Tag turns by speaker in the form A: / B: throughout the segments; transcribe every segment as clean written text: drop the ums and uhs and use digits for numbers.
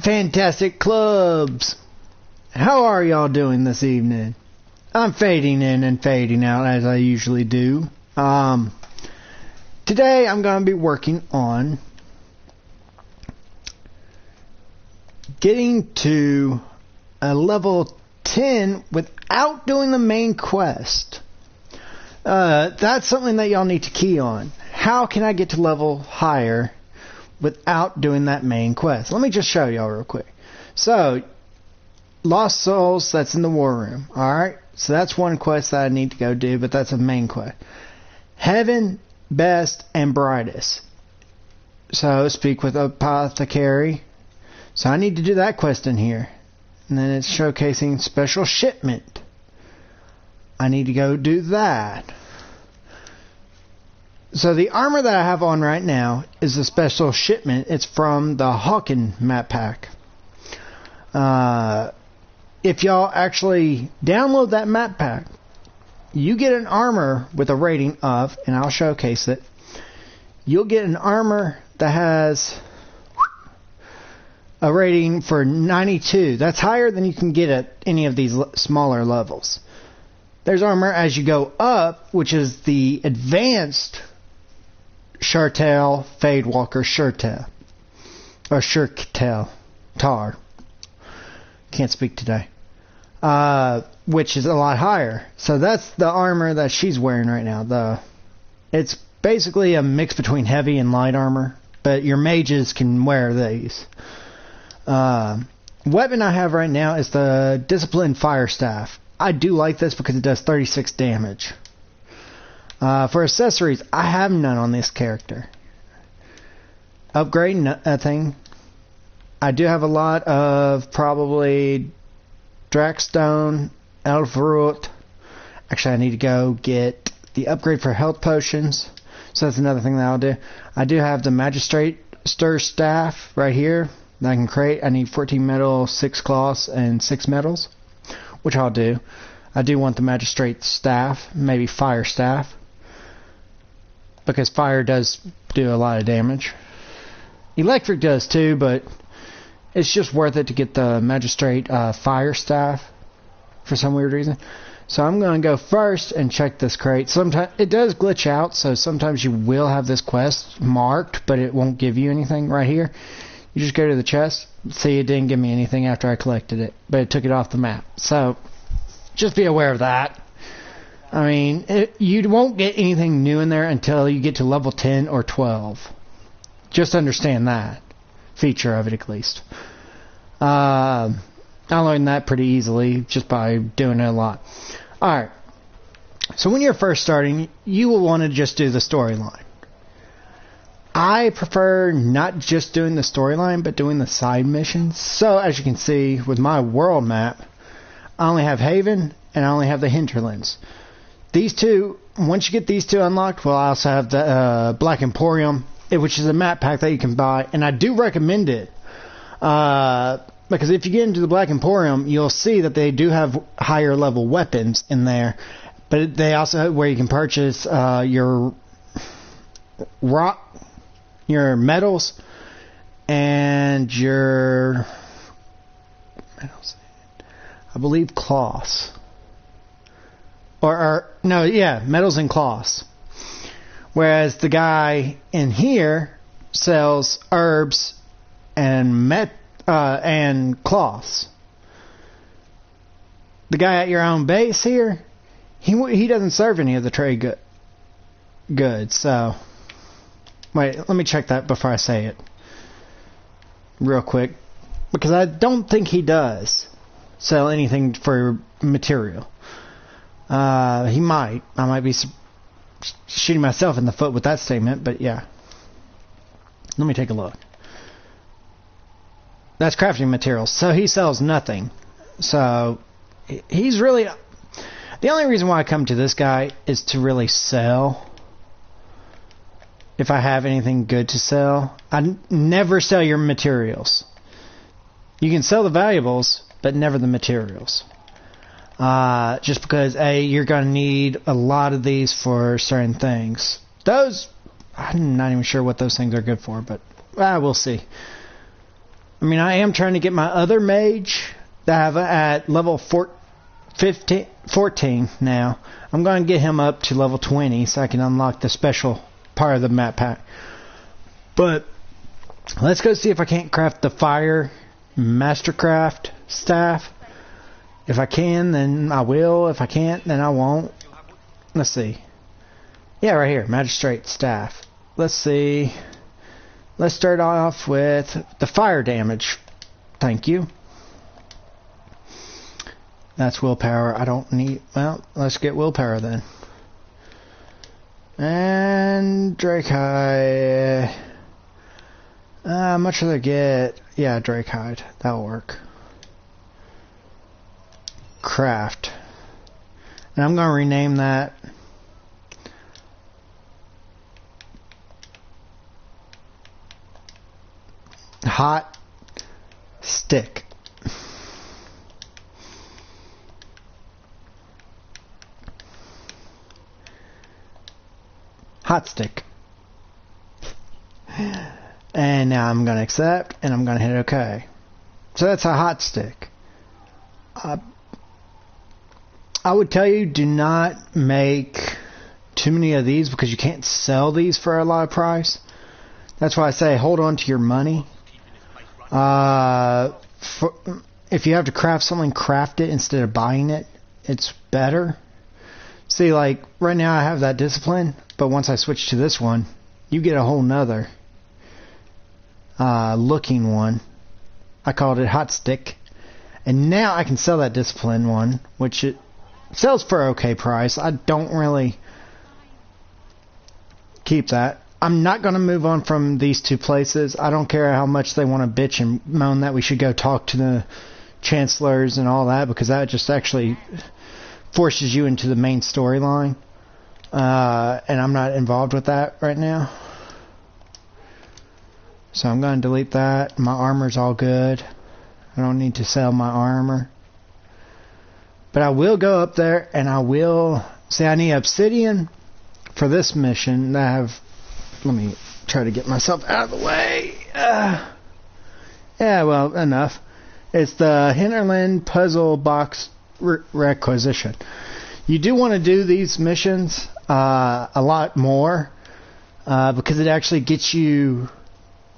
A: Fantastic clubs. How are y'all doing this evening? I'm fading in and fading out as I usually do. Today I'm going to be working on getting to a level 10 without doing the main quest. That's something that y'all need to key on. How can I get to level higher without doing that main quest? Let me just show y'all real quick. So, Lost Souls, that's in the War Room. Alright, so that's one quest that I need to go do, but that's a main quest. Heaven, Best, and Brightest. So, speak with Apothecary. So I need to do that quest in here. And then it's showcasing special shipment. I need to go do that. So the armor that I have on right now is a special shipment. It's from the Hawken map pack. If y'all actually download that map pack, you get an armor with a rating of, and I'll showcase it, you'll get an armor that has a rating for 92. That's higher than you can get at any of these smaller levels. There's armor as you go up, which is the advanced Shartel, Fadewalker Shartel. Or Shartel. Tar. Can't speak today. Which is a lot higher. So that's the armor that she's wearing right now. It's basically a mix between heavy and light armor. But your mages can wear these. Weapon I have right now is the Discipline Fire Staff. I do like this because it does 36 damage. For accessories, I have none on this character. Upgrade, nothing. I do have a lot of probably Draxstone, Elfroot. Actually, I need to go get the upgrade for health potions. So that's another thing that I'll do. I do have the Magistrate Stir Staff right here that I can create. I need 14 metal, 6 cloths, and 6 metals, which I'll do. I do want the Magistrate Staff, maybe Fire Staff, because fire does do a lot of damage. Electric does too, but it's just worth it to get the Magistrate Fire Staff for some weird reason. So I'm going to go first and check this crate. Sometimes it does glitch out, so sometimes you will have this quest marked, but it won't give you anything right here. You just go to the chest. See, it didn't give me anything after I collected it, but it took it off the map. So just be aware of that. I mean, you won't get anything new in there until you get to level 10 or 12. Just understand that feature of it, at least. I learned that pretty easily just by doing it a lot. Alright, so when you're first starting, you will want to just do the storyline. I prefer not just doing the storyline, but doing the side missions. So, as you can see, with my world map, I only have Haven, and I only have the Hinterlands. These two, once you get these two unlocked, well, I also have the Black Emporium, which is a map pack that you can buy, and I do recommend it. Because if you get into the Black Emporium, you'll see that they do have higher level weapons in there. But they also have where you can purchase your metals and your metals, I believe cloths. Metals and cloths. Whereas the guy in here sells herbs and cloths. The guy at your own base here, he doesn't serve any of the trade goods. So, wait, let me check that before I say it real quick, because I don't think he does sell anything for material. He might. I might be shooting myself in the foot with that statement, but yeah. Let me take a look. That's crafting materials. So he sells nothing. So he's really... The only reason why I come to this guy is to really sell. If I have anything good to sell. I never sell your materials. You can sell the valuables, but never the materials. Just because, you're going to need a lot of these for certain things. Those, I'm not even sure what those things are good for, but we'll see. I mean, I am trying to get my other mage that I have at level 14 now. I'm going to get him up to level 20 so I can unlock the special part of the map pack. But let's go see if I can't craft the fire mastercraft staff. If I can, then I will. If I can't, then I won't. Let's see. Yeah, right here, magistrate staff. Let's see. Let's start off with the fire damage. Thank you. That's willpower. I don't need... Well, let's get willpower then. And Drake Hide. How much should I get? Yeah, Drake Hide. That'll work. Craft. And I'm going to rename that... Hot Stick. Hot Stick. And now I'm going to accept, and I'm going to hit OK. So that's a hot stick. I would tell you, do not make too many of these because you can't sell these for a lot of price. That's why I say hold on to your money. If you have to craft something, craft it instead of buying it. It's better. See, like, right now I have that discipline, but once I switch to this one, you get a whole nother looking one. I called it Hot Stick. And now I can sell that discipline one, which it sells for an okay price. I don't really keep that. I'm not going to move on from these two places. I don't care how much they want to bitch and moan that we should go talk to the chancellors and all that, because that just actually forces you into the main storyline. And I'm not involved with that right now. So I'm going to delete that. My armor's all good. I don't need to sell my armor. But I will go up there and I will... See, I need obsidian for this mission that I have... Let me try to get myself out of the way. Yeah, well, enough. It's the Hinterland Puzzle Box Requisition. You do want to do these missions a lot more because it actually gets you,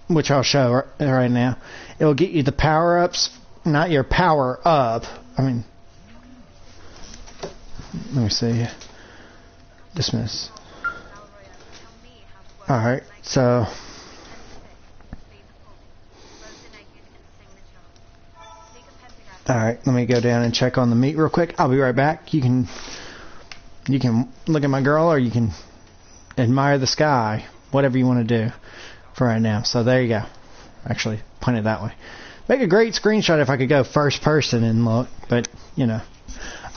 A: which I'll show right now, it will get you the power-ups, not your power-up. I mean, let me see. Dismiss. Alright, so alright, let me go down and check on the meat real quick. I'll be right back. You can look at my girl, or you can admire the sky. Whatever you want to do for right now. So there you go. Actually, point it that way. Make a great screenshot if I could go first person and look, but you know.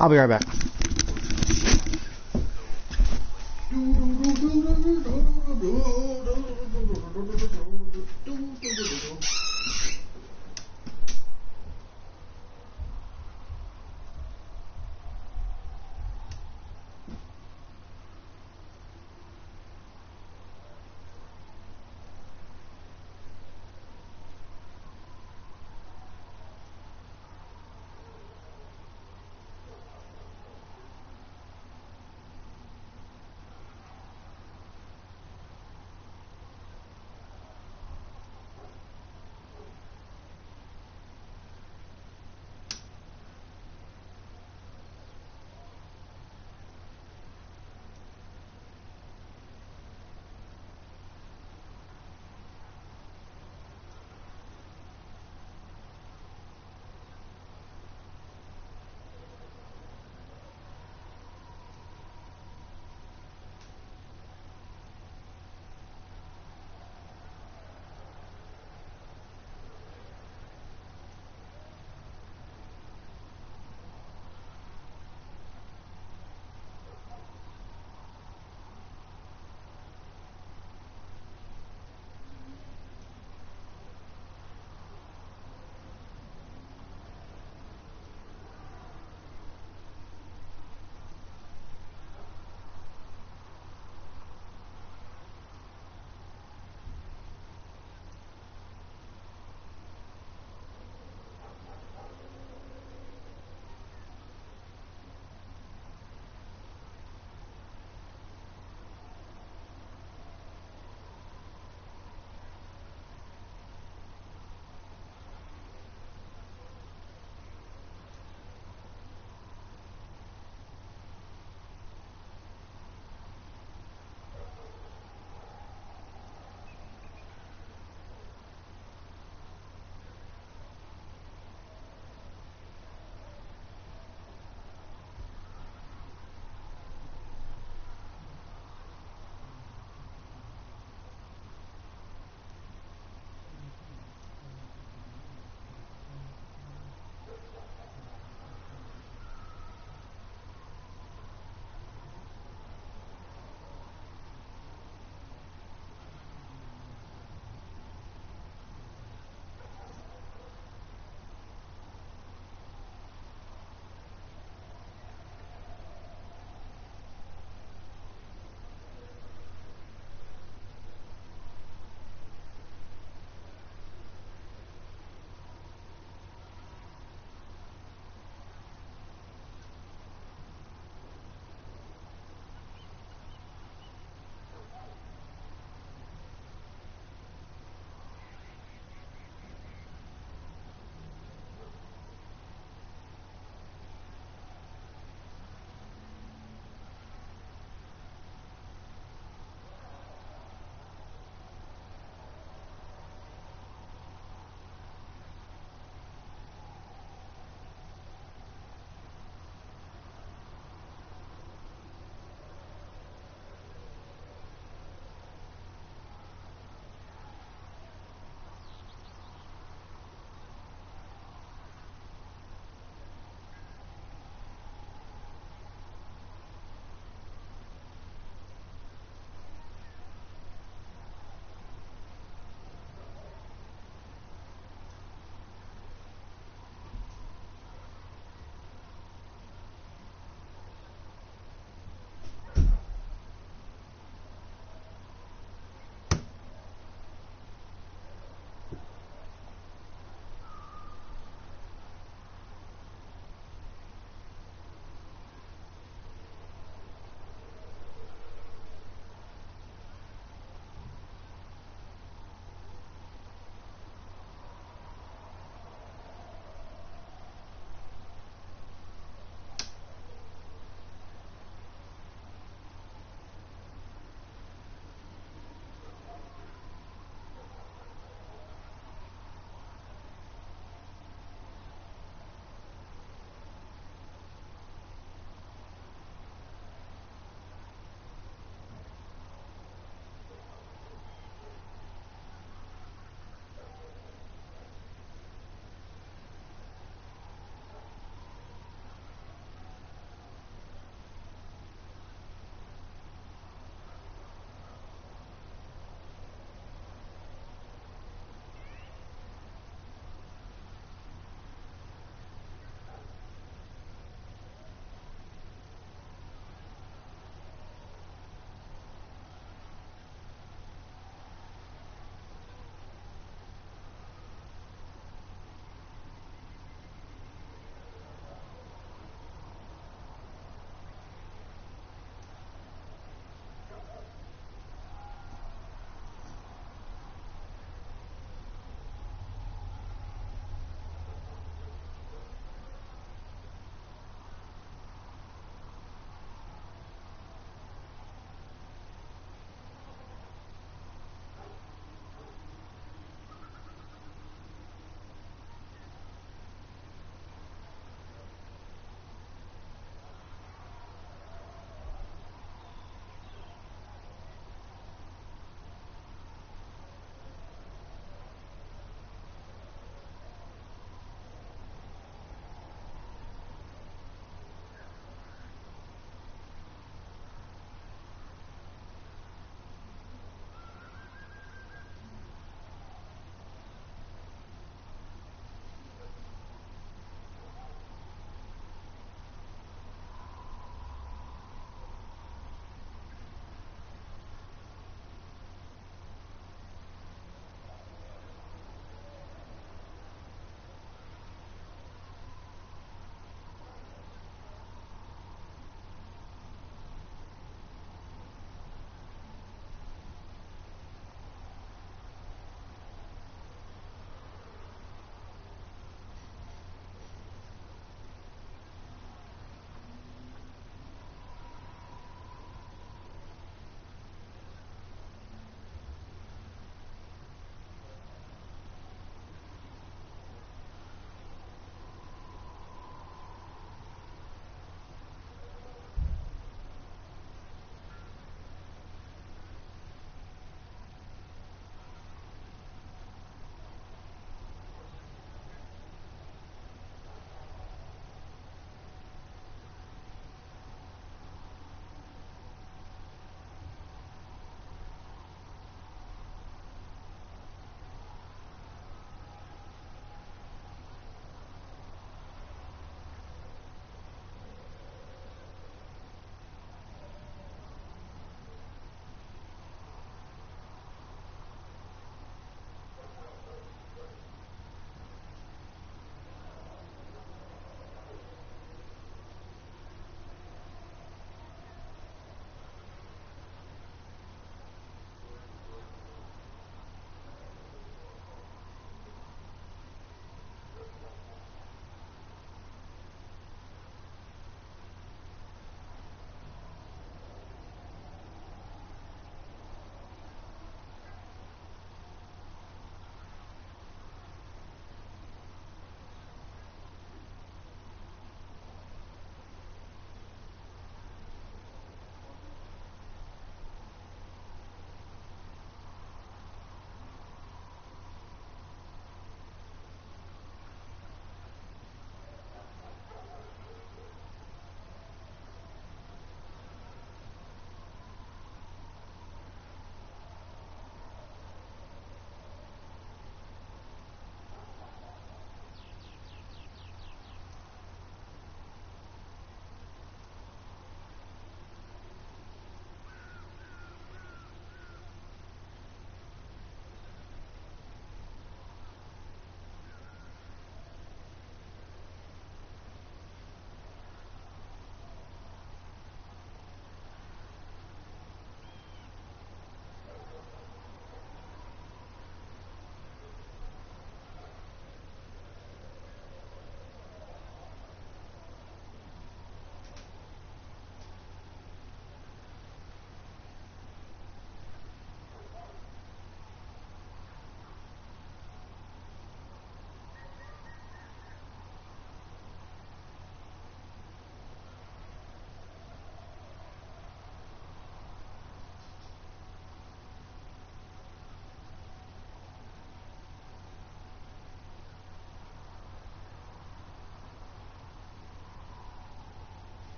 A: I'll be right back.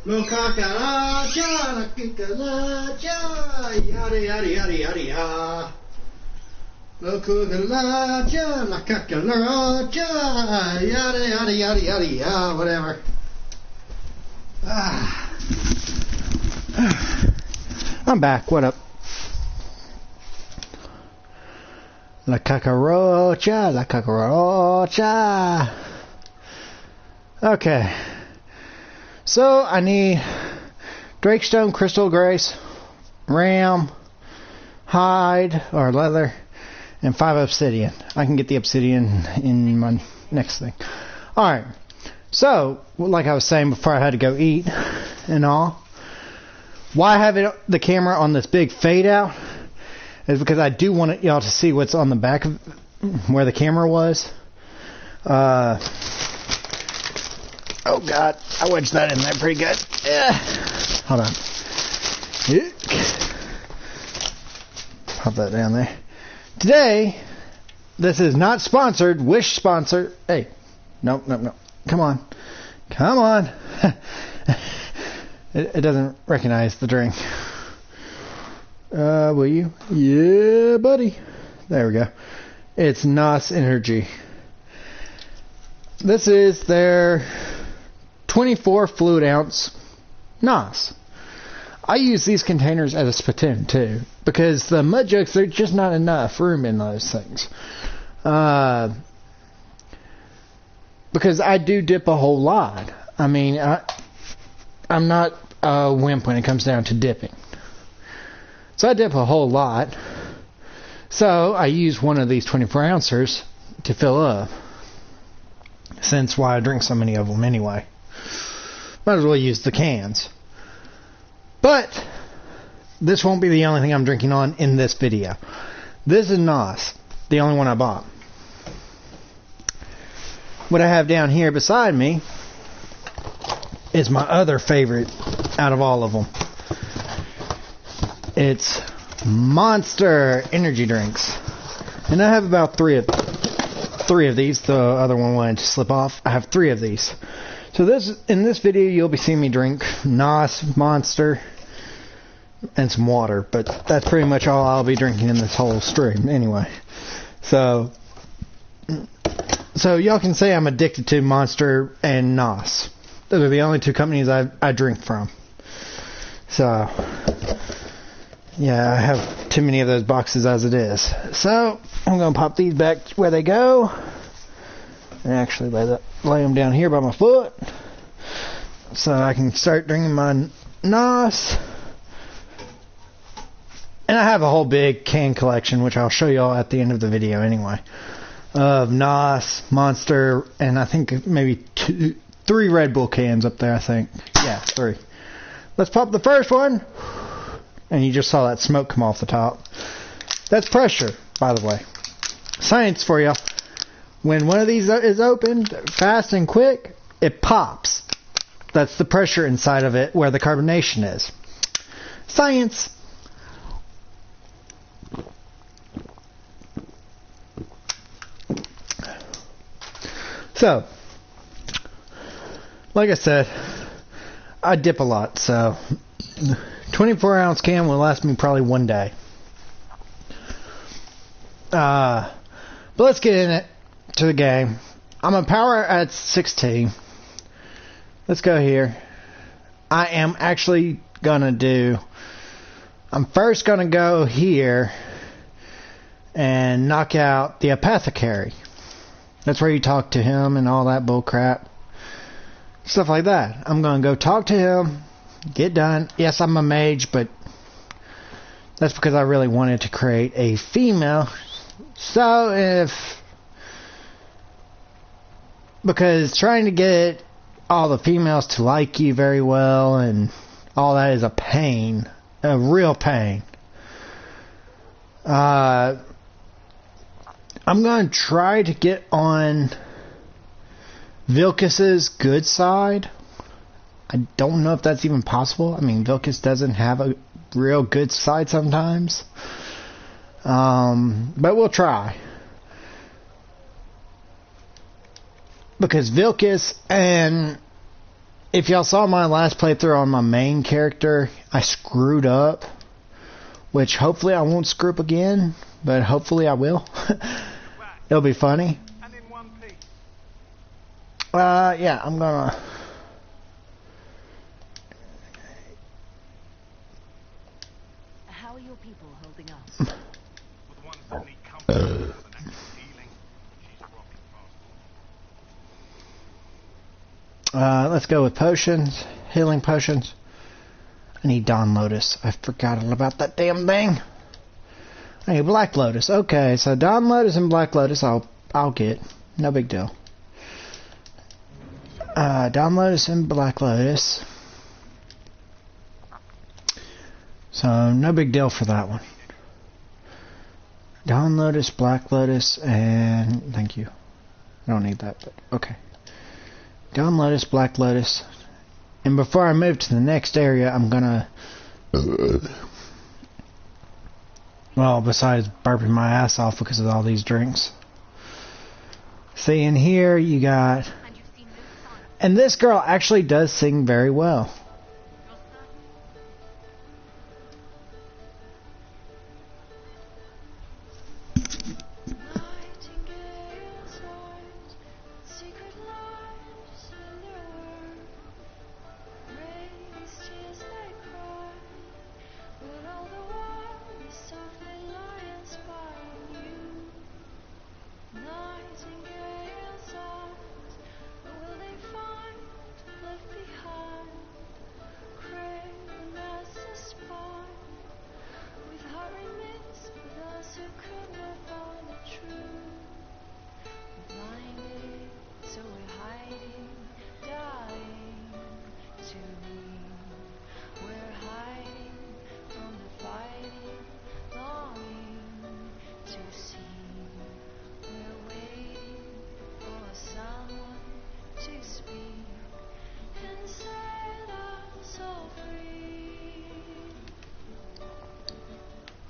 A: La cucaracha, la cucaracha, yada yada yada yada yada. La cucaracha, la cucaracha, yada yada yada yada yada, whatever. I'm back, what up? La cucaracha, la cucaracha. Okay. So I need Drakestone, Crystal Grace, Ram, Hide or Leather, and 5 Obsidian. I can get the Obsidian in my next thing. Alright. So, like I was saying before I had to go eat and all, why I have the camera on this big fade out is because I do want y'all to see what's on the back of where the camera was. Oh God, I wedged that in there pretty good. Hold on. Pop that down there. Today, this is not sponsored. Wish sponsor. Hey, nope. Come on. It doesn't recognize the drink. Will you? Yeah, buddy. There we go. It's NOS Energy. This is their 24 fluid ounce NOS. I use these containers as a spittoon too, because the mud jugs, there's just not enough room in those things. Because I do dip a whole lot. I mean, I'm not a wimp when it comes down to dipping. So I dip a whole lot. So I use one of these 24 ouncers to fill up. Since why I drink so many of them anyway. Might as well use the cans. But this won't be the only thing I'm drinking on in this video. This is NOS, the only one I bought. What I have down here beside me is my other favorite out of all of them. It's Monster energy drinks. And I have about three of these. The other one wanted to slip off. I have 3 of these. So in this video you'll be seeing me drink NOS, Monster, and some water, but that's pretty much all I'll be drinking in this whole stream anyway. So y'all can say I'm addicted to Monster and NOS. Those are the only 2 companies I drink from. So yeah, I have too many of those boxes as it is. So I'm going to pop these back where they go. And actually lay them down here by my foot. So I can start drinking my NOS. And I have a whole big can collection, which I'll show y'all at the end of the video anyway. Of NOS, Monster, and I think maybe 3 Red Bull cans up there, I think. Yeah, 3. Let's pop the first one. And you just saw that smoke come off the top. That's pressure, by the way. Science for you. When one of these is opened fast and quick, it pops. That's the pressure inside of it where the carbonation is. Science. So, like I said, I dip a lot, so 24 ounce can will last me probably 1 day. But let's get in it to the game. I'm a power at 16. Let's go here. I am actually gonna I'm first gonna go here and knock out the apothecary. That's where you talk to him and all that bull crap. Stuff like that. I'm gonna go talk to him, get done. Yes, I'm a mage, but that's because I really wanted to create a female. So because trying to get all the females to like you very well and all that is a pain, a real pain. I'm going to try to get on Vilcus's good side. I don't know if that's even possible. I mean, Vilcus doesn't have a real good side sometimes. But we'll try. Because Vilcus and If y'all saw my last playthrough on my main character, I screwed up. Which hopefully I won't screw up again. But hopefully I will. It'll be funny. Yeah, I'm gonna...
B: How are your people holding up?
A: Let's go with potions. Healing potions. I need Dawn Lotus. I forgot all about that damn thing. I need Black Lotus. Okay, so Dawn Lotus and Black Lotus I'll get. No big deal. Dawn Lotus and Black Lotus. So no big deal for that one. Dawn Lotus, Black Lotus, and thank you. I don't need that, but okay. Dawn Lotus, Black Lotus. And before I move to the next area, I'm gonna... Well, besides burping my ass off because of all these drinks. See, in here you got... And this girl actually does sing very well.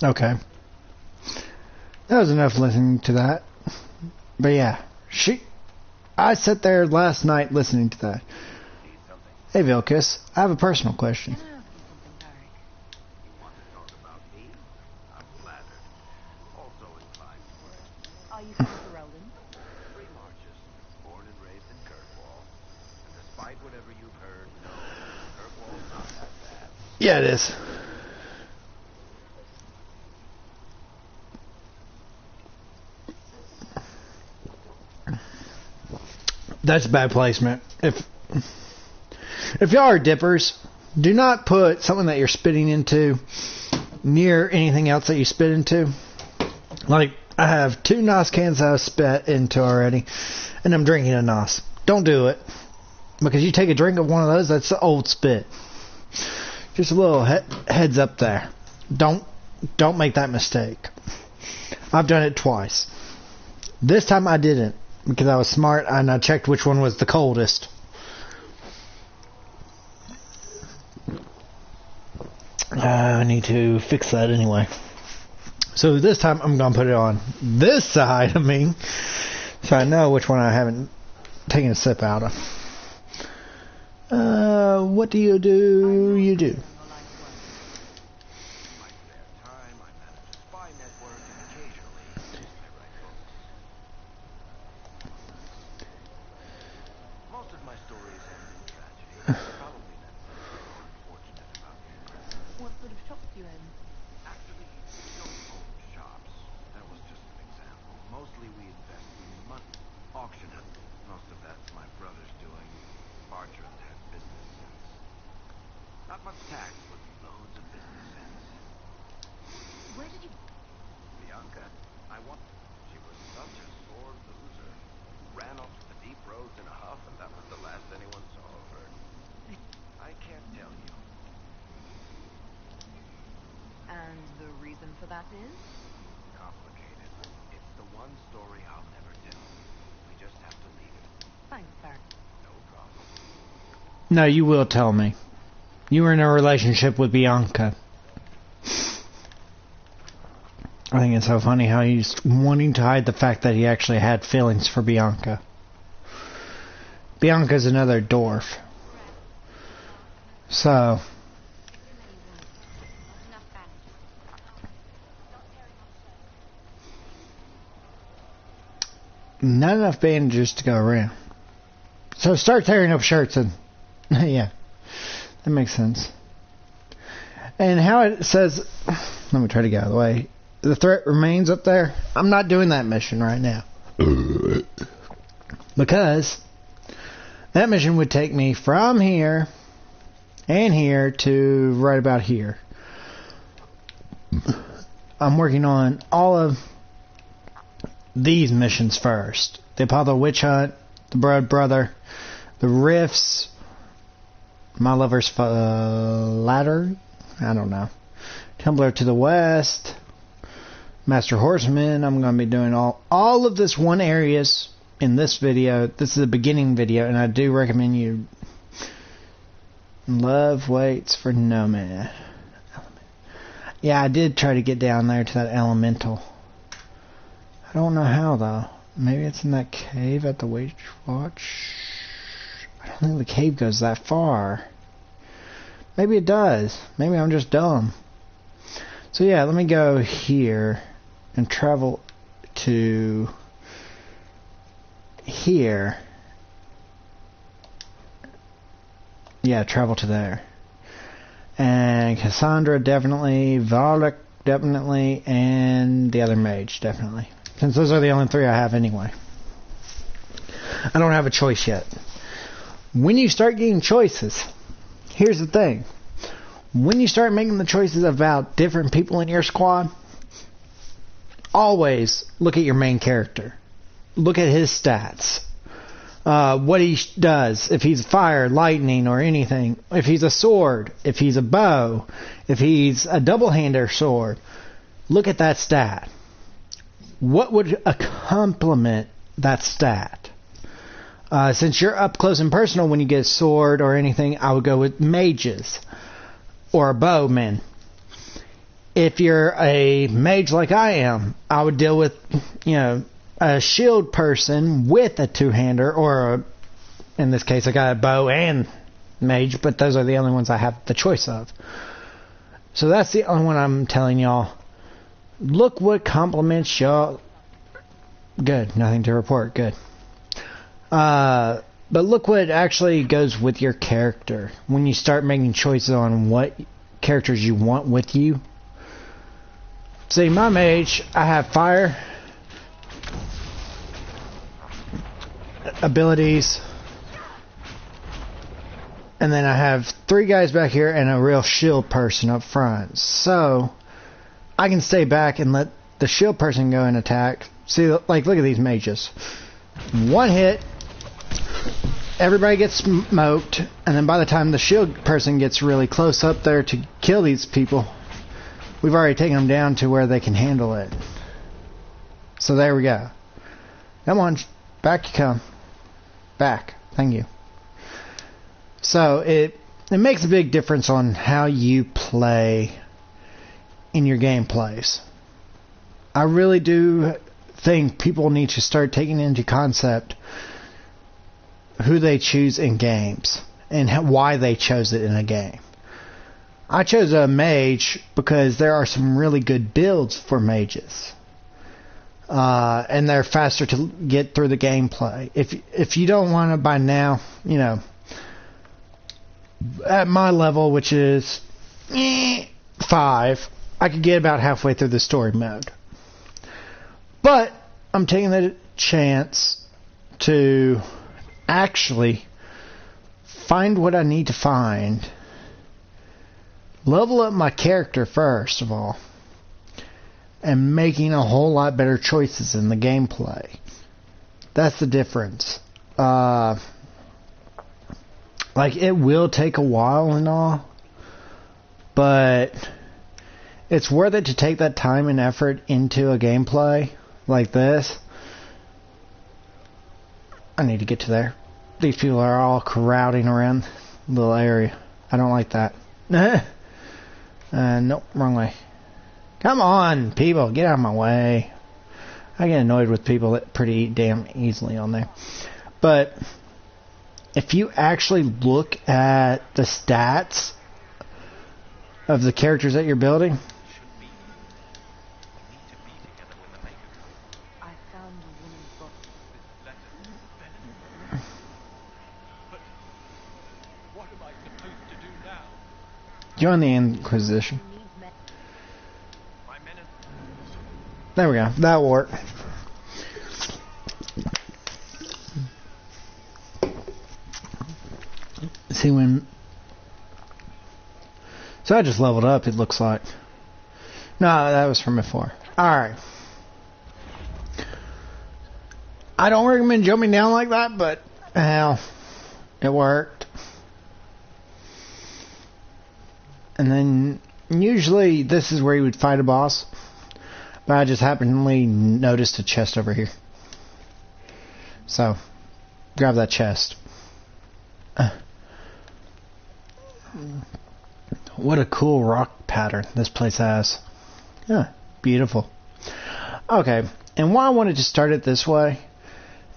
A: Okay. That was enough listening to that. But yeah, I sat there last night listening to that. Hey Vilkis, I have a personal question.
B: Are you from Roland?
C: Three Marches, born and raised in Kirkwall. And despite whatever you've heard, no, Kirkwall's not that bad.
A: Yeah, it is. That's bad placement. If y'all are dippers, do not put something that you're spitting into near anything else that you spit into. Like, I have 2 NOS cans that I've spit into already, and I'm drinking a NOS. Don't do it. Because you take a drink of one of those, that's the old spit. Just a little heads up there. Don't make that mistake. I've done it twice. This time I didn't. Because I was smart and I checked which one was the coldest. I need to fix that anyway. So this time I'm going to put it on this side of me. So I know which one I haven't taken a sip out of. What do? You do.
B: For that is?
C: Complicated. It's the one story I'll never tell. We just have to leave it.
B: Thanks, Baron.
C: No problem.
A: No, you will tell me. You were in a relationship with Bianca. I think it's so funny how he's wanting to hide the fact that he actually had feelings for Bianca. Bianca's another dwarf. So, not enough bandages to go around. So start tearing up shirts and yeah, that makes sense. And how it says, let me try to get out of the way. The threat remains up there. I'm not doing that mission right now. Because that mission would take me from here and here to right about here. I'm working on all of these missions first. The Apollo Witch Hunt, the Blood Brother, the Rifts, My Lover's Ladder, I don't know. Tumbler to the West, Master Horseman. I'm going to be doing all of this one areas in this video. This is a beginning video, and I do recommend you. Love waits for no man. Yeah, I did try to get down there to that elemental. I don't know how though. Maybe it's in that cave at the Witch Watch. I don't think the cave goes that far. Maybe it does. Maybe I'm just dumb. So yeah, let me go here and travel to here. Yeah, travel to there. And Cassandra definitely, Varlic definitely, and the other mage definitely. Since those are the only three I have anyway. I don't have a choice yet. When you start getting choices, here's the thing. When you start making the choices about different people in your squad, always look at your main character. Look at his stats. What he does, if he's fire, lightning, or anything. If he's a sword, if he's a bow, if he's a double-hander sword. Look at that stat. What would complement that stat? Since you're up close and personal when you get a sword or anything, I would go with mages or a bowman. If you're a mage like I am, I would deal with, a shield person with a two-hander, or in this case I got a bow and mage, but those are the only ones I have the choice of. So that's the only one I'm telling y'all. Look what complements y'all. Good, nothing to report, good. But look what actually goes with your character when you start making choices on what characters you want with you. See, my mage, I have fire abilities, and then I have three guys back here and a real shield person up front. So I can stay back and let the shield person go and attack. See, like, look at these mages. One hit, everybody gets smoked, and then by the time the shield person gets really close up there to kill these people, we've already taken them down to where they can handle it. So there we go. Come on, back you come. Back. Thank you. So it makes a big difference on how you play in your gameplays. I really do think people need to start taking into concept who they choose in games and why they chose it in a game. I chose a mage because there are some really good builds for mages. And they're faster to get through the gameplay. If you don't want to by now, at my level, which is 5, I could get about halfway through the story mode. But I'm taking the chance to actually find what I need to find, level up my character first of all, and making a whole lot better choices in the gameplay. That's the difference. Like, it will take a while and all, but it's worth it to take that time and effort into a gameplay like this. I need to get to there. These people are all crowding around the little area. I don't like that. Nope, wrong way. Come on, people, get out of my way. I get annoyed with people that pretty damn easily on there. But if you actually look at the stats of the characters that you're building,
C: Should be. We need to be together when the Maker comes.
B: I found a woman's book.
C: This letter, Bennett. But what am I supposed to do now?
A: join the Inquisition.
B: Who needs men?
C: My men and
A: There we go. That'll work. See when... So I just leveled up, it looks like. No, that was from before. Alright. I don't recommend jumping down like that, but hell, it worked. And then usually this is where you would fight a boss. But I just happenly noticed a chest over here. So, grab that chest. What a cool rock pattern this place has. Yeah, beautiful. Okay, and why I wanted to start it this way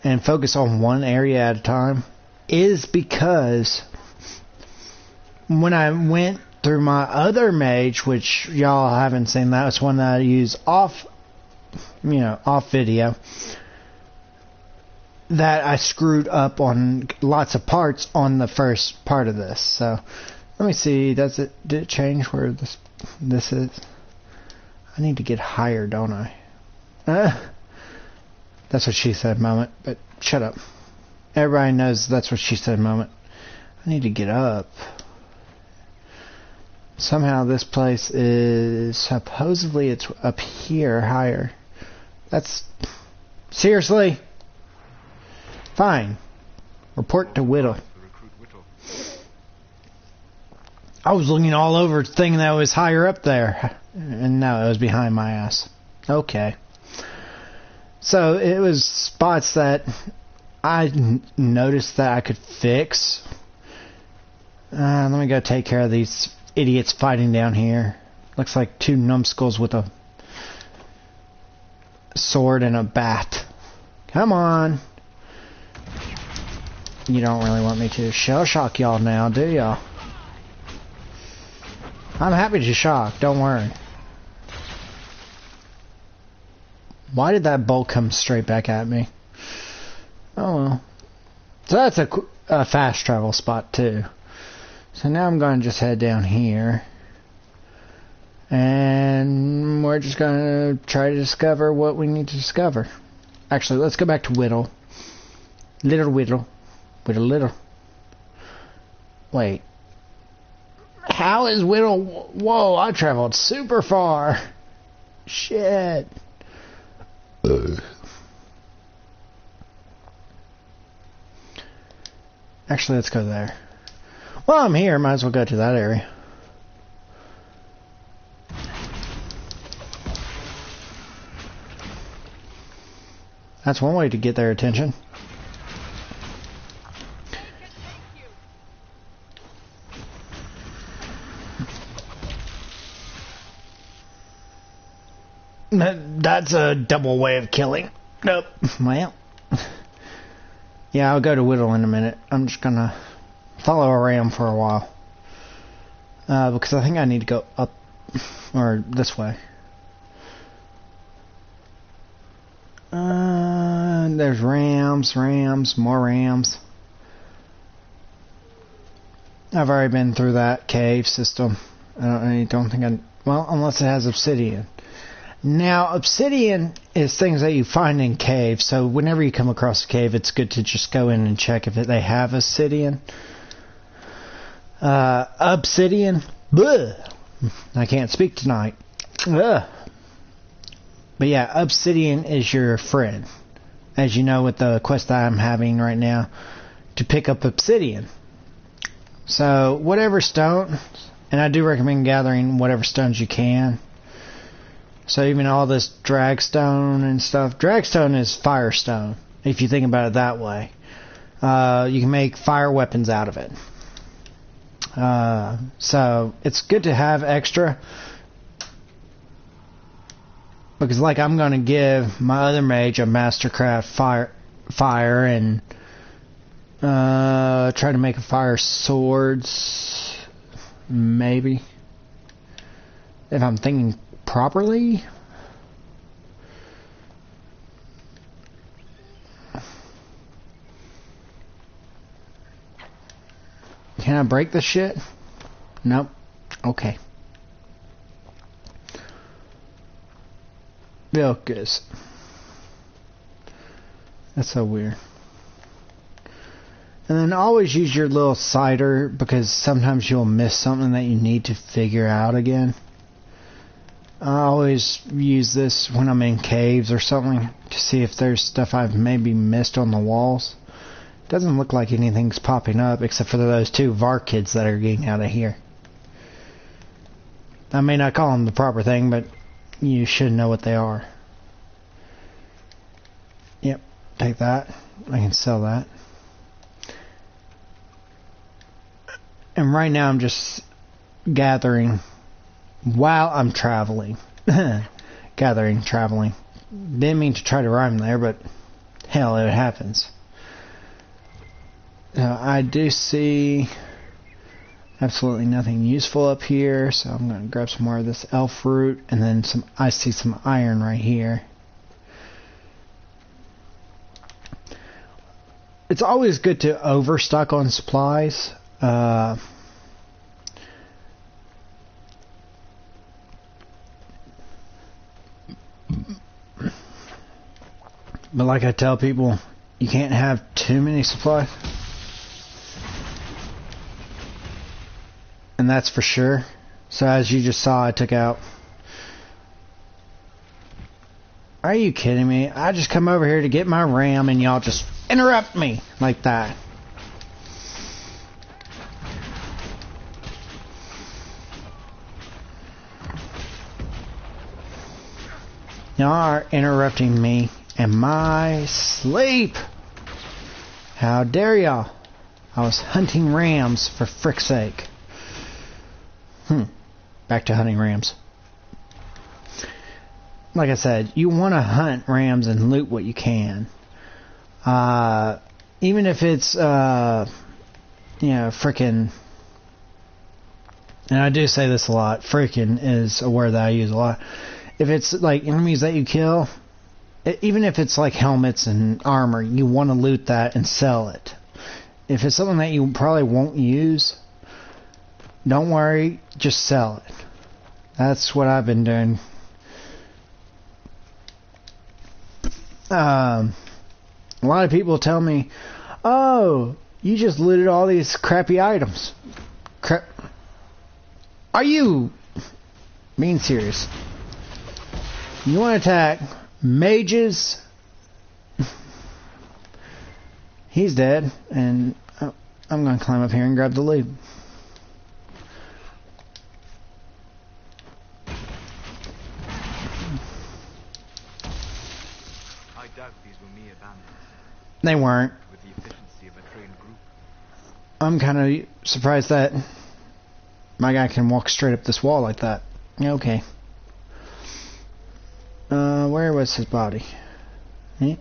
A: and focus on one area at a time is because when I went through my other mage, which y'all haven't seen, that was one that I use off video, that I screwed up on lots of parts on the first part of this. So let me see, did it change where this is? I need to get higher, don't I? That's what she said moment, but shut up. Everybody knows that's what she said moment. I need to get up. Somehow this place is supposedly it's up here higher. That's seriously fine. Report to Whittle.
C: the recruit Whittle.
A: I was looking all over thinking that was higher up there, and no, it was behind my ass. Okay. So it was spots that I noticed that I could fix. Let me go take care of these idiots fighting down here. Looks like two numbskulls with a sword and a bat. Come on. You don't really want me to shell shock y'all now, do y'all? I'm happy to shock, don't worry. Why did that bolt come straight back at me? Oh well. So that's a fast travel spot too. So now I'm going to just head down here. And we're just going to try to discover what we need to discover. Actually, let's go back to Whittle. Whittle. Wait. How is Whittle? Whoa, I traveled super far. Shit. Actually, let's go there. Well, I'm here. Might as well go to that area. That's one way to get their attention. That's a double way of killing. Nope. Well. Yeah, I'll go to Whittle in a minute. I'm just gonna follow around for a while. Because I think I need to go up or this way. There's rams, more rams. I've already been through that cave system. I don't think well, unless it has obsidian. Now, obsidian is things that you find in caves, so whenever you come across a cave, it's good to just go in and check if they have obsidian. Obsidian? Bleh. I can't speak tonight. Ugh. But yeah, obsidian is your friend. As you know with the quest that I'm having right now, to pick up obsidian. So, whatever stone, and I do recommend gathering whatever stones you can. So even all this dragstone and stuff. Dragstone is firestone, if you think about it that way. You can make fire weapons out of it. So it's good to have extra. Because like I'm going to give my other mage a mastercraft fire and Try to make a fire swords. Maybe. If I'm thinking properly. Can I break this shit? Nope. Okay. Vilcus. That's so weird. And then always use your little cider, because sometimes you'll miss something that you need to figure out again. I always use this when I'm in caves or something to see if there's stuff I've maybe missed on the walls. Doesn't look like anything's popping up except for those two VAR kids that are getting out of here. I may not call them the proper thing, but you should know what they are. Yep, take that. I can sell that. And right now I'm just gathering while I'm traveling. Gathering, traveling. Didn't mean to try to rhyme there, but hell, it happens. I do see absolutely nothing useful up here, so I'm going to grab some more of this elf root, and then I see some iron right here. It's always good to overstock on supplies. But like I tell people, you can't have too many supplies. And that's for sure. So as you just saw, I took out... Are you kidding me? I just come over here to get my ram and y'all just interrupt me like that. Y'all are interrupting me and my sleep. How dare y'all? I was hunting rams, for frick's sake. Back to hunting rams. Like I said, you want to hunt rams and loot what you can. Even if it's, frickin'... And I do say this a lot. Frickin' is a word that I use a lot. If it's like enemies that you kill, even if it's like helmets and armor, you want to loot that and sell it. If it's something that you probably won't use, don't worry, just sell it. That's what I've been doing. A lot of people tell me, oh, you just looted all these crappy items. Are you being serious? You want to attack mages? He's dead, and I'm going to climb up here and grab the loot.
C: I doubt these were mere bandits.
A: They weren't.
C: With the efficiency of a trained group.
A: I'm kind of surprised that my guy can walk straight up this wall like that. Okay. Where was his body? He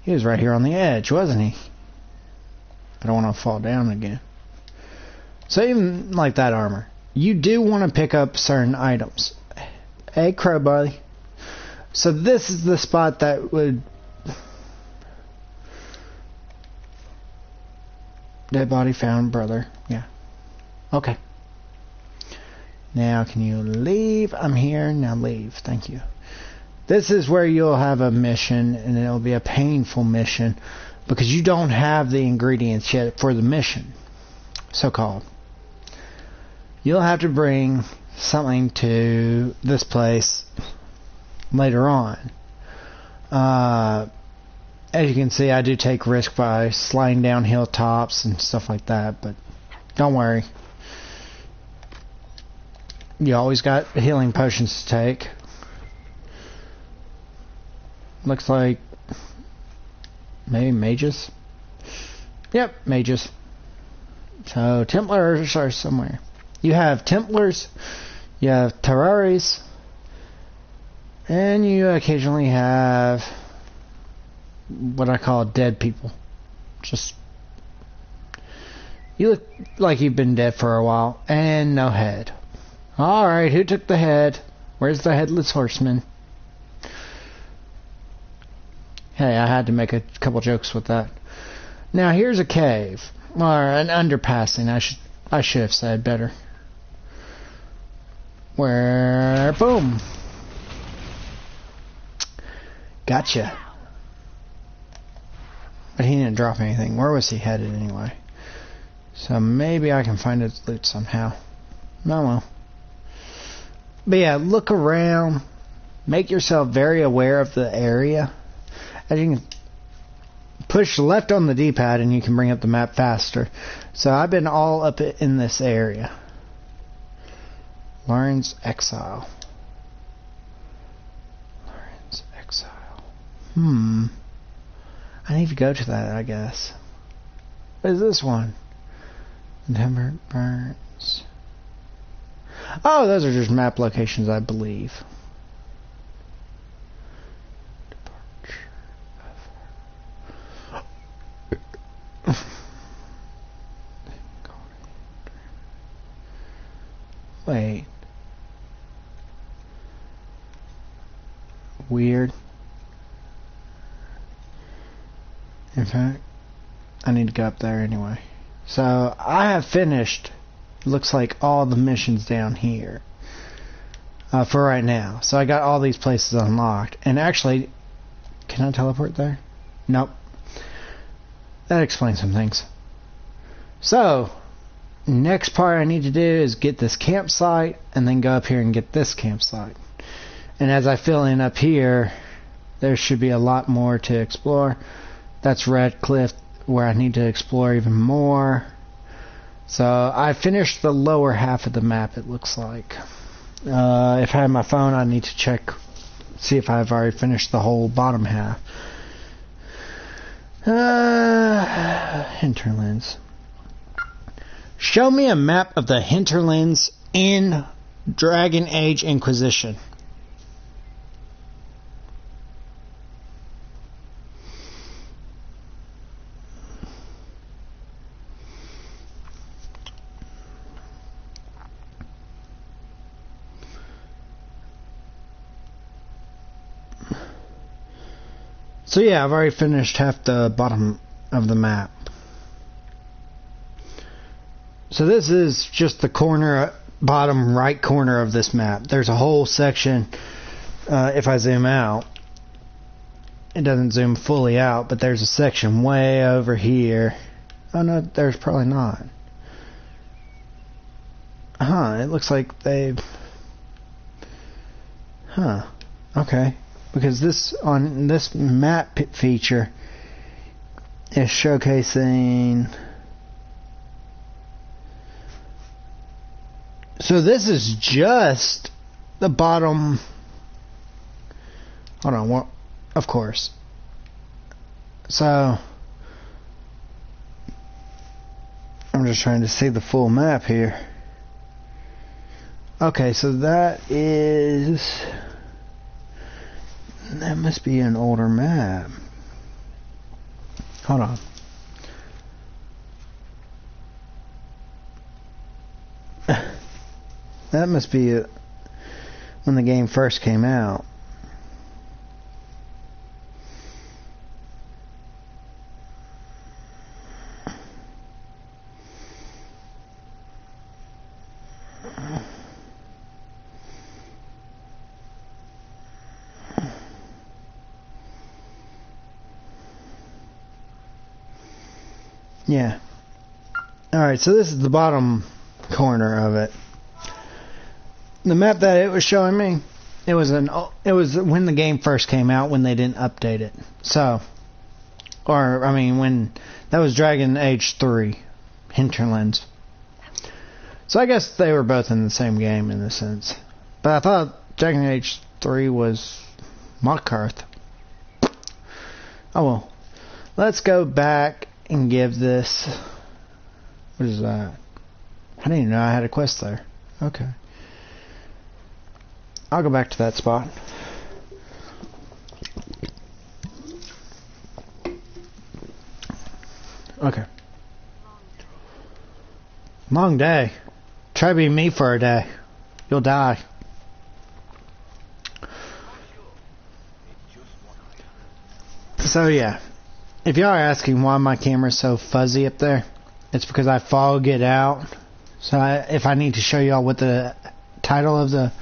A: was right here on the edge, wasn't he? I don't want to fall down again. So even like that armor, you do want to pick up certain items. Hey, crow buddy. So this is the spot that would... Dead body found, brother. Yeah. Okay. Now can you leave? I'm here. Now leave. Thank you. This is where you'll have a mission, and it'll be a painful mission because you don't have the ingredients yet for the mission, so-called. You'll have to bring something to this place later on. As you can see, I do take risk by sliding down hilltops and stuff like that, but don't worry. You always got healing potions to take. Looks like maybe mages. Yep, mages. So Templars are somewhere. You have Templars, you have Terraries, and you occasionally have what I call dead people. Just You look like you've been dead for a while. And no head. Alright, who took the head? Where's the headless horseman? Hey, I had to make a couple jokes with that. Now here's a cave. Or an underpassing, I should have said better. Where boom. Gotcha. But he didn't drop anything. Where was he headed anyway? So maybe I can find his loot somehow. No, well. But yeah, look around. Make yourself very aware of the area. As you can push left on the D-pad and you can bring up the map faster. So I've been all up in this area. Lauren's Exile. Lauren's Exile. I need to go to that, I guess. What is this one? Denver Burns. Oh, those are just map locations, I believe. Wait. Weird. In fact, I need to go up there anyway. So, I have finished, looks like, all the missions down here. For right now. So I got all these places unlocked. And actually, can I teleport there? Nope. That explains some things. So, next part I need to do is get this campsite and then go up here and get this campsite. And as I fill in up here, there should be a lot more to explore. That's Red Cliff, where I need to explore even more. So I finished the lower half of the map, it looks like. If I had my phone, I need to check, see if I've already finished the whole bottom half. Hinterlands. Show me a map of the hinterlands in Dragon Age Inquisition. So yeah, I've already finished half the bottom of the map. So this is just the corner, bottom right corner of this map. There's a whole section, if I zoom out, it doesn't zoom fully out, but there's a section way over here. Oh no, there's probably not. It looks like they've... okay. Because this, on this map feature, is showcasing... So this is just the bottom... Hold on, what? Of course. So... I'm just trying to see the full map here. Okay, so that is... That must be an older map. Hold on. That must be when the game first came out. Yeah. Alright, so this is the bottom corner of it. The map that it was showing me, it was when the game first came out, when they didn't update it. So, or, I mean, when that was Dragon Age 3, Hinterlands. So I guess they were both in the same game in a sense. But I thought Dragon Age 3 was Mockhearth. Oh well. Let's go back and give this... What is that? I didn't even know I had a quest there. Okay. I'll go back to that spot. Okay. Long day. Try being me for a day. You'll die. So yeah, if y'all are asking why my camera's so fuzzy up there, it's because I fogged it out. So if I need to show y'all what the title of the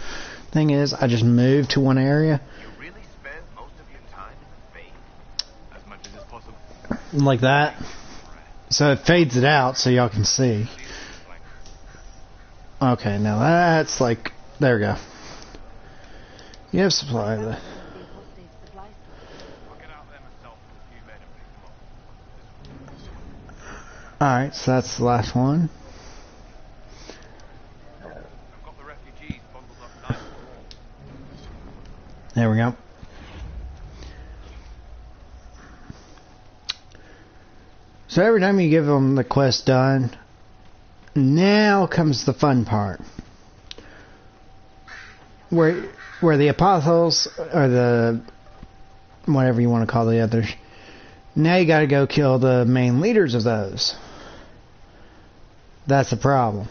A: thing is, I just moved to one area.
C: You really spend most of your time in the fade. As much as is possible.
A: Like that. So it fades it out so y'all can see. Okay, now that's like, there we go. You have supply of the... Alright, so that's the last one. There we go. So every time you give them the quest done, now comes the fun part. Where the apostles, or the, whatever you want to call the others, now you gotta go kill the main leaders of those. That's the problem.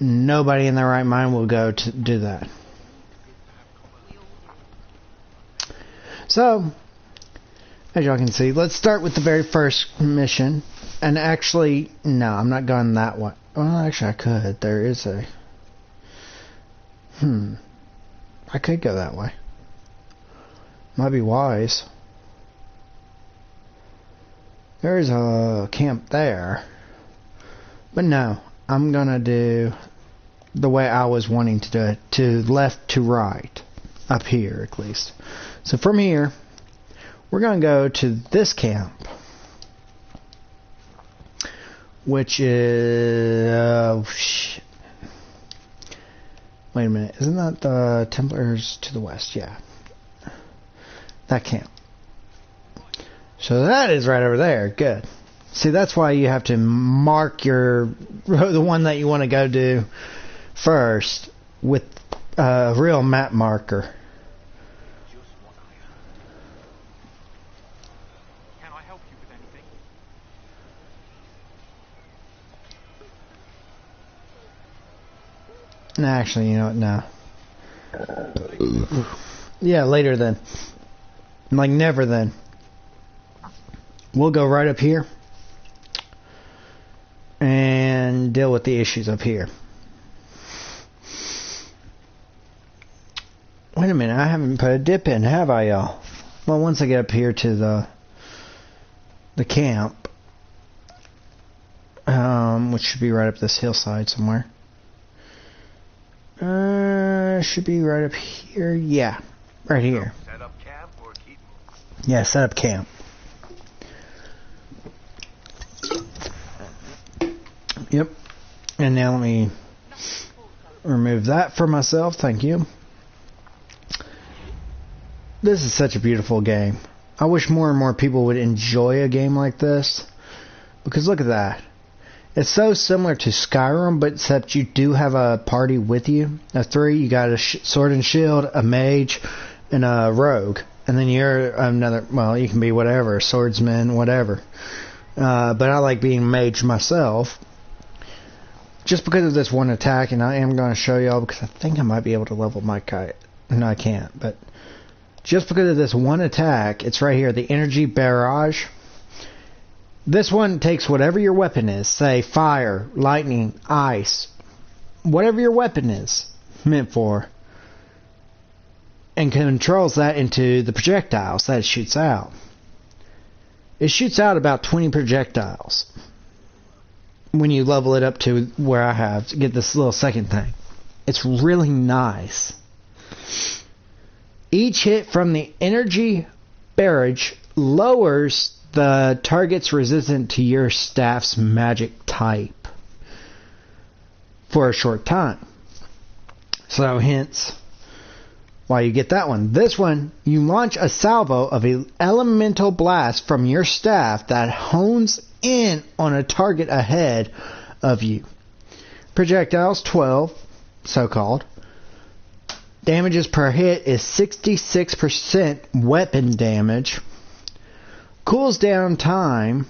A: Nobody in their right mind will go to do that. So, as y'all can see, let's start with the very first mission. And actually, no, I'm not going that way. Well, actually, I could. There is a... I could go that way. Might be wise. There is a camp there. But no, I'm gonna do the way I was wanting to do it. To left to right. Up here, at least. So from here, we're gonna go to this camp. Which is... shit. Wait a minute. Isn't that the Templars to the west? Yeah. That camp. So that is right over there. Good. See, that's why you have to mark your the one that you want to go do first with a real map marker.
C: Can I help you with anything?
A: No, actually, you know what? No. Yeah, later then. Like never then. We'll go right up here and deal with the issues up here. Wait a minute, I haven't put a dip in, have I, y'all? Well, once I get up here to the camp, which should be right up this hillside somewhere. Should be right up here. Yeah, right here.
C: Set up camp or keep moving?
A: Yeah, set up camp. Yep. And now let me remove that for myself. Thank you. This is such a beautiful game. I wish more and more people would enjoy a game like this. Because look at that. It's so similar to Skyrim, but except you do have a party with you. A 3, you got a sword and shield, a mage, and a rogue. And then you're another, well, you can be whatever, swordsman, whatever. But I like being mage myself. Just because of this one attack, and I am going to show y'all because I think I might be able to level my kite. No, I can't, but just because of this one attack, it's right here, the energy barrage. This one takes whatever your weapon is, say fire, lightning, ice, whatever your weapon is meant for, and controls that into the projectiles that it shoots out. It shoots out about 20 projectiles when you level it up to where I have to get this little second thing. It's really nice. Each hit from the energy barrage lowers the target's resistance to your staff's magic type for a short time. So hence why you get that one. This one, you launch a salvo of an elemental blast from your staff that hones in on a target ahead of you. Projectiles 12, so-called. Damages per hit is 66% weapon damage. Cools down time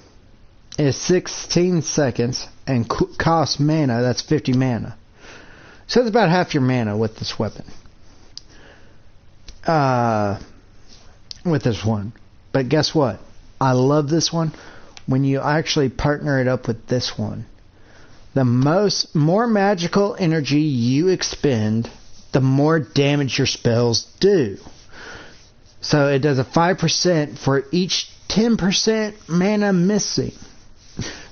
A: is 16 seconds and costs mana. That's 50 mana. So it's about half your mana with this weapon. With this one. But guess what? I love this one. When you actually partner it up with this one, the more magical energy you expend, the more damage your spells do. So it does a 5% for each 10% mana missing.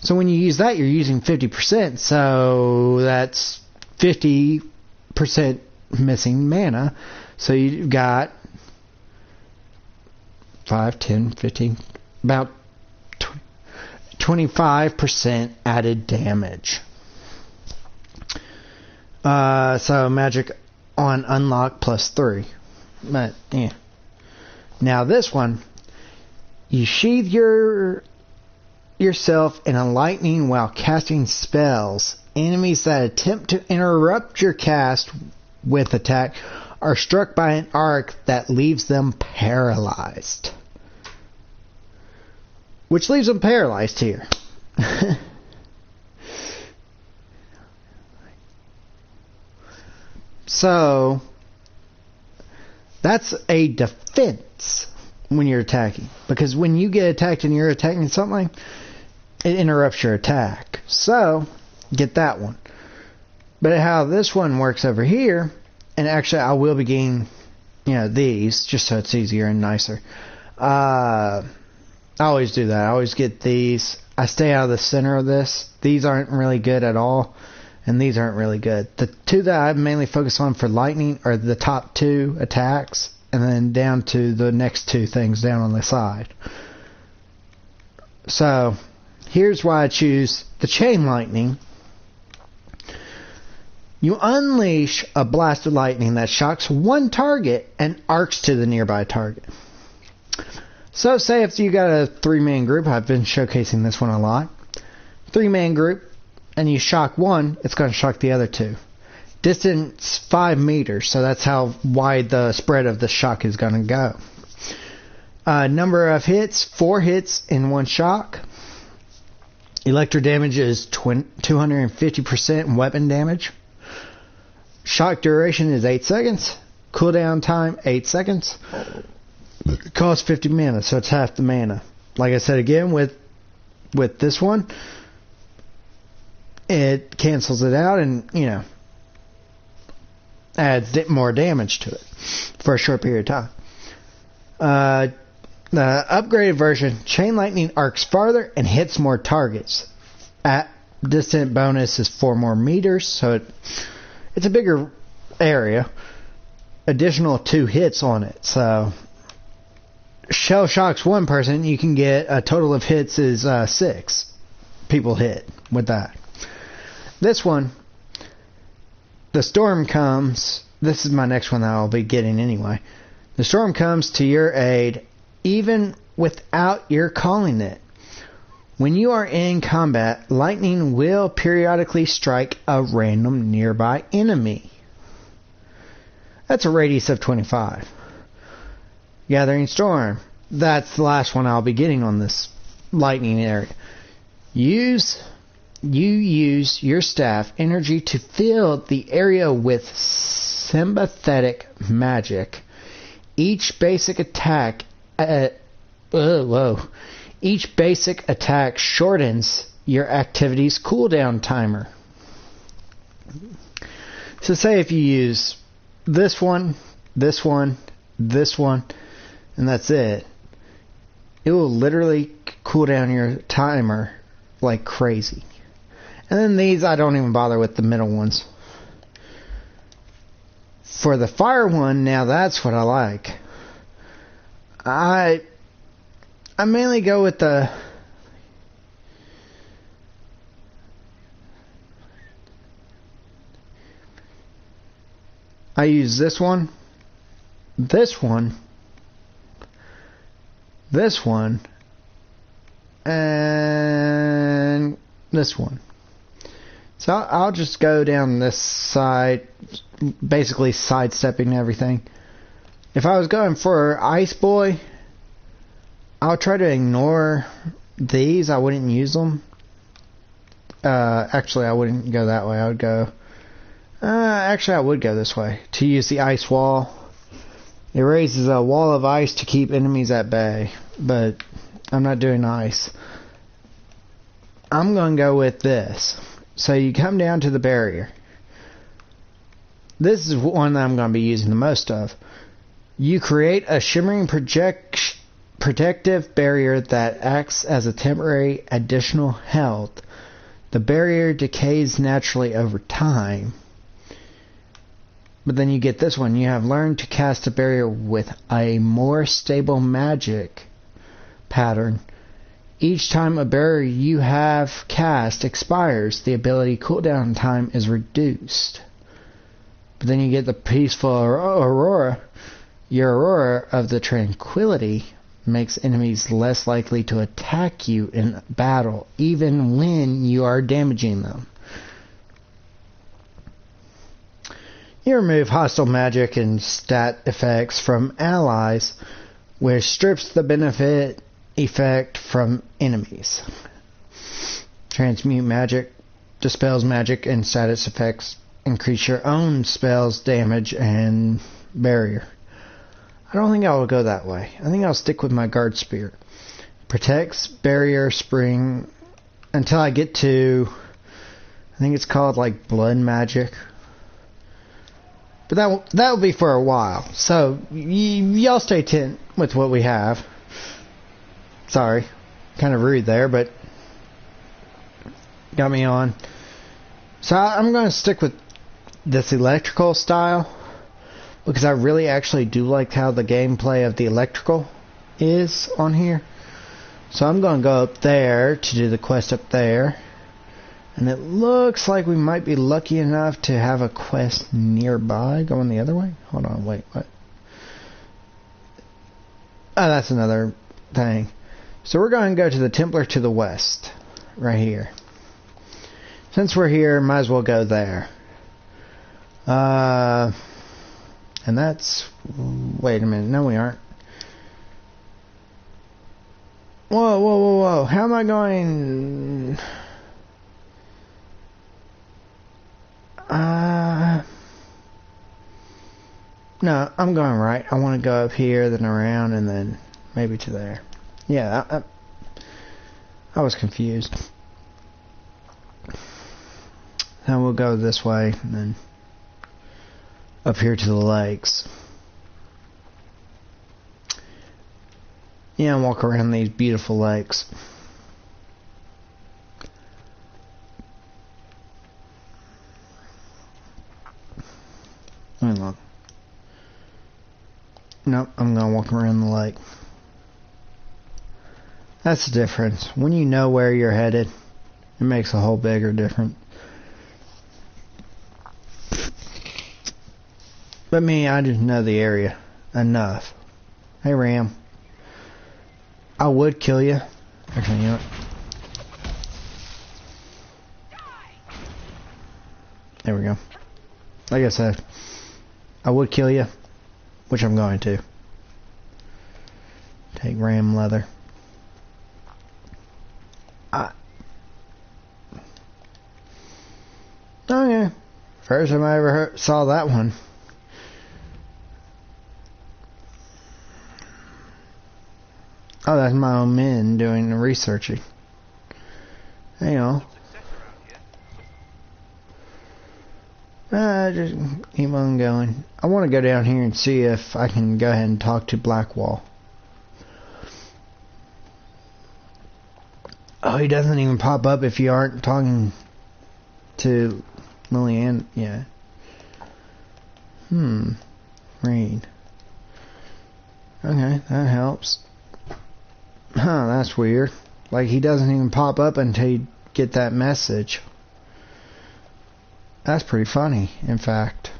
A: So when you use that, you're using 50%. So that's 50% missing mana. So you've got 5, 10, 15, about 25% added damage. So magic on unlock +3. But yeah. Now this one, you sheathe yourself in a lightning while casting spells. Enemies that attempt to interrupt your cast with attack are struck by an arc that leaves them paralyzed. Which leaves them paralyzed here. So, that's a defense when you're attacking. Because when you get attacked and you're attacking something, it interrupts your attack. So, get that one. But how this one works over here, and actually I will be getting, these, just so it's easier and nicer. I always do that. I always get these. I stay out of the center of this. These aren't really good at all. And these aren't really good. The two that I mainly focus on for lightning are the top 2 attacks. And then down to the next 2 things down on the side. So, here's why I choose the chain lightning. You unleash a blast of lightning that shocks one target and arcs to the nearby target. So say if you got a 3-man group, I've been showcasing this one a lot. 3-man group, and you shock one, it's going to shock the other 2. Distance 5 meters, so that's how wide the spread of the shock is going to go. Number of hits, 4 hits in one shock. Electro damage is 250% weapon damage. Shock duration is 8 seconds. Cooldown time, 8 seconds. It costs 50 mana, so it's half the mana. Like I said again, with this one, it cancels it out and, adds more damage to it for a short period of time. The upgraded version, Chain Lightning arcs farther and hits more targets. At distant bonus is 4 more meters, so it's a bigger area. Additional 2 hits on it, so shell shocks one person, you can get a total of hits is 6 people hit with that. This one, the storm comes. This is my next one that I'll be getting anyway. The storm comes to your aid even without your calling it. When you are in combat, lightning will periodically strike a random nearby enemy. That's a radius of 25. Gathering Storm. That's the last one I'll be getting on this lightning area. You use your staff energy to fill the area with sympathetic magic. Each basic attack shortens your activity's cooldown timer. So say if you use this one, this one, this one, and that's it, it will literally cool down your timer like crazy. And then these, I don't even bother with the middle ones. For the fire one, now that's what I like. I mainly go with the I use this one, this one, this one, and this one. So I'll just go down this side, basically sidestepping everything. If I was going for Ice Boy, I'll try to ignore these, I wouldn't use them. Actually, I wouldn't go that way. I would go... actually, I would go this way. To use the ice wall. It raises a wall of ice to keep enemies at bay. But I'm not doing ice. I'm going to go with this. So you come down to the barrier. This is one that I'm going to be using the most of. You create a shimmering protective barrier that acts as a temporary additional health. The barrier decays naturally over time. But then you get this one. You have learned to cast a barrier with a more stable magic pattern. Each time a barrier you have cast expires, the ability cooldown time is reduced. But then you get the peaceful aurora. Your aurora of the tranquility makes enemies less likely to attack you in battle, even when you are damaging them. You remove hostile magic and stat effects from allies, which strips the benefit effect from enemies. Transmute magic dispels magic, and status effects increase your own spells, damage, and barrier. I don't think I will go that way. I think I'll stick with my guard spear. Protects barrier spring until I get to, I think it's called like blood magic. But that will be for a while. So y'all stay tuned with what we have. Sorry, kind of rude there, but got me on. So I'm going to stick with this electrical style, because I really actually do like how the gameplay of the electrical is on here. So I'm going to go up there to do the quest up there. And it looks like we might be lucky enough to have a quest nearby. Going the other way? Hold on, wait, what? Oh, that's another thing. So we're going to go to the Templar to the west. Right here. Since we're here, might as well go there. And that's... Wait a minute. No, we aren't. Whoa, whoa, whoa, whoa. How am I going... No, I'm going right. I want to go up here, then around, and then maybe to there. Yeah, I was confused. Now we'll go this way, and then up here to the lakes. Yeah, and walk around these beautiful lakes. Let me look. Nope, I'm going to walk around the lake. That's the difference. When you know where you're headed, it makes a whole bigger difference. But me, I just know the area enough. Hey, Ram. I would kill you. Actually, you know what? There we go. Like I said, I would kill you, which I'm going to. Take ram leather. Oh yeah, first time I ever saw that one. Oh, that's my own men doing the researching. Hang on. Just keep on going. I want to go down here and see if I can go ahead and talk to Blackwall. Oh, he doesn't even pop up if you aren't talking to Lillian. Yeah. Read. Okay, that helps. Huh, that's weird. Like, he doesn't even pop up until you get that message. That's pretty funny, in fact.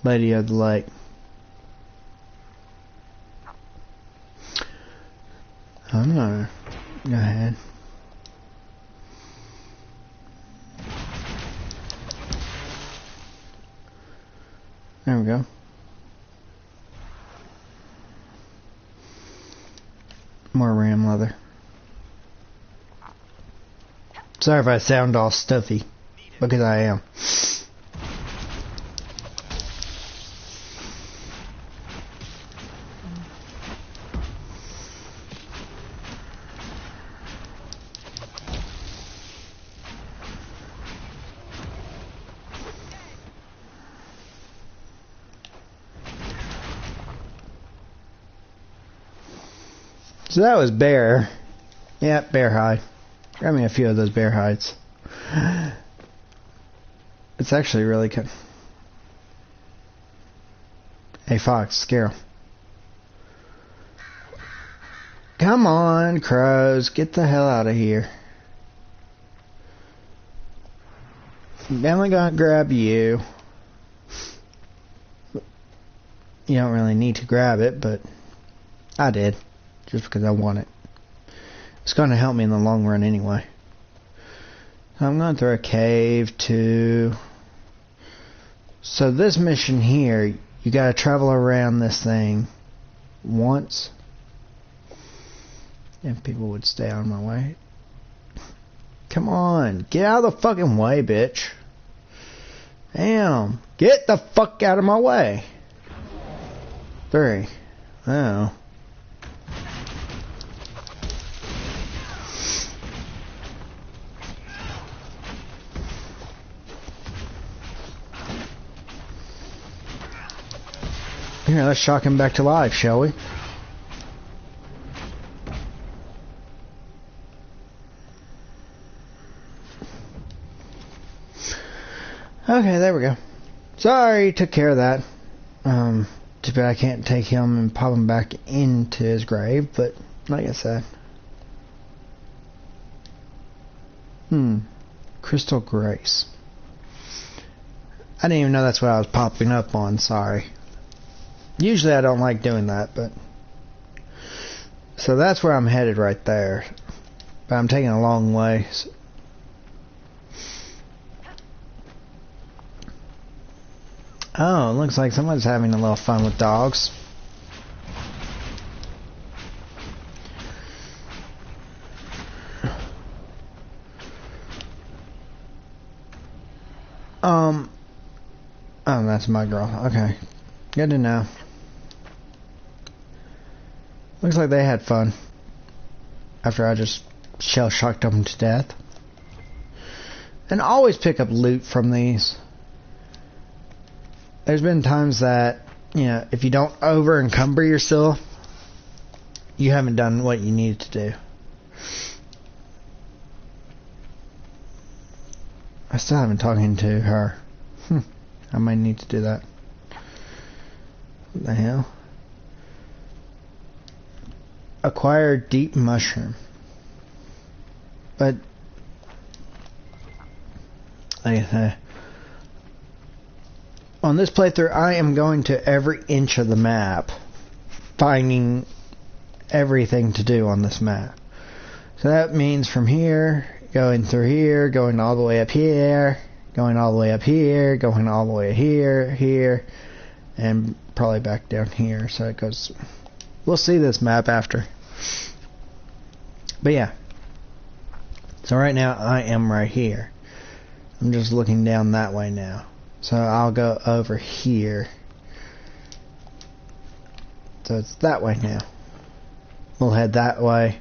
A: Lady of the Lake. Go ahead. There we go. More ram leather. Sorry if I sound all stuffy, because I am. So that was bear. Yep, bear hide. Grab me a few of those bear hides. It's actually really good. Hey Fox, scare 'em. Come on, crows, get the hell out of here. I'm definitely gonna grab you. You don't really need to grab it, but I did. Just because I want it. It's going to help me in the long run anyway. So I'm going through a cave to... So this mission here, you got to travel around this thing once. If people would stay out of my way. Come on, get out of the fucking way, bitch. Damn, get the fuck out of my way. 3. Oh. Here, let's shock him back to life, shall we? Okay, there we go. Sorry, took care of that. Too bad I can't take him and pop him back into his grave, but like I said. Crystal Grace. I didn't even know that's what I was popping up on, sorry. Usually I don't like doing that, but... So that's where I'm headed right there. But I'm taking a long way. Oh, it looks like someone's having a little fun with dogs. Oh, that's my girl. Okay. Good to know. Looks like they had fun. After I just shell-shocked them to death. And always pick up loot from these. There's been times that, you know, if you don't over-encumber yourself, you haven't done what you needed to do. I still haven't talking to her. I might need to do that. What the hell? Acquire deep mushroom. But like I say, on this playthrough I am going to every inch of the map, finding everything to do on this map. So that means from here, going through here, going all the way up here, going all the way up here, going all the way here, here, and probably back down here. So it goes... We'll see this map after. But yeah. So right now I am right here. I'm just looking down that way now. So I'll go over here. So it's that way now. We'll head that way.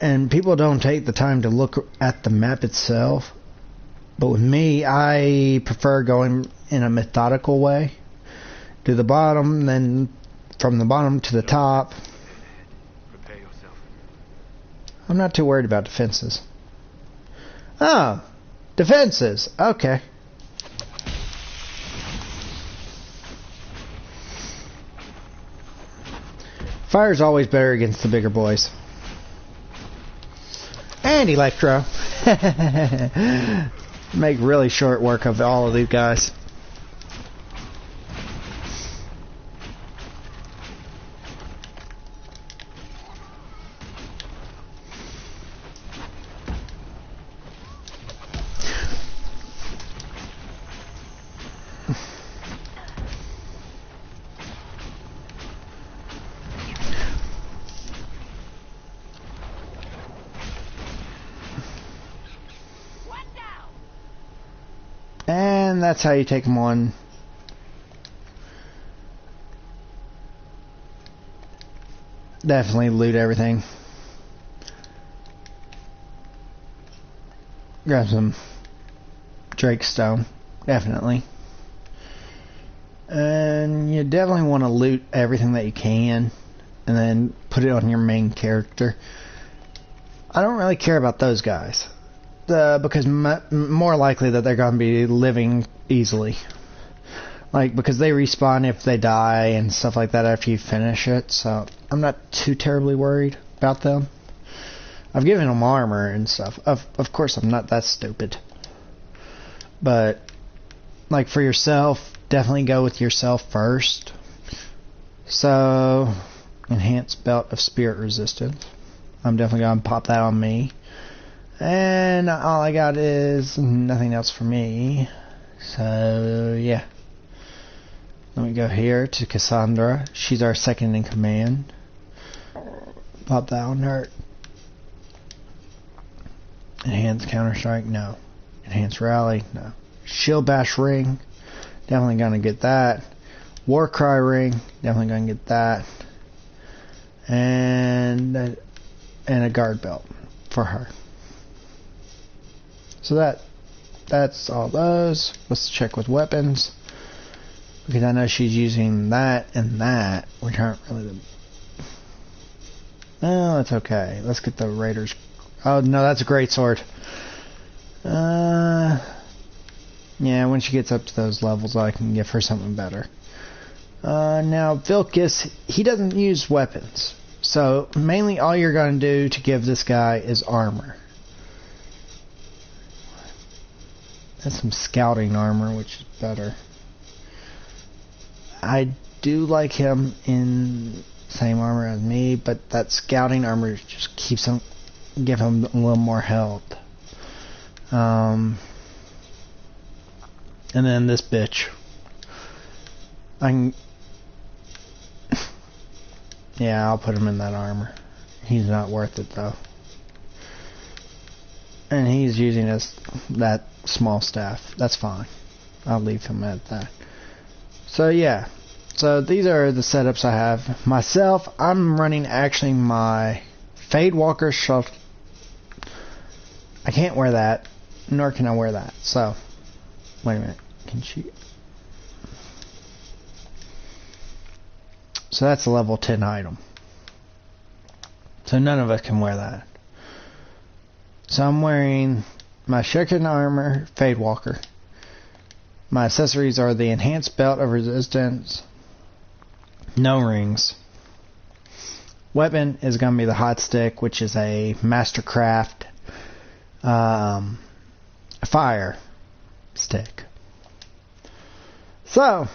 A: And people don't take the time to look at the map itself. But with me, I prefer going in a methodical way. To the bottom, then from the bottom to the top.
C: Prepare yourself.
A: I'm not too worried about defenses. Oh, defenses. Okay. Fire's always better against the bigger boys. And Electro. Make really short work of all of these guys. And that's how you take them on. Definitely loot everything. Grab some Drake Stone. Definitely. And you definitely want to loot everything that you can. And then put it on your main character. I don't really care about those guys. Because more likely that they're going to be living easily. Like, because they respawn if they die and stuff like that after you finish it. So, I'm not too terribly worried about them. I've given them armor and stuff. Of course, I'm not that stupid. But, like, for yourself, definitely go with yourself first. So, enhanced belt of spirit resistance. I'm definitely going to pop that on me. And all I got is nothing else for me. So, yeah. Let me go here to Cassandra. She's our second in command. Pop that on her. Enhanced counter-strike? No. Enhanced rally? No. Shield bash ring? Definitely gonna get that. War cry ring? Definitely gonna get that. And a guard belt for her. So that's all those. Let's check with weapons. Because I know she's using that and that, which aren't really the... Oh, that's okay. Let's get the Raiders... Oh, no, that's a great sword. Yeah, when she gets up to those levels, I can give her something better. Now, Vilcus, he doesn't use weapons. So, mainly all you're going to do to give this guy is armor. That's some scouting armor, which is better. I do like him in same armor as me, but that scouting armor just keeps him, give him a little more health. And then this bitch. Yeah, I'll put him in that armor. He's not worth it though. And he's using that small staff. That's fine. I'll leave him at that. So yeah. So these are the setups I have. Myself, I'm running actually my Fade Walker Shuffle. I can't wear that, nor can I wear that. So, wait a minute. Can she? So that's a level 10 item. So none of us can wear that. So I'm wearing my Shuriken armor, Fade Walker. My accessories are the enhanced belt of resistance. No rings. Weapon is going to be the hot stick, which is a Mastercraft fire stick. So,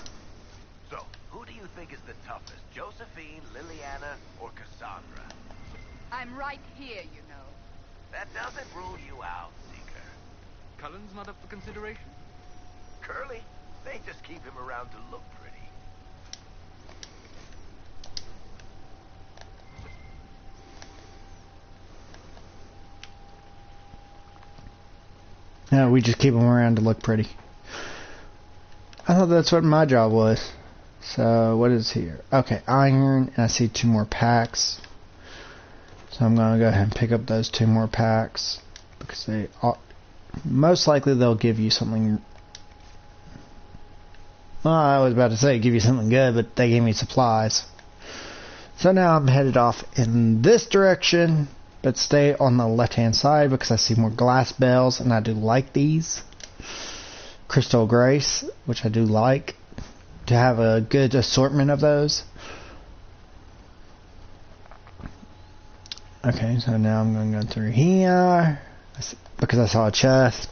C: who do you think is the toughest? Josephine, Liliana, or Cassandra?
D: I'm right here, you know.
C: That doesn't rule you out, Seeker.
E: Cullen's not up for consideration?
C: Curly, they just keep him around to look pretty.
A: yeah, we just keep them around to look pretty. I thought that's what my job was. So, what is here? Okay, iron, and I see 2 more packs. So I'm going to go ahead and pick up those 2 more packs. Because they are, most likely they'll give you something. Well, I was about to say give you something good, but they gave me supplies. So now I'm headed off in this direction, but stay on the left hand side because I see more glass bells, and I do like these. Crystal Grace, which I do like, to have a good assortment of those. Okay, so now I'm going to go through here because I saw a chest.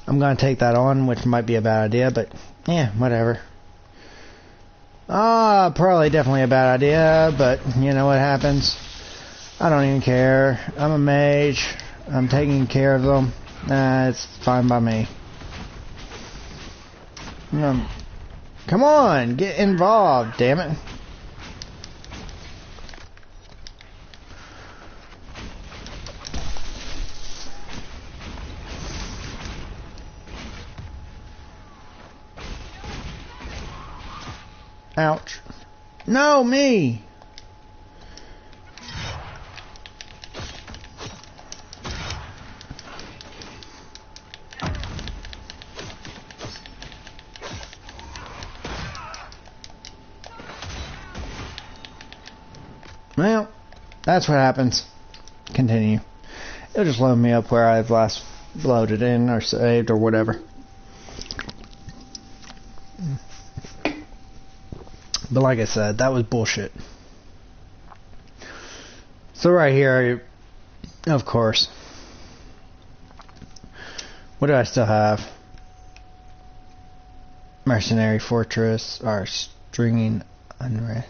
A: I'm going to take that on, which might be a bad idea, but yeah, whatever. Probably definitely a bad idea, but you know what happens. I don't even care. I'm a mage. I'm taking care of them. It's fine by me. Come on, get involved, damn it. Ouch. No, me! Well, that's what happens. Continue. It'll just load me up where I've last loaded in or saved or whatever. But like I said, that was bullshit. So right here, of course. What do I still have? Mercenary Fortress, or Stringing Unrest.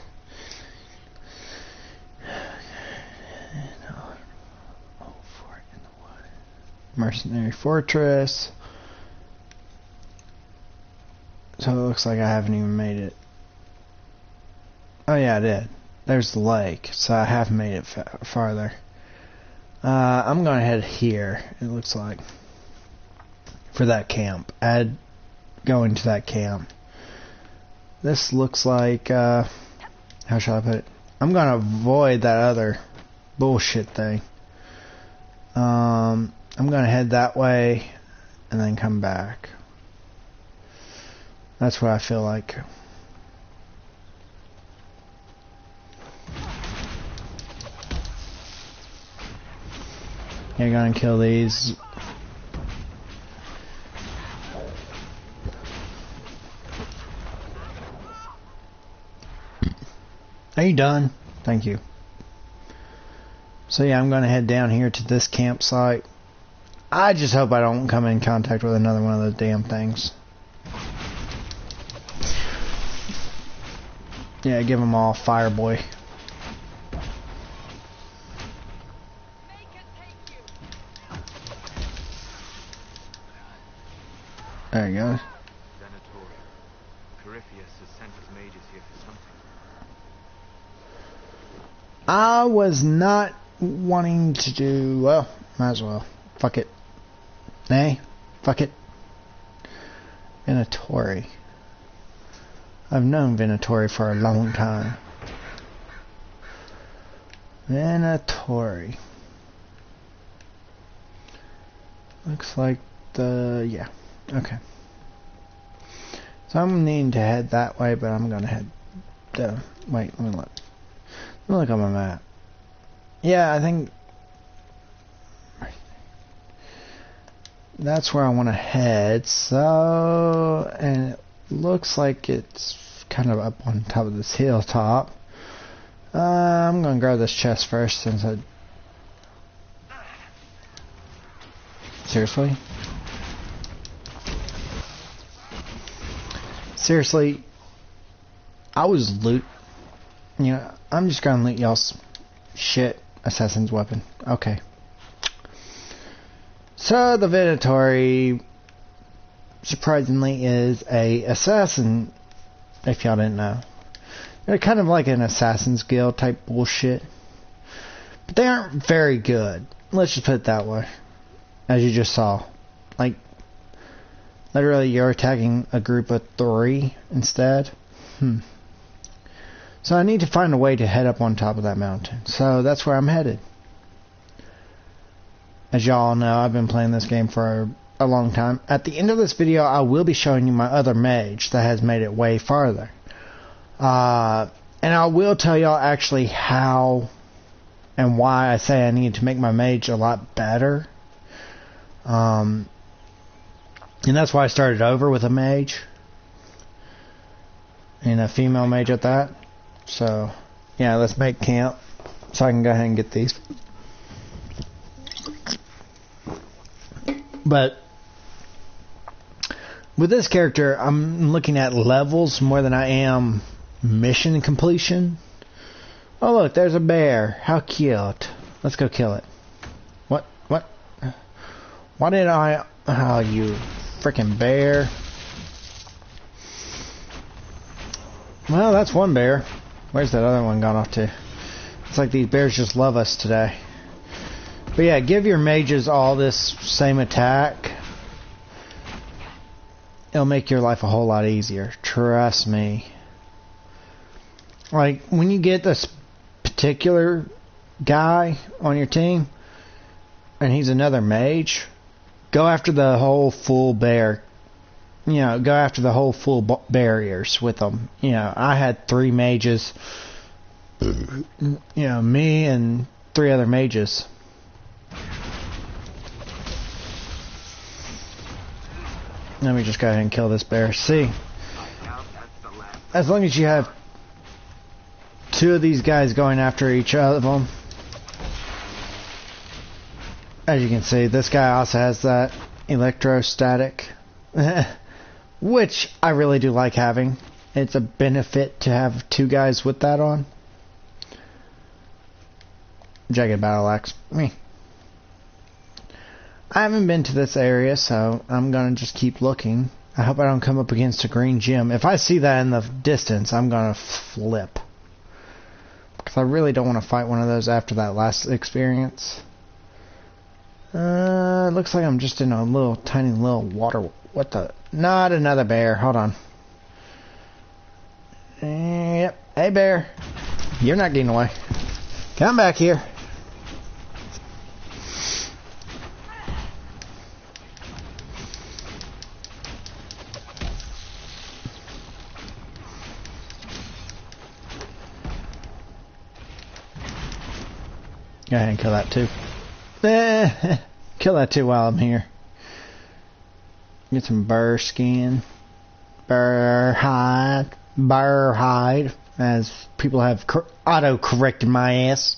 A: Mercenary Fortress. So it looks like I haven't even made it. Oh yeah, I did. There's the lake, so I have made it farther. I'm going to head here, it looks like, for that camp. Going to that camp. This looks like, how shall I put it? I'm going to avoid that other bullshit thing. I'm going to head that way and then come back. That's what I feel like. You're going to kill these. Are you done? Thank you. So yeah, I'm going to head down here to this campsite. I just hope I don't come in contact with another one of those damn things. Yeah, give them all fire, boy. There you go. I was not wanting to do... Well, might as well. Fuck it. Nay, fuck it. Venatori. I've known Venatori for a long time. Venatori. Looks like the... yeah. Okay. So I'm needing to head that way, but I'm gonna head... wait, let me look. Let me look on my map. Yeah, I think... that's where I want to head. So... and it looks like it's kind of up on top of this hilltop. I'm gonna grab this chest first since I... Seriously? Seriously? I was loot... You know, I'm just gonna loot y'all's shit. Assassin's weapon. Okay. So the Venatori, surprisingly, is a assassin. If y'all didn't know, they're kind of like an assassin's guild type bullshit, but they aren't very good. Let's just put it that way. As you just saw, like literally, you're attacking a group of 3 instead. So I need to find a way to head up on top of that mountain. So that's where I'm headed. As y'all know, I've been playing this game for a long time. At the end of this video, I will be showing you my other mage that has made it way farther. And I will tell y'all actually how and why I say I need to make my mage a lot better. And that's why I started over with a mage. And a female mage at that. So, yeah, let's make camp so I can go ahead and get these. But with this character, I'm looking at levels more than I am mission completion. Oh, look, there's a bear. How cute. Let's go kill it. What? Why did I... Oh, you freaking bear. Well, that's one bear. Where's that other one gone off to? It's like these bears just love us today. But yeah, give your mages all this same attack. It'll make your life a whole lot easier. Trust me. Like, when you get this particular guy on your team, and he's another mage, go after the whole full bear. You know, go after the whole full barriers with them. You know, I had 3 mages. You know, me and 3 other mages. Let me just go ahead and kill this bear. See, as long as you have 2 of these guys going after each of them. As you can see, this guy also has that electrostatic, which I really do like having. It's a benefit to have 2 guys with that on. Jagged battle axe. Me. I haven't been to this area, so I'm gonna just keep looking. I hope I don't come up against a green gem. If I see that in the distance, I'm gonna flip. Because I really don't want to fight one of those after that last experience. It looks like I'm just in a little, tiny little water. What the? Not another bear. Hold on. Yep. Hey, bear. You're not getting away. Come back here. Go ahead and kill that too. Kill that too while I'm here. Get some burr skin. Burr hide, as people have auto-corrected my ass.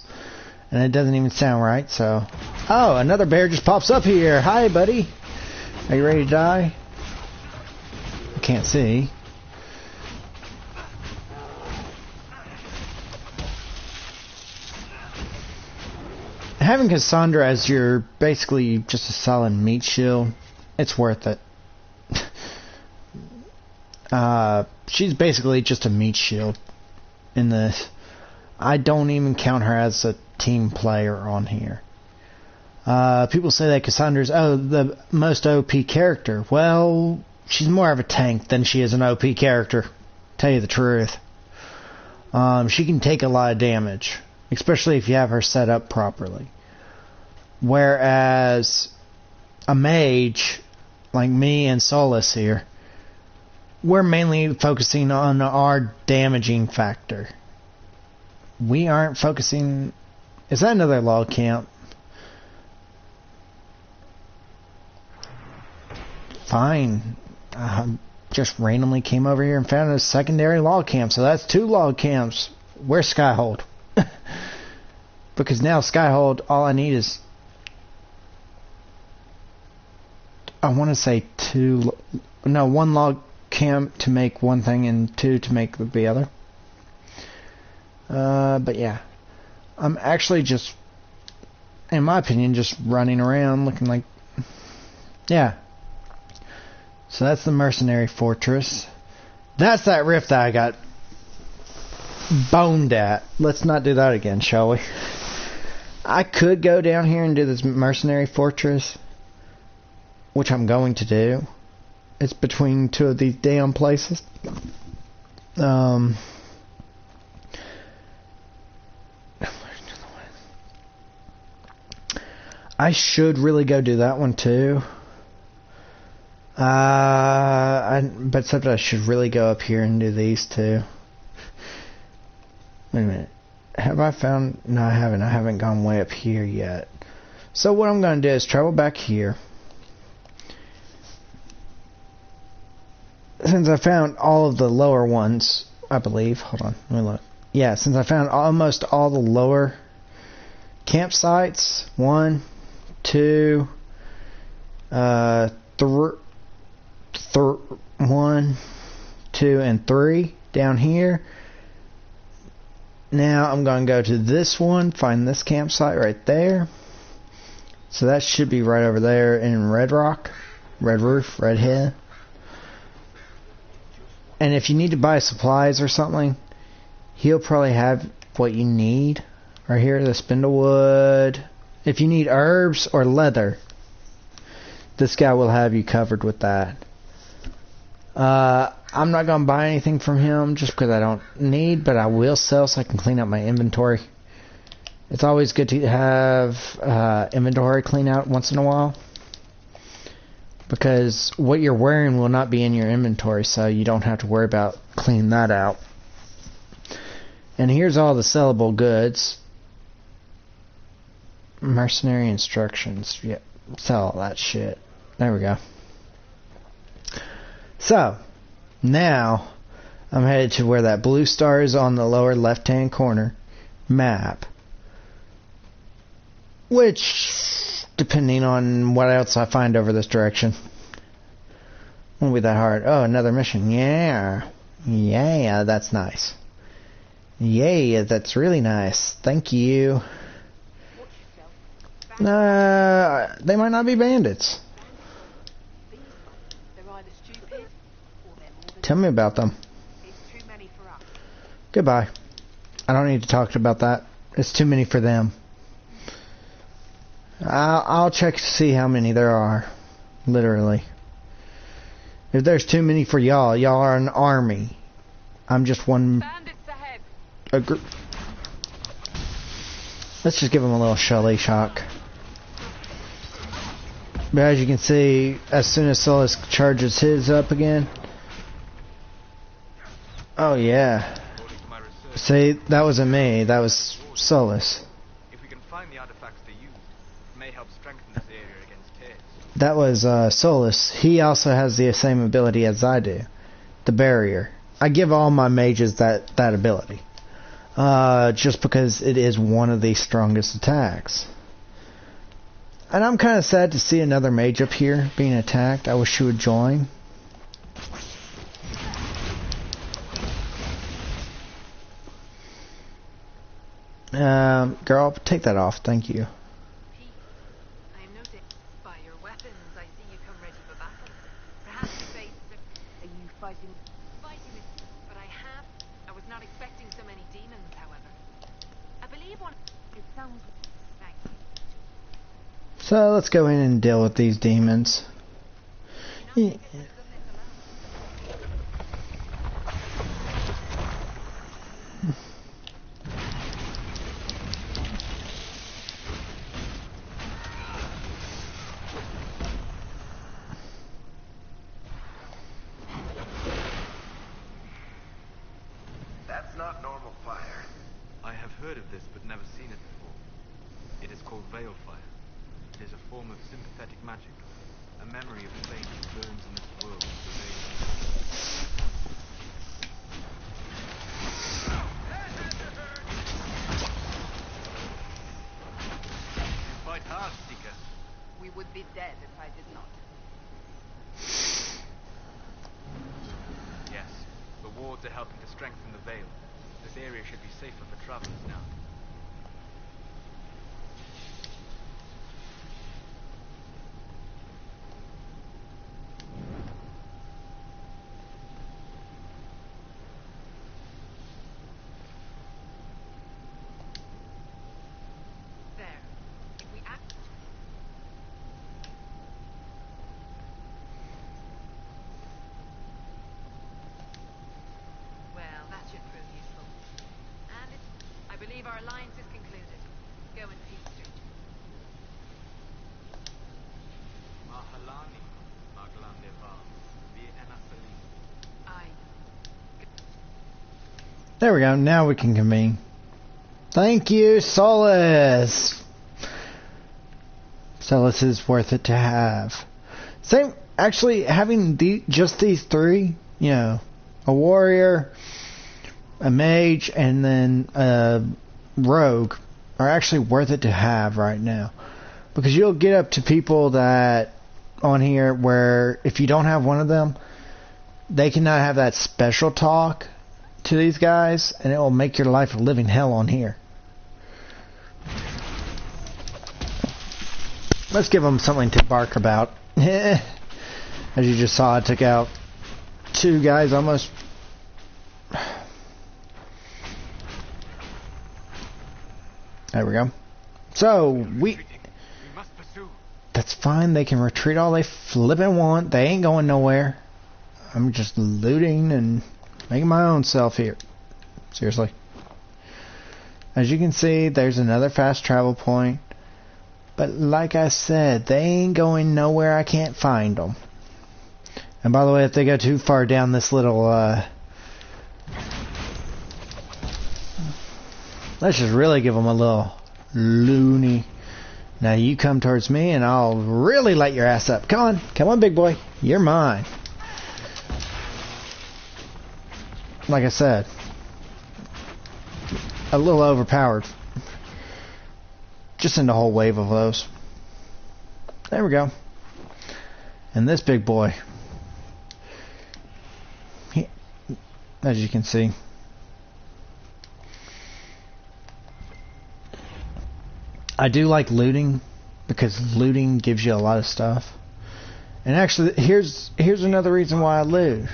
A: And it doesn't even sound right, so... Oh, another bear just pops up here. Hi, buddy. Are you ready to die? I can't see. Having Cassandra as your basically just a solid meat shield, it's worth it. She's basically just a meat shield in this. I don't even count her as a team player on here. People say that Cassandra's the most OP character. Well, she's more of a tank than she is an OP character. Tell you the truth. She can take a lot of damage, especially if you have her set up properly. Whereas a mage, like me and Solus here, we're mainly focusing on our damaging factor. We aren't focusing... Is that another log camp? Fine. Just randomly came over here and found a secondary log camp, so that's 2 log camps. Where's Skyhold? Because now Skyhold, all I need is... I want to say 2... No, 1 log camp to make one thing and 2 to make the other. But yeah. I'm actually just, in my opinion, just running around looking like... Yeah. So that's the mercenary fortress. That's that rift that I got boned at. Let's not do that again, shall we? I could go down here and do this mercenary fortress, which I'm going to do. It's between 2 of these damn places. I should really go do that one too. But except I should really go up here and do these 2. Wait a minute. Have I found... No, I haven't. I haven't gone way up here yet. So what I'm going to do is travel back here. Since I found all of the lower ones, I believe. Hold on. Let me look. Yeah, since I found almost all the lower campsites. 1, 2, 1, 2, and 3 down here. Now I'm going to go to this one, find this campsite right there. So that should be right over there in Red Rock, Red Roof, Red Head. And if you need to buy supplies or something, he'll probably have what you need. Right here, the spindlewood. If you need herbs or leather, this guy will have you covered with that. I'm not going to buy anything from him just because I don't need, but I will sell so I can clean out my inventory. It's always good to have inventory clean out once in a while, because what you're wearing will not be in your inventory, so you don't have to worry about cleaning that out. And here's all the sellable goods. Mercenary instructions. Yeah, sell all that shit. There we go. So, now I'm headed to where that blue star is on the lower left-hand corner map. Which, depending on what else I find over this direction, won't be that hard. Oh, another mission. Yeah. Yeah, that's nice. Yeah, that's really nice. Thank you. They might not be bandits. Tell me about them. Goodbye. I don't need to talk about that. It's too many for them. I'll check to see how many there are. Literally. If there's too many for y'all, y'all are an army. I'm just one. A group. Let's just give them a little shell shock. But as you can see, as soon as Solus charges his up again. Oh yeah. See, that wasn't me. That was Solus.
E: If we can find the artifacts they used, it may help strengthen this area against tears.
A: That was Solus. He also has the same ability as I do. The barrier. I give all my mages that ability. Just because it is one of the strongest attacks. And I'm kind of sad to see another mage up here being attacked. I wish she would join. Girl, take that off. Thank you.
D: I am noted by your weapons. I see you come ready for battle. Perhaps you face the...
B: Are you fighting?
D: Fighting with... But I was not expecting so many demons, however. I believe one...
B: It sounds.
D: Thank you.
A: So let's go in and deal with these demons. Yeah.
C: That's not normal fire.
E: I have heard of this, but never seen it before. It is called veil fire. It is a form of sympathetic magic, a memory of fate that burns in this world to prevail. You fight hard, Seeker.
D: We would be dead if I did not.
E: Yes, the wards are helping to strengthen the veil. This area should be safer for travelers now.
D: There. If we act... Well, that should prove useful. And I believe our alliance is concluded. Go in peace, Street.
E: Mahalani, Maglandeva, Vienna
D: I...
A: There we go. Now we can convene. Thank you, Solus. Solus is worth it to have. Same, actually, having just these three, you know, a warrior, a mage, and then a rogue, are actually worth it to have right now. Because you'll get up to people that on here where if you don't have one of them, they cannot have that special talk to these guys, and it will make your life a living hell on here. Let's give them something to bark about. As you just saw, I took out two guys almost. There we go. So, we
E: must pursue.
A: that's fine. They can retreat all they flippin' want. They ain't going nowhere. I'm just looting and making my own self here. Seriously. As you can see, there's another fast travel point. But like I said, they ain't going nowhere I can't find them. And by the way, if they go too far down this little, let's just really give them a little loony. Now you come towards me and I'll really light your ass up. Come on. Come on, big boy. You're mine. Like I said, a little overpowered. Just in the whole wave of those. There we go. And this big boy, as you can see, I do like looting because looting gives you a lot of stuff. And actually, here's another reason why I loot.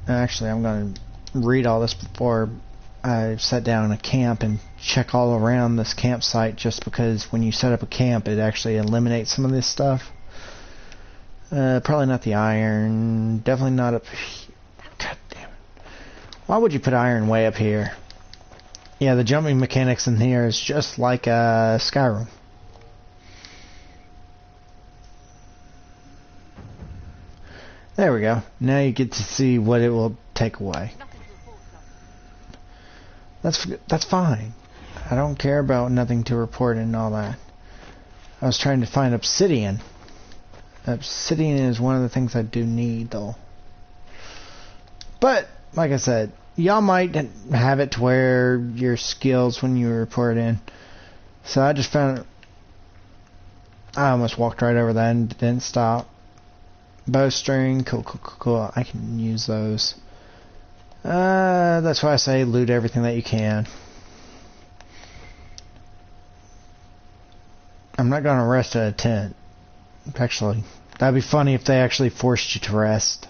A: Actually, I'm going to read all this before I set down in a camp and check all around this campsite, just because when you set up a camp, it actually eliminates some of this stuff. Probably not the iron. Definitely not up here. God damn it. Why would you put iron way up here? Yeah, the jumping mechanics in here is just like Skyrim. There we go. Now you get to see what it will take away. That's fine. I don't care about nothing to report and all that. I was trying to find obsidian. Obsidian is one of the things I do need, though. But, like I said, y'all might have it to where your skills when you report in. So I just found... I almost walked right over that and didn't stop. Bowstring, cool. I can use those. That's why I say loot everything that you can. I'm not gonna rest at a tent. Actually, that'd be funny if they actually forced you to rest.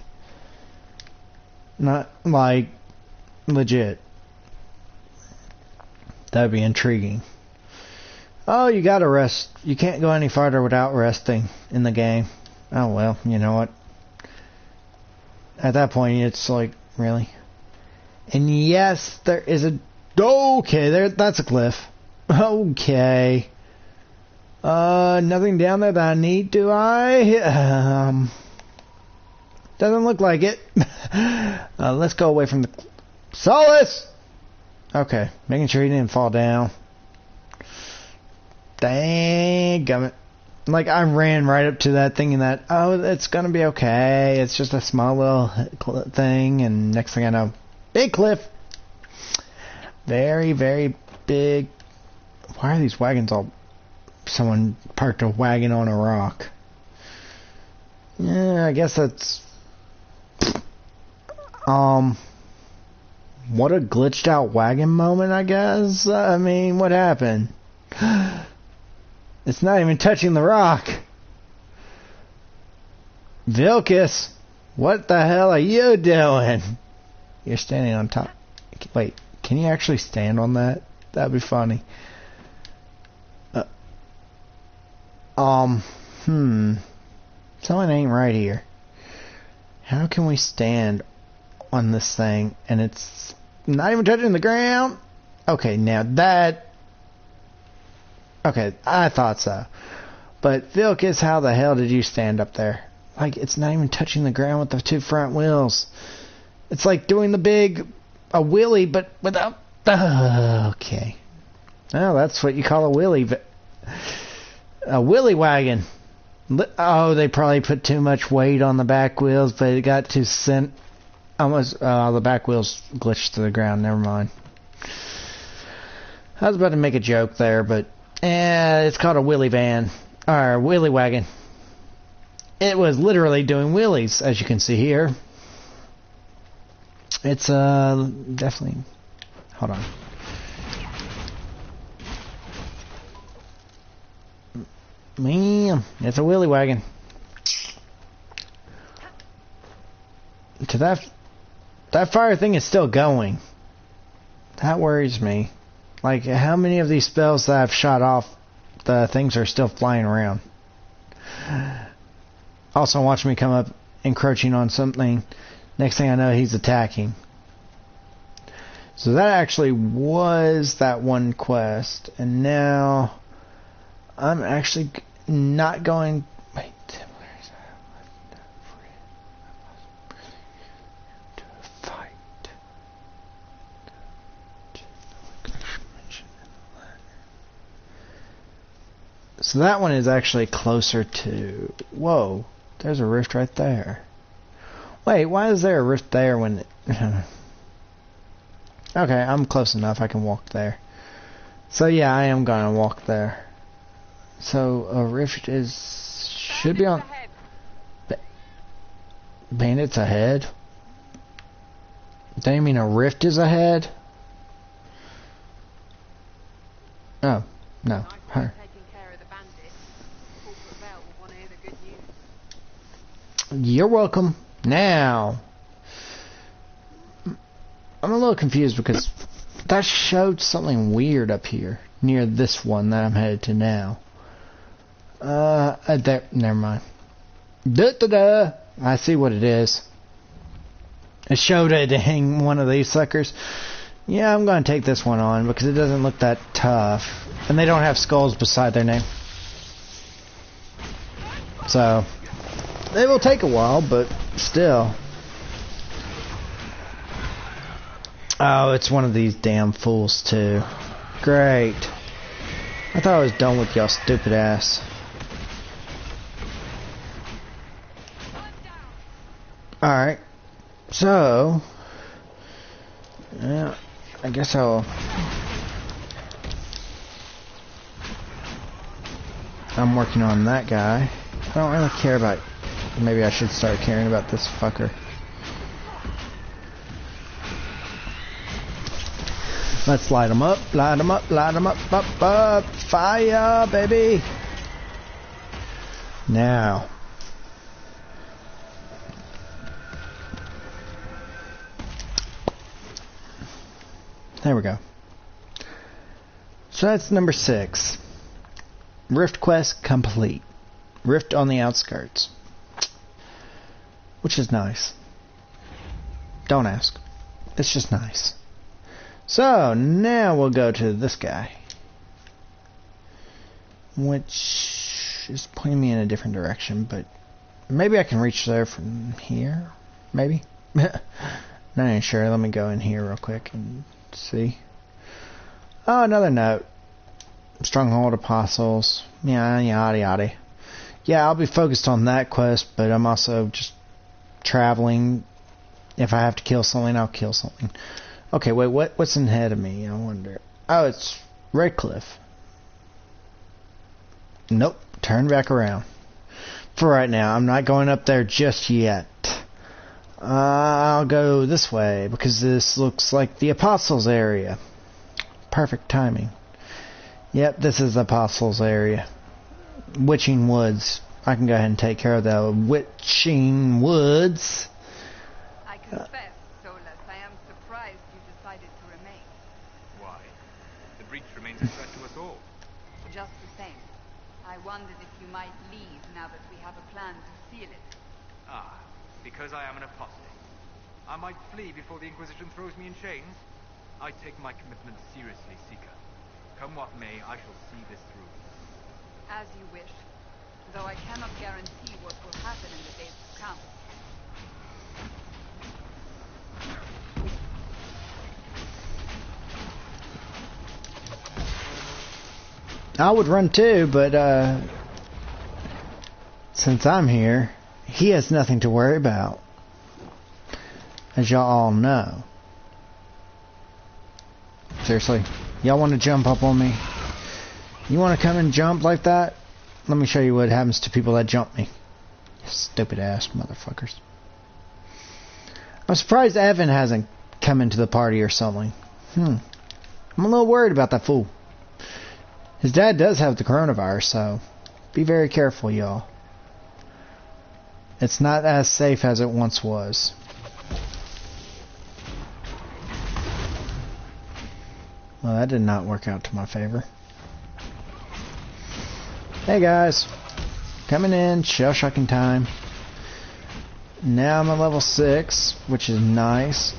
A: Not like legit. That'd be intriguing. Oh, you gotta rest. You can't go any farther without resting in the game. Oh well, you know what? At that point, it's like, really? And yes, there is a... Okay, that's a cliff. Okay. Nothing down there that I need, do I? Doesn't look like it. Let's go away from the... Solace! Okay, making sure he didn't fall down. Dang gummit. Like, I ran right up to that thing and that, oh, it's gonna be okay. It's just a small little thing, and next thing I know, big cliff. Very, very big. Why are these wagons all... Someone parked a wagon on a rock. Yeah, I guess that's... What a glitched out wagon moment, I guess. I mean, what happened? It's not even touching the rock. Vilcus, what the hell are you doing? You're standing on top. Wait, can you actually stand on that? That'd be funny. Something ain't right here. How can we stand on this thing and it's not even touching the ground? Okay, now that... Okay, I thought so. But Vilcus, how the hell did you stand up there? Like, it's not even touching the ground with the two front wheels. It's like doing a wheelie, but without... okay. Well, that's what you call a wheelie. A wheelie wagon. Oh, they probably put too much weight on the back wheels, but it got too almost, the back wheels glitched to the ground. Never mind. I was about to make a joke there, but it's called a wheelie van. Or wheelie wagon. It was literally doing wheelies, as you can see here. It's definitely... Hold on. Man, it's a wheelie wagon. To that fire thing is still going. That worries me. Like, how many of these spells that I've shot off, the things are still flying around. Also, watch me come up encroaching on something. Next thing I know, he's attacking. So that actually was that one quest. And now I'm actually not going... Wait, where is that? To fight. So that one is actually closer to... Whoa, there's a rift right there. Wait, why is there a rift there when... Okay, I'm close enough. I can walk there. So yeah, I am gonna walk there. So a rift should be on... Bandits ahead? Don't you mean a rift is ahead? Oh, no. Her. You're welcome. Now, I'm a little confused because that showed something weird up here near this one that I'm headed to now. There, never mind. Da-da-da! I see what it is. It showed it in one of these suckers. Yeah, I'm going to take this one on because it doesn't look that tough. And they don't have skulls beside their name. So... It will take a while, but still. Oh, it's one of these damn fools, too. Great. I thought I was done with y'all stupid ass. Alright. So. Yeah, I guess I'm working on that guy. I don't really care about... Maybe I should start caring about this fucker. Let's light him up, light him up, light him up, up. Fire, baby! Now. There we go. So that's number 6. Rift quest complete. Rift on the outskirts. Which is nice. Don't ask. It's just nice. So, now we'll go to this guy. Which is pointing me in a different direction, but maybe I can reach there from here? Maybe? Not even sure. Let me go in here real quick and see. Oh, another note. Stronghold Apostles. Yeah, yada yada. Yeah, I'll be focused on that quest, but I'm also just traveling. If I have to kill something, I'll kill something. Okay, wait, what's ahead of me? I wonder. Oh, it's Redcliffe. Nope, turn back around. For right now, I'm not going up there just yet. I'll go this way, because this looks like the Apostles area. Perfect timing. Yep, this is the Apostles area. Witching Woods. I can go ahead and take care of the Witching Woods.
D: I confess, Solas, I am surprised you decided to remain.
E: Why? The breach remains a threat to us all.
D: Just the same, I wondered if you might leave now that we have a plan to seal it.
E: Ah, because I am an apostate. I might flee before the Inquisition throws me in chains. I take my commitment seriously, Seeker. Come what may, I shall see this through.
D: As you wish, though I cannot guarantee what will happen in the days to come.
A: I would run too, but since I'm here, he has nothing to worry about. As y'all all know. Seriously, y'all want to jump up on me? You want to come and jump like that? Let me show you what happens to people that jump me. Stupid ass motherfuckers. I'm surprised Evan hasn't come into the party or something. I'm a little worried about that fool. His dad does have the coronavirus, so be very careful, y'all. It's not as safe as it once was. Well, that did not work out to my favor. Hey guys, coming in, shell-shocking time. Now I'm at level 6, which is nice.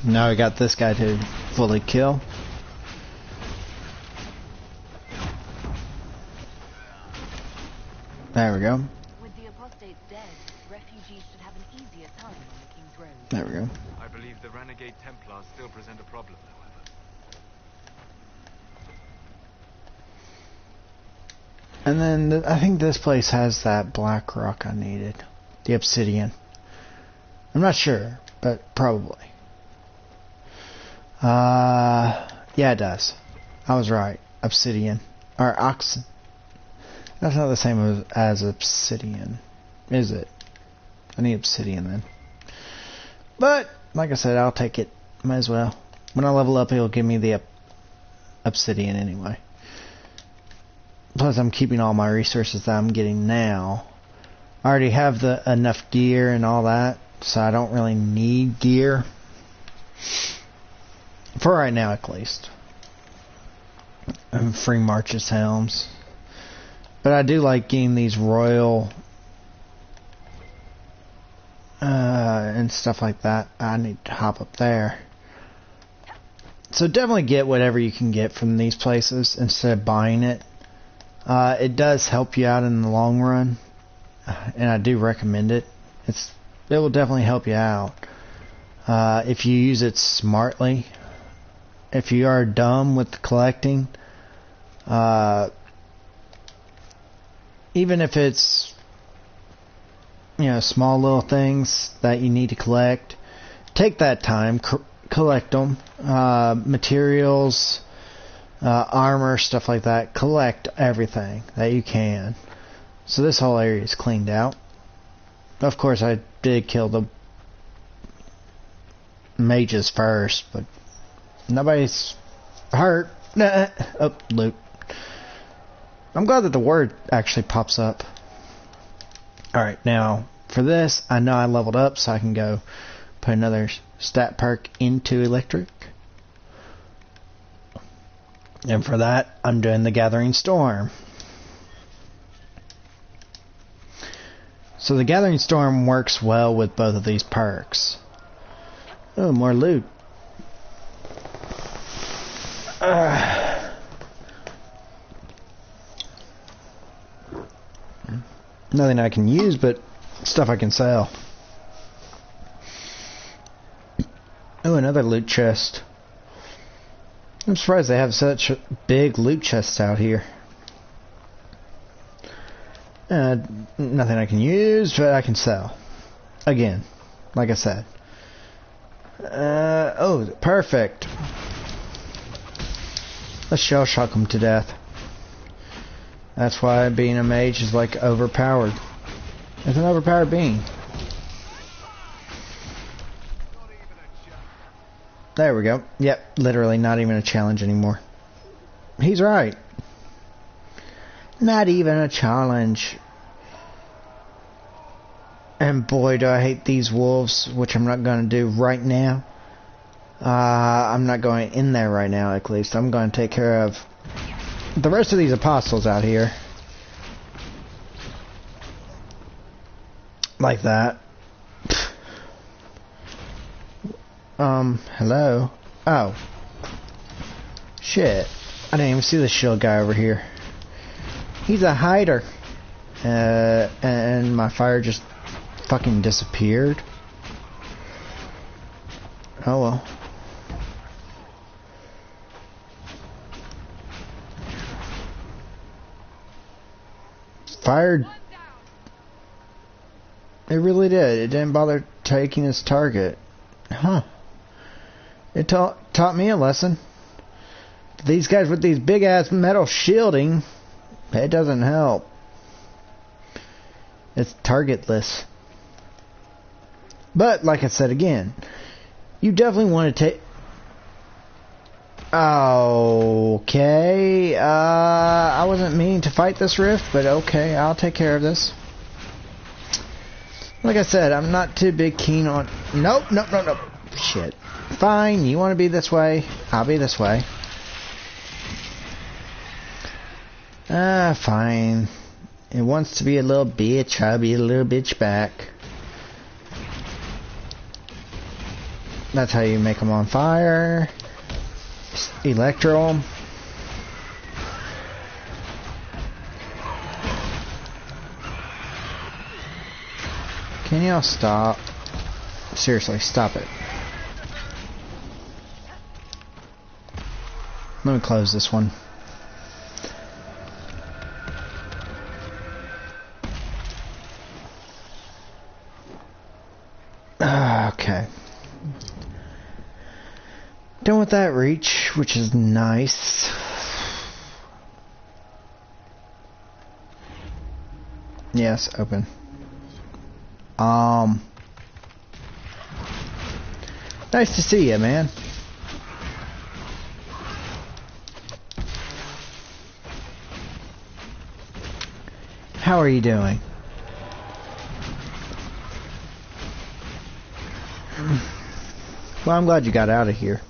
A: Now we got this guy to fully kill. There we go.
B: With the apostates dead, refugees should have an easier time on the King's Road.
A: There we go.
E: I believe the renegade Templars still present a problem, however.
A: And then I think this place has that black rock I needed. The obsidian. I'm not sure, but probably. Yeah, it does. I was right. Obsidian. Or oxen. That's not the same as obsidian, is it? I need obsidian then. But, like I said, I'll take it. Might as well. When I level up, it'll give me the obsidian anyway. Plus, I'm keeping all my resources that I'm getting now. I already have enough gear and all that, so I don't really need gear. For right now, at least. And free March's helms. But I do like getting these royal and stuff like that. I need to hop up there. So definitely get whatever you can get from these places instead of buying it. It does help you out in the long run, and I do recommend it. It will definitely help you out if you use it smartly. If you are dumb with collecting, even if it's, you know, small little things that you need to collect, take that time, collect them. Materials, armor, stuff like that. Collect everything that you can. So this whole area is cleaned out. Of course, I did kill the mages first, but nobody's hurt. Oh, loot. I'm glad that the word actually pops up. Alright, now for this, I know I leveled up, so I can go put another stat perk into electric. And for that, I'm doing the Gathering Storm. So the Gathering Storm works well with both of these perks. Oh, more loot. Nothing I can use, but stuff I can sell. Oh, another loot chest. I'm surprised they have such big loot chests out here. Nothing I can use, but I can sell. Again, like I said. Oh, perfect. Let's shell shock them to death. That's why being a mage is like overpowered. It's an overpowered being. There we go. Yep, literally not even a challenge anymore. He's right. Not even a challenge. And boy, do I hate these wolves, which I'm not going to do right now. I'm not going in there right now, at least. I'm going to take care of the rest of these apostles out here. Like that. Hello? Oh. Shit. I didn't even see the shield guy over here. He's a hider. And my fire just fucking disappeared. Oh well. Fired. It really did. It didn't bother taking its target. Huh. It taught me a lesson. These guys with these big ass metal shielding, it doesn't help. It's targetless. But, like I said again, you definitely want to take... Okay, I wasn't meaning to fight this rift, but okay, I'll take care of this. Like I said, I'm not too big keen on... Nope, nope, nope, nope. Shit. Fine, you want to be this way, I'll be this way. Fine. It wants to be a little bitch, I'll be a little bitch back. That's how you make them on fire. Electro 'em. Can y'all stop? Seriously, stop it. Let me close this one. Okay. Done with that reach, which is nice. Yes, open. Nice to see you, man. How are you doing? Well, I'm glad you got out of here.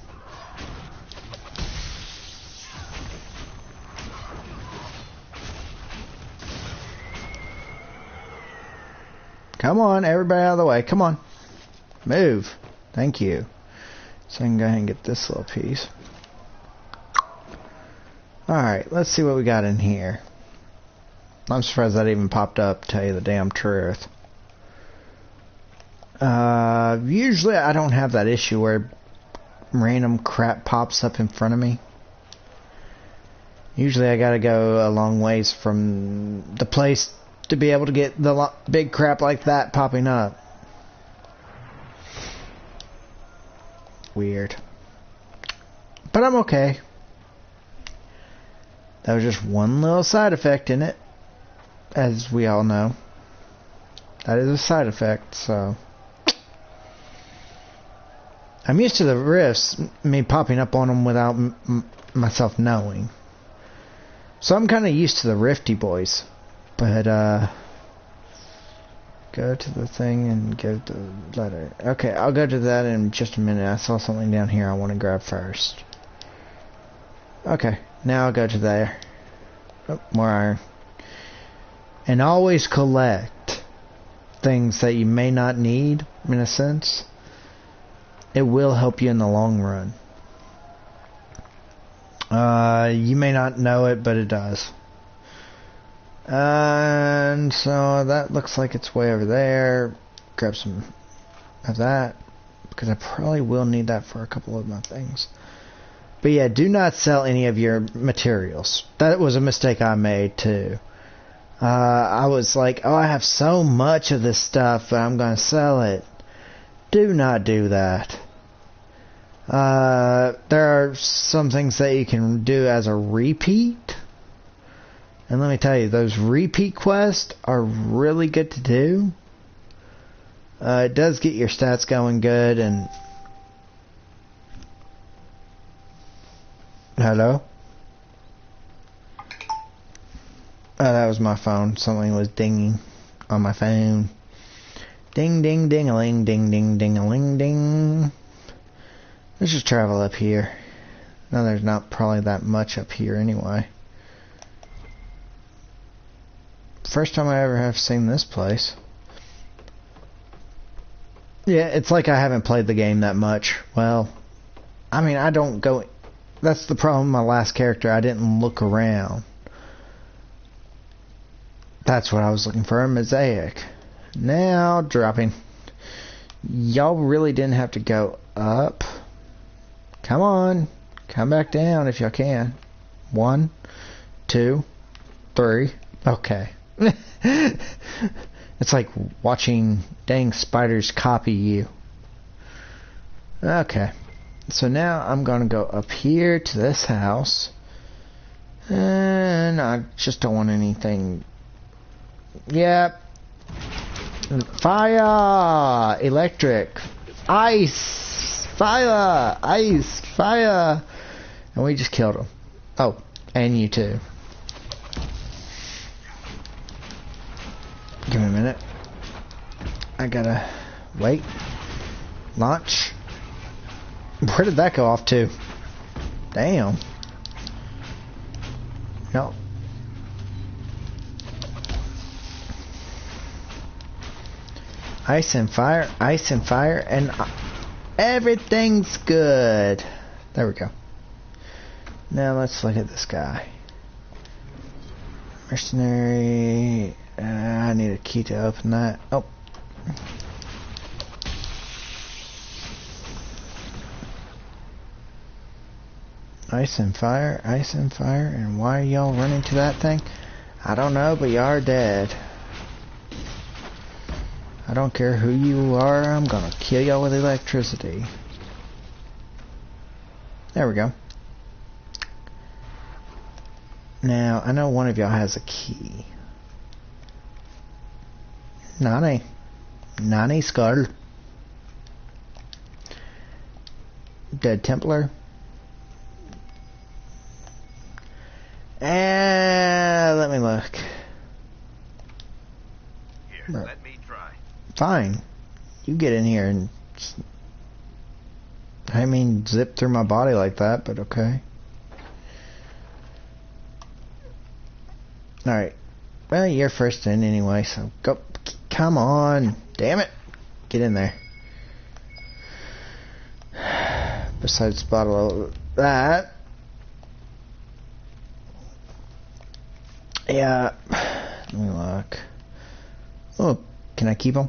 A: Come on, everybody out of the way. Come on. Move. Thank you. So I can go ahead and get this little piece. Alright, let's see what we got in here. I'm surprised that even popped up, to tell you the damn truth. Usually I don't have that issue where random crap pops up in front of me. Usually I gotta go a long ways from the place to be able to get the big crap like that popping up. Weird. But I'm okay. That was just one little side effect in it. As we all know. That is a side effect, so... I'm used to the rifts, me popping up on them without myself knowing. So I'm kind of used to the rifty boys. But, go to the thing and give the letter. Okay, I'll go to that in just a minute. I saw something down here I want to grab first. Okay, now I'll go to there. Oh, more iron. And always collect things that you may not need, in a sense. It will help you in the long run. You may not know it, but it does. And so that looks like it's way over there. Grab some of that, because I probably will need that for a couple of my things. But yeah, do not sell any of your materials. That was a mistake I made too. I was like, oh, I have so much of this stuff, but I'm going to sell it. Do not do that. There are some things that you can do as a repeat. And let me tell you, those repeat quests are really good to do. It does get your stats going good. And hello? Oh, that was my phone. Something was dinging on my phone. Ding, ding, ding-a-ling, ding, ding, ding-a-ling, ding. Let's just travel up here. No, there's not probably that much up here anyway. First time I ever have seen this place. Yeah, it's like I haven't played the game that much. Well, I mean, I don't go... That's the problem with my last character. I didn't look around. That's what I was looking for, a mosaic. Now, dropping. Y'all really didn't have to go up. Come on. Come back down if y'all can. 1, 2, 3. Okay. It's like watching dang spiders copy you. Okay. So now I'm going to go up here to this house. And I just don't want anything... Yep. Fire! Electric. Ice! Fire! Ice! Fire! And we just killed him. Oh, and you too. Give me a minute. I gotta wait. Launch. Where did that go off to? Damn. No. Ice and fire, and everything's good. There we go. Now let's look at this guy. Mercenary. I need a key to open that. Oh. Ice and fire, and why are y'all running to that thing? I don't know, but y'all are dead. I don't care who you are, I'm gonna kill y'all with electricity. There we go. Now, I know one of y'all has a key. Nani Skull. Dead Templar. Let me look.
C: Here, let me try.
A: Fine. You get in here and... I mean, zip through my body like that, but okay. Alright. Well, you're first in anyway, so go. Come on. Damn it. Get in there. Besides the bottle of that. Yeah. Let me look. Oh, can I keep them?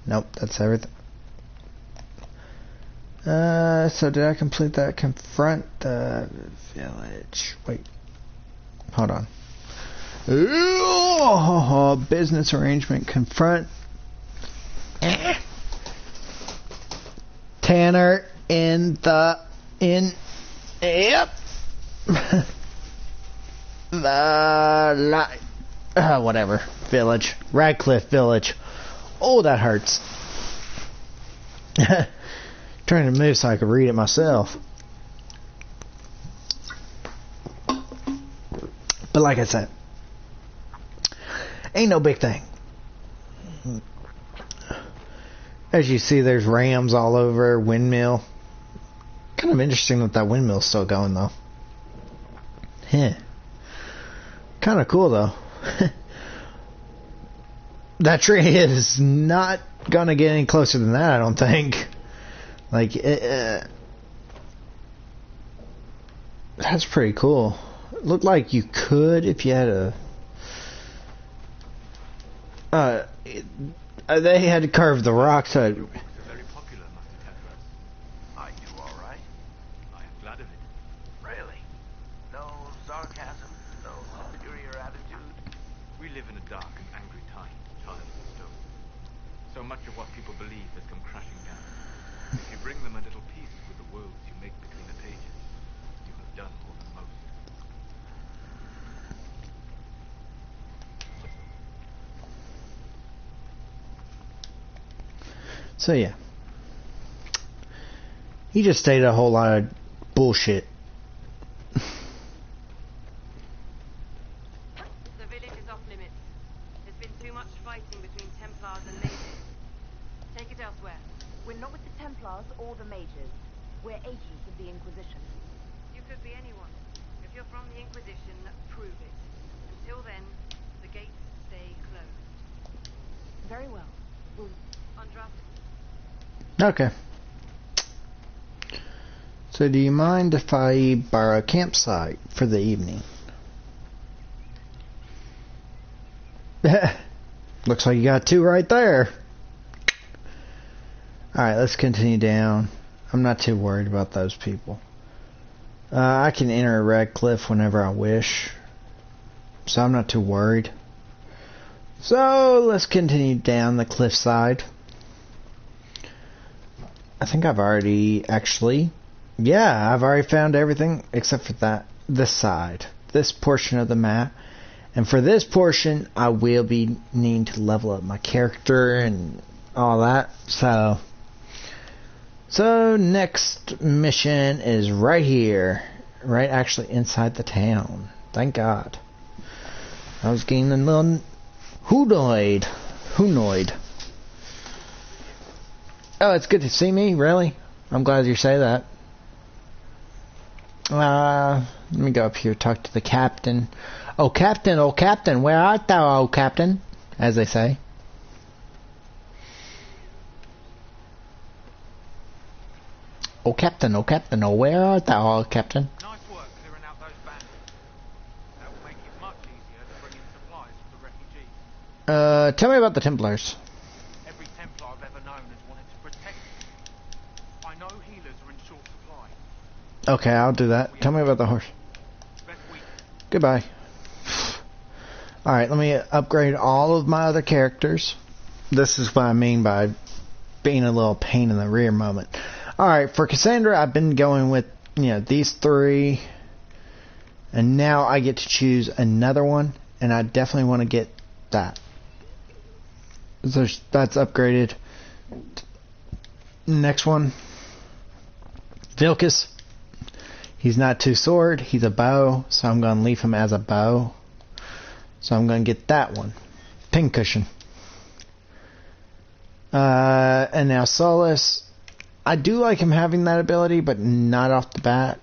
A: Nope, that's everything. So did I complete that? Confront the village. Wait. Hold on. Ooh, business arrangement. Confront Tanner in yep. Whatever. Village. Radcliffe Village. Oh, that hurts. Trying to move so I could read it myself. But like I said, ain't no big thing. As you see, there's rams all over, windmill. Kind of interesting that that windmill's still going, though. Heh. Kind of cool, though. That tree is not gonna get any closer than that, I don't think. Like, that's pretty cool. It looked like you could if you had a... they had to carve the rock so...
E: Very popular, Master Tetras.
C: I do all right.
E: I am glad of it.
C: Really? No sarcasm, no superior attitude.
E: We live in a dark and angry time, child of the stone. So much of what people believe has come crashing down. If you bring them a little peace with the worlds you make between the pages, you have done more than most.
A: So yeah. He just stated a whole lot of bullshit.
D: The village is off limits. There's been too much fighting between Templars and mages. Take it elsewhere.
B: We're not with the Templars or the mages. We're agents of the Inquisition.
D: You could be anyone. If you're from the Inquisition, prove it. Until then, the gates stay closed.
B: Very well. We'll...
D: Undrafted.
A: Okay. So do you mind if I borrow a campsite for the evening? Looks like you got two right there. Alright, let's continue down. I'm not too worried about those people. I can enter Radcliffe whenever I wish. So I'm not too worried. So let's continue down the cliffside. I think I've already actually... Yeah, I've already found everything except for this side. This portion of the map. And for this portion, I will be needing to level up my character and all that. So next mission is right here. Right actually inside the town. Thank God. I was getting a little hoodoid. Hunoid. Oh, it's good to see me, really? I'm glad you say that. Let me go up here, talk to the captain. Oh captain, where art thou, oh captain? As they say. Oh captain, where art thou, oh captain?
E: Nice work clearing out those bandits. That will make it much easier to bring in supplies for the refugees.
A: Tell me about the Templars.
E: Every Templar I've ever known has wanted to protect you. I know healers are in short supply.
A: Okay, I'll do that. Tell me about the horse.
E: Best week.
A: Goodbye. Alright, let me upgrade all of my other characters. This is what I mean by being a little pain in the rear moment. Alright, for Cassandra, I've been going with, these three. And now I get to choose another one. And I definitely want to get that. So that's upgraded. Next one. Vilcus. He's not two-sword. He's a bow. So I'm going to leave him as a bow. So I'm going to get that one. Pincushion. And now Solus. I do like him having that ability, but not off the bat.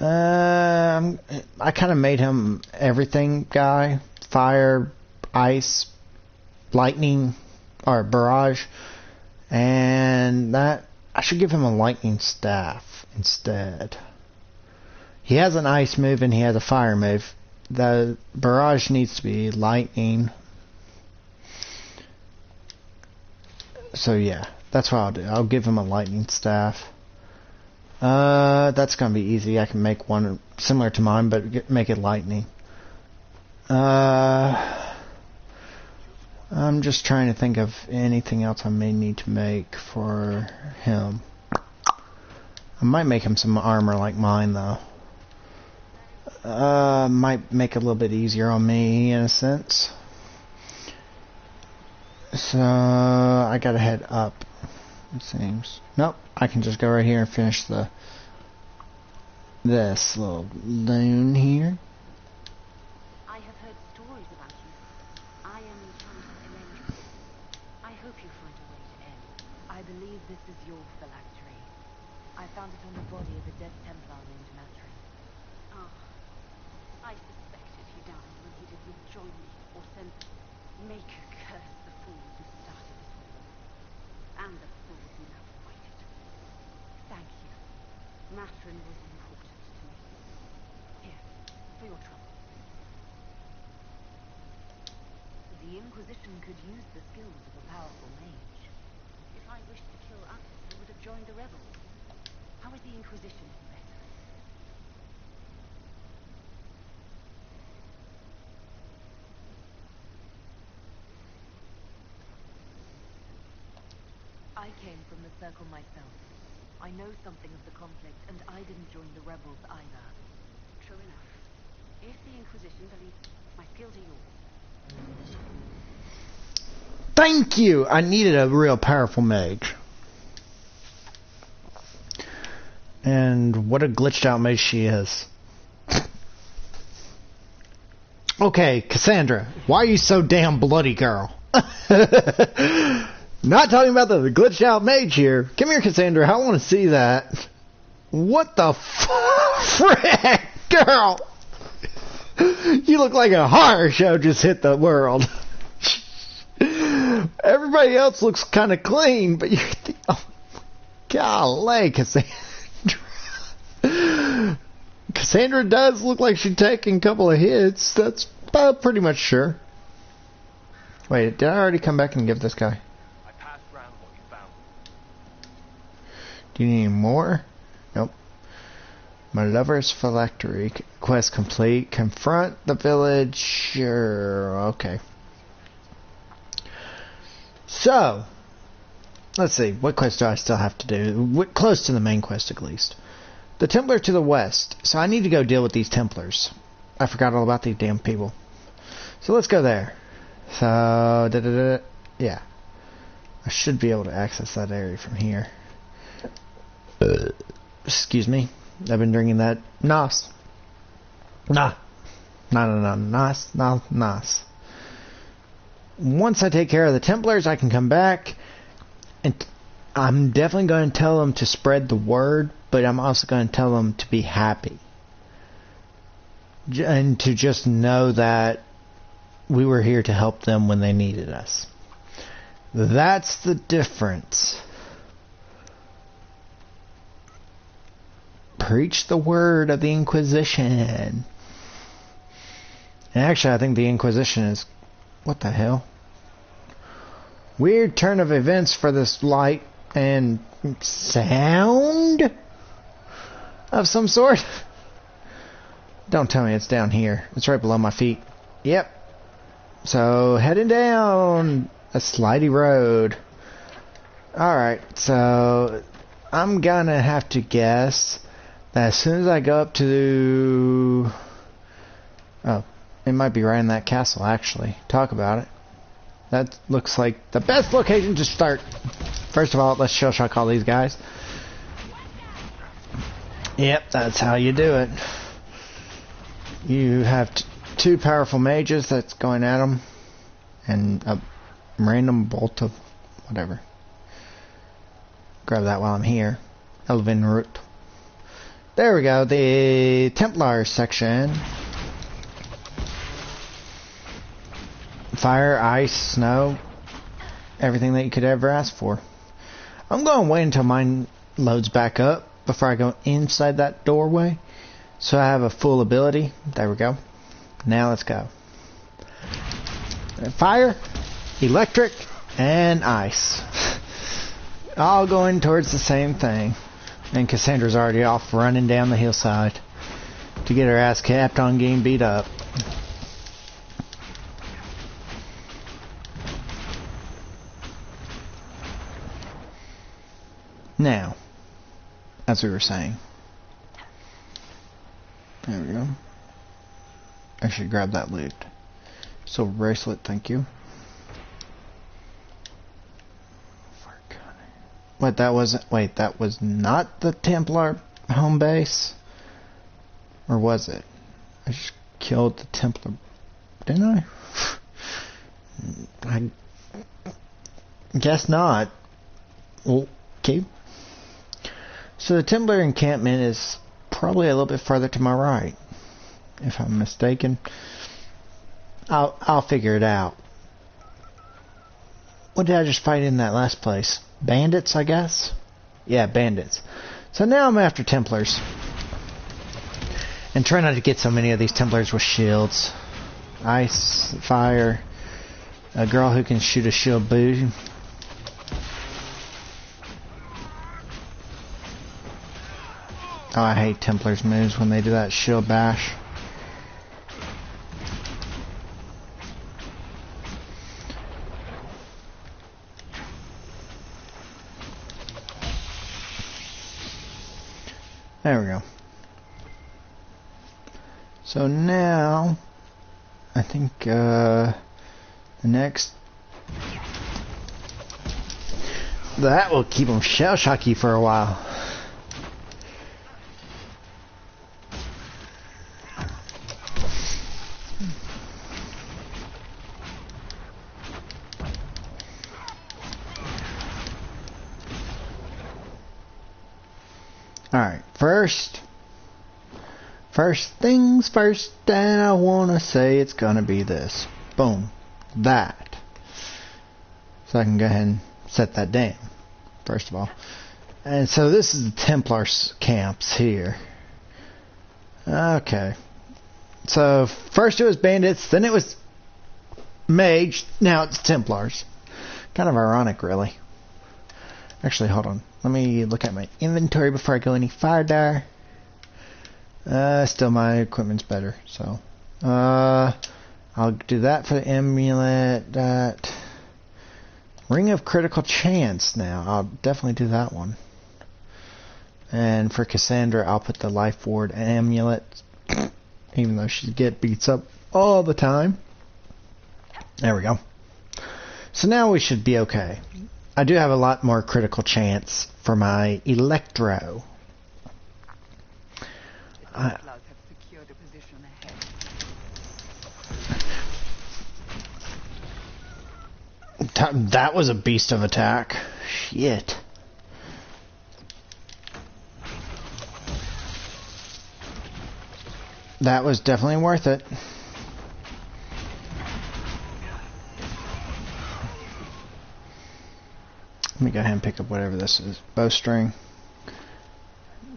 A: I kind of made him everything guy. Fire, ice, lightning, or barrage. And that, I should give him a lightning staff instead. He has an ice move and he has a fire move. The barrage needs to be lightning. So yeah, that's what I'll do. I'll give him a lightning staff. That's gonna be easy. I can make one similar to mine, but make it lightning. I'm just trying to think of anything else I may need to make for him. I might make him some armor like mine though. Might make it a little bit easier on me in a sense. So I gotta head up, it seems. Nope, I can just go right here and finish this little loon here.
B: I have heard stories about you. I am Countess Elendra. I hope you find a way to end. I believe this is your phylactery. I found it on the body of a dead Templar named Matrin.
D: Ah, I suspected he died when he did not join me or send. May you curse the fools who started it all. And the fools who now fight it. Thank you. Matrin was important to me. Here, for your trouble.
B: The Inquisition could use the skills of a powerful mage.
D: If I wished to kill us, I would have joined the rebels. How is the Inquisition any better?
B: I came from the Circle myself. I know something of the conflict, and I didn't join the rebels either.
D: True enough. If the Inquisition believes my skills are yours.
A: Thank you! I needed a real powerful mage. And what a glitched out mage she is. Okay, Cassandra, why are you so damn bloody, girl? Not talking about the glitched out mage here. Come here, Cassandra, I want to see that. What the frick, girl? You look like a horror show just hit the world. Everybody else looks kind of clean, but you're golly, Cassandra. Cassandra does look like she's taking a couple of hits. That's pretty much sure. Wait, did I already come back and give this guy?
C: I passed round what you found.
A: Do you need any more? Nope. My lover's phylactery. Quest complete. Confront the village. Sure. Okay. So, let's see. What quest do I still have to do? Close to the main quest, at least. The Templar to the west. So I need to go deal with these Templars. I forgot all about these damn people. So let's go there. So, yeah. I should be able to access that area from here. Excuse me. I've been drinking that Nos. Nos. once I take care of the Templars, I can come back, and I'm definitely going to tell them to spread the word, but I'm also going to tell them to be happy. And to just know that we were here to help them when they needed us. That's the difference. Preach the word of the Inquisition. And actually, I think the Inquisition is... What the hell? Weird turn of events for this light and sound of some sort. Don't tell me it's down here. It's right below my feet. Yep. So, heading down a slidey road. Alright, so I'm gonna have to guess that as soon as I go up to... Oh, it might be right in that castle, actually. Talk about it. That looks like the best location to start. First of all, let's shell shock all these guys. Yep, that's how you do it. You have two powerful mages that's going at them, and a random bolt of whatever. Grab that while I'm here. Elven root. There we go, the Templar section. Fire, ice, snow, everything that you could ever ask for. I'm going to wait until mine loads back up before I go inside that doorway, so I have a full ability. There we go. Now let's go. Fire, electric, and ice. All going towards the same thing. And Cassandra's already off running down the hillside to get her ass capped on getting beat up. Now, as we were saying, there we go. I should grab that loot. Silver bracelet, thank you. Wait, that wasn't. Wait, that was not the Templar home base, or was it? I just killed the Templar, didn't I? I guess not. Okay. So the Templar encampment is probably a little bit farther to my right, if I'm mistaken. I'll figure it out. What did I just fight in that last place? Bandits, I guess? Yeah, bandits. So now I'm after Templars. And try not to get so many of these Templars with shields. Ice, fire, a girl who can shoot a shield boom. Oh, I hate Templars' moves when they do that shield bash. There we go. So now, I think the next... That will keep them shell-shocky for a while. Alright, first things first, and I want to say it's going to be this. Boom. That. So I can go ahead and set that down, first of all. And so this is the Templar camps here. Okay. So first it was bandits, then it was mage, now it's Templars. Kind of ironic, really. Actually, hold on. Let me look at my inventory before I go any farther. Still my equipment's better, so. I'll do that for the amulet. That. Ring of Critical Chance now. I'll definitely do that one. And for Cassandra, I'll put the Life Ward amulet. Even though she beats up all the time. There we go. So now we should be okay. I do have a lot more critical chance for my Electro.
D: Have secured a position ahead.
A: That was a beast of attack. Shit. That was definitely worth it. Let me go ahead and pick up whatever this is. Bowstring.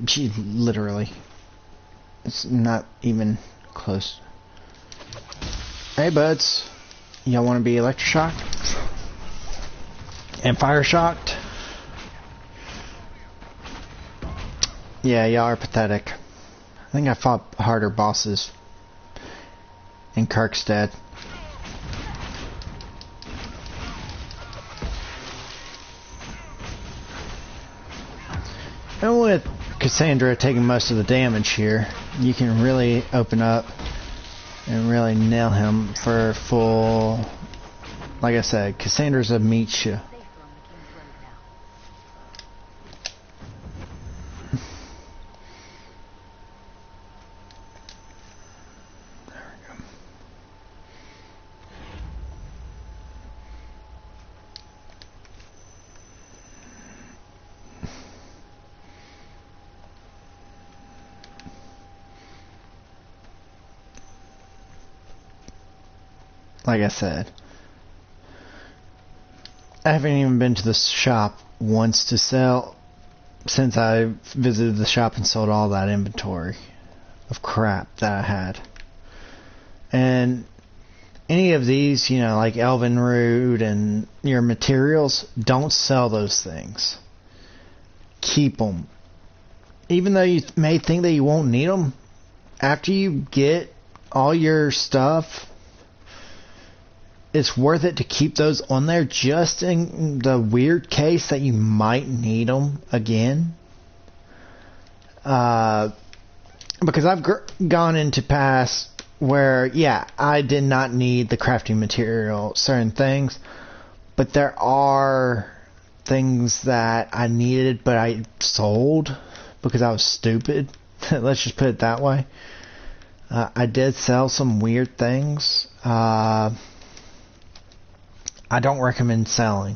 A: Gee, literally. It's not even close. Hey, buds. Y'all want to be electroshocked? And fire shocked? Yeah, y'all are pathetic. I think I fought harder bosses in Kirkstead. And with Cassandra taking most of the damage here, you can really open up and really nail him for full. Like I said, Cassandra's a meat shoe. Like I said, I haven't even been to the shop once to sell since I visited the shop and sold all that inventory of crap that I had. And any of these, you know, like Elven Root and your materials, don't sell those things. Keep them. Even though you may think that you won't need them, after you get all your stuff, it's worth it to keep those on there just in the weird case that you might need them again. Because I've gone into past where, yeah, I did not need the crafting material, certain things, but there are things that I needed but I sold because I was stupid. Let's just put it that way. I did sell some weird things. I don't recommend selling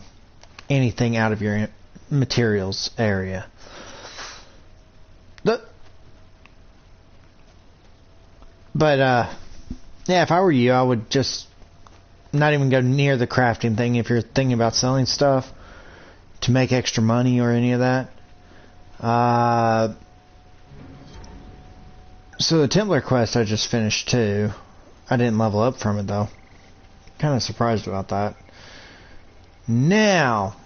A: anything out of your materials area. But yeah, if I were you, I would just not even go near the crafting thing if you're thinking about selling stuff to make extra money or any of that. So the Templar quest I just finished too. I didn't level up from it though. Kind of surprised about that. Now,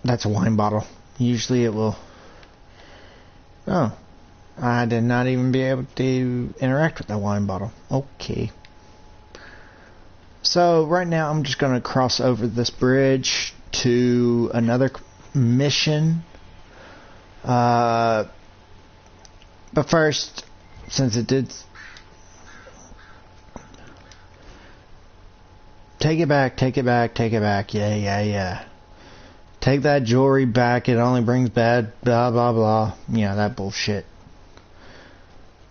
A: that's a wine bottle. Usually it will. Oh, I did not even be able to interact with that wine bottle. Okay. So right now I'm just going to cross over this bridge to another mission. But first, since it did... Take it back, take it back, take it back. Yeah. Take that jewelry back. It only brings bad blah, blah, blah. You know, that bullshit.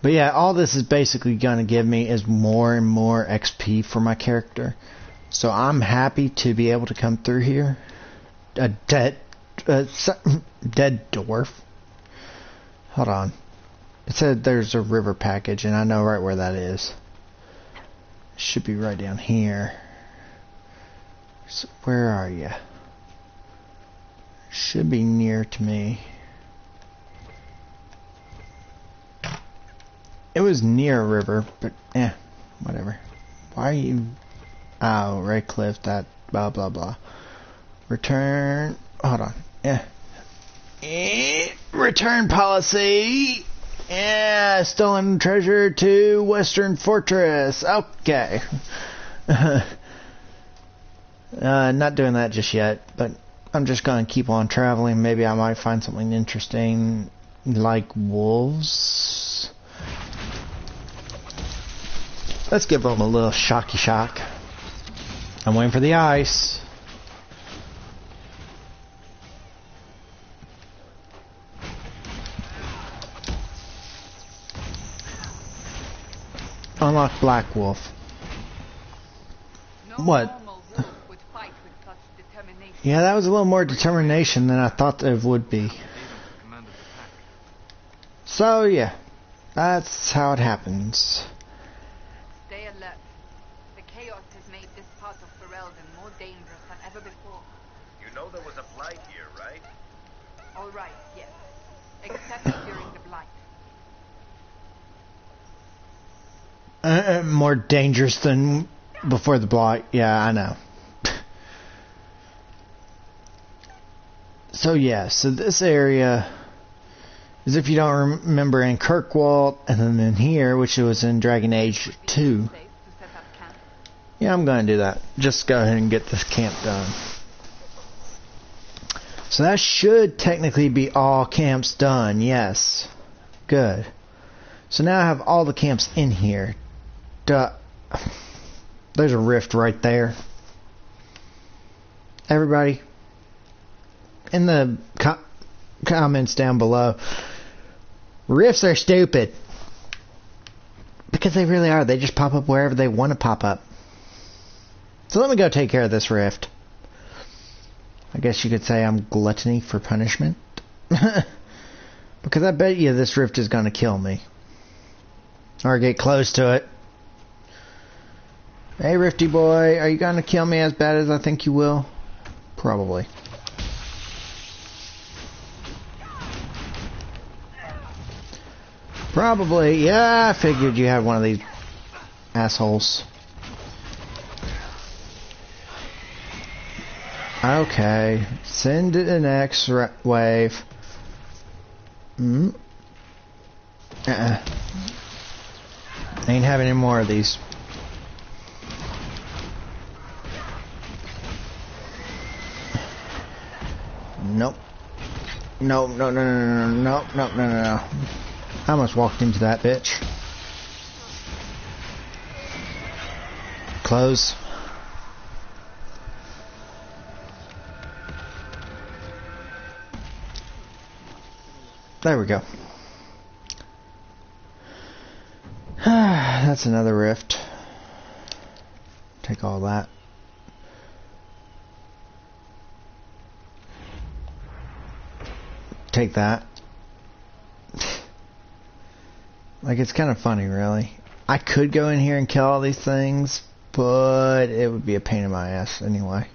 A: But yeah, all this is basically going to give me is more and more XP for my character. So I'm happy to be able to come through here. A dead dwarf. Hold on. It said there's a river package, and I know right where that is. It should be right down here. So where are you? Should be near to me. It was near a river, but whatever. Why are you... Oh, Red Cliff, that blah blah blah. Return... Hold on. Return policy! Yeah, stolen treasure to Western Fortress. Okay. Not doing that just yet, but I'm just going to keep on traveling. Maybe I might find something interesting, like wolves. Let's give them a little shocky shock. I'm waiting for the ice. Unlock Black Wolf. What? Yeah, that was a little more determination than I thought it would be.
E: Even the commander of the pack.
A: So, yeah. That's how it happens.
D: Stay alert. The chaos has made this part of Ferelden more dangerous than ever before.
C: You know there was a blight here, right?
D: All right, yes. Except during the blight.
A: More dangerous than before the blight. Yeah, I know. So yeah, so this area is, if you don't remember, in Kirkwall, and then in here, which was in Dragon Age 2.
D: Safe to set up camp.
A: Yeah, I'm going to do that. Just go ahead and get this camp done. So that should technically be all camps done. Yes. Good. So now I have all the camps in here. Duh. There's a rift right there. Everybody, in the comments down below, rifts are stupid. Because they really are. They just pop up wherever they want to pop up. So let me go take care of this rift. I guess you could say I'm gluttony for punishment. Because I bet you this rift is going to kill me. Or get close to it. Hey, Rifty boy, are you going to kill me as bad as I think you will? Probably. Probably. Yeah, I figured you had one of these assholes. Okay. Send it the next wave. Ain't having any more of these. Nope. No, no, no, no, no, no, no, no, no, no. I almost walked into that bitch. Close. There we go. That's another rift. Take all that. Take that. Like, it's kind of funny, really. I could go in here and kill all these things, but it would be a pain in my ass anyway.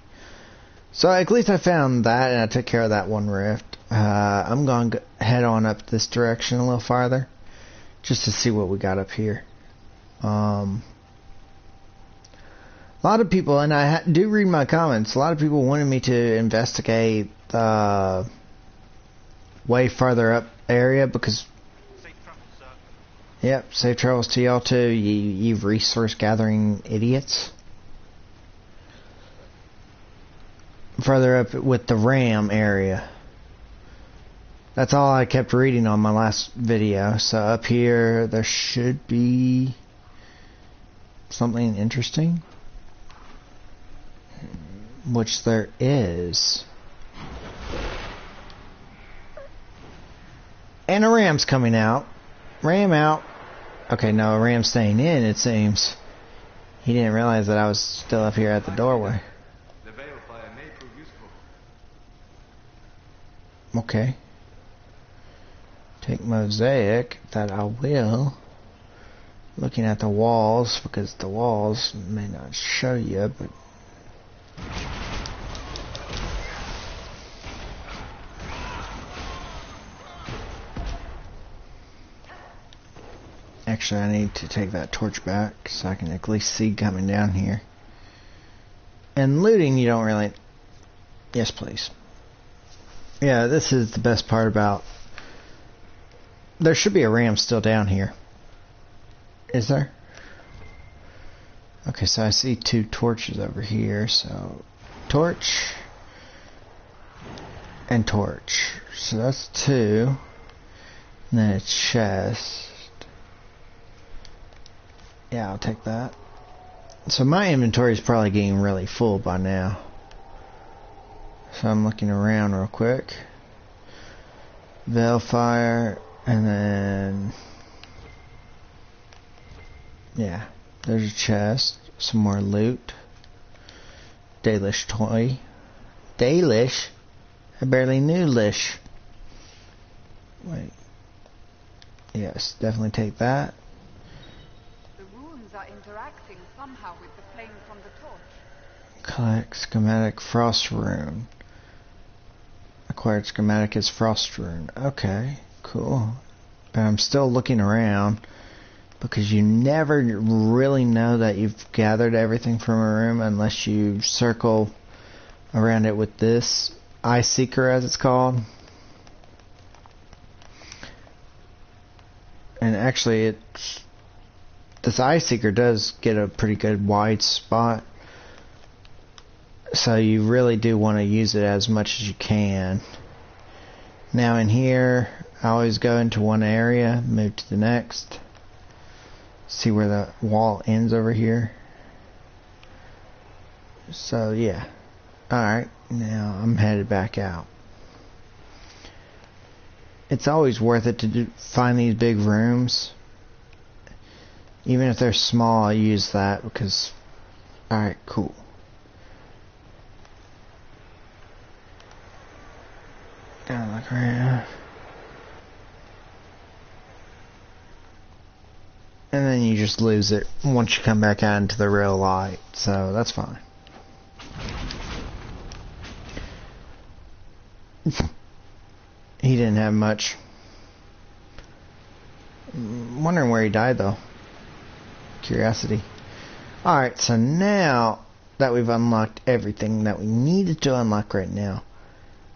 A: So at least I found that, and I took care of that one rift. I'm going to head on up this direction a little farther, just to see what we got up here. A lot of people, and I do read my comments, a lot of people wanted me to investigate the way farther up area, because
E: Safe travel, sir.
A: yep, safe travels to y'all too, you resource gathering idiots. Further up with the Ram area. That's all I kept reading on my last video. So up here there should be something interesting, which there is. And a Ram's coming out. Ram out. Okay, no, a Ram's staying in, it seems. He didn't realize that I was still up here at the doorway.
E: The Veilfire may prove useful.
A: Okay. Take mosaic, that I will. Looking at the walls, because the walls may not show you, but actually I need to take that torch back so I can at least see coming down here. And looting, you don't really... Yes, please. Yeah, this is the best part about... There should be a Ram still down here. Is there? Okay, so I see 2 torches over here, so... Torch. And torch. So that's 2. And then a chest. Yeah, I'll take that. So my inventory is probably getting really full by now. So I'm looking around real quick. Veilfire, and then... Yeah, there's a chest. Some more loot. Dalish toy. Dalish? I barely knew Lish. Wait. Yes, definitely take that.
D: The runes are interacting somehow with the flame from the torch.
A: Collect schematic frost rune. Acquired schematic is frost rune. Okay, cool. But I'm still looking around because you never really know that you've gathered everything from a room unless you circle around it with this Eye Seeker, as it's called. And actually, this Eye Seeker does get a pretty good wide spot. So you really do want to use it as much as you can. Now in here, I always go into one area, move to the next. See where the wall ends over here. So yeah. Alright, now I'm headed back out. It's always worth it to find these big rooms. Even if they're small, I use that because... Alright, cool. Gotta look around. And then you just lose it once you come back out into the real light. So that's fine. He didn't have much. Wondering where he died though. Curiosity. Alright, so now that we've unlocked everything that we needed to unlock right now.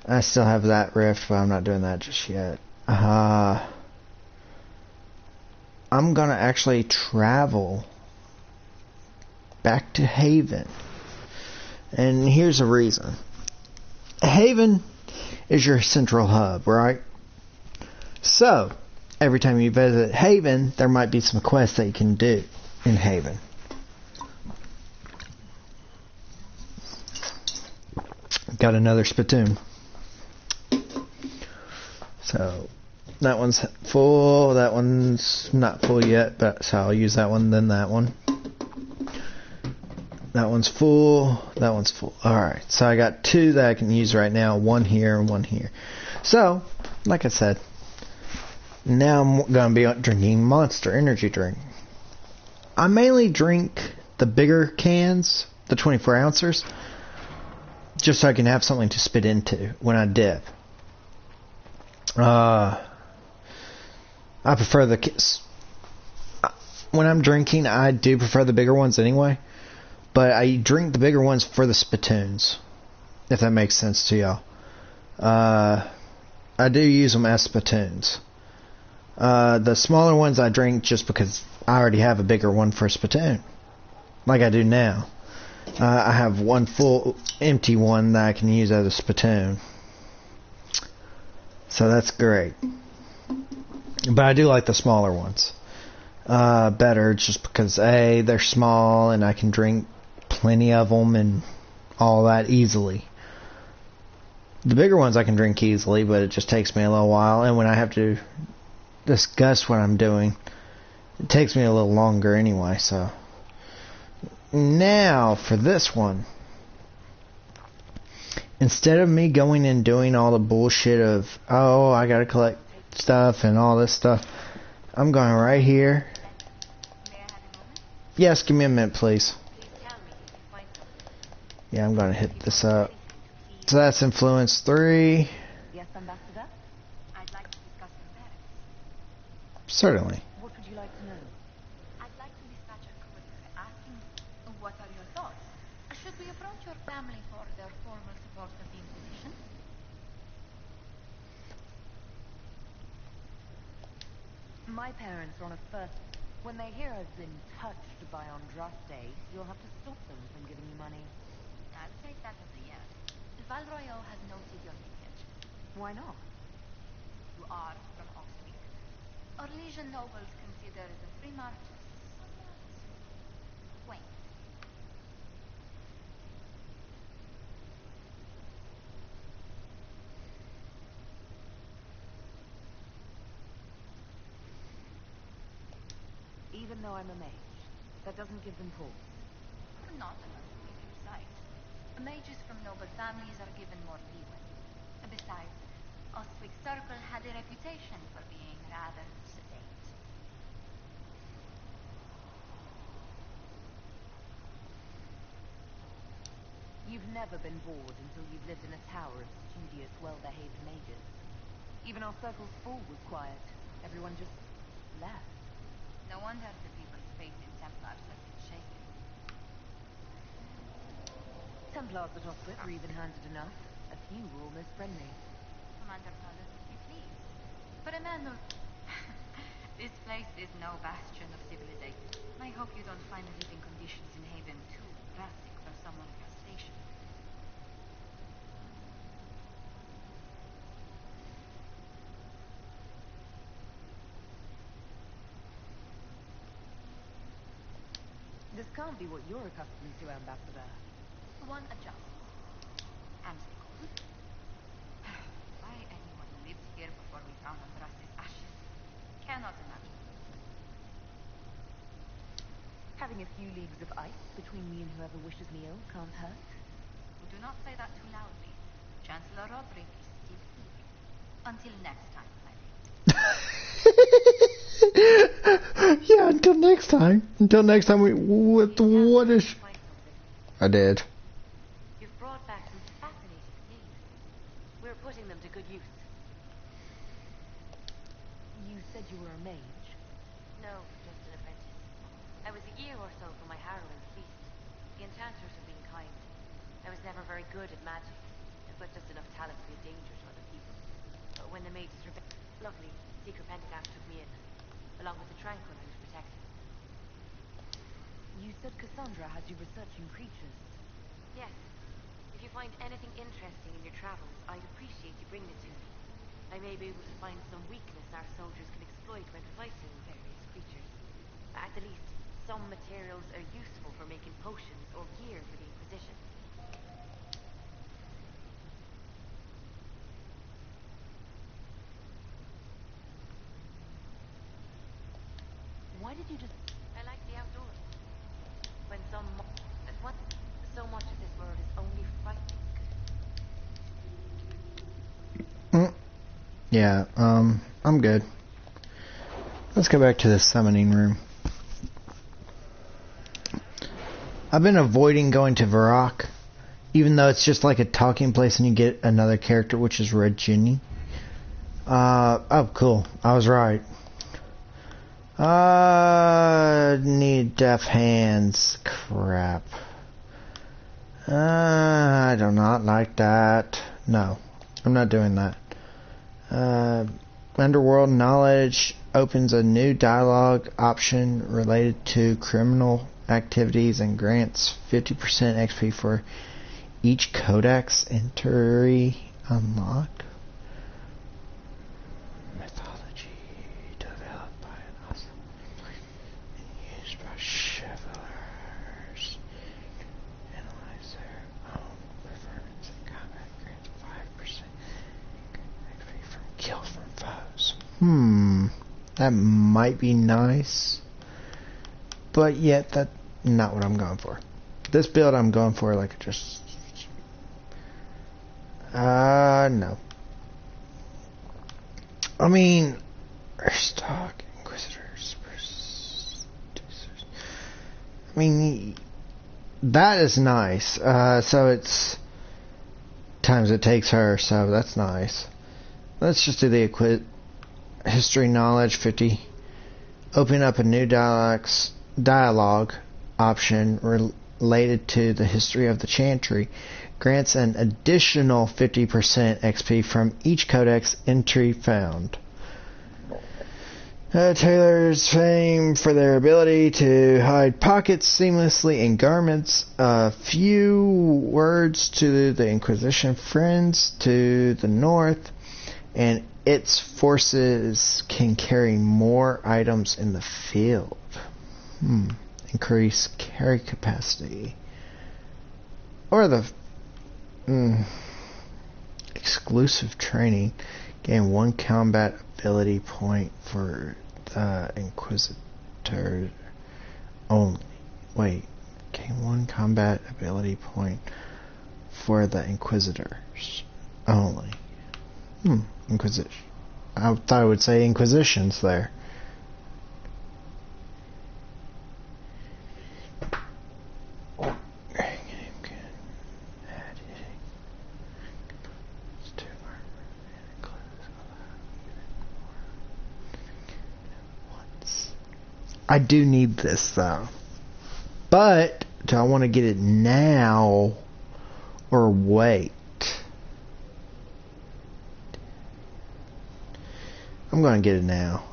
A: I still have that rift, but I'm not doing that just yet. I'm gonna actually travel back to Haven. And here's the reason. Haven is your central hub, right? So, every time you visit Haven, there might be some quests that you can do in Haven. Got another spittoon. So, that one's full, that one's not full yet, but so I'll use that one, then that one. That one's full, that one's full. Alright, so I got two that I can use right now, one here and one here. So, like I said, now I'm going to be drinking Monster Energy drink. I mainly drink the bigger cans, the 24 ounces, just so I can have something to spit into when I dip. I prefer when I'm drinking, I do prefer the bigger ones anyway, but I drink the bigger ones for the spittoons, if that makes sense to y'all. I do use them as spittoons. The smaller ones I drink just because I already have a bigger one for a spittoon, like I do now. I have one full empty one that I can use as a spittoon. So that's great. But I do like the smaller ones better just because A, they're small and I can drink plenty of them and all that easily. The bigger ones I can drink easily, but it just takes me a little while, and when I have to discuss what I'm doing, it takes me a little longer anyway. So now for this one, instead of me going and doing all the bullshit of, oh, I gotta collect stuff and all this stuff, I'm going right here.
B: May I have a moment?
A: Yes, give me a minute, please.
B: Please tell me if you find something.
A: Yeah, I'm gonna hit this up. So that's influence 3.
B: Yes, Ambassador? I'd like to discuss your parents.
A: Certainly.
B: What would you like to know? I'd like to dispatch a courier asking, what are your thoughts? Should we approach your family for their formal support of the Inquisition?
D: My parents are on a first. When they hear I've been touched by Andraste, you'll have to stop them from giving you money.
B: I'll take that as a yes. Valroyo has noted your lineage.
D: Why not?
B: You are from Austria. Orlesian nobles consider the free march somewhat quaint.
D: Even though I'm a mage, that doesn't give them pause.
B: Not enough to give you sight.
D: Mages from noble families are given more leeway. Besides, Ostwick Circle had a reputation for being rather sedate.
B: You've never been bored until you've lived in a tower of studious, well-behaved mages. Even our circle's full was quiet. Everyone just left.
D: No wonder the people's faith in Templars has been shaken.
B: Templars at Ostwick were even-handed enough. A few were almost friendly.
D: Commander Paulus, if you please. For a man who... This place is no bastion of civilization. I hope you don't find living conditions in Haven too drastic for someone of your station.
B: This can't be what you're accustomed to, Ambassador.
D: One adjusts. And they go. Why anyone lived here before we found Andras's ashes? Cannot imagine.
B: Having a few leagues of ice between me and whoever wishes me ill can't hurt.
D: Do not say that too loudly. Chancellor Roderick is still here. Until next time, my lady.
A: Yeah, until next time. Until next time, what is... I did.
B: You've brought back some fascinating things. We're putting them to good use. You said you were a mage? No, just an apprentice. I was a year or so for my harrowing feast. The enchanters have been kind. I was never very good at magic, but just enough talent to be a danger to other people. But when the mages rebelled, lovely, secret Pentecost took me in, along with the Tranquil who's protecting. You said Cassandra has you researching creatures. Yes. If you find anything interesting in your travels, I'd appreciate you bringing it to me. I may be able to find some weakness our soldiers can exploit when fighting various creatures. At the least, some materials are useful for making potions or gear for the Inquisition. Why did you just... I like the outdoors. When so much of this world is only frightening.
A: Yeah, I'm good. Let's go back to the summoning room. I've been avoiding going to Varrock, even though it's just like a talking place and you get another character, which is Red Ginny. Oh, cool. I was right. Need deaf hands. Crap. I do not like that. No, I'm not doing that. Underworld Knowledge opens a new dialogue option related to criminal activities and grants 50% XP for each codex entry unlocked. Mythology developed by an awesome and used by chivalrous. Analyze their own performance in combat, grants 5% XP from kills from foes. That might be nice, but yet that's not what I'm going for. This build I'm going for like just no. I mean, Urstock, Inquisitors, Producers. I mean, that is nice. So it's times it takes her, so that's nice. Let's just do the history knowledge 50. Open up a new dialogue option related to the history of the Chantry. Grants an additional 50% XP from each codex entry found. Tailors fame for their ability to hide pockets seamlessly in garments. A few words to the Inquisition friends to the north, and its forces can carry more items in the field. Increase carry capacity. Or the exclusive training. Gain 1 combat ability point for the Inquisitor only. Wait, gain 1 combat ability point for the Inquisitors only. Inquisition. I thought I would say Inquisitions there. I do need this though. But do I want to get it now or wait? I'm going to get it now.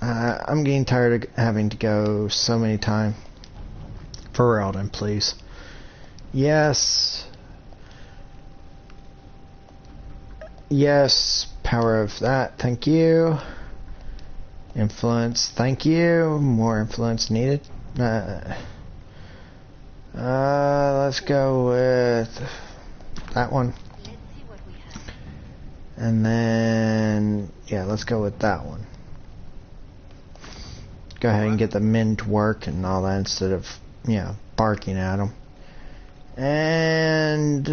A: I'm getting tired of having to go so many times. For Eldon, please. Yes. Yes. Power of that. Thank you. Influence. Thank you. More influence needed. Let's go with that one.
B: Let's see what we have.
A: And then, yeah, let's go with that one. Go ahead and get the men to work and all that instead of, you know, barking at them. And,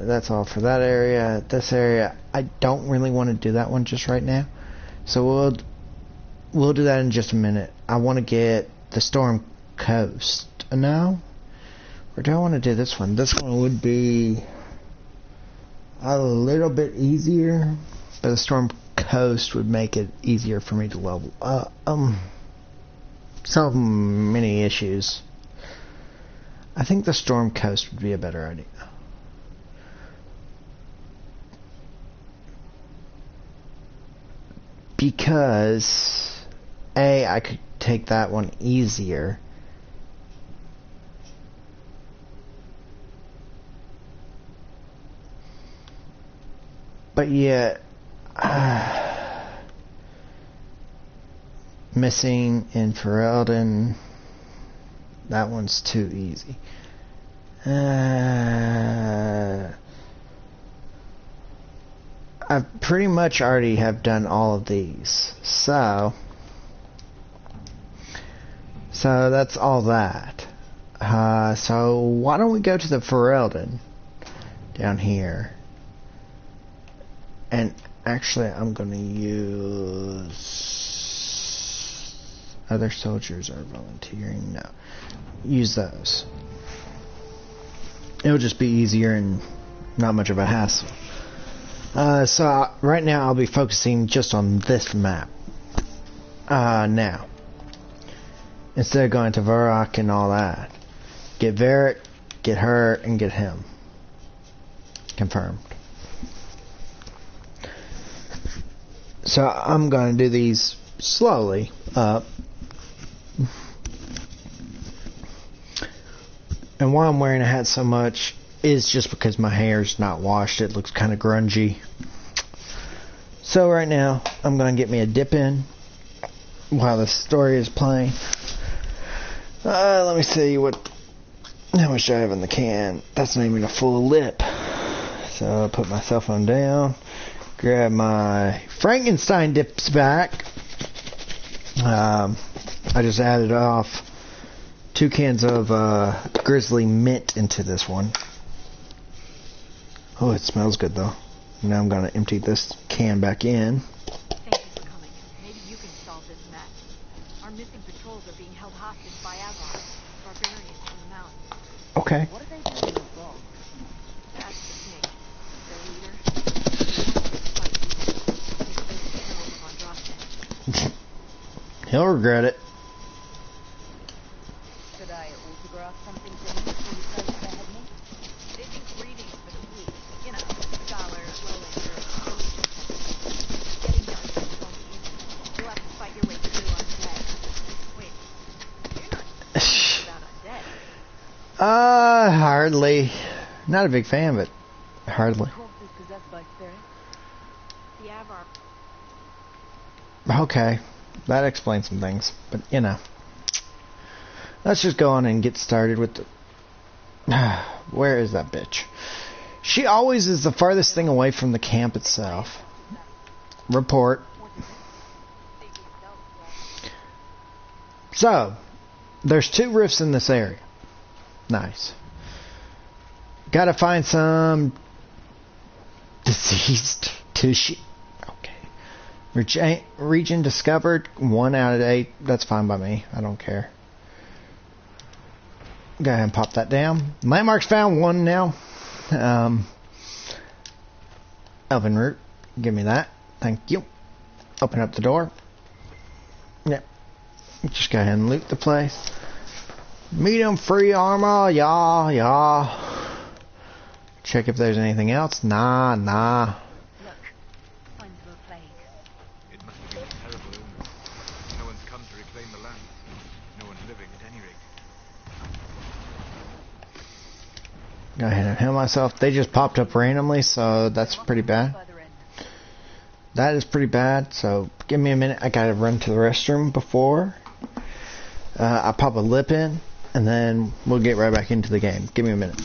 A: that's all for that area. This area, I don't really want to do that one just right now. So we'll do that in just a minute. I want to get the Storm Coast now. Or do I want to do this one? This one would be a little bit easier, but the Storm Coast would make it easier for me to level up. So many issues. I think the Storm Coast would be a better idea. Because I could take that one easier. But yet, missing in Ferelden, that one's too easy. I pretty much already have done all of these, so that's all that. So why don't we go to the Ferelden down here? And actually, I'm going to use other soldiers are volunteering. No, use those. It'll just be easier and not much of a hassle. So right now I'll be focusing just on this map. Now, instead of going to Varrock and all that, get Varric, get her, and get him. Confirmed. So I'm going to do these slowly up. And why I'm wearing a hat so much is just because my hair's not washed. It looks kind of grungy. So right now, I'm going to get me a dip in while the story is playing. Let me see how much do I have in the can. That's not even a full lip. So I'll put my cell phone down. Grab my Frankenstein dips back. I just added off 2 cans of Grizzly Mint into this one. Oh, it smells good though. Now I'm going to empty this can back in.
D: Thank you for coming. Maybe you can solve this mess. Our missing patrols are being held hostage by Avar, barbarians from the mountains.
A: Okay.
B: What are they doing wrong?
D: That's the snake. Their leader.
A: He'll regret it.
B: Should I autograph something to him before you try to behead me?
D: They think greetings for the weak. You know, scholars, lowlanders, getting young won't be easy. You'll have to fight your way through undead. Wait, you're not about undead.
A: Hardly. Not a big fan, but hardly.
B: The corpse is possessed by spirits.
D: The Avar.
A: Okay. That explains some things, but you know. Let's just go on and get started with the... Where is that bitch? She always is the farthest thing away from the camp itself. Report. So, there's 2 rifts in this area. Nice. Gotta find some diseased tissue. Okay. Region discovered. 1 out of 8. That's fine by me. I don't care. Go ahead and pop that down. Landmarks found. 1 now. Elven root. Give me that. Thank you. Open up the door. Yep. Just go ahead and loot the place. Medium free armor. Yeah. Check if there's anything else. Nah.
B: Look, signs of a plague.
E: It must have been a terrible illness. No one's come to reclaim the land. No one living at any rate.
A: Go ahead and heal myself. They just popped up randomly, so that's pretty bad.
B: Further in.
A: That is pretty bad, so give me a minute. I gotta run to the restroom before I pop a lip in, and then we'll get right back into the game. Give me a minute.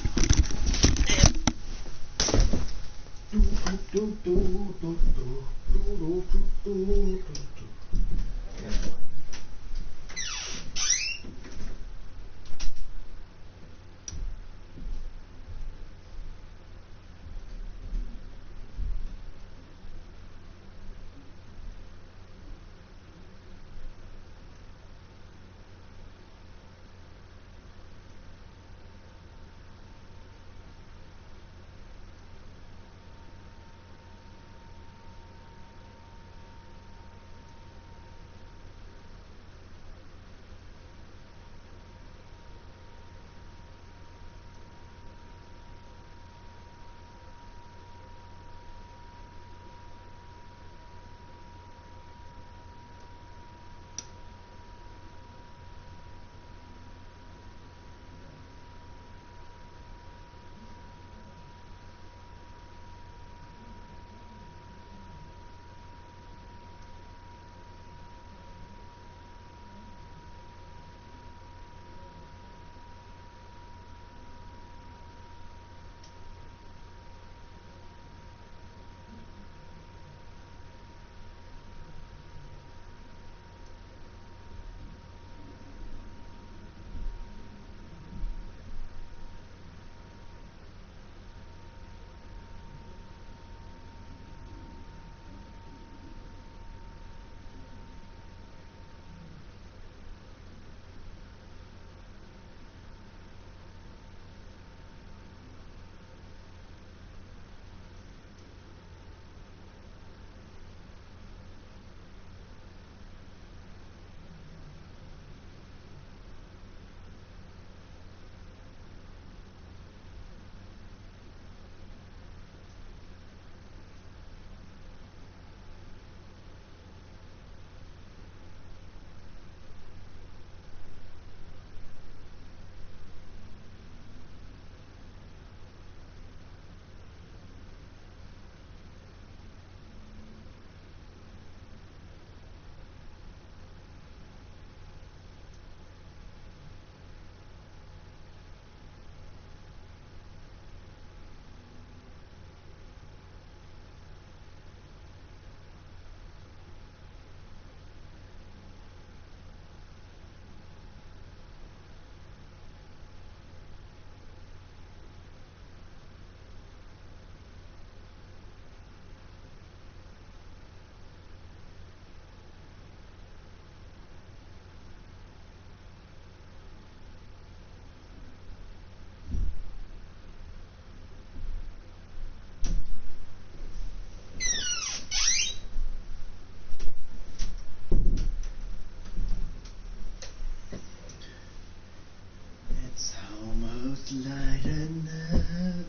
A: light enough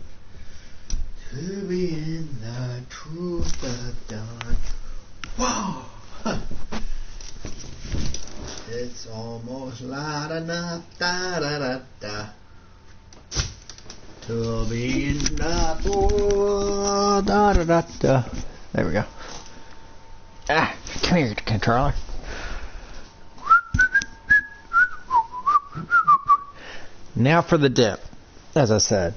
A: to be in the cool of dawn. Whoa! It's almost light enough, da da da da, to be in the cool, da da da da. There we go. Ah, come here, controller. Now for the dip, as I said.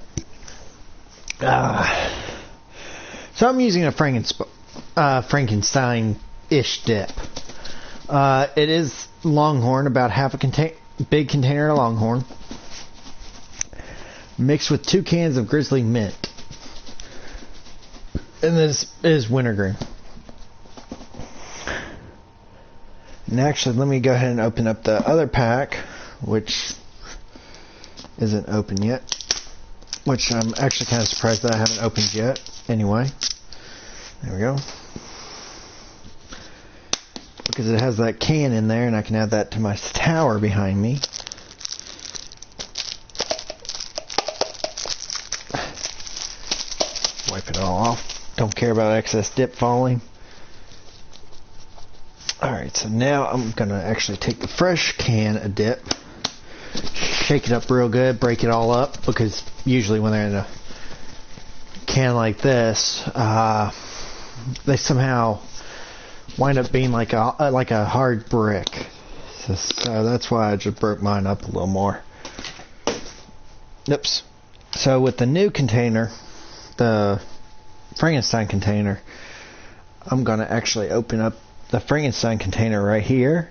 A: So I'm using a Frankenstein-ish dip. It is Longhorn, about half a big container of Longhorn. mixed with 2 cans of Grizzly Mint. And this is wintergreen. And actually, let me go ahead and open up the other pack, which isn't open yet. Which I'm actually kind of surprised that I haven't opened yet. Anyway, there we go. Because it has that can in there, and I can add that to my tower behind me. Wipe it all off. Don't care about excess dip falling. Alright, so now I'm going to actually take the fresh can of dip, shake it up real good, break it all up, because usually when they're in a can like this, they somehow wind up being like a hard brick. So that's why I just broke mine up a little more. Oops. So with the new container, the Frankenstein container, I'm going to actually open up the Frankenstein container right here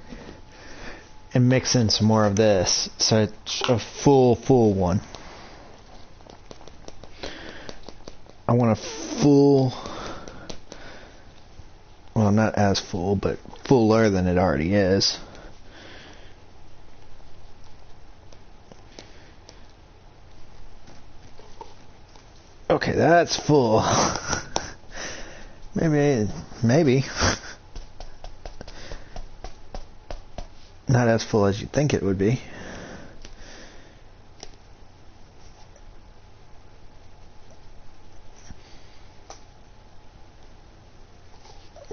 A: and mix in some more of this. So it's a full one. I want a full, well, not as full, but fuller than it already is. Okay, that's full. Maybe. Not as full as you'd think it would be.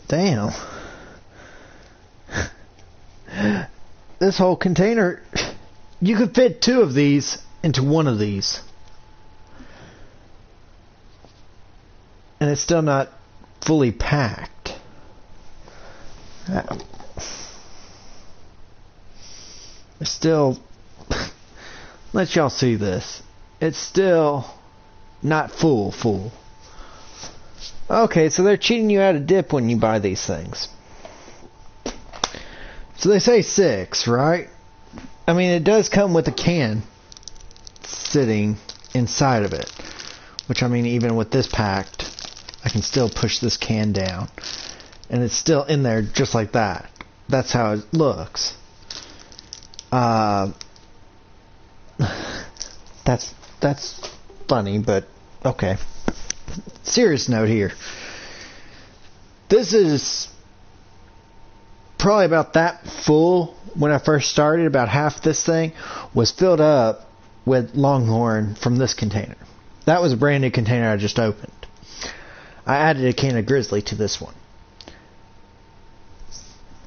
A: Damn. This whole container, you could fit 2 of these into one of these. And it's still not fully packed. It's still, let y'all see this. It's still not full. Okay, so they're cheating you out of dip when you buy these things. So they say 6, right? I mean, it does come with a can sitting inside of it. Which, I mean, even with this packed, I can still push this can down. And it's still in there just like that. That's how it looks. That's funny, but okay. Serious note here. This is probably about that full when I first started. About half this thing was filled up with Longhorn from this container. That was a brand new container I just opened. I added a can of Grizzly to this one.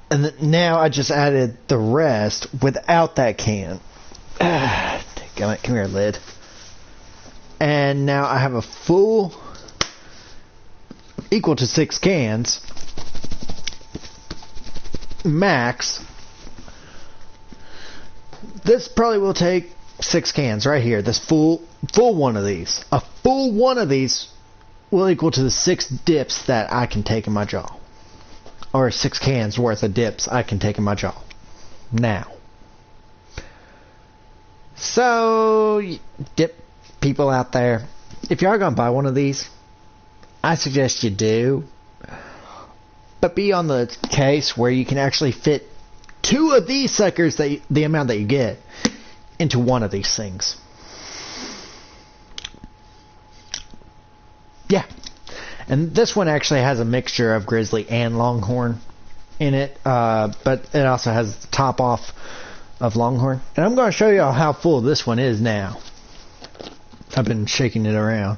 A: And now I just added the rest without that can. Come here, lid. And now I have a full, equal to 6 cans, max. This probably will take 6 cans right here. This full one of these. A full one of these will equal to the 6 dips that I can take in my jaw. Or 6 cans worth of dips I can take in my jaw. Now. So, dip people out there, if you are going to buy one of these, I suggest you do. But be on the case where you can actually fit 2 of these suckers, the amount that you get, into one of these things. Yeah. And this one actually has a mixture of Grizzly and Longhorn in it. But it also has the top off of Longhorn. And I'm going to show you how full this one is now. I've been shaking it around.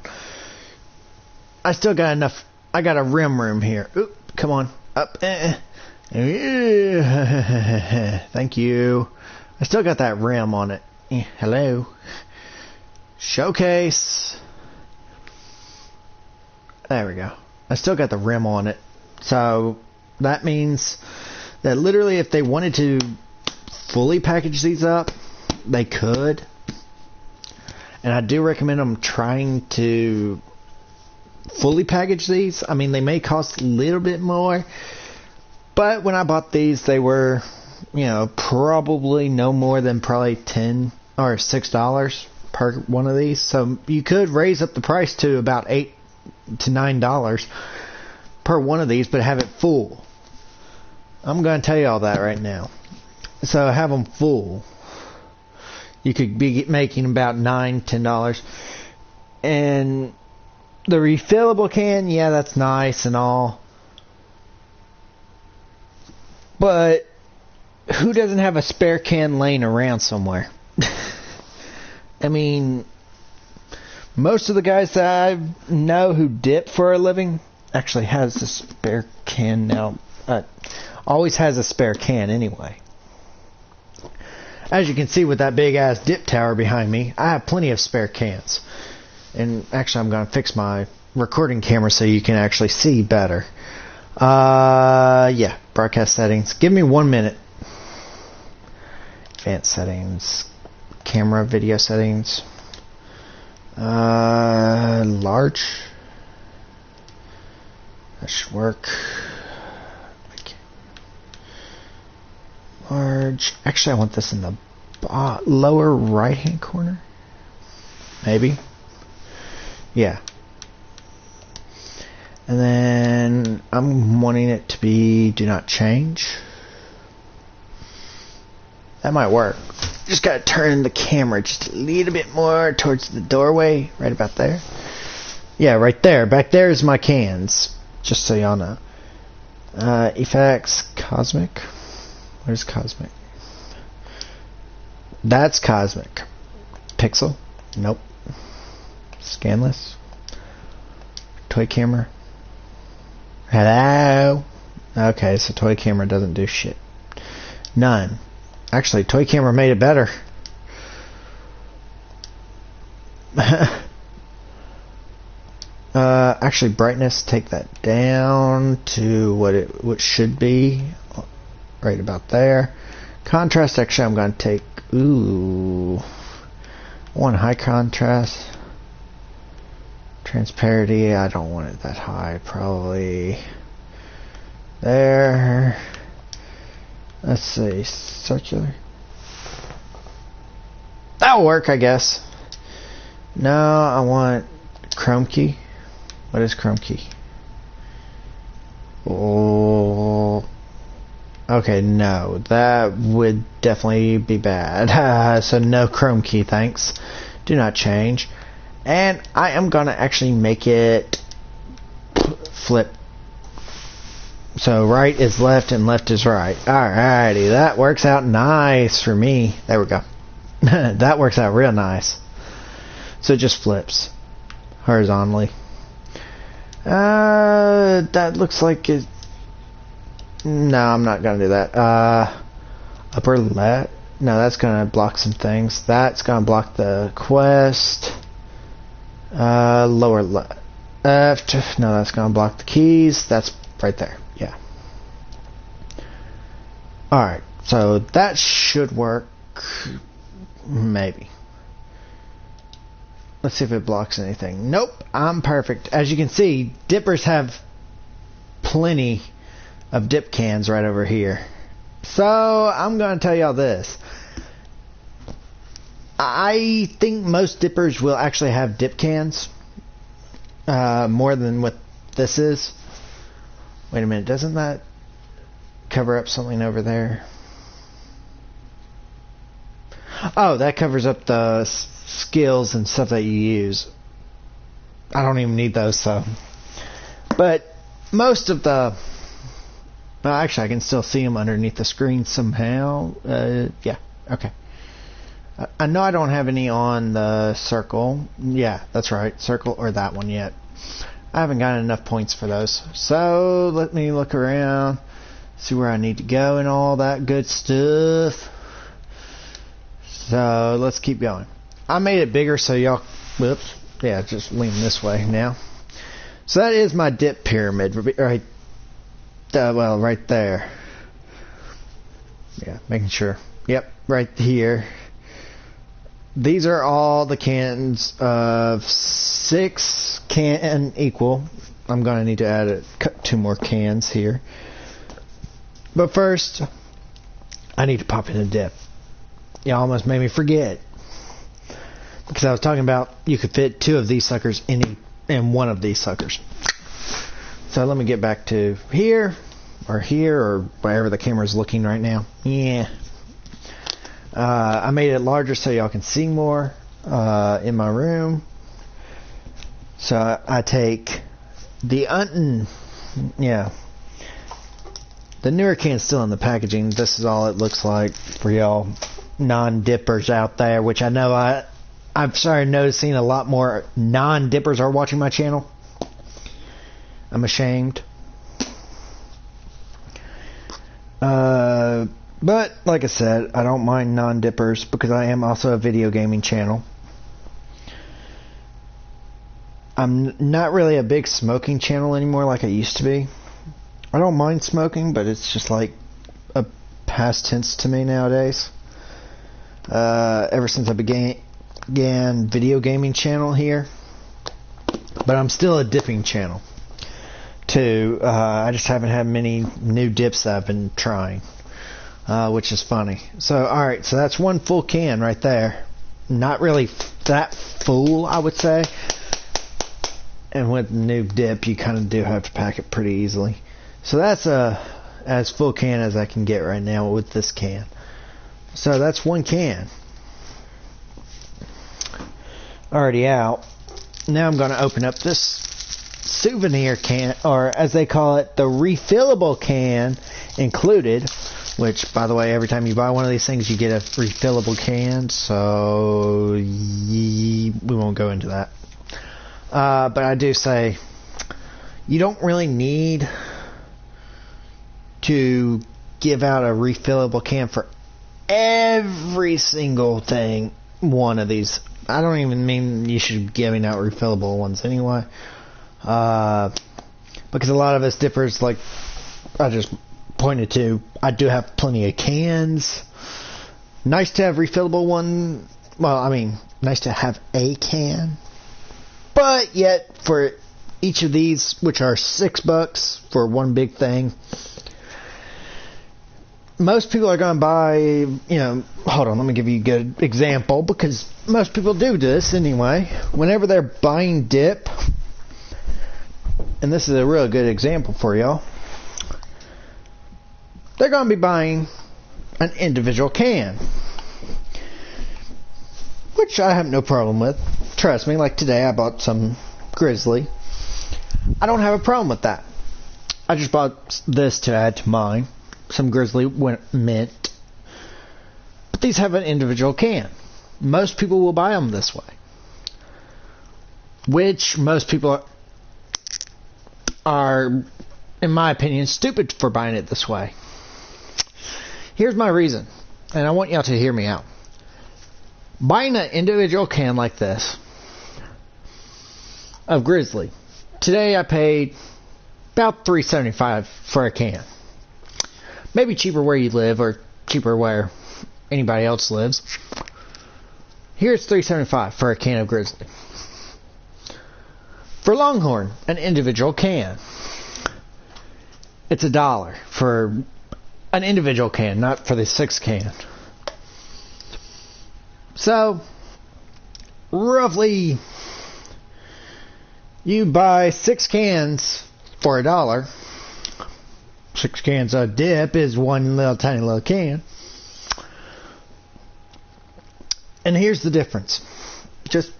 A: I still got enough. I got a rim room here. Oop, come on. Up. Thank you. I still got that rim on it. Hello. Showcase. There we go. I still got the rim on it. So that means that literally if they wanted to fully package these up, they could. And I do recommend them trying to fully package these. I mean, they may cost a little bit more. But when I bought these, they were, probably no more than probably $10 or $6 per one of these. So you could raise up the price to about $8 to $9 per one of these, but have it full. I'm going to tell you all that right now. So have them full. You could be making about $9, $10. And the refillable can, yeah, that's nice and all. But who doesn't have a spare can laying around somewhere? I mean, most of the guys that I know who dip for a living actually has a spare can now. Always has a spare can anyway. As you can see with that big ass dip tower behind me, I have plenty of spare cans. And actually I'm going to fix my recording camera so you can actually see better. Yeah, broadcast settings. Give me 1 minute. Advanced settings. Camera, video settings. Large. That should work. Large. Actually, I want this in the lower right hand corner. Maybe. Yeah. And then I'm wanting it to be do not change. That might work. Just gotta turn the camera just a little bit more towards the doorway, right about there. Yeah, right there. Back there is my cans, just so y'all know. Effects, Cosmic. Where's Cosmic? That's Cosmic. Pixel? Nope. Scanless. Toy camera. Hello? Okay, so toy camera doesn't do shit. None. Actually, toy camera made it better. Actually, brightness, take that down to what should be. Right about there. Contrast, actually, I'm going to take... Ooh. I want high contrast. Transparency, I don't want it that high. Probably... There... Let's see, circular. That'll work, I guess. No, I want chrome key. What is chrome key? Oh, okay, no, that would definitely be bad. So no chrome key, thanks. Do not change. And I am gonna actually make it flip. So right is left and left is right. Alrighty, that works out nice for me. There we go. That works out real nice. So it just flips horizontally. That looks like it. No, I'm not gonna do that. Upper left. No, that's gonna block some things. That's gonna block the quest. Lower left. No, that's gonna block the keys. That's right there. Yeah. Alright, so that should work. Maybe. Let's see if it blocks anything. Nope, I'm perfect. As you can see, dippers have plenty of dip cans right over here. So, I'm going to tell y'all this. I think most dippers will actually have dip cans. More than what this is. Wait a minute, doesn't that cover up something over there? Oh, that covers up the skills and stuff that you use. I don't even need those, so. But most of the... Well, actually, I can still see them underneath the screen somehow. Yeah, okay. I know I don't have any on the circle. Yeah, that's right, circle or that one yet. I haven't gotten enough points for those. So, let me look around, see where I need to go and all that good stuff. So, let's keep going. I made it bigger so y'all... Whoops. Yeah, just lean this way now. So, that is my dip pyramid. Right. Well, right there. Yeah, making sure. Yep, right here. These are all the cans of 6 can equal. I'm going to need to add 2 more cans here. But first, I need to pop in a dip. You almost made me forget. because I was talking about you could fit 2 of these suckers in one of these suckers. So let me get back to here or wherever the camera is looking right now. Yeah. I made it larger so y'all can see more in my room. So I take the the newer can's still in the packaging. This is all it looks like for y'all non-dippers out there, which I know I've started noticing a lot more non-dippers are watching my channel. I'm ashamed. But like I said, I don't mind non-dippers because I am also a video gaming channel. I'm not really a big smoking channel anymore like I used to be. I don't mind smoking, but it's just like a past tense to me nowadays. Ever since I began video gaming channel here. But I'm still a dipping channel too. I just haven't had many new dips that I've been trying, which is funny. So alright, so that's 1 full can right there. Not really that full, I would say. And with new dip, you kind of do have to pack it pretty easily. So that's as full can as I can get right now with this can. So that's 1 can. Already out. Now I'm going to open up this souvenir can, or as they call it, the refillable can included. Which, by the way, every time you buy one of these things, you get a refillable can. So we won't go into that. But I do say you don't really need to give out a refillable can for every single thing. One of these. I don't even mean you should be giving out refillable ones anyway. Because a lot of us dippers, like I just pointed to, I do have plenty of cans. Nice to have refillable one. Well, I mean, nice to have a can. But yet, for each of these, which are $6 for one big thing, most people are going to buy, hold on, let me give you a good example, because most people do this anyway. Whenever they're buying dip, and this is a real good example for y'all, they're going to be buying an individual can, which I have no problem with. Trust me, like today I bought some Grizzly. I don't have a problem with that. I just bought this to add to mine. Some Grizzly mint. But these have an individual can. Most people will buy them this way. Which most people are, in my opinion, stupid for buying it this way. Here's my reason. And I want y'all to hear me out. Buying an individual can like this of Grizzly. Today I paid about $3.75 for a can. Maybe cheaper where you live or cheaper where anybody else lives. Here's $3.75 for a can of Grizzly. For Longhorn, an individual can, it's $1 for an individual can, not for the 6 can. So, roughly, you buy 6 cans for $1. 6 cans of dip is one little tiny little can. And here's the difference. Just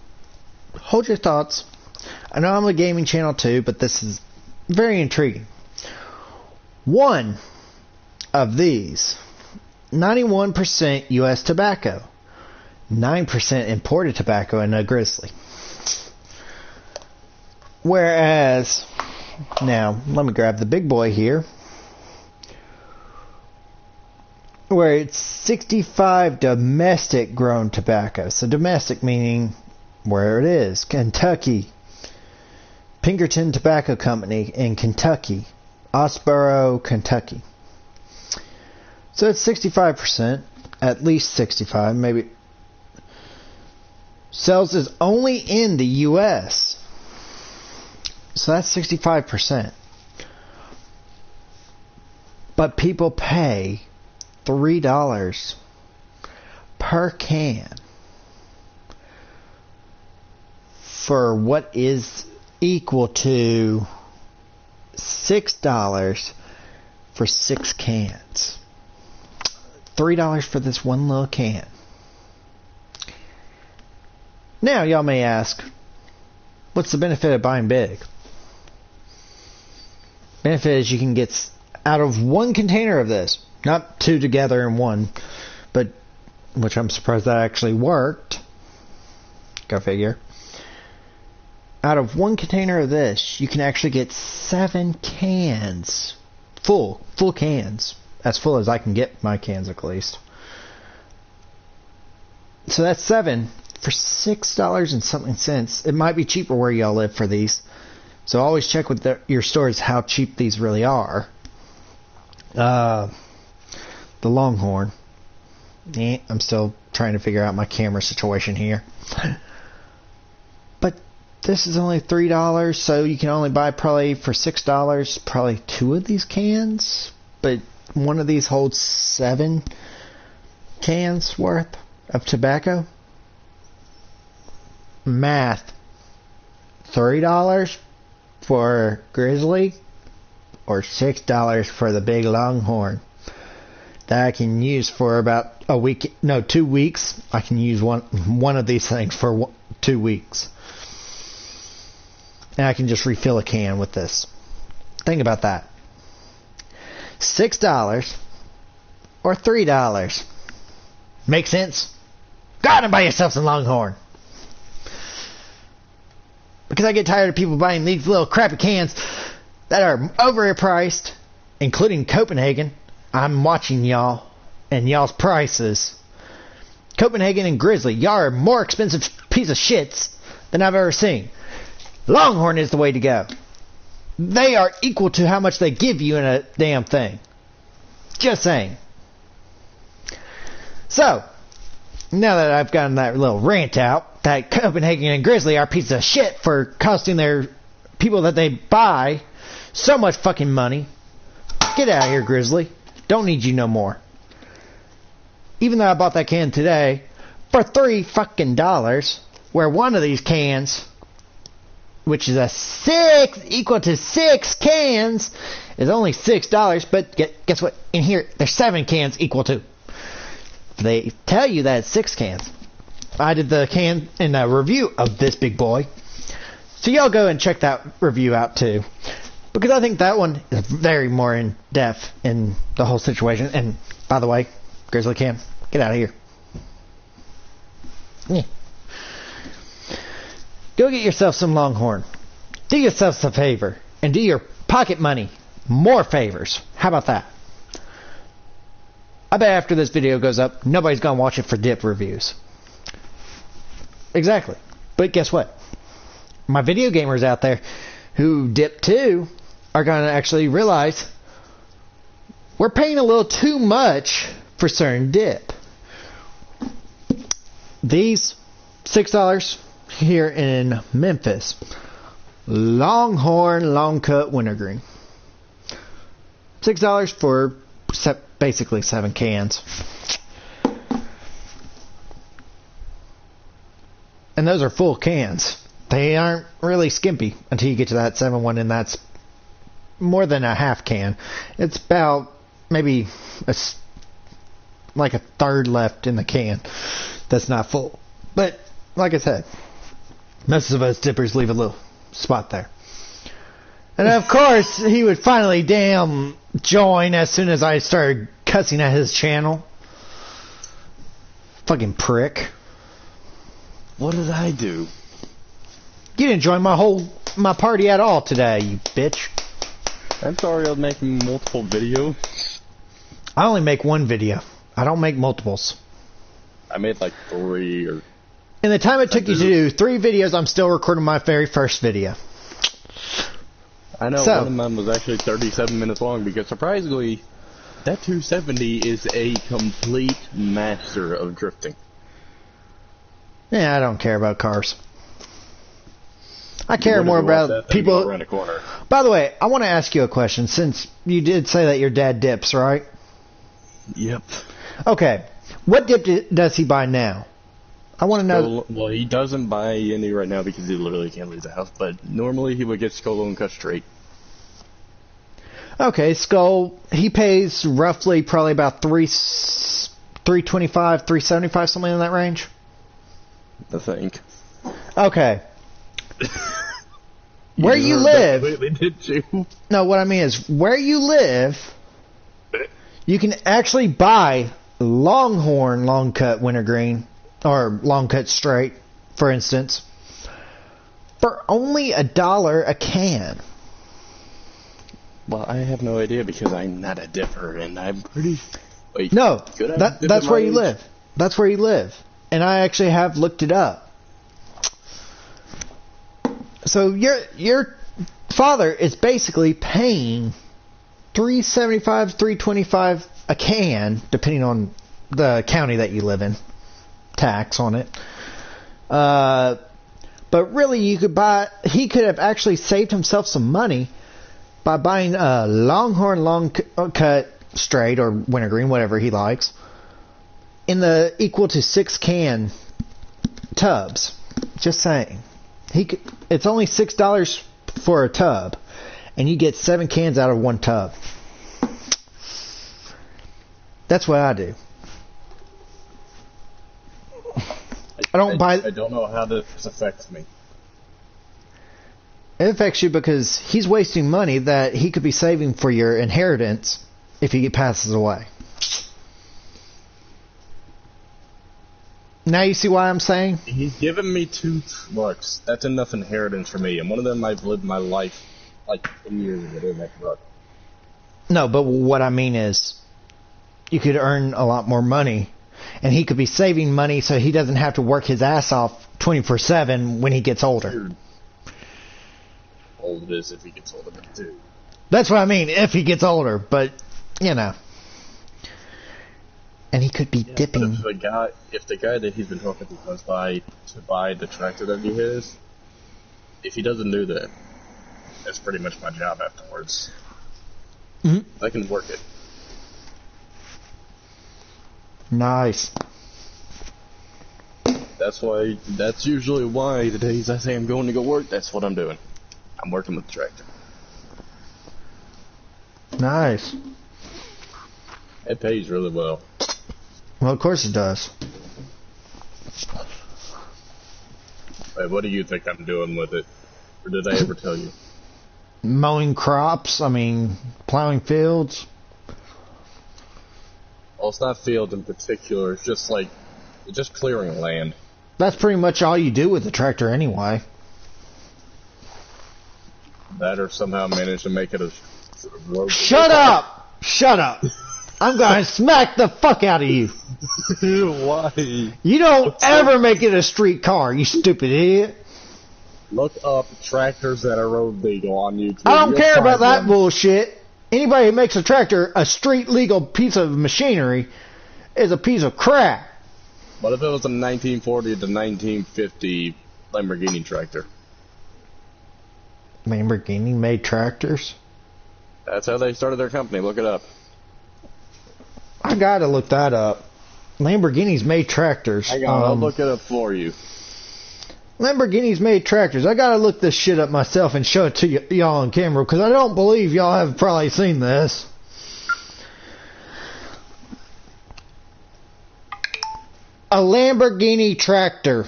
A: hold your thoughts. I know I'm a gaming channel too, but this is very intriguing. One of these, 91% U.S. tobacco, 9% imported tobacco in a Grizzly. Whereas, now, let me grab the big boy here, where it's 65 domestic grown tobacco. So domestic meaning where it is. Kentucky. Pinkerton Tobacco Company in Kentucky. Osboro, Kentucky. So it's 65%. At least 65, maybe. Sales is only in the U.S. So that's 65%. But people pay $3 per can for what is equal to $6 for 6 cans. $3 for this one little can. Now, y'all may ask, what's the benefit of buying big? Benefit is you can get out of one container of this, not 2 together in one, but which I'm surprised that actually worked. Go figure. Out of one container of this, you can actually get 7 cans. Full cans. As full as I can get my cans, at least. So that's 7 for $6 and something cents. It might be cheaper where y'all live for these. So always check with your stores how cheap these really are. The Longhorn. I'm still trying to figure out my camera situation here. But this is only $3, so you can only buy probably for $6 probably 2 of these cans. But one of these holds 7 cans worth of tobacco. Math. $3 for Grizzly or $6 for the big Longhorn that I can use for about a week, no, 2 weeks. I can use one of these things for 2 weeks. And I can just refill a can with this. Think about that. $6 or $3. Make sense? Go out and buy yourself some Longhorn. Because I get tired of people buying these little crappy cans that are overpriced, including Copenhagen. I'm watching y'all and y'all's prices. Copenhagen and Grizzly, y'all are a more expensive piece of shits than I've ever seen. Longhorn is the way to go. They are equal to how much they give you in a damn thing. Just saying. So, now that I've gotten that little rant out, that Copenhagen and Grizzly are pieces of shit for costing their people that they buy so much fucking money. Get out of here, Grizzly. Don't need you no more. Even though I bought that can today for $3 fucking dollars, where one of these cans, which is equal to 6 cans, is only $6. But guess what? In here, there's 7 cans equal to. They tell you that it's 6 cans. I did the can in a review of this big boy. So y'all go and check that review out too. Because I think that one is very more in depth in the whole situation. And by the way, Grizzly can, get out of here. Yeah. Go get yourself some Longhorn. Do yourself a favor. And do your pocket money more favors. How about that? I bet after this video goes up, nobody's going to watch it for dip reviews. Exactly. But guess what? My video gamers out there who dip too are going to actually realize we're paying a little too much for certain dip. These $6 here in Memphis. Longhorn Long Cut Wintergreen. $6 for basically 7 cans. And those are full cans. They aren't really skimpy until you get to that 7-1, and that's more than a half can. It's about maybe like a third left in the can that's not full. But like I said, most of us dippers leave a little spot there. And of course, he would finally damn join as soon as I started cussing at his channel. Fucking prick.
F: What did I do?
A: You didn't join my party at all today, you bitch.
F: I'm sorry I was making multiple videos.
A: I only make one video. I don't make multiples.
F: I made like 3 or...
A: In the time it took you to do 3 videos, I'm still recording my very first video.
F: I know,
A: So,
F: one of them was actually 37 minutes long because surprisingly, that 270 is a complete master of drifting.
A: yeah, I don't care about cars. I care more about people.
F: Around a corner.
A: By the way, I want to ask you a question, since you did say that your dad dips, right?
F: Yep.
A: Okay. What dip does he buy now? I want to know.
F: Well, he doesn't buy any right now because he literally can't leave the house. But normally he would get Skull and cut straight.
A: Okay, Skull. He pays roughly probably about $325, $375, something in that range.
F: I think.
A: Okay. Where you live?
F: Did you?
A: No, what I mean is where you live. You can actually buy Longhorn long cut wintergreen or long cut straight, for instance, for only $1 a can.
F: Well, I have no idea because I'm not a dipper, and I'm pretty. Wait,
A: No, that's where you
F: age?
A: live. That's where you live, and I actually have looked it up. So your father is basically paying $3.75, $3.25 a can, depending on the county that you live in, tax on it. But really, he could have actually saved himself some money by buying a Longhorn long cut straight or wintergreen, whatever he likes, in the equal to 6 can tubs. Just saying, it's only $6 for a tub, and you get 7 cans out of one tub. That's what I do. I
F: don't know how this affects me.
A: It affects you because he's wasting money that he could be saving for your inheritance if he passes away. Now you see why I'm saying?
F: He's given me 2 trucks. That's enough inheritance for me. And one of them I've lived my life like 10 years within that truck.
A: No, but what I mean is you could earn a lot more money. And he could be saving money so he doesn't have to work his ass off 24/7 when he gets older.
F: Dude. Old it is if he gets older, but dude.
A: That's what I mean, if he gets older, but, you know. And he could be dipping.
F: If the guy that he's been talking to comes by to buy the tractor that he has, if he doesn't do that, that's pretty much my job afterwards.
A: Mm-hmm.
F: I can work it.
A: Nice.
F: That's usually why the days I say I'm going to go work, that's what I'm doing. I'm working with the tractor.
A: Nice.
F: It pays really well.
A: Well, of course it does.
F: Hey, what do you think I'm doing with it? Or did I ever tell you?
A: Mowing crops, plowing fields.
F: Well, it's not fields in particular, it's just clearing land.
A: That's pretty much all you do with the tractor anyway.
F: That or somehow manage to make it a road.
A: Shut up! Shut up! I'm gonna smack the fuck out of you.
F: Why?
A: You don't ever make it a street car, you stupid idiot.
F: Look up tractors that are road legal on YouTube.
A: I don't care about that bullshit. Anybody who makes a tractor a street legal piece of machinery is a piece of crap.
F: What if it was a 1940 to 1950 Lamborghini tractor?
A: Lamborghini made tractors?
F: That's how they started their company. Look it up.
A: I gotta look that up. Lamborghinis made tractors.
F: Hang on, I'll look it up for you.
A: Lamborghinis made tractors. I gotta look this shit up myself and show it to y'all on camera because I don't believe y'all have probably seen this. A Lamborghini tractor.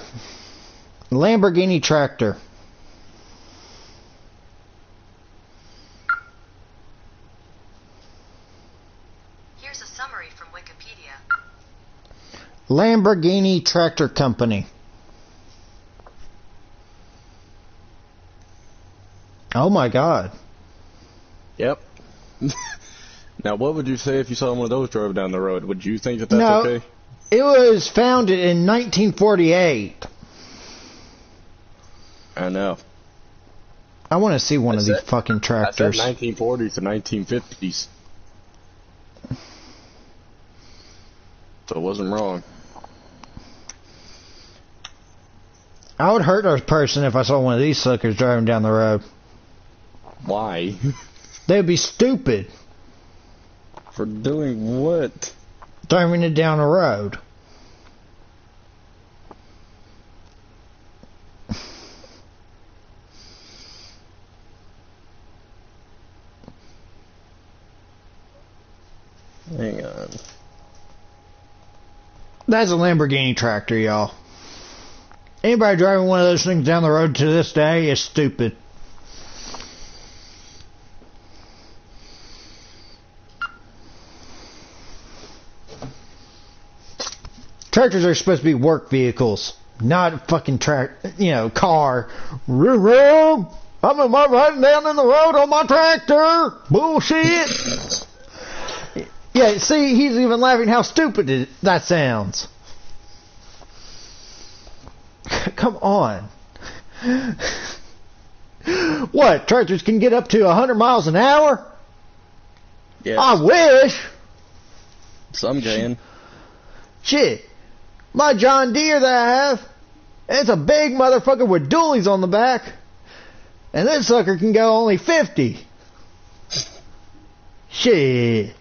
A: Lamborghini tractor.
B: Here's a summary from Wikipedia.
A: Lamborghini Tractor Company. Oh my God.
F: Yep. Now, what would you say if you saw one of those drove down the road? Would you think that that's
A: No,
F: okay?
A: it was founded in 1948.
F: I know.
A: I want to see one of these fucking tractors.
F: I said 1940s to 1950s. So it wasn't wrong.
A: I would hurt a person if I saw one of these suckers driving down the road.
F: Why?
A: They'd be stupid.
F: For doing what?
A: Driving it down the road.
F: Hang on.
A: That's a Lamborghini tractor, y'all. Anybody driving one of those things down the road to this day is stupid. Tractors are supposed to be work vehicles, not a fucking car. Vroom, vroom. I'm riding down in the road on my tractor. Bullshit. Yeah, see, he's even laughing how stupid that sounds. Come on. What? Tractors can get up to 100 miles an hour?
F: Yes.
A: I wish.
F: Some can.
A: Shit. My John Deere that I have, it's a big motherfucker with dualies on the back. And this sucker can go only 50. Shit.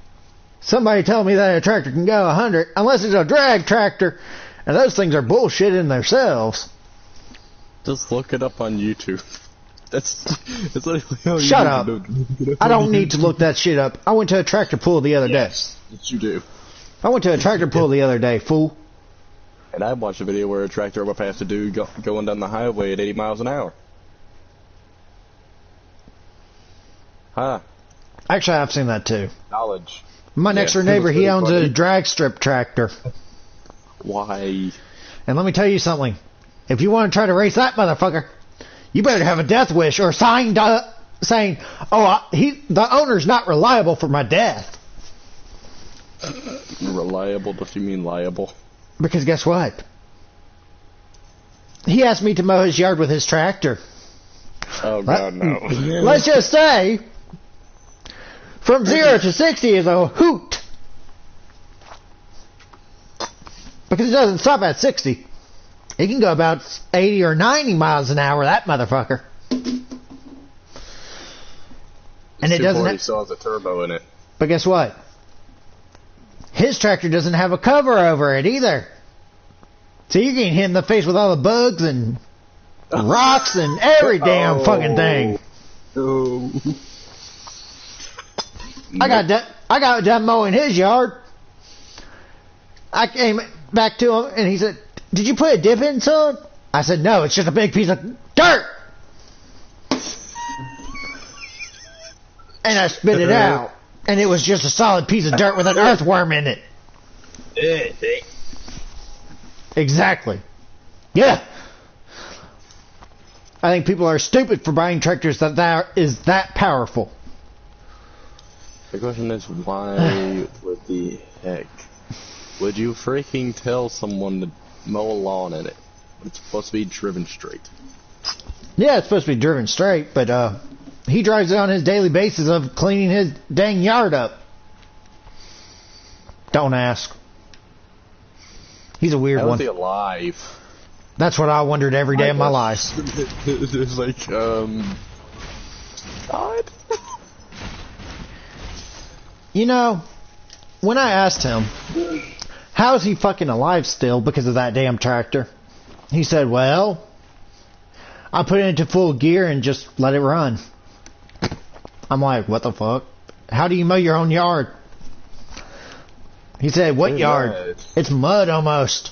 A: Somebody tell me that a tractor can go 100, unless it's a drag tractor. And those things are bullshit in themselves.
F: Just look it up on YouTube. That's literally all you
A: Shut
F: need
A: up.
F: to do.
A: I don't need to look that shit up. I went to a tractor pull the other day.
F: Yes, you do.
A: I went to a tractor pull the other day, fool.
F: And I watched a video where a tractor went past a dude going down the highway at 80 miles an hour. Huh.
A: Actually, I've seen that too.
F: Knowledge.
A: My next door
F: Yeah,
A: neighbor,
F: that's
A: he
F: pretty
A: owns
F: funny.
A: a drag strip tractor.
F: Why?
A: And let me tell you something. If you want to try to race that motherfucker, you better have a death wish or sign saying, "Oh, the owner's not reliable for my death."
F: Reliable? Does you mean liable?
A: Because guess what? He asked me to mow his yard with his tractor.
F: Oh God, no.
A: Let's just say, from 0 to 60 is a hoot. Because it doesn't stop at 60. It can go about 80 or 90 miles an hour, that motherfucker. And it doesn't
F: He still has a turbo in it.
A: But guess what? His tractor doesn't have a cover over it either. So you're getting hit in the face with all the bugs and rocks and every damn fucking thing.
F: Oh.
A: I got done mowing his yard. I came back to him and he said, "Did you put a dip in, son?" I said, "No, it's just a big piece of dirt." And I spit it out. And it was just a solid piece of dirt with an earthworm in it. Exactly. Yeah. I think people are stupid for buying tractors that is that powerful.
F: The question is, why what the heck would you freaking tell someone to mow a lawn in it? It's supposed to be driven straight.
A: Yeah, it's supposed to be driven straight, but he drives it on his daily basis of cleaning his dang yard up. Don't ask. He's a weird
F: How is
A: one.
F: he alive?
A: That's what I wondered every day of my life.
F: It's like, God?
A: You know, when I asked him, how is he fucking alive still because of that damn tractor? He said, well, I put it into full gear and just let it run. I'm like, what the fuck? How do you mow your own yard? He said, what yard?
F: Mud.
A: It's mud almost.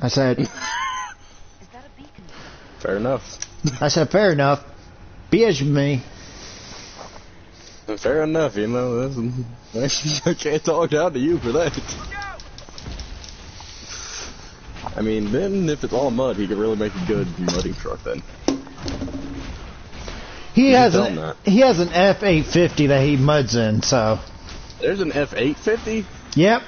A: I said,
B: Is that a beacon?
F: Fair enough.
A: fair enough. Be as me.
F: Fair enough, you know. I can't talk down to you for that. I mean, then if it's all mud, he could really make a good mudding truck then.
A: He has
F: tell
A: an
F: him that.
A: F850 that he muds in, so.
F: There's an F850?
A: Yep.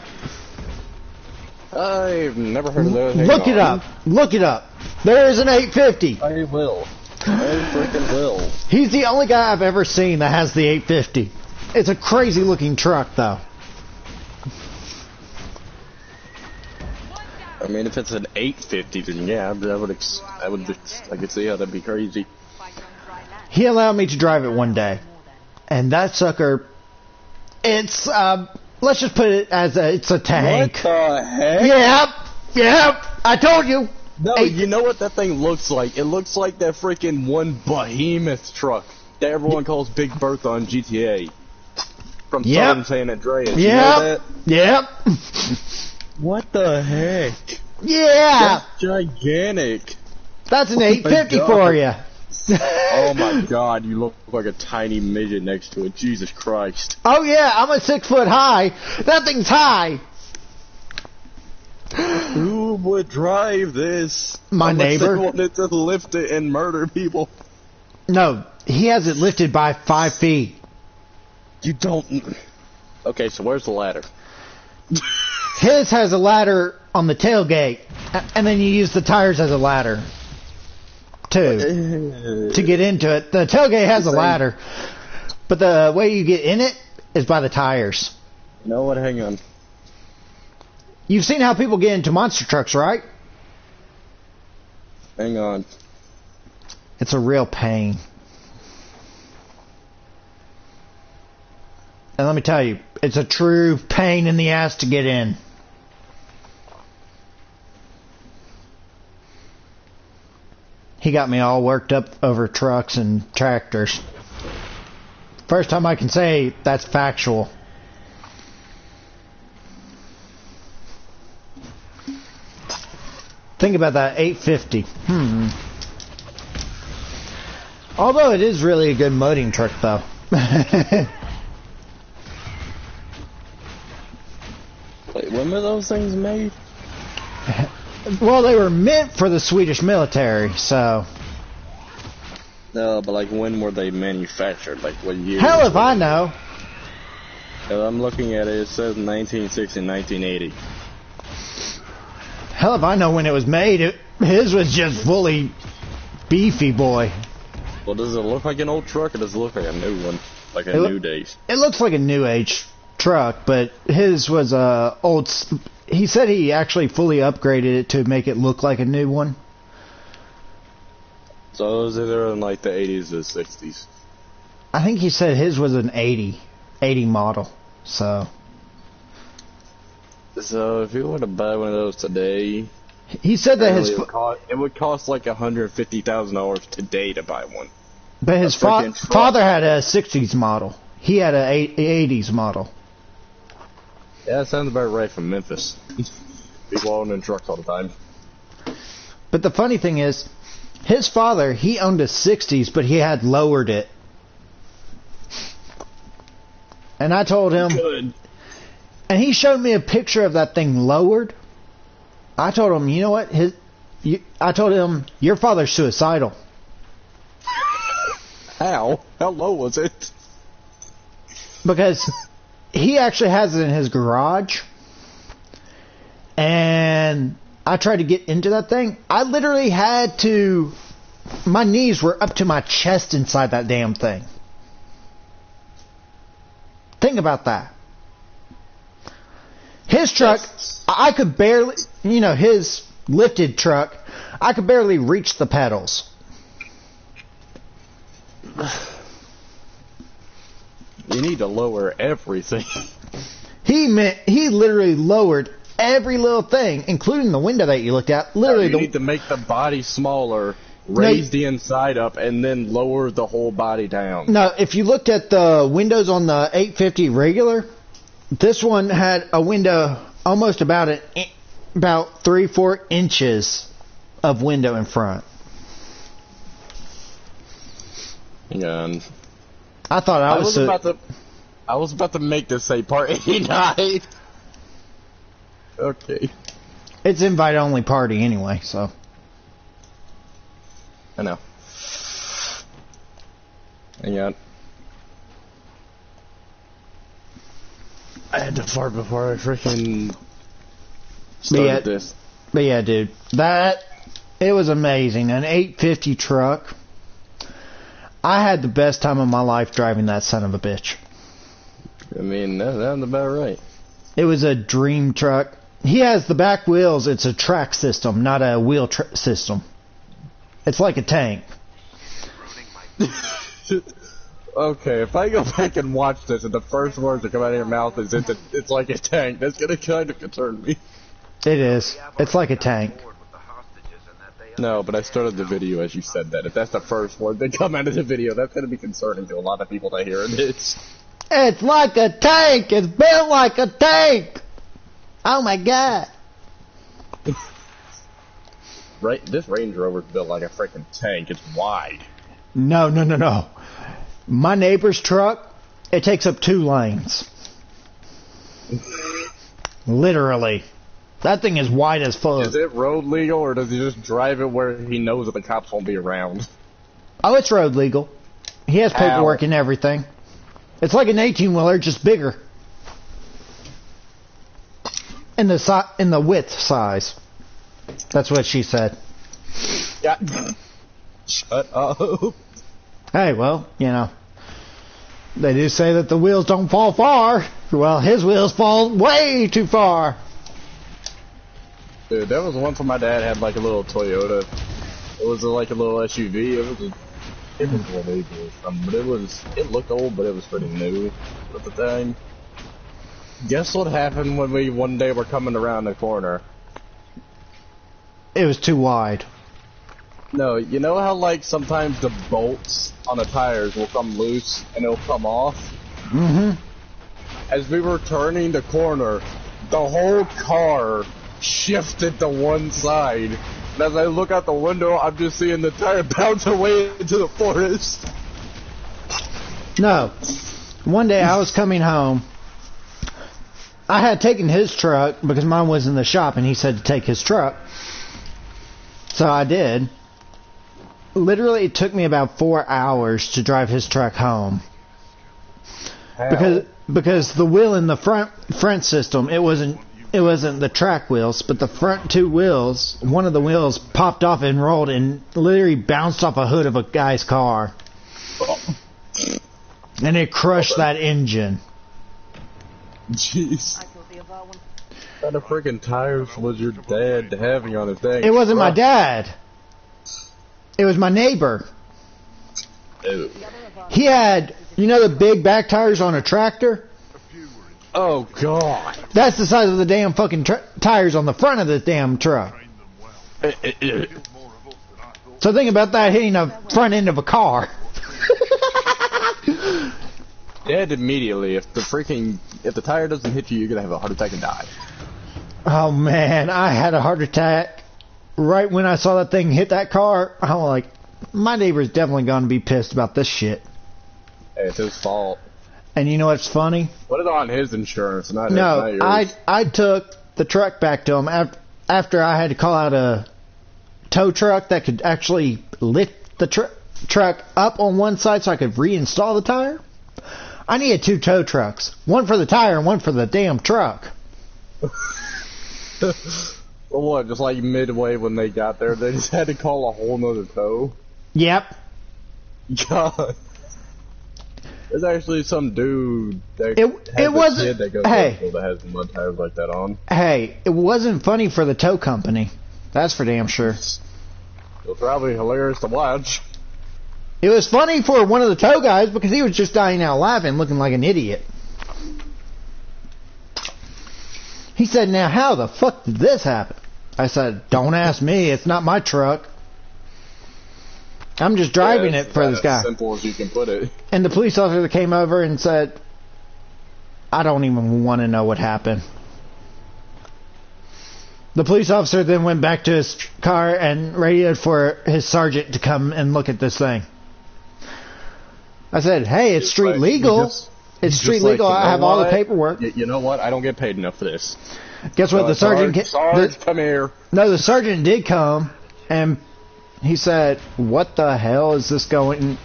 F: I've never heard of those. Hang
A: Look it
F: on.
A: up. Look it up. There is an 850.
F: I will. I freaking will.
A: He's the only guy I've ever seen that has the 850. It's a crazy looking truck, though.
F: I mean, if it's an 850, then yeah, I could see how that'd be crazy.
A: He allowed me to drive it one day, and that sucker, it's let's just put it as it's a tank.
F: What the heck?
A: Yep. I told you.
F: No, you know what that thing looks like? It looks like that freaking one behemoth truck that everyone calls Big Bertha on GTA. from
A: Yep.
F: Southern San Andreas. You know that?
A: Yep.
F: What the heck?
A: Yeah.
F: That's gigantic.
A: That's an
F: Oh my
A: 850
F: God.
A: for you.
F: Oh my God, you look like a tiny midget next to it. Jesus Christ.
A: Oh yeah, I'm a 6 foot high. That thing's high.
F: Who would drive this?
A: My
F: Unless
A: neighbor.
F: They wanted to lift it and murder people.
A: No, he has it lifted by 5 feet.
F: You don't. Okay, so where's the ladder?
A: His has a ladder on the tailgate, and then you use the tires as a ladder too to get into it. The tailgate has a ladder, but the way you get in it is by the tires.
F: You know what? Hang on.
A: You've seen how people get into monster trucks, right?
F: Hang on.
A: It's a real pain. And let me tell you, it's a true pain in the ass to get in. He got me all worked up over trucks and tractors. First time I can say that's factual. Think about that 850. Although it is really a good modding truck, though.
F: Wait, when were those things made?
A: Well, they were meant for the Swedish military, so...
F: No, but like when were they manufactured? Like what year?
A: Hell if I know.
F: I'm looking at it. It says 1960, 1980.
A: Hell if I know when it was made. His was just fully beefy, boy.
F: Well, does it look like an old truck, or does it look like a new one, like a new days?
A: It looks like a new age truck, but his was old. He said he actually fully upgraded it to make it look like a new one.
F: So it was either in like the 80s or 60s.
A: I think he said his was an 80 model. So
F: if you were to buy one of those today,
A: he said that
F: it would cost like $150,000 today to buy one.
A: But his father had a 60s model. He had a 80s model.
F: Yeah, that sounds about right from Memphis. People owning trucks all the time.
A: But the funny thing is, his father, he owned a 60s, but he had lowered it. And I told him...
F: Good.
A: And he showed me a picture of that thing lowered. I told him, you know what? I told him, your father's suicidal.
F: How? How low was it?
A: Because he actually has it in his garage. And I tried to get into that thing. I literally had to... My knees were up to my chest inside that damn thing. Think about that. His truck, I could barely... You know, his lifted truck, I could barely reach the pedals.
F: You need to lower everything.
A: He literally lowered every little thing, including the window that you looked at. Literally,
F: You need to make the body smaller, raise the inside up, and then lower the whole body down.
A: No, if you looked at the windows on the 850 regular, this one had a window almost about 3-4 inches of window in front.
F: Hang on.
A: I thought I was
F: about to make this say part 89. Okay.
A: It's invite only party anyway, so.
F: I know. Hang on. I had to fart before I freaking started this.
A: But yeah, dude, it was amazing. An 850 truck. I had the best time of my life driving that son of a bitch.
F: I mean, that sounds about right.
A: It was a dream truck. He has the back wheels. It's a track system, not a wheel system. It's like a tank.
F: Okay, if I go back and watch this and the first words that come out of your mouth is it's like a tank, that's gonna kind of concern me.
A: It is. It's like a tank.
F: No, but I started the video as you said that. If that's the first word that come out of the video, that's gonna be concerning to a lot of people that hear it.
A: It's like a tank. It's built like a tank. Oh my god.
F: Right, this Range Rover's built like a freaking tank. It's wide.
A: No. My neighbor's truck, it takes up 2 lanes. Literally. That thing is wide as fuck.
F: Is it road legal, or does he just drive it where he knows that the cops won't be around?
A: Oh, it's road legal. He has paperwork and everything. It's like an 18-wheeler, just bigger. In the width size. That's what she said.
F: Yeah. Shut up.
A: Hey, well, you know. They do say that the wheels don't fall far. Well, his wheels fall way too far.
F: Dude, that was once when my dad had like a little Toyota. It was like a little SUV. It was illegal or something, but it looked old, but it was pretty new at the time. Guess what happened when we one day were coming around the corner?
A: It was too wide.
F: No, you know how like sometimes the bolts on the tires will come loose and it'll come off?
A: Mm-hmm.
F: As we were turning the corner, the whole car shifted to one side. And as I look out the window, I'm just seeing the tire bounce away into the forest.
A: No. One day I was coming home. I had taken his truck because mine was in the shop and he said to take his truck. So I did. Literally, it took me about 4 hours to drive his truck home.
F: How?
A: Because the wheel in the front system, it wasn't the track wheels, but the front 2 wheels, one of the wheels popped off and rolled and literally bounced off a hood of a guy's car. And it crushed that engine.
F: Jeez. What kind of freaking tires was your dad having on his thing?
A: It wasn't my dad. It was my neighbor.
F: Ew.
A: He had, you know the big back tires on a tractor?
F: Oh, God.
A: That's the size of the damn fucking tires on the front of the damn truck. So think about that hitting the front end of a car.
F: Dead immediately. If the tire doesn't hit you, you're gonna have a heart attack and die.
A: Oh man, I had a heart attack right when I saw that thing hit that car. I'm like, my neighbor's definitely gonna be pissed about this shit.
F: Hey, it's his fault.
A: And you know what's funny?
F: Put it on his insurance, not
A: No,
F: yours.
A: I took the truck back to him after I had to call out a tow truck that could actually lift the truck up on one side so I could reinstall the tire. I needed 2 tow trucks. One for the tire and one for the damn truck.
F: Well, what, just like midway when they got there, they just had to call a whole nother tow?
A: Yep.
F: God. There's actually some dude that
A: it wasn't,
F: a kid that goes
A: hey,
F: to school that has mud tires like that on.
A: Hey, it wasn't funny for the tow company. That's for damn sure.
F: It was probably hilarious to watch.
A: It was funny for one of the tow guys because he was just dying out laughing, looking like an idiot. He said, now how the fuck did this happen? I said, don't ask me, it's not my truck. I'm just driving it for this guy.
F: As simple as you can put it.
A: And the police officer came over and said, I don't even want to know what happened. The police officer then went back to his car and radioed for his sergeant to come and look at this thing. I said, hey, it's street legal. It's street legal. I have all the paperwork.
F: You know what? I don't get paid enough for this.
A: Guess what? The sergeant...
F: Sarge, come here.
A: No, the sergeant did come, and he said, what the hell is this going...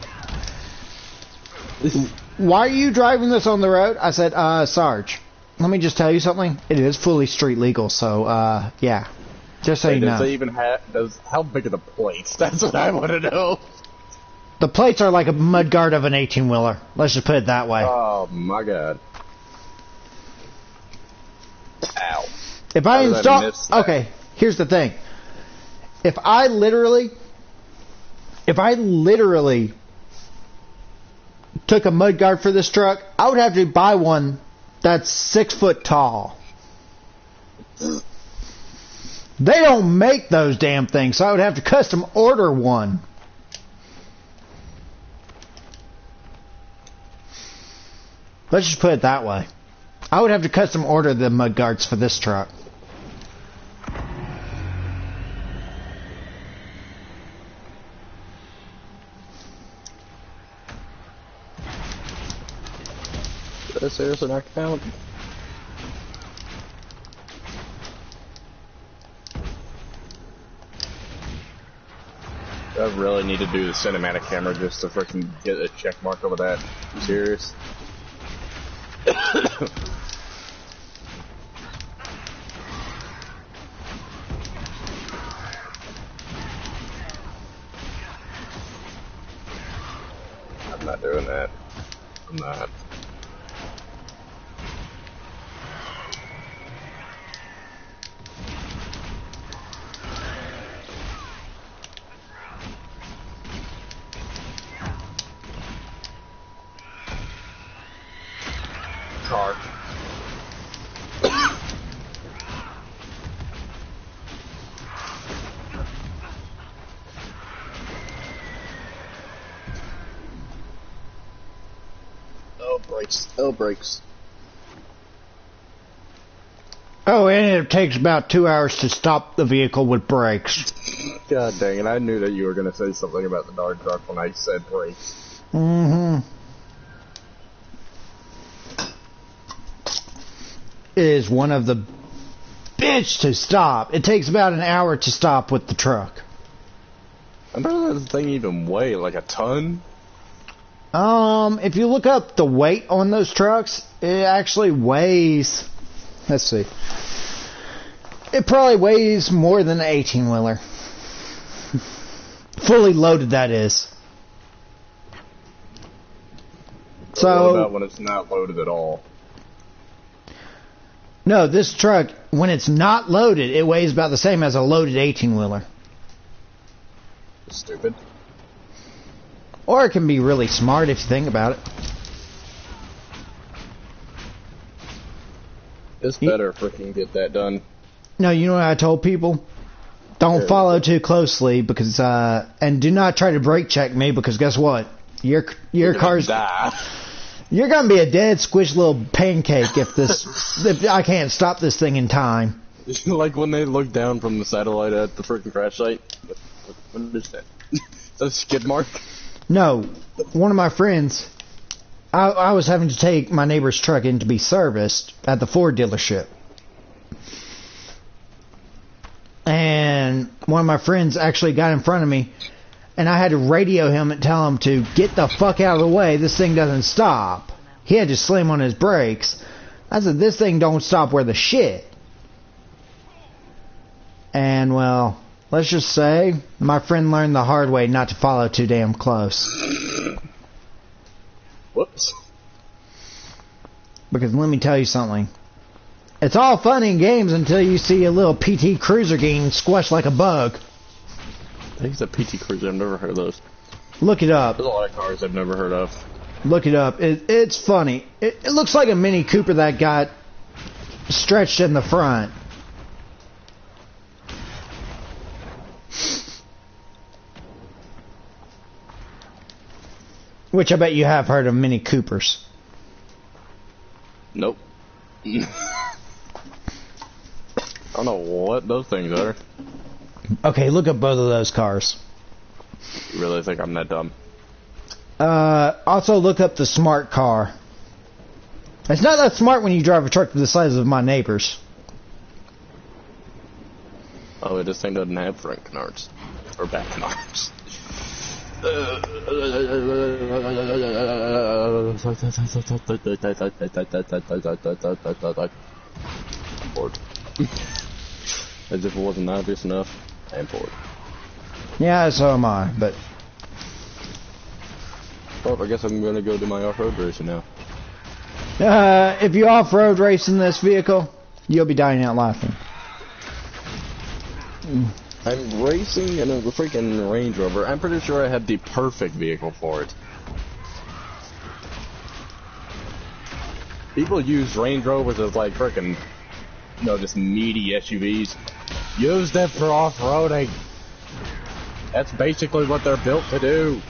A: Why are you driving this on the road? I said, Sarge, let me just tell you something. It is fully street legal, so, yeah. Just so you know.
F: Does it even how big are the plates? That's what I want to know.
A: The plates are like a mudguard of an 18-wheeler. Let's just put it that way.
F: Oh, my God. Ow.
A: If I install... Okay, here's the thing. If I literally took a mudguard for this truck, I would have to buy one that's 6 foot tall. They don't make those damn things, so I would have to custom order one. Let's just put it that way. I would have to custom order the mudguards for this truck.
F: Did I seriously not count? I really need to do the cinematic camera just to freaking get a check mark over that. You serious? I'm not doing that. I'm not. Car. Oh, brakes. Oh, brakes.
A: Oh, and it takes about 2 hours to stop the vehicle with brakes.
F: God dang it, I knew that you were going to say something about the dog truck when I said brakes.
A: Mm-hmm. It is one of the bitch to stop. It takes about an hour to stop with the truck.
F: I remember that thing even weigh like a ton?
A: If you look up the weight on those trucks, it actually weighs, let's see. It probably weighs more than an 18-wheeler. Fully loaded, that is. So,
F: what about when it's not loaded at all?
A: No, this truck, when it's not loaded, it weighs about the same as a loaded 18-wheeler.
F: Stupid.
A: Or it can be really smart if you think about it.
F: This better freaking get that done.
A: No, you know what I told people? Don't follow too closely because, and do not try to brake check me because guess what? Your car's...
F: Die.
A: You're gonna be a dead squished little pancake if I can't stop this thing in time.
F: Like when they look down from the satellite at the freaking crash site. What is that? Is that a skid mark?
A: No, one of my friends, I was having to take my neighbor's truck in to be serviced at the Ford dealership. And one of my friends actually got in front of me, and I had to radio him and tell him to get the fuck out of the way. This thing doesn't stop. He had to slam on his brakes. I said, this thing don't stop worth a shit. And, well, let's just say my friend learned the hard way not to follow too damn close.
F: Whoops.
A: Because let me tell you something. It's all fun in games until you see a little PT Cruiser getting squashed like a bug.
F: I think it's a PT Cruiser. I've never heard of those.
A: Look it up.
F: There's a lot of cars I've never heard of.
A: Look it up. It's funny. It looks like a Mini Cooper that got stretched in the front. Which I bet you have heard of Mini Coopers.
F: Nope. I don't know what those things are.
A: Okay, look up both of those cars.
F: You really think I'm that dumb?
A: Also look up the smart car. It's not that smart when you drive a truck the size of my neighbor's.
F: Oh, this thing doesn't have front canards. Or back canards. I'm bored. As if it wasn't obvious enough, I am bored.
A: Yeah, so am I, but...
F: Well, I guess I'm gonna go do my off-road racing now.
A: If you off-road race in this vehicle, you'll be dying out laughing.
F: I'm racing in a freaking Range Rover. I'm pretty sure I have the perfect vehicle for it. People use Range Rovers as like freaking, you know, just meaty SUVs. Use them for off-roading. That's basically what they're built to do.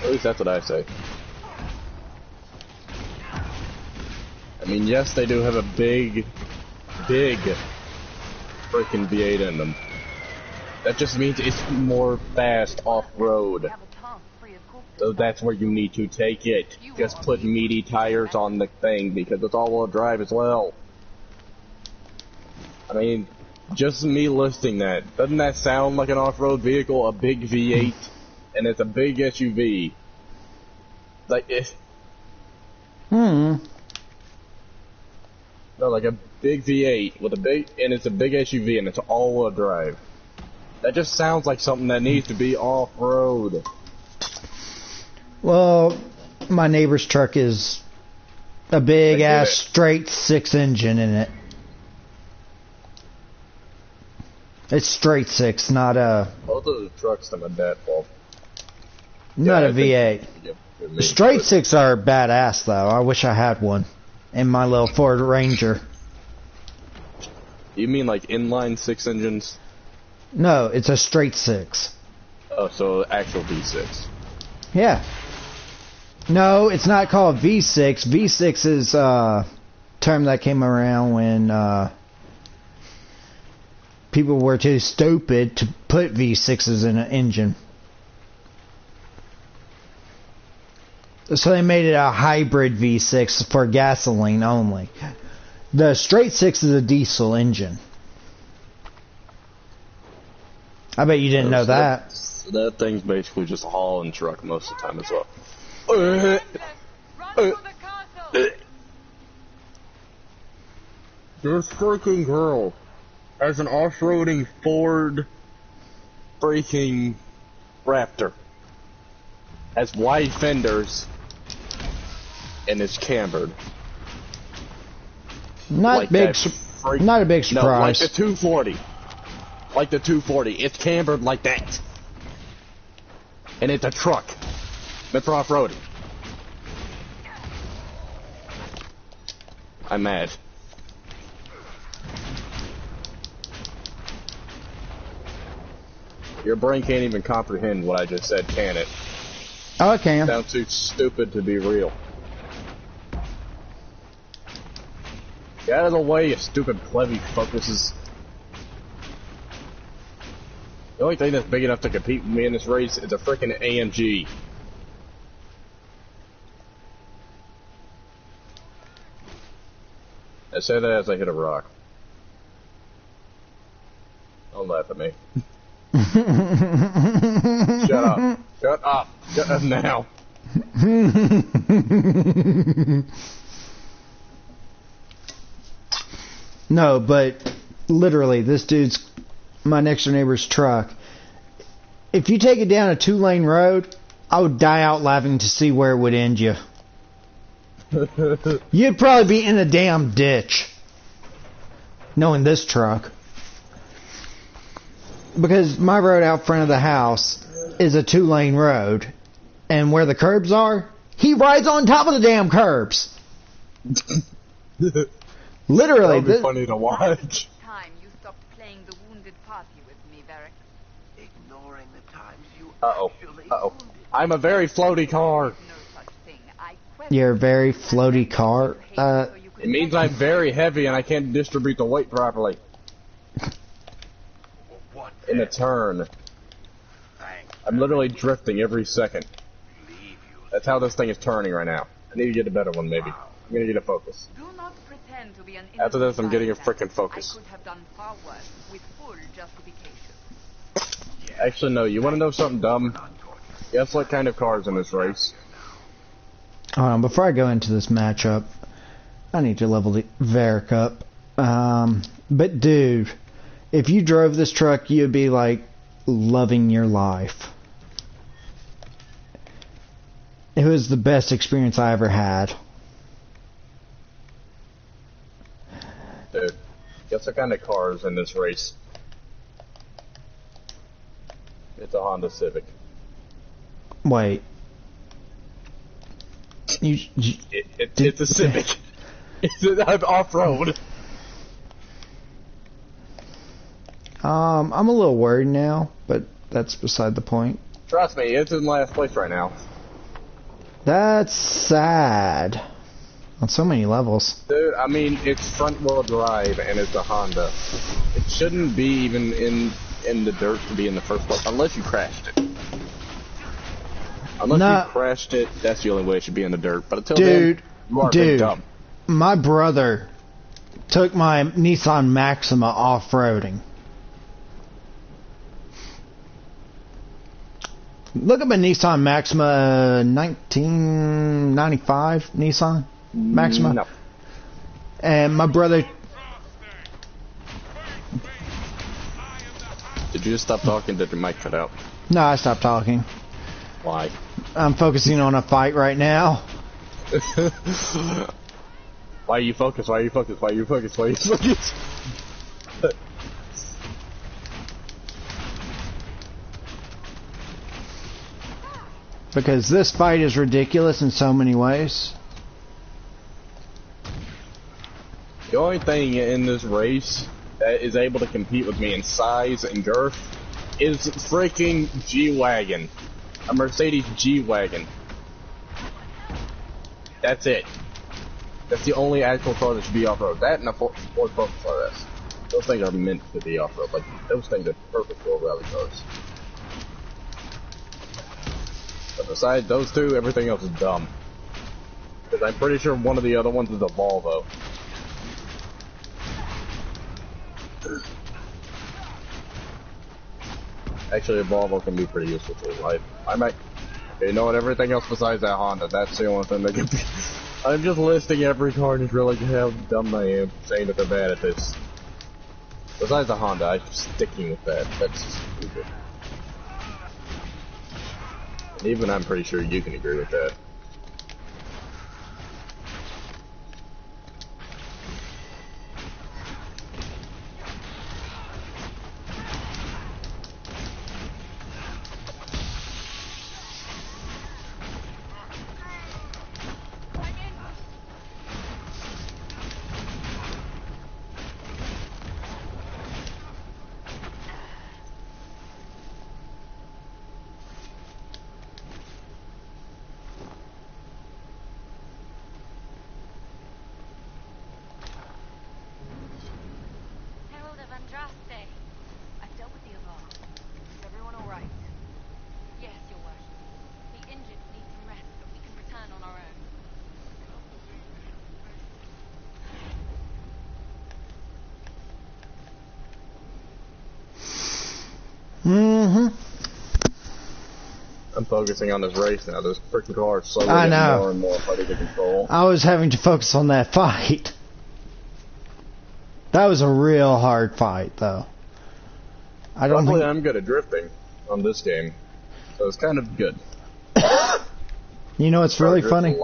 F: At least that's what I say. I mean, yes, they do have a big freaking V8 in them. That just means it's more fast off-road. So that's where you need to take it. Just put meaty tires on the thing because it's all-wheel drive as well. I mean, just me listing that, doesn't that sound like an off-road vehicle? A big V8, and it's a big SUV. Like, if... No, like a big V8 with a big, and it's a big SUV, and it's all-wheel drive. That just sounds like something that needs to be off-road.
A: Well, my neighbor's truck is a big-ass straight 6 engine in it. It's straight 6, not a...
F: Both of the trucks to my dad fault.
A: Not a V8. The straight 6 are badass, though. I wish I had one in my little Ford Ranger.
F: You mean like inline 6 engines?
A: No, it's a straight 6.
F: Oh, so actual V6.
A: Yeah. No, it's not called V6. V6 is a term that came around when people were too stupid to put V6s in an engine. So they made it a hybrid V6 for gasoline only. The straight 6 is a diesel engine. I bet you didn't know that.
F: That thing's basically just a hauling truck most of the time as well. This freaking girl has an off-roading Ford freaking Raptor. Has wide fenders and is cambered.
A: Not
F: like
A: big. Not a big surprise.
F: No, like the 240. Like the 240. It's cambered like that. And it's a truck. Meant for off-roading. I'm mad. Your brain can't even comprehend what I just said, can it?
A: Oh, I can.
F: Sounds too stupid to be real. Get out of the way, you stupid plebby focuses. The only thing that's big enough to compete with me in this race is a freaking AMG. I say that as I hit a rock. Don't laugh at me. Shut up. Shut up. Shut up now.
A: No, but literally, this dude's my next door neighbor's truck. If you take it down a 2-lane road, I would die out laughing to see where it would end you. You'd probably be in a damn ditch, knowing this truck. Because my road out front of the house is a 2-lane road, and where the curbs are, he rides on top of the damn curbs. Literally,
F: that would be funny to watch.
D: Time you stopped playing the wounded party with me, Varric.
C: Ignoring the times you actually
F: wounded. I'm a very floaty car.
D: No such thing. I question
A: you're a very floaty car.
F: It means I'm very heavy and I can't distribute the weight properly.
C: What
F: In a turn.
C: Thanks.
F: I'm literally drifting every second.
C: Leave you.
F: That's how this thing is turning right now. I need to get a better one, maybe. I'm gonna get a focus.
D: Do not pretend to be an
F: After this, I'm getting a
D: innocent
F: frickin' focus.
D: I could have done far worse with full justification.
F: Actually, no. You want to know something dumb? Guess what kind of car's in this race?
A: Before I go into this matchup, I need to level the Varric up. But dude, if you drove this truck, you'd be like loving your life. It was the best experience I ever had.
F: Dude, guess what kind of car is in this race? It's a Honda Civic.
A: Wait.
F: It's a Civic. I'm off-road.
A: I'm a little worried now, but that's beside the point.
F: Trust me, it's in last place right now.
A: That's sad. On so many levels.
F: Dude, I mean, it's front-wheel drive and it's a Honda. It shouldn't be even in the dirt to be in the first place, unless you crashed it. Unless you crashed it, that's the only way it should be in the dirt. But until then, you are big dumb.
A: My brother took my Nissan Maxima off-roading. Look at my Nissan Maxima, 1995 Nissan Maxima.
F: No.
A: And my brother...
F: Did you just stop talking? Did your mic cut out?
A: No, I stopped talking.
F: Why?
A: I'm focusing on a fight right now.
F: Why are you focused? Why are you focused? Why are you focused? Why are you focused?
A: Because this fight is ridiculous in so many ways.
F: The only thing in this race that is able to compete with me in size and girth is freaking G-Wagon. A Mercedes G-Wagon. That's it. That's the only actual car that should be off-road. That and a Ford Focus RS. Those things are meant to be off-road. Like, those things are perfect for rally cars. But besides those two, everything else is dumb. Because I'm pretty sure one of the other ones is a Volvo. Actually, a Volvo can be pretty useful too. I might, you know what? Everything else besides that Honda, that's the only thing that can be. I'm just listing every car and just realizing how dumb I am, saying that they're bad at this. Besides the Honda, I'm sticking with that. That's stupid. And even I'm pretty sure you can agree with that. I'm focusing on this race now. This freaking car is slowly getting more and more harder to control.
A: I was having to focus on that fight. That was a real hard fight, though.
F: Luckily, I'm good at drifting on this game, so it's kind of good.
A: You know, it's really funny.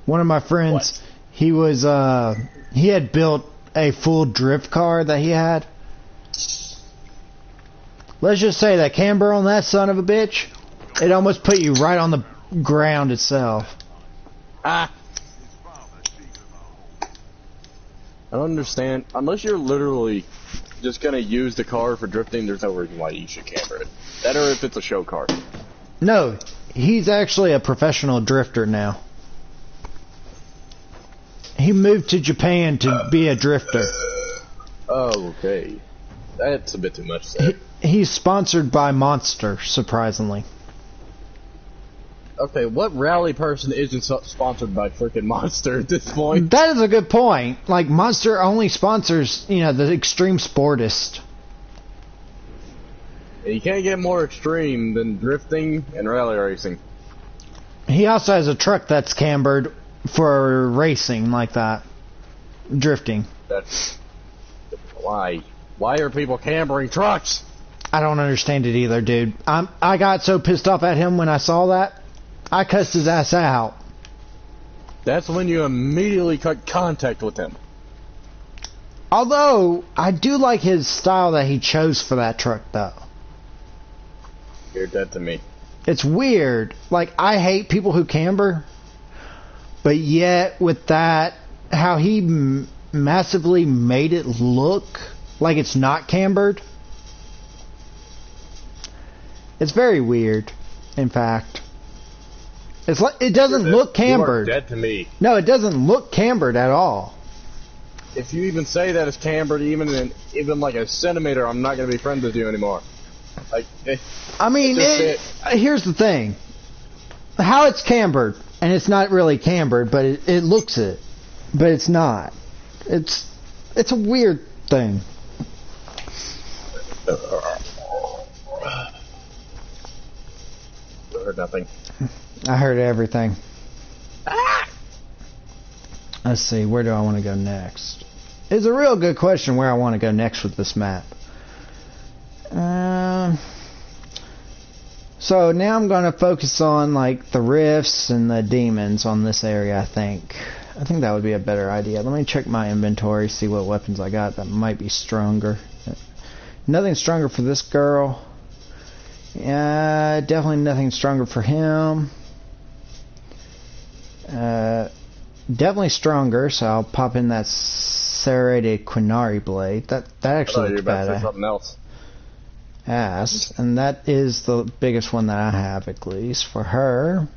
A: One of my friends, he had built a full drift car that he had. Let's just say that camber on that son of a bitch, it almost put you right on the ground itself.
F: I don't understand. Unless you're literally just gonna use the car for drifting, there's no reason why you should camber it. That or if it's a show car.
A: No, he's actually a professional drifter now. He moved to Japan to be a drifter.
F: Oh, okay. That's a bit too much to say.
A: He's sponsored by Monster, surprisingly.
F: Okay, what rally person isn't sponsored by freaking Monster at this point?
A: That is a good point. Like, Monster only sponsors, the extreme sportist.
F: You can't get more extreme than drifting and rally racing.
A: He also has a truck that's cambered for racing like that. Drifting.
F: That's... Why? Why are people cambering trucks?
A: I don't understand it either, dude. I got so pissed off at him when I saw that. I cussed his ass out.
F: That's when you immediately cut contact with him.
A: Although, I do like his style that he chose for that truck, though.
F: You're dead to me.
A: It's weird. Like, I hate people who camber. But yet, with that, how he massively made it look like it's not cambered. It's very weird, in fact. It's like it doesn't look cambered.
F: You are dead to me.
A: No, it doesn't look cambered at all.
F: If you even say that it's cambered, even like a centimeter, I'm not gonna be friends with you anymore. Like,
A: I mean, here's the thing: how it's cambered, and it's not really cambered, but it looks it, but it's not. It's a weird thing.
F: I heard nothing.
A: I heard everything. Let's see, where do I want to go next? It's a real good question where I want to go next with this map. So now I'm going to focus on like the rifts and the demons on this area, I think. I think that would be a better idea. Let me check my inventory, see what weapons I got that might be stronger. Nothing stronger for this girl. Definitely nothing stronger for him. Definitely stronger, so I'll pop in that serrated Quinari blade. That actually looks bad.
F: Something else.
A: Yes, and that is the biggest one that I have, at least for her.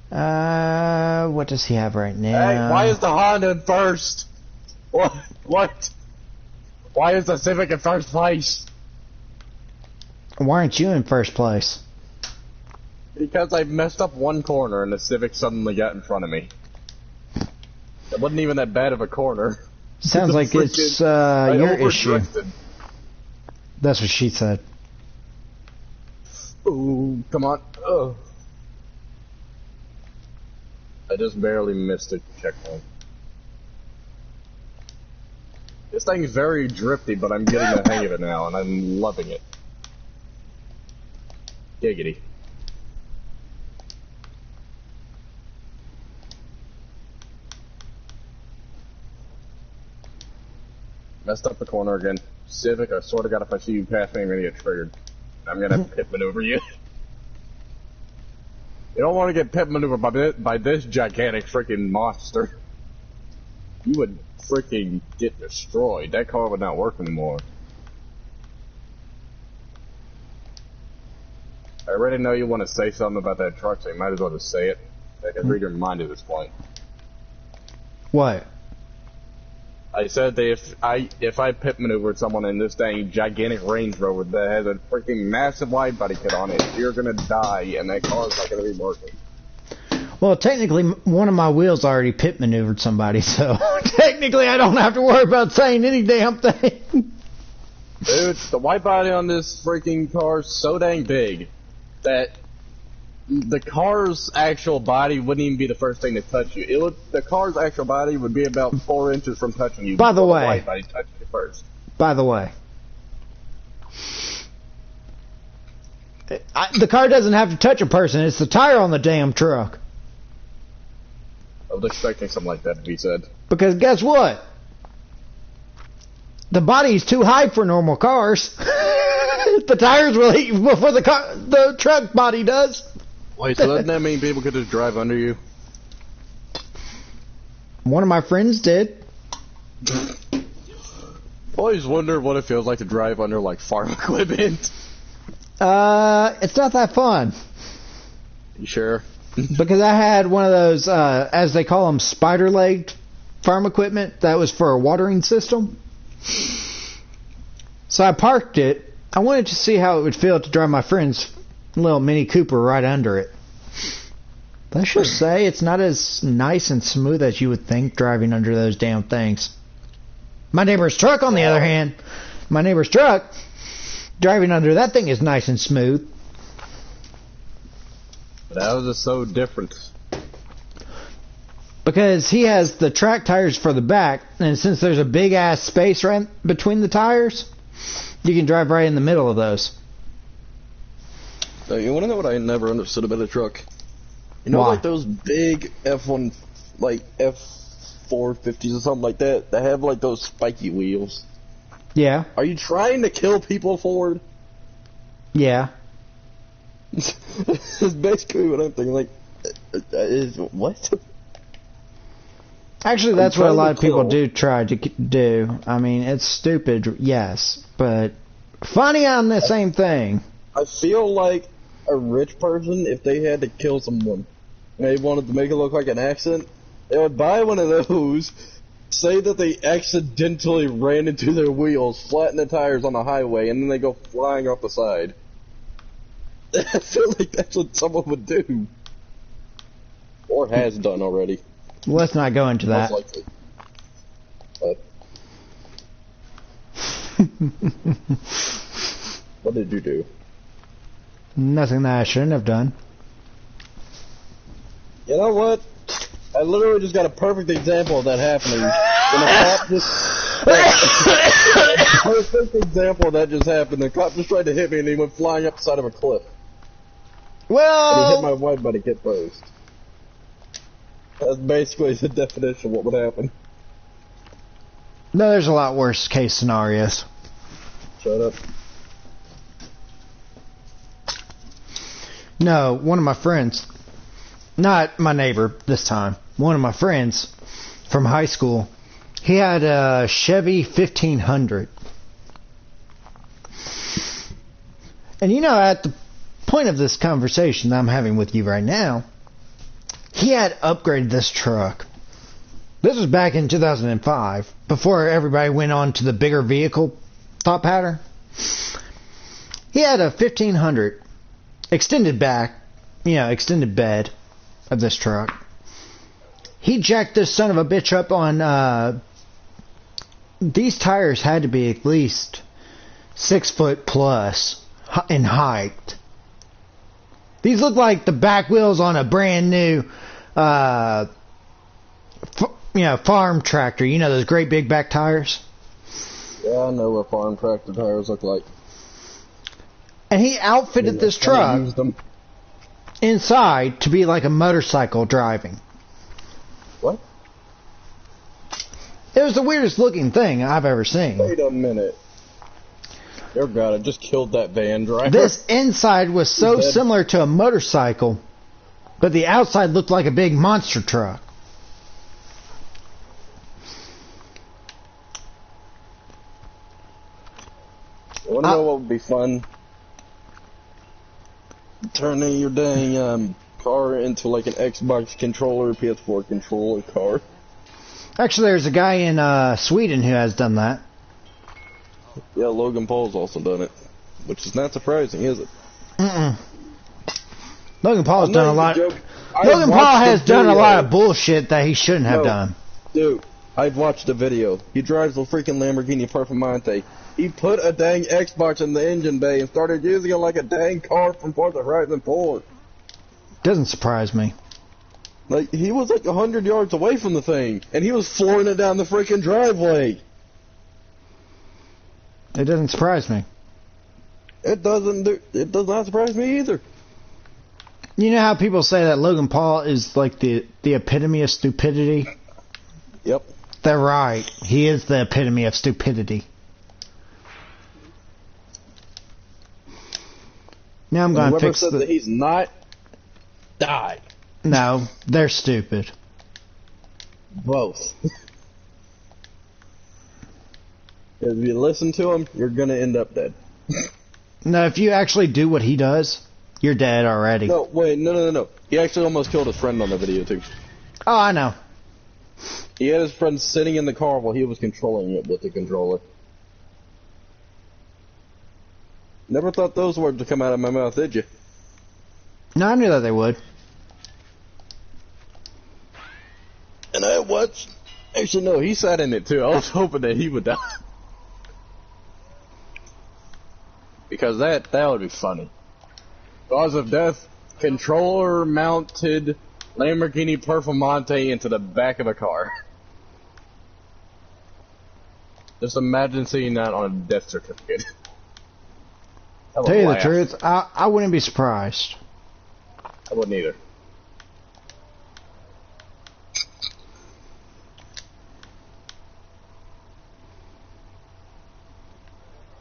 A: What does he have right now?
F: Hey, why is the Honda in first? What? Why is the Civic in first place?
A: Why aren't you in first place?
F: Because I messed up one corner and the Civic suddenly got in front of me. It wasn't even that bad of a corner.
A: Sounds like it's your issue. That's what she said.
F: Ooh, come on. Ugh. I just barely missed a checkpoint. This thing's very drifty, but I'm getting the hang of it now, and I'm loving it. Giggity. Messed up the corner again. Civic, I sort of got if I see you pass me, I'm gonna get triggered. I'm gonna have to pit maneuver you. You don't want to get pit maneuvered by this gigantic freaking monster. You would freaking get destroyed. That car would not work anymore. I already know you want to say something about that truck, so you might as well just say it. I can read your mind at this point.
A: What?
F: I said that if I pit maneuvered someone in this dang gigantic Range Rover that has a freaking massive wide body kit on it, you're gonna die, and that car's not gonna be working.
A: Well, technically, one of my wheels already pit maneuvered somebody, so technically I don't have to worry about saying any damn thing.
F: Dude, the wide body on this freaking car is so dang big that the car's actual body wouldn't even be the first thing to touch you. The car's actual body would be about 4 inches from touching you.
A: By the way,
F: the wide body touched you first.
A: By the way, the car doesn't have to touch a person. It's the tire on the damn truck.
F: I was expecting something like that to be said.
A: Because guess what? The body's too high for normal cars. The tires will hit you before the truck body does.
F: Wait, so doesn't that mean people could just drive under you?
A: One of my friends did.
F: I always wonder what it feels like to drive under, like, farm equipment.
A: It's not that fun.
F: You sure?
A: Because I had one of those, as they call them, spider-legged farm equipment that was for a watering system. So I parked it. I wanted to see how it would feel to drive my friend's little Mini Cooper right under it. Let's just say it's not as nice and smooth as you would think driving under those damn things. My neighbor's truck, on the other hand, driving under that thing is nice and smooth.
F: That was just so different.
A: Because he has the track tires for the back, and since there's a big ass space right between the tires, you can drive right in the middle of those.
F: You want to know what I never understood about a truck? You know,
A: Why?
F: like those big F1, like F450s or something like that, that have like those spiky wheels.
A: Yeah.
F: Are you trying to kill people, Ford?
A: Yeah.
F: That's basically what I'm thinking. Like, what?
A: Actually, that's what a lot of people do try to do. I mean, it's stupid, yes, but funny on the same thing.
F: I feel like a rich person, if they had to kill someone, and they wanted to make it look like an accident, they would buy one of those, say that they accidentally ran into their wheels, flatten the tires on the highway, and then they go flying off the side. I feel like that's what someone would do. Or has done already.
A: Let's not go into that.
F: Most likely. But what did you do?
A: Nothing that I shouldn't have done.
F: You know what? I literally just got a perfect example of that happening. When a cop just... perfect example of that just happened. The cop just tried to hit me and he went flying up the side of a cliff. And he hit my white buddy hit first. That's basically the definition of what would happen.
A: No, there's a lot worse case scenarios.
F: Shut up.
A: No, one of my friends, not my neighbor this time, one of my friends from high school, he had a Chevy 1500. And you know, at the point of this conversation that I'm having with you right now, he had upgraded this truck. This was back in 2005, before everybody went on to the bigger vehicle thought pattern. He had a 1500 extended back, extended bed of this truck. He jacked this son of a bitch up on, these tires had to be at least 6 foot plus in height. These look like the back wheels on a brand new, farm tractor. You know those great big back tires?
F: Yeah, I know what farm tractor tires look like.
A: And he outfitted this truck inside to be like a motorcycle driving.
F: What?
A: It was the weirdest looking thing I've ever seen.
F: Wait a minute. Dear God, I just killed that van driver.
A: This inside was so similar to a motorcycle, but the outside looked like a big monster truck.
F: You wanna know what would be fun? Turning your dang car into like an Xbox controller, PS4 controller car.
A: Actually, there's a guy in Sweden who has done that.
F: Yeah, Logan Paul's also done it, which is not surprising, is it?
A: Logan Paul's done a lot. Logan Paul has done a lot of bullshit that he shouldn't have done.
F: Dude, I've watched the video. He drives a freaking Lamborghini Performante. He put a dang Xbox in the engine bay and started using it like a dang car from Forza Horizon 4.
A: Doesn't surprise me.
F: Like, he was like 100 yards away from the thing, and he was flooring it down the freaking driveway.
A: It doesn't surprise me.
F: It does not surprise me either.
A: You know how people say that Logan Paul is like the epitome of stupidity?
F: Yep.
A: They're right. He is the epitome of stupidity. Now I'm going to fix
F: Whoever said that he's not, died.
A: No, they're stupid.
F: Both. If you listen to him, you're going to end up dead.
A: No, if you actually do what he does, you're dead already.
F: No, wait, no. He actually almost killed his friend on the video, too.
A: Oh, I know.
F: He had his friend sitting in the car while he was controlling it with the controller. Never thought those words would come out of my mouth, did you?
A: No, I knew that they would.
F: And I watched... Actually, no, he sat in it, too. I was hoping that he would die. Because that would be funny. Cause of death, controller-mounted Lamborghini Performante into the back of a car. Just imagine seeing that on a death certificate.
A: Tell you the truth, I wouldn't be surprised.
F: I wouldn't either.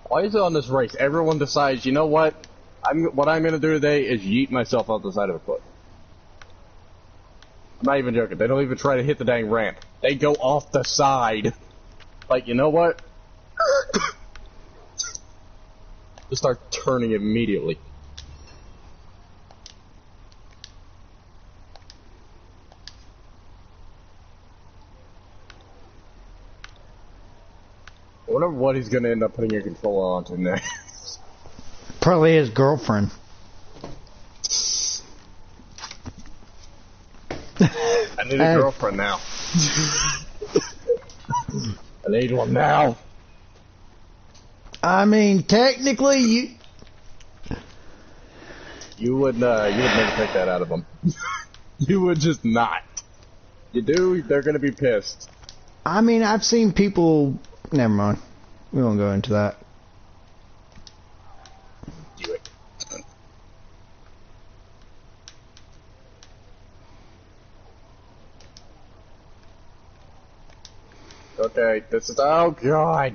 F: Why is it on this race? Everyone decides, you know what? What I'm going to do today is yeet myself off the side of a cliff. I'm not even joking. They don't even try to hit the dang ramp. They go off the side. Like, you know what? Just start turning immediately. wonder what he's gonna end up putting your controller onto next.
A: Probably his girlfriend.
F: I need a girlfriend now. I need one now.
A: I mean, technically,
F: you would never take that out of them. You would just not. You do, they're gonna be pissed.
A: I mean, I've seen people. Never mind. We won't go into that.
F: Do it. Okay, this is. Oh god.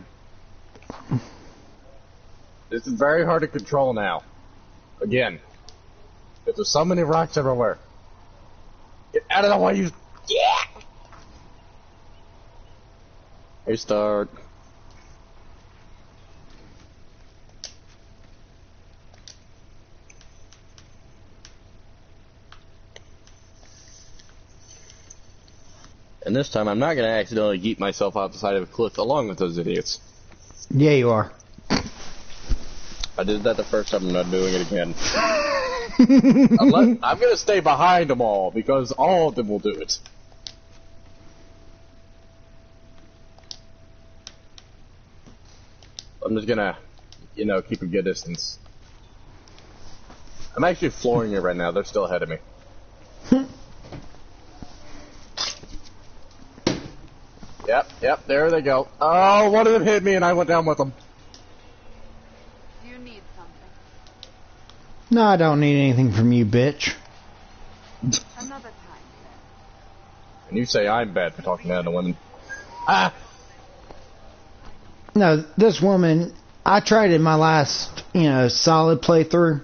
F: This is very hard to control now. Again. There's so many rocks everywhere. Get out of the way, you. Yeah! Restart. And this time I'm not going to accidentally yeet myself off the side of a cliff along with those idiots.
A: Yeah, you are.
F: I did that the first time, I'm not doing it again. I'm going to stay behind them all, because all of them will do it. I'm just gonna, keep a good distance. I'm actually flooring it right now. They're still ahead of me. Yep, there they go. Oh, one of them hit me and I went down with them.
B: Do you need something?
A: No, I don't need anything from you, bitch.
B: Another time, then.
F: And you say I'm bad for talking down to women. Ah!
A: No, this woman, I tried in my last, solid playthrough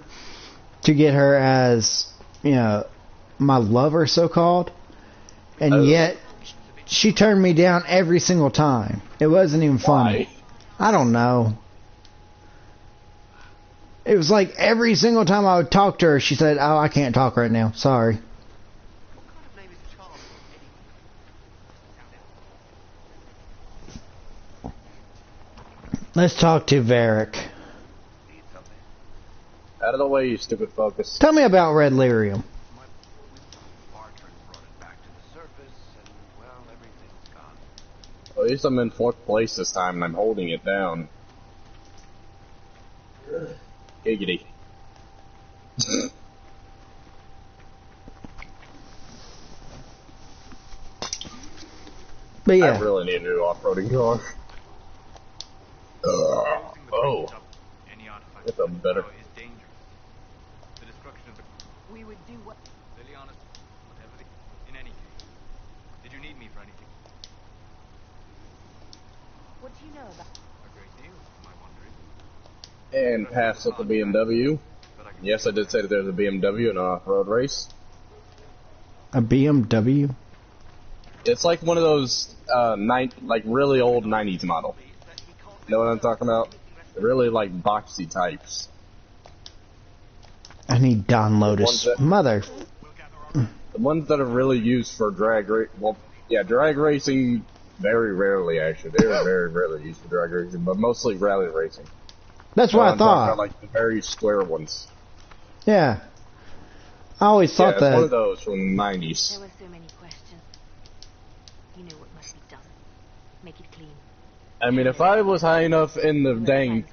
A: to get her as, my lover, so-called. And yet, she turned me down every single time. It wasn't even funny.
F: Why?
A: I don't know. It was like every single time I would talk to her, she said, "Oh, I can't talk right now. Sorry." Let's talk to Varric.
F: Out of the way, you stupid focus.
A: Tell me about Red Lyrium.
F: At least I'm in 4th place this time and I'm holding it down. Giggity.
A: But yeah.
F: I really need a new off-roading car. Oh. That's a better.
B: We would do what?
E: Liliana, whatever. In any case, did you need me for anything?
B: What do you know about?
E: A great deal, am I wondering?
F: And pass up the BMW. Yes, I did say that there's a BMW in an off-road race.
A: A BMW?
F: It's like one of those, really old 90s model. You know what I'm talking about? They're really, boxy types.
A: I need Don Lotus. Mother.
F: The ones that are really used for drag racing, very rarely, actually. They're very rarely used for drag racing, but mostly rally racing.
A: That's what I
F: I'm
A: thought.
F: talking about, the very square ones.
A: Yeah. I always thought
F: it's
A: that.
F: one of those from the 90s.
B: There were so many questions. You know what must be done. Make it clean.
F: I mean, if I was high enough in the dang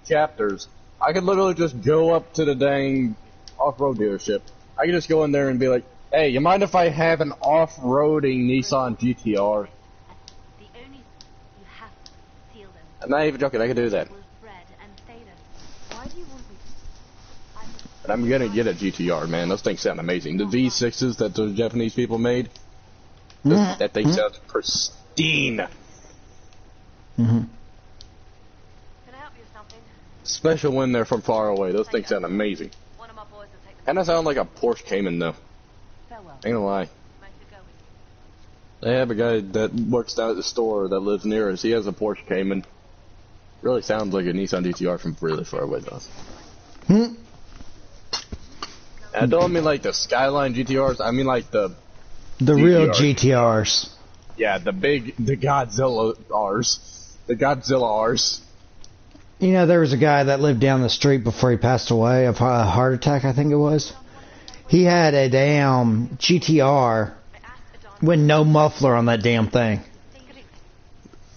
F: chapters, I could literally just go up to the dang off-road dealership. I could just go in there and be like, "Hey, you mind if I have an off-roading Nissan GTR?"
B: The only you have to steal them.
F: I'm not even joking, I could do that.
B: Why do you want me to?
F: But I'm gonna get a GTR, man. Those things sound amazing. The V6s that the Japanese people made, that thing sounds pristine.
A: Mm-hmm.
B: Can I help you with something?
F: Especially when they're from far away. Those things sound amazing.
B: One of my boys will take the
F: Kinda sound like a Porsche Cayman, though.
B: farewell.
F: Ain't gonna lie.
B: Nice to go with you.
F: They have a guy that works down at the store that lives near us. He has a Porsche Cayman. Really sounds like a Nissan GTR from really far away, though. And I don't mean like the Skyline GTRs. I mean like the
A: real GTRs.
F: Yeah, the Godzilla R's. The Godzilla R's.
A: You know, there was a guy that lived down the street before he passed away of a heart attack, I think it was. He had a damn GTR with no muffler on that damn thing.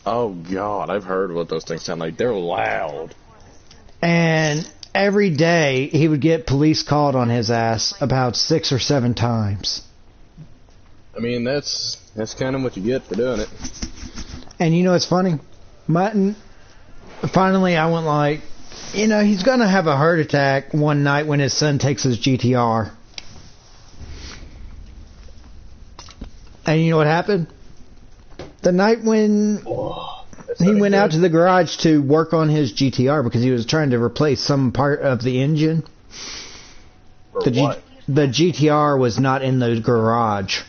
F: Oh God, I've heard what those things sound like. They're loud.
A: And every day he would get police called on his ass about 6 or 7 times.
F: I mean, that's kind of what you get for doing it.
A: And you know what's funny? Finally I went like, you know, he's going to have a heart attack one night when his son takes his GTR. And you know what happened? The night when he went out to the garage to work on his GTR because he was trying to replace some part of the engine.
F: For what?
A: The GTR was not in the garage.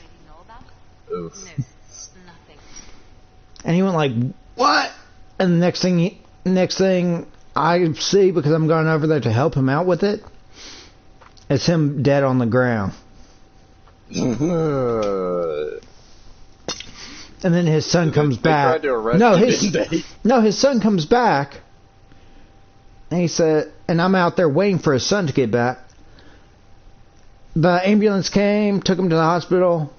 F: Oof.
A: And he went like, what? And the next thing I see, because I'm going over there to help him out with it, it's him dead on the ground. And then his son comes back. No, his son comes back. And he said, and I'm out there waiting for his son to get back. The ambulance came, took him to the hospital,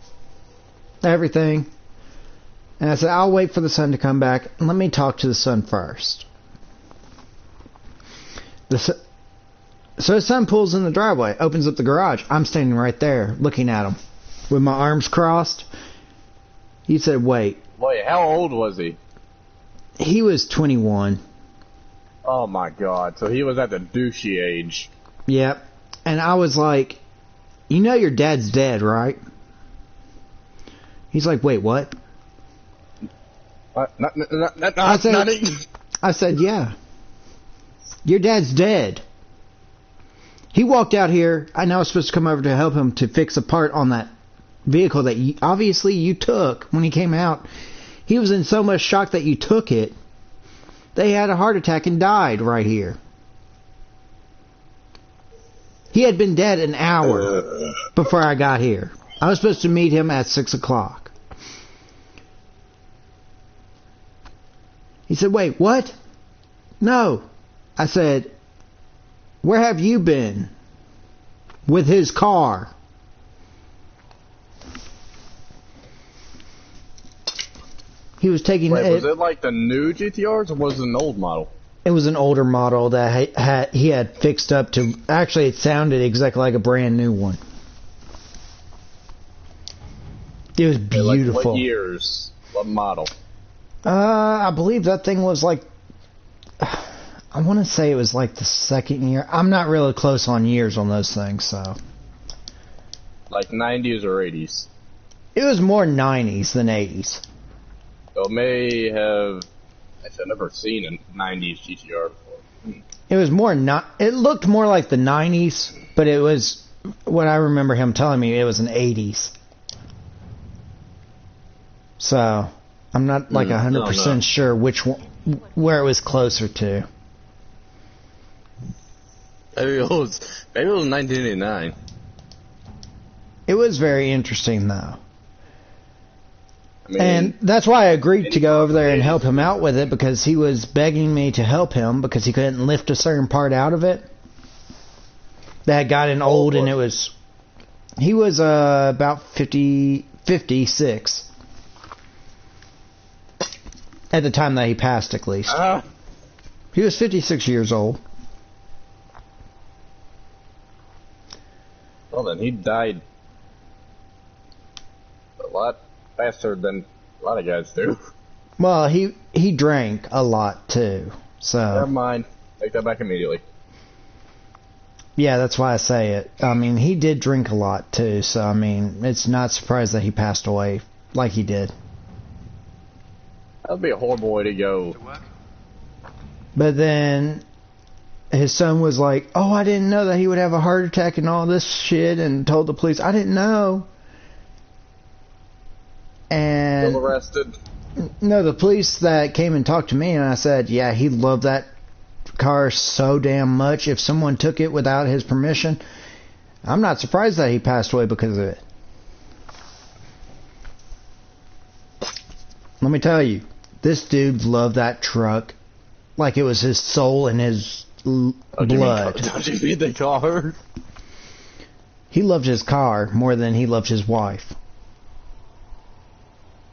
A: everything. And I said, I'll wait for the son to come back. Let me talk to the son first. So his son pulls in the driveway, opens up the garage. I'm standing right there looking at him with my arms crossed. He said, wait,
F: how old was he?
A: He was 21.
F: Oh my God, so he was at the douchey age.
A: Yep. And I was like, you know your dad's dead, right? He's like, wait, what? I said, yeah. Your dad's dead. He walked out here. I know I was supposed to come over to help him to fix a part on that vehicle that obviously you took when he came out. He was in so much shock that you took it. They had a heart attack and died right here. He had been dead an hour before I got here. I was supposed to meet him at 6 o'clock. He said, wait, what? No. I said, where have you been? With his car. He was taking.
F: Wait, was it like the new GTRs or was it an old model?
A: It was an older model that he had fixed up to. Actually, it sounded exactly like a brand new one. It was beautiful.
F: Like what years? What model?
A: I believe that thing was like. I want to say it was like the second year. I'm not really close on years on those things, so.
F: Like 90s or 80s?
A: It was more 90s than 80s.
F: So it may have. I've never seen a 90s GTR before.
A: It was more not. It looked more like the 90s, but it was what I remember him telling me. It was an 80s. So I'm not like 100% sure which one, where it was closer to.
F: Maybe it was 1989.
A: It was very interesting though.
F: I mean,
A: and that's why I agreed to go over there and help him out with it, because he was begging me to help him because he couldn't lift a certain part out of it. That had gotten old, and it was... He was about 56. At the time that he passed, at least. He was 56 years old.
F: Well, then he died a lot faster than a lot of guys do.
A: Well, he drank a lot too, so...
F: Never mind. Take that back immediately.
A: Yeah, that's why I say it. I mean, he did drink a lot too, so I mean, it's not surprised that he passed away like he did.
F: That would be a horrible way to go.
A: But then his son was like, oh, I didn't know that he would have a heart attack and all this shit, and told the police, I didn't know. And
F: Still arrested?
A: No, the police that came and talked to me, and I said, yeah, he loved that car so damn much. If someone took it without his permission, I'm not surprised that he passed away because of it. Let me tell you, This dude loved that truck like it was his soul and his blood.
F: Don't you mean the car?
A: He loved his car more than he loved his wife.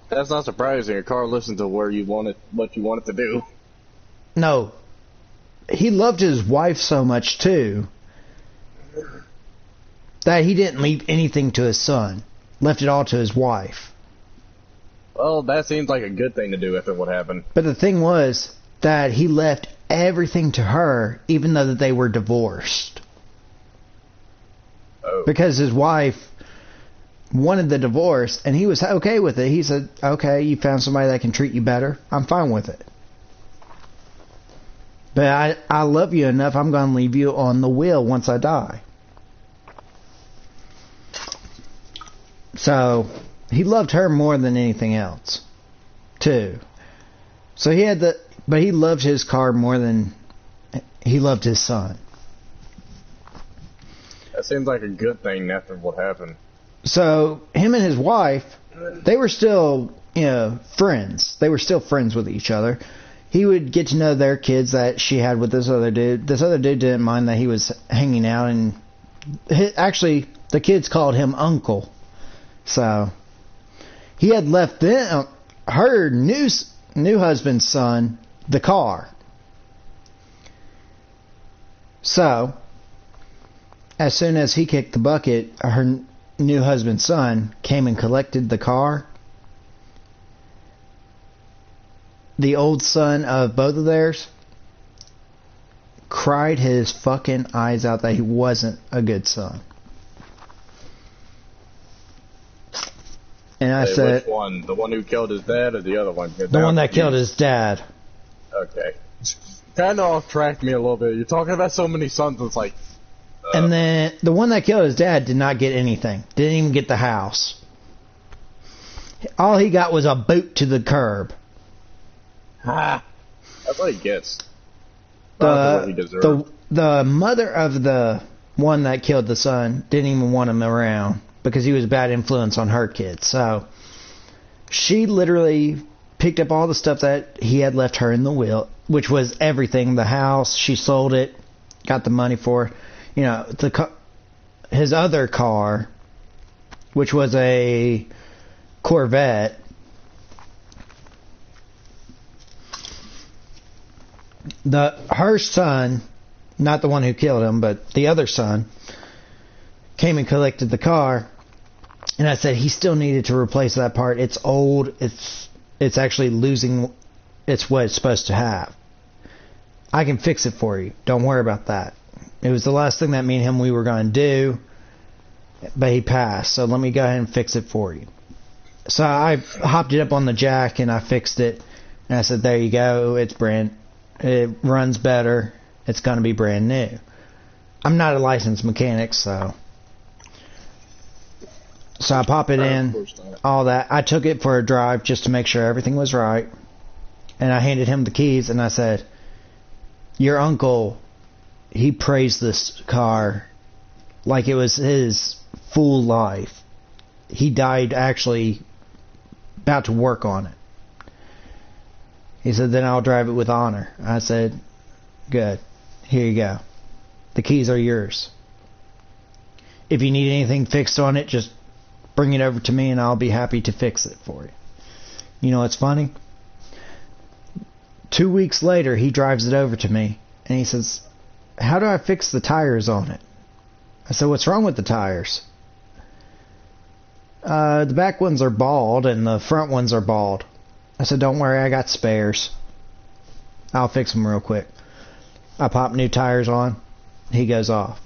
F: That's not surprising. A car listens to where you want it, what you want it to do.
A: No. He loved his wife so much too that he didn't leave anything to his son. Left it all to his wife.
F: Well, that seems like a good thing to do after what happened.
A: But the thing was that he left everything to her, even though that they were divorced.
F: Oh.
A: Because his wife wanted the divorce, and he was okay with it. He said, okay, you found somebody that can treat you better. I'm fine with it. But I love you enough, I'm going to leave you on the wheel once I die. So, he loved her more than anything else, too. So he had but he loved his car more than he loved his son.
F: That seems like a good thing after what happened.
A: So, him and his wife, they were still, friends. They were still friends with each other. He would get to know their kids that she had with this other dude. This other dude didn't mind that he was hanging out, and actually, the kids called him Uncle. So, he had left her new husband's son the car. So, as soon as he kicked the bucket, her new husband's son came and collected the car. The old son of both of theirs cried his fucking eyes out that he wasn't a good son. And I said,
F: which one? The one who killed his dad, or the other one?
A: The one that killed his dad.
F: Okay. Kind of off tracked me a little bit. You're talking about so many sons, it's like...
A: And then the one that killed his dad did not get anything. Didn't even get the house. All he got was a boot to the curb.
F: Ha! That's what he gets. What he deserved.
A: The mother of the one that killed the son didn't even want him around because he was a bad influence on her kids. So she literally picked up all the stuff that he had left her in the will, which was everything. The house, she sold it, got the money for it. His other car, which was a Corvette, her son, not the one who killed him, but the other son, came and collected the car, and I said he still needed to replace that part. It's old. It's actually losing what it's supposed to have. I can fix it for you. Don't worry about that. It was the last thing that me and him we were going to do, but he passed. So let me go ahead and fix it for you. So I hopped it up on the jack and I fixed it, and I said, there you go. It runs better. It's going to be brand new. I'm not a licensed mechanic, so I pop it in, all that. I took it for a drive just to make sure everything was right, and I handed him the keys, and I said, your uncle, he praised this car like it was his full life. He died actually about to work on it. He said, then I'll drive it with honor. I said, good. Here you go. The keys are yours. If you need anything fixed on it, just bring it over to me and I'll be happy to fix it for you. You know what's funny? 2 weeks later, he drives it over to me and he says, how do I fix the tires on it? I said, what's wrong with the tires? The back ones are bald and the front ones are bald. I said, don't worry, I got spares. I'll fix them real quick. I pop new tires on. He goes off.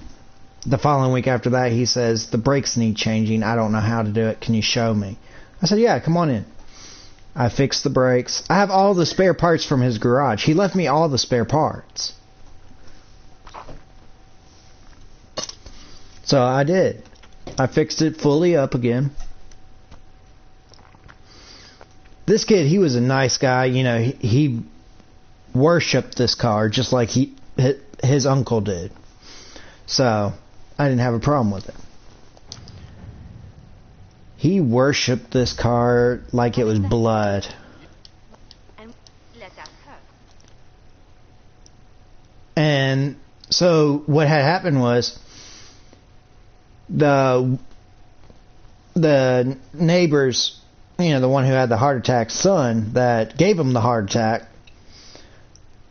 A: The following week after that, he says, the brakes need changing. I don't know how to do it. Can you show me? I said, yeah, come on in. I fixed the brakes. I have all the spare parts from his garage. He left me all the spare parts. So I did. I fixed it fully up again. This kid, he was a nice guy. He worshipped this car just like his uncle did. So I didn't have a problem with it. He worshipped this car like it was blood. And so what had happened was the neighbor's, the one who had the heart attack's son that gave him the heart attack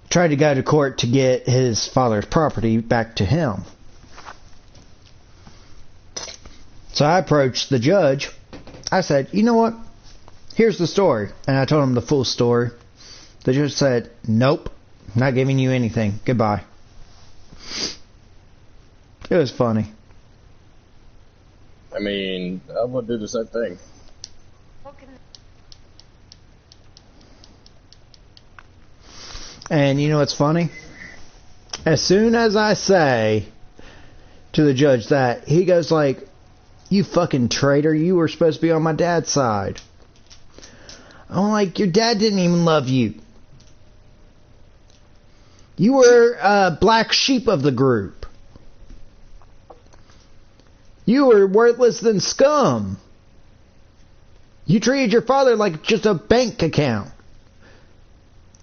A: tried to go to court to get his father's property back to him. So I approached the judge. I said, you know what? Here's the story. And I told him the full story. The judge said, nope, not giving you anything. Goodbye. It was funny.
F: I mean, I would do the same thing.
A: And you know what's funny? As soon as I say to the judge that, he goes like, you fucking traitor, you were supposed to be on my dad's side. I'm like, your dad didn't even love you. You were a black sheep of the group. You were worthless than scum. You treated your father like just a bank account.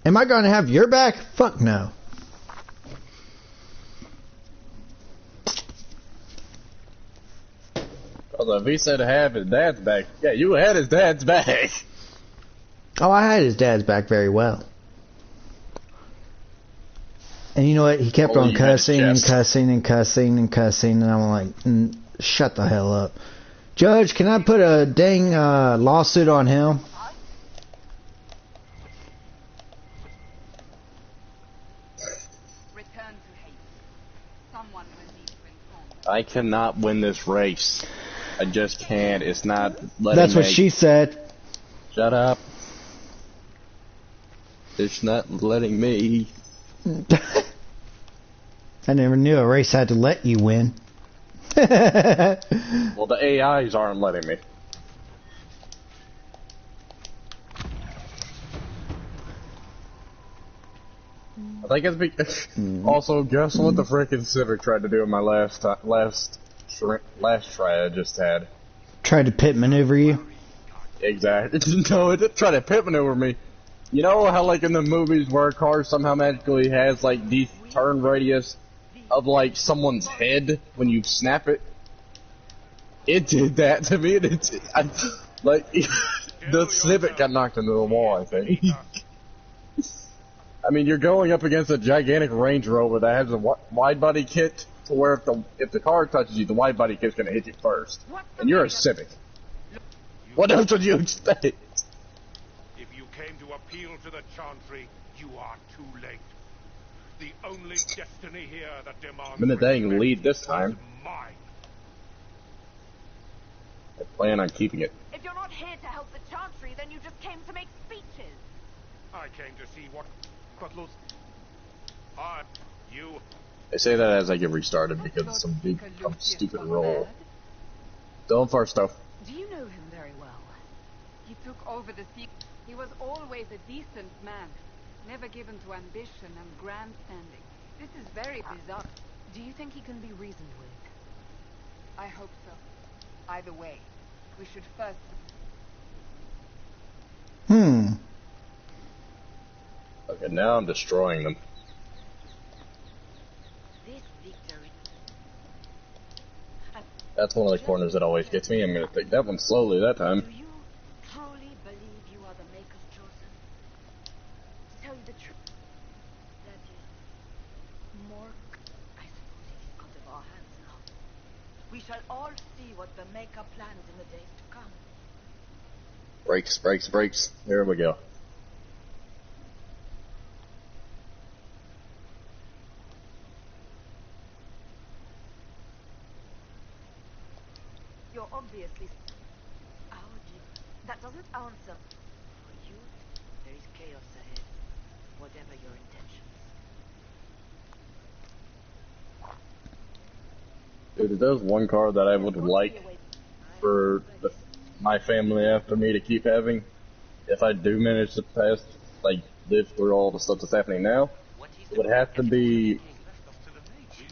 A: Am I going to have your back? Fuck no.
F: Although if he said to have his dad's back, yeah, you had his dad's back.
A: Oh, I had his dad's back very well. And you know what? He kept on cussing and cussing and cussing and cussing, and I'm like, shut the hell up. Judge, can I put a dang lawsuit on him?
F: I cannot win this race. I just can't. It's not letting me.
A: That's what she said.
F: Shut up. It's not letting me.
A: I never knew a race had to let you win.
F: Well, the AIs aren't letting me. I think it's because. Also, guess what the frickin' Civic tried to do in my last try I just had?
A: Tried to pit maneuver you?
F: Exactly. No, it didn't try to pit maneuver me. You know how, like, in the movies where a car somehow magically has, like, the turn radius of, like, someone's head when you snap it? It did that to me, and the Civic got knocked into the wall, I think. I mean, you're going up against a gigantic Range Rover that has a wide body kit, to where if the car touches you, the wide body kit's gonna hit you first. And you're a Civic. What else would you expect?
C: If you came to appeal to the Chantry, you are too late. The only destiny here that demands
F: I'm in the dang lead this time.
C: mine.
F: I plan on keeping it.
B: If you're not here to help the Chantry, then you just came to make speeches.
C: I came to see what Cutlass. You.
F: I say that as I get restarted because of some big, stupid roll. Don't first though.
B: Do you know him very well?
D: He took over the sea. He was always a decent man, never given to ambition and grandstanding. This is very bizarre.
B: Do you think he can be reasoned with?
D: I hope so. Either way, we should first...
F: Okay, now I'm destroying them.
B: This victory...
F: That's one of the corners that always gets me. I'm gonna take that one slowly that time.
B: Do you truly believe you are the Maker's chosen? To tell you the truth, that is more... I suppose it is out of our hands now. We shall all see what the Maker plans in the days to come.
F: Brakes, brakes, brakes. There we go.
B: You're obviously... How do you... That doesn't answer. For you, there is chaos ahead. Whatever your intentions.
F: Dude, if there's one car that I would like for my family after me to keep having, if I do manage to pass, like, live through all the stuff that's happening now, it would have to be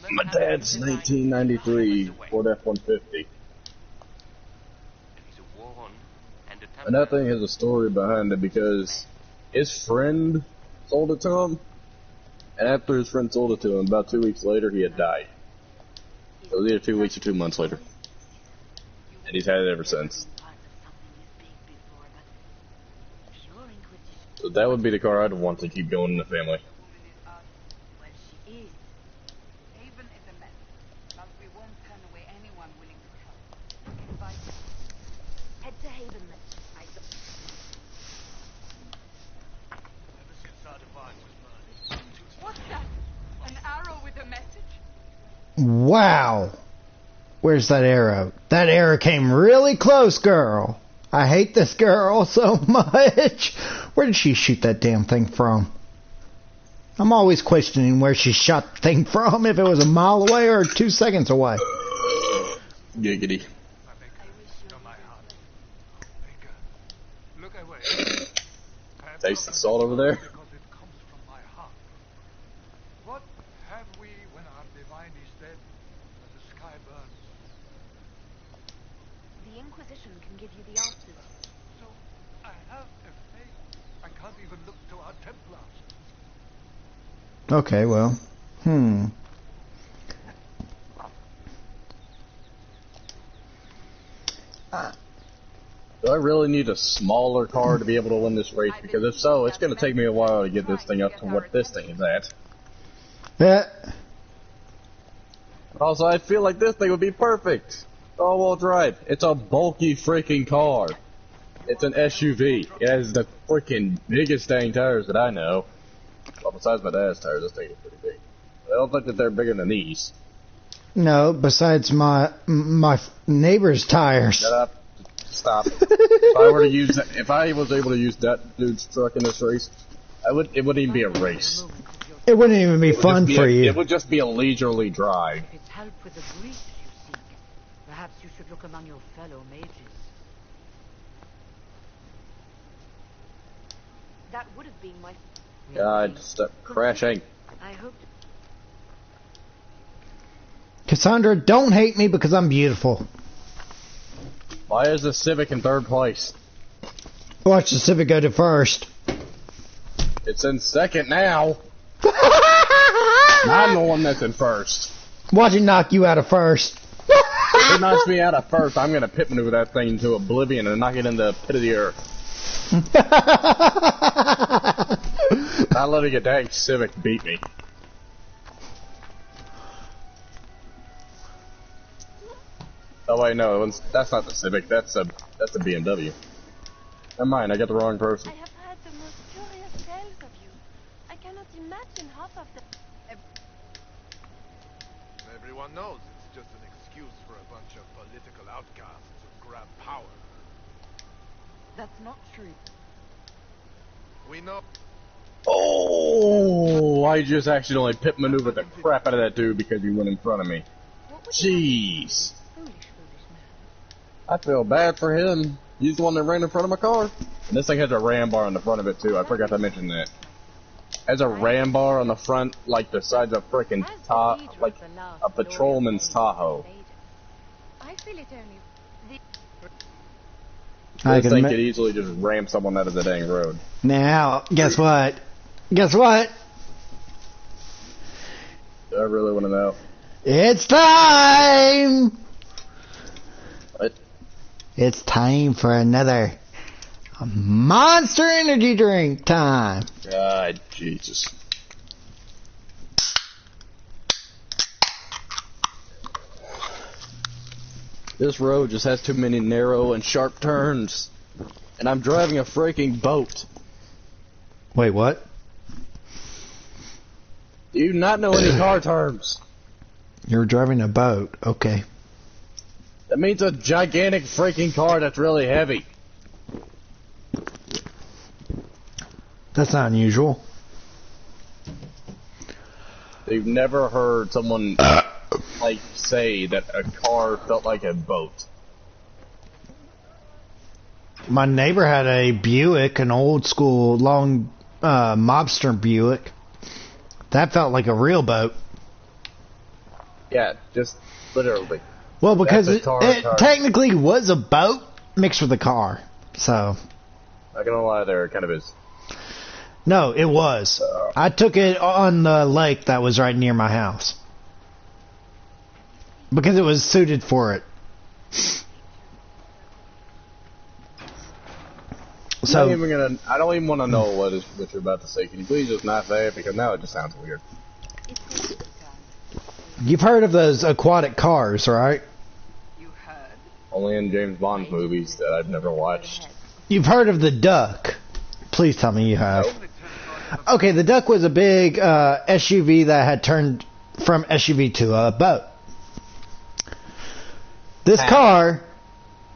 F: my dad's 1993 Ford F-150. And that thing has a story behind it because his friend sold it to him, And after his friend told it to him, about 2 weeks later, he had died. It was either 2 weeks or 2 months later. And he's had it ever since. So that would be the car I'd want to keep going in the family.
B: Well, she is. Haven is a mess, but we won't turn away anyone willing to help. Invite her. Head to Haven then. What's that? An arrow with a message?
A: Wow. Where's that arrow? That arrow came really close, girl. I hate this girl so much. Where did she shoot that damn thing from? I'm always questioning where she shot the thing from, if it was a mile away or 2 seconds away.
F: Giggity.
C: Look away.
F: Taste the salt over there?
C: Because it comes from my heart. What have we when our divine is dead and the sky burns?
B: The Inquisition can give you the answers.
C: So I have a faith. I can't even look to our Templars.
A: Okay, well.
F: Do I really need a smaller car to be able to win this race? Because if so, it's going to take me a while to get this thing up to what this thing is at.
A: Yeah.
F: Also, I feel like this thing would be perfect. All-wheel drive. It's a bulky freaking car. It's an SUV. It has the freaking biggest dang tires that I know. Well, besides my dad's tires, this thing is pretty big. I don't think that they're bigger than these.
A: No, besides my neighbor's tires.
F: Shut up. Stop. If I was able to use that dude's truck in this race, it wouldn't even be a race.
A: It wouldn't even be fun for you.
F: It would just be a leisurely drive.
B: If it's help with the grief you seek, perhaps you should look among your fellow mages. That would have been my...
F: God, stop crashing.
B: I hoped...
A: Cassandra, don't hate me because I'm beautiful.
F: Why is the Civic in third place?
A: Watch the Civic go to first.
F: It's in second now. I'm the one that's in first.
A: Watch it knock you out of first.
F: If it knocks me out of first, I'm going to pit maneuver that thing into oblivion and knock it in the pit of the earth. Not letting a dang Civic beat me. Oh wait, no, that's not the Civic. That's a BMW. Never mind, I got the wrong person.
D: I have heard the most curious tales of you. I cannot imagine half of them.
C: Everyone knows it's just an excuse for a bunch of political outcasts to grab power.
B: That's not true.
C: We know.
F: Oh, I just accidentally pit maneuvered the crap out of that dude because he went in front of me. Jeez. I feel bad for him. He's the one that ran in front of my car. And this thing has a ram bar on the front of it too. I forgot to mention that. Has a ram bar on the front, like the size of frickin' like a patrolman's Tahoe.
D: I feel it only.
F: This thing could easily just ram someone out of the dang road.
A: Now, guess what? Guess what?
F: Do I really want to know?
A: It's time!
F: What?
A: It's time for another Monster Energy drink time.
F: God, Jesus. This road just has too many narrow and sharp turns. And I'm driving a freaking boat.
A: Wait, what?
F: Do you not know any car terms?
A: You're driving a boat. Okay.
F: That means a gigantic freaking car that's really heavy.
A: That's not unusual.
F: You've never heard someone like say that a car felt like a boat.
A: My neighbor had a Buick, an old school long mobster Buick. That felt like a real boat.
F: Yeah, just literally.
A: Well, because
F: That's a
A: it
F: car.
A: technically was a boat mixed with a car. So.
F: Not gonna lie, there it kind of is.
A: No, it was. I took it on the lake that was right near my house. Because it was suited for it. So
F: I don't even want to know what you're about to say. Can you please just not say it? Because now it just sounds weird.
A: you've heard of those aquatic cars, right?
B: You heard?
F: Only in James Bond movies that I've never watched.
A: You've heard of the Duck. Please tell me you have.
F: Nope.
A: Okay, the Duck was a big SUV that had turned from SUV to a boat. This car,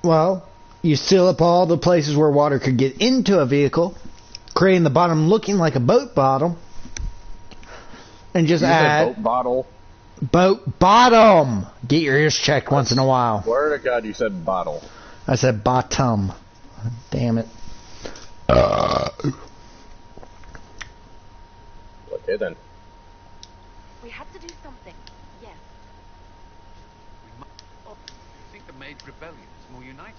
A: well, you seal up all the places where water could get into a vehicle, creating the bottom looking like a boat bottom, and just add
F: boat bottle.
A: boat bottom. Get your ears checked once in a while.
F: Word to God, you said bottle.
A: I said bottom. Damn it.
F: Okay then.
B: We have to do something. Yes.
C: I think the Maid's rebellion is more united.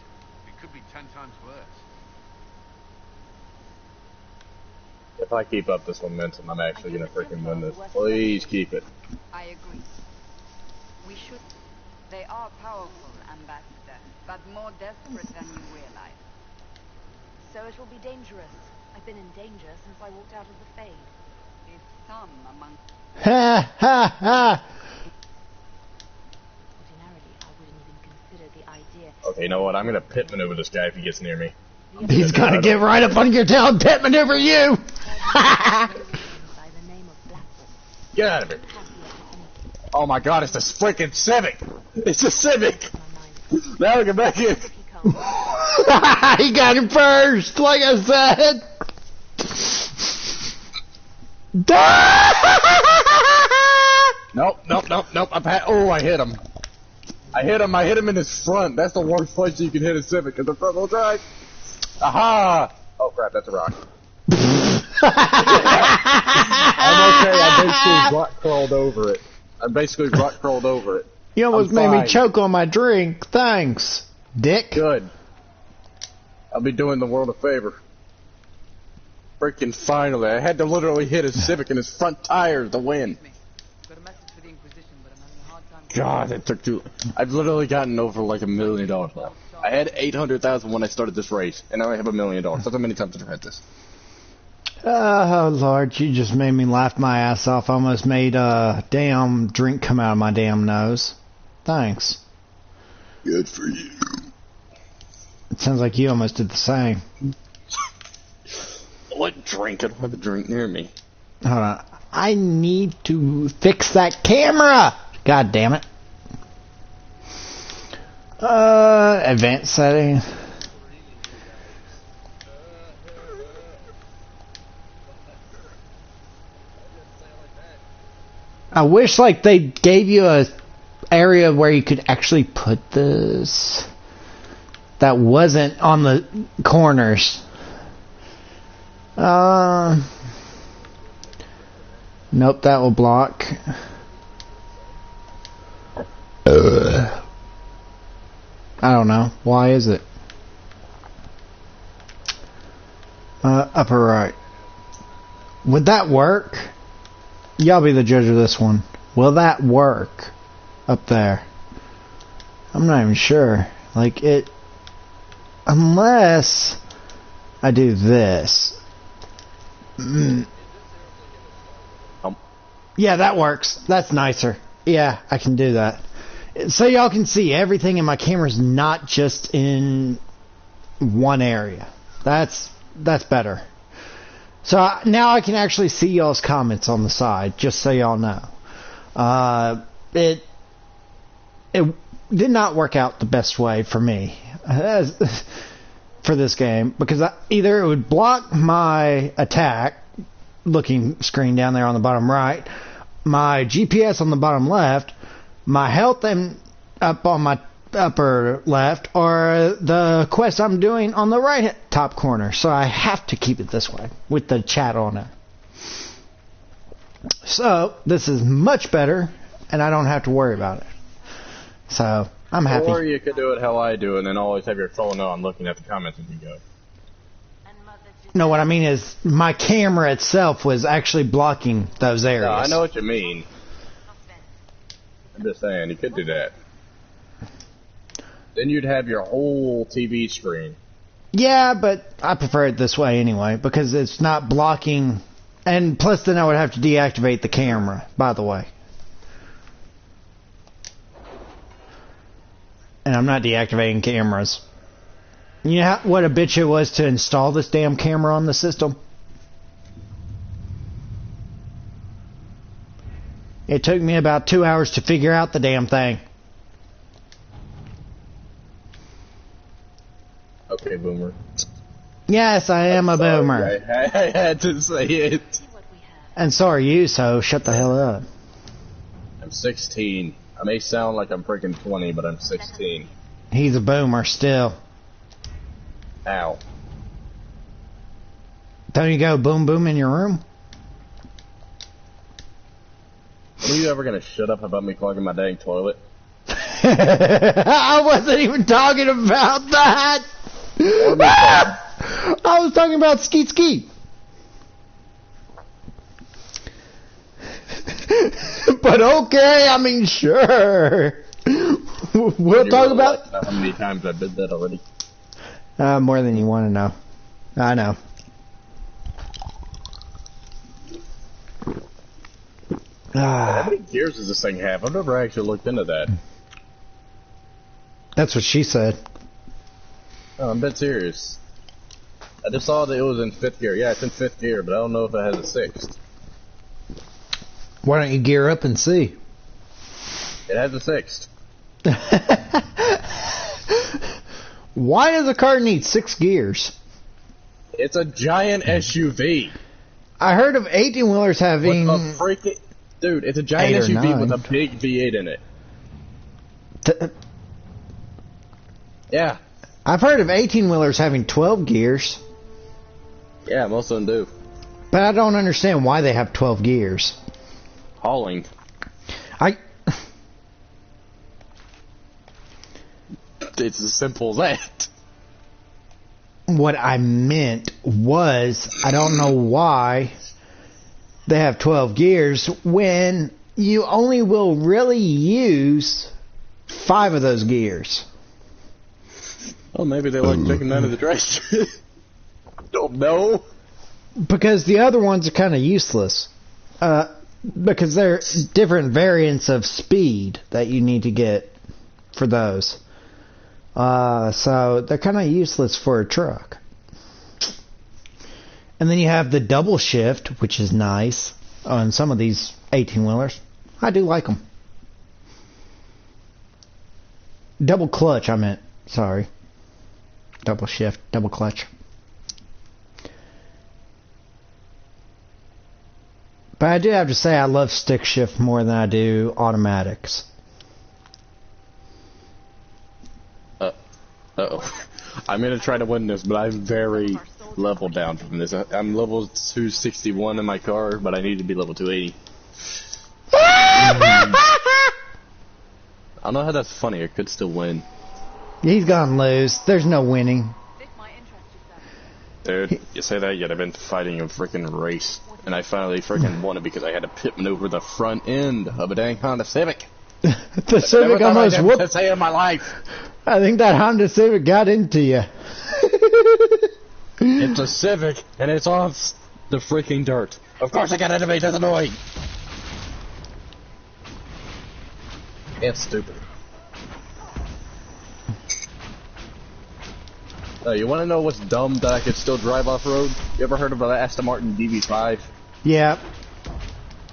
C: It could be 10 times worse.
F: If I keep up this momentum, I'm actually gonna freaking win this. Please keep it.
B: I agree. We should. They are powerful, Ambassador, but more desperate than you realize.
D: So it will be dangerous. I've been in danger since I walked out of the Fade.
B: If some among
A: Ha ha ha!
D: Ordinarily, I wouldn't even consider the idea.
F: Okay, you know what? I'm gonna pit maneuver this guy if he gets near me.
A: He's gonna get right up on your tail and pit maneuver you!
D: By the name of Blackwood.
F: Get out of here. Oh my God, it's the freaking Civic! It's a Civic! Now we get back in.
A: He got him first, like I said!
F: Nope. I hit him. I hit him in his front. That's the worst place you can hit a Civic, in the front wheel drive. Aha! Oh crap, that's a rock. I'm okay, I basically rock crawled over it.
A: You almost
F: I'm
A: made me
F: fine.
A: choke on my drink. Thanks, Dick.
F: Good. I'll be doing the world a favor. Freaking finally. I had to literally hit a Civic in his front tires to win.
B: got a message for the Inquisition, but I'm having a hard time.
F: God, that took too... I've literally gotten over like $1 million now. I had 800,000 when I started this race, and now I have $1 million. That's how many times I've had this.
A: Oh, Lord, you just made me laugh my ass off. I almost made a damn drink come out of my damn nose. Thanks.
F: Good for you.
A: It sounds like you almost did the same.
F: What drink? I don't have a drink near me.
A: Hold on. I need to fix that camera! God damn it. Advanced setting. I wish like they gave you a area where you could actually put this that wasn't on the corners. Nope, that will block. I don't know. Why is it? Upper right. Would that work? Y'all be the judge of this one. Will that work? Up there. I'm not even sure. Like it... Unless... I do this. Yeah, that works. That's nicer. Yeah, I can do that. So y'all can see everything in my camera's not just in one area. That's better. So now I can actually see y'all's comments on the side, just so y'all know. It did not work out the best way for me for this game, because either it would block my attack looking screen down there on the bottom right, my GPS on the bottom left, my health and up on my upper left, or the quest I'm doing on the right top corner. So I have to keep it this way with the chat on it. So this is much better, and I don't have to worry about it. So I'm happy.
F: Or you could do it how I do, and then always have your phone on looking at the comments as you go.
B: And Mother just
A: No, what I mean is my camera itself was actually blocking those areas.
F: No, I know what you mean. I'm just saying, you could do that. Then you'd have your whole TV screen.
A: Yeah, but I prefer it this way anyway, because it's not blocking. And plus then I would have to deactivate the camera, by the way. And I'm not deactivating cameras. You know what a bitch it was to install this damn camera on the system? It took me about 2 hours to figure out the damn thing.
F: Okay, boomer.
A: Yes, I am a
F: Sorry,
A: boomer.
F: I had to say it.
A: And so are you, so shut the hell up.
F: I'm 16. I may sound like I'm freaking 20, but I'm 16.
A: He's a boomer still.
F: Ow.
A: Don't you go boom boom in your room?
F: When are you ever gonna shut up about me clogging my dang toilet?
A: I wasn't even talking about that. I was talking about skeet skeet. But okay, I mean, sure. We'll talk about
F: how many times I did that already.
A: more than you want to know. I know.
F: How many gears does this thing have? I've never actually looked into that.
A: That's what she said.
F: Oh, I'm dead serious. I just saw that it was in 5th gear. Yeah, it's in 5th gear, but I don't know if it has a 6th.
A: Why don't you gear up and see?
F: It has a 6th.
A: Why does a car need 6 gears?
F: It's a giant SUV.
A: I heard of 18-wheelers having...
F: With a freaking... Dude, it's a giant
A: 8 or
F: SUV
A: 9.
F: with a big V8 in it. Yeah.
A: I've heard of 18-wheelers having 12 gears.
F: Yeah, most of them do.
A: But I don't understand why they have 12 gears.
F: Hauling. It's as simple as that.
A: What I meant was, I don't know why they have 12 gears when you only will really use 5 of those gears.
F: Well, maybe they like taking none of the trash. Don't know.
A: Because the other ones are kind of useless. Because they're different variants of speed that you need to get for those. So they're kind of useless for a truck. And then you have the double shift, which is nice on some of these 18-wheelers. I do like them. Double clutch, I meant. Sorry. Double shift, double clutch. But I do have to say I love stick shift more than I do automatics.
F: Uh-oh. I'm going to try to win this, but I'm very level down from this. I'm level 261 in my car, but I need to be level 280. I don't know how that's funny. I could still win.
A: He's gonna lose. There's no winning.
F: Dude, you say that, yet I've been fighting a freaking race. And I finally freaking won it because I had to pit maneuver the front end of a dang Honda Civic.
A: The Civic almost whooped.
F: To say in my life.
A: I think that Honda Civic got into you.
F: It's a Civic, and it's on the freaking dirt. Of course I got into me, that's annoying. It's stupid. You want to know what's dumb that I could still drive off-road? You ever heard of the Aston Martin DB5?
A: Yeah.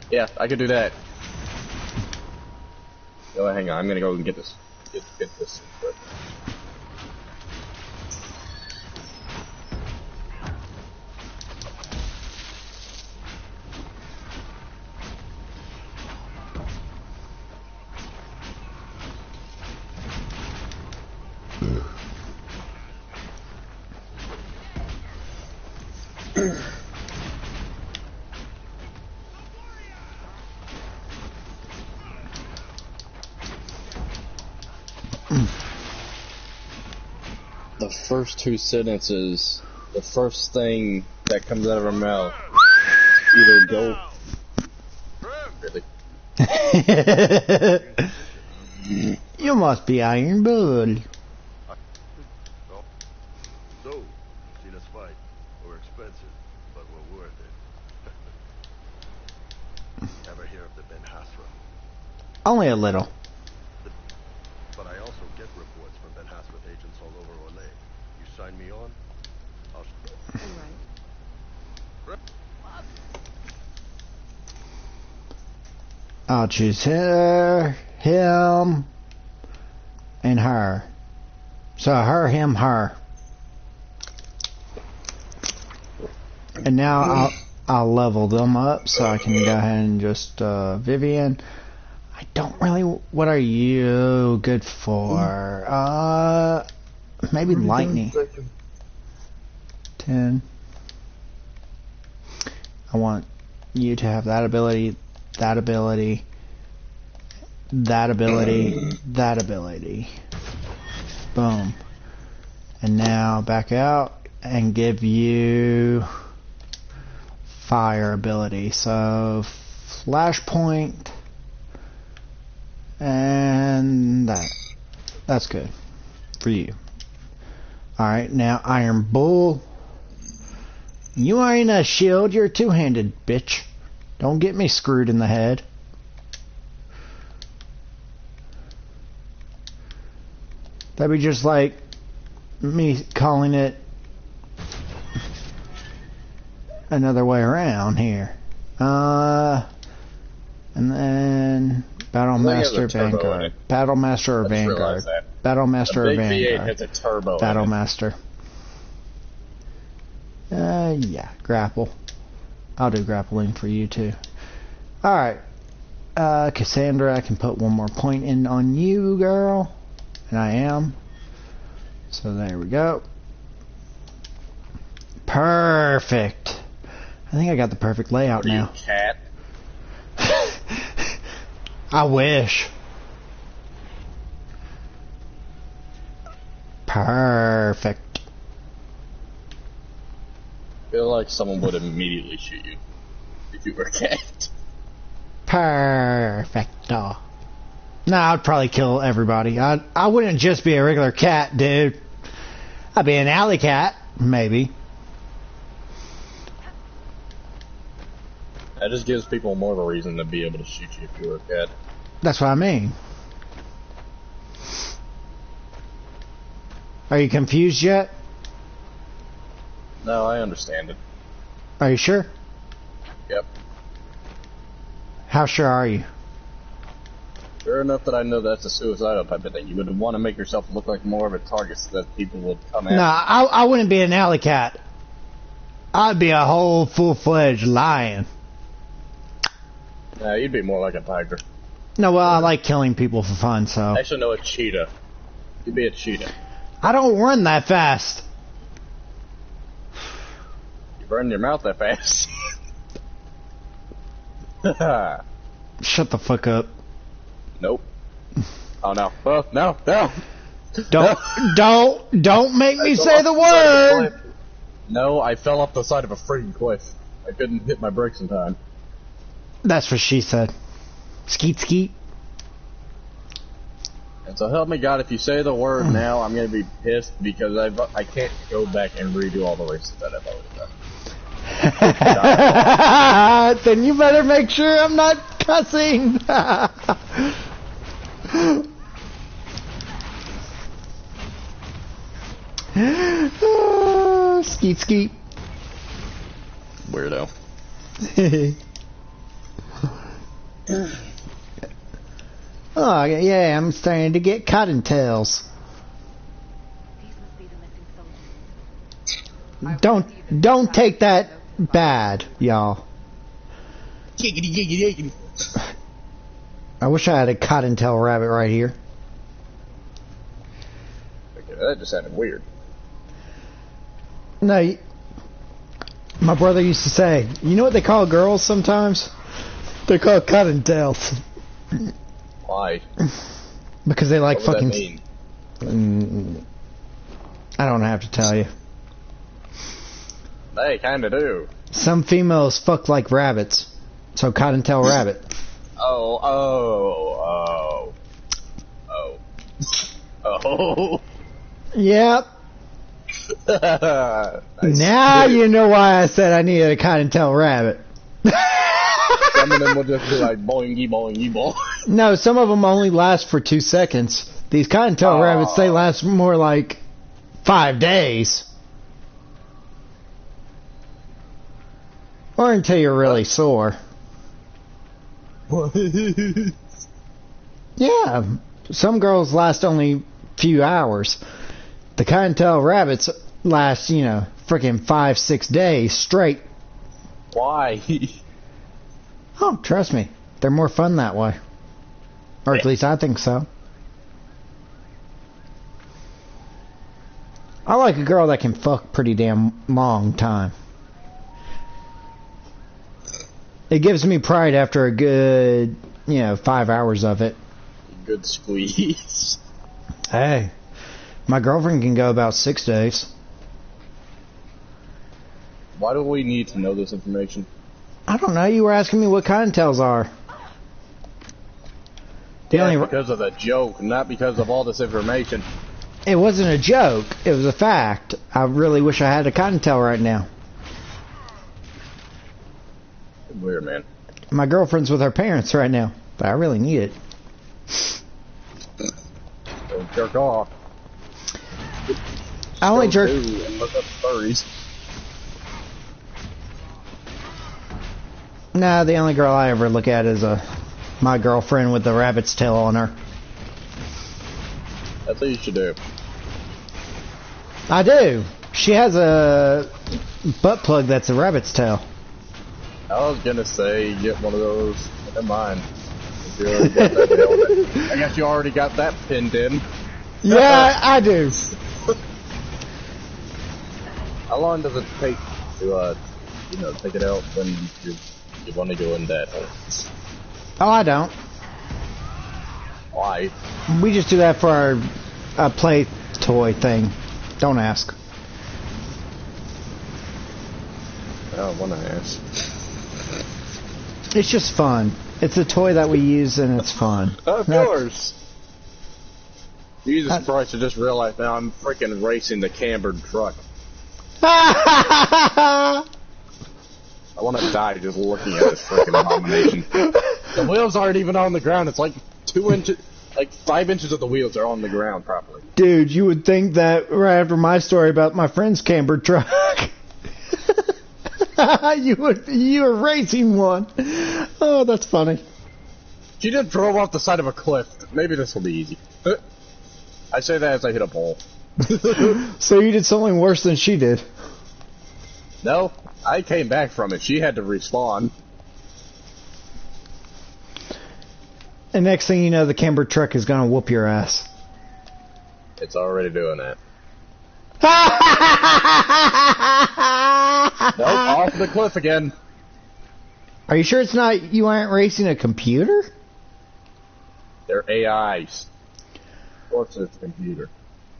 F: Yeah, I could do that. Oh, hang on, I'm gonna go and get this. Get this. The first 2 sentences the first thing that comes out of her mouth either go. Really?
A: You must be Iron Bull.
C: So, seen us fight. We're expensive, but we're worth it. Ever hear of the Ben Hasra?
A: Only a little.
C: But I also get reports from Ben Hasra agents all over Orlais. You sign me on, I'll...
A: I'll choose her, him, and her. So her, him, her. And now I'll level them up so I can go ahead and just Vivian. I don't really. What are you good for? Maybe lightning. 10. I want you to have that ability, that ability, that ability, that ability. Boom. And now back out and give you fire ability. So flashpoint and that's good for you. Alright, now Iron Bull. You ain't a shield, you're a two-handed bitch. Don't get me screwed in the head. That'd be just like me calling it another way around here. And then Battlemaster Vanguard. Battlemaster or Vanguard. Battlemaster or Vanguard.
F: V8 has a turbo.
A: Battlemaster. Yeah, grapple. I'll do grappling for you too. Alright. Cassandra, I can put one more point in on you, girl. And I am. So there we go. Perfect. I think I got the perfect layout now.
F: You cat?
A: I wish. Perfect.
F: I feel like someone would immediately shoot you if you were a cat.
A: Perfecto. No, I'd probably kill everybody. I wouldn't just be a regular cat, dude. I'd be an alley cat, maybe.
F: That just gives people more of a reason to be able to shoot you if you were a cat.
A: That's what I mean. Are you confused yet?
F: No, I understand it.
A: Are you sure?
F: Yep.
A: How sure are you?
F: Sure enough that I know that's a suicidal type of thing. You would want to make yourself look like more of a target so that people would come at you.
A: Nah, I wouldn't be an alley cat. I'd be a whole full-fledged lion.
F: Nah, you'd be more like a tiger.
A: No, well, I like killing people for fun, so...
F: Actually, no, a cheetah. You'd be a cheetah.
A: I don't run that fast.
F: You burn your mouth that fast.
A: Shut the fuck up.
F: Nope. Oh, no. Oh, no, no.
A: Don't make me say the word.
F: No, I fell off the side of a freaking cliff. I couldn't hit my brakes in time.
A: That's what she said. Skeet skeet.
F: And so help me God, if you say the word now, I'm going to be pissed because I can't go back and redo all the races that I've already done.
A: Then you better make sure I'm not cussing. Skeet skeet.
F: Weirdo.
A: Oh yeah, I'm starting to get cottontails.
B: These must be the missing soldiers.
A: Don't take that bad, y'all.
F: Giggity, giggity, giggity.
A: I wish I had a cottontail rabbit right here.
F: Okay, that just sounded weird.
A: No, my brother used to say, you know what they call girls sometimes? They're called cottontails.
F: Why?
A: Because they like
F: What would
A: fucking...
F: that mean?
A: I don't have to tell you.
F: They kinda do.
A: Some females fuck like rabbits. So cottontail rabbit.
F: Oh.
A: Yep. Now you know why I said I needed a cottontail rabbit.
F: Some of them will just be like boingy, boingy, boing.
A: No, some of them only last for 2 seconds. These cottontail rabbits, they last more like 5 days. Or until you're really sore. Yeah, some girls last only a few hours. The cottontail rabbits last, freaking 5-6 days straight.
F: Why?
A: Oh, trust me, they're more fun that way. Or at least I think so. I like a girl that can fuck pretty damn long time. It gives me pride after a good, 5 hours of it.
F: Good squeeze.
A: Hey, my girlfriend can go about 6 days.
F: Why do we need to know this information?
A: I don't know, you were asking me what cottontails are.
F: Because of the joke, not because of all this information.
A: It wasn't a joke, it was a fact. I really wish I had a cottontail right now.
F: Weird, man.
A: My girlfriend's with her parents right now, but I really need it.
F: Don't jerk off.
A: I only jerk.
F: Look up furries.
A: Nah, the only girl I ever look at is my girlfriend with the rabbit's tail on her.
F: That's what you should do.
A: I do. She has a butt plug that's a rabbit's tail.
F: I was gonna say, get one of those. Never mind. If you already got that helmet. I guess you already got that pinned in.
A: Yeah, I do.
F: How long does it take to, take it out when you want to go in that?
A: Oh, I don't.
F: Why?
A: We just do that for our play toy thing. Don't ask.
F: I don't want to ask.
A: It's just fun. It's a toy that we use and it's fun.
F: Of course. Jesus Christ, I just realized now I'm freaking racing the cambered truck. I want to die just looking at this freaking abomination. The wheels aren't even on the ground. It's like 2 inches, like 5 inches of the wheels are on the ground properly.
A: Dude, you would think that right after my story about my friend's cambered truck. you were racing one. Oh, that's funny.
F: She just drove off the side of a cliff. Maybe this will be easy. I say that as I hit a pole.
A: So you did something worse than she did.
F: No, I came back from it. She had to respawn.
A: And next thing you know, the cambered truck is gonna whoop your ass.
F: It's already doing that. Nope, off the cliff again.
A: Are you sure it's not, you aren't racing a computer?
F: They're AIs. Of course it's a computer.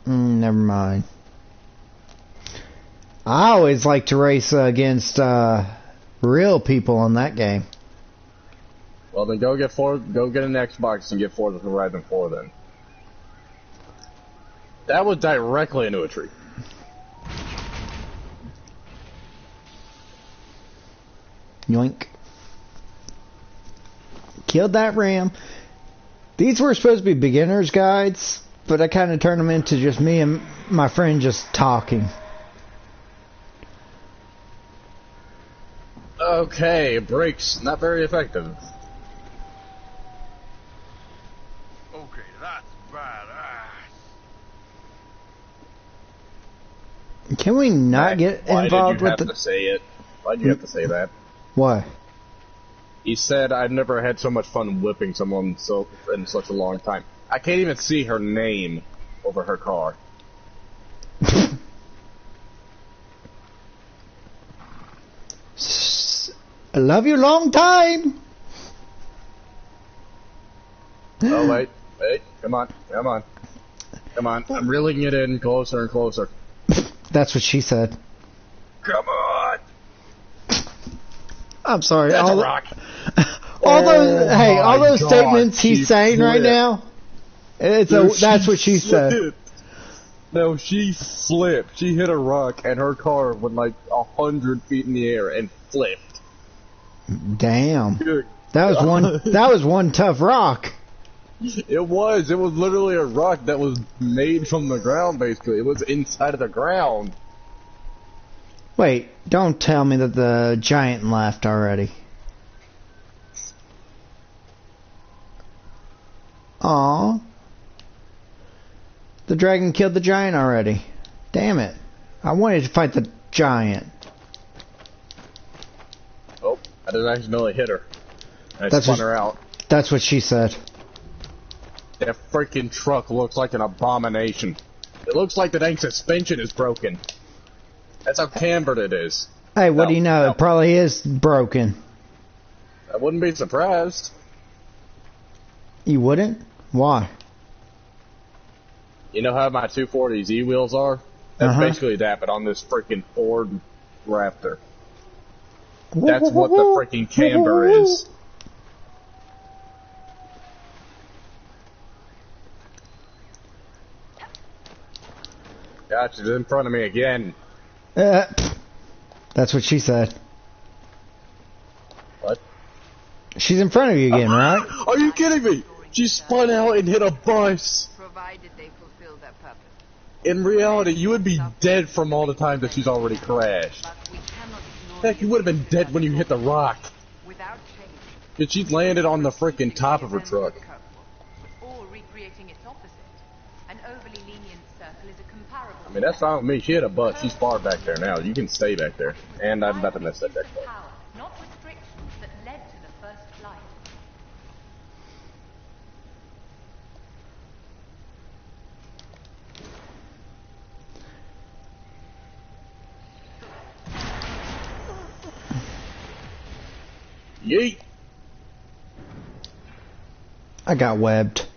A: Never mind. I always like to race against real people on that game.
F: Well, then go get an Xbox and get Forza Horizon 4 then. That was directly into a tree.
A: Yoink. Killed that ram. These were supposed to be beginner's guides, but I kind of turned them into just me and my friend just talking.
F: Okay, brakes, not very effective.
C: Okay, that's badass.
A: Can we not get involved with the...
F: Why did you have to say it? Why'd you have to say that?
A: Why?
F: He said, I've never had so much fun whipping someone in such a long time. I can't even see her name over her car.
A: I love you long time.
F: Oh, wait, come on. I'm reeling it in closer and closer.
A: That's what she said.
F: Come on!
A: I'm sorry.
F: That's
A: all
F: a rock.
A: all those, hey, all
F: my
A: those
F: God,
A: statements he's
F: she
A: saying right
F: flipped.
A: now. That's what she said.
F: Flipped. No, she flipped. She hit a rock, and her car went like 100 feet in the air and flipped.
A: Damn.
F: Dude,
A: That was one. That was one tough rock.
F: it was. It was literally a rock that was made from the ground. Basically, it was inside of the ground.
A: Wait, don't tell me that the giant left already. Aw. The dragon killed the giant already. Damn it. I wanted to fight the giant.
F: Oh, I didn't accidentally hit her. I
A: That's
F: spun
A: what-
F: her out.
A: That's what she said.
F: That freaking truck looks like an abomination. It looks like the dang suspension is broken. That's how cambered it is.
A: Hey, what do you know?
F: No.
A: It probably is broken.
F: I wouldn't be surprised.
A: You wouldn't? Why?
F: You know how my 240Z wheels are? That's
A: Uh-huh.
F: basically that, but on this freaking Ford Raptor. That's what the freaking camber is. Gotcha, it's in front of me again.
A: That's what she said.
F: What?
A: She's in front of you again, right?
F: Are you kidding me? She spun out and hit a bus.
B: Provided they fulfill their purpose.
F: In reality, you would be dead from all the time that she's already crashed.
B: But we cannot ignore
F: Heck, you would have been dead when you hit the rock.
B: without change.
F: Because she landed on the freaking top of her truck.
B: Or recreating its opposite. An overly lenient circle is a comparable.
F: I mean, that's fine with me. She hit a bus. She's far back there now. You can stay back there. And I'm about to miss that checkpoint.
B: power, not restrictions, that led to the first flight.
F: Yeet!
A: I got webbed.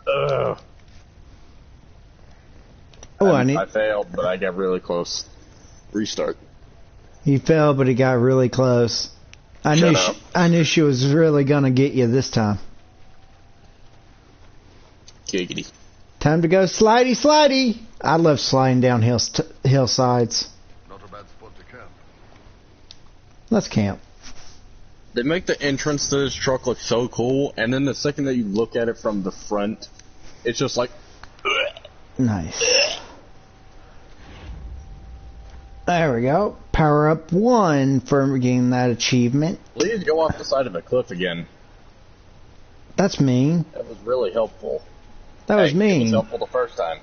F: Ugh.
A: Oh, I need.
F: I failed, but I got really close. Restart.
A: He fell, but he got really close. I
F: Shut
A: knew.
F: up.
A: I knew she was really gonna get you this time.
F: Giggity.
A: Time to go slidey, slidey. I love sliding down hillsides.
C: Not a bad spot to camp.
A: Let's camp.
F: They make the entrance to this truck look so cool, and then the second that you look at it from the front, it's just like,
A: Nice. There we go. Power up 1 for getting that achievement.
F: please go off the side of a cliff again.
A: That's mean.
F: That was really helpful.
A: That was
F: Hey, It was
A: mean.
F: helpful the first time.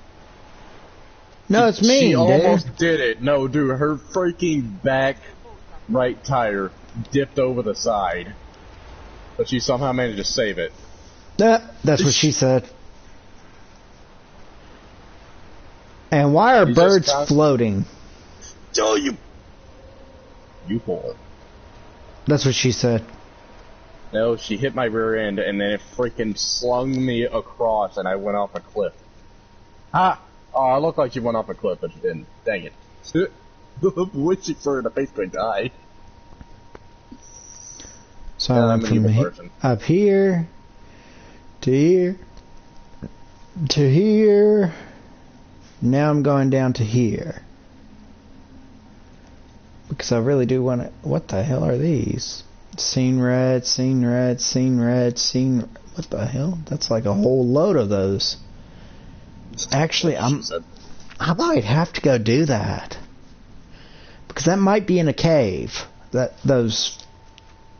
A: No, it's
F: She
A: mean,
F: almost
A: dude.
F: did it. No, dude, her freaking back right tire dipped over the side. But she somehow managed to save it.
A: That's what she said. And why are
F: You just
A: birds
F: got-
A: floating?
F: Oh, you pull it.
A: That's what she said.
F: No, she hit my rear end, and then it freaking slung me across, and I went off a cliff. Ah! Oh, I looked like she went off a cliff, but she didn't. Dang it. Wishing for her to basically die.
A: So
F: Yeah,
A: I
F: I'm
A: went
F: an
A: from
F: evil
A: he-
F: person.
A: up here to here to here. Now I'm going down to here. Because I really do want to... What the hell are these? Scene red, scene red, scene red, scene... What the hell? That's like a whole load of those. Actually,
F: She said.
A: I might have to go do that. Because that might be in a cave. Those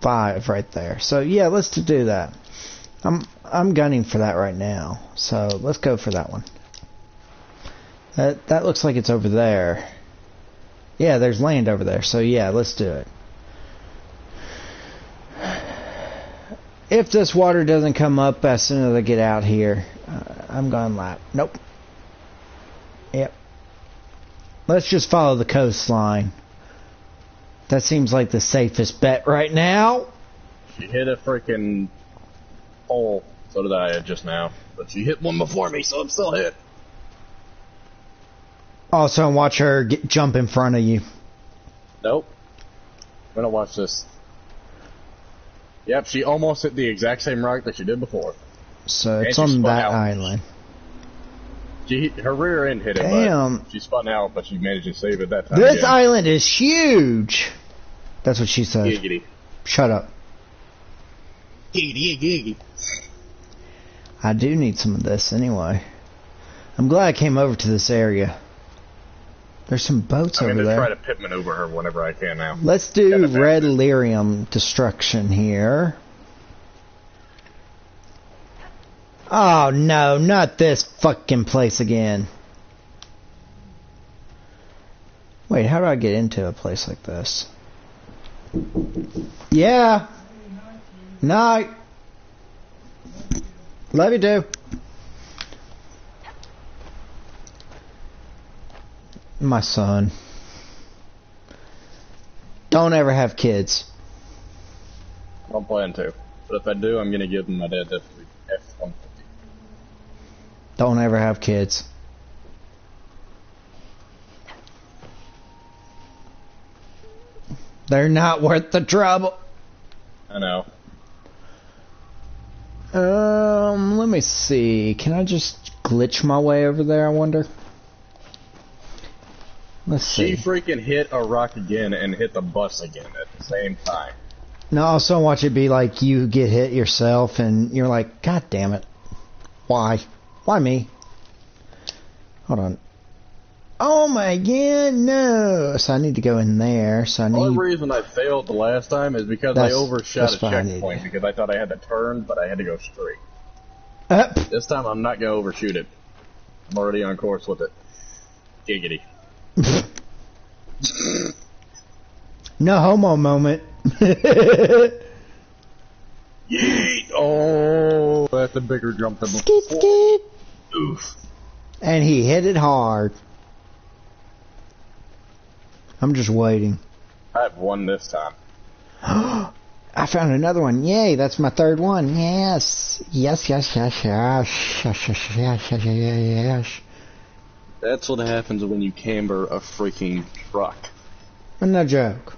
A: 5 right there. So yeah, let's do that. I'm gunning for that right now. So let's go for that one. That looks like it's over there. Yeah, there's land over there. So yeah, let's do it. If this water doesn't come up as soon as I get out here, I'm going lap. Nope. Yep. Let's just follow the coastline. That seems like the safest bet right now.
F: She hit a freaking hole. So did I just now. But she hit one before me, so I'm still hit.
A: Also, watch her jump in front of you.
F: Nope. I'm gonna watch this. Yep, she almost hit the exact same rock that she did before.
A: So
F: And
A: it's
F: she
A: on
F: spun
A: that
F: out.
A: island.
F: Her rear end hit it,
A: Damn.
F: but she spun out, but she managed to save it that time.
A: This
F: again.
A: island is huge. That's what she said.
F: Giggity.
A: Shut up.
F: Giggity, giggity.
A: I do need some of this anyway. I'm glad I came over to this area. There's some boats
F: I'm
A: over
F: gonna
A: there.
F: try to pit maneuver her whenever I can now.
A: Let's do
F: Gotta advance
A: red
F: it.
A: lyrium destruction here. Oh no, not this fucking place again. Wait, how do I get into a place like this? Yeah. Night. Love you too. My son. Don't ever have kids.
F: I don't plan to. But if I do, I'm gonna give my dad the F-150.
A: Don't ever have kids. They're not worth the trouble.
F: I know.
A: Let me see. Can I just glitch my way over there, I wonder? Let's
F: She
A: see.
F: freaking hit a rock again and hit the bus again at the same time.
A: No, also watch it be like you get hit yourself and you're like, God damn it. Why? Why me? Hold on. Oh my god, no. So I need to go in there. So I
F: The only
A: need...
F: reason I failed the last time is because I
A: That's
F: overshot a
A: fine,
F: checkpoint because I thought I had to turn, but I had to go straight.
A: Up.
F: This time I'm not gonna overshoot it. I'm already on course with it. Giggity.
A: No homo moment.
F: Yeet! Oh, that's a bigger jump than
A: Skip,
F: before.
A: skip.
F: Oof.
A: And he hit it hard. I'm just waiting.
F: I've won this time.
A: I found another one. Yay, that's my third one. Yes. Yes, yes, yes, yes. Yes, yes, yes, yes, yes.
F: That's what happens when you camber a freaking truck.
A: No joke.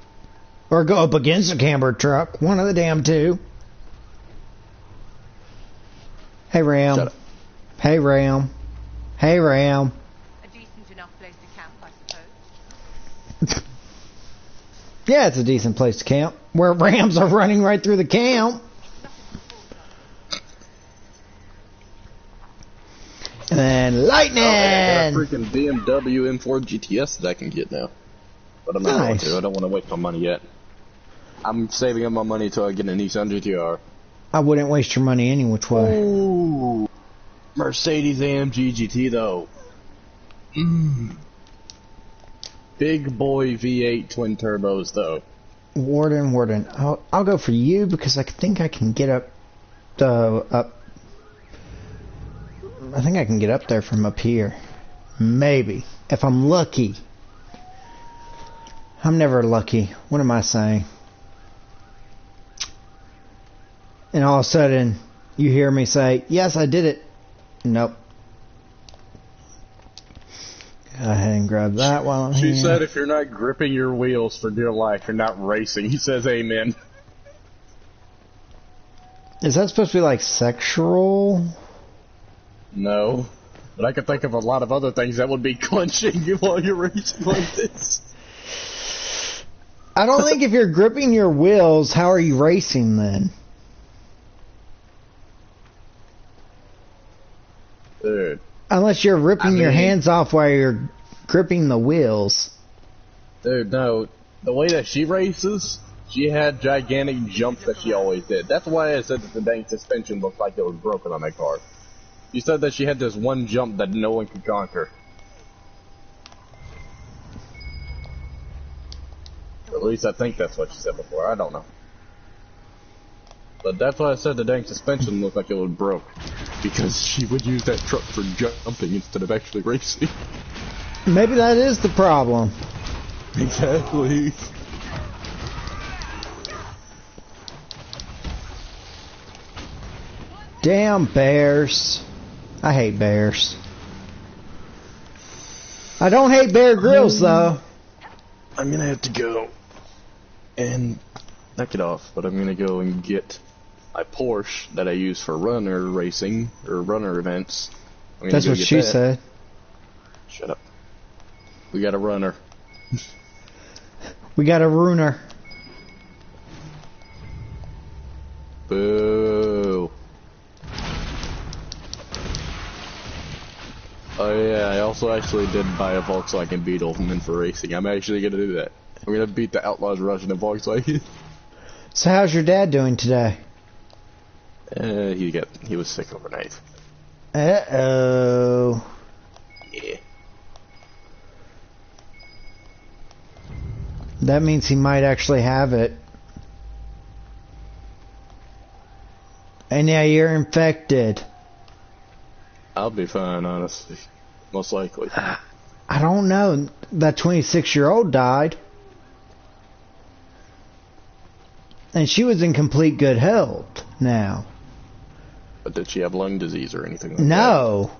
A: Or go up against a camber truck. One of the damn two. Hey, Ram.
F: Shut up.
A: Hey, Ram. Hey, Ram.
D: A decent enough place to camp, I suppose.
A: Yeah, it's a decent place to camp. Where rams are running right through the camp. And then lightning!
F: Oh, I got a freaking BMW M4 GTS that I can get now. But I'm not going
A: Nice.
F: to. I don't want to waste my money yet. I'm saving up my money until I get a Nissan GTR.
A: I wouldn't waste your money any which way.
F: Ooh. Mercedes AMG GT though. Big boy V8 twin turbos though.
A: Warden. I'll go for you because I think I can get up I think I can get up there from up here. Maybe. If I'm lucky. I'm never lucky. What am I saying? And all of a sudden, you hear me say, yes, I did it. Nope. Go ahead and grab that while I'm
F: She
A: here.
F: said if you're not gripping your wheels for dear life, you're not racing. He says amen.
A: Is that supposed to be like sexual?
F: No. But I could think of a lot of other things that would be clenching you while you're racing like this.
A: I don't think if you're gripping your wheels, how are you racing then?
F: Dude.
A: Unless you're ripping your
F: mean-
A: hands off while you're gripping the wheels.
F: Dude, no. The way that she races, she had gigantic jumps that she always did. That's why I said that the dang suspension looked like it was broken on that car. She said that she had this one jump that no one could conquer. At least I think that's what she said before. I don't know. But that's why I said the dang suspension looked like it was broke. Because she would use that truck for jumping instead of actually racing.
A: Maybe that is the problem.
F: Exactly.
A: Damn bears. I hate bears. I don't hate Bear Grylls though.
F: I'm gonna have to go and knock it off, but I'm gonna go and get my Porsche that I use for runner racing or runner events.
A: That's what she said.
F: Shut up. We got a runner.
A: We got a ruiner.
F: Boo. Oh yeah, I also actually did buy a Volkswagen Beetle meant for racing. I'm actually gonna do that. I'm gonna beat the Outlaws Rush in a Volkswagen.
A: So how's your dad doing today?
F: He was sick overnight.
A: Uh-oh.
F: Yeah.
A: That means he might actually have it. And yeah, you're infected.
F: I'll be fine, honestly. Most likely.
A: I don't know. That 26-year-old died. And she was in complete good health now.
F: But did she have lung disease or anything like that?
A: No.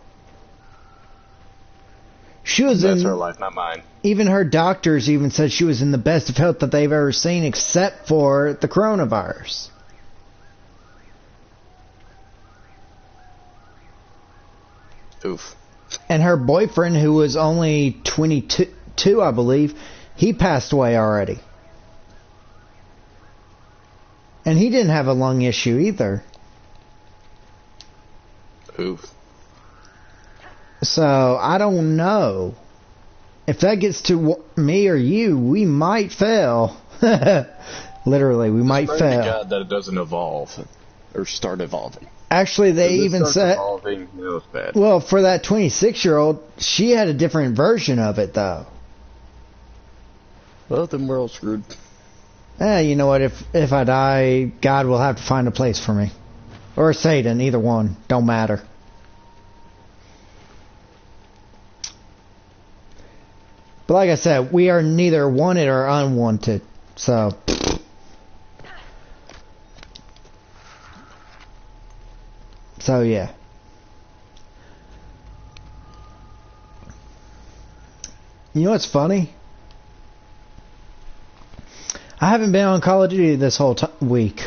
A: She was
F: That's
A: in...
F: her life, not mine.
A: Even her doctors even said she was in the best of health that they've ever seen except for the coronavirus.
F: Oof.
A: And her boyfriend, who was only 22, I believe, he passed away already. And he didn't have a lung issue either.
F: Oof.
A: So, I don't know. If that gets to me or you, we might fail. Literally, we might
F: Pray
A: fail.
F: to God that it doesn't evolve. Or start evolving.
A: Actually, they even said...
F: Evolving, it's bad.
A: Well, for that 26-year-old, she had a different version of it, though.
F: Well, then we're all screwed.
A: You know what? If I die, God will have to find a place for me. Or Satan, either one. Don't matter. But like I said, we are neither wanted or unwanted. So... So, yeah. You know what's funny? I haven't been on Call of Duty this whole week.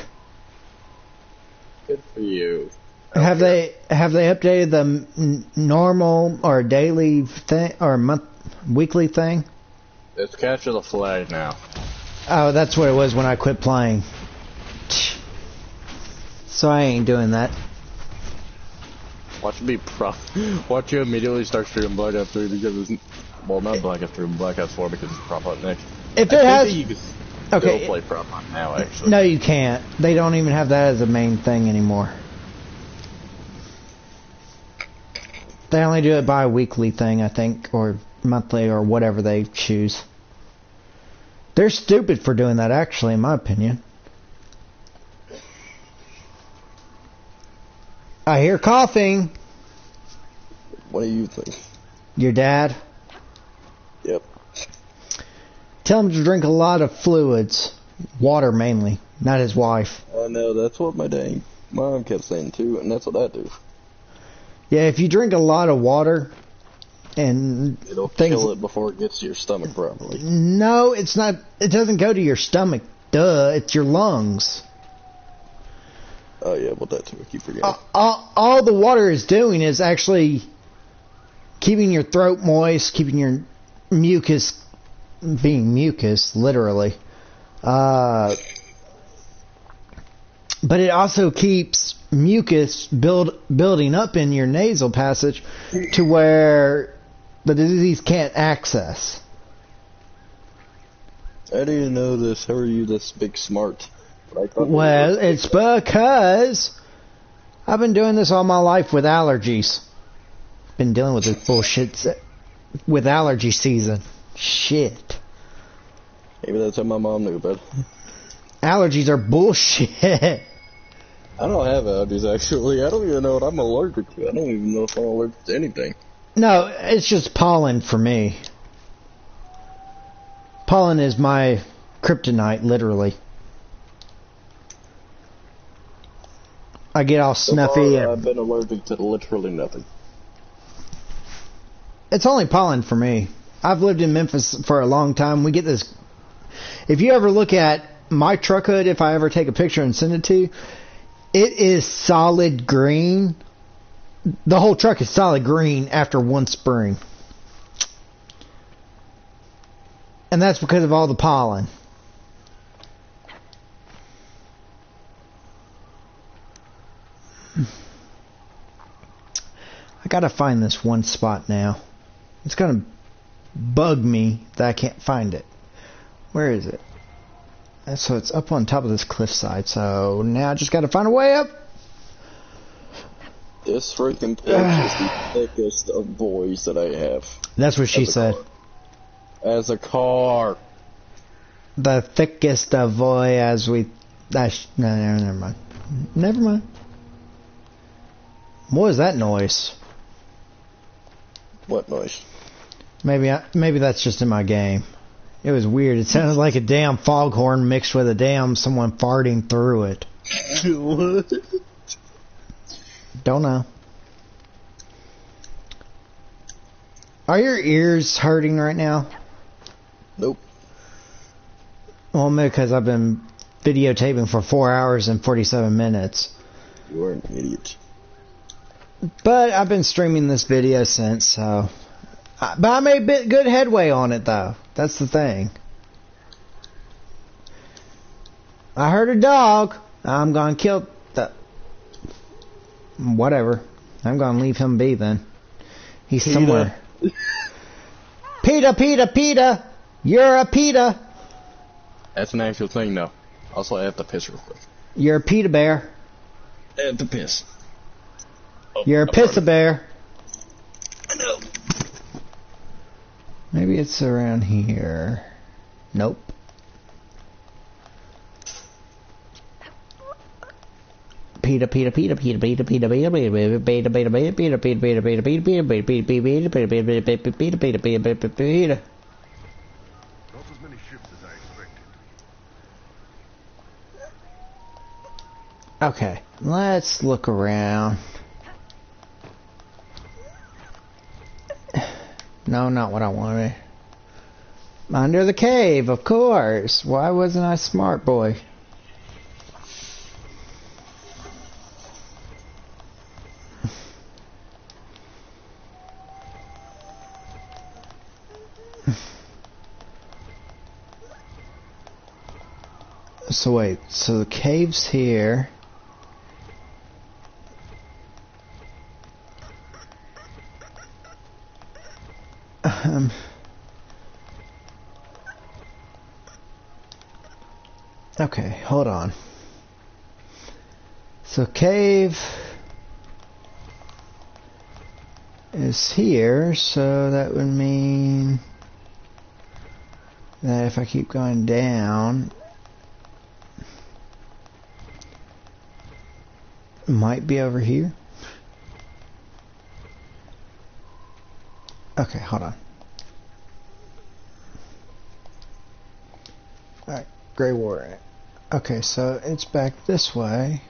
F: Good for you.
A: Have they updated the normal or daily thing or weekly thing?
F: It's capture the flag now.
A: Oh, that's what it was when I quit playing. So I ain't doing that.
F: Watch me Watch you immediately start streaming Black Ops 3 because it's... Well, not Black Ops 3, Black Ops 4 because it's prop up next.
A: If it has...
F: You can
A: okay.
F: still play prop on now, actually.
A: No, you can't. They don't even have that as a main thing anymore. They only do it by a weekly thing, I think, or monthly, or whatever they choose. They're stupid for doing that, actually, in my opinion. I hear coughing.
F: What do you think?
A: Your dad?
F: Yep.
A: Tell him to drink a lot of fluids. Water, mainly. Not his wife.
F: I know, that's what my dang mom kept saying, too, and that's what I do.
A: Yeah, if you drink a lot of water and
F: it'll kill it before it gets to your stomach properly.
A: No, it's not. It doesn't go to your stomach. Duh, it's your lungs.
F: Oh yeah, well that too. I keep forgetting.
A: All the water is doing is actually keeping your throat moist, keeping your mucus being mucus, literally. But it also keeps mucus building up in your nasal passage to where the disease can't access.
F: I didn't know this. How are you this big smart?
A: Well, it's because I've been doing this all my life with allergies. Been dealing with this bullshit with allergy season. Shit.
F: Maybe that's how my mom knew about it.
A: Allergies are bullshit.
F: I don't have allergies, actually. I don't even know what I'm allergic to. I don't even know if I'm allergic to anything.
A: No, it's just pollen for me. Pollen is my kryptonite, literally. I get all snuffy.
F: So far, I've been allergic to literally nothing.
A: It's only pollen for me. I've lived in Memphis for a long time. We get this. If you ever look at my truck hood, if I ever take a picture and send it to you, it is solid green. The whole truck is solid green after one spring. And that's because of all the pollen. I gotta find this one spot now. It's gonna bug me that I can't find it. Where is it? So it's up on top of this cliffside. So now I just gotta find a way up.
F: This freaking pitch is the thickest of boys that I have.
A: That's what she said.
F: As a car.
A: The thickest of boy as we... no, never mind. Never mind. What was that noise?
F: What noise?
A: Maybe that's just in my game. It was weird. It sounded like a damn foghorn mixed with a damn someone farting through it.
F: What?
A: Don't know. Are your ears hurting right now?
F: Nope.
A: Well, maybe because I've been videotaping for 4 hours and 47 minutes.
F: You are an idiot.
A: But I've been streaming this video since, so... But I made good headway on it, though. That's the thing. I heard a dog. I'm gonna kill the... Whatever. I'm gonna leave him be, then. He's
F: Peter.
A: somewhere. PETA! You're a PETA!
F: That's an actual thing, though. Also, I have to piss real quick.
A: You're a PETA bear.
F: I have to piss. Oh,
A: You're a pissa bear.
F: I know.
A: Maybe it's around here. Nope. PETA.
C: Not as many ships as I expected.
A: Okay, let's look around. No, not what I wanted. Under the cave, of course. Why wasn't I smart, boy? So wait, so the cave's here. Okay, hold on. So cave is here, so that would mean that if I keep going down, it might be over here. Okay, hold on. Alright, gray water. Okay, so it's back this way.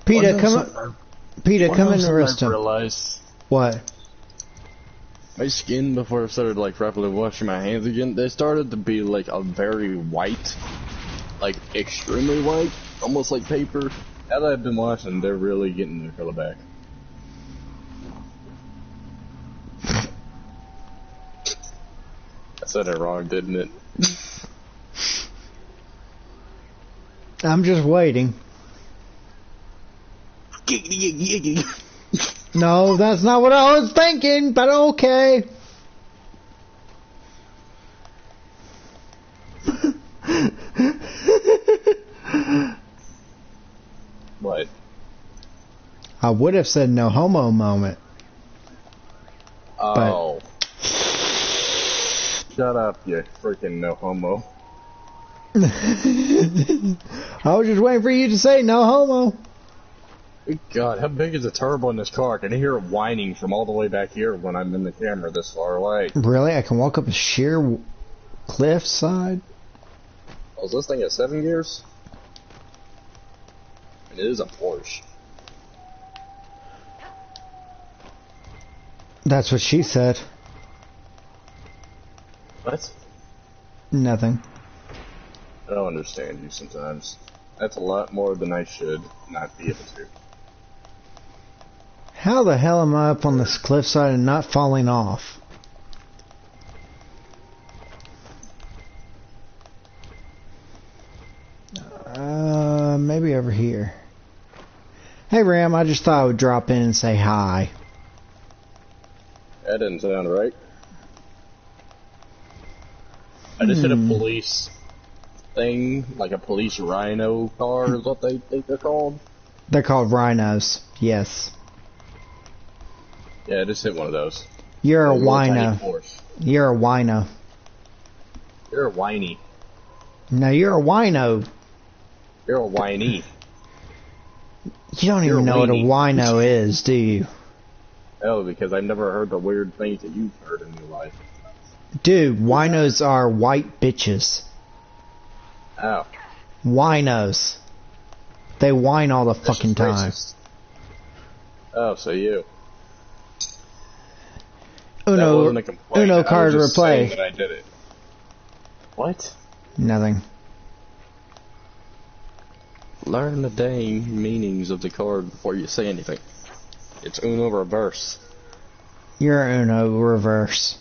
A: PETA, come in the restroom.
F: Realized
A: What?
F: my skin before I started like properly washing my hands again, they started to be like a very white, like extremely white, almost like paper. Now that I've been washing, they're really getting their color back. I said it wrong, didn't it?
A: I'm just waiting. No, that's not what I was thinking, but okay.
F: What?
A: I would have said no homo moment.
F: Oh. Shut up, you freaking no homo.
A: I was just waiting for you to say no homo.
F: Good God, how big is the turbo in this car? I can hear it whining from all the way back here when I'm in the camera this far away.
A: Really? I can walk up a sheer cliffside?
F: Was this thing at 7 gears? It is a Porsche.
A: That's what she said.
F: What?
A: Nothing.
F: I don't understand you sometimes. That's a lot more than I should not be able to.
A: How the hell am I up on this cliffside and not falling off? Maybe over here. Hey Ram, I just thought I would drop in and say hi.
F: That didn't sound right. I just hit a police thing, like a police rhino car is what they think they're called.
A: They're called rhinos, yes.
F: Yeah, I just hit one of those.
A: You're a
F: little tiny
A: wino.
F: Porsche.
A: You're a wino.
F: You're a whiny.
A: No, you're a wino.
F: You're a whiny.
A: You don't
F: You're
A: even
F: a
A: know what a
F: weenie.
A: wino is, do you?
F: Oh, because I've never heard the weird things that you've heard in your life.
A: Dude, winos are white bitches.
F: Oh.
A: Winos. They whine all the
F: That's
A: fucking
F: just
A: time.
F: racist. Oh, so you. That
A: Uno,
F: wasn't a complaint.
A: Uno
F: I was
A: card
F: just saying
A: replay.
F: that I did it. What?
A: Nothing.
F: Learn the dang meanings of the card before you say anything. It's Uno reverse.
A: You're Uno reverse.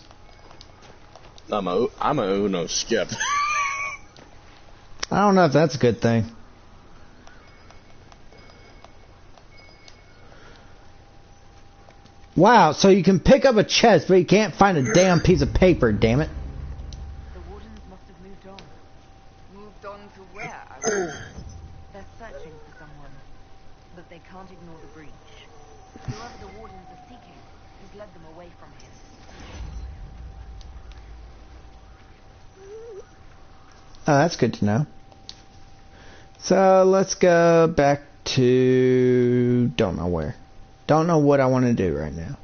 F: I'm a Uno skip.
A: I don't know if that's a good thing. Wow, so you can pick up a chest, but you can't find a damn piece of paper, damn it.
B: The wardens must have moved on. Moved on to where? I wonder. They're searching for someone, but they can't ignore the breach. Whoever the wardens are seeking has led them away from here.
A: Oh, that's good to know. So let's go back to don't know where. Don't know what I want to do right now.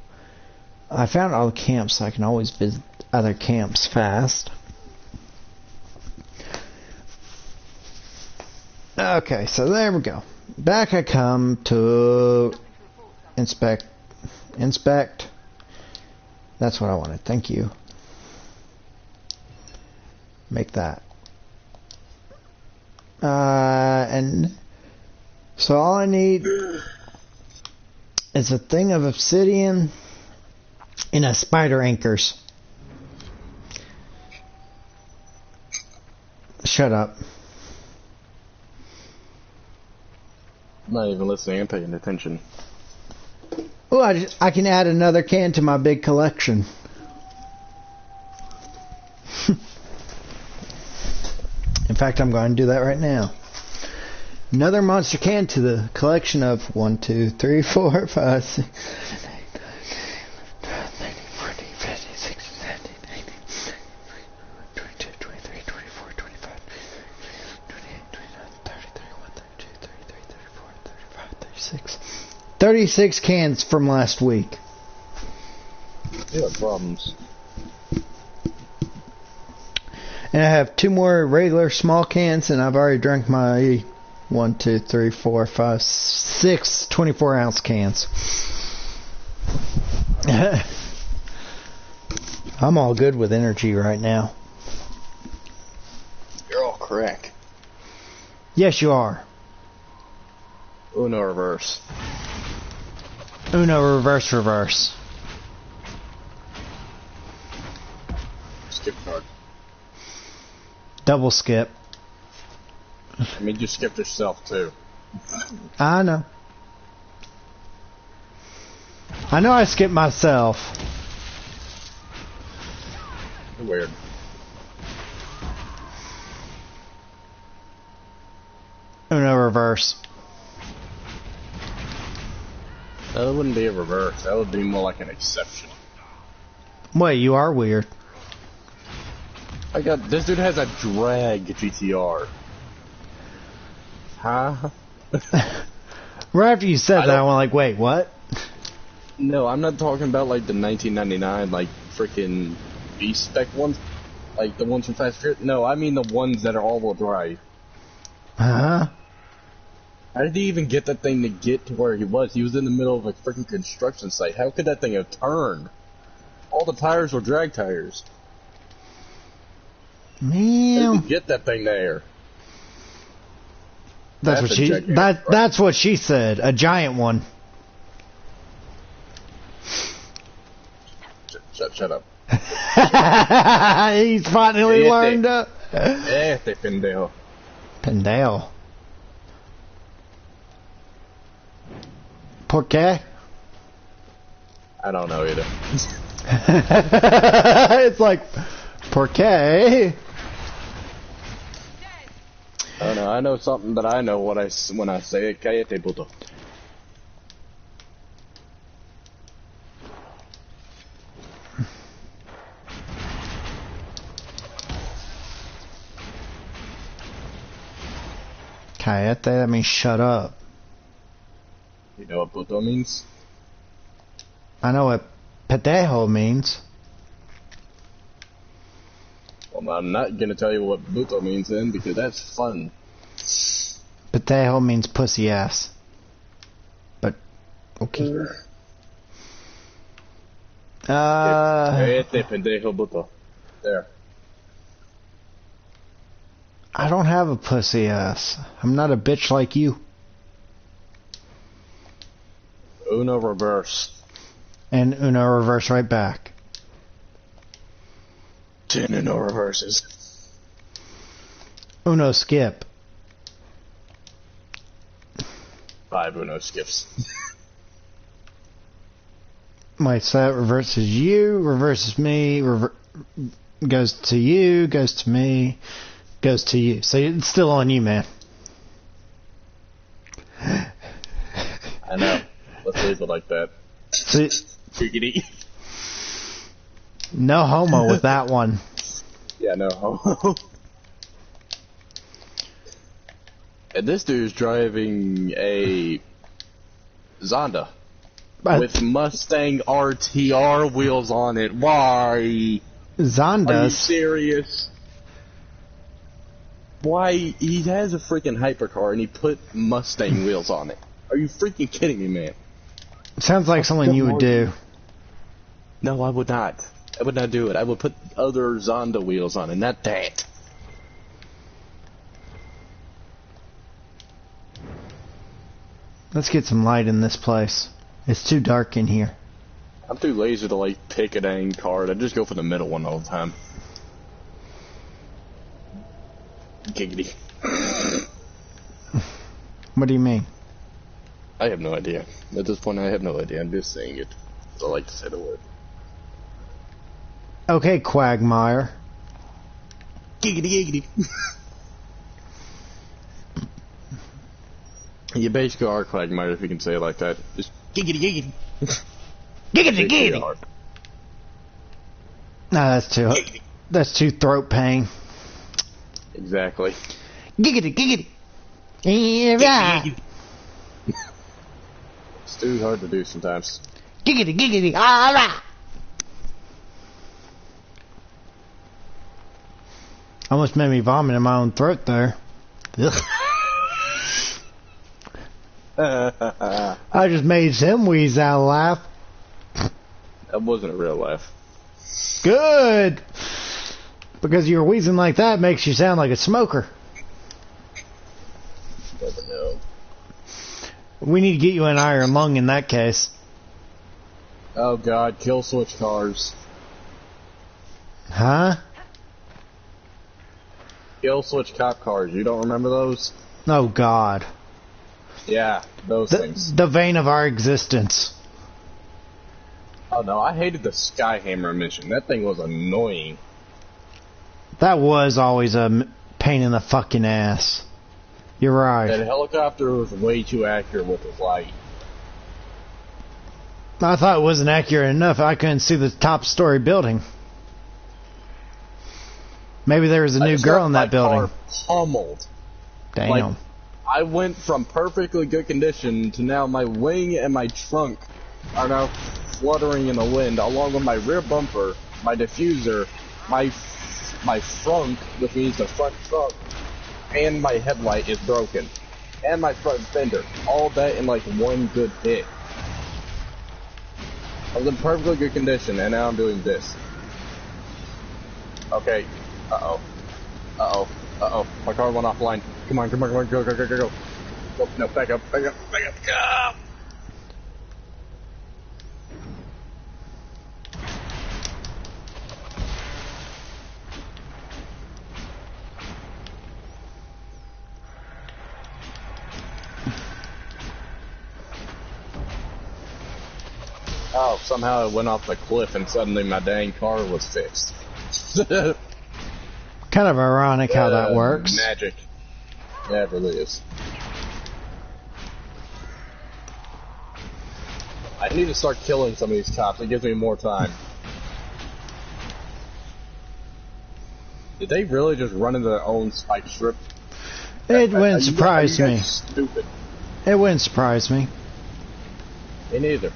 A: I found all the camps, so I can always visit other camps fast. Okay, so there we go. Back I come to inspect. Inspect. That's what I wanted. Thank you. Make that. And so all I need is a thing of obsidian and a spider anchors. Shut up.
F: I'm not even listening, I'm paying attention.
A: Oh, I can add another can to my big collection. In fact, I'm going to do that right now. Another monster can to the collection of 1, 2, 3, 4, 5, 6, 7, 8, 9, 10, 11, 12, 13, 14, 15, 16, 17, 18, 22, 23, 24, 25, 28, 29, 30, 31, 32, 33, 34, 35, 36. 36 cans from last week.
F: You have problems.
A: And I have 2 more regular small cans, and I've already drank my 1, 2, 3, 4, 5, 6 24-ounce cans. I'm all good with energy right now.
F: You're all crack.
A: Yes, you are.
F: Uno reverse.
A: Uno reverse reverse.
F: Skip card.
A: Double skip.
F: I mean, you skipped yourself too.
A: I know. I know I skipped myself.
F: You're weird.
A: Uno reverse.
F: That wouldn't be a reverse. That would be more like an exception.
A: Wait, you are weird.
F: This dude has a drag GTR. Huh?
A: Right after you said that, I went like, wait, what?
F: No, I'm not talking about like the 1999 like freaking B-spec ones, like the ones from Fast and Furious. No, I mean the ones that are all-wheel drive.
A: Huh?
F: How did he even get that thing to get to where he was? He was in the middle of a freaking construction site. How could that thing have turned? All the tires were drag tires. How did
A: Man,
F: he get that thing there?
A: that's what she said. A giant one.
F: Shut up.
A: He's finally learned.
F: Pendejo.
A: Pendale. ¿Por qué?
F: I don't know either.
A: It's like, ¿por qué?
F: I don't know. I know something that I know when I say it. Cállate, puto.
A: Cállate, that means shut up.
F: You know what puto means?
A: I know what pendejo means.
F: Well, I'm not gonna tell you what puto means then, because that's fun.
A: Pendejo means pussy ass. But, okay.
F: Cállate, pendejo, puto. There.
A: I don't have a pussy ass. I'm not a bitch like you.
F: Uno reverse.
A: And Uno reverse right back.
F: 10 Uno reverses.
A: Uno skip.
F: 5 Uno skips.
A: Wait, so that reverses you, reverses me, goes to you, goes to me, goes to you. So it's still on you, man.
F: I know. Let's leave it like that.
A: See,
F: Giggity.
A: no homo with that one.
F: Yeah, no. And this dude's driving a Zonda with Mustang RTR wheels on it. Why?
A: Zondas.
F: Are you serious? Why? He has a freaking hypercar and he put Mustang wheels on it. Are you freaking kidding me, man?
A: Sounds like something you would do.
F: No, I would not. I would not do it. I would put other Zonda wheels on it, not that.
A: Let's get some light in this place. It's too dark in here.
F: I'm too lazy to like pick a dang card. I just go for the middle one all the time. Giggity.
A: What do you mean?
F: I have no idea. At this point, I have no idea. I'm just saying it. I like to say the word.
A: Okay, Quagmire.
F: Giggity, giggity. You basically are Quagmire if you can say it like that. Just giggity, giggity.
A: Giggity, giggity. No, that's too throat pain.
F: Exactly.
A: Giggity, giggity. Yeah.
F: It's too hard to do sometimes.
A: Giggity, giggity. All right. Almost made me vomit in my own throat there. I just made him wheeze out a laugh.
F: That wasn't a real laugh.
A: Good. Because you're wheezing like that makes you sound like a smoker.
F: Never know.
A: We need to get you an iron lung in that case.
F: Oh god, kill switch cars.
A: Huh?
F: Kill switch cop cars. You don't remember those?
A: Oh god.
F: Yeah, those things.
A: The vein of our existence.
F: Oh no, I hated the Skyhammer mission. That thing was annoying.
A: That was always a pain in the fucking ass. You're right.
F: That helicopter was way too accurate with his light.
A: I thought it wasn't accurate enough. I couldn't see the top story building. Maybe there was a new girl in that building.
F: Pummeled.
A: Damn.
F: Like, I went from perfectly good condition to now my wing and my trunk are now fluttering in the wind, along with my rear bumper, my diffuser, my front, which means the front trunk, and my headlight is broken, and my front fender. All that in like one good hit. I was in perfectly good condition, and now I'm doing this. Okay. Uh-oh. Uh-oh. Uh-oh. My car went offline. Come on, come on, come on, go, go, go, go, go. Oh, no, back up, back up, back up, go! Oh, somehow it went off the cliff and suddenly my dang car was fixed.
A: Kind of ironic how that works.
F: Magic. Yeah, it really is. I need to start killing some of these cops. It gives me more time. Did they really just run into their own spike strip?
A: It wouldn't surprise me.
F: Stupid.
A: It wouldn't surprise me.
F: Me neither.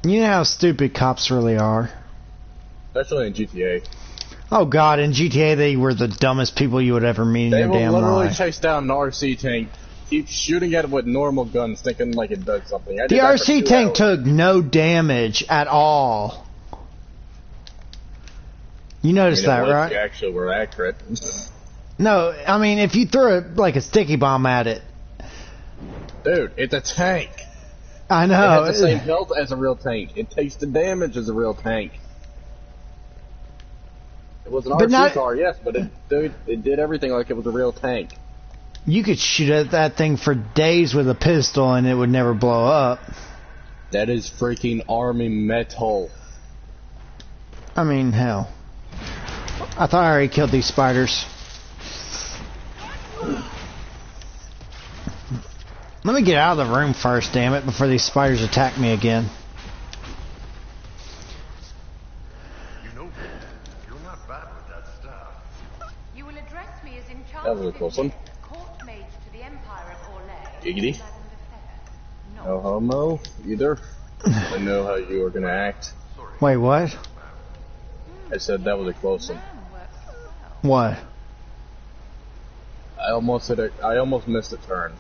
A: You know how stupid cops really are.
F: Especially in GTA.
A: Oh god, in GTA they were the dumbest people you would ever meet in your damn life.
F: They will literally chase down an RC tank, keep shooting at it with normal guns, thinking like it does something.
A: The RC tank took no damage at all. You noticed that, right?
F: You actually were accurate.
A: No, I mean, if you threw it like a sticky bomb at it.
F: Dude, it's a tank.
A: I know.
F: It has the same health as a real tank. It takes the damage as a real tank. It was an RC car, yes, but it did everything like it was a real tank.
A: You could shoot at that thing for days with a pistol and it would never blow up.
F: That is freaking army metal.
A: I mean, hell. I thought I already killed these spiders. Let me get out of the room first, damn it, before these spiders attack me again.
C: You know, you're not bad with that stuff.
B: You will address me as in charge
F: That was a close one.
B: court mage to the Empire of Orlais.
F: Giggity. No homo, either. I know how you are gonna act.
A: Wait, what?
F: I said that was a close one.
A: What?
F: I almost missed a turn.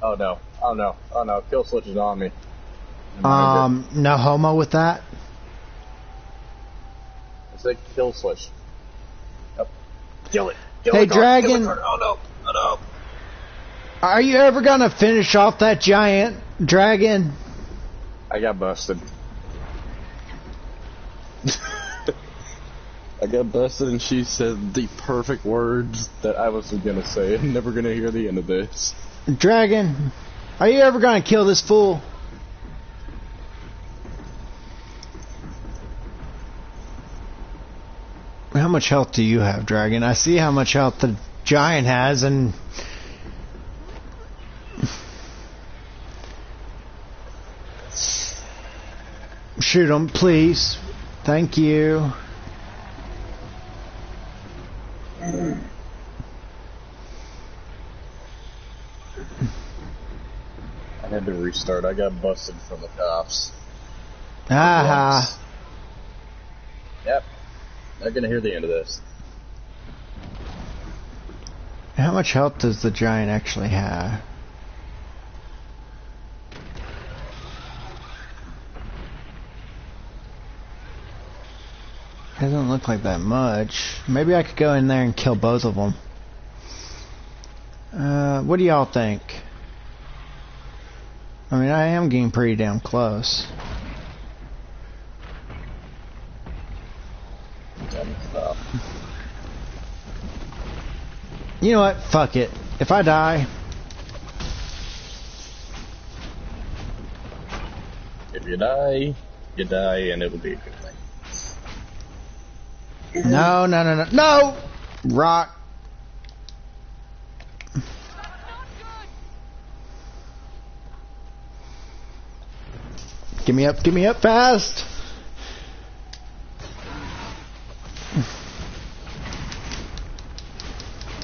F: Oh no, oh no, oh no, kill switch is on me.
A: No homo with that?
F: I said kill switch. Yep. Kill it! Kill
A: Hey,
F: the car,
A: Dragon!
F: kill the car. Oh no, oh no.
A: Are you ever gonna finish off that giant dragon?
F: I got busted. I got busted and she said the perfect words that I was gonna say. I'm never gonna hear the end of this.
A: Dragon, are you ever gonna kill this fool? How much health do you have, Dragon? I see how much health the giant has, and shoot him, please. Thank you.
F: I had to restart. I got busted from the cops.
A: Aha.
F: Yep. Not gonna hear the end of this.
A: How much health does the giant actually have? Doesn't look like that much. Maybe I could go in there and kill both of them. What do y'all think? I mean, I am getting pretty damn close. You know what? Fuck it. If I die...
F: If you die, and it'll be a good thing.
A: No, no, no, no. No! Rock. Get me up fast!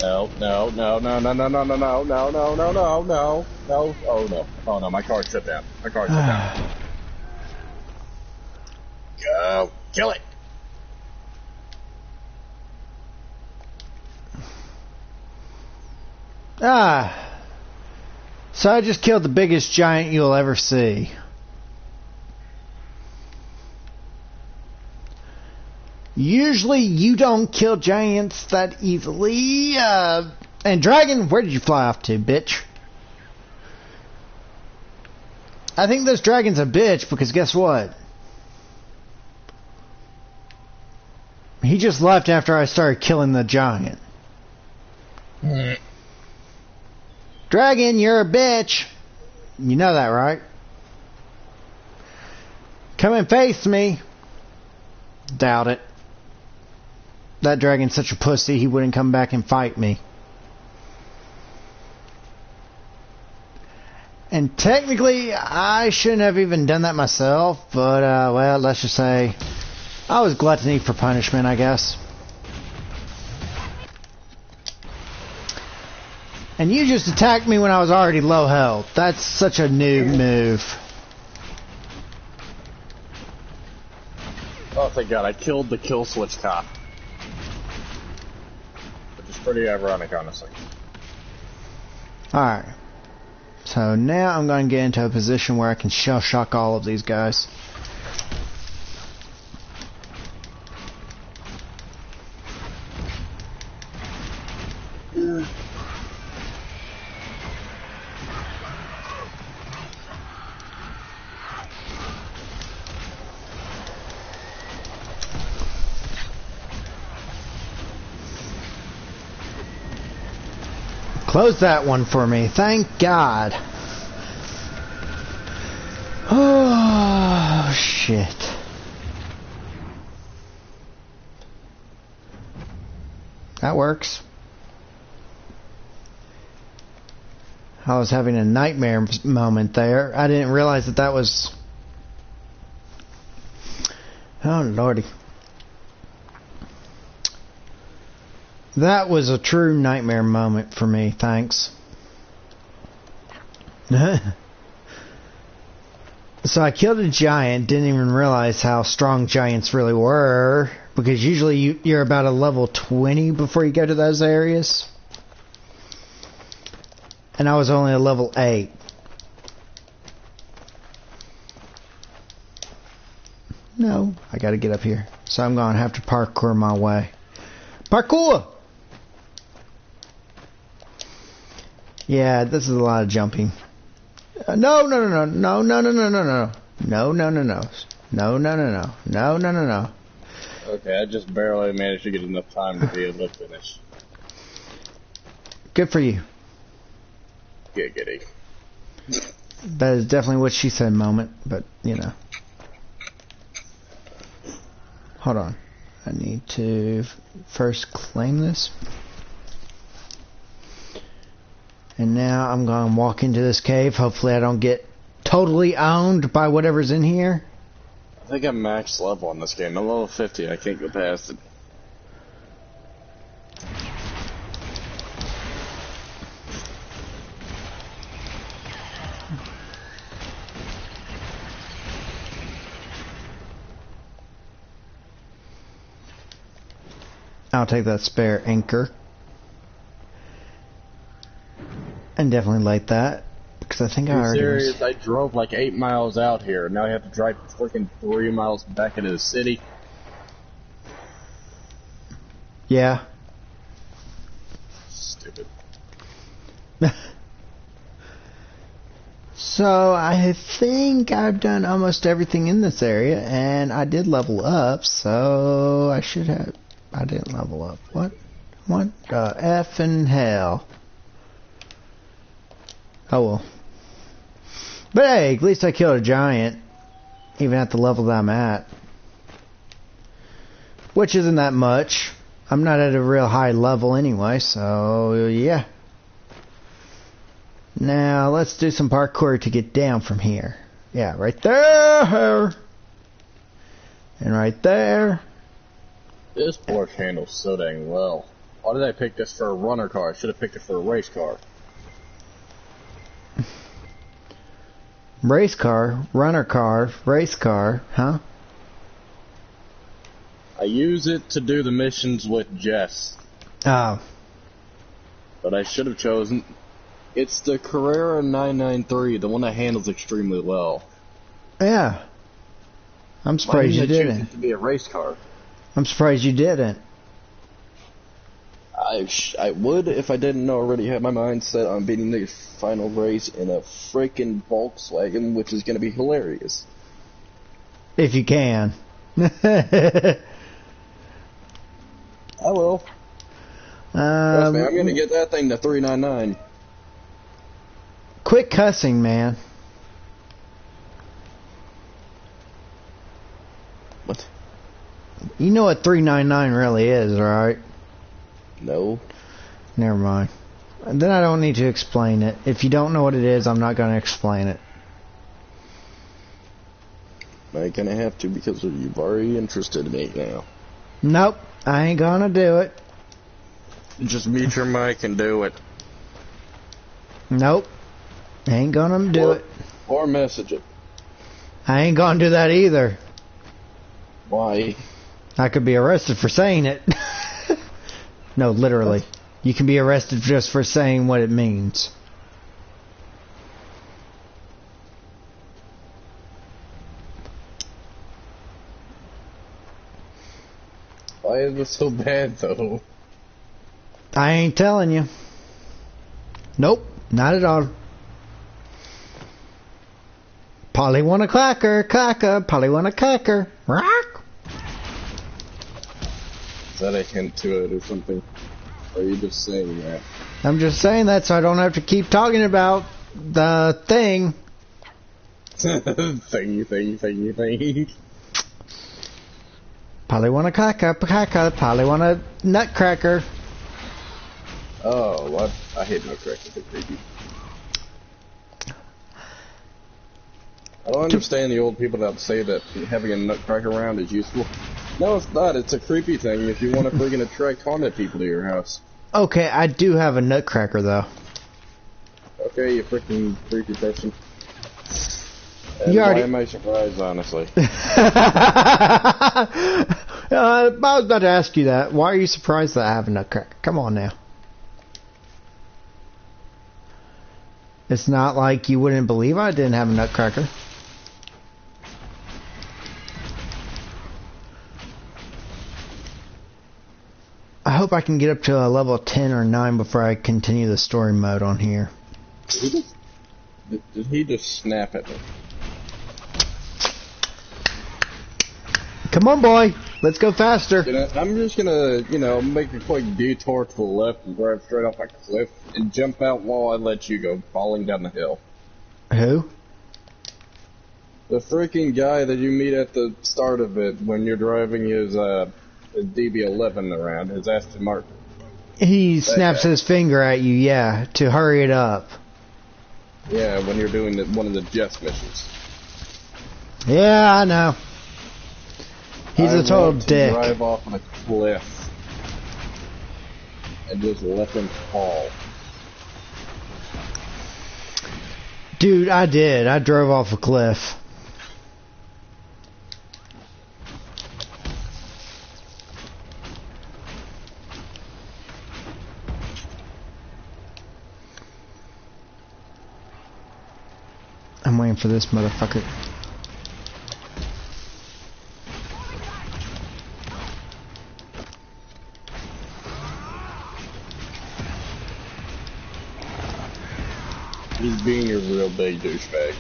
F: No. Oh no. Oh no, my car shut down. Go! Kill it!
A: So I just killed the biggest giant you'll ever see. Usually you don't kill giants that easily. And dragon, where did you fly off to, bitch? I think this dragon's a bitch because guess what? He just left after I started killing the giant. Dragon, you're a bitch. You know that, right? Come and face me. Doubt it. That dragon's such a pussy, he wouldn't come back and fight me. And technically, I shouldn't have even done that myself, but, well, let's just say I was gluttony for punishment, I guess. And you just attacked me when I was already low health. That's such a noob move.
F: Oh, thank God, I killed the kill switch cop. Which is pretty ironic, honestly.
A: Alright. So now I'm going to get into a position where I can shell shock all of these guys. Close that one for me. Thank God. Oh, shit. That works. I was having a nightmare moment there. I didn't realize that that was... Oh, lordy. That was a true nightmare moment for me, thanks. So I killed a giant, didn't even realize how strong giants really were, because usually you're about a level 20 before you go to those areas. And I was only a level 8. No, I gotta get up here. So I'm gonna have to parkour my way. Parkour! Yeah, this is a lot of jumping. No.
F: Okay, I just barely managed to get enough time to be able to finish.
A: Good for you.
F: Giggity.
A: That is definitely what she said moment, but, you know. Hold on. I need to first claim this. And now I'm going to walk into this cave. Hopefully I don't get totally owned by whatever's in here.
F: I think I'm max level on this game. I'm level 50. I can't go past it.
A: I'll take that spare anchor. And definitely light that. Because I think I already...
F: serious? I drove like 8 miles out here. Now I have to drive freaking 3 miles back into the city.
A: Yeah.
F: Stupid.
A: So I think I've done almost everything in this area. And I did level up. So I should have... I didn't level up. What? What the F in hell? Oh well. But hey, at least I killed a giant. Even at the level that I'm at. Which isn't that much. I'm not at a real high level anyway, so yeah. Now let's do some parkour to get down from here. Yeah, right there. And right there.
F: This Porsche handles so dang well. Why did I pick this for a runner car? I should have picked it for a race car.
A: Race car, runner car, race car, huh?
F: I use it to do the missions with Jess.
A: Oh.
F: But I should have chosen... It's the Carrera 993, the one that handles extremely well.
A: Yeah. I'm surprised you
F: didn't I choose
A: didn't.
F: it to be a race car?
A: I'm surprised you didn't.
F: I would if I didn't already have my mind set on beating the final race in a freaking Volkswagen, which is going to be hilarious.
A: If you can.
F: I will. Trust me, I'm going to get that thing to 399.
A: Quit cussing, man.
F: What?
A: You know what 399 really is, right?
F: No.
A: Never mind. Then I don't need to explain it. If you don't know what it is, I'm not going to explain it.
F: I'm going to have to because you've already interested me now.
A: Nope. I ain't going to do it.
F: Just mute your mic and do it.
A: Nope. Ain't going to do it.
F: Or message it.
A: I ain't going to do that either.
F: Why?
A: I could be arrested for saying it. No, literally. You can be arrested just for saying what it means.
F: Why is this so bad, though?
A: I ain't telling you. Nope, not at all. Polly want a clacker, clacker, Polly want a clacker. Rock.
F: Is that a hint to it or something? Or are you just saying that?
A: I'm just saying that so I don't have to keep talking about the thing.
F: Thingy.
A: Polly want a clacker, clacker, Polly want a nutcracker.
F: Oh, what? I hate nutcrackers. They're creepy. I don't understand the old people that say that having a nutcracker around is useful. No, it's not. It's a creepy thing if you want to freaking attract haunted people to your house.
A: Okay, I do have a nutcracker though.
F: Okay, you freaking creepy person. And
A: You already...
F: why am I surprised, honestly?
A: I was about to ask you that. Why are you surprised that I have a nutcracker? Come on now. It's not like you wouldn't believe I didn't have a nutcracker. I hope I can get up to a level 10 or 9 before I continue the story mode on here.
F: Did he just snap at me?
A: Come on, boy. Let's go faster.
F: I'm just gonna, make a quick detour to the left and drive straight off a cliff and jump out while I let you go falling down the hill.
A: Who?
F: The freaking guy that you meet at the start of it when you're driving his DB11 around, his Aston Martin.
A: He snaps his finger at you, yeah, to hurry it up.
F: Yeah, when you're doing one of the Jets missions.
A: Yeah, I know. He's a total dick.
F: Drive off on a cliff and just let him fall.
A: Dude, I did. I drove off a cliff. I'm waiting for this motherfucker.
F: He's being a real big douchebag.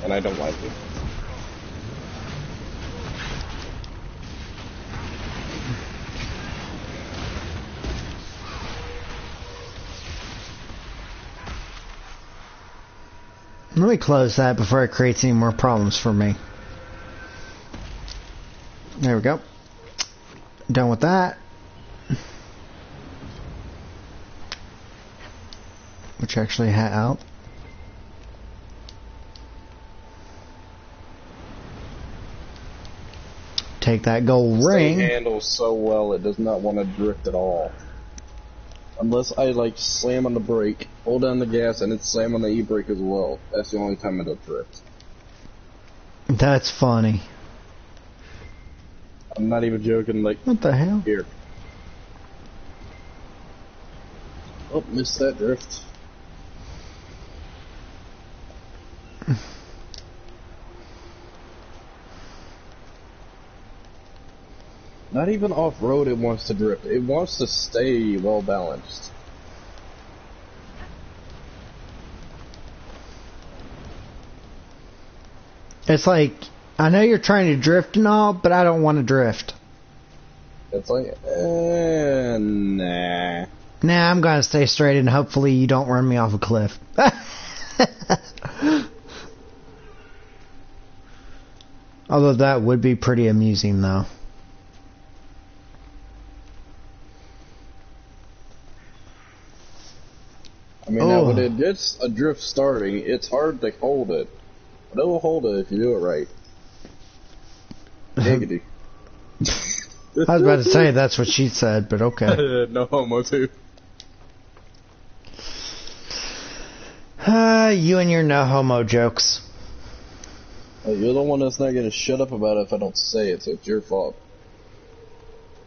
F: And I don't like it.
A: Let me close that before it creates any more problems for me. There we go. Done with that. Which actually had out. take that gold ring.
F: It handles so well, it does not want to drift at all. Unless I like slam on the brake, hold down the gas, and then slam on the e-brake as well. That's the only time it'll drift.
A: That's funny.
F: I'm not even joking, like...
A: What the hell?
F: Here. Oh, missed that drift. Not even off-road it wants to drift. It wants to stay well-balanced.
A: It's like, I know you're trying to drift and all, but I don't want to drift.
F: It's like, nah.
A: Nah, I'm gonna stay straight and hopefully you don't run me off a cliff. Although that would be pretty amusing though.
F: I mean, now when it gets a drift starting, it's hard to hold it. But it will hold it if you do it right. Giggity.
A: I was about to say that's what she said, but okay.
F: No homo too.
A: You and your no homo jokes.
F: Hey, you're the one that's not gonna shut up about it if I don't say it, so it's your fault.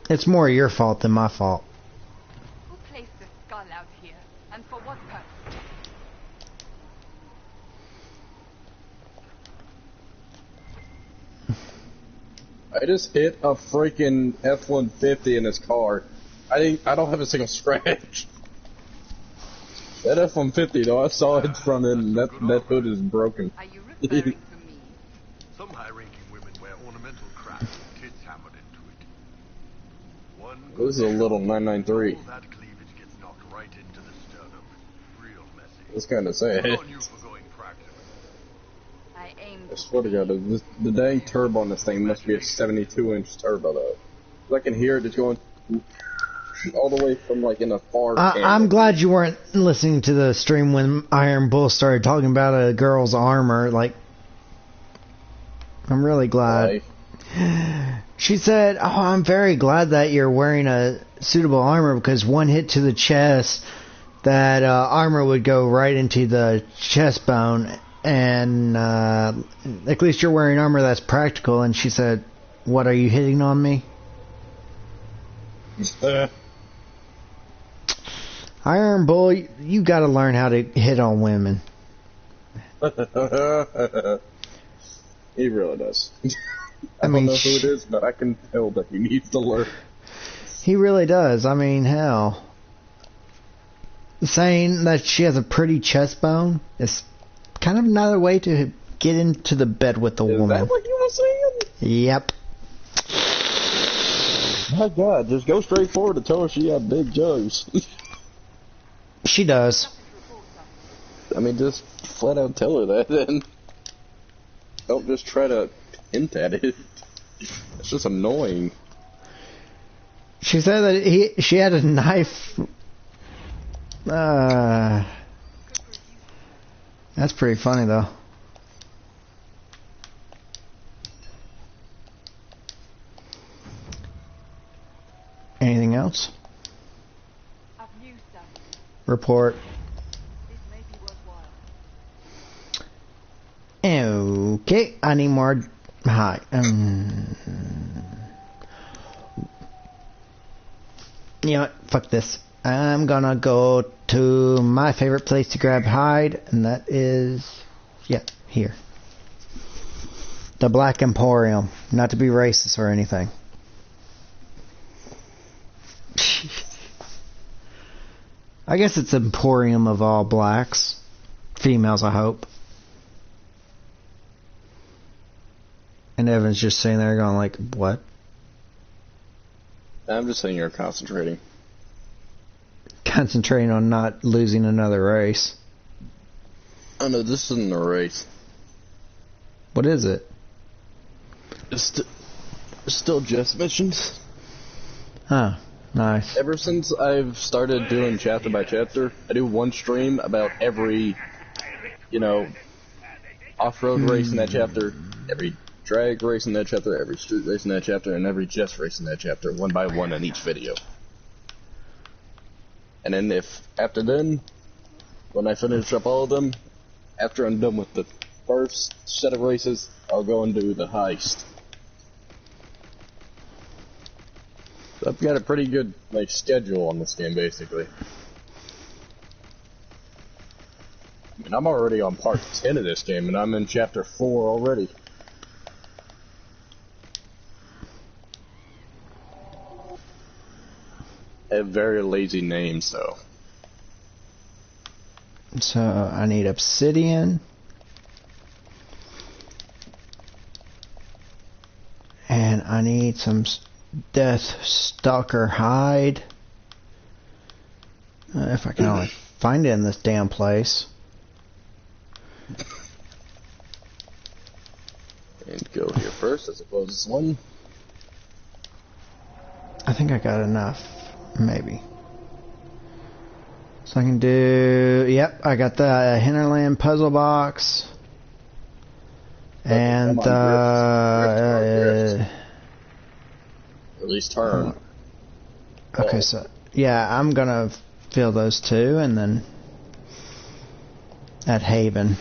A: It's more your fault than my fault.
D: Who placed this skull out here? And for what purpose?
F: I just hit a freaking F-150 in his car. I don't have a single scratch. That F-150 though, I saw it from it and that hood is broken.
D: Are you referring to me?
C: Some high-ranking women wear ornamental crap with kids hammered into it. One
F: This is a little 993.
C: all that cleavage gets knocked right into the sternum. Real messy.
F: It's kind of sad.
C: Good on you for going practical.
D: I aim
F: I swear to God, the dang turbo on this thing must be a 72-inch turbo though. I can hear it just going all the way from like in a far
A: I'm glad you weren't listening to the stream when Iron Bull started talking about a girl's armor. Like, I'm really glad. She said, "Oh, I'm very glad that you're wearing a suitable armor because one hit to the chest, that armor would go right into the chest bone, and at least you're wearing armor that's practical." And she said, "What, are you hitting on me?" Iron Bull, you gotta learn how to hit on women.
F: He really does.
A: I
F: don't
A: mean,
F: know who it is, but I can tell that he needs to learn.
A: He really does. I mean, hell. Saying that she has a pretty chest bone is kind of another way to get into the bed with the woman.
F: Is that what you were saying?
A: Yep.
F: My God, just go straight forward and tell her she had big jugs.
A: She does.
F: I mean, just flat out tell her that, then. Don't just try to hint at it. It's just annoying.
A: She said that she had a knife. That's pretty funny, though. Anything else? Report. Okay, I need more. Hi. You know what? Fuck this. I'm gonna go to my favorite place to grab hide, and that is, yeah, here. The Black Emporium. Not to be racist or anything. I guess it's Emporium of all blacks. Females, I hope. And Evan's just sitting there going like, what?
F: I'm just saying you're concentrating.
A: Concentrating on not losing another race.
F: Oh no, this isn't a race.
A: What is it?
F: It's still just missions.
A: Huh. Nice.
F: Ever since I've started doing chapter by chapter, I do one stream about every, off-road race in that chapter every drag race in that chapter, every street race in that chapter, and every just race in that chapter, one by one in each video. And then after then, when I finish up all of them, after I'm done with the first set of races, I'll go and do the heist. So I've got a pretty good schedule on this game, basically. I mean, I'm already on part 10 of this game, and I'm in chapter 4 already. I have very lazy names, though.
A: So I need obsidian. And I need some Death Stalker hide. If I can only find it in this damn place.
F: And go here first, I suppose this one.
A: I think I got enough. Maybe. So I can do... Yep, I got the Hinterland puzzle box. And
F: Grift, at least turn.
A: Okay, so... Yeah, I'm gonna fill those two, and then... At Haven.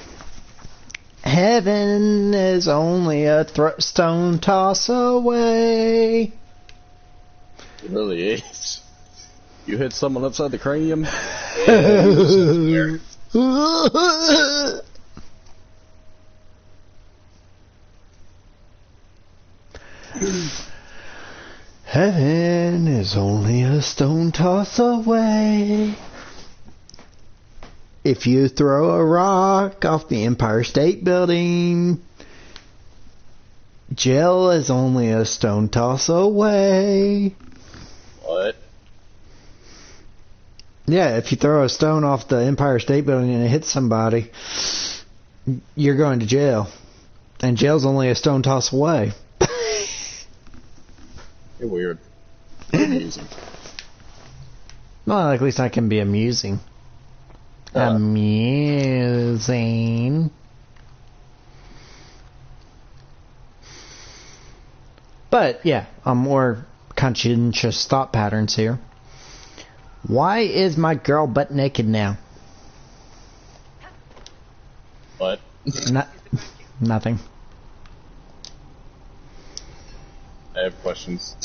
A: Heaven is only a stone toss away.
F: It really is. You hit someone upside the cranium.
A: Heaven is only a stone toss away. If you throw a rock off the Empire State Building, jail is only a stone toss away.
F: What?
A: Yeah, if you throw a stone off the Empire State Building and it hits somebody, you're going to jail. And jail's only a stone toss away.
F: You're weird. Amusing.
A: Well, at least I can be amusing. Amusing. But, yeah, more conscientious thought patterns here. Why is my girl butt naked now?
F: What?
A: Nothing.
F: I have questions.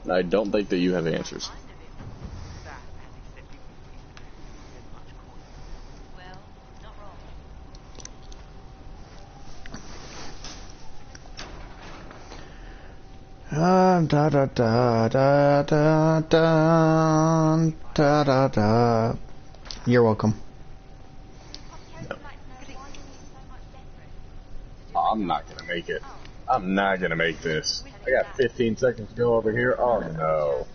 F: And I don't think that you have answers.
B: Well, not wrong.
A: Da da da da da da da da da. You're welcome.
F: I'm not gonna make it. I'm not gonna make this. I got 15 seconds to go over here. Oh no.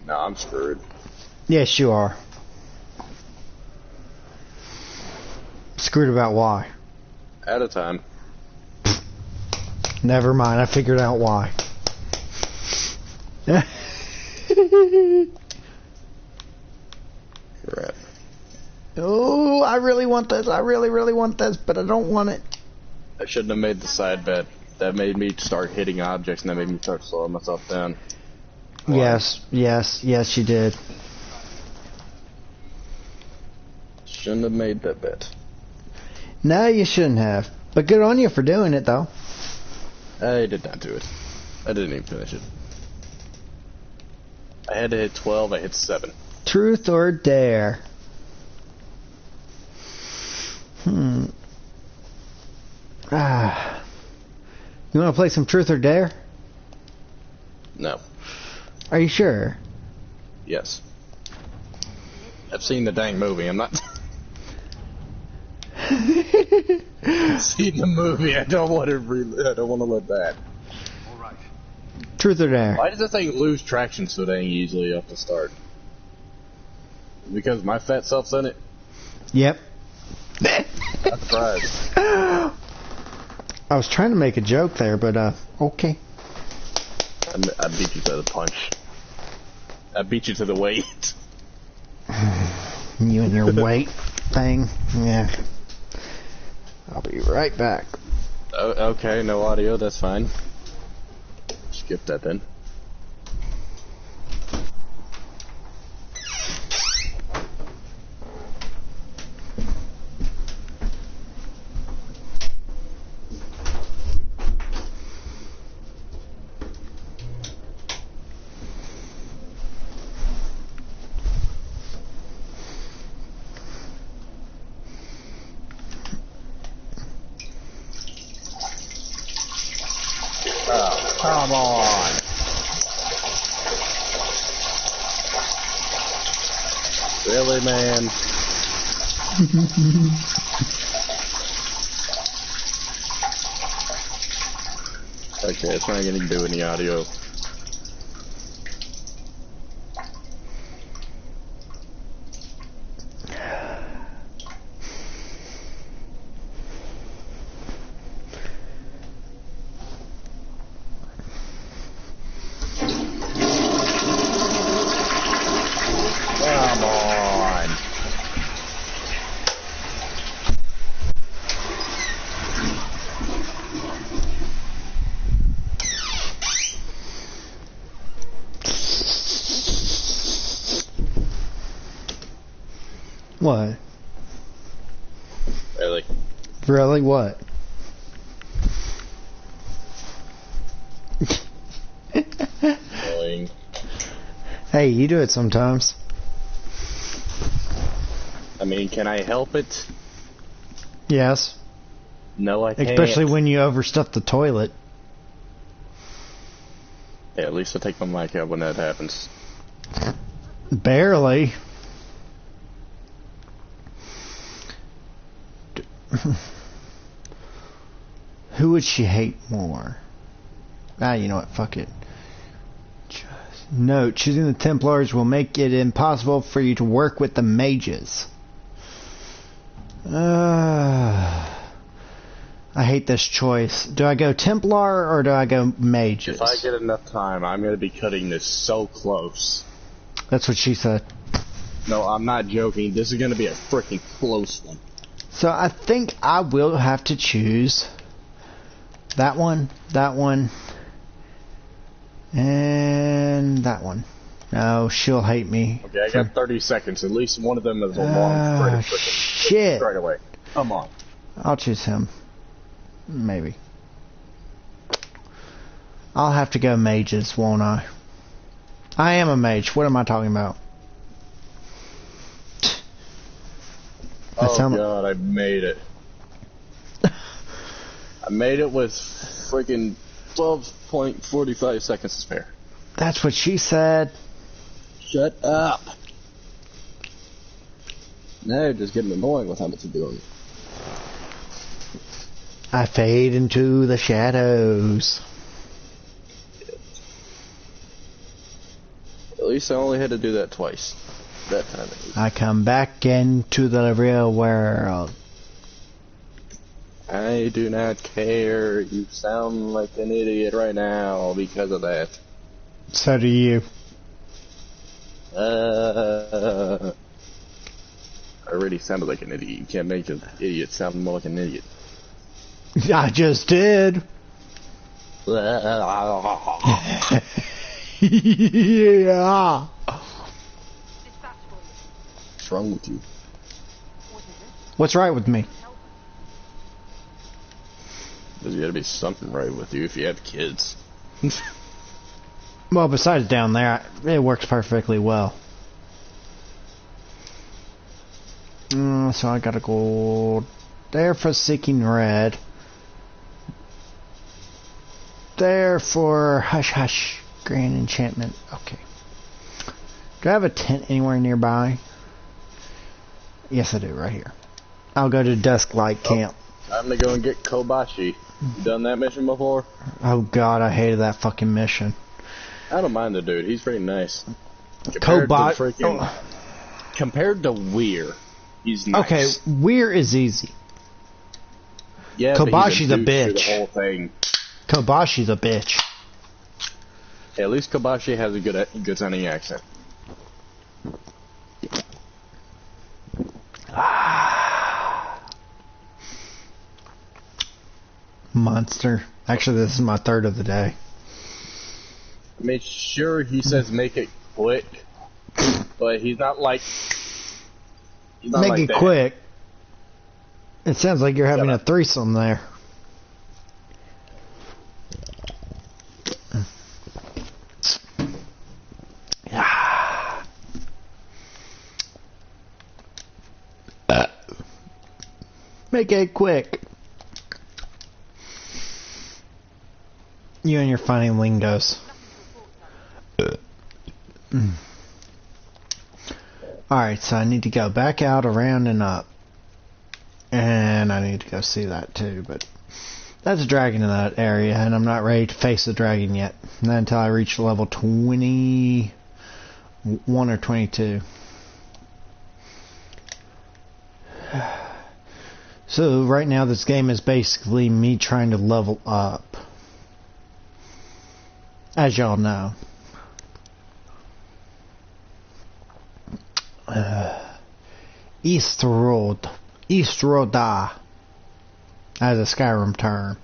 F: No, I'm screwed.
A: Yes, you are. Screwed about why?
F: Out of time.
A: Never mind, I figured out why.
F: Crap.
A: Oh, I really want this. I really, really want this, but I don't want it.
F: I shouldn't have made the side bet. That made me start hitting objects and that made me start slowing myself down.
A: Yes, you did.
F: Shouldn't have made that bet.
A: No, you shouldn't have. But good on you for doing it, though.
F: I did not do it. I didn't even finish it. I had to hit 12, I hit 7.
A: Truth or dare? You want to play some Truth or Dare?
F: No.
A: Are you sure?
F: Yes. I've seen the dang movie, I'm not... I've seen the movie, I don't want to let that.
C: All right.
A: Truth or Dare?
F: Why does the thing lose traction so dang easily off the start? Because my fat self's in it?
A: Yep.
F: Not surprised.
A: I was trying to make a joke there, but okay.
F: I beat you to the punch. I beat you to the weight.
A: You and your weight. thing. Yeah. I'll be right back.
F: Oh, okay, no audio, that's fine. Skip that then. Oh, come on. Really, man? Okay, it's not gonna do any audio. Come on.
A: What?
F: Really?
A: Really? What?
F: Annoying.
A: Hey, you do it sometimes.
F: I mean, can I help it?
A: Yes.
F: No, I can't.
A: Especially when you overstuff the toilet.
F: Yeah, at least I take my mic out when that happens.
A: Barely. Who would she hate more? Ah, you know what? Fuck it. Note, choosing the Templars will make it impossible for you to work with the mages. I hate this choice. Do I go Templar or do I go mages?
F: If I get enough time, I'm going to be cutting this so close.
A: That's what she said.
F: No, I'm not joking. This is going to be a freaking close one.
A: So I think I will have to choose that one, and that one. No, she'll hate me.
F: Okay, I got 30 seconds. At least one of them is a long
A: shit.
F: Straight away. Come on.
A: I'll choose him. Maybe. I'll have to go mages, won't I? I am a mage. What am I talking about?
F: Oh god, I made it. I made it with freaking 12.45 seconds to spare.
A: That's what she said.
F: Shut up. Now you're just getting annoying with how much you're doing.
A: I fade into the shadows.
F: At least I only had to do that twice. That time.
A: I come back into the real world.
F: I do not care. You sound like an idiot right now because of that.
A: So do you.
F: I already sounded like an idiot. You can't make an idiot sound more like an idiot.
A: I just did. Yeah.
F: What's wrong with you?
A: What's right with me?
F: There's gotta be something right with you if you have kids.
A: Well, besides down there, it works perfectly well. So I gotta go there for Seeking Red. There for Hush Hush Grand Enchantment. Okay. Do I have a tent anywhere nearby? Yes, I do, right here. I'll go to Dusklight Camp.
F: I'm gonna go and get Kobashi. You done that mission before?
A: Oh god, I hated that fucking mission.
F: I don't mind the dude. He's pretty nice. Compared to Weir, he's nice.
A: Okay, Weir is easy.
F: Yeah,
A: Kobashi's
F: but
A: a
F: he's a douche through
A: bitch.
F: the whole thing.
A: Kobashi's a bitch.
F: Hey, at least Kobashi has a good sounding accent.
A: monster. Actually, this is my third of the day.
F: I mean, sure, he says make it quick, but he's not like... He's not
A: Make
F: like
A: it
F: that.
A: quick. It sounds like you're having a threesome there. Make it quick. You and your funny lingos. Alright, so I need to go back out, around, and up. And I need to go see that too, but that's a dragon in that area, and I'm not ready to face the dragon yet. Not until I reach level 21 or 22. So right now this game is basically me trying to level up. As y'all know. Eastroda. As a Skyrim term.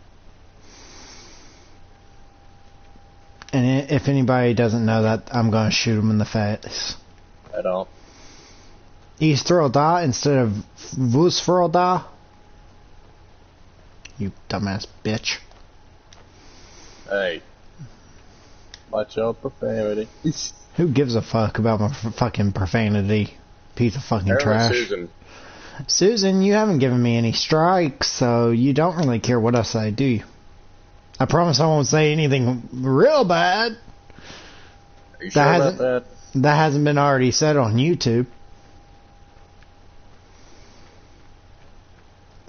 A: And if anybody doesn't know that, I'm going to shoot them in the face.
F: At all.
A: Eastroda instead of Vusfroda. You dumbass bitch.
F: Hey. Watch out, profanity.
A: Who gives a fuck about my fucking profanity? Piece of fucking trash.
F: Susan.
A: Susan, you haven't given me any strikes, so you don't really care what I say, do you? I promise I won't say anything real bad.
F: Are you sure about that?
A: That hasn't been already said on YouTube.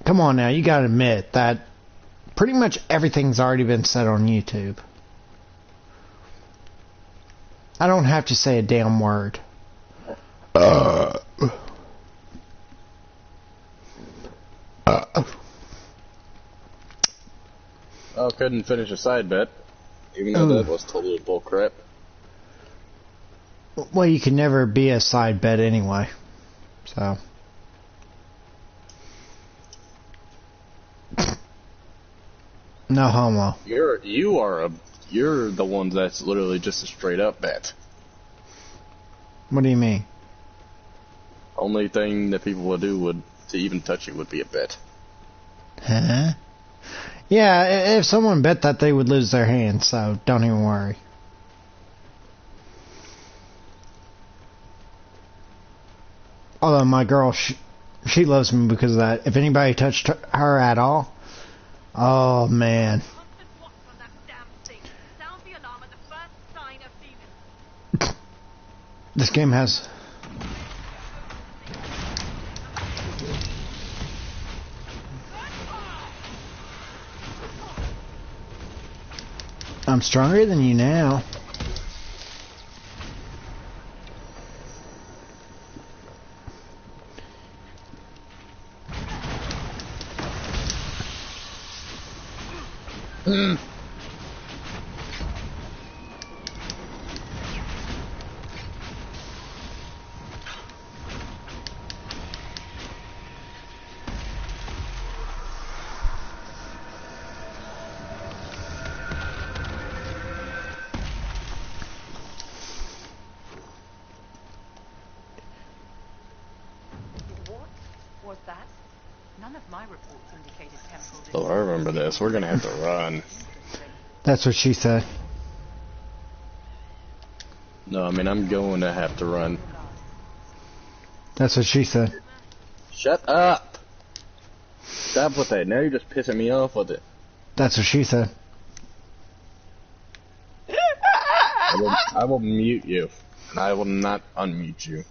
A: Come on now, you gotta admit that pretty much everything's already been said on YouTube. I don't have to say a damn word.
F: Oh, couldn't finish a side bet, even though that was totally bullcrap.
A: Well, you can never be a side bet anyway, so. No homo.
F: You're the one that's literally just a straight up bet.
A: What do you mean?
F: Only thing that people would do to even touch you would be a bet.
A: Huh? Yeah, if someone bet that, they would lose their hand, so don't even worry. Although my girl, she loves me because of that. If anybody touched her at all, oh man. This game has... I'm stronger than you now.
F: Oh, I remember this. We're gonna have to run.
A: That's what she said.
F: No, I mean, I'm going to have to run.
A: That's what she said.
F: Shut up! Stop with that. Now you're just pissing me off with it.
A: That's what she said.
F: I will mute you, and I will not unmute you.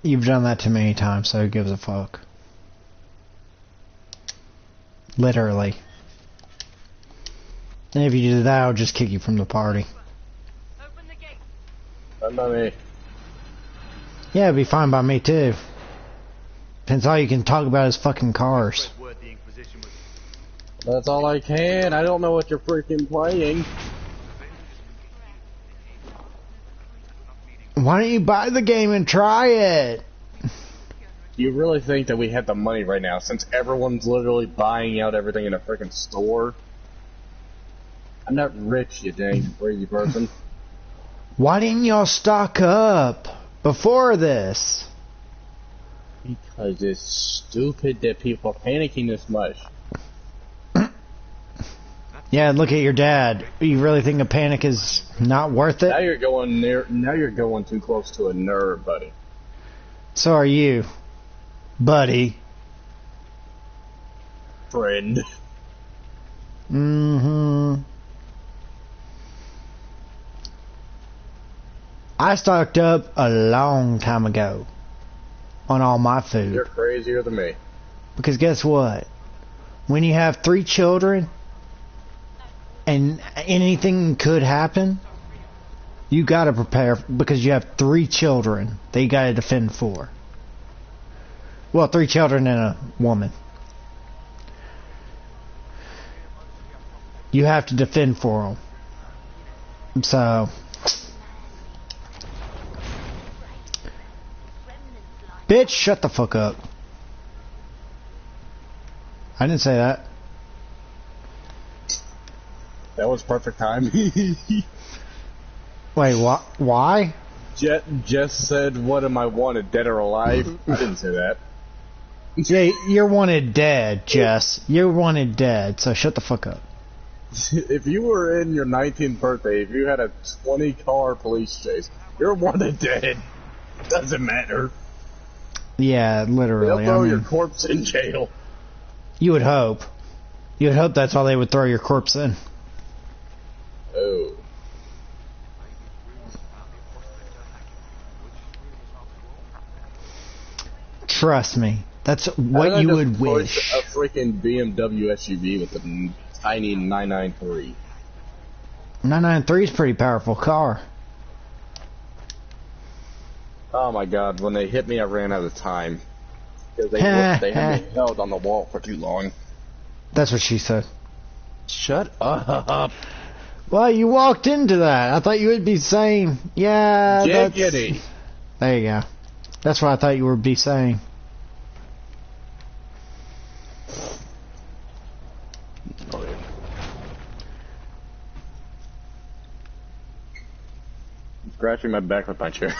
A: You've done that too many times, so who gives a fuck? Literally. And if you do that, I'll just kick you from the party.
B: Open the gate.
F: Fine by me.
A: Yeah, it'd be fine by me too. Since all you can talk about is fucking cars.
F: That's all I can. I don't know what you're freaking playing.
A: Why don't you buy the game and try it?
F: You really think that we have the money right now, since everyone's literally buying out everything in a freaking store? I'm not rich, you dang crazy person.
A: Why didn't y'all stock up before this?
F: Because it's stupid that people are panicking this much.
A: Yeah, look at your dad. You really think a panic is not worth
F: Now
A: it?
F: you're going now you're going too close to a nerd, buddy.
A: So are you, buddy.
F: Friend.
A: Mm-hmm. I stocked up a long time ago on all my food.
F: You're crazier than me.
A: Because guess what? When you have 3 children and anything could happen, you gotta prepare because you have 3 children that you gotta defend for. Well, 3 children and a woman. You have to defend for them. So, bitch, shut the fuck up. I didn't say that.
F: That was perfect time.
A: Wait, why?
F: Just said, what am I wanted, dead or alive? I didn't say that.
A: Yeah, you're wanted dead, Jess. You're wanted dead, so shut the fuck up.
F: If you were in your 19th birthday, if you had a 20-car police chase, you're wanted dead. Doesn't matter.
A: Yeah,
F: They'll
A: literally.
F: throw your corpse in jail.
A: You would hope. You would hope that's all they would throw your corpse in.
F: Oh.
A: Trust me. That's what you would wish.
F: A freaking BMW SUV with a tiny 993.
A: 993 is a pretty powerful car.
F: Oh my god, when they hit me, I ran out of time. Because they had me held on the wall for too long.
A: That's what she said.
F: Shut up.
A: Well, you walked into that. I thought you would be saying, yeah,
F: Jiggity.
A: There you go. That's what I thought you would be saying.
F: Scratching my back with my chair.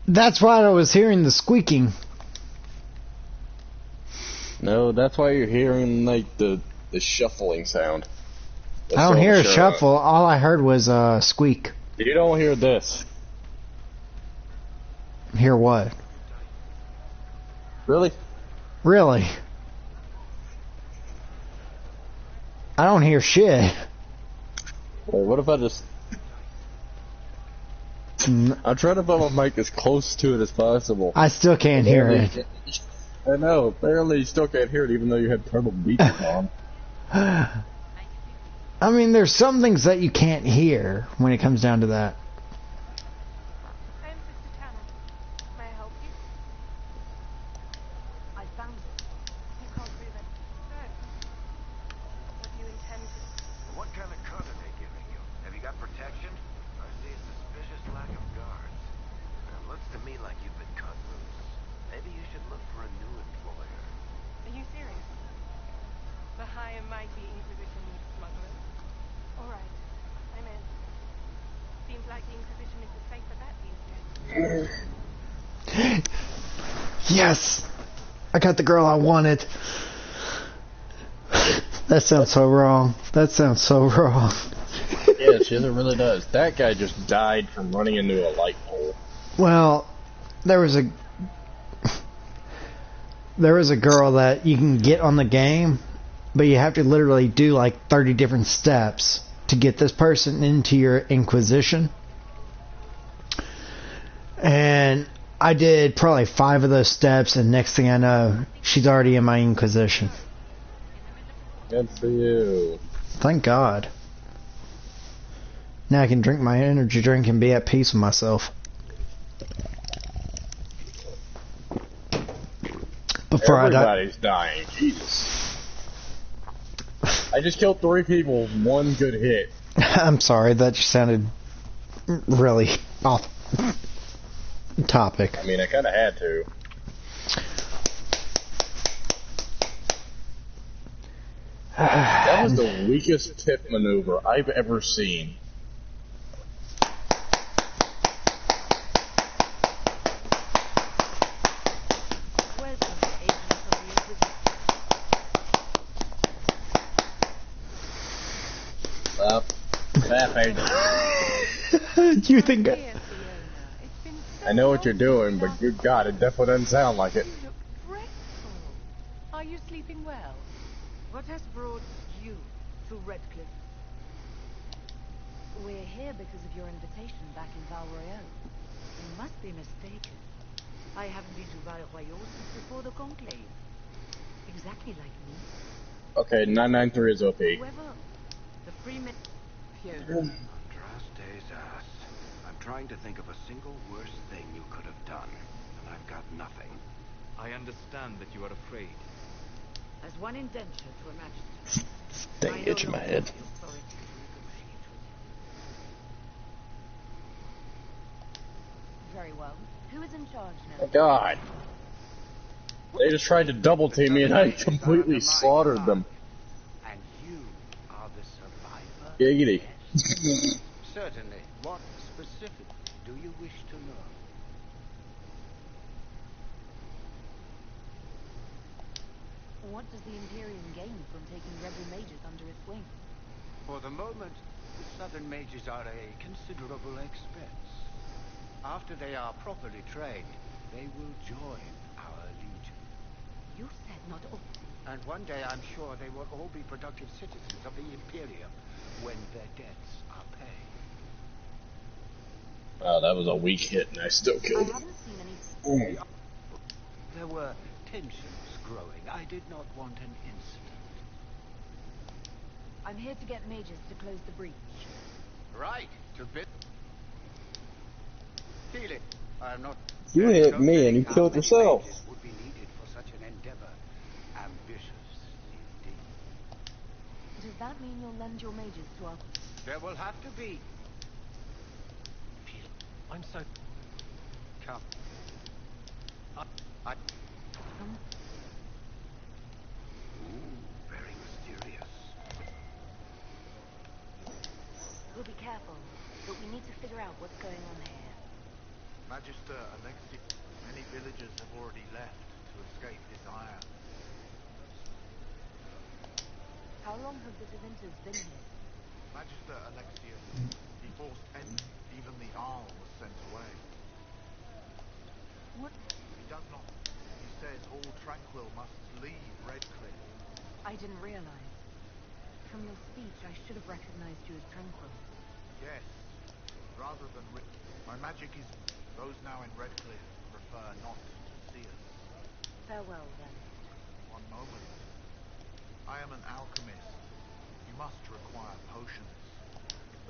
A: That's why I was hearing the squeaking.
F: No, that's why you're hearing like the shuffling sound.
A: I don't hear a shuffle. All I heard was a squeak.
F: You don't hear this.
A: Hear what?
F: Really?
A: Really? I don't hear shit.
F: Wait, what if I just... I'm trying to put my mic as close to it as possible.
A: I still can't hear it.
F: I know. Apparently you still can't hear it even though you had turtle beacons on.
A: I mean, there's some things that you can't hear when it comes down to that.
D: I'm Sister Tanner. May I help you? I found it. You can't prove it. No. What do you intend to do?
C: What kind of cut are they giving you? Have you got protection? I see a suspicious lack of guards. It looks to me like you've been cut loose. Maybe you should look for a new employer.
D: Are you serious? The high and mighty Inquisition needs smugglers. All right, I'm in. Seems like the Inquisition is the safer bet these days.
A: Yes! I got the girl I wanted. That sounds so wrong. That sounds so wrong.
F: Yes, it really does. That guy just died from running into a light pole.
A: Well, there was a girl that you can get on the game, but you have to literally do like 30 different steps to get this person into your Inquisition. And I did probably 5 of those steps, and next thing I know, she's already in my Inquisition.
F: Good for you.
A: Thank God. Now I can drink my energy drink and be at peace with myself. Before
F: Everybody's dying. Jesus. I just killed 3 people with 1 good hit.
A: I'm sorry, that just sounded really off topic.
F: I mean, I kind of had to. That was the weakest tip maneuver I've ever seen.
B: Welcome, agents of the Inquisition.
A: You think?
B: Dear Fiona, it's been so
F: I know what you're
B: long
F: doing,
B: since
F: but
B: last
F: good God, it definitely doesn't sound like it.
B: You look dreadful. Are you sleeping well? What has brought you to Redcliffe? We're here because of your invitation back in Val Royale. You must be mistaken. I haven't been to Val Royale since before the Conclave. Exactly like me.
F: Okay, 993 is OP.
B: However, the Freeman... Fiona.
C: Andraste's ass. I'm trying to think of a single worse thing you could have done, and I've got nothing.
E: I understand that you are afraid.
B: As one indenture to a magistrate.
A: Thing itching my head.
B: Very well. Who is in charge now?
F: My God. They just tried to double team me and I completely slaughtered them.
C: And you are the survivor?
F: Giggity.
C: Yes. Certainly. What specifically do you wish to know?
B: What does the Imperium gain from taking rebel mages under its wing?
C: For the moment, the Southern mages are a considerable expense. After they are properly trained, they will join our legion.
B: You said not all.
C: And one day I'm sure they will all be productive citizens of the Imperium when their debts are paid.
F: Wow, that was a weak hit and I still
B: I
F: killed him.
B: haven't seen any...
C: There were tensions growing. I did not want an incident.
B: I'm here to get mages to close the breach.
C: Right, to bit. Feel it. I'm not...
F: You
C: There is
F: hit
C: no
F: me and
C: telling
F: you
C: how
F: killed
C: many
F: yourself.
C: mages would be needed for such an endeavor. Ambitious indeed.
B: Does that mean you'll lend your mages to our...
C: There will have to be. I'm so... Come. I...
B: Um,
C: Ooh, very mysterious.
B: we'll be careful, but we need to figure out what's going on here.
G: Magister Alexi, many villagers have already left to escape his ire.
B: How long have the Devinters been here?
G: Magister Alexius, he forced even the Arl was sent away.
B: What?
G: He does not. He says all tranquil must leave Redcliffe.
B: I didn't realize. From your speech, I should have recognized you as Tranquil.
G: Yes, rather than my magic is... Those now in Redcliffe prefer not to see us.
B: Farewell, then.
G: One moment. I am an alchemist. You must require potions.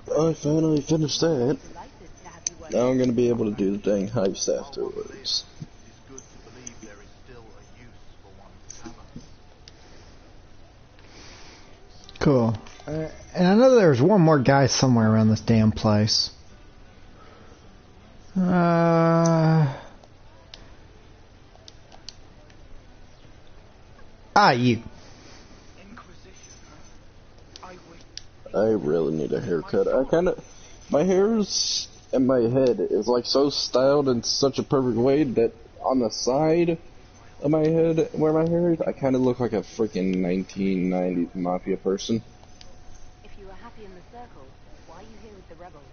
F: I finally finished that.
B: Delighted to have you work.
F: Now I'm gonna be able to do the dang heist
G: While one
F: afterwards.
G: lives, it is good to believe there is still a use for one's talents.
A: Cool. And I know there's one more guy somewhere around this damn place. You.
C: Inquisition.
F: I really need a haircut. My hair's and my head is like so styled in such a perfect way that on the side of my head where my hair is, I kind of look like a freaking 1990s mafia person.
B: If you are happy in the circle, why are you here with the rebels?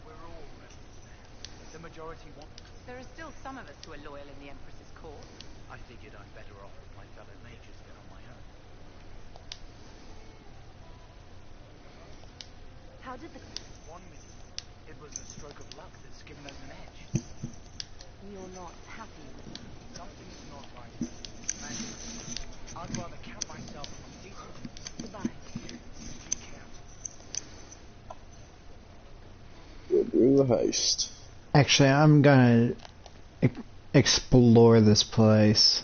C: We're all rebels. The majority want...
D: There are still some of us who are loyal in the Empress's court.
C: I figured I'm better off with my fellow mages than on my own.
B: How did the...
C: One minute, it was a stroke of luck that's given us an edge.
B: You're not happy with them?
C: Something's not right. Magic. I'd rather count myself among decent.
B: Goodbye.
C: Be careful.
F: We'll do a heist.
A: Actually, I'm gonna explore this place.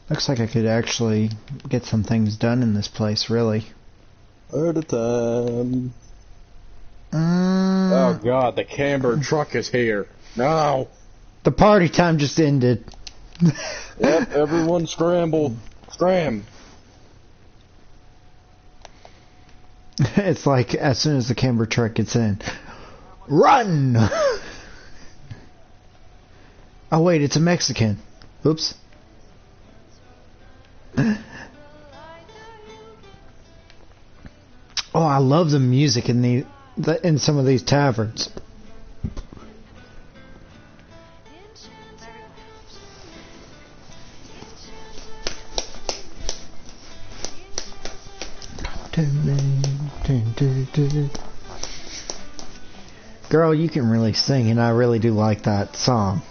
A: Looks like I could actually get some things done in this place, really.
F: At a time. Oh god, the Camber truck is here. No!
A: The party time just ended.
F: Yep, everyone scramble. Scram.
A: It's like as soon as the camera truck gets in, run! Oh wait, it's a Mexican. Oops. Oh, I love the music in in some of these taverns. Girl, you can really sing, and I really do like that song.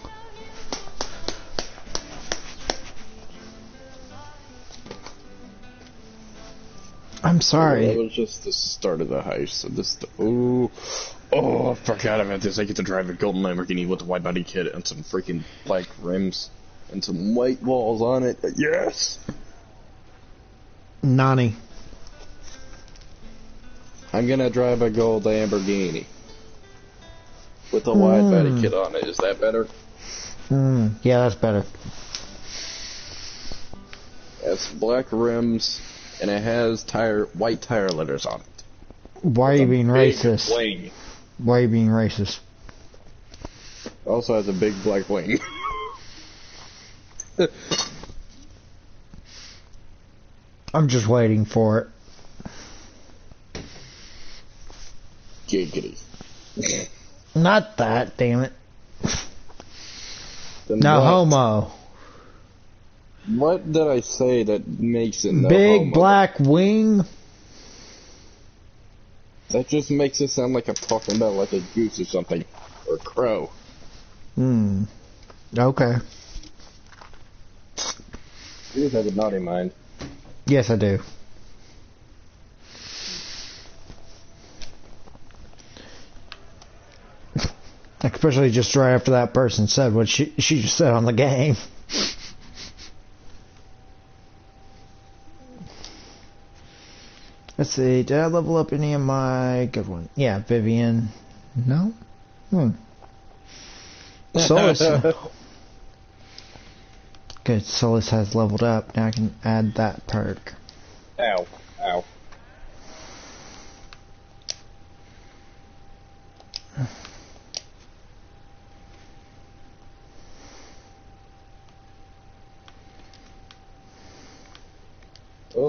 A: I'm sorry.
F: That was just the start of the heist. So this, I forgot about this. I get to drive a golden Lamborghini with a wide body kit and some freaking black rims and some white walls on it. Yes.
A: Nani.
F: I'm gonna drive a gold Lamborghini with a wide body kit on it. Is that better?
A: Yeah, that's better.
F: It's black rims and it has white tire letters on it.
A: Why are you being racist?
F: Wing.
A: Why are you being racist?
F: Also has a big black wing.
A: I'm just waiting for it.
F: Giggity.
A: Not that, damn it.
F: Then
A: No
F: what?
A: homo.
F: What did I say that makes it no
A: Big
F: homo?
A: black wing.
F: That just makes it sound like I'm talking about like a goose or something. Or a crow.
A: Okay.
F: You just have a naughty mind.
A: Yes, I do. Especially just right after that person said what she just said on the game. Let's see, did I level up any of my good one? Yeah, Vivian. No? Solus. Good, Solus has leveled up. Now I can add that perk.
F: Ow. Ow. Oh.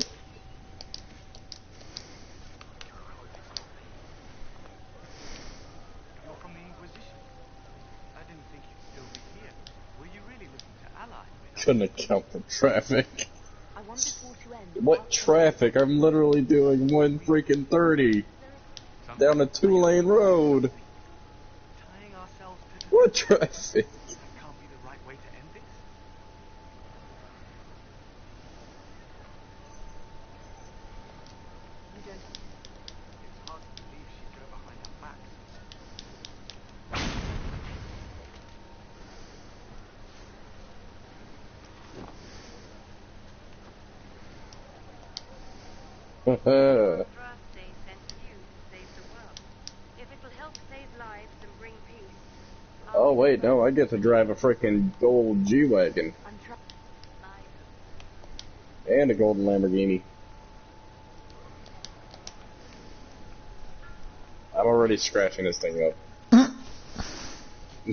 E: You're from the Inquisition. I didn't think you'd still be here. Were you really looking to ally with us?
F: Couldn't account for traffic.
B: I want this war to end.
F: What traffic? I'm literally doing 130 down a 2-lane road.
E: Tying ourselves to the...
F: What traffic?
E: That can't be the right way to end this.
B: You don't.
E: It's hard to believe she'd go behind our backs.
D: Trust they sent you to save the world. If it'll help save lives and bring peace.
F: Oh wait, no, I get to drive a freaking gold G-Wagon.
B: I'm trying.
F: And a golden Lamborghini. I'm already scratching this thing up.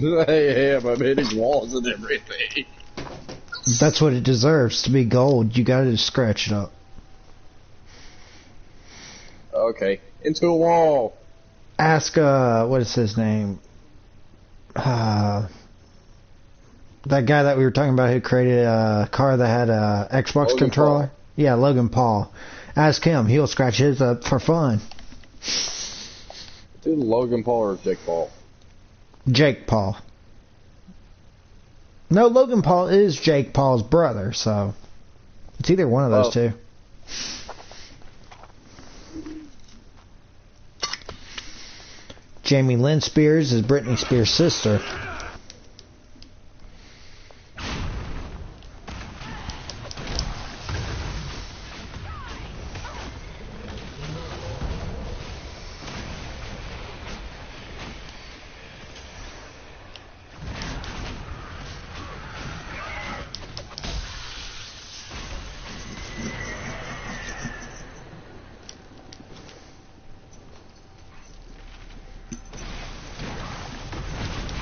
F: I am, I'm hitting walls and everything.
A: That's what it deserves, to be gold. You gotta scratch it up.
F: Okay, into a wall.
A: Ask, what is his name? That guy that we were talking about who created a car that had a Xbox
F: Logan
A: controller.
F: Paul.
A: Yeah, Logan Paul. Ask him. He'll scratch his up for fun.
F: Dude, Logan Paul or Jake Paul?
A: Jake Paul. No, Logan Paul is Jake Paul's brother, so it's either one of those two. Jamie Lynn Spears is Britney Spears' sister.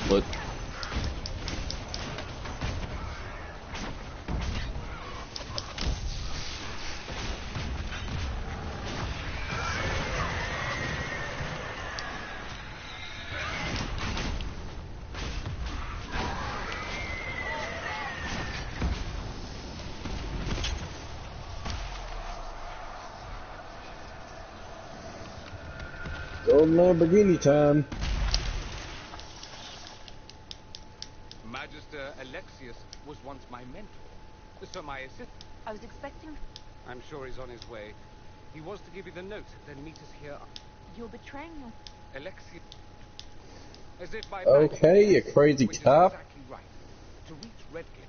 F: But old Lamborghini time.
H: Magister Alexius was once my mentor, so my assistant.
B: I was expecting...
H: I'm sure he's on his way. He was to give you the note, then meet us here.
B: You're betraying your...
H: Alexius. As if by
F: Okay, you
H: magic,
F: crazy
H: which is
F: cop.
H: exactly right. To reach Redcliffe,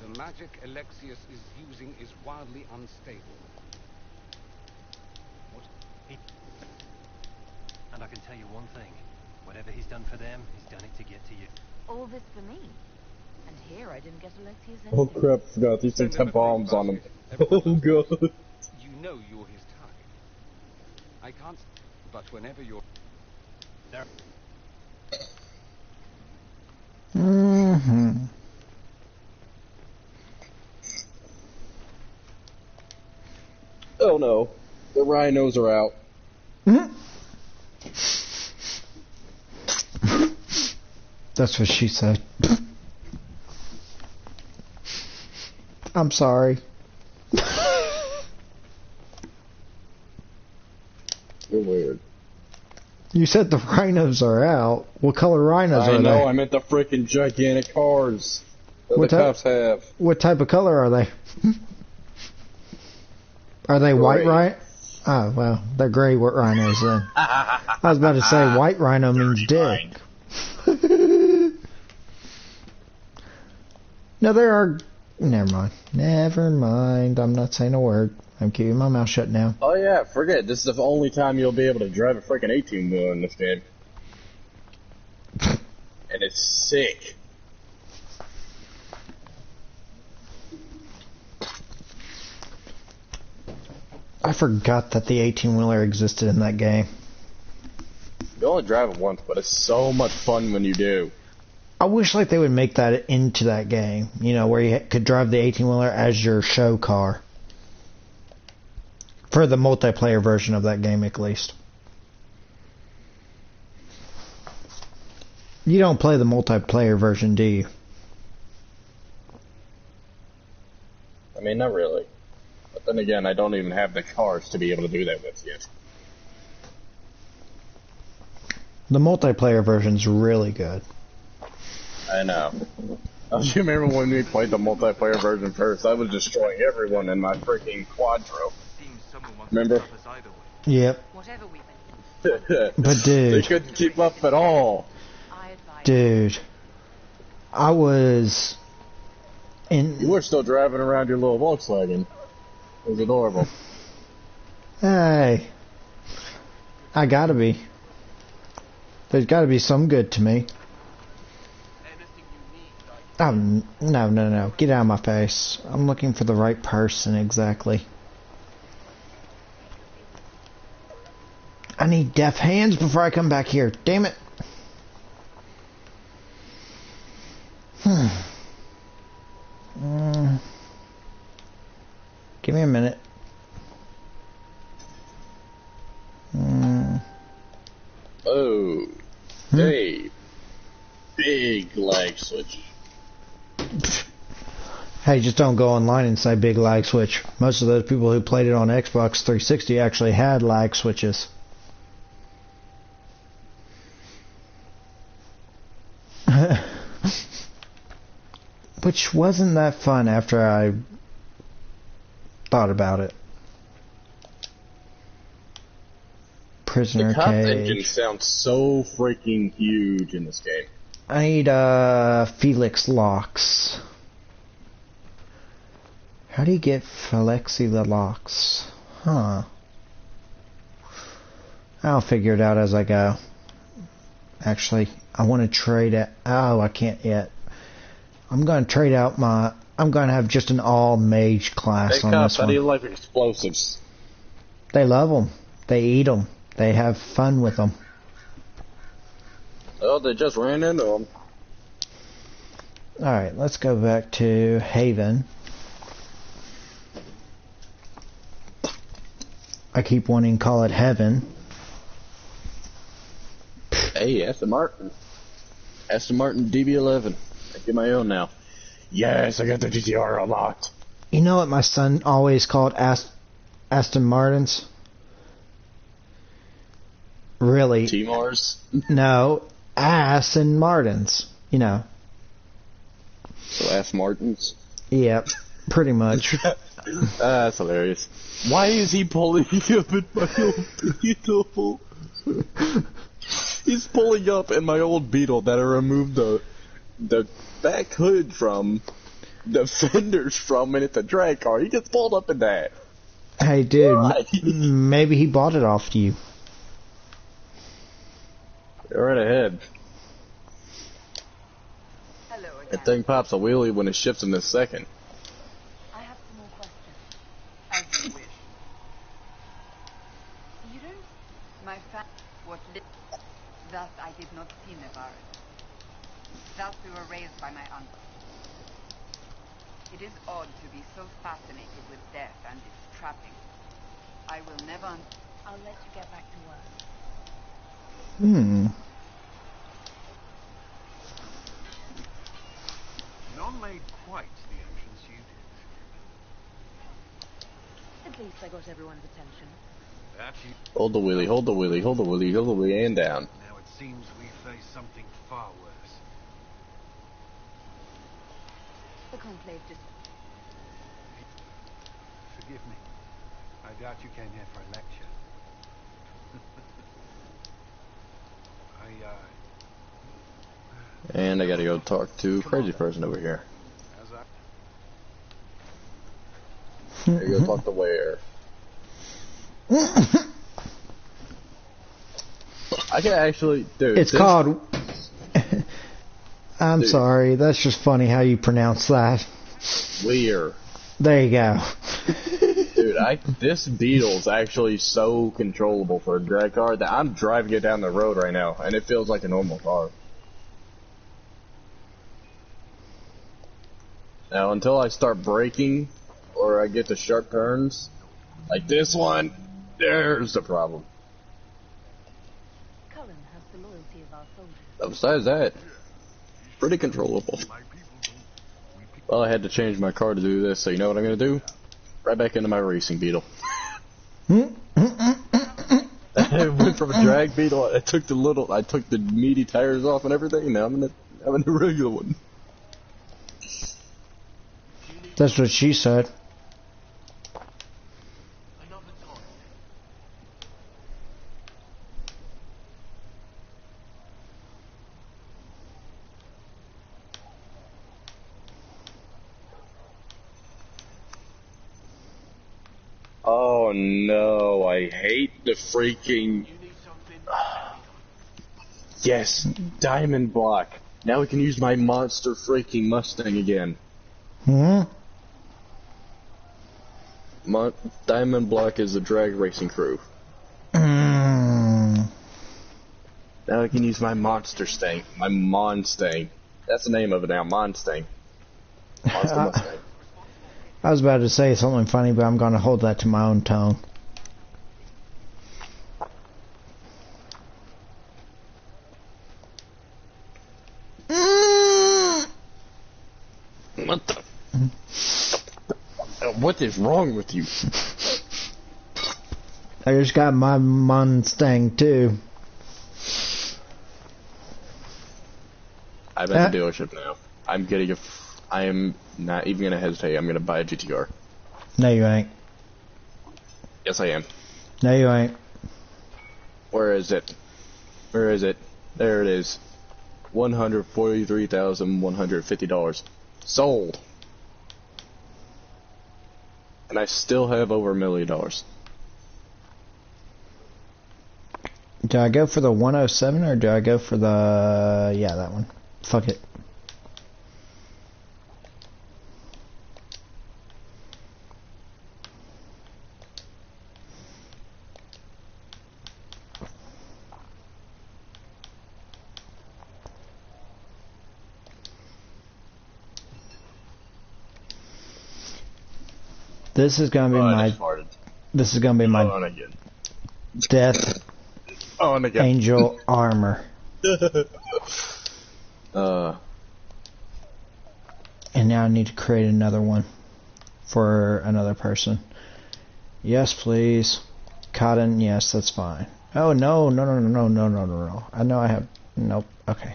H: the magic Alexius is using is wildly unstable.
I: And I can tell you one thing. Whatever he's done for them, he's done it to get to you.
B: All this for me. And here I didn't get Alexius
F: Oh
B: anything.
F: crap, forgot these things have bombs on them. Oh god.
H: You know you're his target. I can't, but whenever you're there.
A: Mm-hmm.
F: Oh no. The rhinos are out.
A: That's what she said. I'm sorry.
F: You're weird.
A: You said the rhinos are out. What color rhinos
F: I
A: are
F: know,
A: they?
F: I meant the freaking gigantic cars that
A: What
F: the
A: type-
F: cops have.
A: What type of color are they? Are they white
F: Gray.
A: Oh, well, they're gray rhinos then. I was about to say white rhino means dick. No, there are... Never mind. Never mind. I'm not saying a word. I'm keeping my mouth shut now.
F: Oh yeah, forget, this is the only time you'll be able to drive a freaking 18-wheeler in this game. And it's sick.
A: I forgot that the 18-wheeler existed in that game.
F: You only drive it once, but it's so much fun when you do.
A: I wish like they would make that into that game. You know, where you could drive the 18-wheeler as your show car. For the multiplayer version of that game, at least. You don't play the multiplayer version, do you?
F: I mean, not really. But then again, I don't even have the cars to be able to do that with yet.
A: The multiplayer version's really good.
F: I know. Don't you remember when we played the multiplayer version first? I was destroying everyone in my freaking Quadro. Remember?
A: Yep.
B: Whatever we
A: But
F: They
A: dude,
F: couldn't keep up at all.
B: I advise...
A: dude, I was
F: You
A: in.
F: were still driving around your little Volkswagen. It was adorable.
A: Hey, I gotta be. There's gotta be some good to me. Oh, no. Get out of my face. I'm looking for the right person, exactly. I need deft hands before I come back here. Damn it. Give me a minute.
F: Oh. Hey. Big lag switch.
A: Hey, just don't go online and say big lag switch. Most of those people who played it on Xbox 360 actually had lag switches. Which wasn't that fun after I thought about it. Prisoner
F: The cop
A: cage.
F: engine sounds so freaking huge in this game.
A: I need Felix locks. How do you get Felixy the locks? Huh. I'll figure it out as I go. Actually, I want to trade it. Oh, I can't yet. I'm going to trade out my... I'm going to have just an all mage class
F: Hey
A: on
F: cops,
A: this
F: how
A: one.
F: do you like explosives?
A: They love them. They eat them. They have fun with them.
F: Oh, they just ran into him.
A: Alright, let's go back to Haven. I keep wanting to call it Heaven.
F: Hey, Aston Martin. Aston Martin DB11. I get my own now. Yes, I got the GTR unlocked.
A: You know what my son always called Aston Martins? Really?
F: T-Mars?
A: No, Aston Martins. You know.
F: So Aston Martins?
A: Yep, pretty much.
F: That's hilarious. Why is he pulling up in my old Beetle? He's pulling up in my old Beetle that I removed the back hood from, the fenders from, and it's a drag car. He just pulled up in that.
A: Hey, dude,
F: Why?
A: maybe he bought it off you.
F: Go right ahead.
B: Hello again.
F: That thing pops a wheelie when it shifts in a second.
B: I have some more questions. As you wish. You don't... My what lit... Thus I did not see Navarre. Thus we were raised by my uncle. It is odd to be so fascinated with death and its trappings. I will never... I'll let you get back to work.
G: None made quite the entrance you did.
B: At least I got everyone's attention.
G: Perhaps you...
F: Hold the wheelie, hold the wheelie, hold the wheelie, hold the wheelie, and down.
G: Now it seems we face something far worse.
B: The conclave just...
G: Forgive me. I doubt you came here for a lecture.
F: And I gotta go talk to crazy person over here.
G: As I...
F: Gotta go talk to where? I can actually, dude.
A: It's called... I'm
F: Dude.
A: sorry, that's just funny how you pronounce that.
F: Weir.
A: There you go.
F: Dude, this Beetle's actually so controllable for a drag car that I'm driving it down the road right now, and it feels like a normal car. Now, until I start braking, or I get to sharp turns, like this one, there's the problem.
B: Cullen has the loyalty of our soldiers.
F: But besides that, pretty controllable. Well, I had to change my car to do this, so you know what I'm gonna do? Right back into my racing Beetle. I went from a drag Beetle, I took the meaty tires off and everything, and now I'm in a regular one.
A: That's what she said.
F: Oh no, I hate the freaking... Yes, diamond block. Now we can use my monster freaking Mustang again. Diamond block is a drag racing crew. Now I can use my monster Stang. My Monstang. That's the name of it now, Monstang. Monster Mustang.
A: I was about to say something funny, but I'm going to hold that to my own tongue.
F: What the? What is wrong with you?
A: I just got my Mustang too.
F: I'm at the dealership now. I am not even gonna hesitate. I'm gonna buy a GTR.
A: No, you ain't.
F: Yes, I am.
A: No, you ain't.
F: Where is it? Where is it? There it is. $143,150. Sold. And I still have over $1 million.
A: Do I go for the 107 or do I go for the... Yeah, that one. Fuck it. This is gonna be
F: I just farted.
A: This is gonna be my
F: On again.
A: death
F: On again.
A: angel armor. And now I need to create another one for another person. Yes, please. Cotton, yes, that's fine. Oh, no. I know I have... Nope. Okay.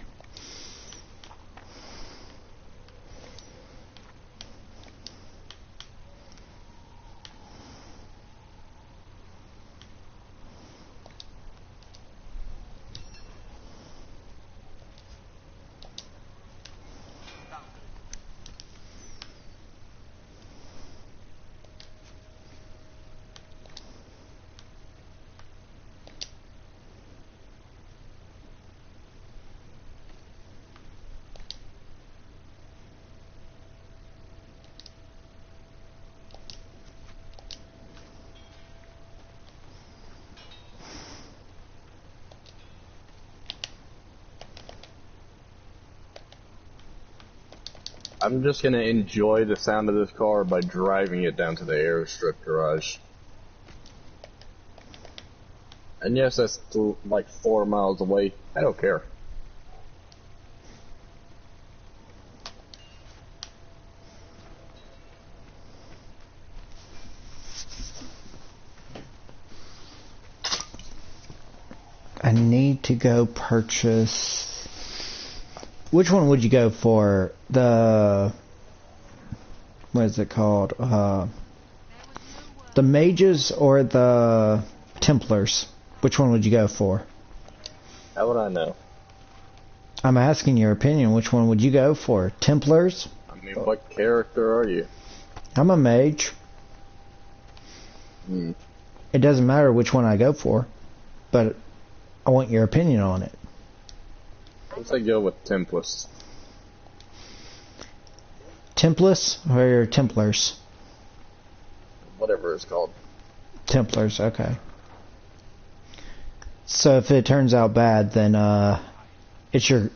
F: I'm just gonna enjoy the sound of this car by driving it down to the airstrip garage. And yes, that's like 4 miles away. I don't care.
A: I need to go purchase... Which one would you go for? The... What is it called? The mages or the Templars? Which one would you go for?
F: How would I know?
A: I'm asking your opinion. Which one would you go for? Templars?
F: I mean, what character are you?
A: I'm a mage. It doesn't matter which one I go for, but I want your opinion on it.
F: Let's say go with Templars.
A: Templars or Templars?
F: Whatever it's called.
A: Templars, okay. So if it turns out bad, then it's your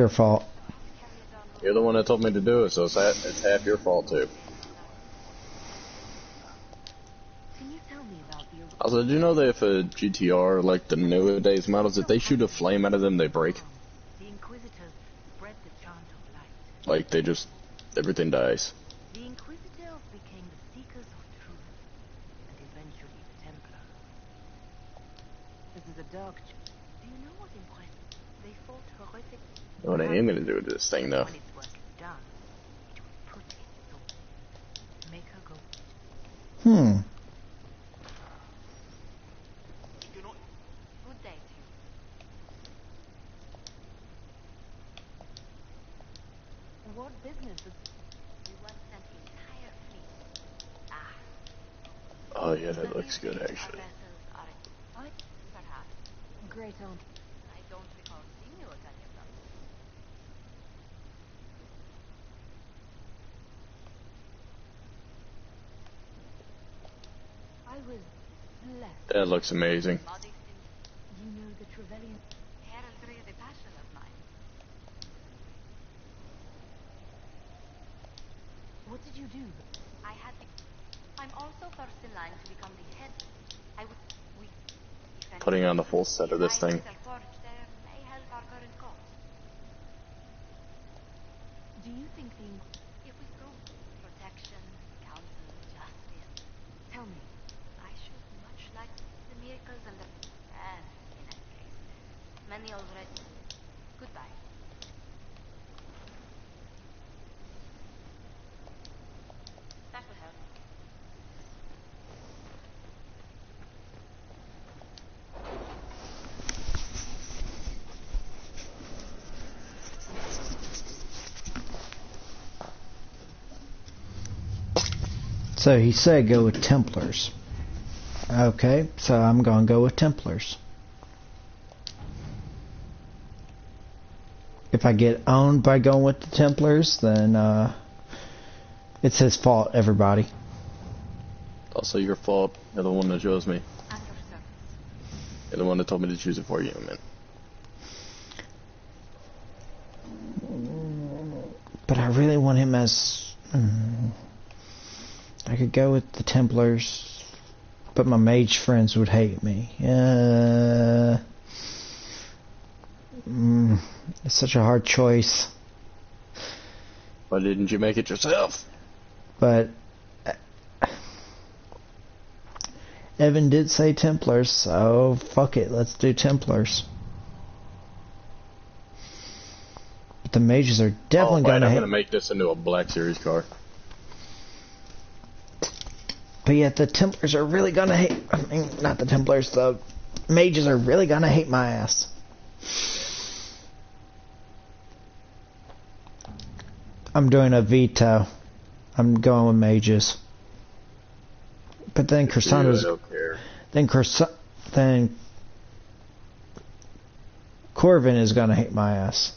A: fault.
F: You're the one that told me to do it, so it's half your fault too.
B: Can you tell me about the...
F: Also, did you know that if a GTR, like the nowadays models, if they shoot a flame out of them, they break?
B: The Inquisitors spread the chant of light.
F: Like, they just... everything dies.
B: The Inquisitors became the seekers of truth, and eventually the Templar. This is a dark... Do you know what impressed me? They fought horrific...
F: What I am gonna do with this thing, though.
B: When its work is done, it will put its soul. Make her go... Good day to you. What business is... We once sent the entire fleet.
F: Oh yeah, that looks good, actually.
B: Our vessels are... What? Perhaps. Great aunt. I don't recall seeing you at any of them. I was blessed.
F: That looks amazing.
B: You know the Trevelyan heraldry is a passion of mine. What did you do? I had the... I'm also first in line to become the head. I would...
F: Putting on the full set of this thing.
B: May help our current cause. Do you think the... If we prove protection, counsel, justice, tell me. I should much like the miracles and the... in any case, many already... Goodbye. That will help.
A: So he said go with Templars. Okay, so I'm going to go with Templars. If I get owned by going with the Templars, then it's his fault, everybody.
F: Also your fault. You're the one that chose me.
B: And your service.
F: You're the one that told me to choose it for you, man.
A: But I really want him as... I could go with the Templars, but my mage friends would hate me. It's such a hard choice.
F: Why didn't you make it yourself?
A: But Evan did say Templars, so fuck it, let's do Templars. But the mages are definitely
F: I'm
A: gonna hate.
F: gonna make this into a Black Series car.
A: But yet the Templars are really gonna hate. I mean, not the Templars. The mages are really gonna hate my ass. I'm doing a veto. I'm going with mages. But then Corsandra's.
F: I don't care.
A: Then Corvin is gonna hate my ass.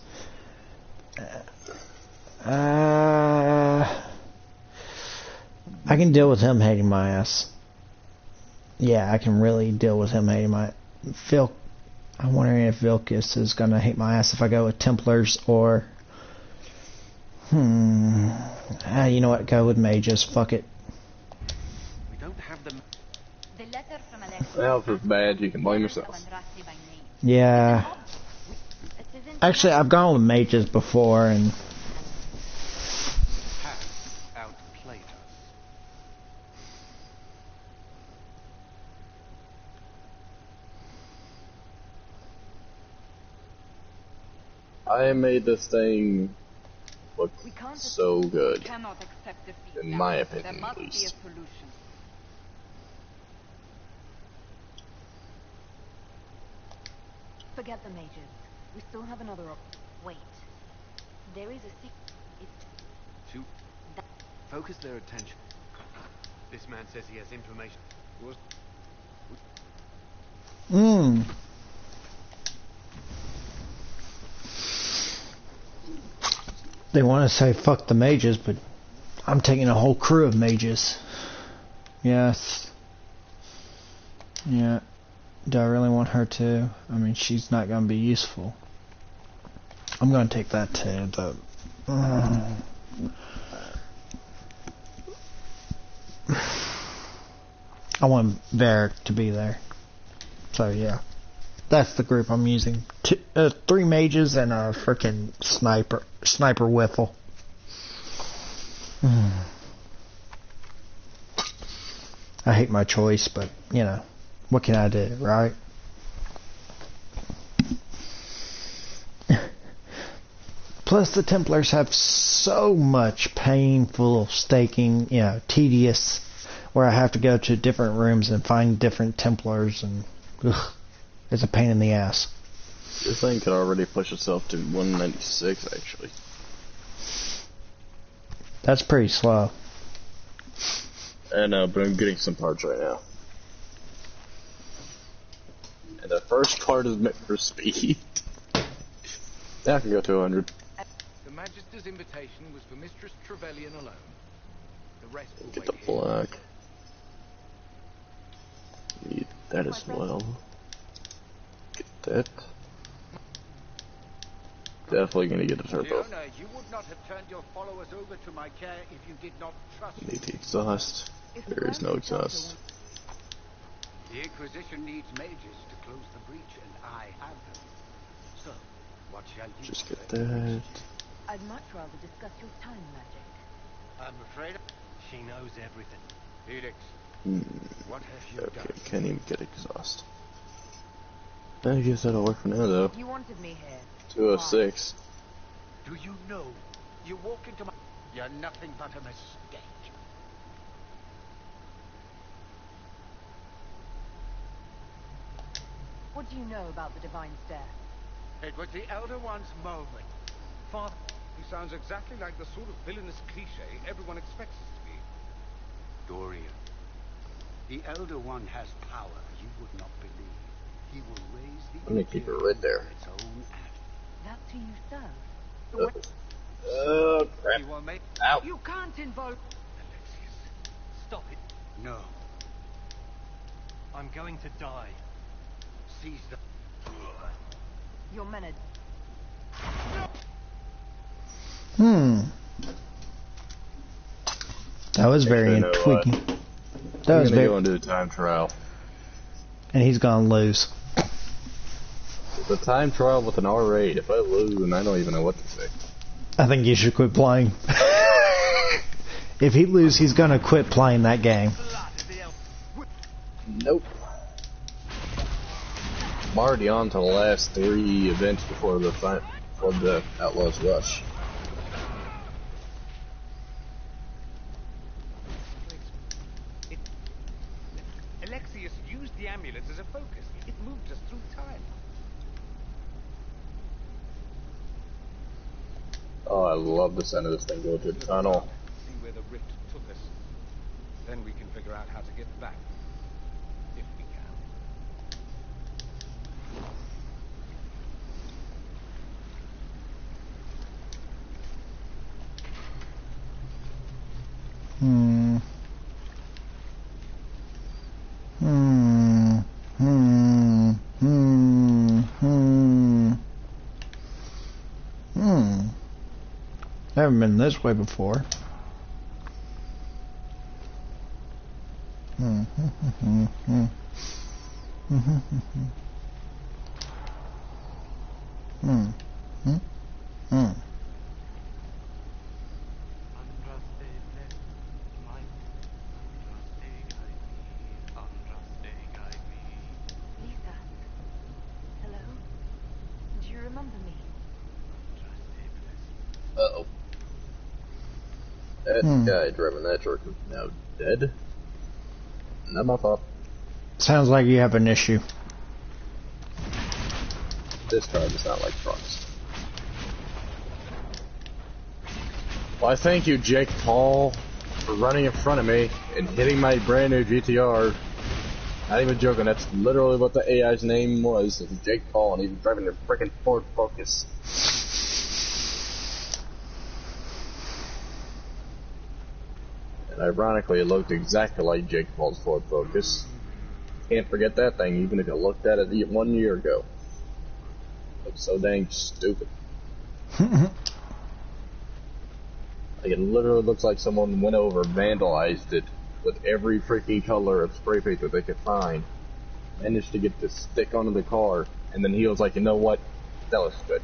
A: I can deal with him hating my ass. Yeah, I can really deal with him hating my. I'm wondering if Vilcus is gonna hate my ass if I go with Templars or. You know what? Go with mages. Fuck it.
H: We don't have them.
D: The letter from Alexis.
F: Well, if it's bad, you can blame yourself.
A: Yeah. Actually, I've gone with mages before, and
H: Have outplayed us.
F: I made this thing look
D: We can't
F: so good,
D: cannot accept defeat
F: in
D: now.
F: my
D: There
F: opinion
D: must
F: at
D: be a
F: least.
D: solution. Forget the mages. We still have another wait. There is a secret.
E: To focus their attention. This man says he has information.
A: They want to say fuck the mages, but I'm taking a whole crew of mages. Yes. Yeah. Do I really want her to? I mean, she's not going to be useful. I'm going to take that too, but. I want Varric to be there. So, yeah. That's the group I'm using. 3 mages and a freaking sniper whiffle. I hate my choice, but, you know, what can I do, right? Plus, the Templars have so much painful staking, you know, tedious, where I have to go to different rooms and find different Templars, and it's a pain in the ass.
F: This thing could already push itself to 196, actually.
A: That's pretty slow.
F: I know, but I'm getting some parts right now. And the first part is meant for speed. Now I can go to 100.
G: The Magister's invitation was for Mistress Trevelyan alone. The rest will
F: Get
G: wait
F: the
G: here.
F: black. Need that as well. Get that. Definitely gonna get the turbo.
G: Fiona, you would not have turned your followers over to my care if you did not trust me.
F: Need the exhaust. There is no exhaust.
G: The Inquisition needs mages to close the breach, and I have them. So, what shall you
F: Just
G: say?
F: get that.
D: I'd much rather discuss your time magic.
G: I'm afraid.
I: She knows everything.
G: Felix, what have you
F: Okay,
G: done?
F: can't even get exhaust. I guess that'll work for now, though.
D: You wanted me here.
F: 206.
G: Do you know? You walk into my... You're nothing but a mistake.
D: What do you know about the Divine Stair?
G: It was the Elder One's moment.
H: Father, he sounds exactly like the sort of villainous cliche everyone expects us to be.
G: Dorian, the Elder One has power you would not believe. He will raise the...
F: I'm gonna keep it right there.
G: Its own act.
D: That's who you serve.
F: Oh, crap.
G: He will make...
F: Ow.
G: You can't involve...
I: Alexius, stop it.
G: No.
I: I'm going to die.
G: Seize the...
D: Your men are...
A: That was very
F: Actually, no,
A: intriguing. That
F: I'm
A: was
F: gonna
A: very,
F: go and do a time trial.
A: and he's gonna lose.
F: The time trial with an R8. If I lose, then I don't even know what to say.
A: I think you should quit playing. If he loses, he's gonna quit playing that game.
F: Nope. I'm already on to the last 3 events before the Outlaws Rush.
G: Alexius used the amulet as a focus. It moved us through time.
F: Oh, I love the sound of this thing going through the tunnel.
G: See where the rift took us. Then we can figure out how to get back. If we can.
A: Hmm. Hmm. Hmm. Hmm. Hmm. Hmm. Haven't been this way before. Hmm. Hmm. Hmm. Hmm. Hmm. Hmm. Hmm. Hmm.
B: Lisa. Hello? Do you remember me?
F: Uh-oh. That guy driving that truck is now dead. Not my fault.
A: Sounds like you have an issue.
F: This car does not like trucks. Why, thank you, Jake Paul, for running in front of me and hitting my brand new GTR. Not even joking, that's literally what the AI's name was. It was Jake Paul, and he was driving a freaking Ford Focus. And ironically, it looked exactly like Jake Paul's Ford Focus. Can't forget that thing, even if you looked at it 1 year ago. It's so dang stupid. Like, it literally looks like someone went over, vandalized it with every freaking color of spray paint that they could find. Managed to get this stick onto the car, and then he was like, you know what? That looks good.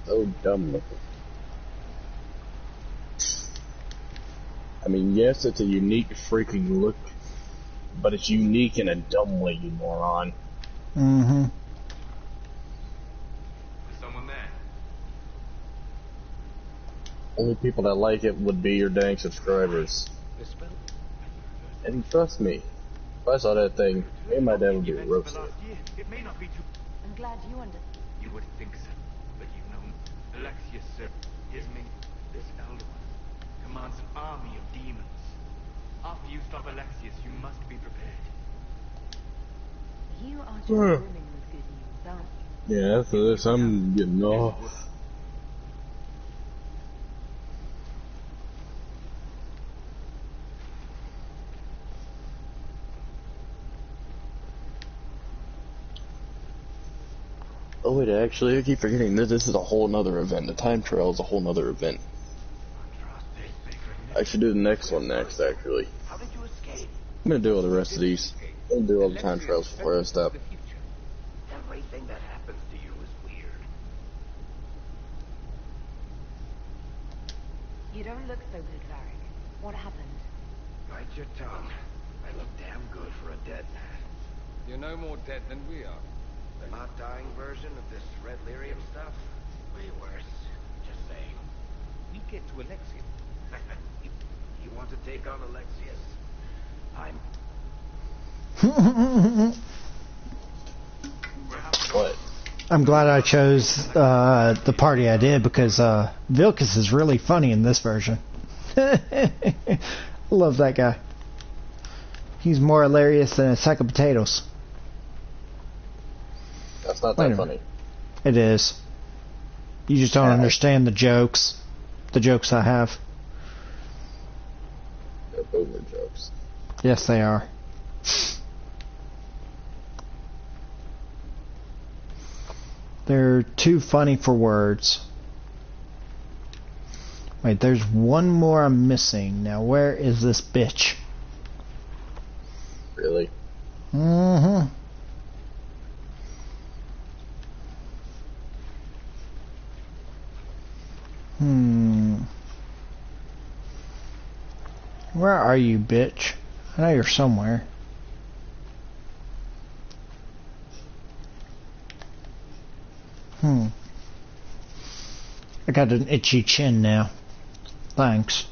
F: So dumb looking. I mean, yes, it's a unique freaking look, but it's unique in a dumb way, you moron.
A: Mm-hmm.
E: Is someone there?
F: Only people that like it would be your dang subscribers. And trust me, if I saw that thing, me and my dad would be roasted.
E: It may not be too.
B: I'm glad you understand.
E: You would think so, but you know, Alexius, sir, his mate, this elder one, commands an army of demons. After you stop Alexius, you must be prepared.
B: You are just brimming with good news, aren't you?
F: Yeah, after this, I'm getting off. Oh wait, actually, I keep forgetting that this is a whole nother event. The time trial is a whole nother event. I should do the next one next, actually.
C: How did you escape?
F: I'm gonna do all the rest of these. I'm gonna do all the time trials before I stop.
C: Everything that happens to you is weird.
B: You don't look so good, Varric. What happened?
C: Bite your tongue. I look damn good for a dead man.
H: You're no more dead than we are.
C: The not dying version of this red lyrium stuff? Way worse. Just saying.
G: We get to Alexius.
C: You want to take on Alexius? I'm...
F: What?
A: I'm glad I chose the party I did because Vilcus is really funny in this version. Love that guy. He's more hilarious than a sack of potatoes.
F: That's not that funny.
A: It is. You just don't understand the jokes. The jokes I have.
F: They're boomer jokes.
A: Yes, they are. They're too funny for words. Wait, there's one more I'm missing. Now, where is this bitch?
F: Really?
A: Mm-hmm. Where are you, bitch? I know you're somewhere. I got an itchy chin now. Thanks.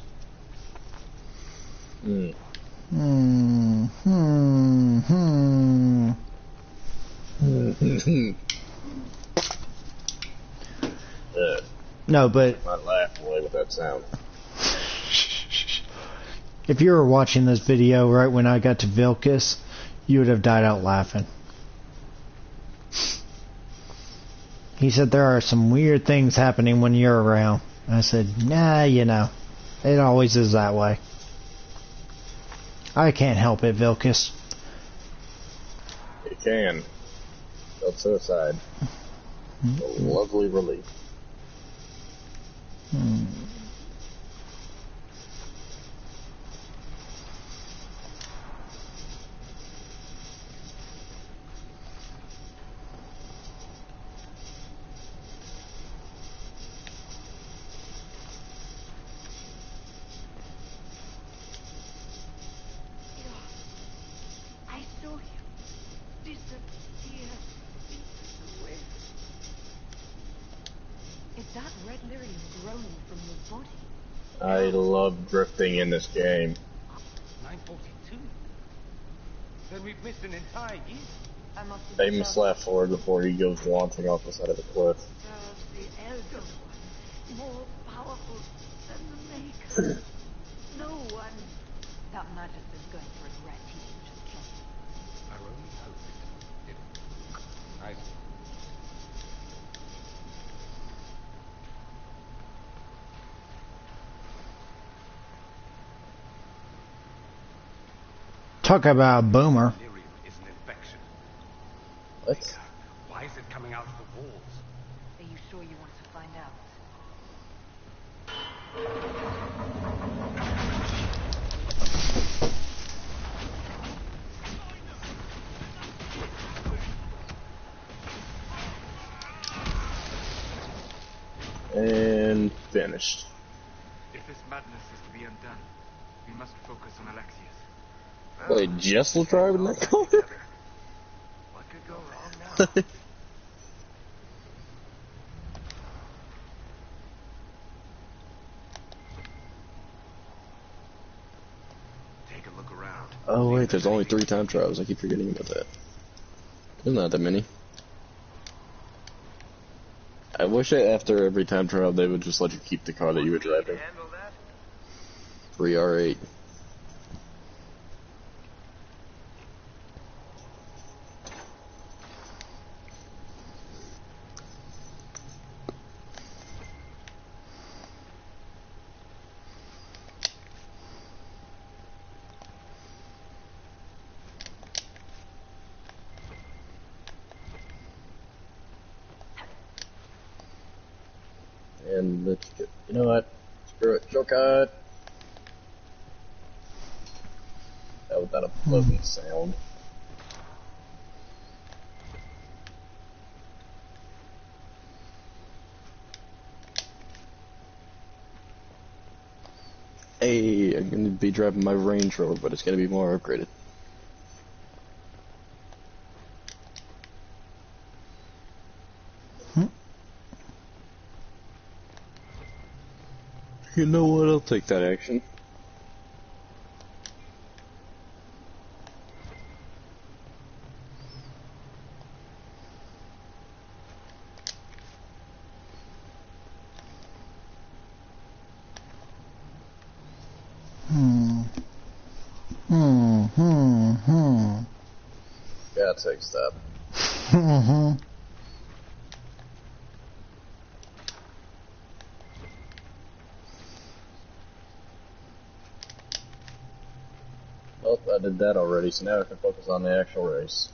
A: No, but
F: I laugh away with that sound.
A: if you were watching this video right when I got to Vilcus, you would have died out laughing. He said there are some weird things happening when you're around. I said, nah, you know, it always is that way. I can't help it, Vilcus.
F: You can. Felt suicide. A lovely relief.
B: I saw you disappear into the wind. Is that red lyrium growing from your body?
F: I love drifting in this game.
H: 942? Then we've missed an entire year.
B: I must have
F: Famous laugh forward before he goes launching off the side of the cliff.
B: the elder one, more powerful than the Maker. No one. That Magus is going to regret he didn't just kill him.
H: I only hope it didn't. I see.
A: Talk about a boomer.
H: Delirium is an infection.
F: What?
H: Why is it coming out of the walls?
B: Are you sure you want to find out?
F: And finished.
E: If this madness is to be undone, we must focus on Alexius.
F: Wait, just will try with that car?
C: What could go wrong now? Take a look around.
F: Oh wait, there's only 3 time trials. I keep forgetting about that. There's not that many. I wish that after every time trial they would just let you keep the car that you were driving.
C: Handle that?
F: 3R8. And let's get, you know what? Screw it, shortcut. That was not a pleasant sound. Hey, I'm gonna be driving my Range Rover, but it's gonna be more upgraded. You know what? I'll take that action. Gotta take step. Well, I did that already, so now I can focus on the actual race.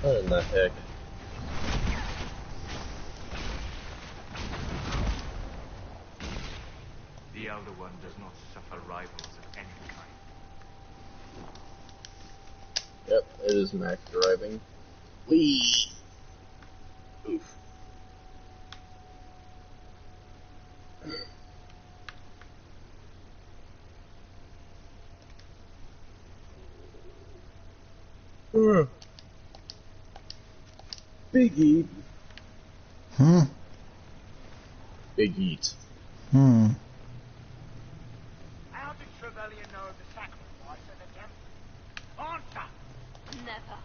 F: What in the heck?
E: The Elder One does not suffer rivals of any kind.
F: Yep, it is max driving. Whee! Oof. Big eat. Big eat.
G: How did Trevelyan know of the sacrifice at the temple? Answer!
D: Never.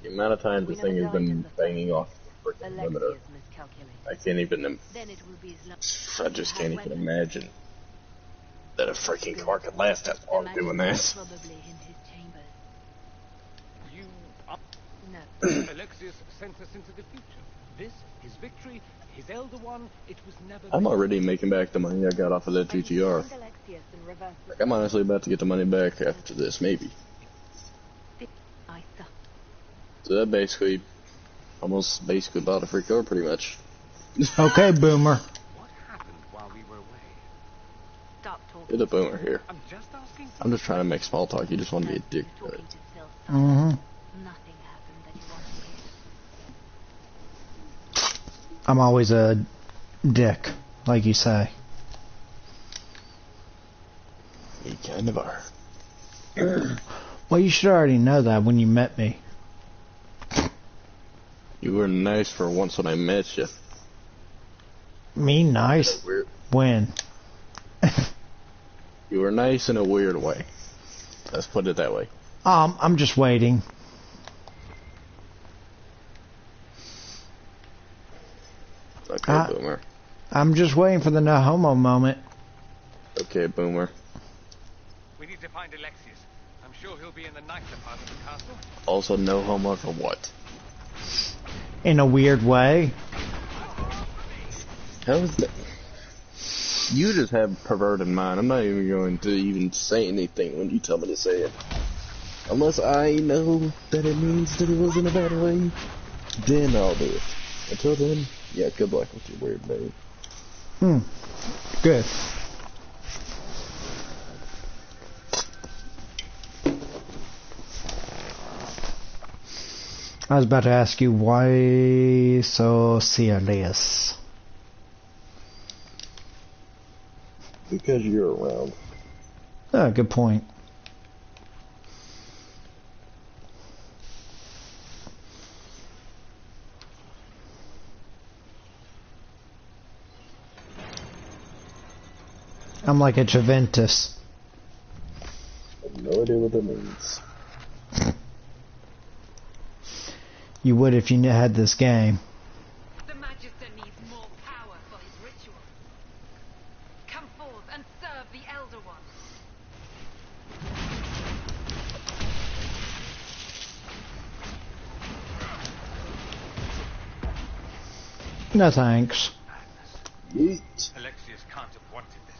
F: The amount of times this thing has been banging off the freaking limiter,
B: Alexius miscalculated.
F: I can't even.
B: Then it will be as long
F: I just can't even imagine that a freaking car could last that long doing that.
B: probably in his chambers.
H: You are...
B: No.
H: Alexius sent us into the future. This, his victory, his Elder One, it was never...
F: I'm already making back the money I got off of that GTR.
B: Find Alexius and reverse
F: Like, I'm honestly about to get the money back after this, maybe.
B: Isa.
F: So that basically, almost basically bought a free car, pretty much.
A: Okay, Boomer.
H: What happened while we were away?
B: Stop talking.
F: You're the Boomer here.
H: I'm just asking...
F: I'm just trying to make small talk. You just want to be a dick. But
B: Talking to Phil.
A: Mm-hmm.
B: Nothing happened that you want to hear.
A: I'm always a dick, like you say.
F: you kind of are.
A: Well, you should already know that when you met me.
F: You were nice for once when I met you.
A: Me nice?
F: Weird.
A: When?
F: You were nice in a weird way. Let's put it that way.
A: I'm just waiting.
F: Okay, Boomer.
A: I'm just waiting for the no homo moment.
F: Okay, Boomer.
H: We need to find Alexius. I'm sure he'll be in the nicer part of the castle.
F: Also, no homo for what?
A: In a weird way.
F: How is that? You just have perverted mind. I'm not even going to even say anything when you tell me to say it. Unless I know that it means that it was in a bad way, then I'll do it. Until then, yeah, good luck with your weird name.
A: Good. I was about to ask you why so serious.
F: Because you're around.
A: Oh, good point. I'm like a Juventus.
F: I have no idea what that means.
A: You would if you had this game.
D: The Magister needs more power for his ritual. Come forth and serve the Elder One.
A: No thanks.
F: Yeet.
H: Alexius can't have wanted this.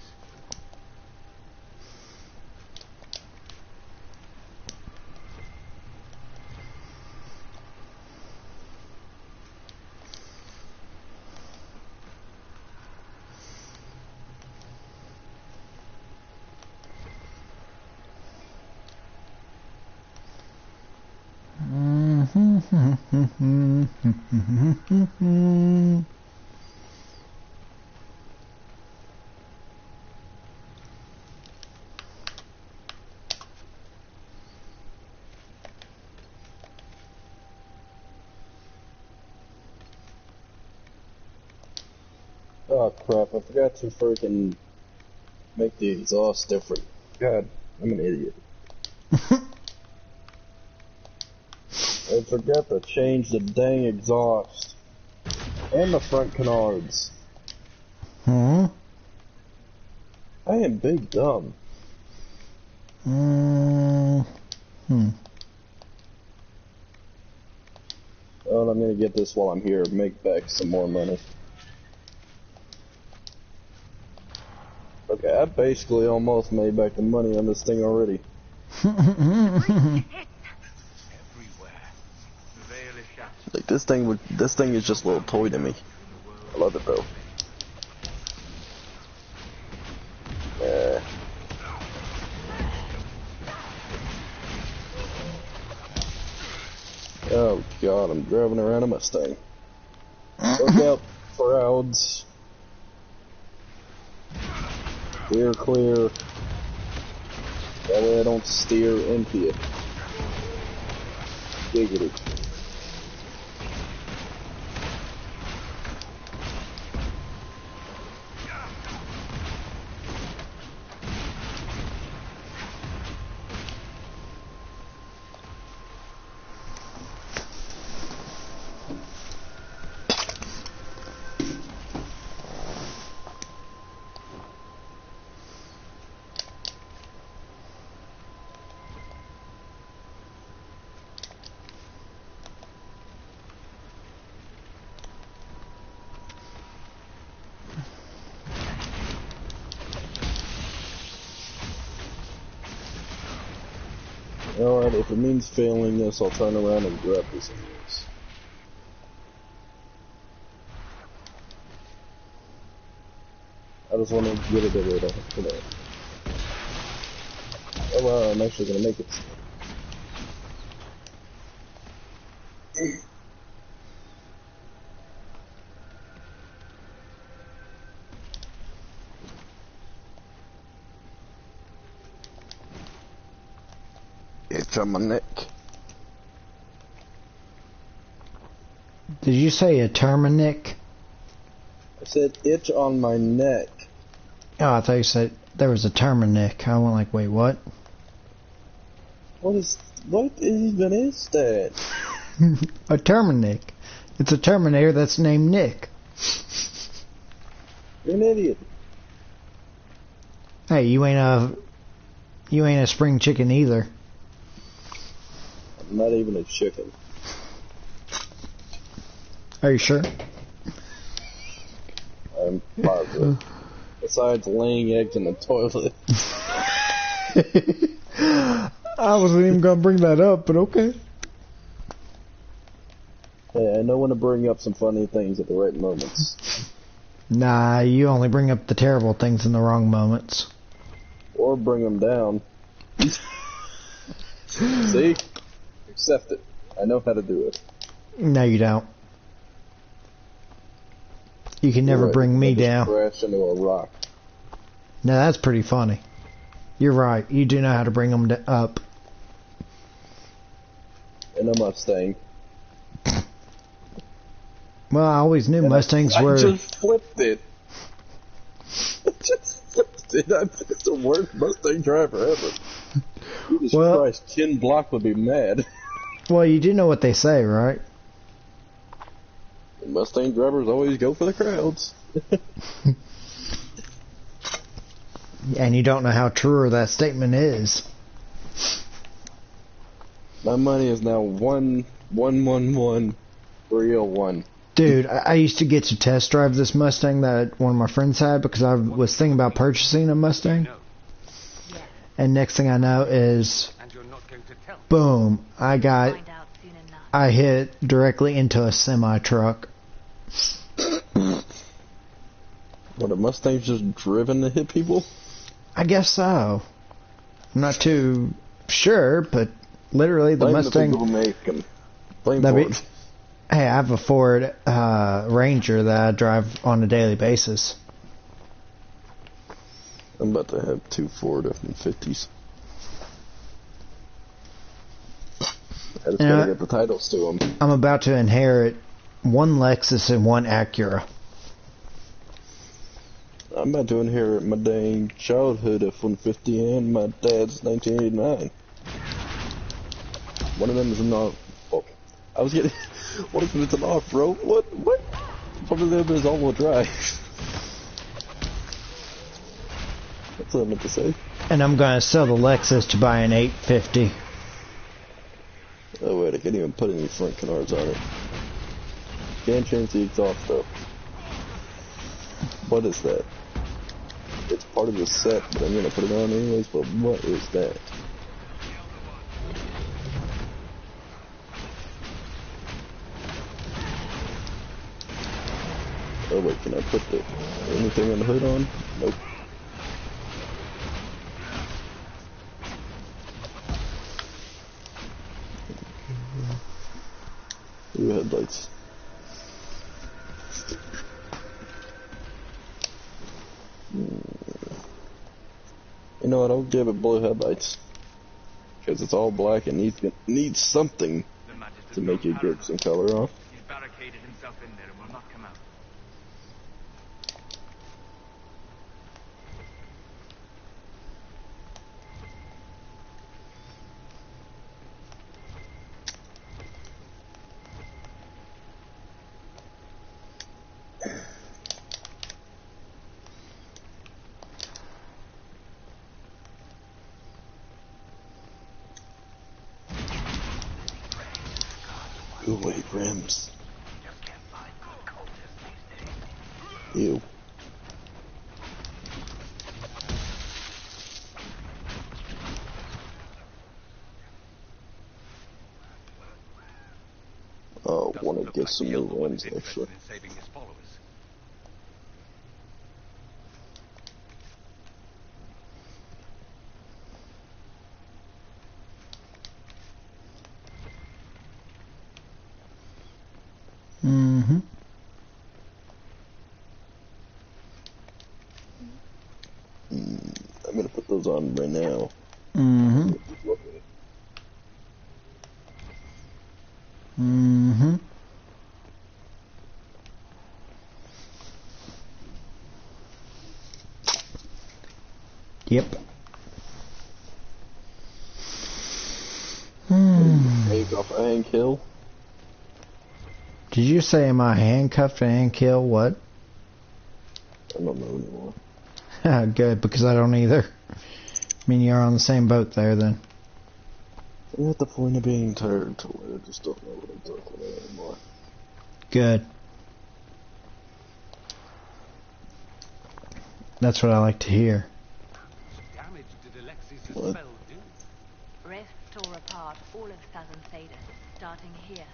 F: Oh crap, I forgot to freaking make the exhaust different. God, I'm an idiot. I forgot to change the dang exhaust. And the front canards.
A: Hmm?
F: I am big dumb.
A: Hmm.
F: Well, I'm gonna get this while I'm here, make back some more money. Okay, I basically almost made back the money on this thing already.
E: Everywhere. The veil is shattered.
F: Like this thing is just a little toy to me. I love it though. Oh god, I'm driving around a Mustang. Look out, crowds. Steer clear. That way I don't steer into you. Giggity. Alright, if it means failing this, I'll turn around and grab this anyways. I just want to get it over there. Come on. Oh wow, I'm actually gonna make it. It's on my neck.
A: Did you say a Terminic?
F: I said itch on my neck.
A: Oh, I thought you said there was a Terminic. I went like, wait, what?
F: What even is that?
A: A Terminic. It's a Terminator that's named Nick.
F: You're an idiot.
A: Hey, you ain't a spring chicken either.
F: I'm not even a chicken.
A: Are you sure?
F: I'm positive. Besides laying eggs in the toilet.
A: I wasn't even gonna bring that up, but okay.
F: Hey, I know when to bring up some funny things at the right moments.
A: Nah, you only bring up the terrible things in the wrong moments.
F: Or bring them down. See? Accept it. I know how to do it.
A: No, you don't. You can never bring me down.
F: Crash into a rock.
A: No, that's pretty funny. You're right. You do know how to bring them up.
F: In a Mustang.
A: Well, I always knew Mustangs were...
F: I just flipped it. I'm the worst Mustang driver ever. Jesus Christ, Ken Block would be mad.
A: Well, you do know what they say, right?
F: Mustang drivers always go for the crowds.
A: And you don't know how true that statement is.
F: My money is now 111-301.
A: Dude, I used to get to test drive this Mustang that one of my friends had because I was thinking about purchasing a Mustang. And next thing I know is, boom, I hit directly into a semi-truck.
F: What, a Mustang's just driven to hit people?
A: I guess so. I'm not too sure, but literally the Mustang...
F: The people who make them. Blame Ford.
A: Hey, I have a Ford Ranger that I drive on a daily basis.
F: I'm about to have two Ford F-150s. I just gotta get the titles to them.
A: I'm about to inherit one Lexus and one Acura.
F: I'm about to inherit my dang childhood F-150 and my dad's 1989. One of them is not... Oh, I was getting... What if it's an off-road? What? One of them is all-wheel drive. That's what I meant to say.
A: And I'm going to sell the Lexus to buy an 850.
F: Oh wait, I can't even put any front canards on it. Can't change the exhaust though. What is that? It's part of the set, but I'm gonna put it on anyways, but what is that? Oh wait, can I put anything on the hood on? Nope. Ooh, headlights. You know what, I'll give it blue headlights. Because it's all black and needs something to make it get some color off.
E: He's barricaded himself in there and will not come out.
F: Ooh, wait, rims. Ew. Oh, I want to get some new rims, actually.
H: Saving his followers.
A: Mm-hmm.
F: I'm gonna put those on right now.
A: Mm-hmm. Mm-hmm. Yep.
F: Take off a Hank Hill.
A: Did you say am I handcuffed and kill? What?
F: I don't know anymore.
A: Good, because I don't either. I mean, you're on the same boat there then.
F: I'm at the point of being tired to where I just don't know what I'm talking about anymore.
A: Good. That's what I like to hear.
H: Damage did Alexis'
F: What?
H: spell do?
B: Rest tore apart all of Southern Theta, starting here.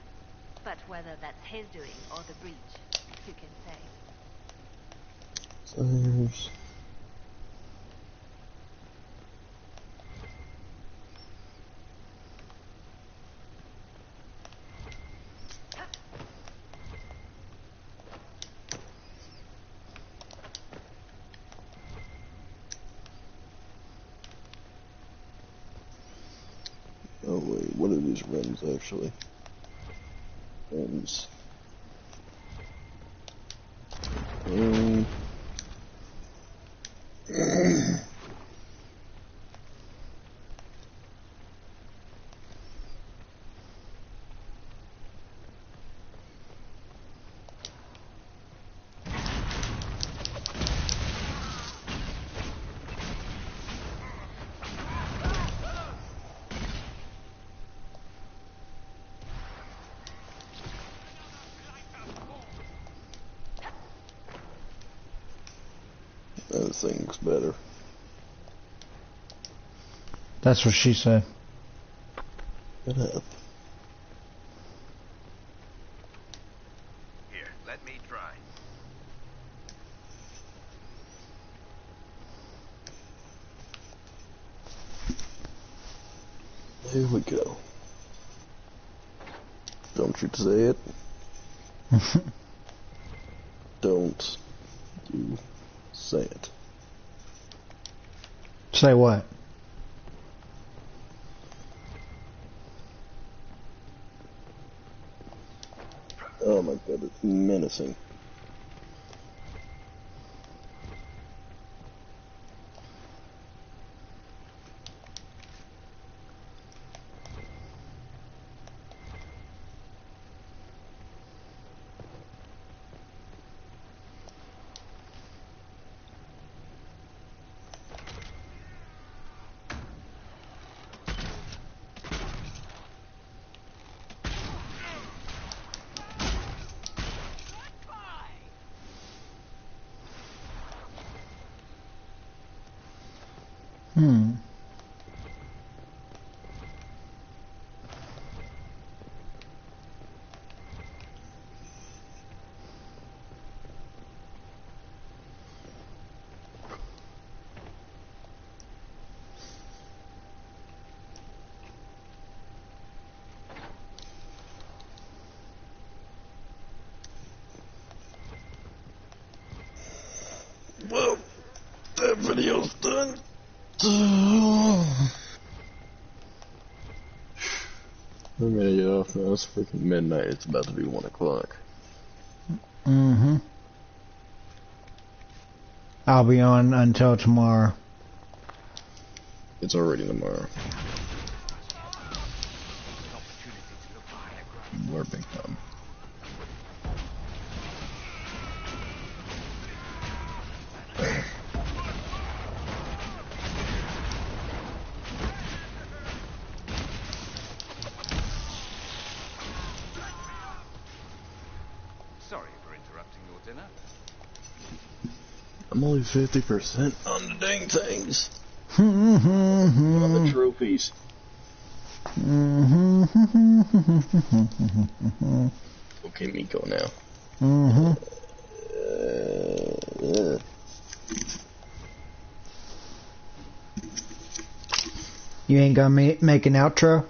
B: But whether that's his doing or the breach, who can say?
F: There's... Oh wait, what are these rims actually? Rims. That thing's better.
A: That's what she said.
F: Shut up.
C: Here, let me try.
F: Here we go. Don't you say it. Don't you say it.
A: Say what?
F: Oh my god, it's menacing.
A: Hmm.
F: Well, that video's done. I'm gonna get off now. It's freaking midnight. It's about to be 1 o'clock.
A: Mm-hmm. I'll be on until tomorrow.
F: It's already tomorrow. We're big time.
H: Sorry for interrupting your dinner.
F: I'm only 50% on the dang things.
A: Mm-hmm.
F: On the trophies. Okay, Miko now.
A: Mm-hmm. You ain't gonna make an outro?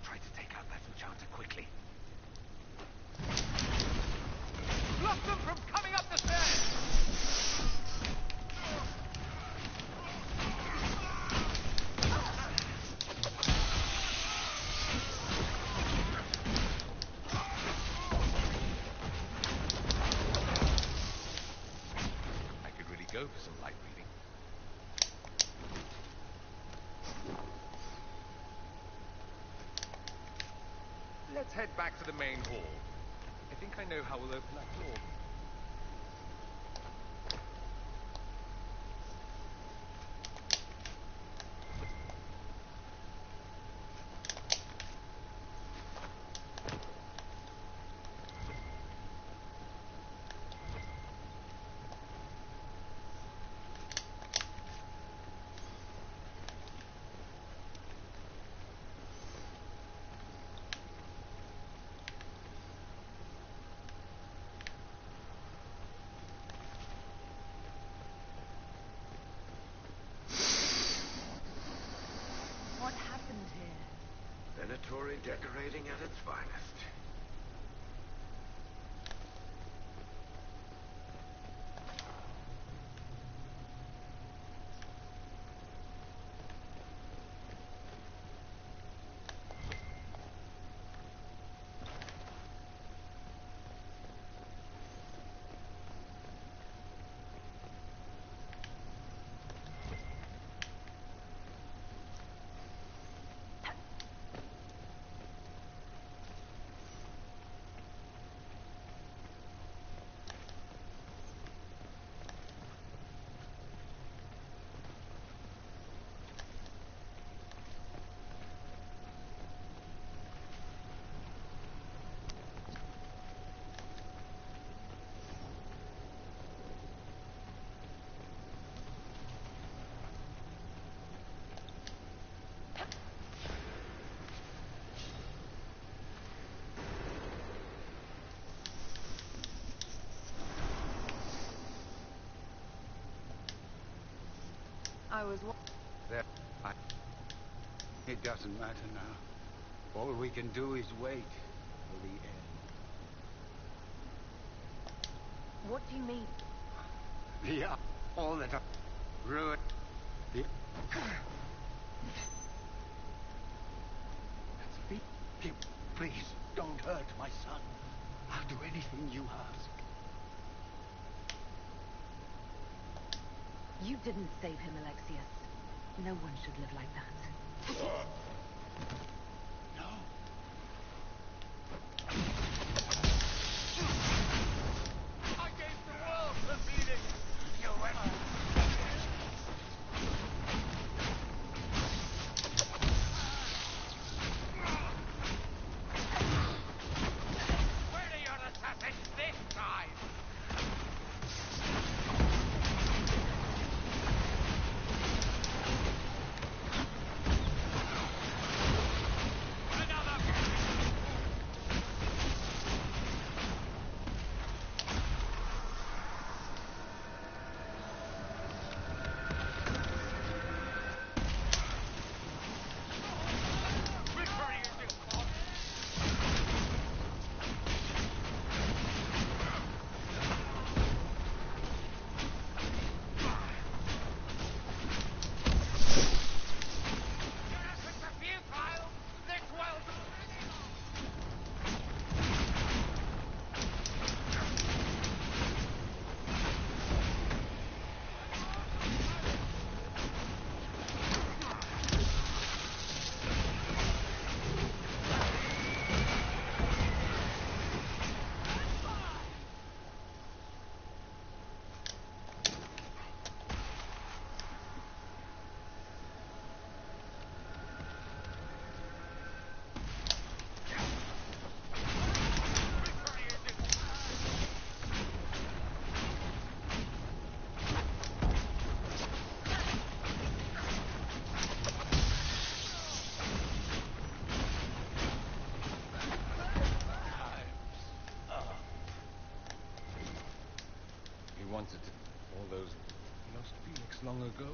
H: Try to take out that enchanter quickly. Block them from coming up the stairs! I could really go for some light reading. Let's head back to the main hall. I think I know how we'll open that door.
B: What happened here?
C: Venatori decorating at its finest.
B: I was...
G: There. It doesn't matter now. All we can do is wait for the end.
B: What do you mean?
G: All that I ruined. The... Please, don't hurt my son. I'll do anything you ask.
B: You didn't save him, Alexius. No one should live like that.
G: No. I gave the world a beating. You went. Where are your assassins this time?
H: Wanted to all those lost Felix long ago.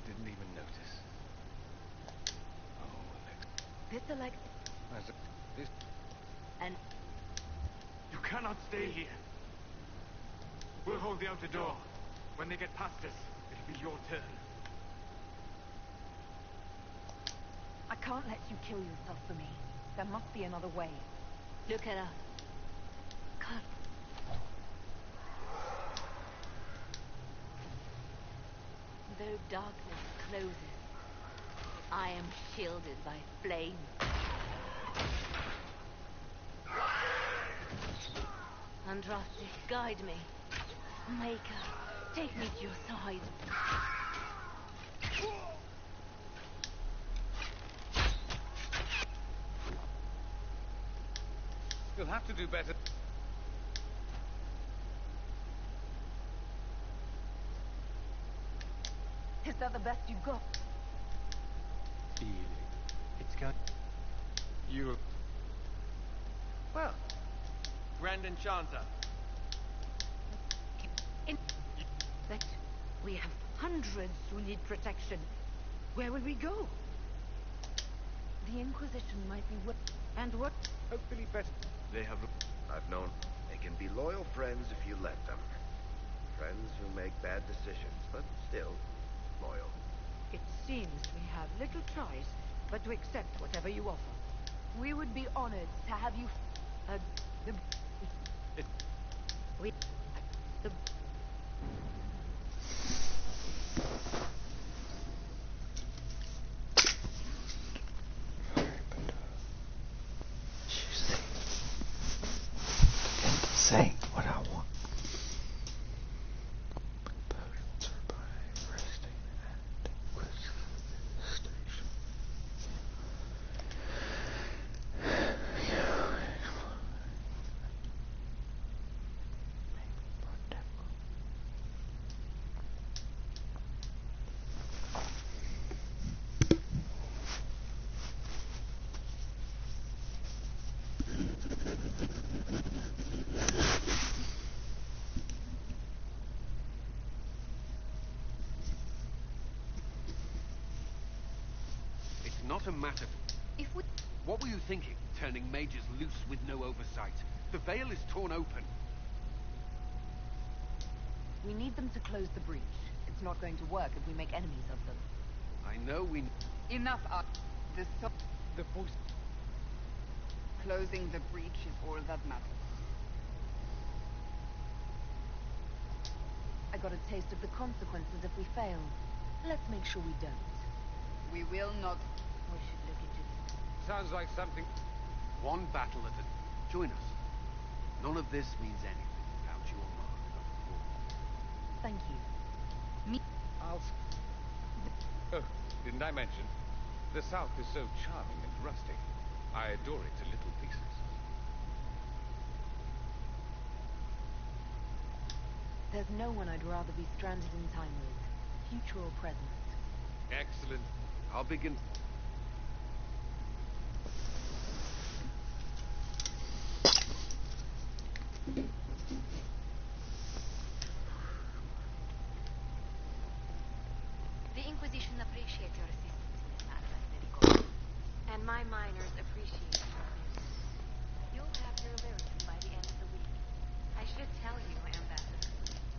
H: Didn't even notice. Oh,
B: This Alex...
H: this...
B: And...
E: You cannot stay here. We'll hold the outer door. When they get past us, it'll be your turn.
B: I can't let you kill yourself for me. There must be another way. Look at us. God. Though darkness closes, I am shielded by flame. Andraste, guide me. Maker, take me to your side.
H: You'll have to do better.
B: Is that the best you've got?
I: Feeling. It's got...
H: You...
I: Well, Grand Enchanter.
B: But we have hundreds who need protection. Where will we go? The Inquisition might be... And what?
H: Hopefully better.
E: They have...
C: I've known they can be loyal friends if you let them. Friends who make bad decisions, but still loyal.
B: It seems we have little choice but to accept whatever you offer. We would be honored to have you... We... The...
A: Say what I want.
G: not a matter.
B: If we...
G: What were you thinking, turning mages loose with no oversight? The veil is torn open.
B: We need them to close the breach. It's not going to work if we make enemies of them.
G: I know we...
D: Enough of this.
G: The voice...
D: Closing the breach is all that matters.
B: I got a taste of the consequences if we fail. Let's make sure we don't.
D: We will not.
B: We should look into this.
G: Sounds like something... One battle at a... Join us. None of this means anything without your mark on the wall.
B: Thank you. Me...
G: I'll...
H: Oh, didn't I mention? The South is so charming and rustic. I adore it to little pieces.
B: There's no one I'd rather be stranded in time with, future or present.
G: Excellent. I'll begin...
D: The Inquisition appreciate your assistance in this matter, Federico. And my miners appreciate your service. You'll have your lyrics by the end of the week. I should tell you, Ambassador,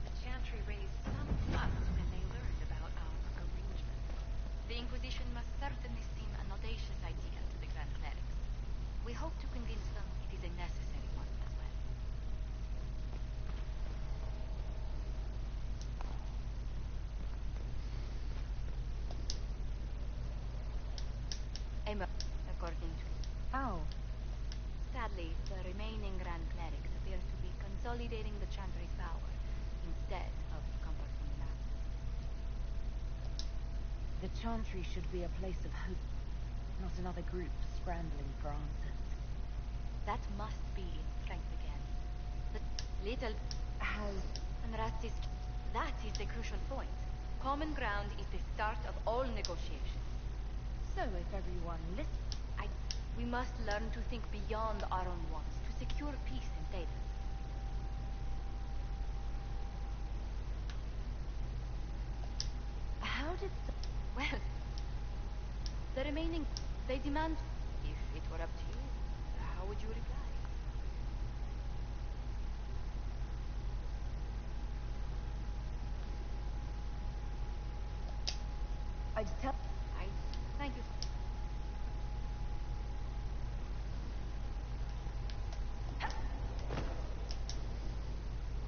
D: the Chantry raised some fuss when they learned about our arrangement. The Inquisition must certainly seem an audacious idea to the Grand Clerics. We hope to convince them it is a necessary one as well. According to...
B: How?
D: Sadly, the remaining Grand Clerics appear to be consolidating the Chantry's power instead of comforting the masses.
B: The Chantry should be a place of hope, not another group scrambling for answers.
D: That must be its strength again. The little...
B: How?
D: And that is the crucial point. Common ground is the start of all negotiations.
B: So if everyone listens...
D: We must learn to think beyond our own wants to secure peace in Thedas.
B: How did...
D: Well, the remaining... They demand... If it were up to you, how would you reply?
B: I'd tell...
D: Thank you.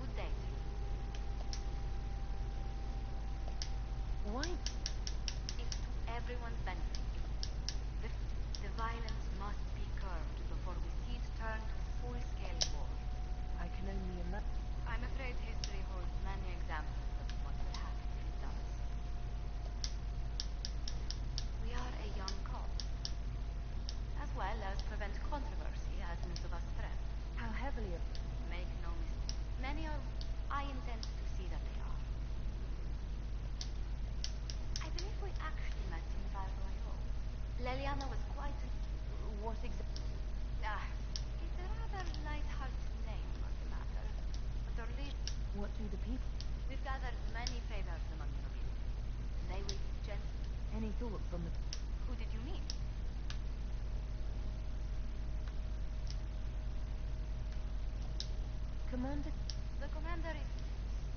D: Good day.
B: Why?
D: It's to everyone's benefit. The violence must be curbed before we see it turn to full-scale war.
B: I can only imagine...
D: I'm afraid history holds many examples of what will happen if it does. We are a young cause, as well as prevent controversy as news of us spread.
B: How heavily...
D: Make no mistake. Many are... I intend to see that they are. I believe we actually met in Val Royal. Leliana was quite...
B: What exactly...
D: It's a rather light-hearted name on the matter, but our lead...
B: What do the people...
D: We've gathered many favors among the nobility. They will gently...
B: Any thoughts on the...
D: Who did you mean?
B: Commander...
D: The commander is...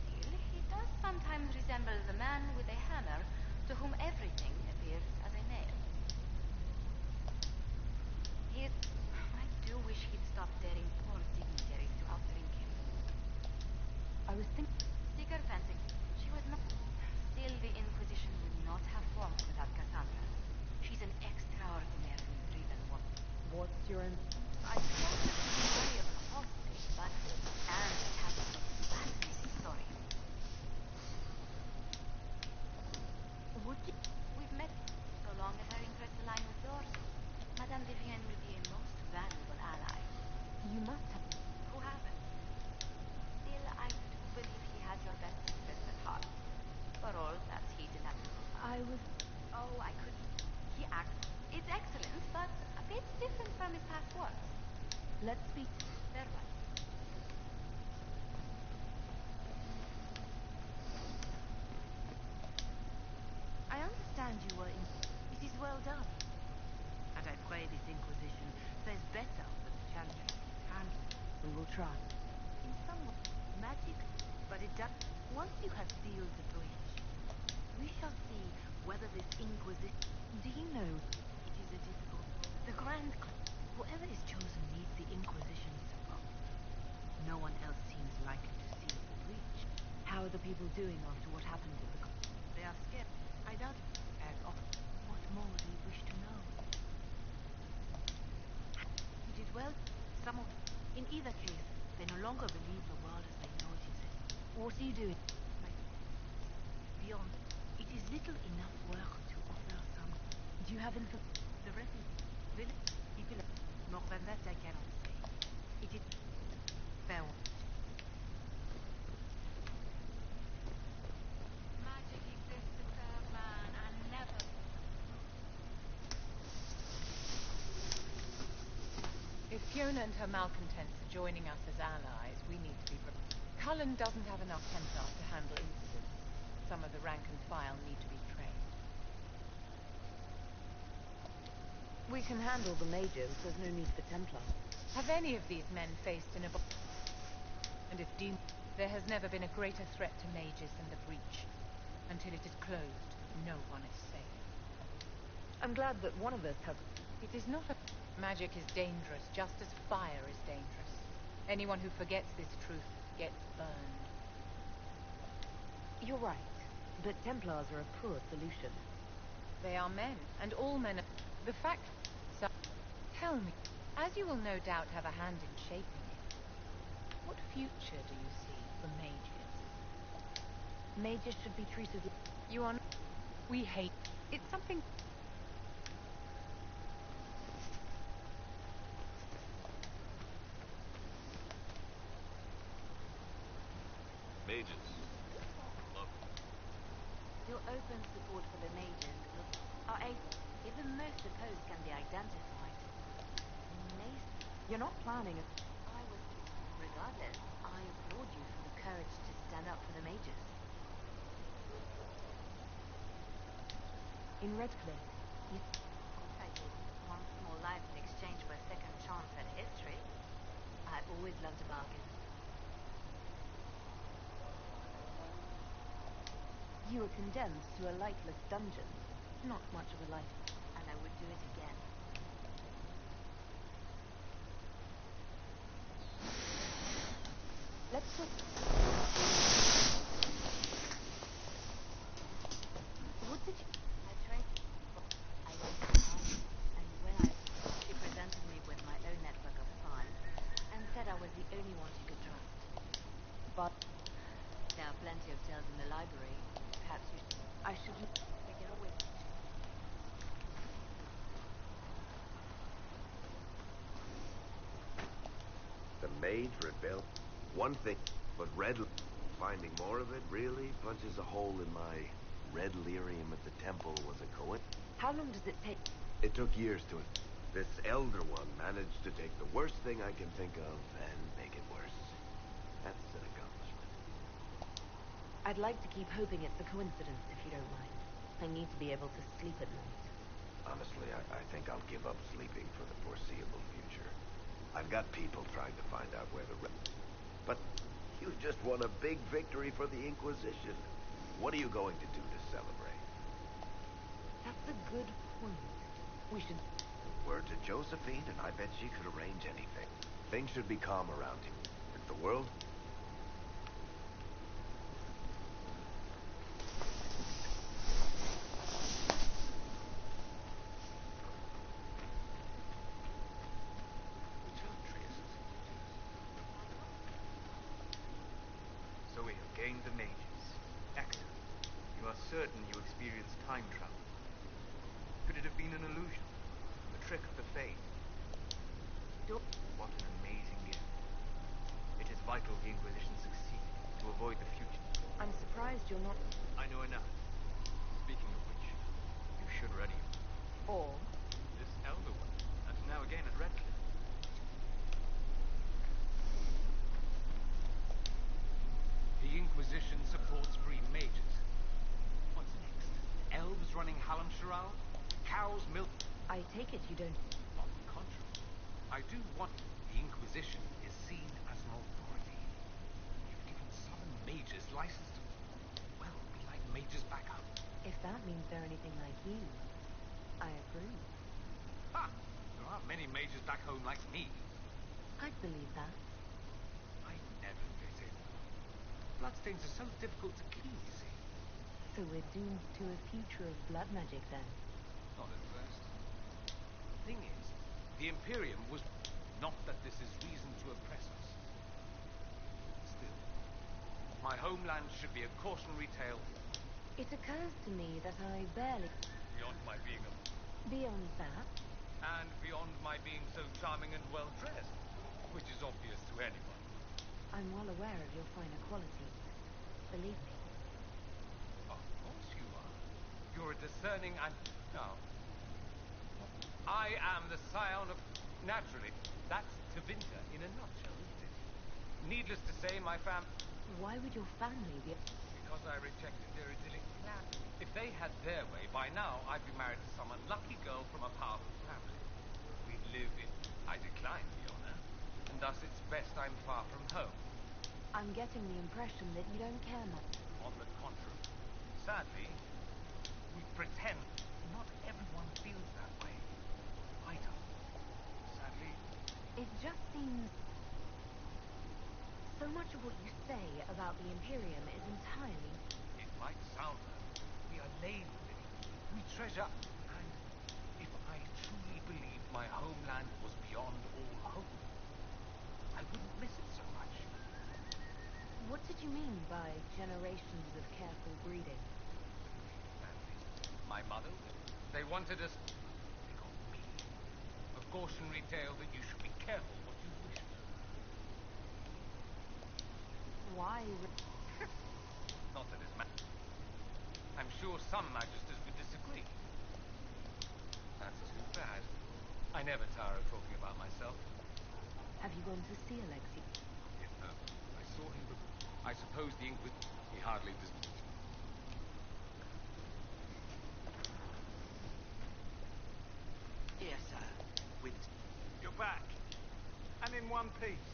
D: Still, he does sometimes resemble the man with a hammer to whom everything appears as a nail. He is... I do wish he'd stop daring poor dignitaries to outdrink him.
B: I was thinking...
D: Seeker fencing. She was not... Still, the Inquisition would not have formed without Cassandra. She's an extraordinarily driven woman.
B: What's your...
D: I suppose it's the story of an apostate, but... And it has a fascinating story.
B: What do...
D: We've met so long as her interests align with yours. Madame Vivienne will be a most valuable ally.
B: You must have...
D: Who hasn't? Still, I do believe he has your best interests at heart. For all that he did not...
B: I was...
D: Oh, I could... He acts... It's excellent, but a bit different from his past work.
B: Let's speak...
D: Very well.
B: I understand you were in... It is well done. And I pray this Inquisition says better for the challenge. And we will try. In some way, magic, but it does. Once you have sealed the breach, we shall see whether this Inquisition. Do you know it is a difficult. The whoever is chosen needs the Inquisition's support. No one else seems likely to seal the breach. How are the people doing after what happened at the. They are scared. I doubt. As often. What more do you wish to know? You did well. Some of. In either case, they no longer believe the world as they know it is. What are you doing? Beyond, it is little enough work to offer some. Do you have info? The rest is village people. More than that, I cannot say. It is fair.
D: Magic exists to serve man and never.
J: If Fiona and her malcontents are joining us as allies, we need to be prepared. Cullen doesn't have enough Templar to handle incidents. Some of the rank and file need to be trained.
B: We can handle the mages. There's no need for Templar.
J: Have any of these men faced an And if Doom... There has never been a greater threat to mages than the breach. Until it is closed, no one is safe.
B: I'm glad that one of us has.
J: It is not a... Magic is dangerous, just as fire is dangerous. Anyone who forgets this truth gets burned.
B: You're right. But Templars are a poor solution.
J: They are men, and all men are... The fact... So, tell me, as you will no doubt have a hand in shaping it, what future do you see for mages?
B: Mages should be treated...
J: You are... We hate... It's something...
C: Mages. Love.
B: Your open support for the mages are even most opposed can be identified. You're not planning a... Regardless, I applaud you for the courage to stand up for the mages. In Redcliffe, you... I did one small life in exchange for a second chance at history. I've always loved a bargain. You were condemned to a lightless dungeon. Not much of a life. And I would do it again. Let's put... What did you... I tried... I went to her, and when she presented me with my own network of spies, and said I was the only one she could trust. But... There are plenty of tales in the library. Perhaps you... I shouldn't... We can always...
C: The mage rebel. One thing, but red... Finding more of it really punches a hole in my red lyrium at the temple was a coincidence.
B: How long does it take?
C: It took years to... This elder one managed to take the worst thing I can think of and make it worse. That's an accomplishment.
B: I'd like to keep hoping it's a coincidence, if you don't mind. I need to be able to sleep at night.
C: Honestly, I think I'll give up sleeping for the foreseeable future. I've got people trying to find out where the... But you just won a big victory for the Inquisition. What are you going to do to celebrate?
B: That's a good point. We should...
C: Word to Josephine, and I bet she could arrange anything. Things should be calm around here. If the world...
E: So we have gained the mages. Excellent. You are certain you experienced time travel. Could it have been an illusion? A trick of the Fae? What an amazing gift. It is vital the Inquisition succeed to avoid the future.
B: I'm surprised you're not...
E: I know enough. Speaking of which, you should ready
B: Or...
E: this elder one, and now again at Redcliffe.
G: The Inquisition supports free mages. What's next? Elves running Hallam Cows milk...
B: I take it you don't...
H: On the contrary, I do want the Inquisition is seen as an authority. You've given southern mages license to, well, be like mages back home.
B: If that means they're anything like you, I approve.
H: Ha! There aren't many mages back home like me.
B: I'd believe that.
H: I never fit in. Bloodstains are so difficult to clean, you see.
B: So we're doomed to a future of blood magic then.
H: Not at first. Thing is, the Imperium was not that this is reason to oppress us. Still, my homeland should be a cautionary tale.
B: It occurs to me that I barely...
H: Beyond my being a...
B: Beyond that,
H: and beyond my being so charming and well-dressed, which is obvious to anyone.
B: I'm well aware of your finer qualities. Believe me.
H: Of course you are. You're a discerning and... Now, I am the scion of... Naturally, that's Tevinter in a nutshell, isn't it? Needless to say, my
B: Why would your family be...
H: Because I rejected their idyllic plan. If they had their way, by now I'd be married to some unlucky girl from a powerful family. We'd live in... I decline the honor, and thus it's best I'm far from home.
B: I'm getting the impression that you don't care much.
H: On the contrary. Sadly, we pretend not everyone feels that way. I don't. Sadly.
B: It just seems... So much of what you say about the Imperium is entirely...
H: It might sound that we are laden with it. We treasure, and if I truly believed my homeland was beyond all hope, I wouldn't miss it so much.
B: What did you mean by generations of careful breeding?
H: My mother, they wanted us... They got me. A cautionary tale that you should be careful what you wish for.
B: Why...
H: Not that it's I'm sure some magisters would disagree. That's too bad. I never tire of talking about myself.
B: Have you gone to see Alexei?
H: I saw him, but I suppose the Inquisition... He hardly does...
G: Yes, sir. With...
H: You're back. And in one piece.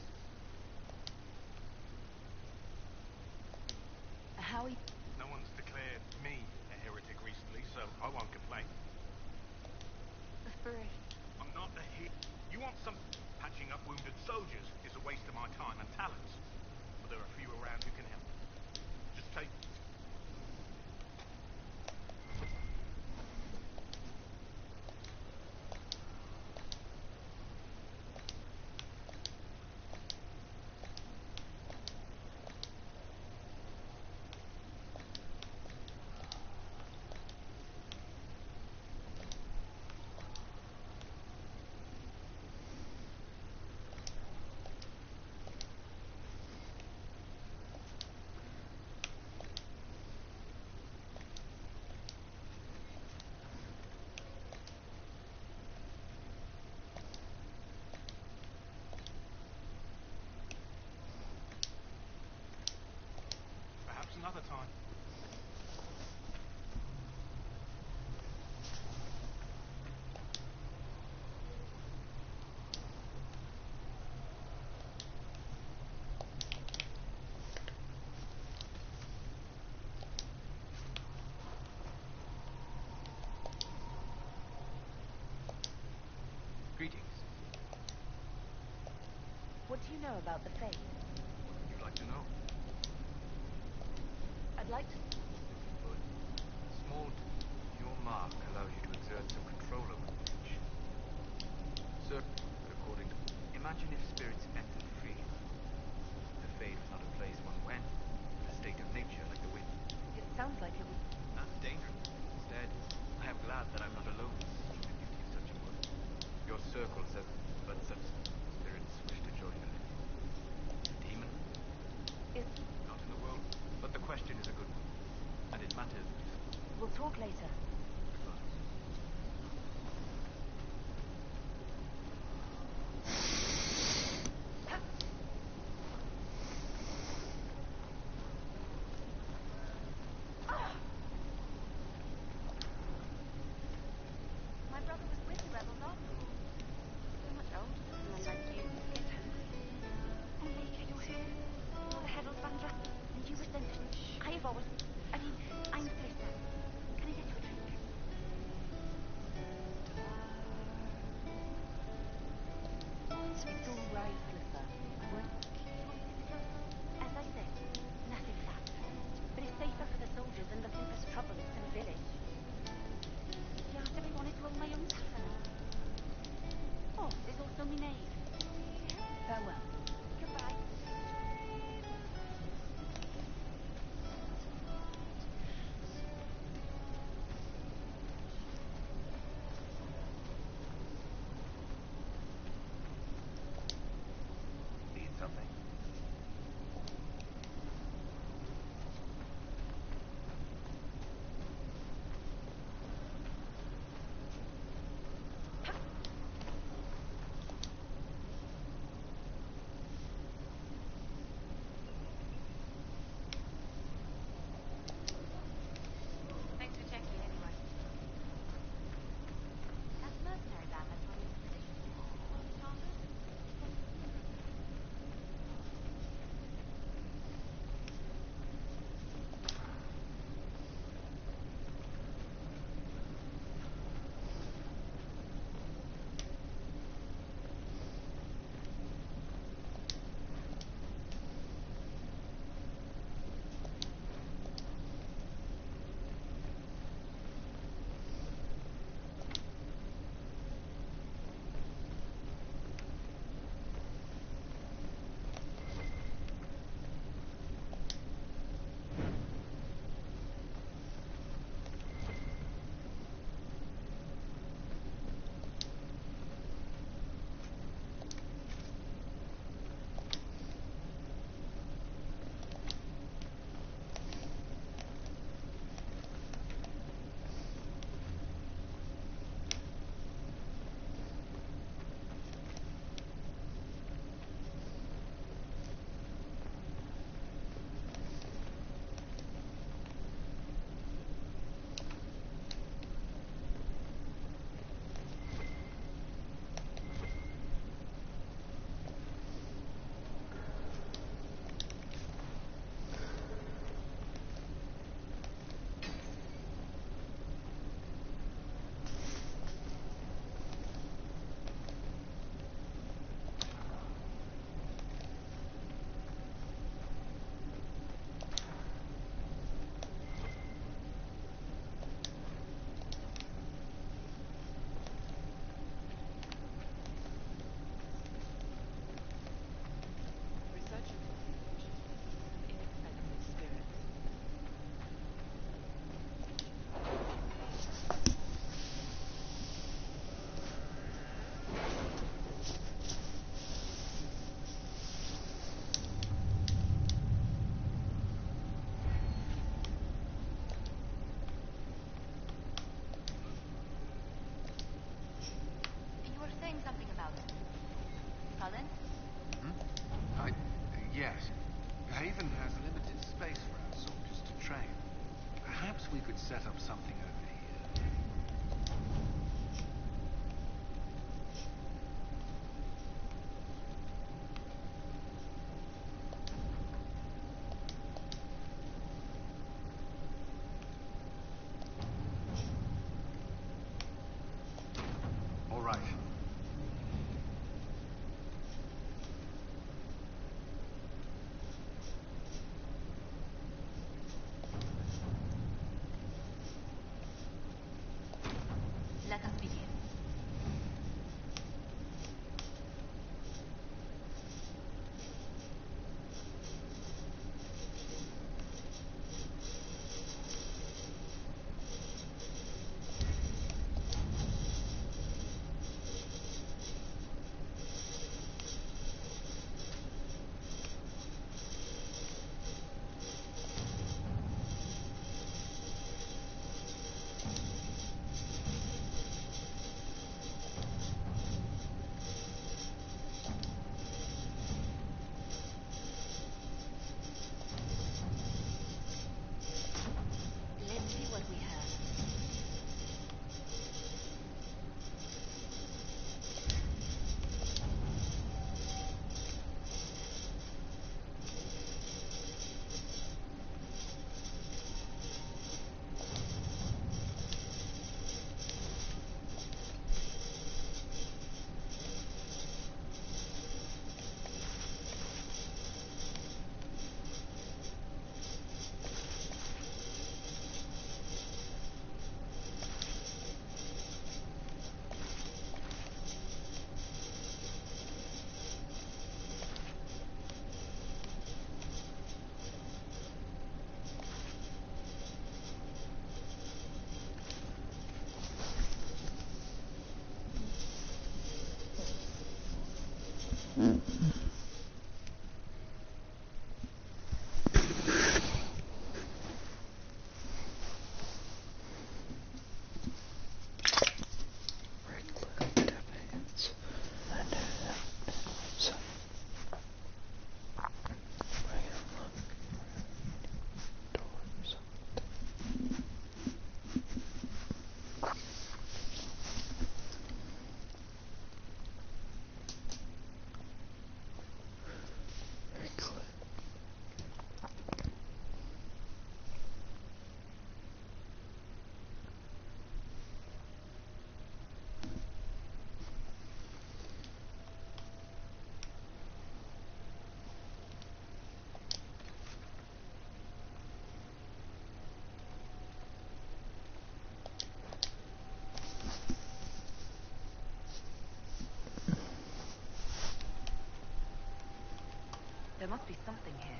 B: How are you...
K: No one's declared me a heretic recently, so I won't complain.
B: For...
K: I'm not a hit. You want some... Patching up wounded soldiers is a waste of my time and talents. But there are few around who can help. Just take... Perhaps another time.
E: Greetings.
B: What do you know about the Faith?
E: What would you like to know?
B: I'd like to...
E: Good. Small... Your mark allows you to exert some control over the breach. Sir, but according to... Imagine if spirits entered freely. The Faith is not a place one went, but a state of nature like the wind.
B: It sounds like it would...
E: That's dangerous. Instead, I am glad that I'm not alone in seeking the beauty of such a world. Your circle says, but such spirits wish to join the living. A demon?
B: It's...
E: Not in the world, but the question is a good one. And it matters.
B: We'll talk later. My brother was with me.
G: could set up something over here. All right.
B: Let us begin. Let's see what we have. There must be something here.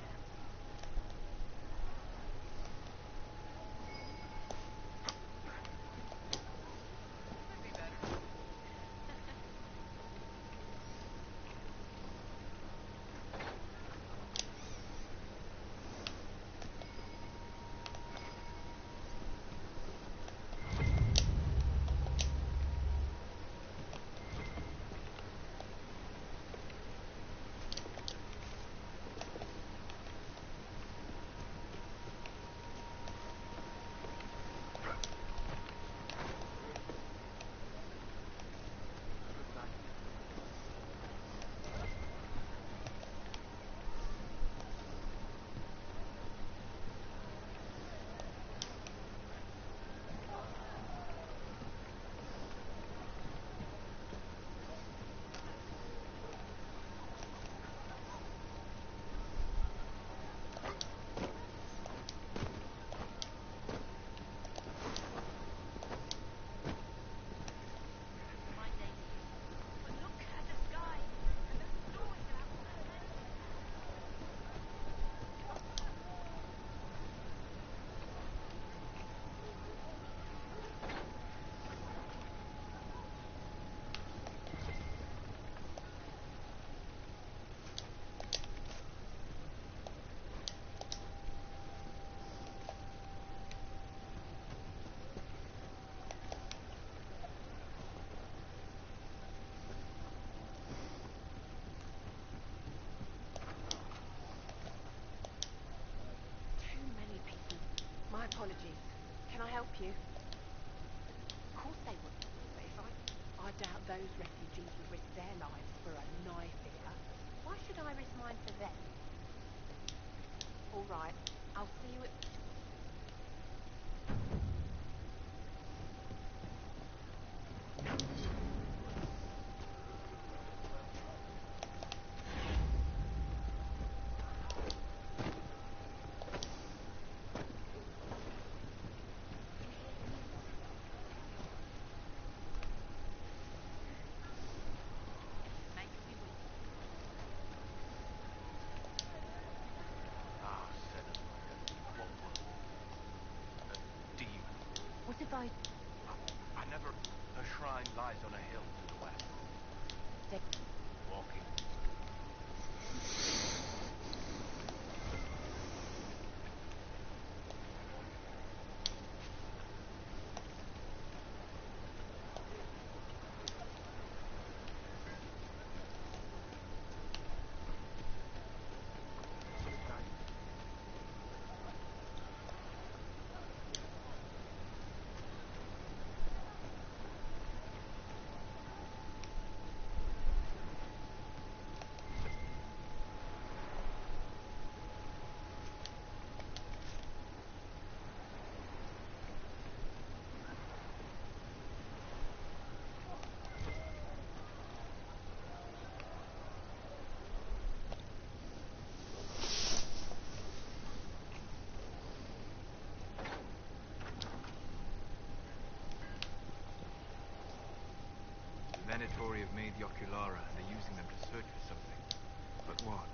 D: Apologies. Can
B: Can I help you? Of course they would. But if I doubt those refugees would risk their lives for a knife here. Why should I risk mine for them? All right. I'll see you at... What if I...
K: I never... Her shrine lies on a hill to the west. Walking. The Venatori have made the Oculara, and they're using them to search for something. But what?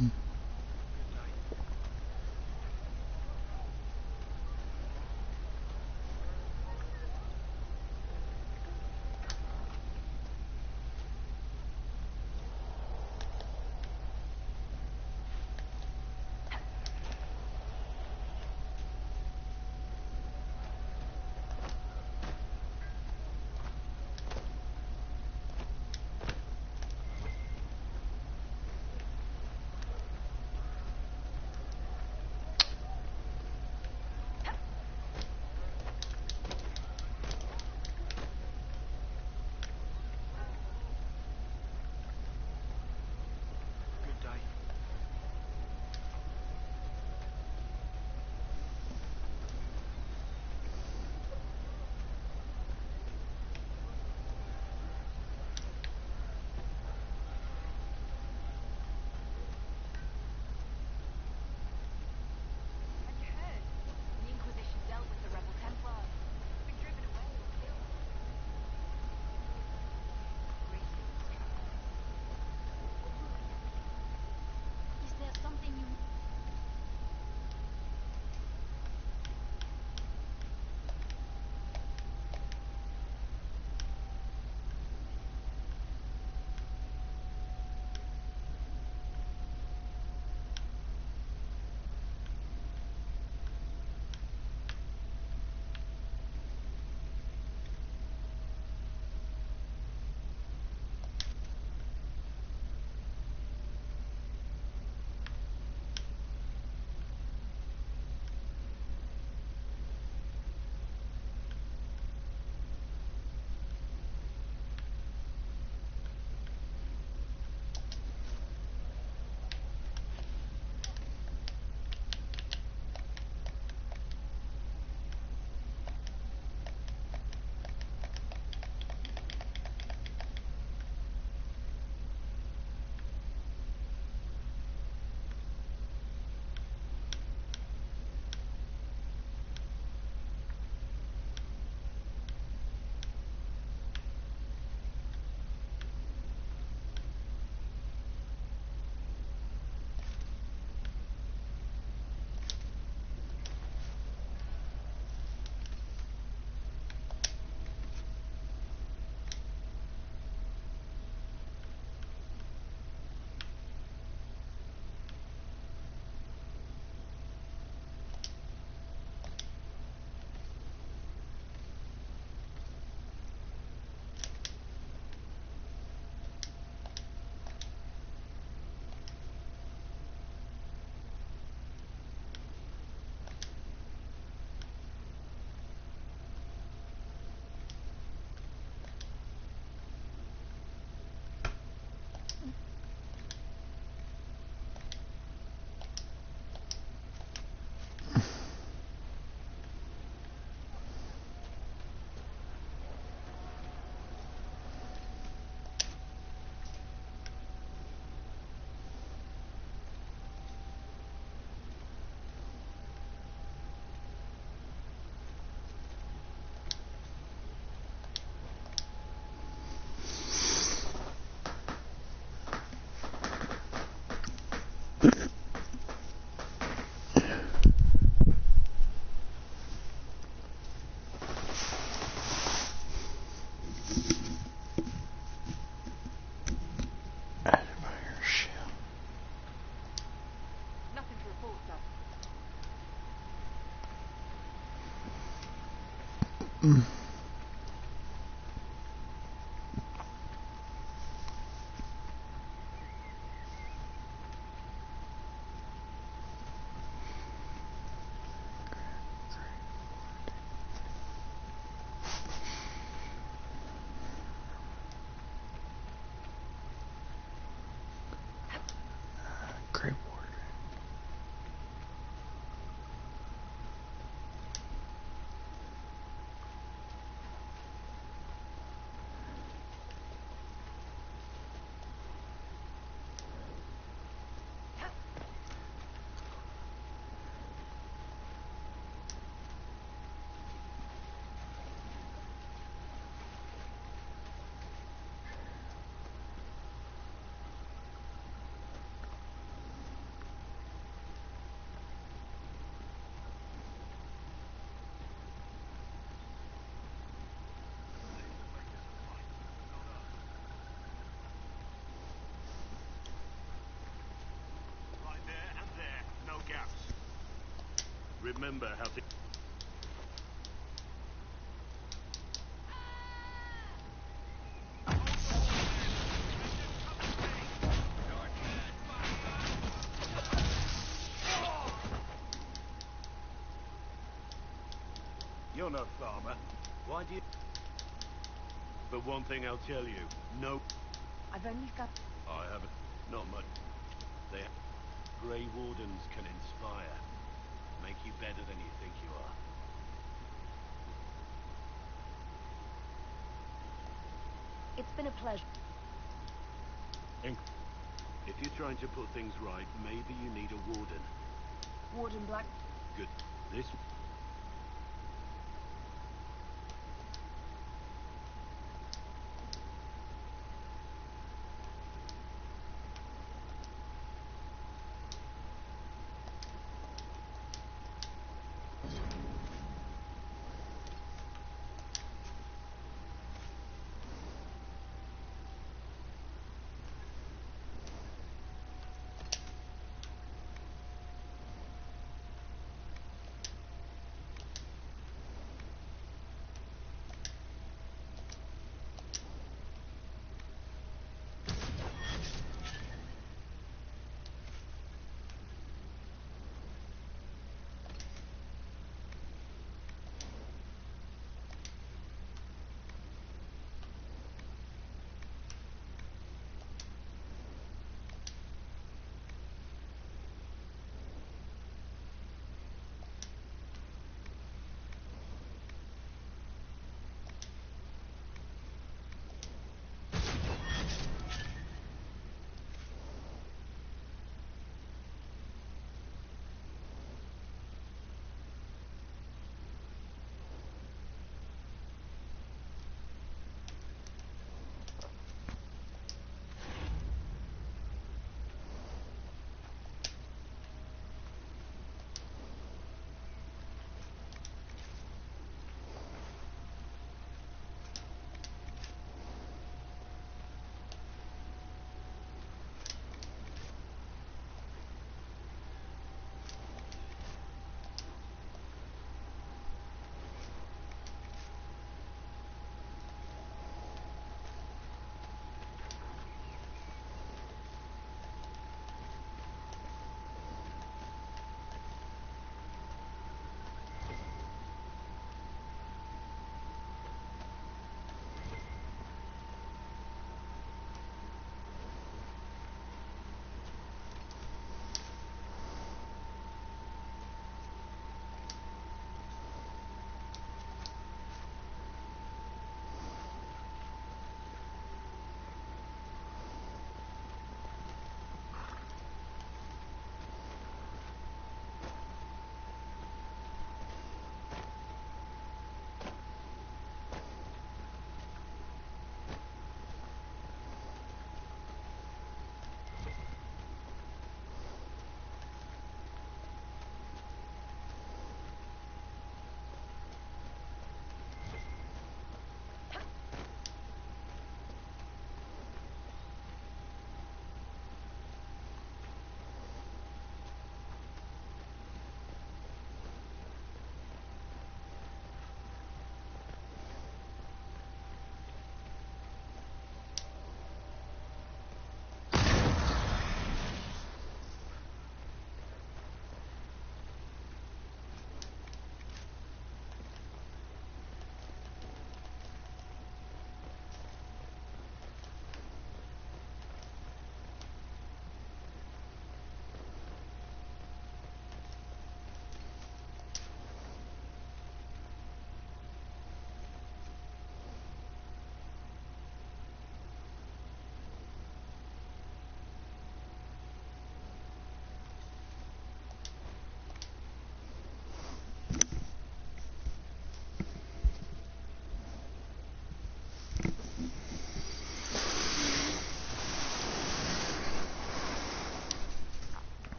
B: Have you heard? The Inquisition dealt with the rebel Templars. Been driven away or killed. Greetings. Is there something you... Nothing to report, sir.
A: Great.
K: remember how to... You're no farmer. Why do you... But one thing I'll tell you, no...
B: I've only got...
K: I haven't... Not much. They... Grey Wardens can inspire. Make you better than you think you are.
B: It's been a pleasure.
K: If you're trying to put things right, maybe you need a warden.
B: Warden Black...
K: Good. This...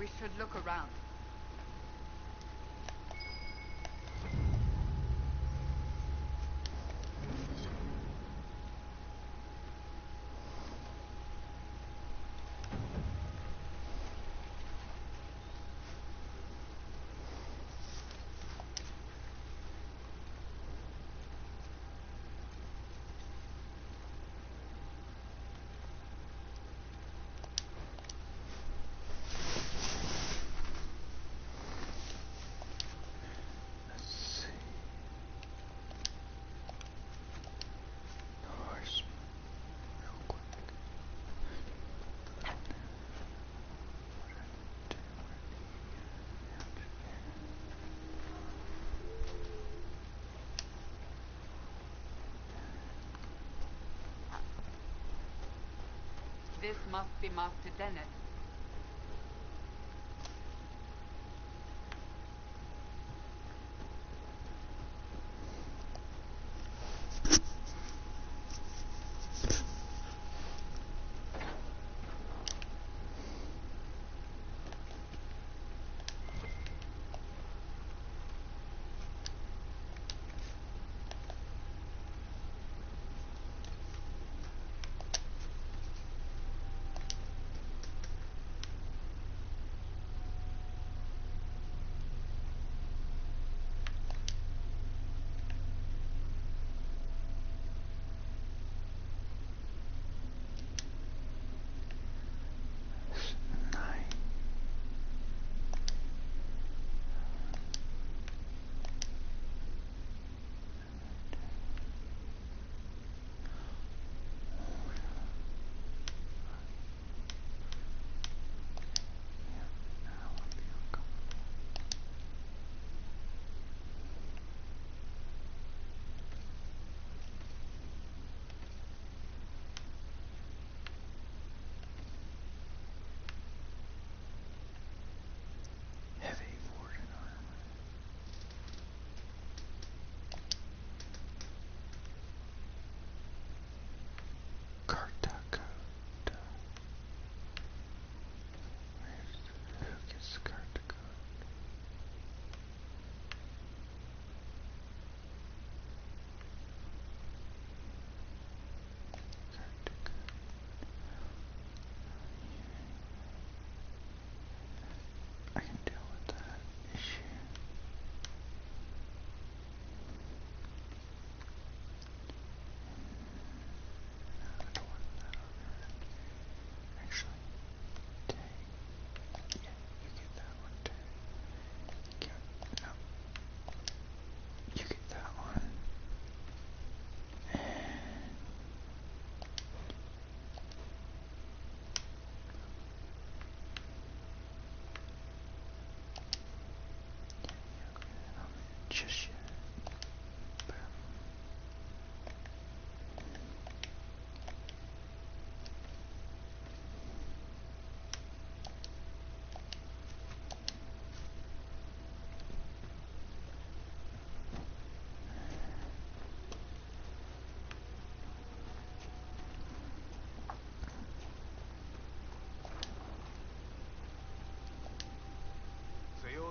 G: We should look around. This must be Master Dennett.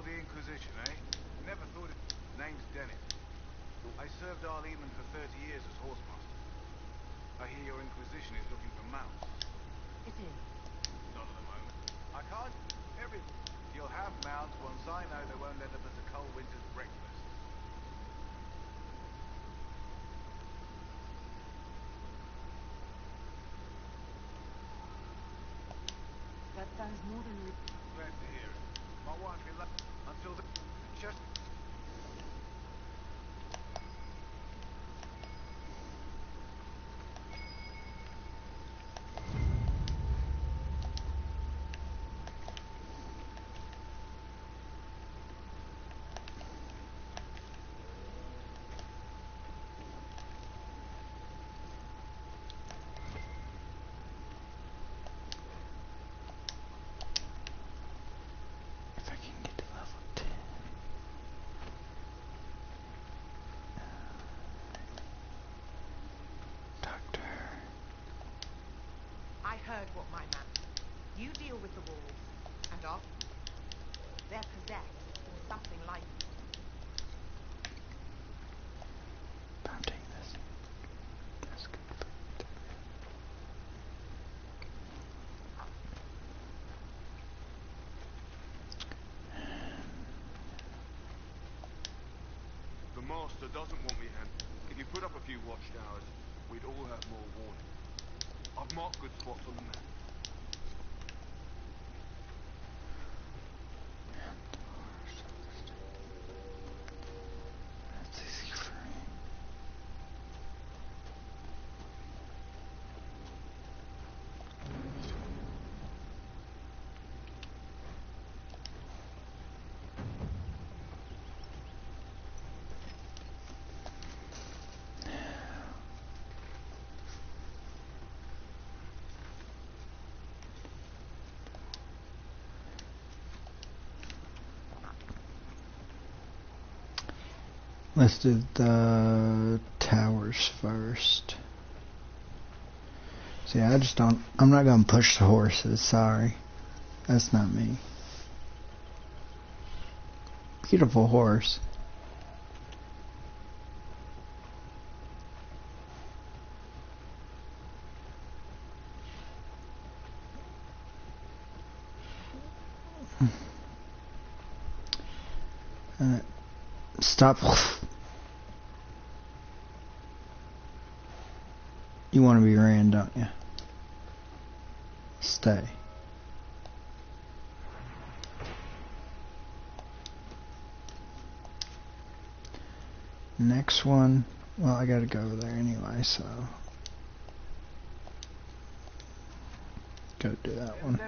K: The Inquisition, eh? Never thought it. Name's Dennett. I served our Lehman for 30 years as horsemaster. I hear your Inquisition is looking for mounts.
B: It is.
K: Not at the moment. I can't. You'll have mounts once I know they won't let up as a cold winter's breakfast.
B: That sounds more than
K: Glad to hear it. My wife will love until the just.
A: If I can get to level 10. Doctor.
J: I heard what my man. You deal with the walls, and I'll. They're possessed, or something like it.
A: I'm taking this. That's good.
K: The Master doesn't want me, Hen. If you put up a few watchtowers, we'd all have more warning. I've marked good spots on the map.
A: That's easy for me. Let's do the towers first. See, I just don't... I'm not going to push the horses, sorry. That's not me. Beautiful horse. Stop. You want to be ran, don't you? Stay. Next one. Well, I gotta go over there anyway, so. Go do that one.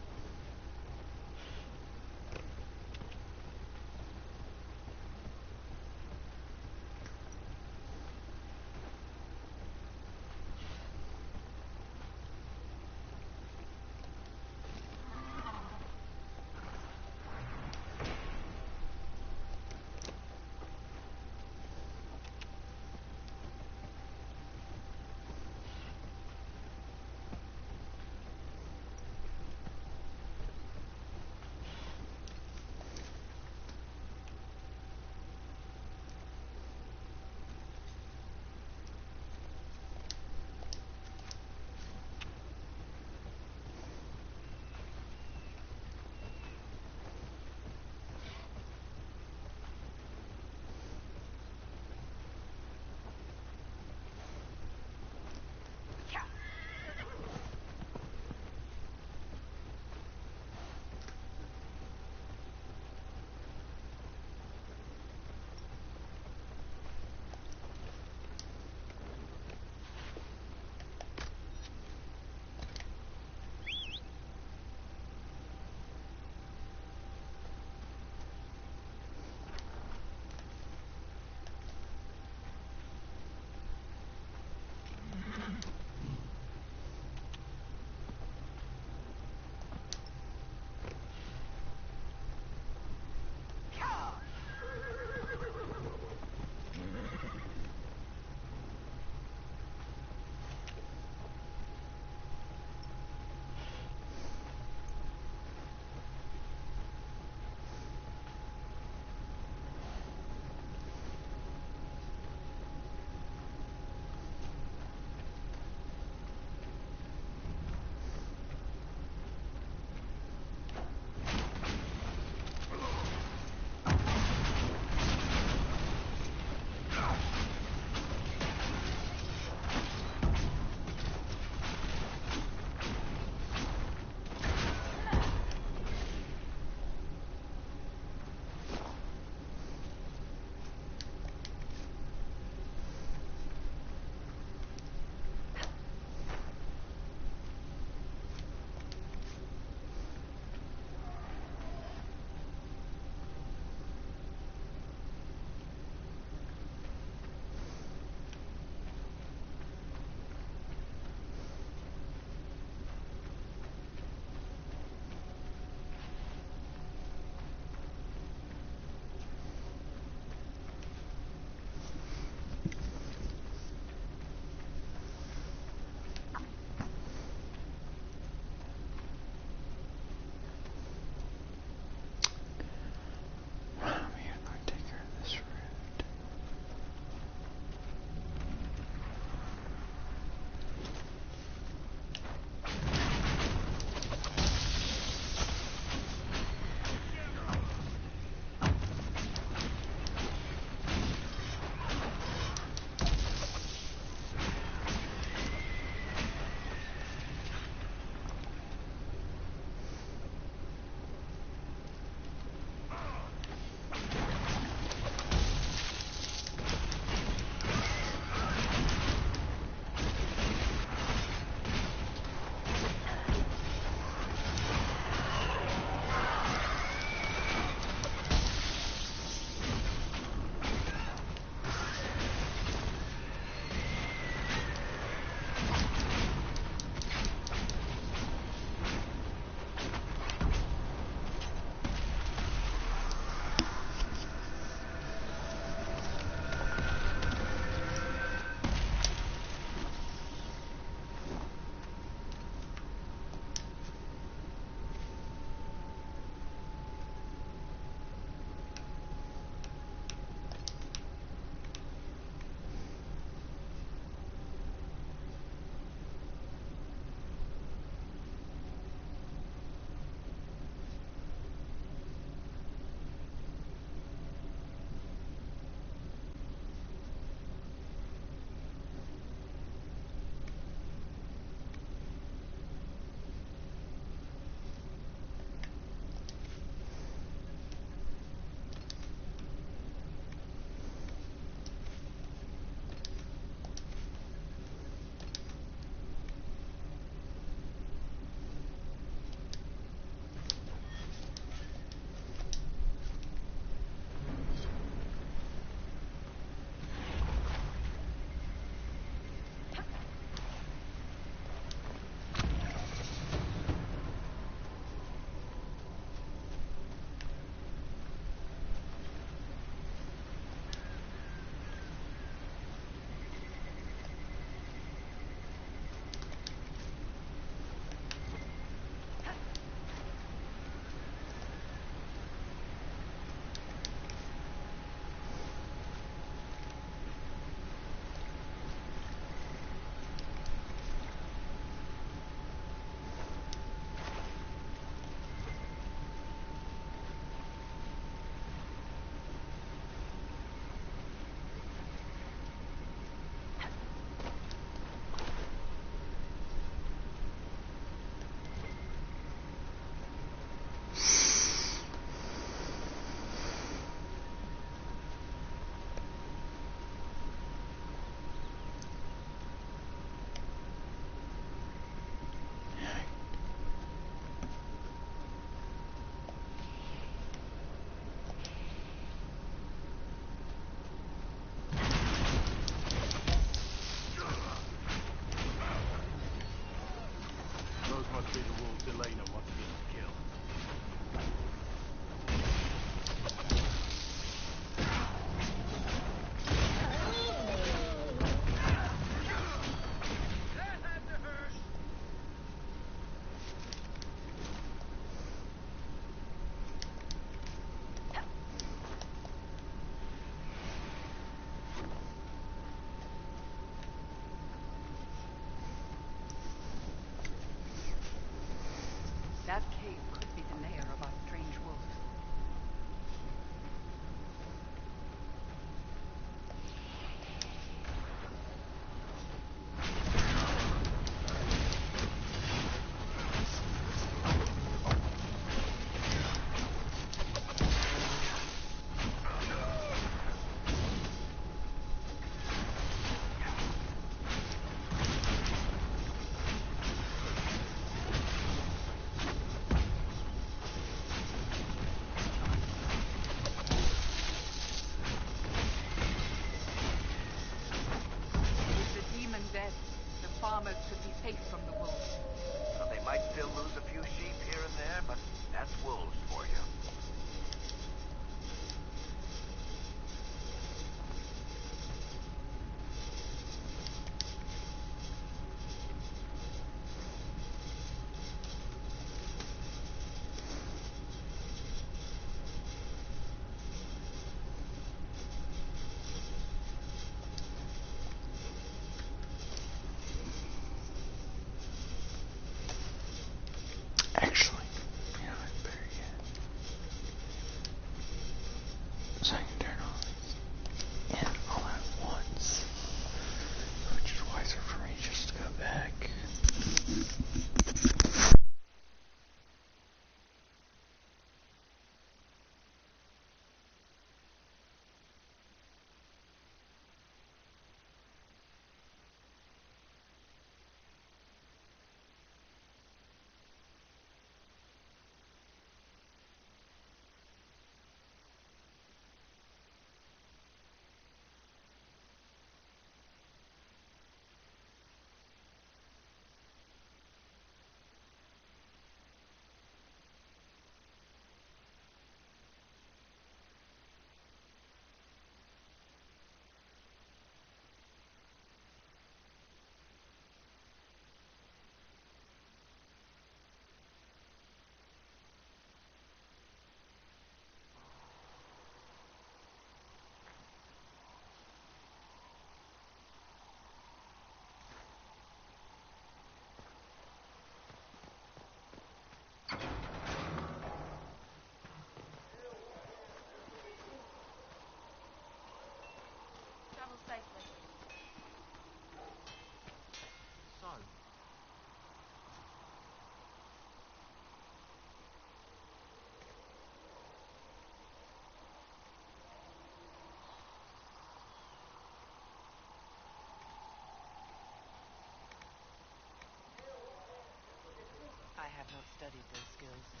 L: studied those skills.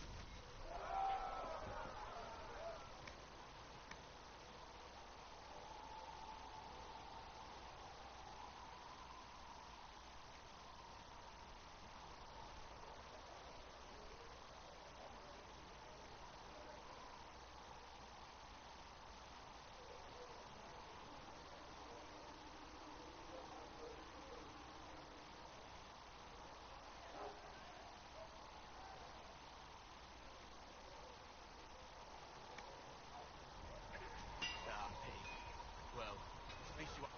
E: Well, at least you are.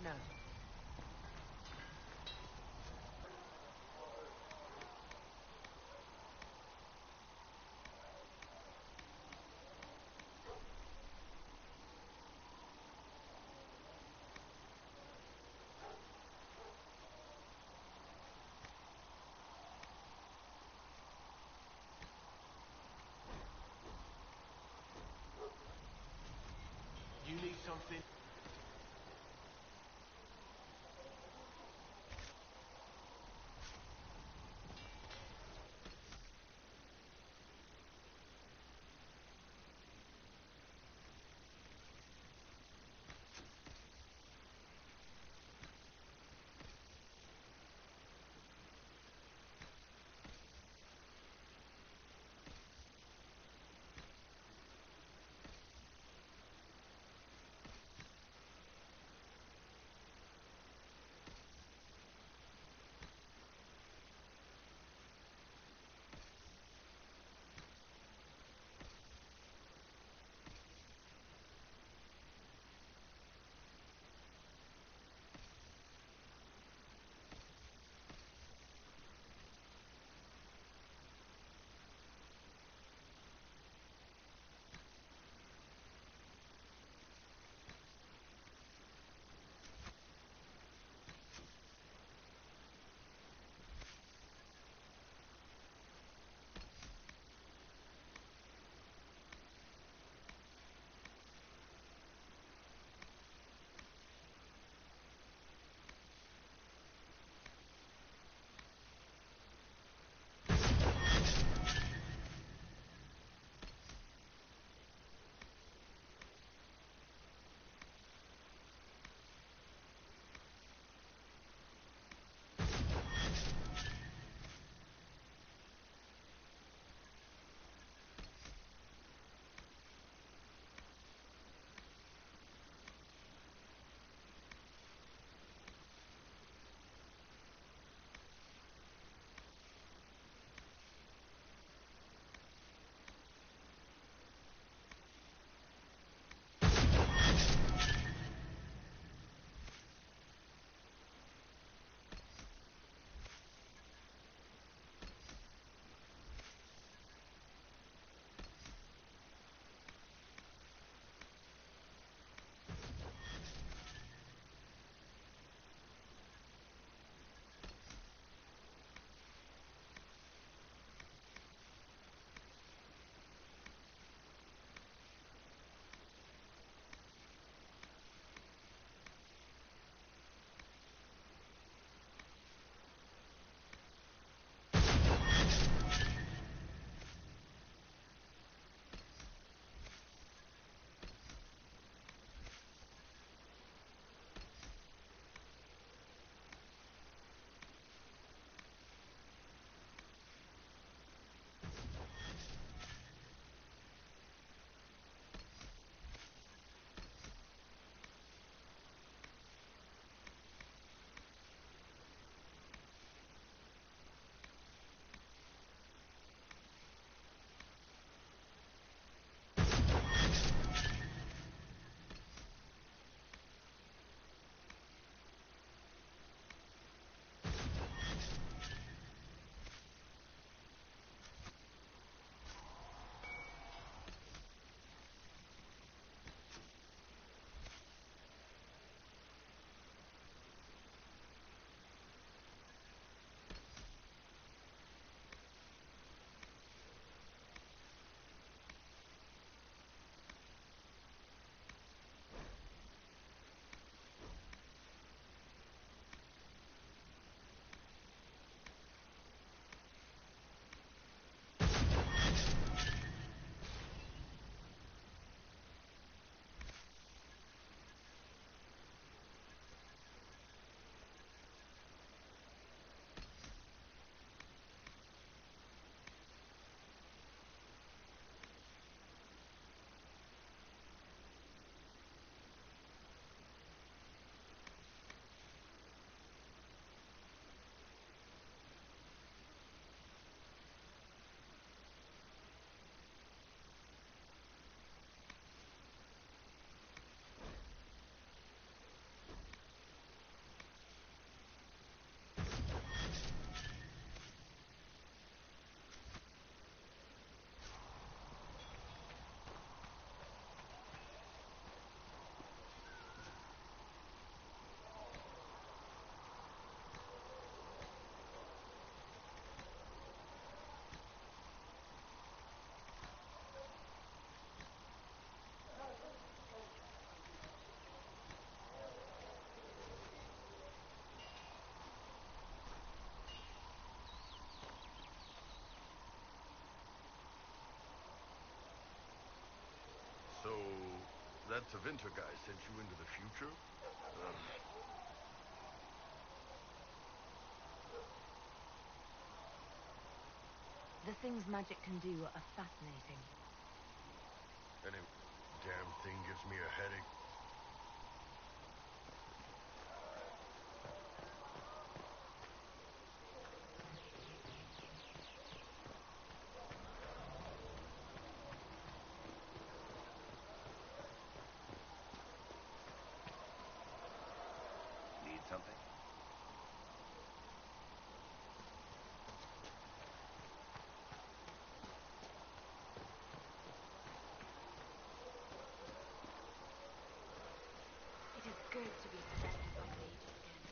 L: No.
E: You need something?
C: That Tevinter guy sent you into the future?
B: The things magic can do are fascinating.
C: Any damn thing gives me a headache.
G: Need something?
B: It is good to be surrounded by mages again.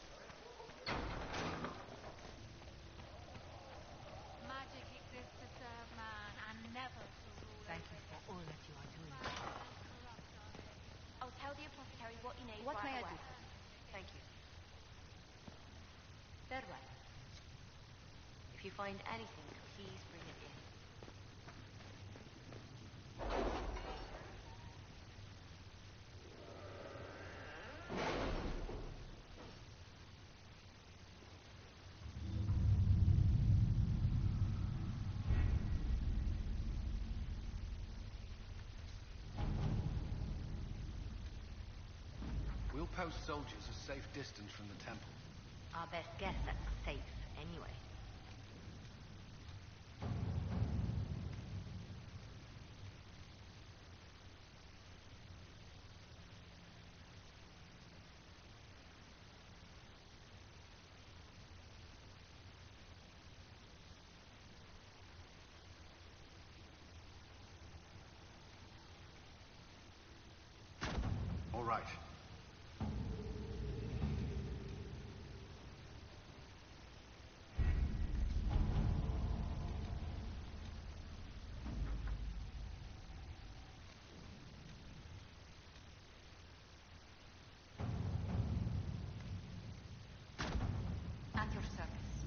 J: Magic exists to serve man and never to rule.
B: Thank you for all that you are doing.
D: I'll tell the apothecary what you need.
B: What may
D: right
B: I
D: away.
B: do for you?
D: Thank you. Third way. If you find anything, please bring it in.
G: We'll post soldiers a safe distance from the temple.
D: Our best guess that's safe anyway.
G: All right.
B: At your service.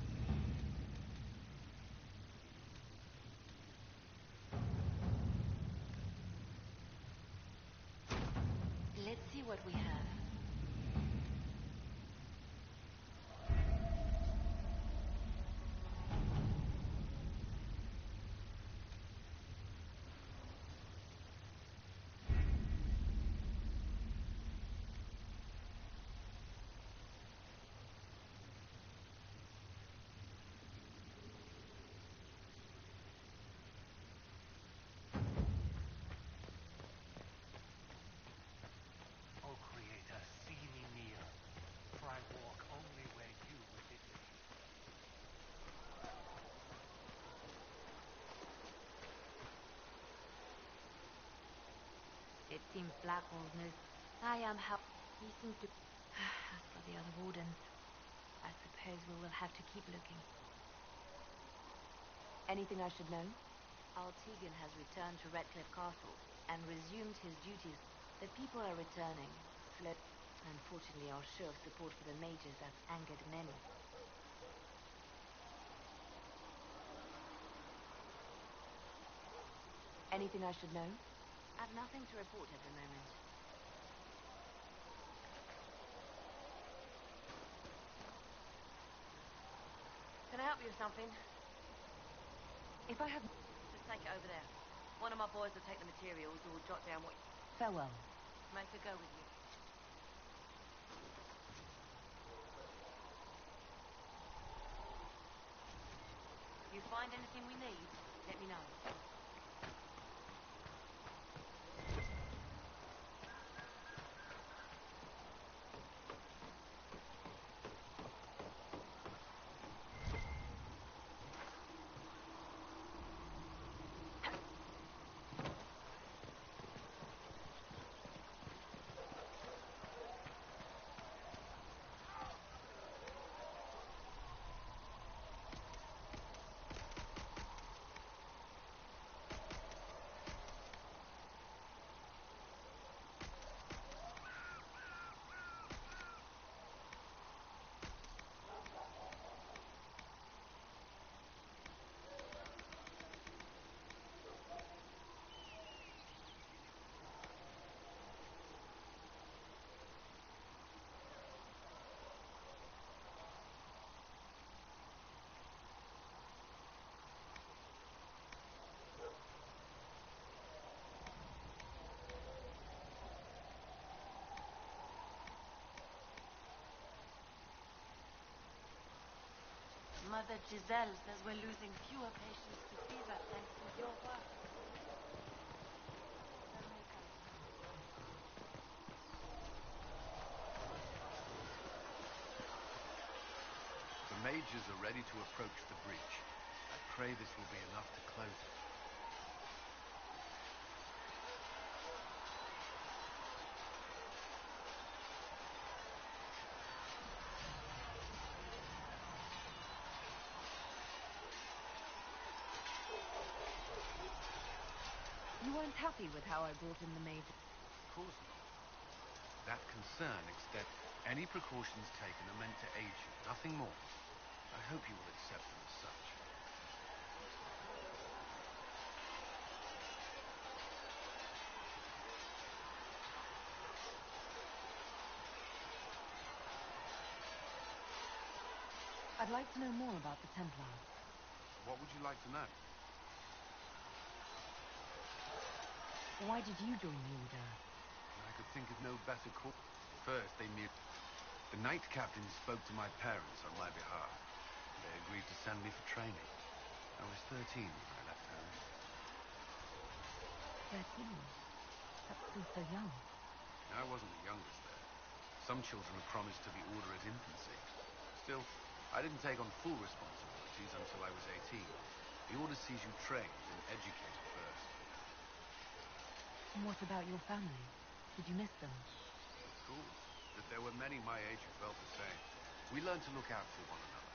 D: Let's see what we have.
I: O Creator, see me near, for I walk only where you would bid me.
D: It seems Blackwell's knows I am help. He seems to. As for the other wardens, I suppose we will have to keep looking. Anything I should know? Altegan has returned to Redcliffe Castle and resumed his duties. The people are returning. Unfortunately, our show of support for the mages has angered many. Anything I should know? I've nothing to report at the moment. Can I help you with something? If I have... Just take it over there. One of my boys will take the materials or jot down what... Farewell. Make her go with you. If you find anything we need, let me know.
B: Mother Giselle says we're losing fewer patients to fever thanks to your work.
C: The mages are ready to approach the breach. I pray this will be enough to close it.
B: You weren't happy with how I brought in the mages?
C: Of course not. That concern extends. Any precautions taken are meant to aid you, nothing more. I hope you will accept them as such.
B: I'd like to know more about the Templars.
C: What would you like to know?
B: Why did you join the Order?
C: I could think of no better cause. First, they knew. The Knight Captain spoke to my parents on my behalf. They agreed to send me for training. I was 13 when I left home.
B: 13? That's still so young.
C: I wasn't the youngest there. Some children are promised to the Order at infancy. Still, I didn't take on full responsibilities until I was 18. The Order sees you trained and educated first.
B: And what about your family? Did you miss them?
C: Of course. That there were many my age who felt the same. We learned to look out for one another.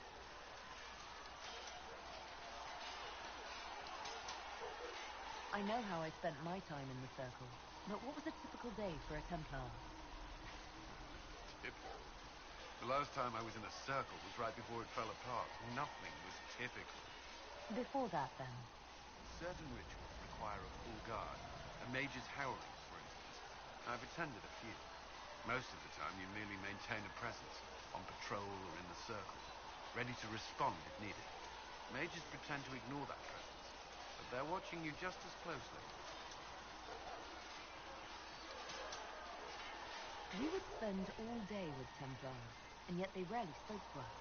B: I know how I spent my time in the Circle, but what was a typical day for a Templar?
C: Typical. The last time I was in a circle was right before it fell apart. Nothing was typical.
B: Before that, then?
C: Certain rituals require a full guard. A mage's howling, for instance. I've attended a few. Most of the time, you merely maintain a presence, on patrol or in the circle, ready to respond if needed. Mages pretend to ignore that presence, but they're watching you just as closely.
B: We would spend all day with Templars, and yet they rarely spoke to us.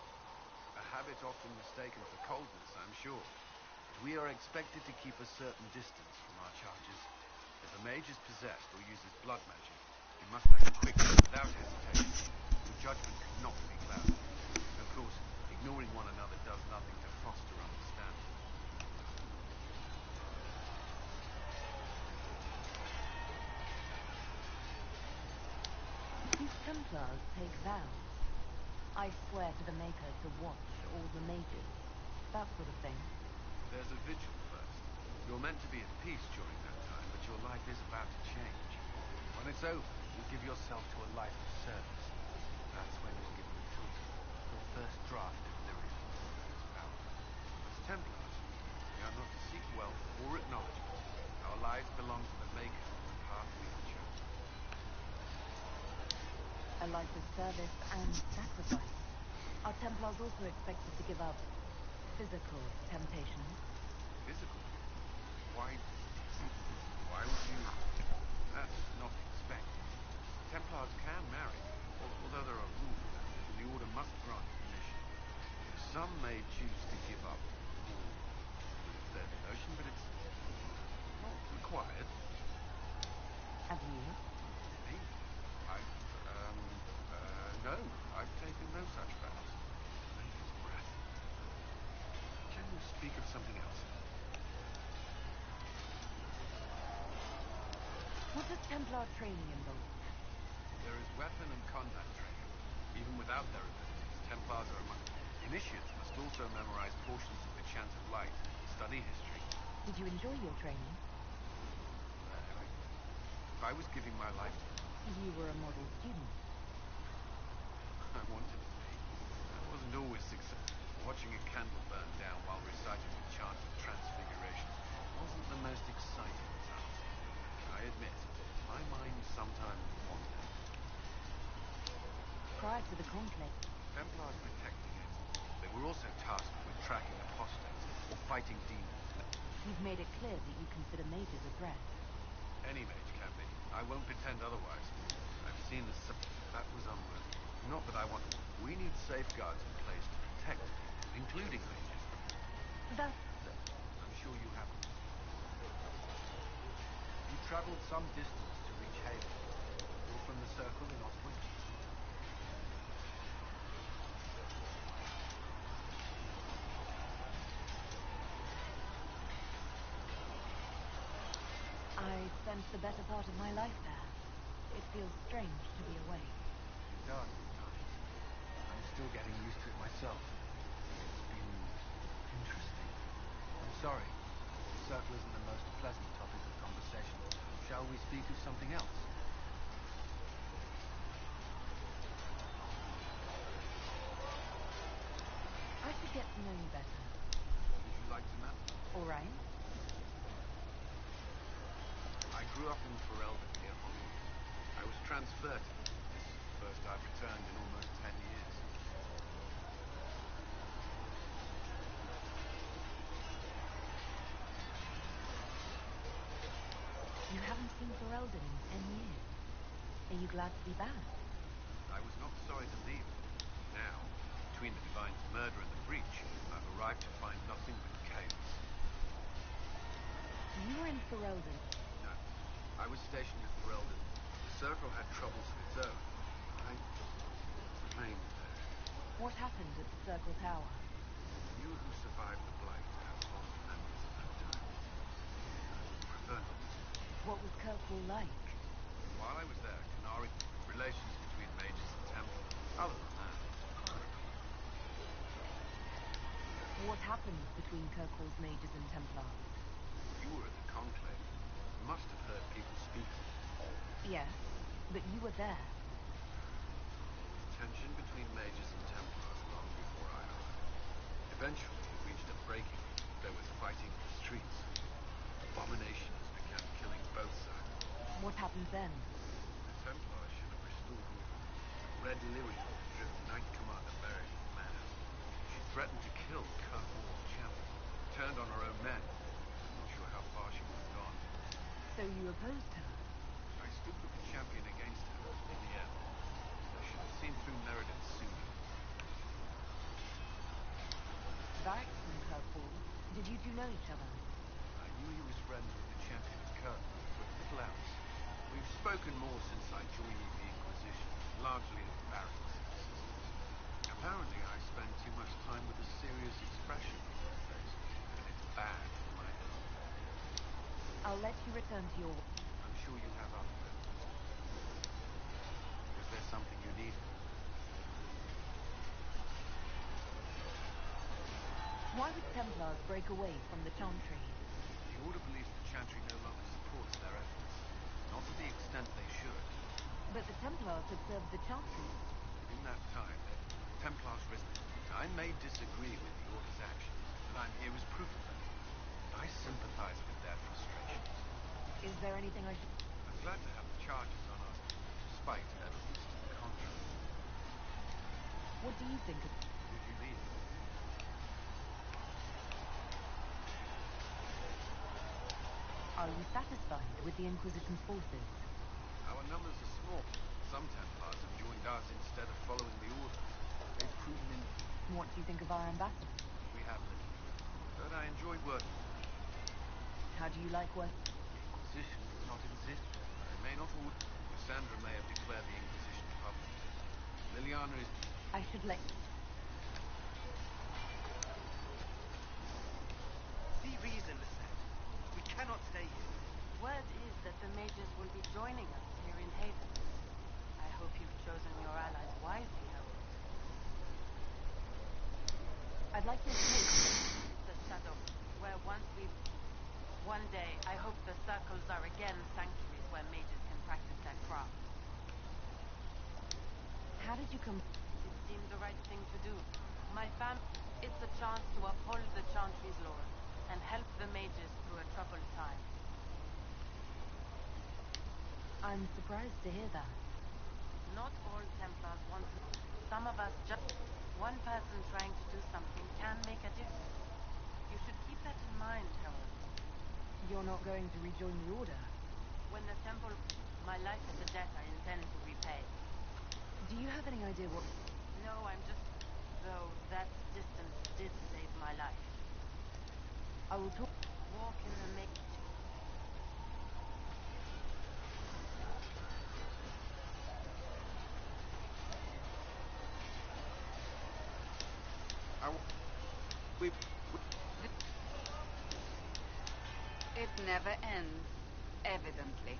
C: A habit often mistaken for coldness, I'm sure. But we are expected to keep a certain distance from our charges. If a mage is possessed or uses blood magic, you must act quickly, without hesitation. Your judgment cannot be clouded. Of course, ignoring one another does nothing to foster understanding.
B: These Templars take vows. I swear to the Maker to watch all the mages. That sort of thing.
C: There's a vigil first. You're meant to be at peace during that time, but your life is about to change. When it's over, you give yourself to a life of service. That's when you're given the tools, your first draft of lyric, its power. As Templars, we are not to seek wealth or acknowledgement. Our lives belong to the Maker of the path we have chosen.
B: A life of service and sacrifice. Are Templars also expected to give up physical temptations?
C: Physical? Why would you? That's not expected. Templars can marry, although there are rules, and the Order must grant permission. Some may choose to give up all. It's their devotion, but it's not required.
B: Have you?
C: Me? No, I've taken no such vows. Maker's breath. Can you speak of something else?
B: What does Templar training involve?
C: There is weapon and combat training. Even without their abilities, Templars are among... Initiates must also memorize portions of the Chant of Light, study history.
B: Did you enjoy your training?
C: If I was giving my life to...
B: You were a model student.
C: I wanted to be. I wasn't always successful. Watching a candle burn down while reciting the chant of transfiguration wasn't the most exciting task. I admit, my mind sometimes wandered.
B: Prior to the Conclave,
C: Templars protecting it. They were also tasked with tracking apostates or fighting demons.
B: you've made it clear that you consider mages a threat.
C: Any mage can be. I won't pretend otherwise. I've seen that was unworthy. Not that I want... We need safeguards in place to protect people.
K: Including mages.
B: That's...
K: I'm sure you haven't. You traveled some distance to reach Haven. All from the Circle in Ostwick.
B: I spent the better part of my life there. It feels strange to be away.
K: It does at times. I'm still getting used to it myself. It's been interesting. I'm sorry. The Circle isn't the most pleasant topic of conversation. Shall we speak of something else?
B: I should get to know you better.
K: What would you like to know?
B: All right?
K: I grew up in Ferelden near Hollywood. I was transferred to this first I've returned in almost 10 years.
B: You haven't seen Ferelden in 10 years. Are you glad to be back?
K: I was not sorry to leave. Now, between the Divine's murder and the breach, I've arrived to find nothing but chaos.
B: You were in Ferelden.
K: No, I was stationed at Ferelden. The Circle had troubles of its own. I remained there.
B: What happened at the Circle Tower?
K: You who survived the Blight have fond memories of that time. I prefer not to.
B: What was Kirkwall like?
K: While I was there, Canary relations between mages and Templars. Other than that, horrible.
B: What happened between Kirkwall's mages and Templars?
K: You were at the Conclave. You must have heard people speak.
B: Yes, but you were there.
K: Tension between mages and Templars long before I arrived. Eventually, it reached a breaking. There was fighting in the streets. Abominations began killing both sides.
B: What happened then?
K: The Templars should have restored order. The Red Lyrian had driven Knight Commander Merrick mad. She threatened to kill Kirkwall's champion. Turned on her own men. I'm not sure how far she would have gone.
B: So you opposed her?
K: I stood with the champion against her in the end. I should have seen through Meredith sooner.
B: Varix and Kirkwall, did you two know each other?
K: I knew he was friends with the champion at Kirkwall, but little else. We've spoken more since I joined the Inquisition, largely as Varix assistants. Apparently I spend too much time with a serious expression on my face, and it's bad for my health.
B: I'll let you return to your...
K: I'm sure you have other methods. Was there something you needed?
B: Why would Templars break away from the Chantry?
K: The Order believes the Chantry no longer supports their efforts. Not to the extent they should.
B: But the Templars have served the Chantry.
K: In that time, the Templars risen. I may disagree with the Order's actions, but I'm here as proof of that. I sympathize with their frustrations.
B: Is there anything I should...
K: I'm glad to have the charges on us, despite evidence to the contrary.
B: What do you think of...
K: Who do you mean?
B: Are you satisfied with the Inquisition's forces?
K: Our numbers are small. Some Templars have joined us instead of following the Order. They've proven in...
B: What do you think of our ambassador?
K: We have little. But I enjoy working with them.
B: How do you like work?
K: The Inquisition does not exist. They may not order. Cassandra may have declared the Inquisition public. Liliana is...
B: I should let...
M: The reason, Lisette. We cannot stay here.
D: Word is that the mages will be joining us here in Haven. I hope you've chosen your allies wisely, Harold.
B: I'd like to take
D: the shadow, where once we... One day, I hope the circles are again sanctuaries where mages can practice their craft.
B: How did you come...
D: It seemed the right thing to do. My fam... It's a chance to uphold the Chantry's laws and help the mages through a troubled time.
B: I'm surprised to hear that.
D: Not all Templars want to. Some of us just... One person trying to do something can make a difference. You should keep that in mind, Harold.
B: You're not going to rejoin the Order?
D: When the temple... My life is a debt I intend to repay.
B: Do you have any idea what...
D: No, I'm just
B: Though that distance did save my life. I will talk. Walk in the make.
N: It never ends, evidently.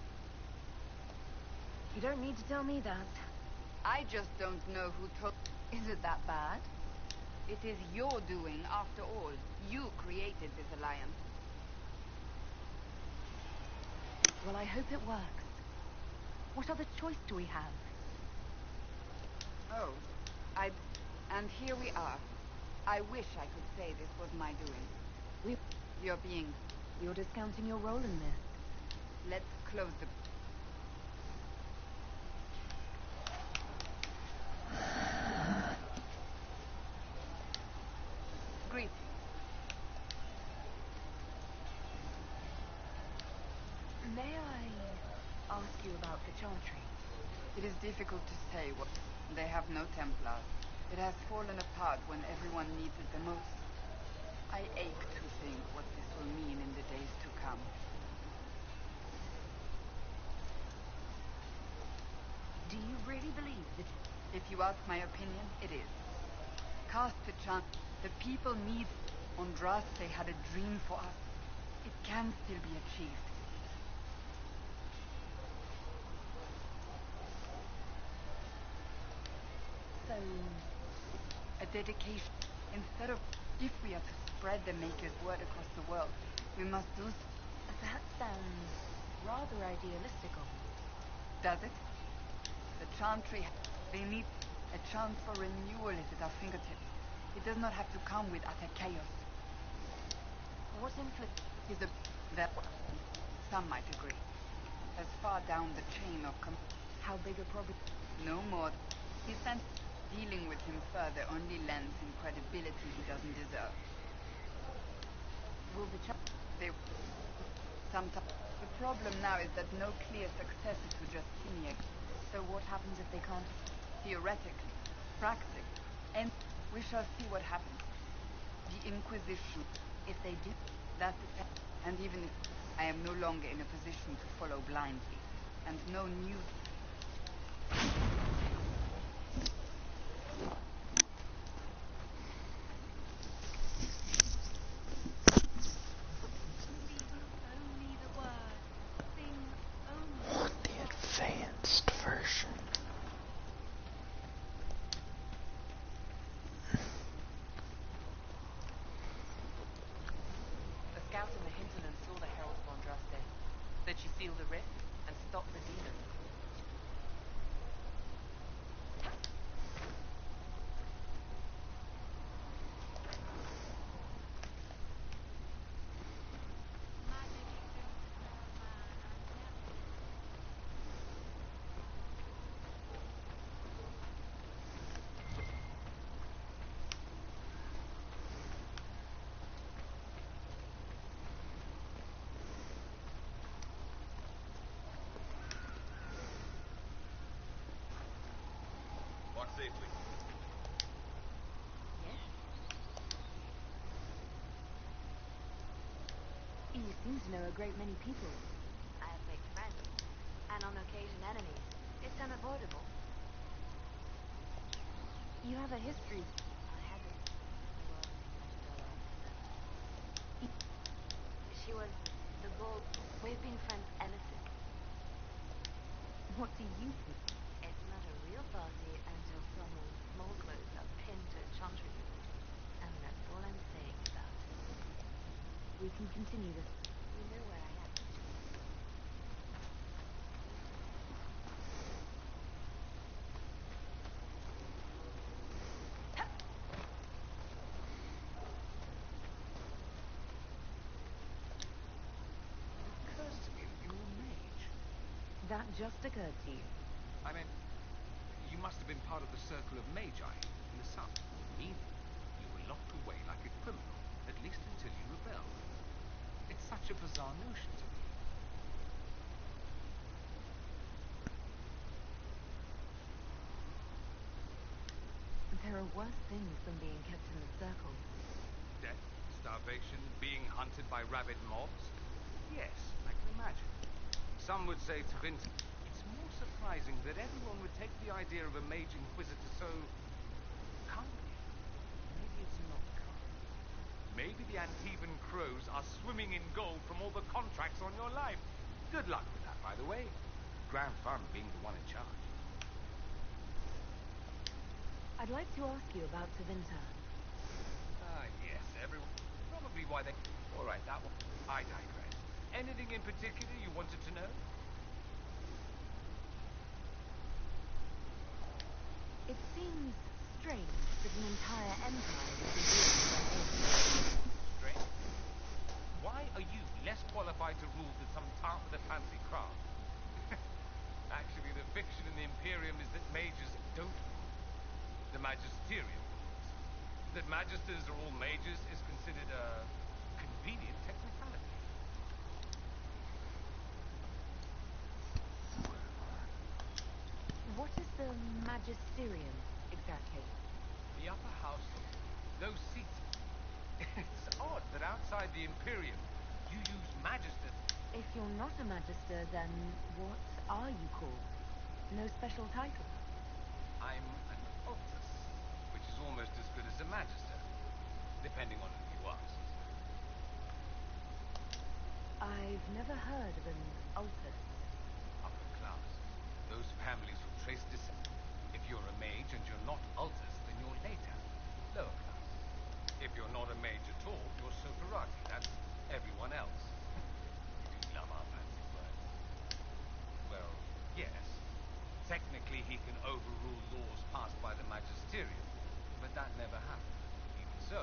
B: You don't need to tell me that.
N: I just don't know who told...
B: Is it that bad?
N: It is your doing, after all. You created this alliance.
B: Well, I hope it works. What other choice do we have?
N: Oh, and here we are. I wish I could say this was my doing. You're being...
B: You're discounting your role in this.
N: Let's close the... Greetings.
B: May I ask you about the Chantry?
N: It is difficult to say what... They have no Templars. It has fallen apart when everyone needs it the most. I ache to think what this will mean in the days to come.
B: Do you really believe that...
N: If you ask my opinion, it is. Cast the chance. The people need... Andraste had a dream for us. It can still be achieved.
B: So...
N: A dedication. Instead of... If we are to spread the Maker's word across the world, we must do...
B: That sounds rather idealistic of you.
N: Does it? The Chantry... They need... A chance for renewal is at our fingertips. It does not have to come with utter chaos.
B: What influence
N: is that some might agree. As far down the chain of
B: how big a problem?
N: No more. His sense dealing with him further only lends him credibility he doesn't deserve.
B: Will the
N: they sometimes the problem now is that no clear successor to Justinian.
B: So what happens if they can't?
N: Theoretically, practically, and we shall see what happens. The Inquisition.
B: If they do,
N: that depends. And even if I am no longer in a position to follow blindly, and no new...
B: Only the word. Sing only
A: the advanced version.
L: Scout in the hinterland saw the herald of Andraste. Said she sealed the rift and stopped the demons.
E: Walk safely.
B: Yes? You seem to know a great many people.
D: I have made friends, and on occasion enemies. It's unavoidable.
B: You have a history.
D: I had a... She was the bull. We've been friends ever since.
B: What do you think?
D: It's not a real party until someone small clothes are pinned to a chantry. And that's all I'm saying about it.
B: We can continue this.
D: You know where I am.
G: Occurs to me that you're a mage.
B: That just occurred to you.
G: I mean, you must have been part of the circle of magi in the south. Meaning, you were locked away like a criminal, at least until you rebelled. It's such a bizarre notion to me.
B: There are are worse things than being kept in the circle.
G: Death, starvation, being hunted by rabid mobs? Yes, I can imagine. Some would say to Vince, it's more surprising that everyone would take the idea of a mage inquisitor so kindly. Maybe it's not kind. Maybe the Antivan crows are swimming in gold from all the contracts on your life. Good luck with that, by the way. Grand fun being the one in charge.
B: I'd like to ask you about Tevinter.
G: Yes, everyone. Probably why they... All right, that one. I digress. Anything in particular you wanted to know?
B: It seems strange that an entire empire would be ruled by orcs.
G: Strange? Why are you less qualified to rule than some tart with a fancy craft? Actually, the fiction in the Imperium is that mages don't rule. The magisterium rules. That magisters are all mages is considered a convenient technicality.
B: What is the magisterium, exactly?
G: The upper house, those seats. It's odd that outside the Imperium, you use magister.
B: If you're not a magister, then what are you called? No special title?
G: I'm an altus, which is almost as good as a magister, depending on who you ask.
B: I've never heard of an altus.
G: Upper class. Those families who trace descent. If you're a mage and you're not altus, then you're later. Lower class. If you're not a mage at all, you're soterati. That's everyone else. You do love our fancy words. Well, yes. Technically, he can overrule laws passed by the magisterium, but that never happened. Even so,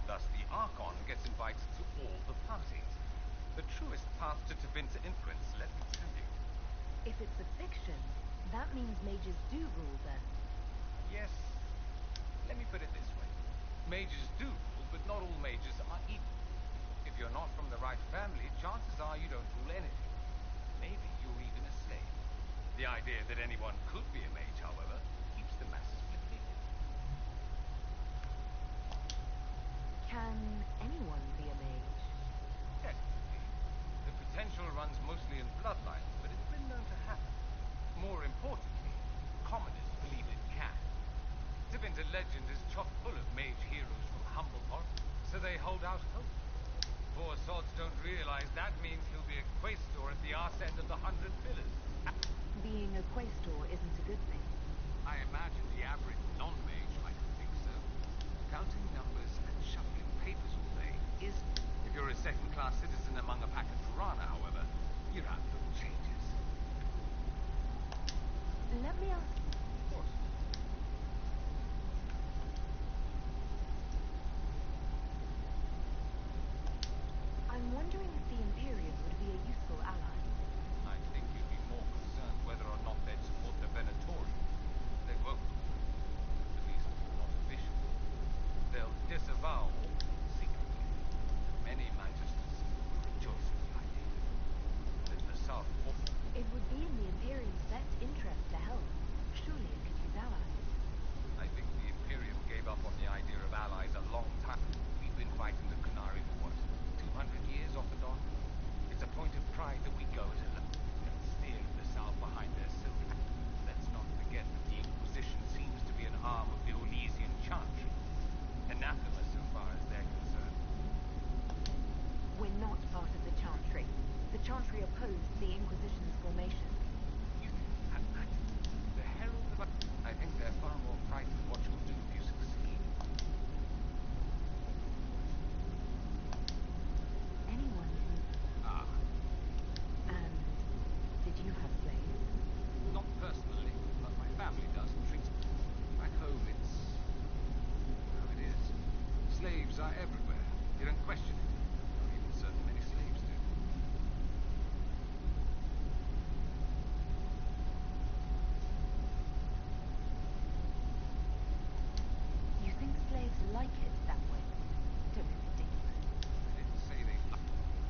G: thus the Archon gets invited to all the parties. The truest path to Tevinter influence, let me tell you.
B: If it's a fiction, that means mages do rule then.
G: Yes. Let me put it this way. Mages do rule, but not all mages are equal. If you're not from the right family, chances are you don't rule anything. Maybe you're even a slave. The idea that anyone could be a mage, however, keeps the masses confused.
B: Can anyone be a mage?
G: Technically, the potential runs mostly in bloodline, but it's been known to happen. More importantly, commoners believe it can. Tevinter legend is chock full of mage heroes from humble origins, so they hold out hope. Poor sods don't realize that means he'll be a quaestor at the arse end of the 100 Pillars.
B: Being a quaestor isn't a good thing.
G: I imagine the average non-mage might think so. Counting numbers and shuffling papers all day is... If you're a second-class citizen among a pack of piranha, however, your outlook changes.
B: Let me ask...
G: Of course.
B: I'm wondering if the Imperium would be a useful ally.
G: I think you'd be more concerned whether or not they'd support the Venatori. They won't. At least not officially. They'll disavow all secretly. Many magisters rejoice at the idea that the South...
B: It would be in the Imperium's best interest to help. Surely it could use allies.
G: I think the Imperium gave up on the idea of allies a long time. We've been fighting the Qunari for what, 200 years off and on? It's a point of pride that we go it alone and steer the South behind their silver. Let's not forget that the Inquisition seems to be an arm of the Orlesian Chantry. Anathema so far as they're concerned.
B: We're not part of the Chantry. The Chantry opposed the Inquisition's formation.
G: You think that? The Herald of... I think they're far more frightened of what you'll do if you succeed.
B: Anyone who...
G: Ah.
B: And did you have slaves?
G: Not personally, but my family does. Treats back home, it's how it is. Slaves are everywhere. You don't question it. Not even certain many slaves do.
B: You think slaves like it that way? Don't be ridiculous.
G: I didn't say they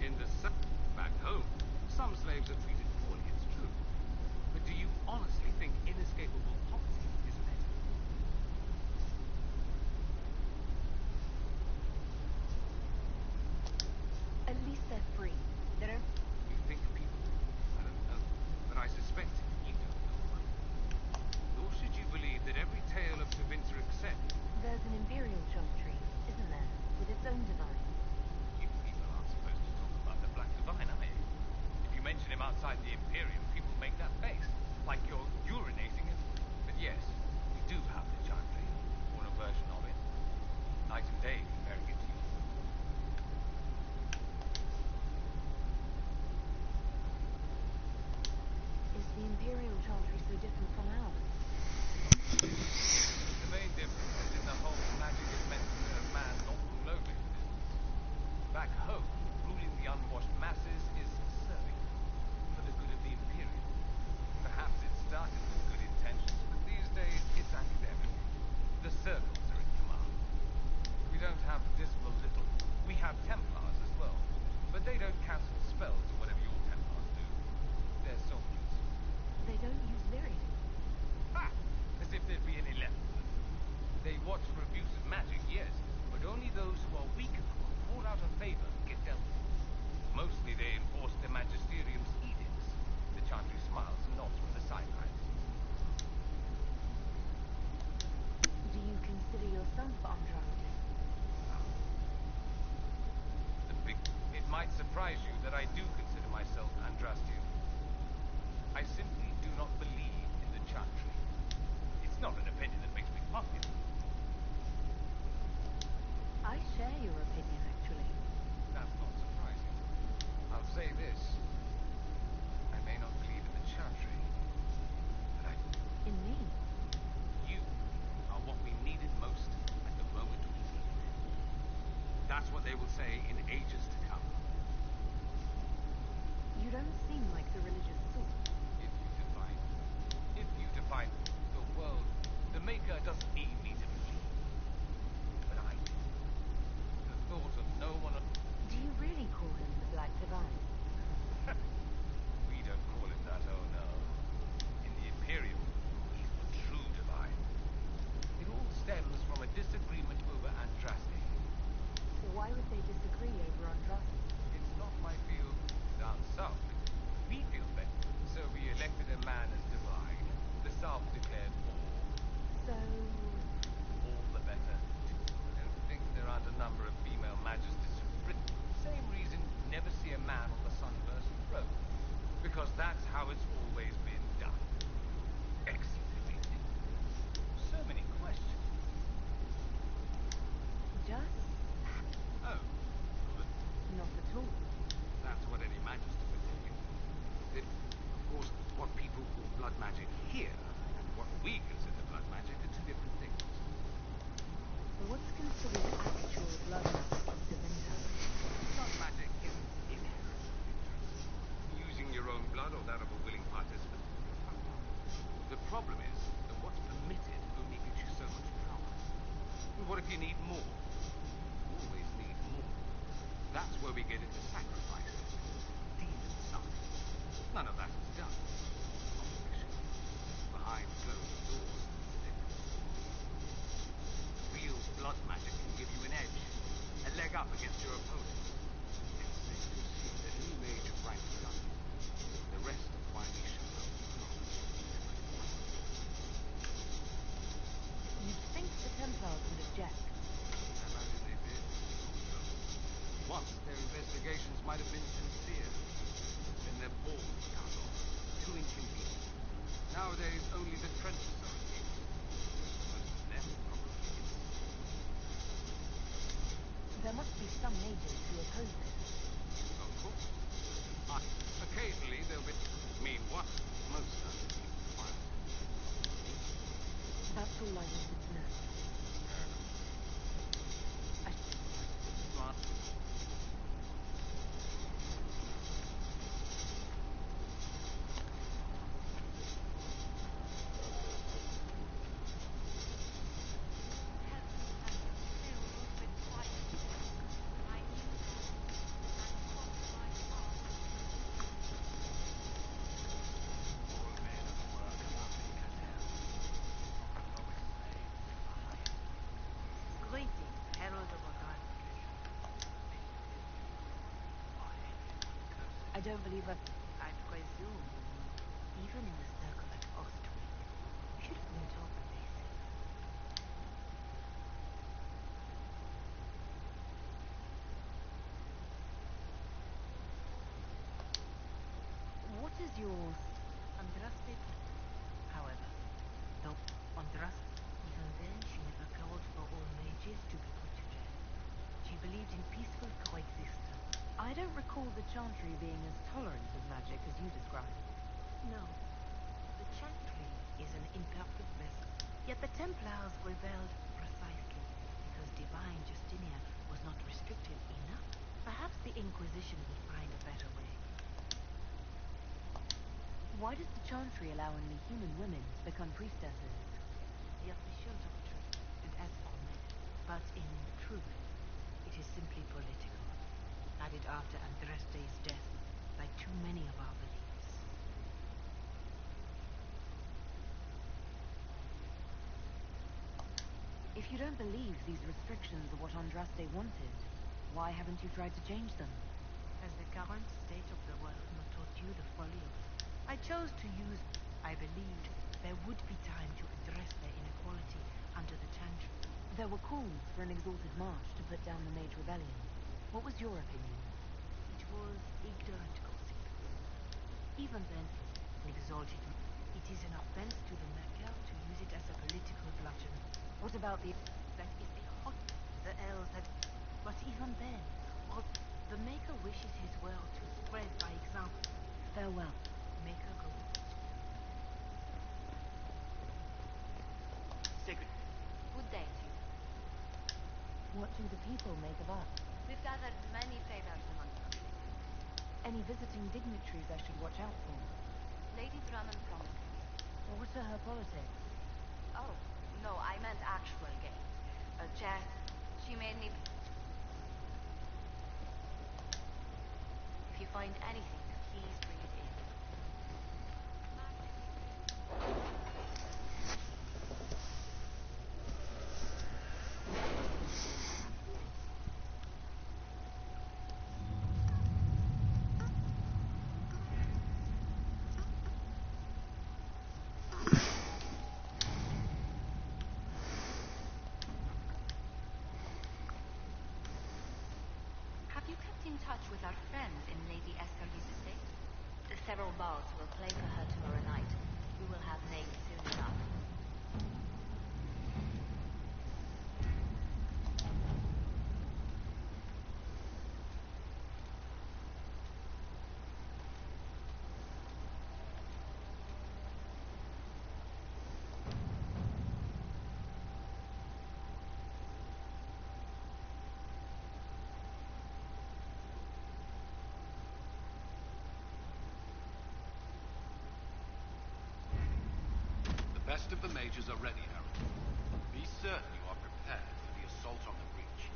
G: in the South. Back home, some slaves are treated poorly, it's true. But do you honestly think inescapable poverty is better? the Imperium, people make that face, like you're urinating it. But yes, we do have the Chantry, or a version of it. Night and day comparing it to you.
B: Is the Imperial Chantry so different from ours?
G: The main difference is in the whole magic is meant to serve man, not rule over his business. Back home, ruling the unwashed masses is serving for the good of the Imperium. Perhaps it started with good intentions, but these days it's academic. The circles are in command. We don't have dismal little. We have Templars as well, but they don't cancel spells or whatever your Templars do. They're soldiers.
B: They don't use lyrics.
G: Ha! As if there'd be any left of them. They watch for abuse of magic, yes, but only those who are weaker or fall out of favor get dealt with. Mostly they enforce their magisterium's edicts. The Chantry smiles and nods from the sidelines.
B: Do you consider yourself Andraste?
G: It might surprise you that I do consider myself Andrastian. I simply do not believe in the Chantry. It's not an opinion that makes me popular.
B: I share your opinion, actually.
G: That's not surprising. I'll say this. I may not believe in the Chantry, but
B: In me?
G: you are what we needed most at the moment we needed it. That's what they will say in ages to come.
B: You don't seem like the religious sort.
G: If you define the world, the Maker doesn't need me to believe. But I do. The thought of no one...
B: Do you really call him the Black Divine?
G: We don't call it that, oh no. In the Imperium, he's the true divine. It all stems from a disagreement over Andraste.
B: Why would they disagree over Andraste?
G: It's not my field down south. We feel better, so we elected a man as divine. The South declared war.
B: So...
G: All the better. I don't think there aren't a number of female magisters who've written. Same reason you never see a man on the Sunburst throne. Because that's how it's always been done. Excellent. So many questions.
B: Just...
G: Oh, good.
B: Not at all.
G: That's what any magister would tell you. Of course, what people call blood magic here and what we consider blood magic are two different things.
B: What's considered actual blood magic in Tevinter?
G: Blood magic isn't inherently dangerous. Using your own blood or that of a willing participant. The problem is that what's permitted only gives you so much power. And what if you need more? You always need more. That's where we get into sacrifices, demon summons. None of that is done. Not officially. Behind closed doors, it's different. Real blood magic can give you an edge, a leg up against your opponent. It's safe to assume that any mage of rank does it. The rest are finally shown up.
B: You'd think the Templars would object.
G: I imagine they did. Also, once their investigations might have been sincere. Then their balls were cut off. Too inconvenient. Nowadays, only the trenches are accused. Most of them probably innocent.
B: There must be some mages who oppose it.
G: Of course. Occasionally there'll be... Mean what? Most are simply quiet.
B: That's all I wanted to know.
G: Smart.
B: Greetings, Herald of Organa. I don't believe I presume, even in a circle like Austria, you should have been taught the basics. What is yours?
L: Andraste, however, though Andraste, even then she never called for all mages to be put to death. She believed in peaceful coexistence.
B: I don't recall the Chantry being as tolerant of magic as you describe.
L: No, the Chantry is an imperfect vessel. Yet the Templars rebelled precisely because divine Justinian was not restrictive enough. Perhaps the Inquisition will find a better way.
B: Why does the Chantry allow only human women to become priestesses?
L: The official doctrine, and as formed, but in truth, it is simply political, added after Andraste's death, like too many of our beliefs.
B: If you don't believe these restrictions are what Andraste wanted, why haven't you tried to change them?
L: Has the current state of the world not taught you the folly of... I chose to use... I believed there would be time to address their inequality under the Chantry.
B: There were calls for an exalted march to put down the Mage Rebellion. What was your opinion?
L: It was ignorant gossip. Even then, an exalted... It is an offense to the Maker to use it as a political bludgeon.
B: What about the...
L: That is a hot... The elves had... But even then, the Maker wishes his world to spread by example.
B: Farewell.
L: Maker go.
M: Sigrid.
D: Good day to you.
B: What do the people make of us?
D: We've gathered many favors among them.
B: Any visiting dignitaries I should watch out for?
D: Lady Drummond promised me.
B: What are her politics?
D: Oh, no, I meant actual games. Chess. She made me... If you find anything, please bring it in. Have you kept in touch with our friend in Lady Esserly's estate? Several balls will play for her tomorrow night. We will have names soon enough.
K: The best of the mages are ready, Harold. Be certain you are prepared for the assault on the breach.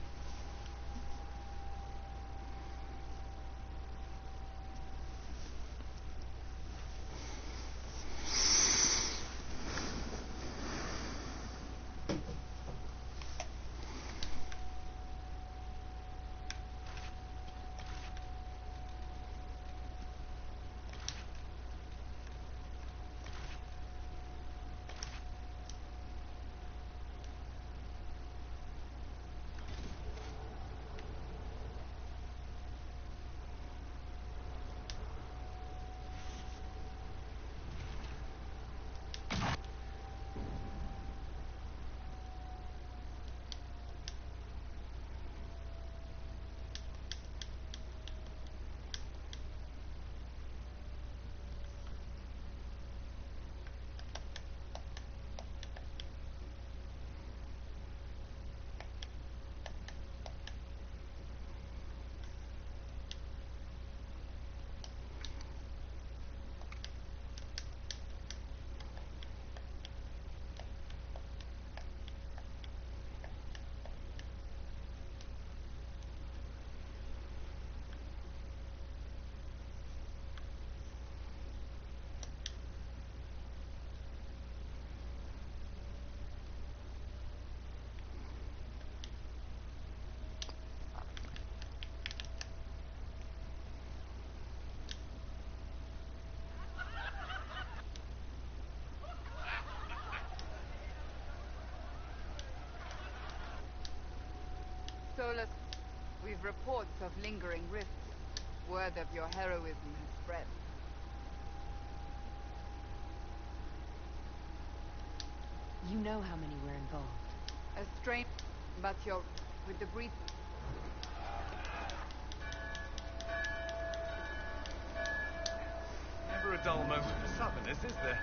N: Solus, we've reports of lingering rifts. Word of your heroism has spread.
B: You know how many were involved.
N: A strain, but you're with the breed.
E: Never a dull moment for Southerners, is there?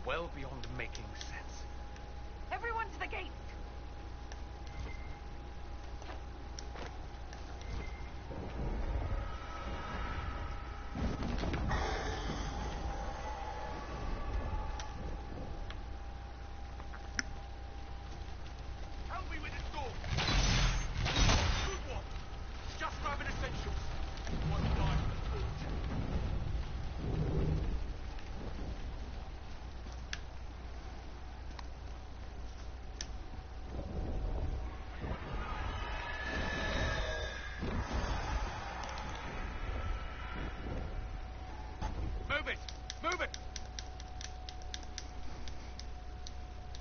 G: well beyond making sense.
L: Everyone to the gate!
G: Help me with this door! Good one! Just grabbing essentials. One knife and torch. Move it! Move it!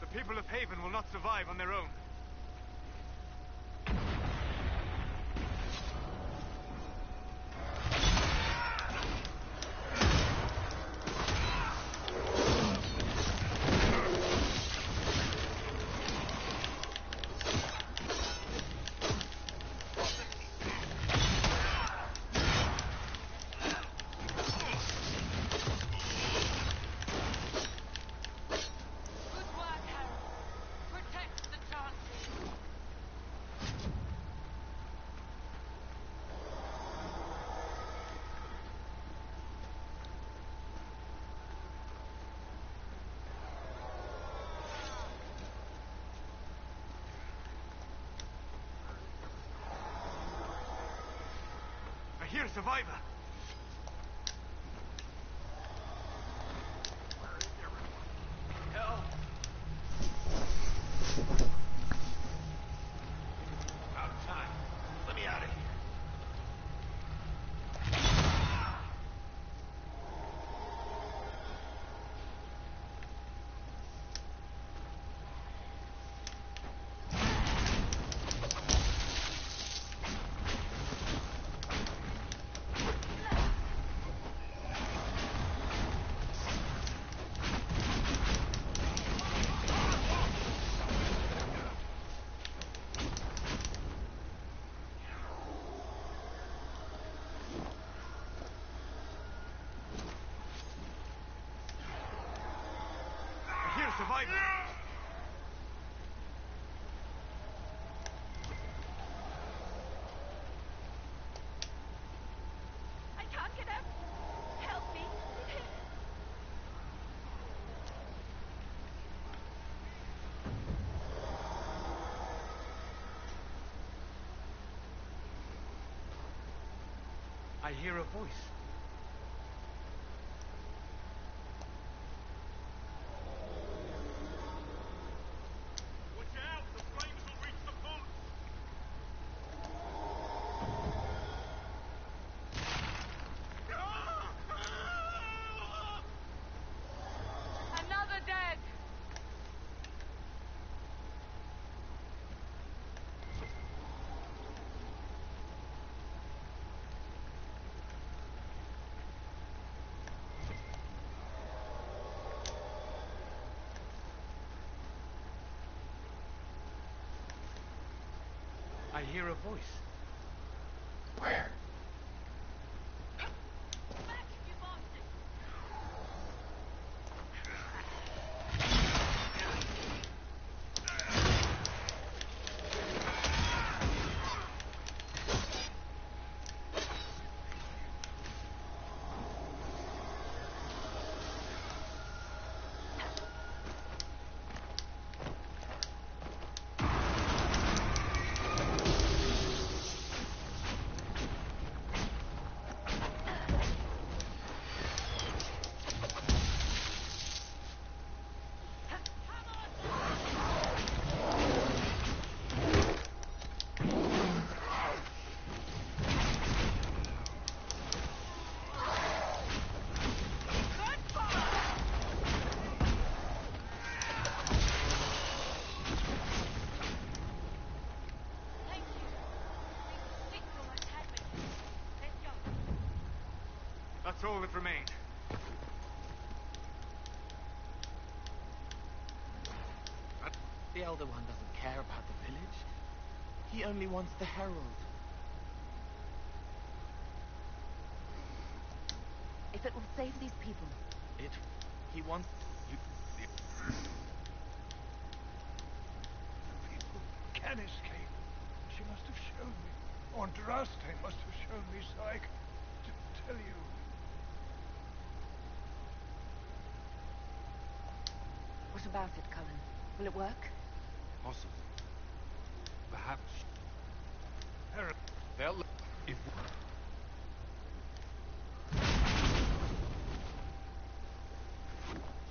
G: The people of Haven will not survive on their own.
H: hear a survivor. Where is everyone? Help! Out of time. Let me out of here. Survivor!
D: I can't get out. Help me.
H: I hear a voice.
D: Another dead.
H: I hear a voice.
A: Where?
D: Back, you bastard.
H: That's all that remained.
M: The Elder One doesn't care about the village. He only wants the Herald.
D: If it will save these people.
M: He wants you...
I: People can escape. She must have shown me. Andraste must have shown me so I could tell you.
D: What about it, Cullen? Will it work?
G: Possibly. Perhaps.
I: Herald.
G: They'll... If...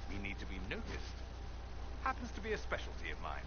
G: We need to be noticed. Happens to be a specialty of mine.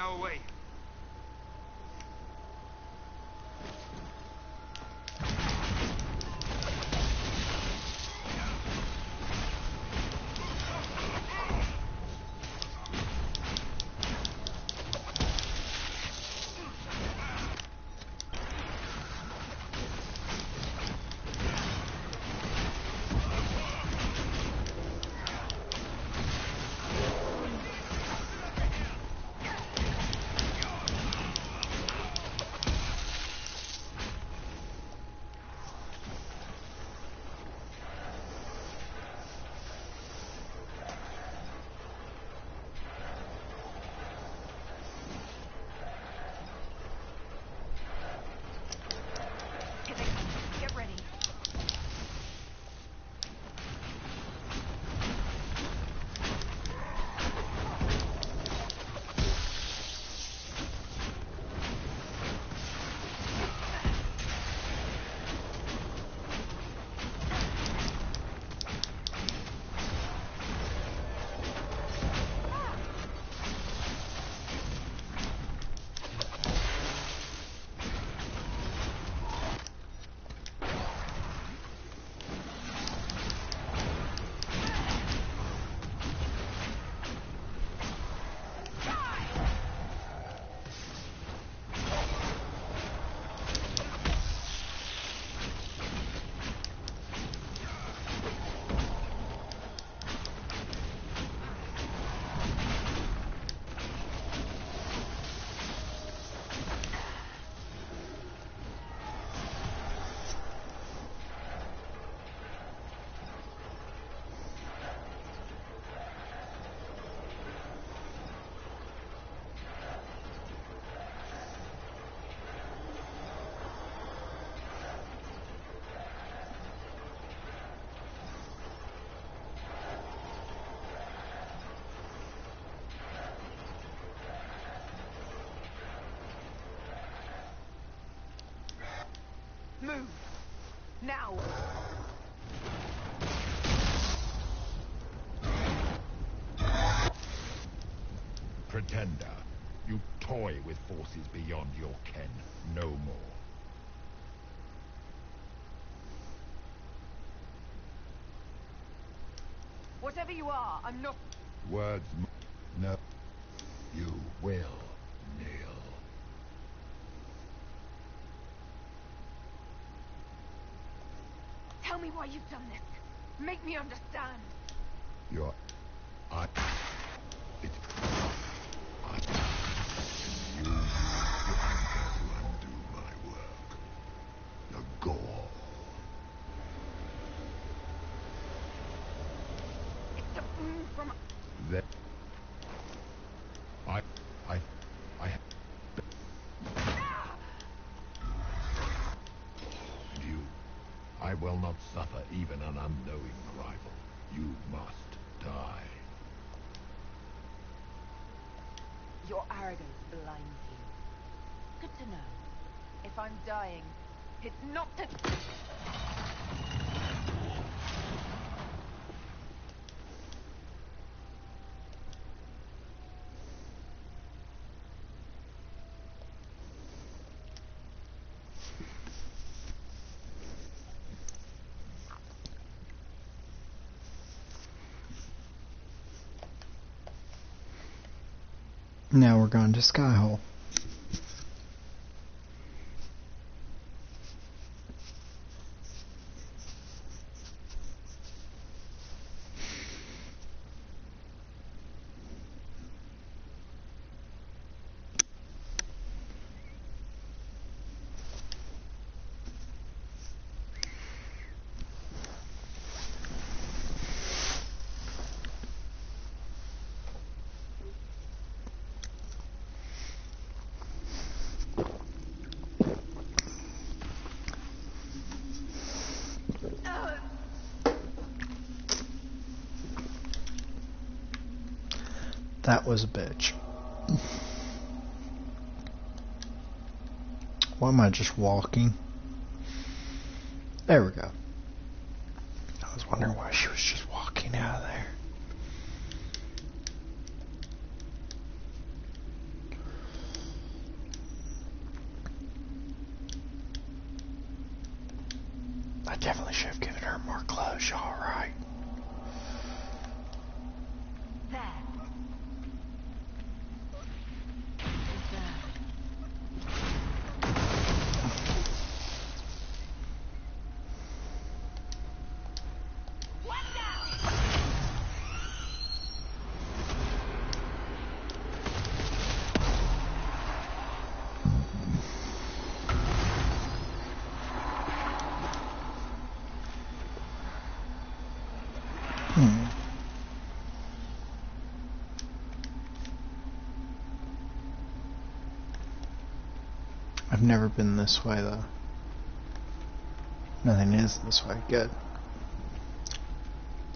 G: our way.
J: Get ready. Move! Now!
O: Pretender, you toy with forces beyond your ken, no more.
J: Whatever you are, I'm not...
O: Words, no. You will kneel.
J: Tell me why you've done this. Make me understand.
O: It, I, you to undo my work. The gore.
J: It's a boon from...
O: That I and you, I will not suffer even an unknowing rival. You must die.
J: Your arrogance blinds you. Good to know. If I'm dying, it's not to...
A: Now we're going to Skyhole. That was a bitch. Why am I just walking? There we go. I was wondering why she was just walking out of there. I definitely should have given her more clothes, y'all, right?
B: There. Is there?
A: I've never been this way, though. Nothing is this way. Good.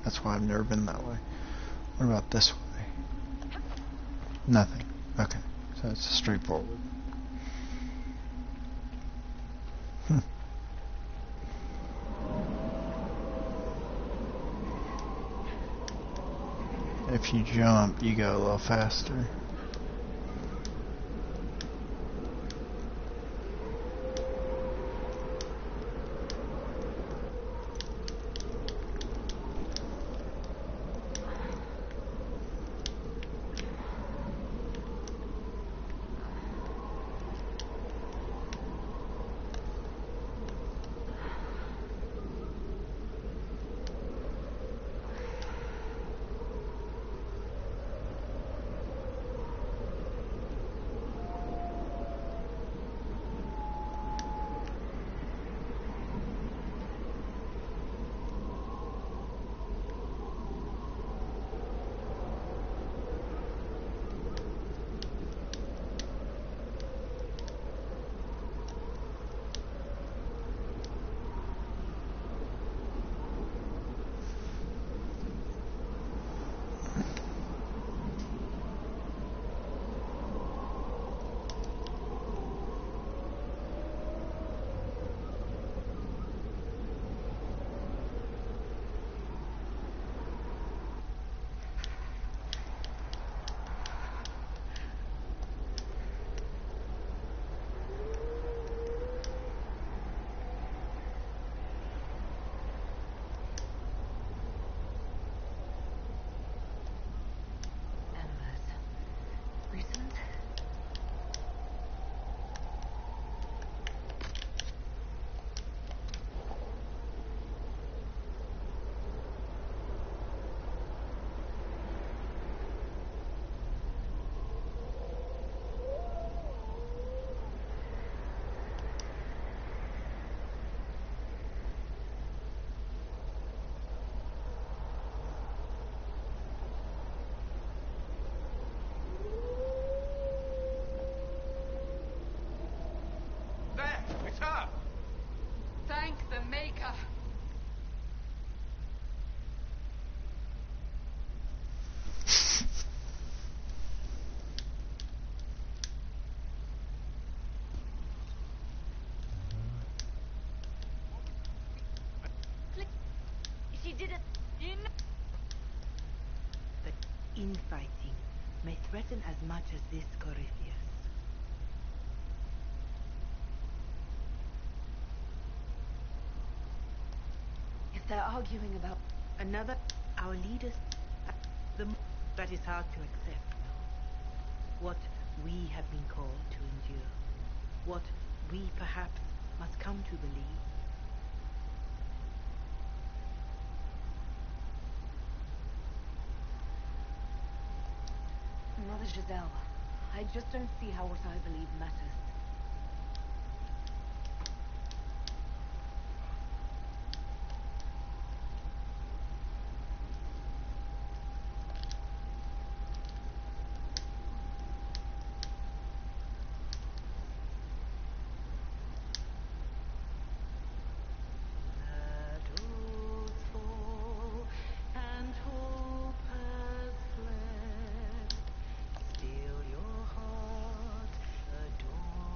A: That's why I've never been that way. What about this way? Nothing. Okay. So it's straightforward. If you jump, you go a little faster.
K: It's her!
N: Thank the Maker.
B: She did it.
L: But infighting may threaten as much as this Corypheus.
B: If they're arguing about
L: Another, our leaders, that is hard to accept. What we have been called to endure. What we perhaps must come to believe.
B: Mother Giselle, I just don't see how what I believe matters.
L: Shadows fall and hope has fled. Still your heart adorns.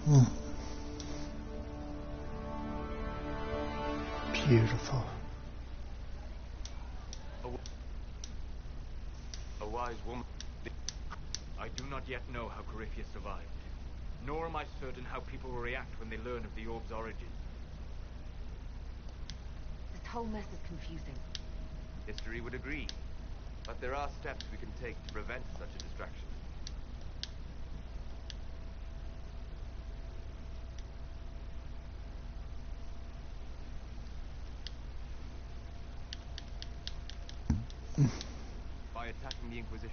A: Mm. Beautiful.
E: A wise woman. I do not yet know how Corypheus survived, nor am I certain how people will react when they learn of the orb's origin.
B: This whole mess is confusing.
C: History would agree, but there are steps we can take to prevent such a distraction. By attacking the Inquisition,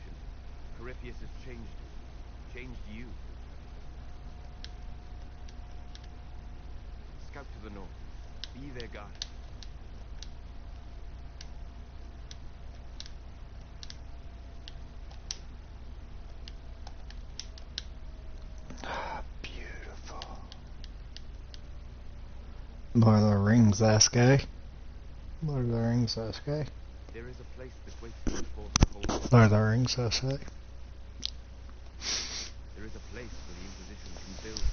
C: Corypheus has changed you. Scout to the north. Be their guide.
A: Beautiful. Lord of the Rings, ass guy. Lord of the Rings, ass guy.
C: There is a place that waits to enforce the whole.
A: Lord of the Rings, ass guy.
C: There is a place where the Inquisition can build,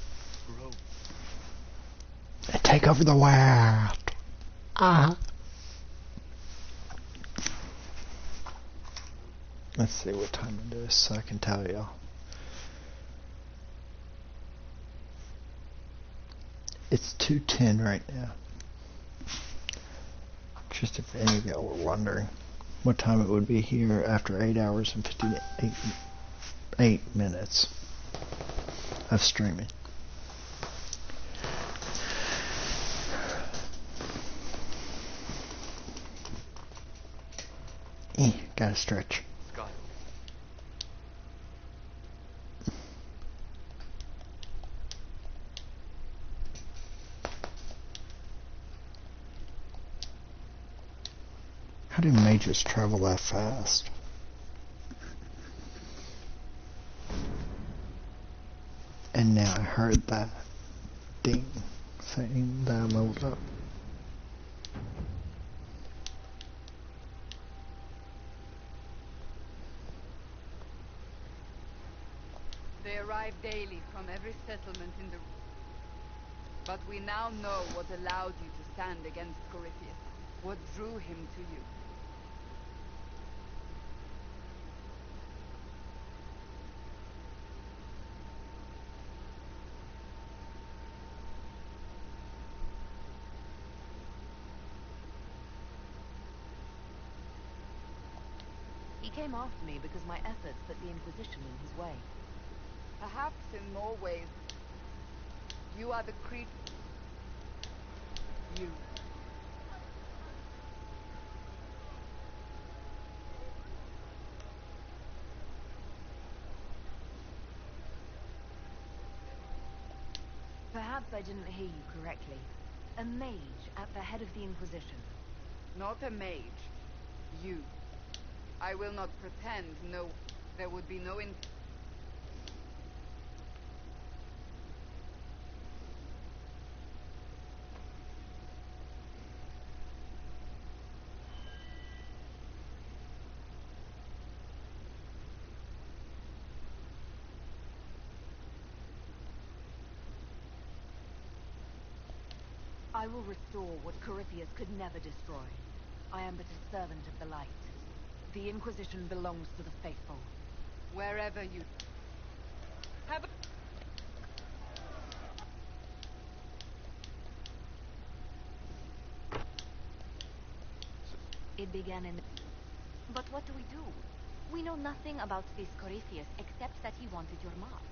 C: grow.
A: And take over the world. Let's see what time it is so I can tell y'all. It's 2:10 right now. Just if any of y'all were wondering what time it would be here after 8 hours and 58 minutes of streaming. Gotta stretch.
C: Sky.
A: How do mages travel that fast? And now I heard that ding thing that I leveled up.
N: They arrive daily from every settlement in the... But we now know what allowed you to stand against Corypheus. What drew him to you.
B: He came after me because my efforts put the Inquisition in his way.
N: Perhaps in more ways, you are the creature. You.
B: Perhaps I didn't hear you correctly. A mage at the head of the Inquisition.
N: Not a mage. You. I will not pretend no... There would be no...
B: I will restore what Corypheus could never destroy. I am but a servant of the light. The Inquisition belongs to the faithful.
N: Wherever you... Have a...
B: It began in...
D: But what do? We know nothing about this Corypheus except that he wanted your mark.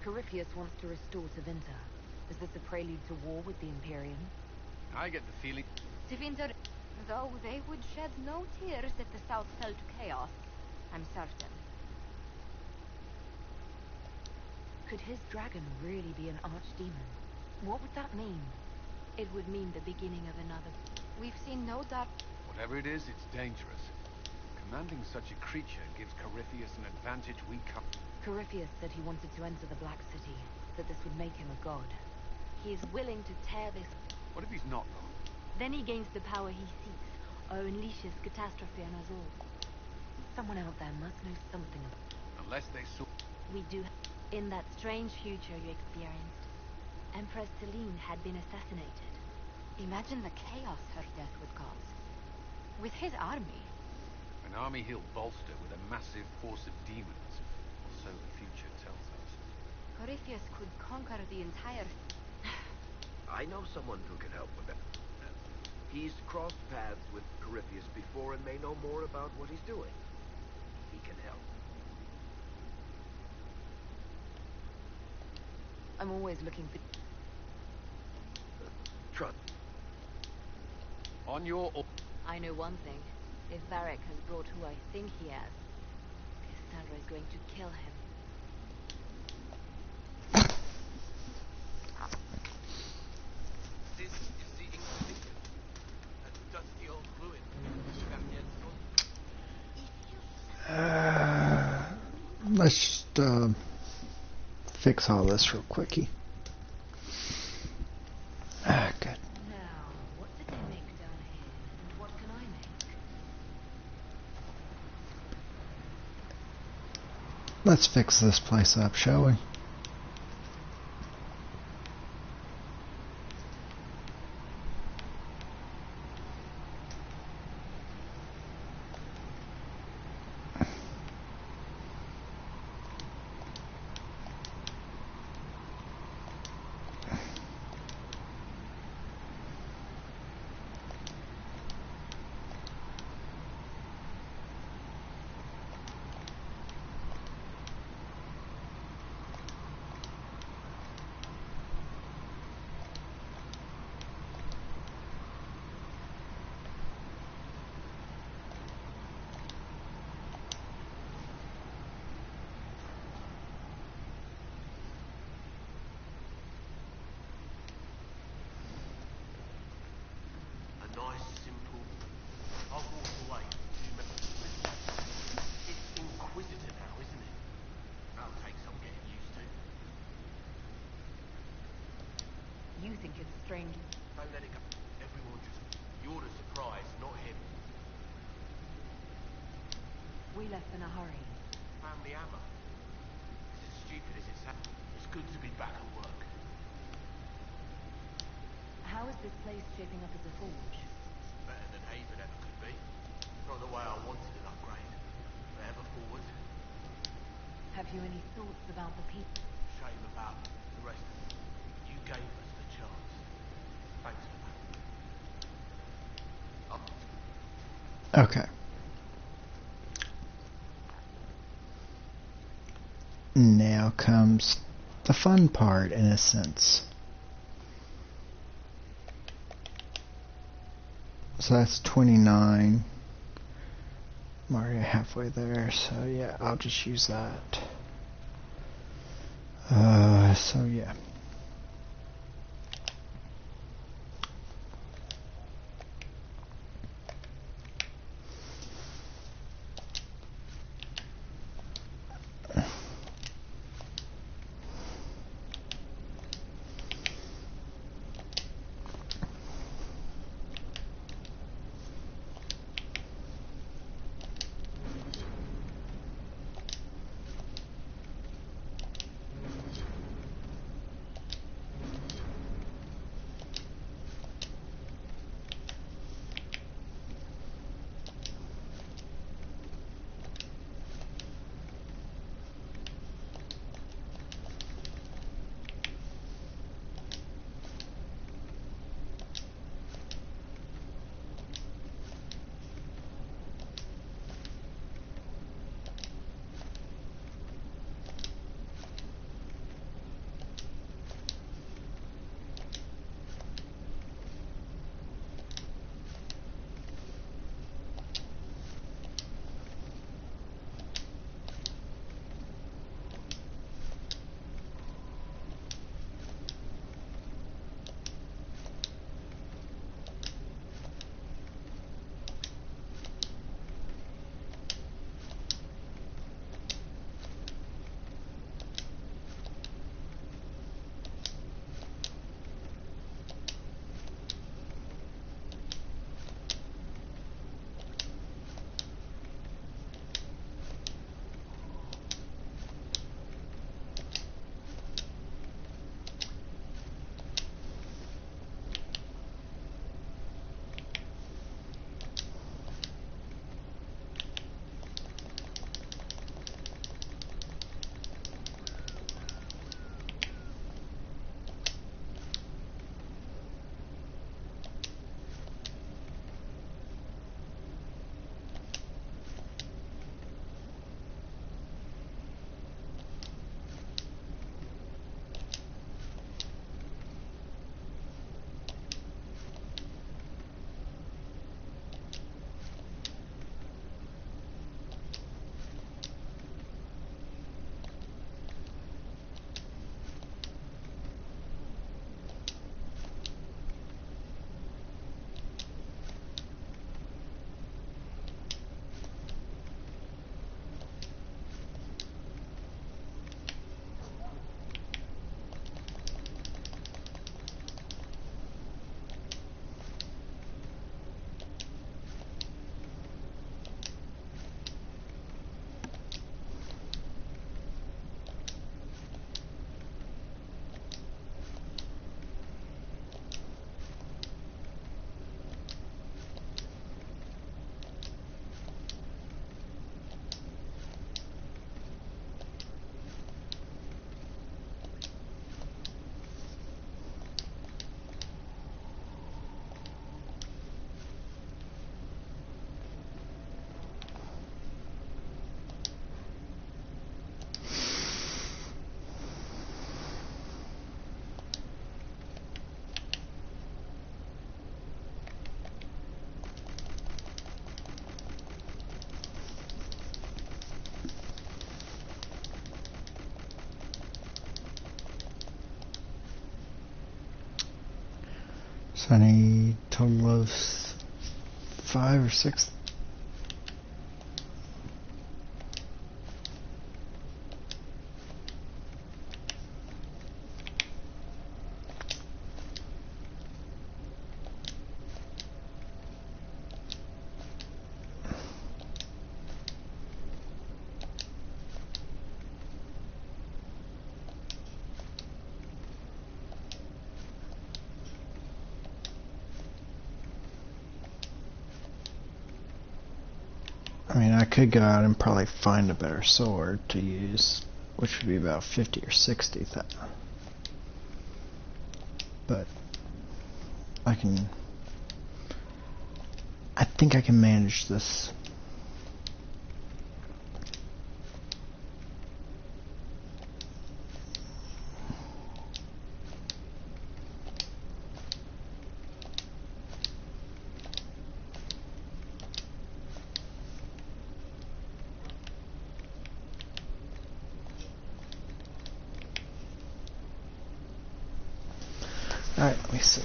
B: Corypheus wants to restore Tevinter. Is this a prelude to war with the Imperium?
K: I get the feeling...
D: Tevinter, though they would shed no tears if the South fell to chaos, I'm certain.
B: Could his dragon really be an archdemon? What would that mean?
D: It would mean the beginning of another. We've seen no doubt.
K: Whatever it is, it's dangerous. Commanding such a creature gives Corypheus an advantage we can't...
B: Corypheus said he wanted to enter the Black City, that this would make him a god.
D: He is willing to tear this...
K: What if he's not, though?
D: Then he gains the power he seeks,
B: or unleashes catastrophe on us all. Someone out there must know something about.
K: Unless they saw.
B: We do. In that strange future you experienced, Empress Celine had been assassinated. Imagine the chaos her death would cause. With his army.
K: An army he'll bolster with a massive force of demons, or so the future tells us.
B: Corypheus could conquer the entire...
C: I know someone who can help with that. He's crossed paths with Corypheus before and may know more about what he's doing. He can help.
B: I'm always looking for...
C: Trust.
K: On your...
B: I know one thing. If Varric has brought who I think he has, Cassandra is going to kill him.
M: This is the Inquisition. A dusty old ruin.
A: Let's just fix all this real quickie. Good.
B: Now, what did they make down here, and what can I make?
A: Let's fix this place up, shall we?
M: Nice, simple. I'll walk away. It's Inquisitor now, isn't it? That'll take some getting used to.
B: You think it's strange.
M: Don't let it go. Everyone just... You're the surprise, not him.
B: We left in a hurry.
M: Family hammer. It's as stupid as it sounds. It's good to be back at work.
B: How is this place shaping up as a forge?
M: Better than Haven ever could be. Not the way I wanted an upgrade. But ever forward.
B: Have you any thoughts about the people?
M: Shame about the rest of it. You gave us the chance. Thanks for that.
A: Okay. Now comes the fun part, in a sense. So that's 29. I'm already halfway there, so yeah, I'll just use that. So yeah. So I need a total of 5 or 6. I mean, I could go out and probably find a better sword to use, which would be about 50 or 60,000. But I think I can manage this. Alright, let me see.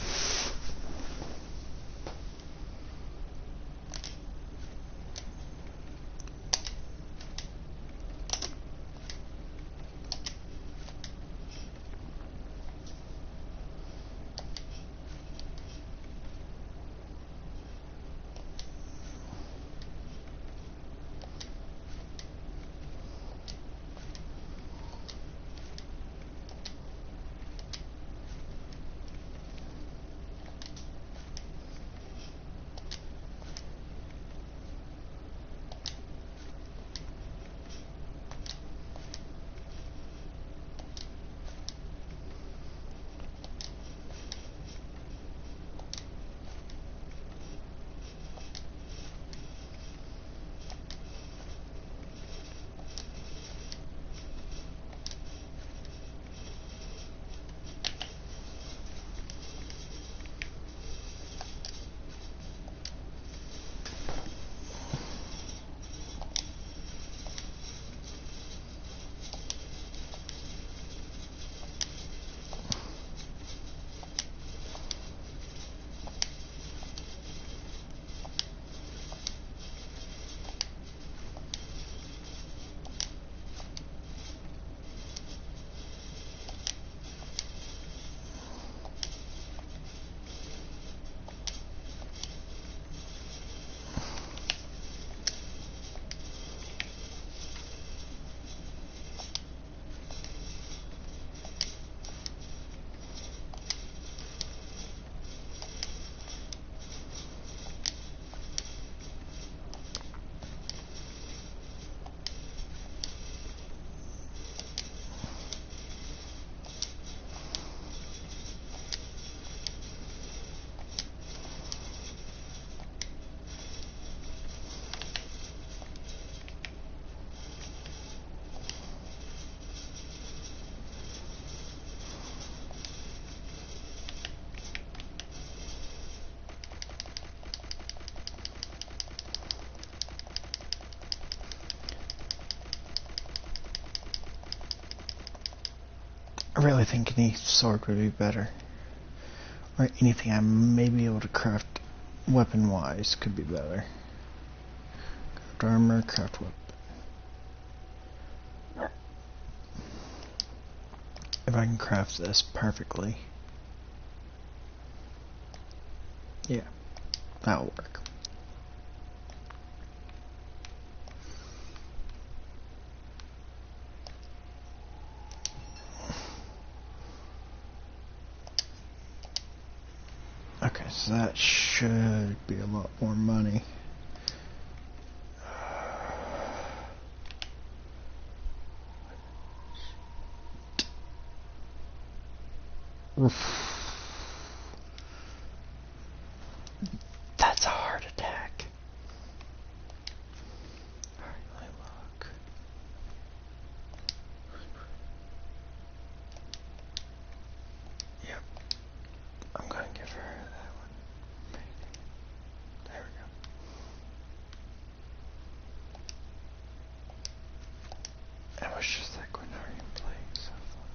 A: I really think any sword would be better. Or anything I may be able to craft weapon-wise could be better. Craft armor, craft weapon. If I can craft this perfectly. Yeah, that'll work. Okay, so that should be a lot more money. Oof. That's a heart attack. Alright, let me look. Yep. I'm gonna give her that one. There we go. It was just that Gwenarian playing so fun.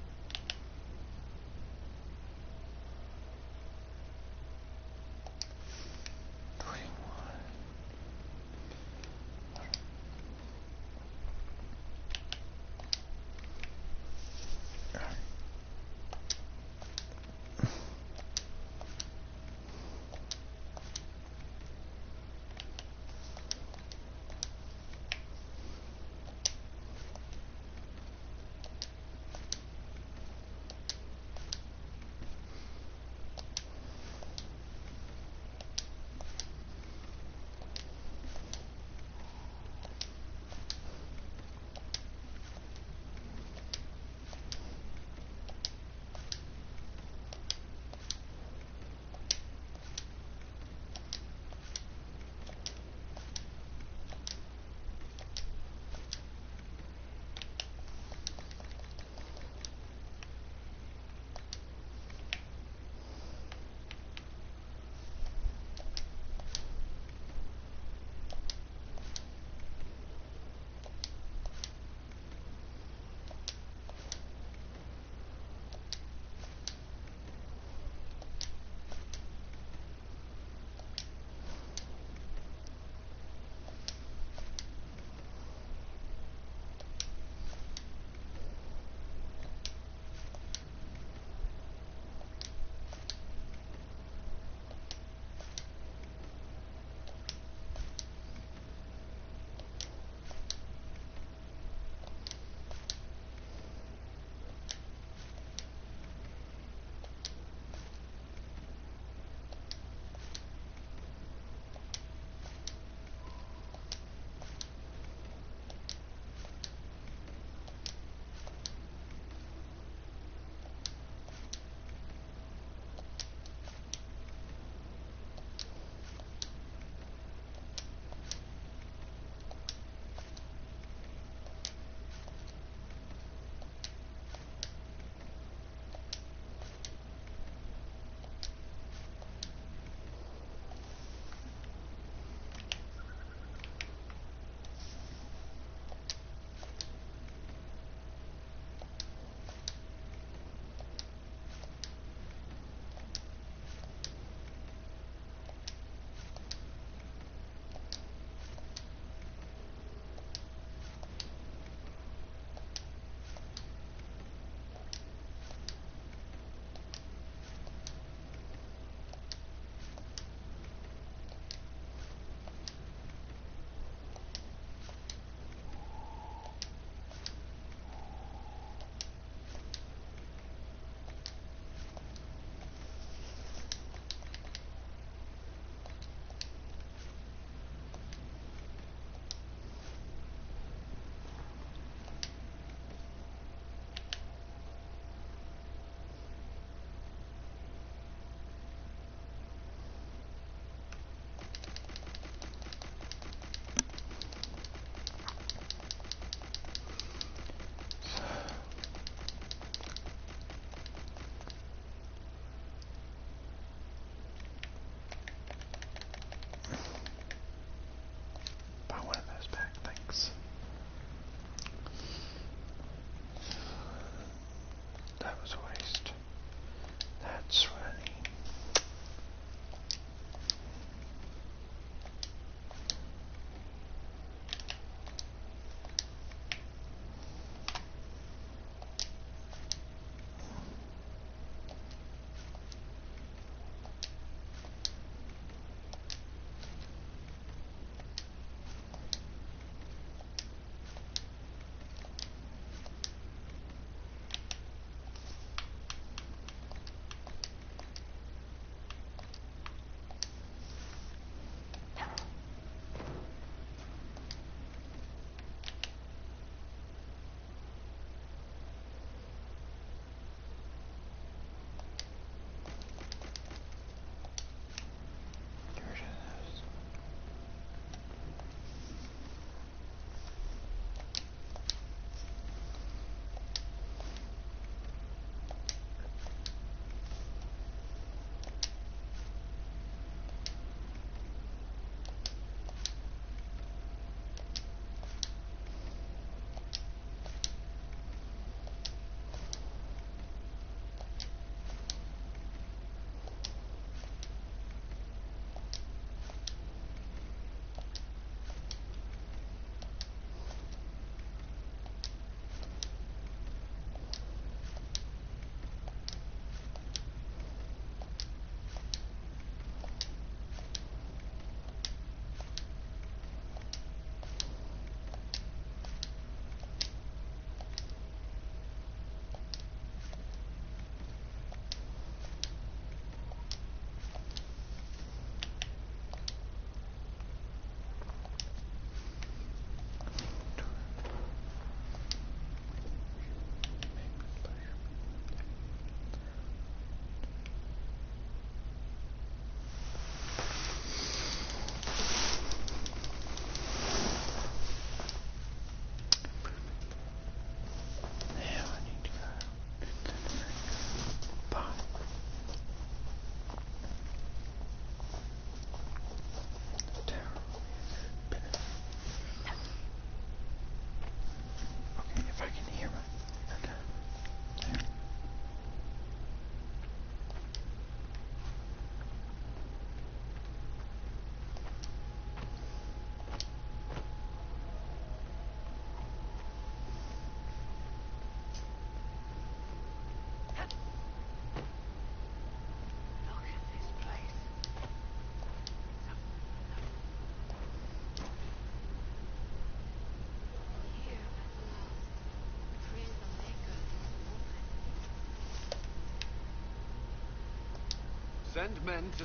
K: Send men to...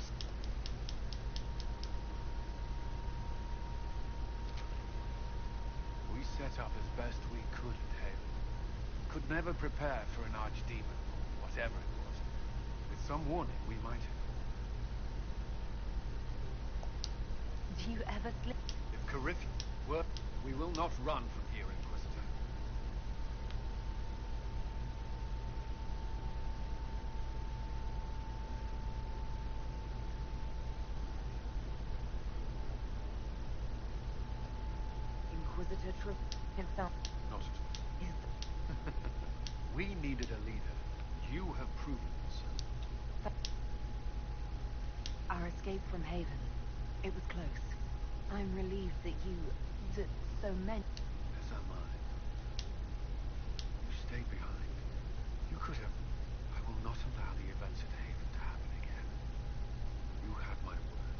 K: We set up as best we could at Haven. Could never prepare for an archdemon, or whatever it was. With some warning, we might have.
B: Do you ever slip?
K: If Corypheus were... We will not run from here, Inquisitor.
B: Inquisitor himself.
K: Not at all.
B: Is
K: We needed a leader. You have proven so.
B: our escape from Haven. It was close. I'm relieved that so many...
K: As am I. You stayed behind. You could have... I will not allow the events at Haven to happen again. You have my word.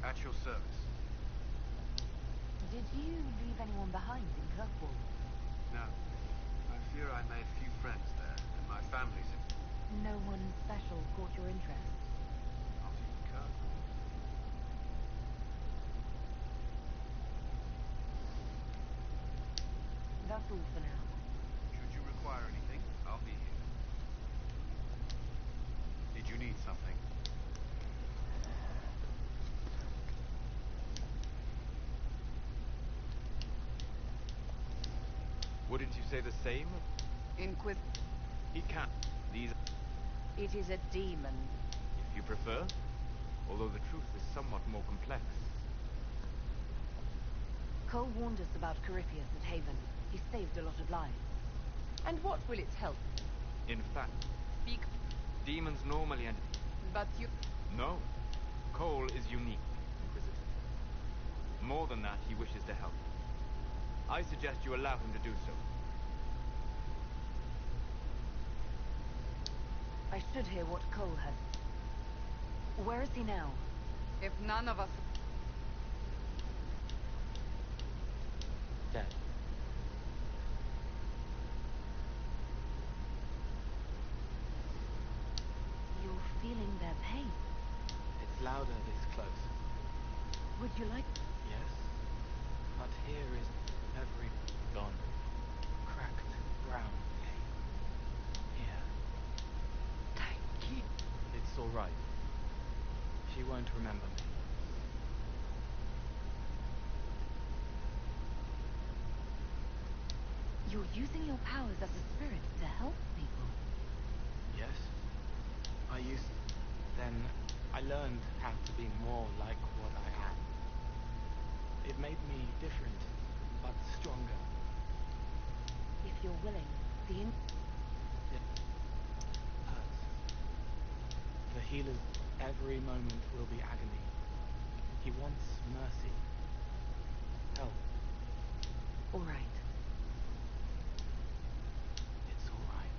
K: At your service.
B: Did you leave anyone behind in Kirkwall?
K: No. I fear I made few friends there, and my family's in...
B: No one special caught your interest?
K: Not even Kirk.
B: That's all for now.
K: Should you require anything, I'll be here. Did you need something?
E: Wouldn't you say the same?
N: Inquisitor.
E: He can. These...
B: It is a demon.
E: If you prefer. Although the truth is somewhat more complex.
B: Cole warned us about Corypheus at Haven. He saved a lot of lives.
J: And what will it help?
E: In fact, demons normally and...
J: But you...
E: No. Cole is unique, Inquisitor. More than that, he wishes to help. I suggest you allow him to do so.
B: I should hear what Cole has. Where is he now?
N: If none of us...
M: Dead.
B: You're feeling their pain.
M: It's louder this close.
B: Would you like...
M: Yes. But here is every gone. Cracked brown pain. Here.
B: Thank you.
M: It's all right. She won't remember me.
B: You're using your powers as a spirit to help people.
M: Yes. I used... Then I learned how to be more like what I am. It made me different, but stronger.
B: If you're willing,
M: It hurts. The healer's every moment will be agony. He wants mercy. Help.
B: All right.
M: It's all right.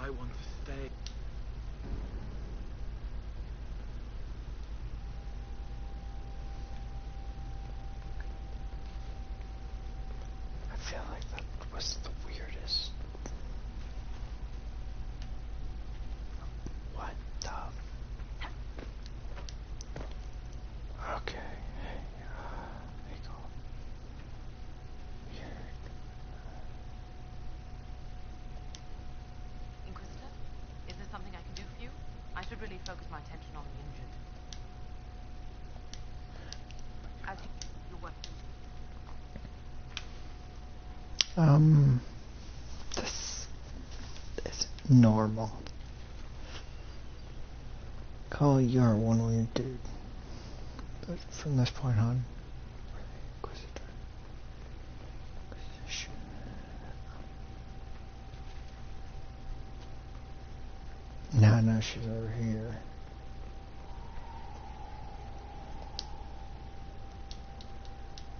M: I want to stay.
A: I feel like that was the weirdest. What the? Okay. Hey, hey, go. Weird.
B: Inquisitor, is there something I can do for you? I should really focus my attention on the injured. As you work.
A: This is normal. Cole, you're one weird dude. But from this point on, Inquisitor. Inquisition. Now I know she's over here.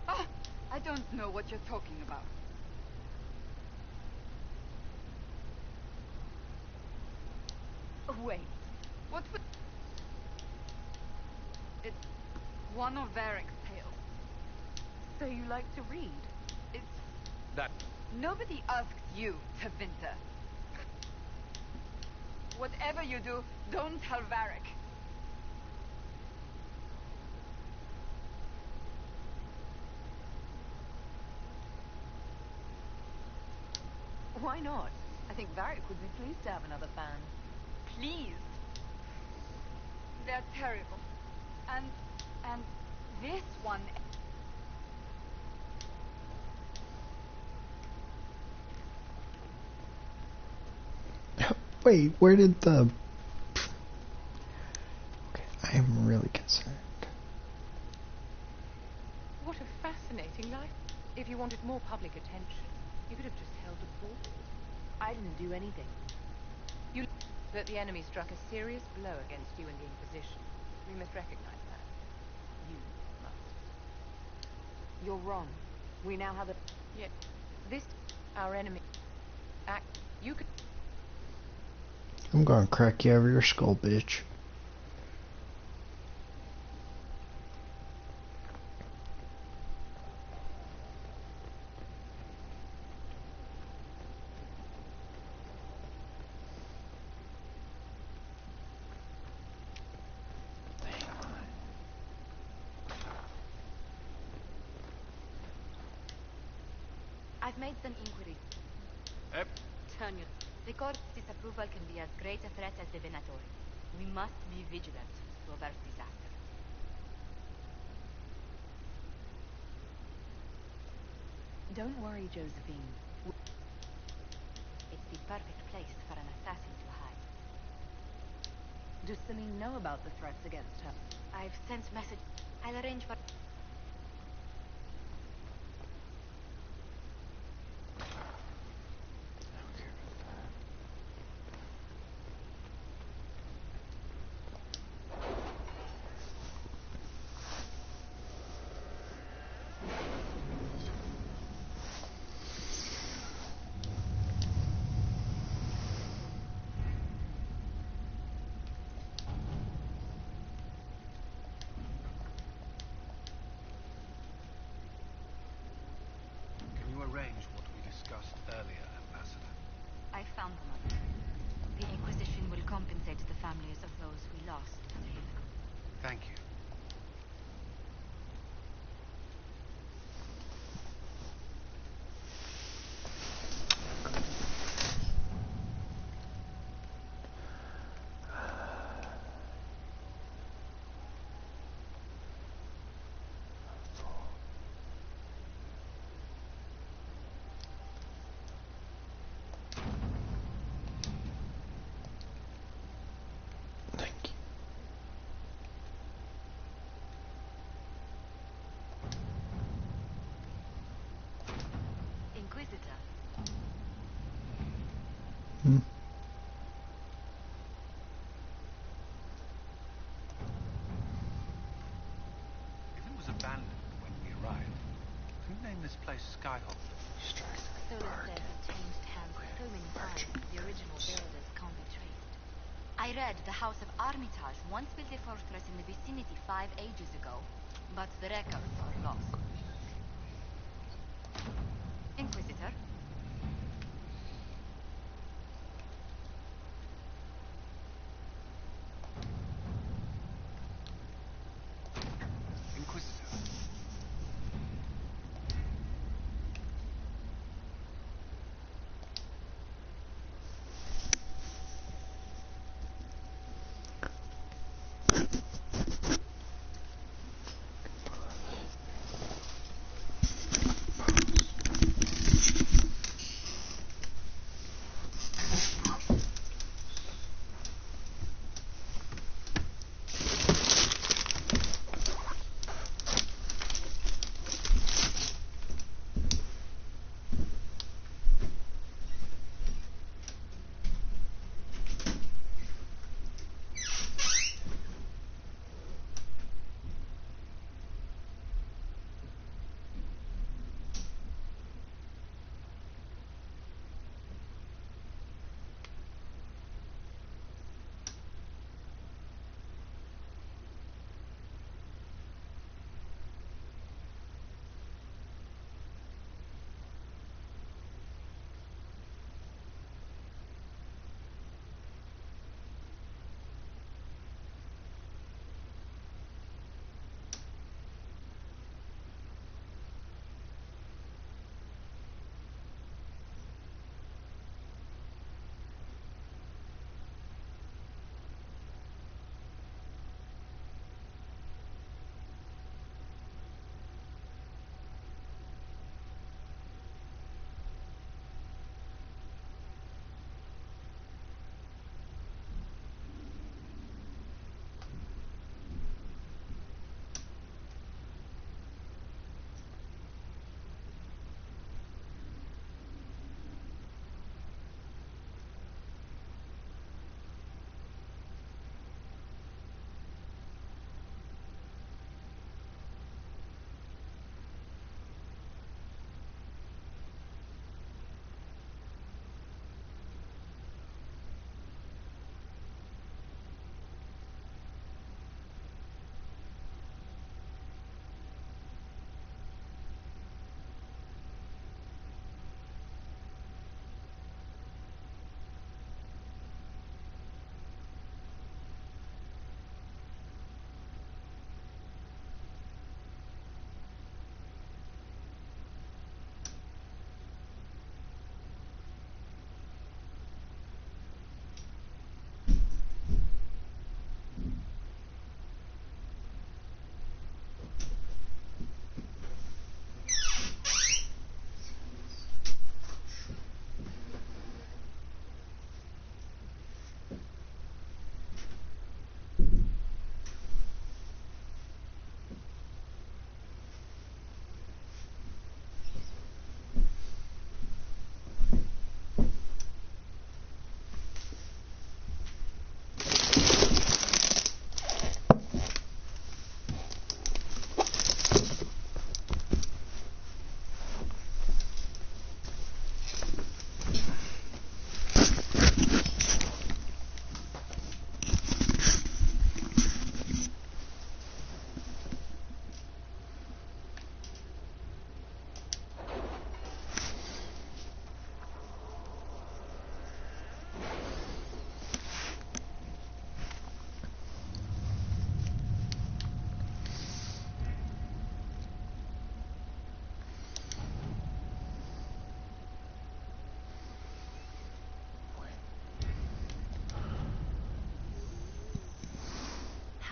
N: Ah! I don't know what you're talking about. Wait. What's the... It's one of Varric's tales.
B: So you like to read?
N: It's
G: That...
N: Nobody asked you, Tevinter. Whatever you do, don't tell Varric.
B: Why not? I think Varric would be pleased to have another fan.
N: Please. They're terrible. And this one...
A: Wait, where did the... Okay, I am really concerned.
J: What a fascinating life. If you wanted more public attention, you could have just held a ball.
B: I didn't do anything.
J: You that the enemy struck a serious blow against you in the Inquisition. We must recognize that. You must.
B: You're wrong. We now have a...
J: Yet, this... our enemy... act... you could...
A: I'm gonna crack you over your skull, bitch.
L: I've made some inquiries.
G: Yep.
L: Turn your... The court's disapproval can be as great a threat as the Venator. We must be vigilant to avert disaster.
B: Don't worry, Josephine.
L: It's the perfect place for an assassin to hide.
B: Does Celine know about the threats against her?
L: I've sent message. I'll arrange for...
K: Arrange what we discussed earlier, Ambassador.
L: I found the money. The Inquisition will compensate the families of those we lost to the Living.
K: Thank you.
L: Inquisitor.
A: Hmm.
K: If it was abandoned when we arrived, who named this place Skyhold?
L: Solar says it changed hands so many times, the original builders can't be traced. I read the House of Armitage once built a fortress in the vicinity 5 ages ago, but the records are lost. Inquisitor?
K: Inquisitor.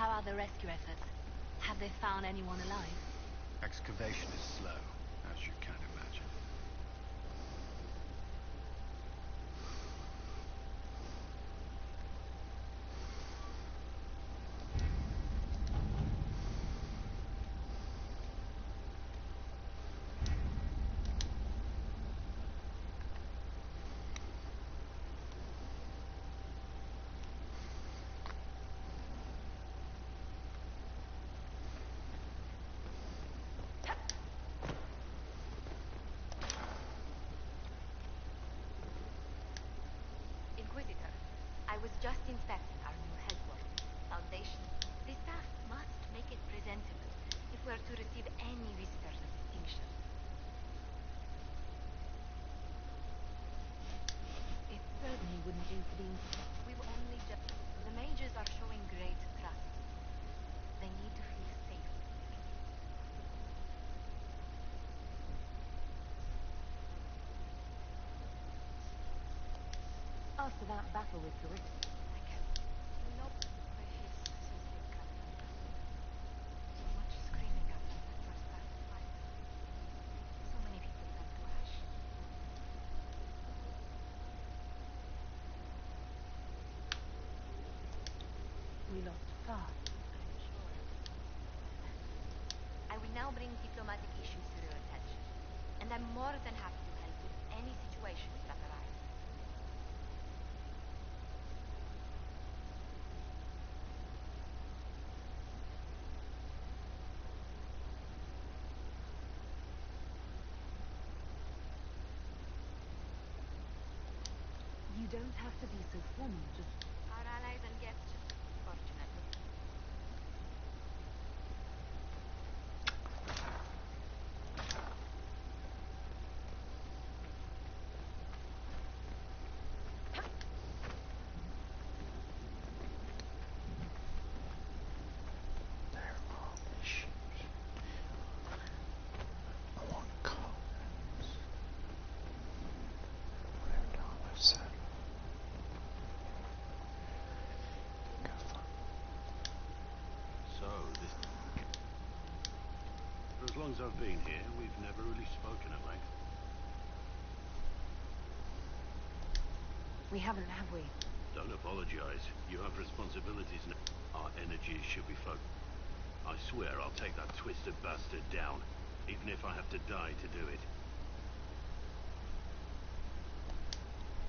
B: How are the rescue efforts? Have they found anyone alive?
K: Excavation is slow, as you can imagine.
B: Inquisitor, I was just inspecting our new headquarters, foundation. The staff must make it presentable if we are to receive any visitors of distinction. It certainly wouldn't do for the... We've only just... The mages are showing great trust. They need to feel safe. After that battle with the Rift, I kept... Not by his sensitive captain. So much screaming after the first battle fight. So many people turned to ash. We lost far, I'm sure. I will now bring diplomatic issues to your attention, and I'm more than happy to help with any situations that arise. You don't have to be so formal, just... Our allies and guests, fortunately.
C: For as long as I've been here, we've never really spoken at length.
B: We haven't, have we?
C: Don't apologize. You have responsibilities now. Our energies should be focused. I swear I'll take that twisted bastard down, even if I have to die to do it.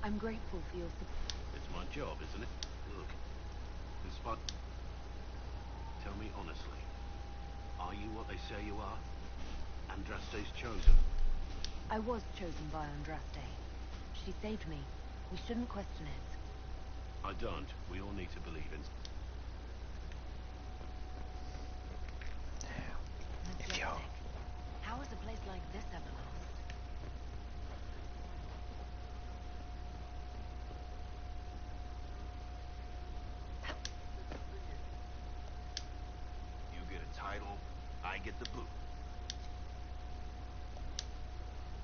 B: I'm grateful for your support.
C: It's my job, isn't it? Look, in spot... Tell me honestly, are you what they say you are? Andraste's chosen.
B: I was chosen by Andraste. She saved me. We shouldn't question it.
C: I don't. We all need to believe in...
B: Majestic. How is a place like this ever lost?
C: You get a title, I get the boot.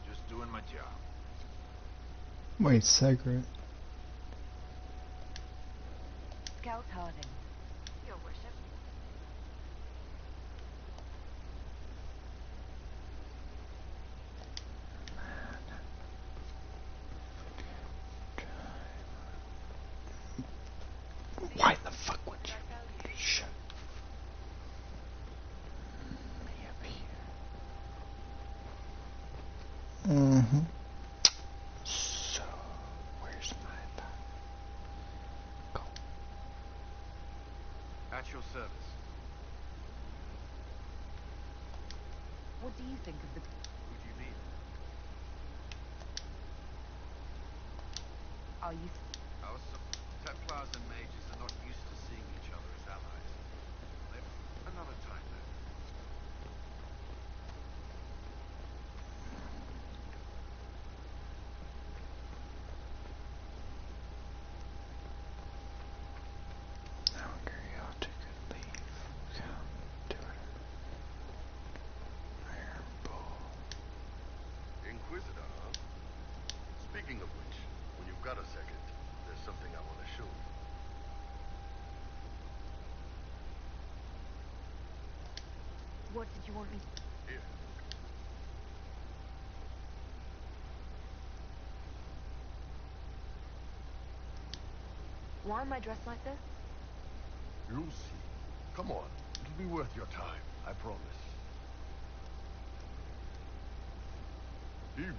K: Just doing my job.
A: Wait, secret.
B: Scout Harding. Your worship.
A: Why the fuck would you? Shut me up here. Mm-hmm. So, where's my go?
K: At your service.
B: What do you think of the...
K: Who do you mean?
B: Are you...
K: Our Templars and mages are not used to seeing each other as allies. Another time, then.
A: How agree ought to good leave. Come do it. Iron Bull.
C: Inquisitor, huh? Speaking of which, when you've got a second, there's something I want to show you.
B: What did you want me
O: Here.
B: Why am I dressed like this?
O: You'll see. Come on. It'll be worth your time. I promise. Evening.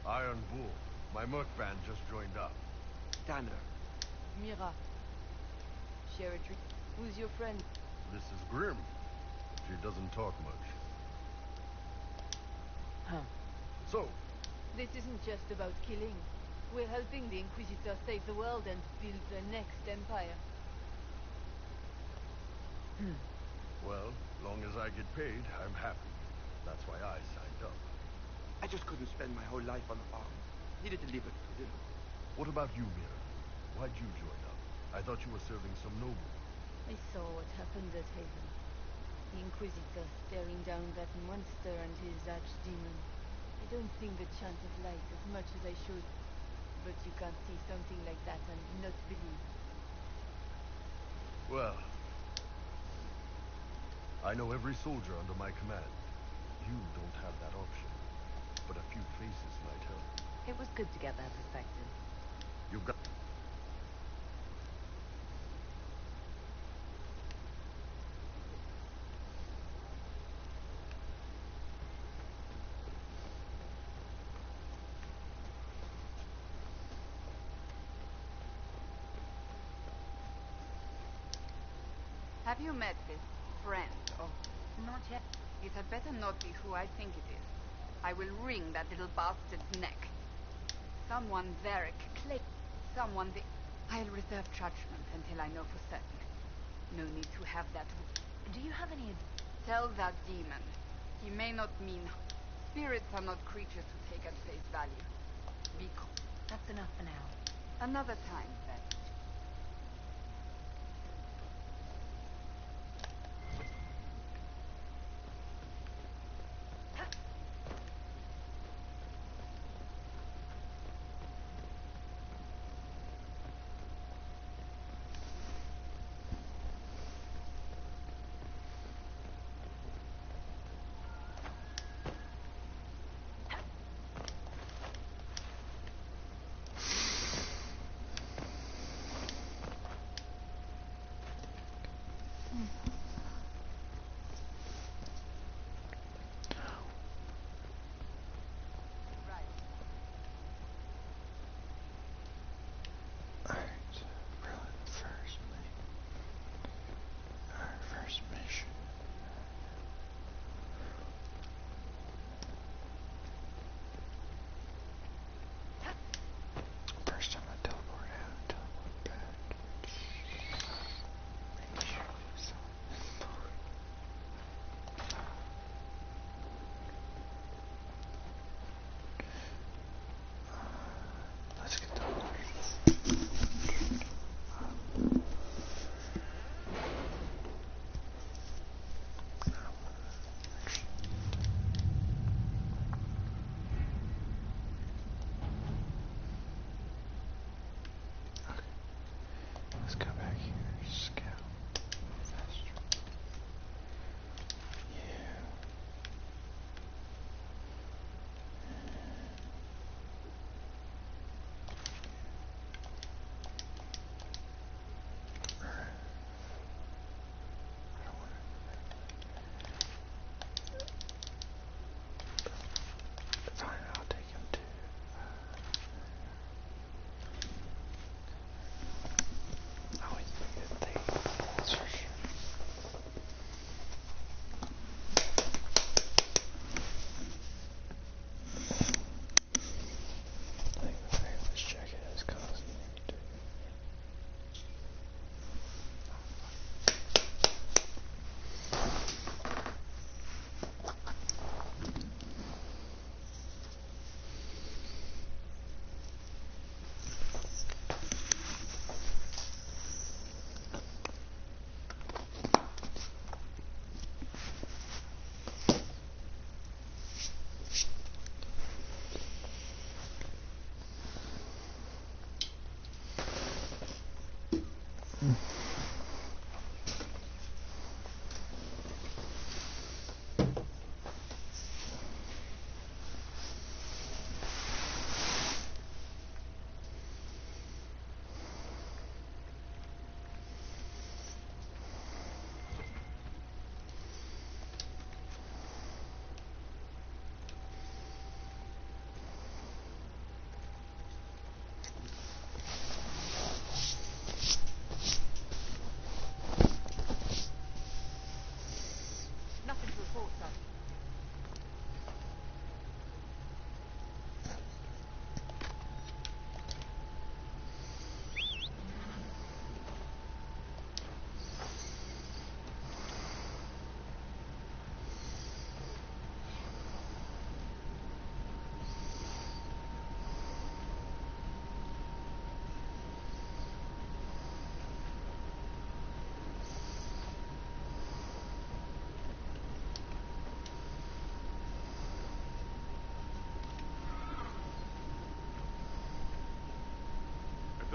O: Iron Bull. My Merc band just joined up.
P: Tanner.
B: Mira. Share a drink. Who's your friend?
O: This is Grim. She doesn't talk much.
B: Huh.
O: So,
B: This isn't just about killing. We're helping the Inquisitor save the world and build the next empire.
O: well, long as I get paid, I'm happy. That's why I signed up.
P: I just couldn't spend my whole life on the farm. Needed to live it, you know.
O: What about you, Mira? Why'd you join up? I thought you were serving some noble.
B: I saw what happened at Haven. The Inquisitor staring down that monster and his archdemon. I don't sing the chant of light as much as I should. But you can't see something like that and not believe.
O: Well, I know every soldier under my command. You don't have that option. But a few faces might help.
B: It was good to get that perspective.
O: You've got...
N: Have you met this friend of... Not yet. It had better not be who I think it is. I will wring that little bastard's neck. Someone Varric Clay. Someone the... I'll reserve judgment until I know for certain. No need to have that...
B: Do you have any...
N: Tell that demon. He may not mean... Spirits are not creatures to take at face value. Be cool.
B: That's enough for now.
N: Another time, then.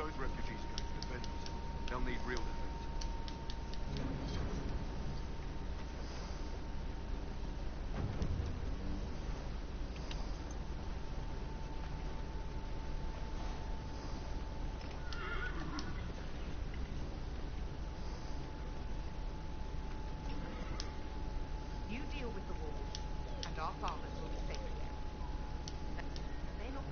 K: those refugees are going to defend themselves. They'll need real defense.
L: You deal with the walls, and our fathers will be safe again. They look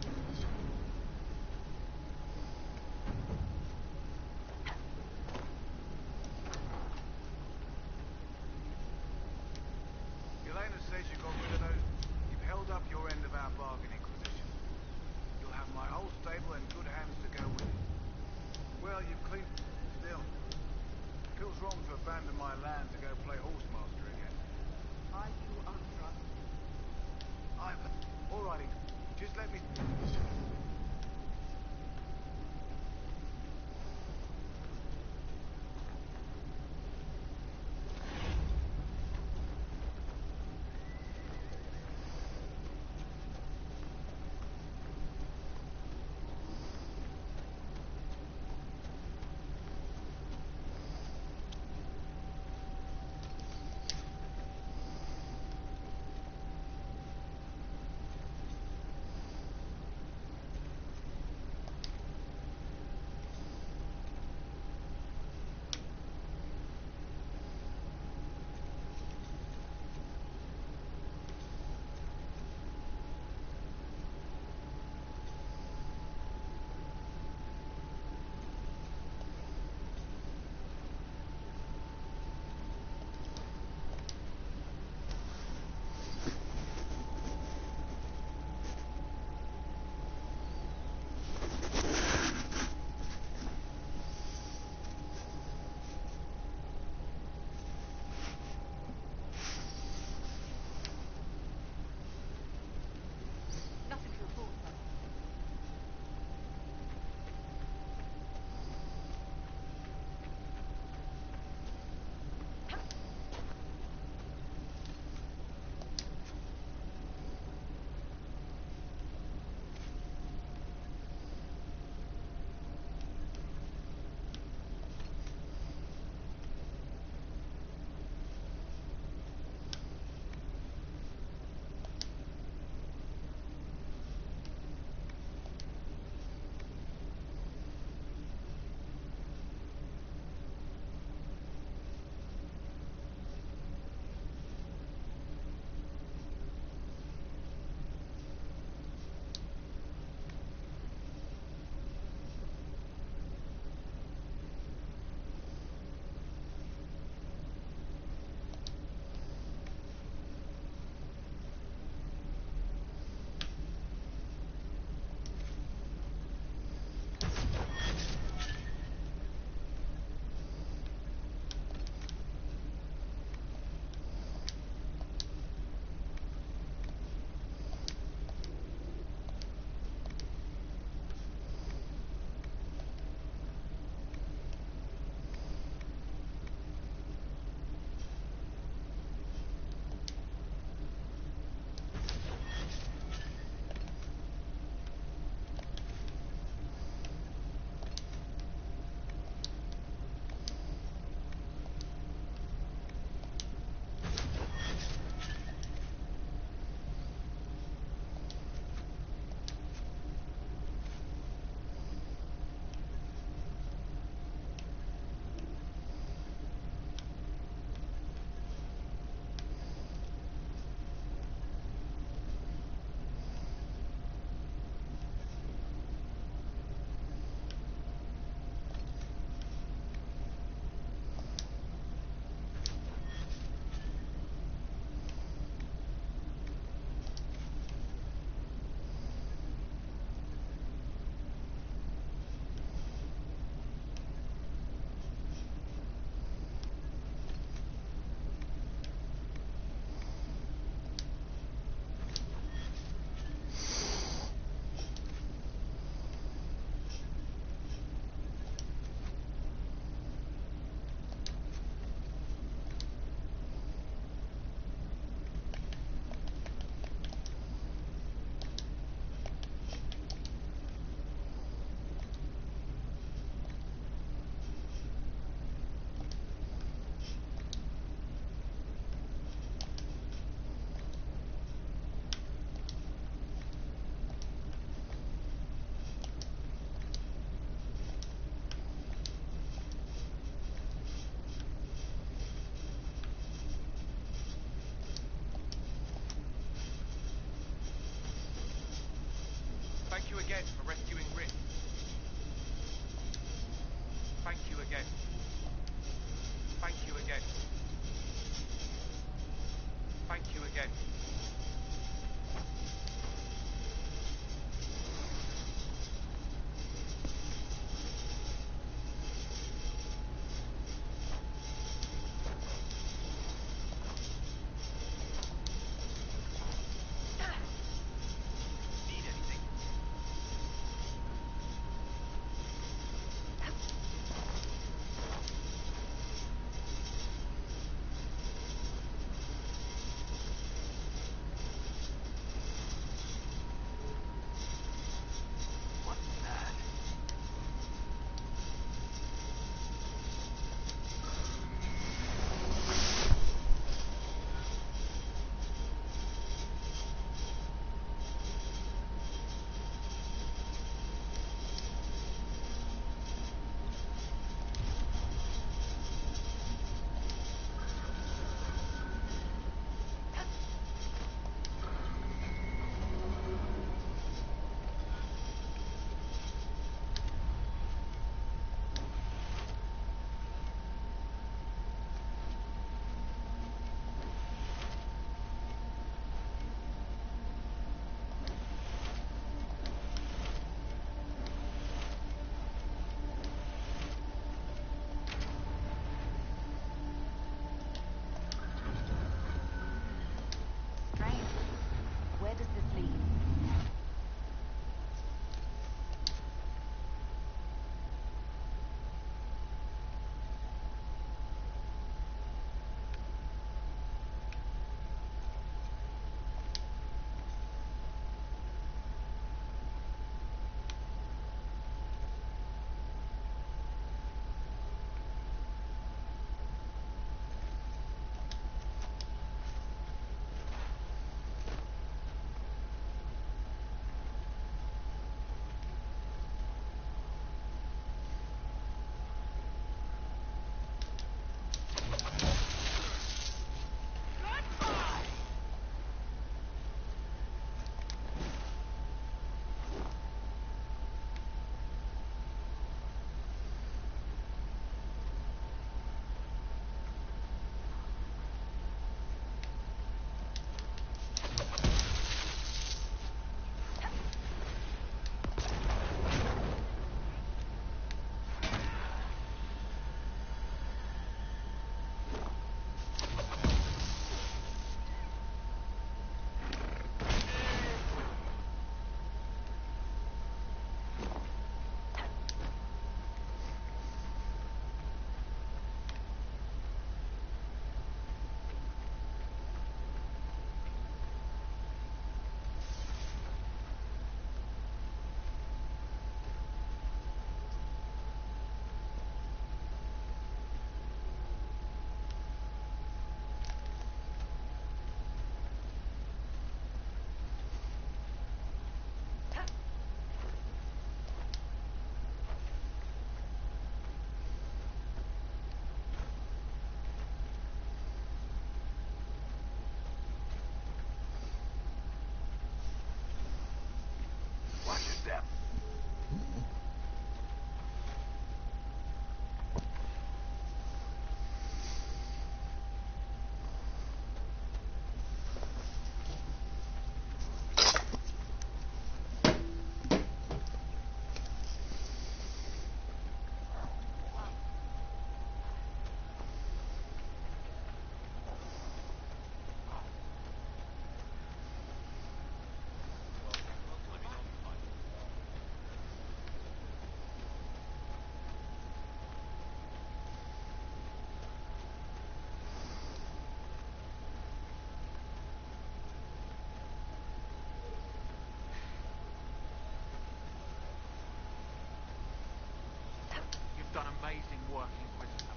I: amazing work, Inquisitor.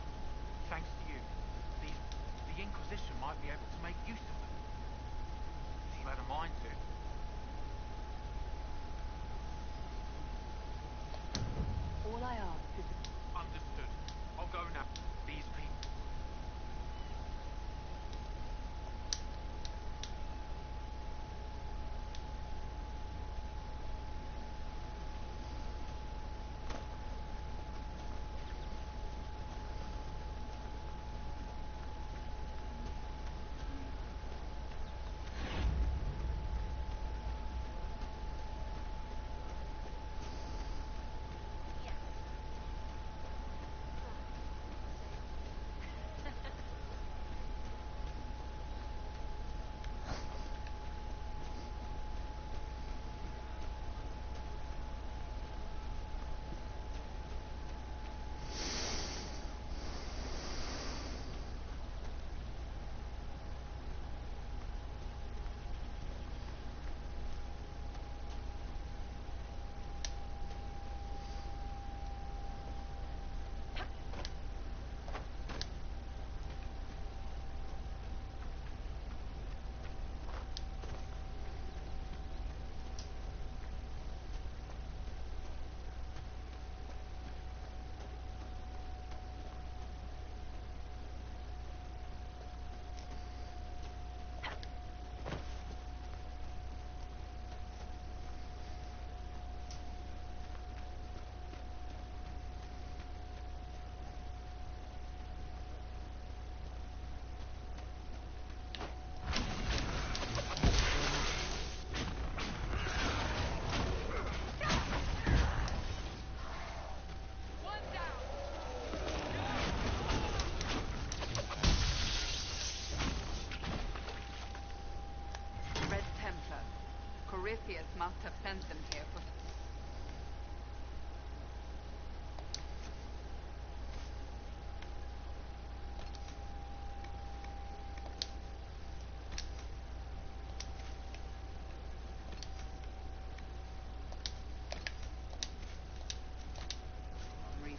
I: Thanks to you, the Inquisition might be able to make use of them. You had a mind to.
B: All I ask is...
I: Understood. I'll go now. These people...
N: Red Templars. Corypheus must have sent them here for... reason.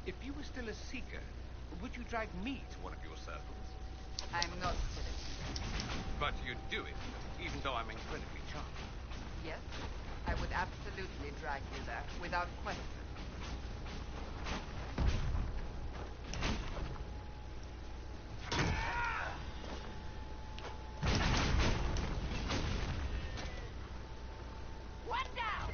G: If you were still a seeker, would you drag me to one of your circles?
N: I'm not still a seeker.
G: But you'd do it, even though I'm incredibly charming.
N: Yes, I would absolutely drag you there, without question.
L: One down!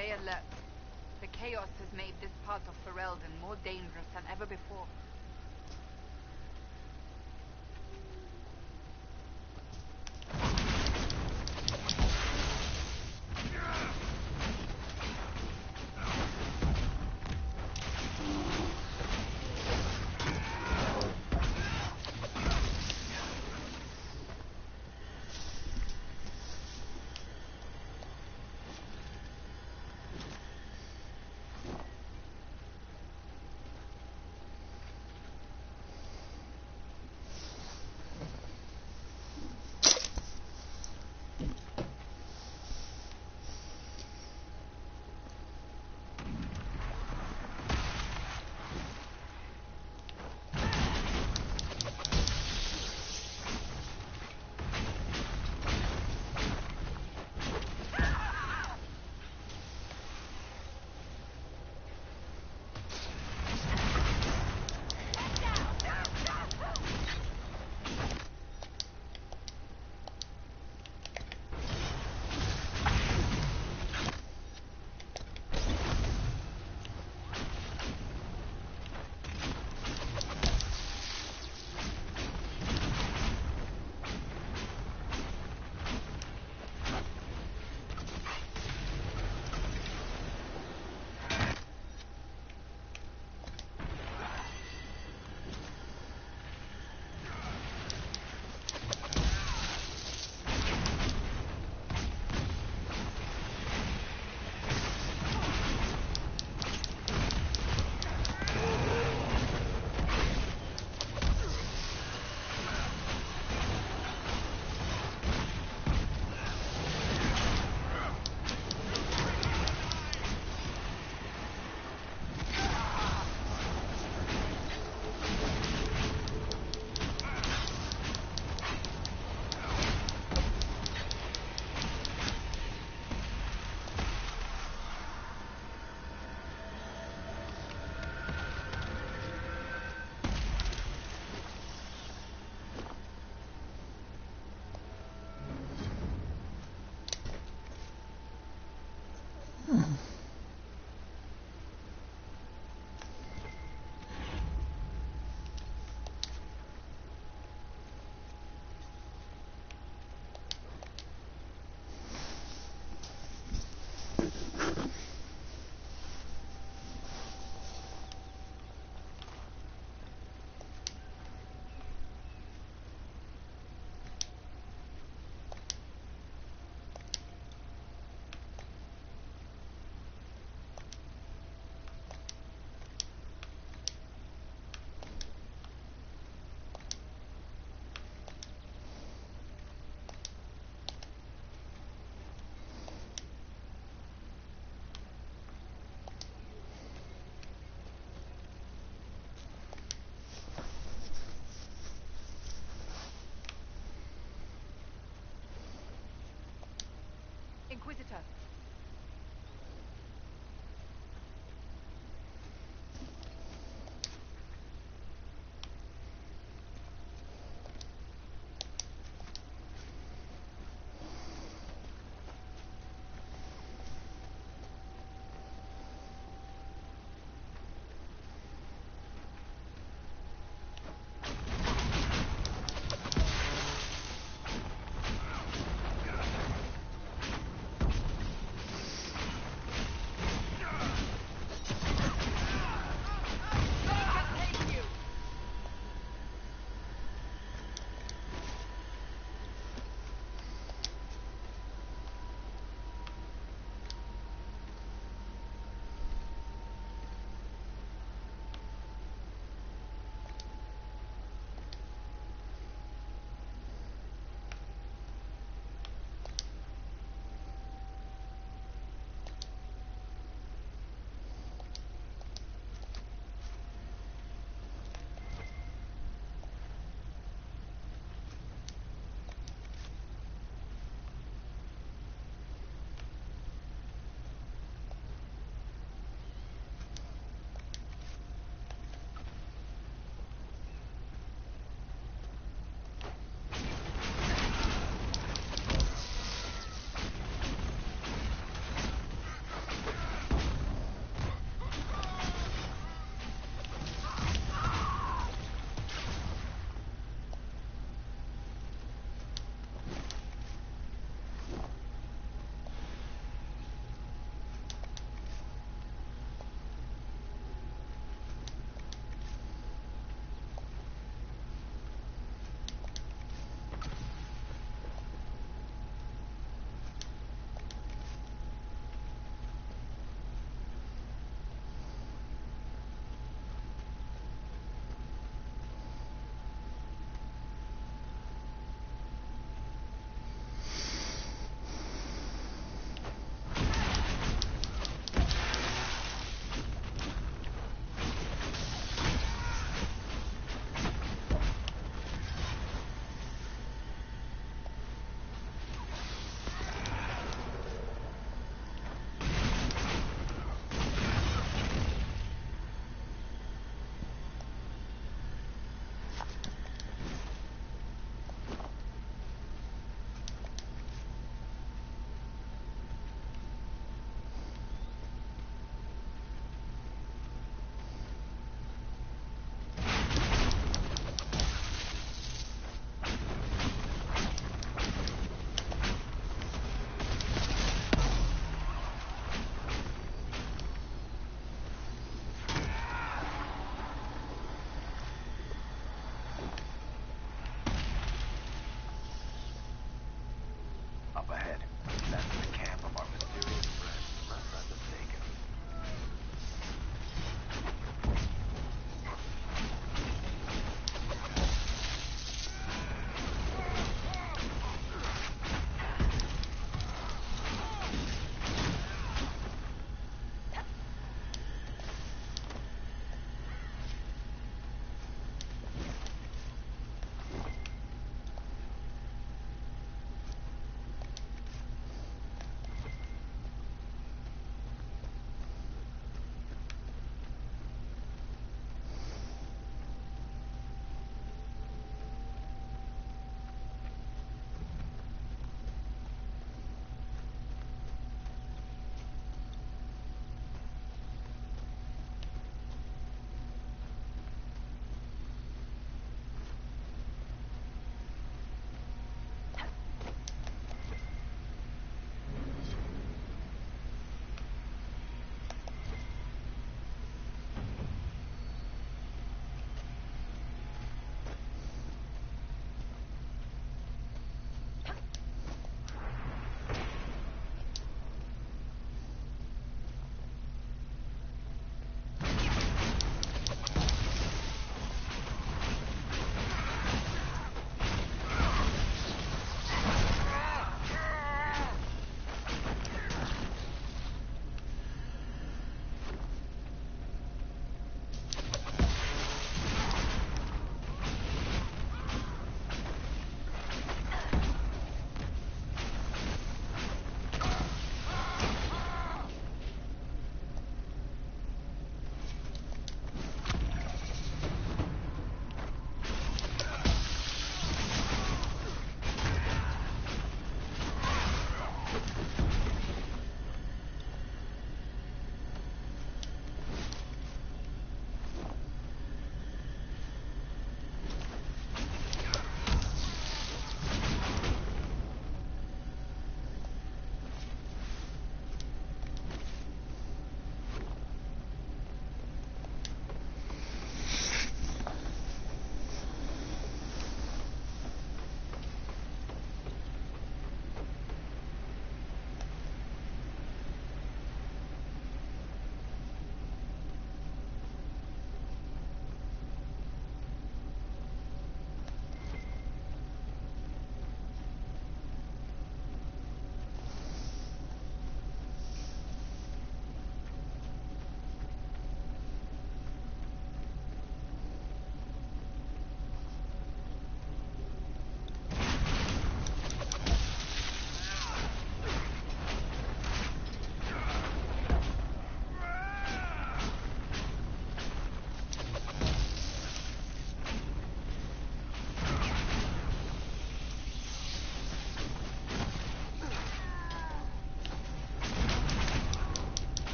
N: Stay alert. The chaos has made this part of Ferelden more dangerous than ever before.
J: Inquisitor.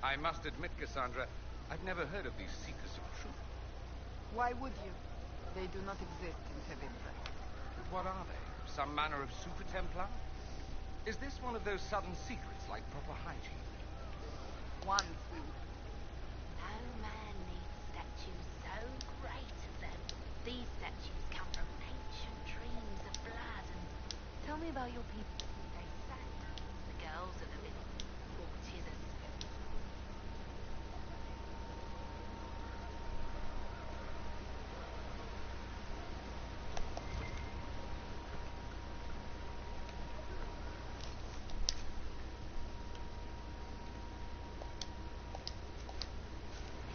G: I must admit, Cassandra, I've never heard of these Seekers of Truth.
N: Why would you? They do not exist in Tevinter.
G: But what are they? Some manner of Super Templar? Is this one of those southern secrets like proper hygiene?
N: Once we...
L: No man needs statues so great as them. These statues come from ancient dreams of blood and... Tell me about your people. They say the girls are the little watches of spirit.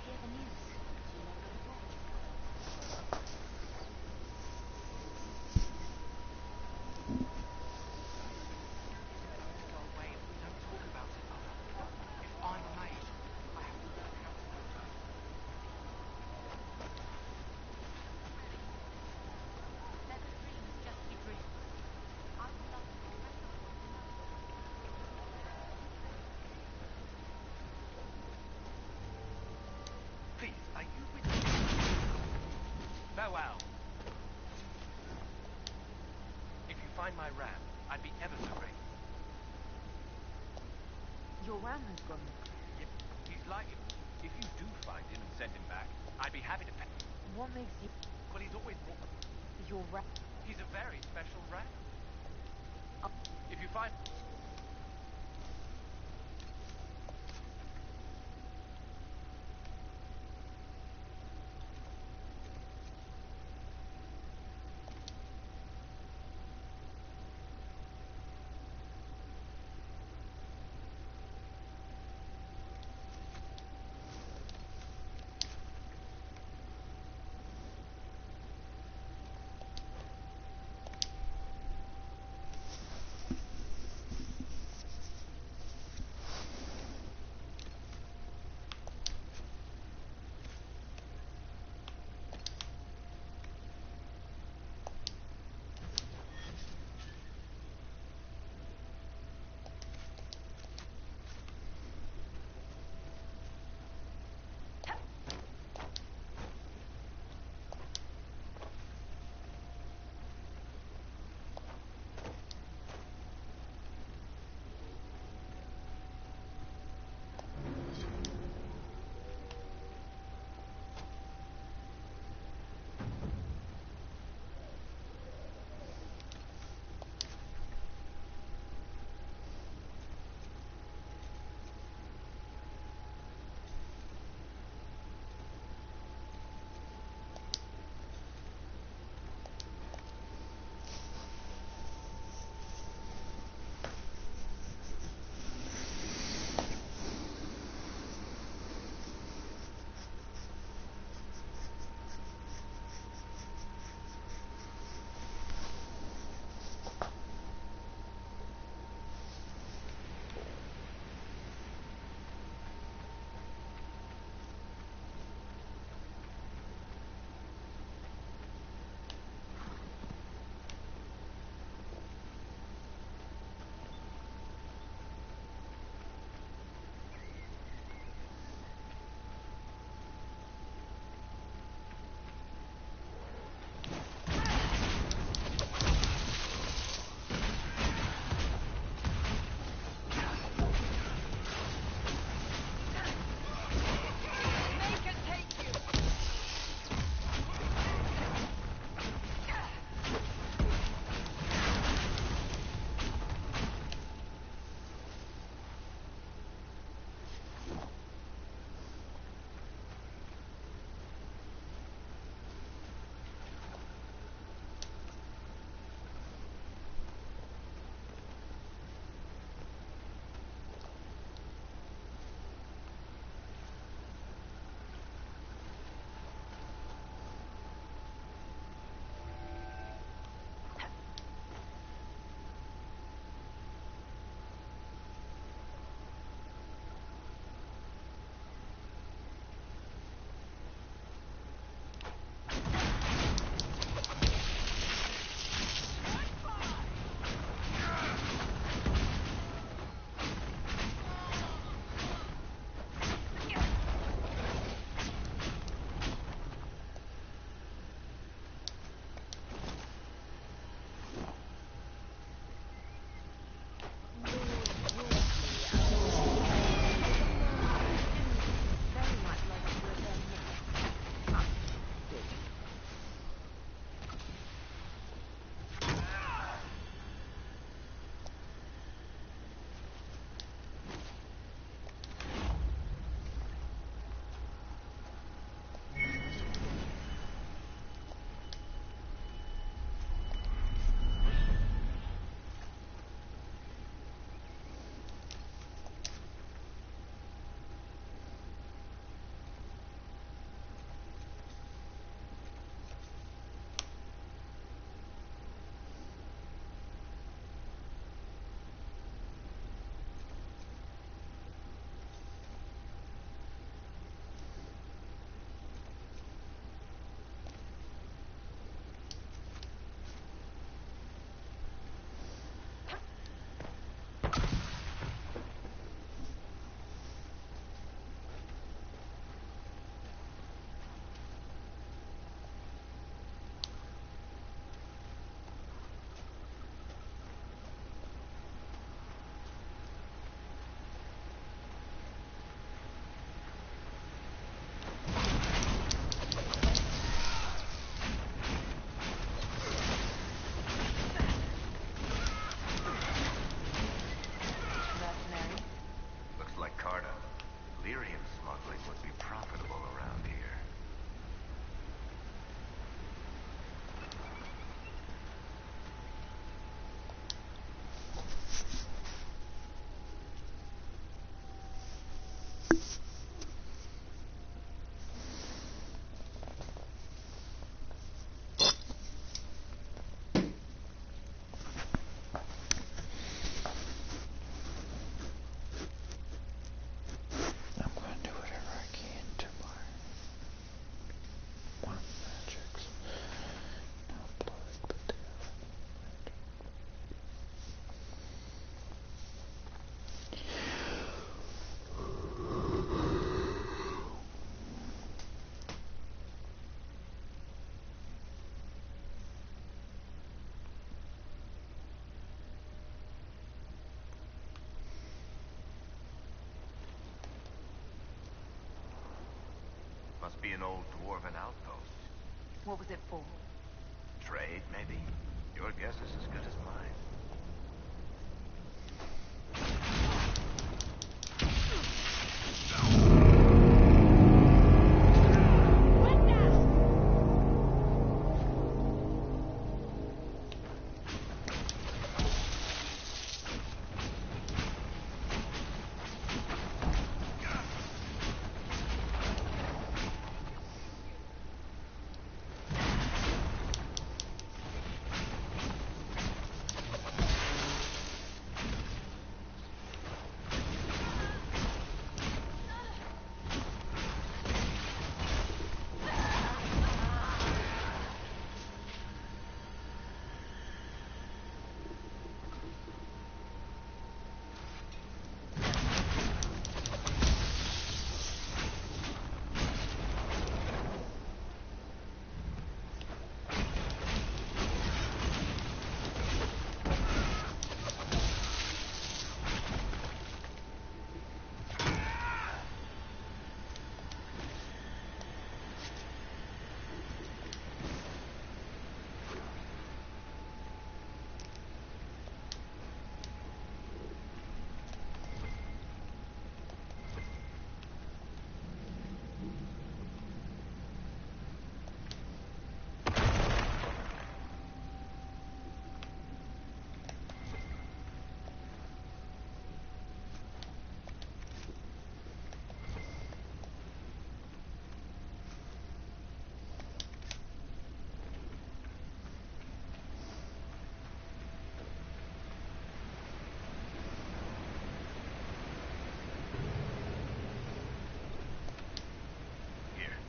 L: Hear the news. Do you know what it was?
I: Go away if we don't talk about it, Mother. If I'm a mage, I have to learn how to know her.
L: Let the dreams just be dreams. I would love to express them to you.
G: Please, are you with me?
H: Farewell. If you find my ram, I'd be ever so grateful.
B: Your ram has gone.
H: He's like him. If you do find him and send him back, I'd be happy to pay.
B: What makes you...
H: Well, he's always brought...
B: Your ram...
H: He's a very special ram. If you find...
C: be an old dwarven outpost.
B: What was it for?
C: Trade, maybe? Your guess is as good as mine.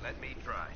C: Let me try.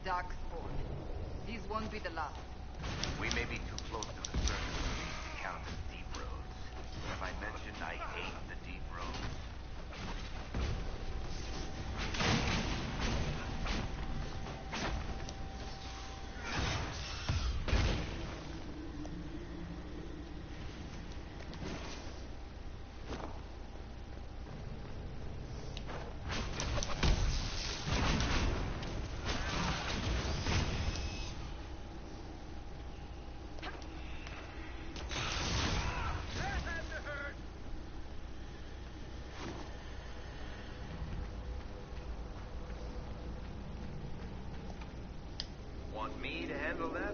N: Darkspawn. These won't be the last.
C: We may be too close to the surface for me to count as deep roads. Have I mentioned I hate the deep roads? Want me to handle that?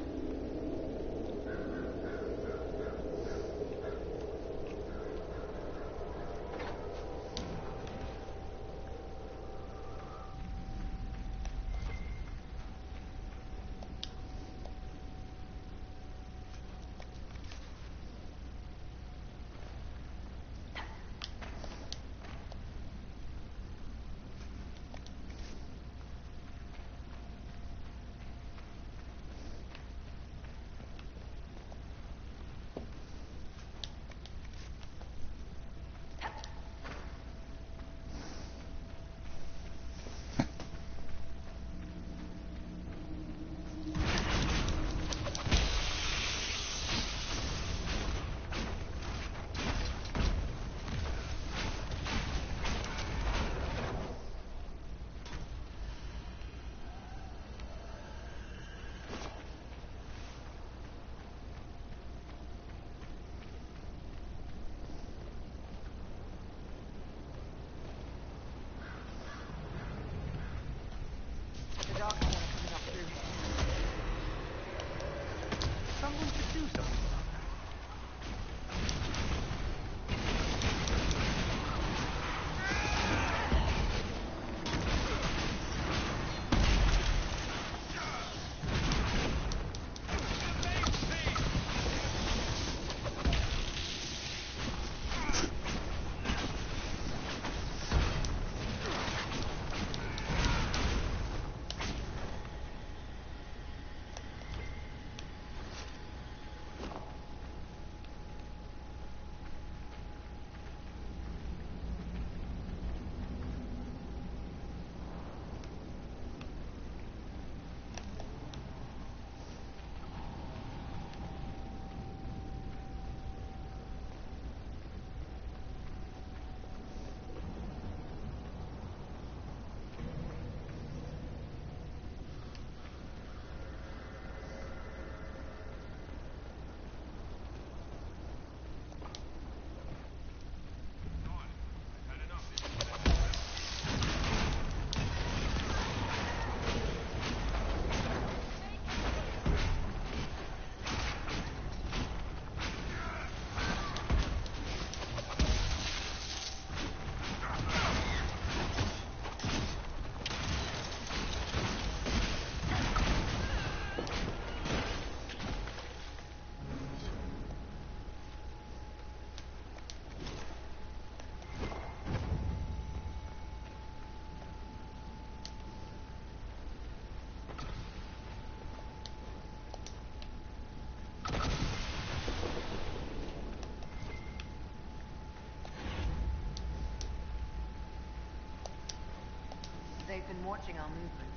L: been watching our movements.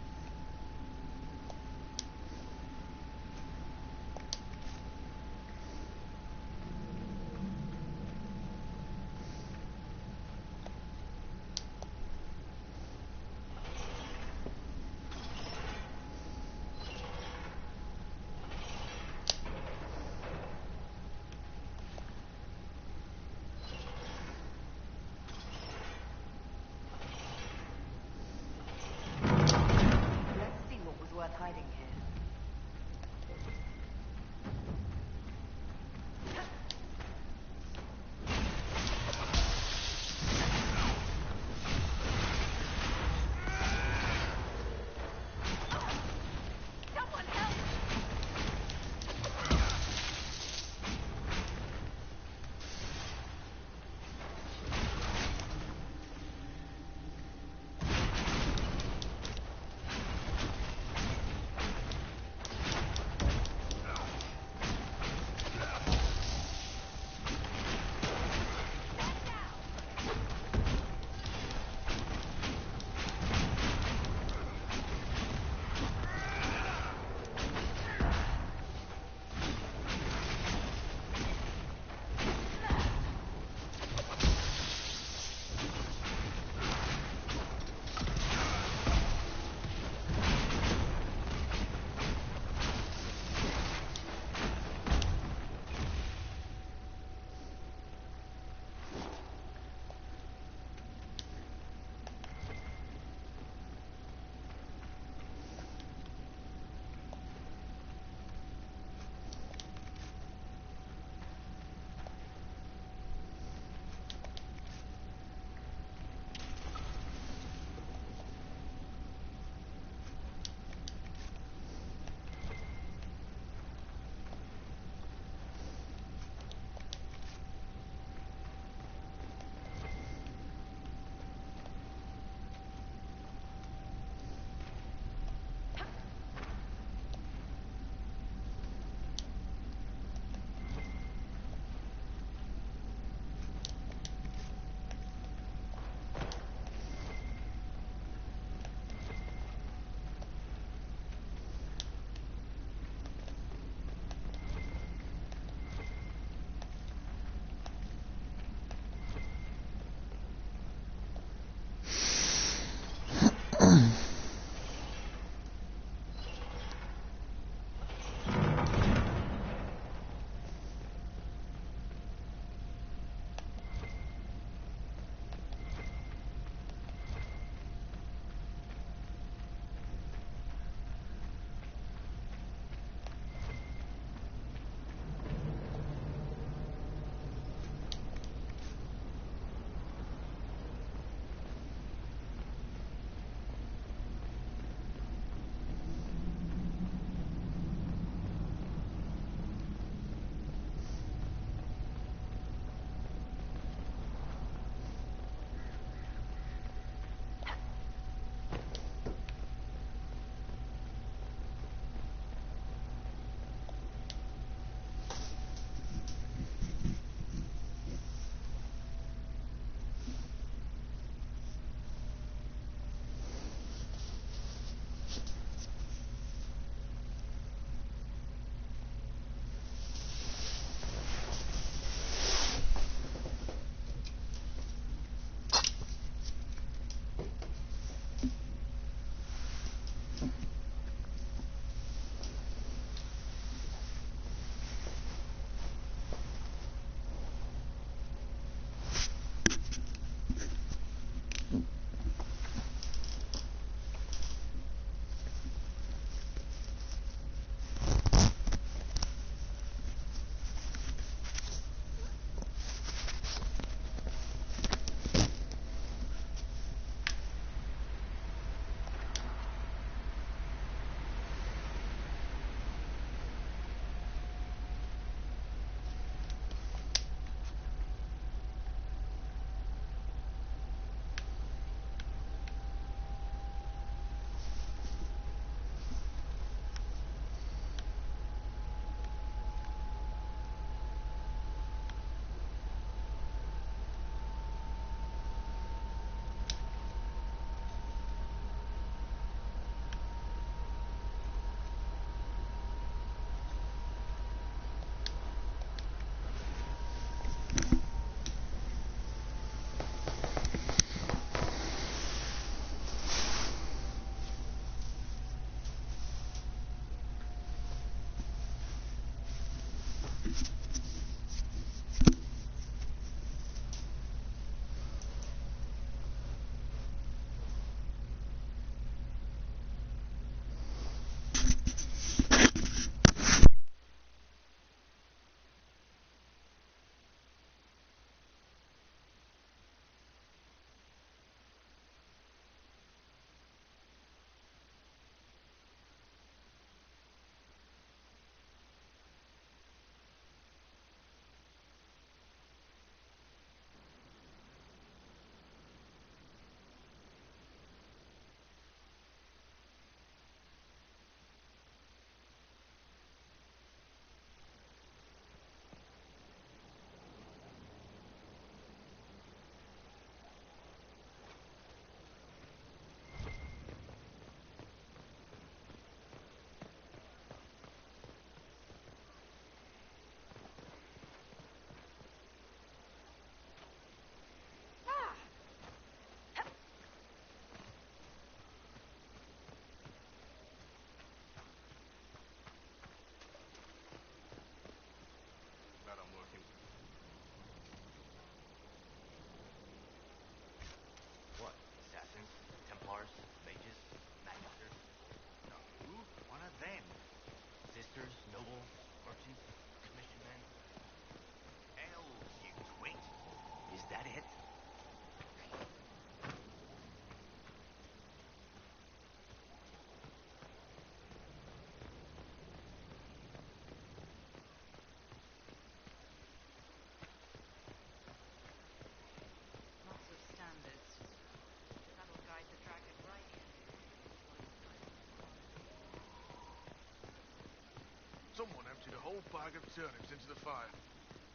O: whole bag of turnips into the fire.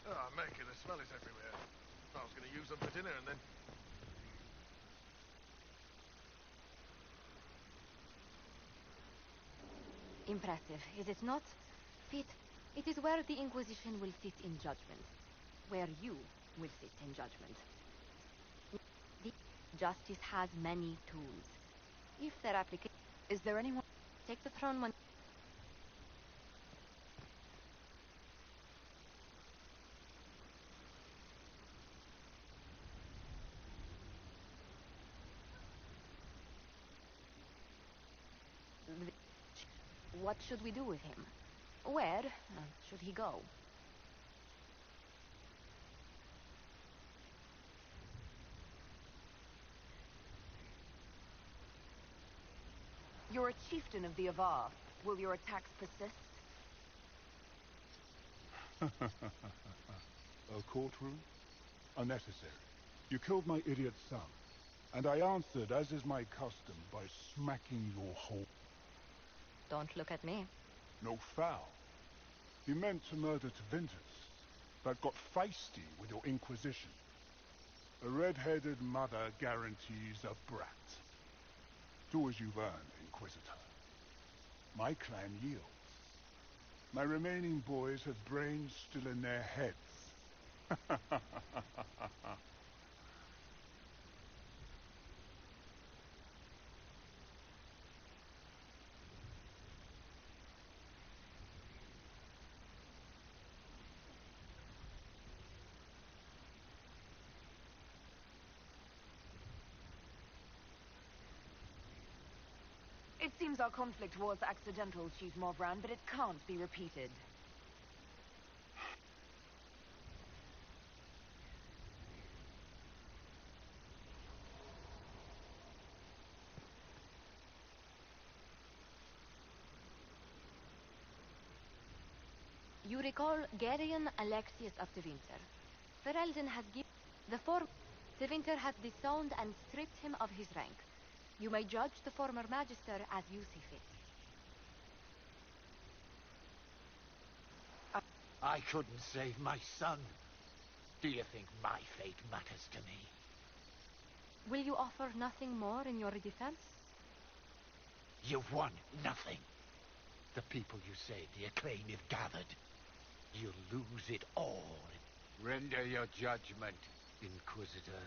O: Ah, Mecca, the smell is everywhere. I was going to use them for dinner and then...
B: Impressive, is it not? Fit. It is where the Inquisition will sit in judgment. Where you will sit in judgment. The justice has many tools. If their application... Is there anyone... Take the throne when... What should we do with him? Where should he go?
L: You're a chieftain of the Avar. Will your attacks persist?
Q: A courtroom? Unnecessary. You killed my idiot son, and I answered, as is my custom, by smacking your whole...
B: Don't look at me.
Q: No foul. You meant to murder Tevintus, but got feisty with your Inquisition. A red-headed mother guarantees a brat. Do as you've earned, Inquisitor. My clan yields. My remaining boys have brains still in their heads.
L: It seems our conflict was accidental, Chief Morvran, but it can't be repeated.
B: You recall Garion Alexius of Tevinter. Ferelden has given... The former... Tevinter has disowned and stripped him of his rank. You may judge the former Magister as you see fit.
I: I couldn't save my son. Do you think my fate matters to me?
B: Will you offer nothing more in your defense?
I: You've won nothing. The people you saved, the acclaim you've gathered. You'll lose it all. Render your judgment, Inquisitor.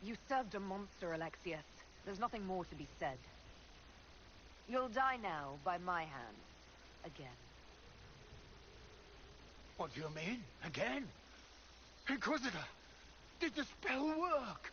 L: You served a monster, Alexius. There's nothing more to be said. You'll die now by my hand. Again.
I: What do you mean? Again? Inquisitor! Did the spell work?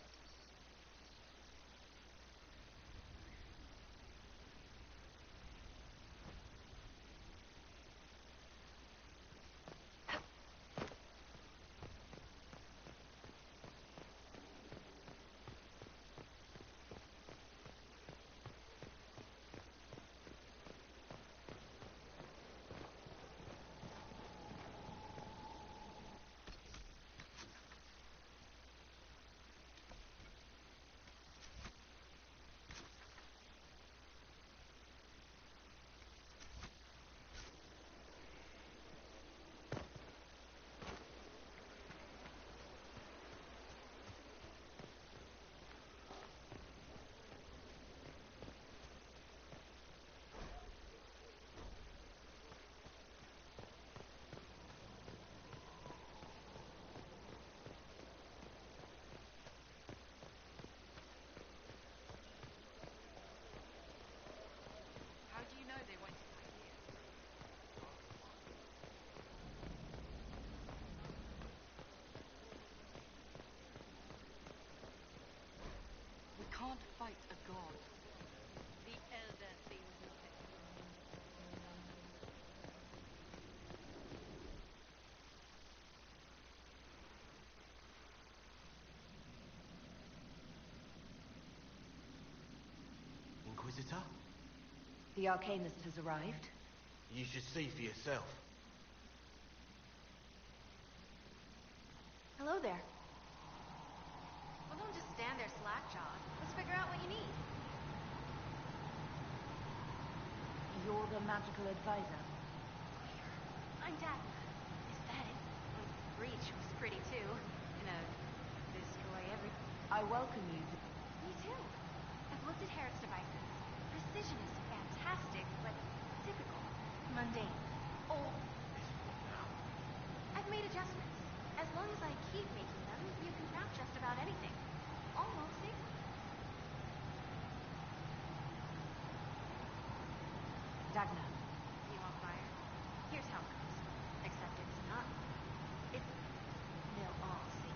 R: Inquisitor?
B: The Arcanist has arrived.
R: You should see for yourself.
D: Hello there. Well, don't just stand there slack-jawed. Let's figure out what you need.
B: You're the magical advisor.
D: I'm Dagna. Is that it? Well, Breach was pretty too. In a destroy everything.
B: I welcome you to...
D: Me too. I've looked at Herrick's devices. Precision is fantastic, but typical. Mundane. Old. I've made adjustments. As long as I keep making them, you can craft just about anything. Almost safely.
B: Dagna.
D: You want fire? Here's how it goes. Except it's not. It's... They'll all see.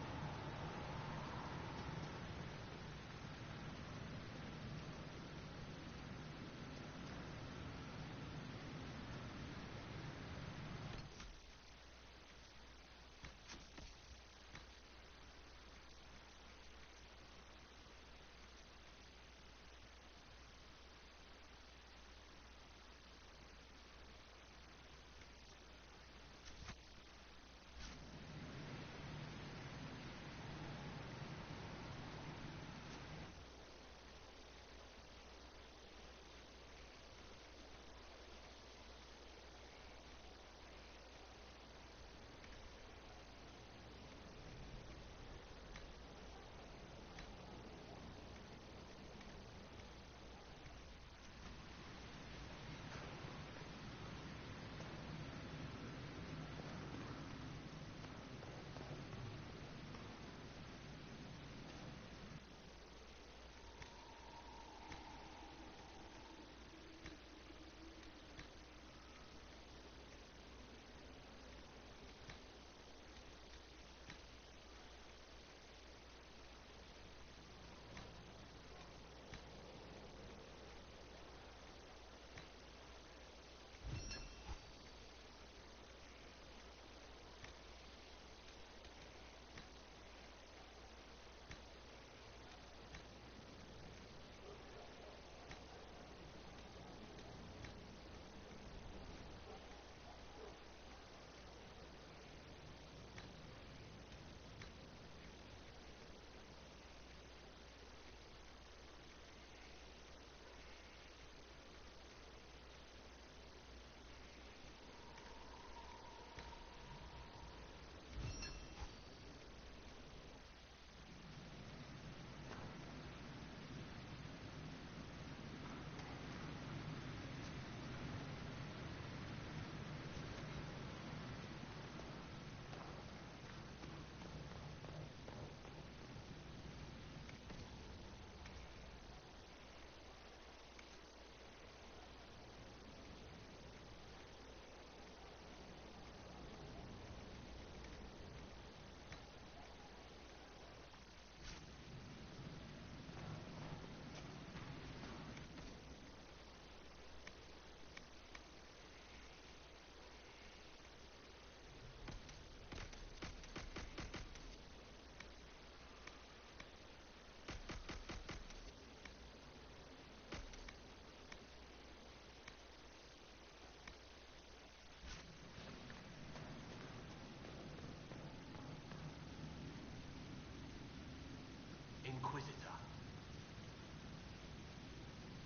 R: Inquisitor.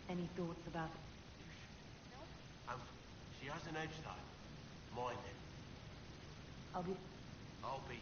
B: Any thoughts about...
R: Oh, she has an edge though. Mind it.
B: I'll be...
R: I'll be here.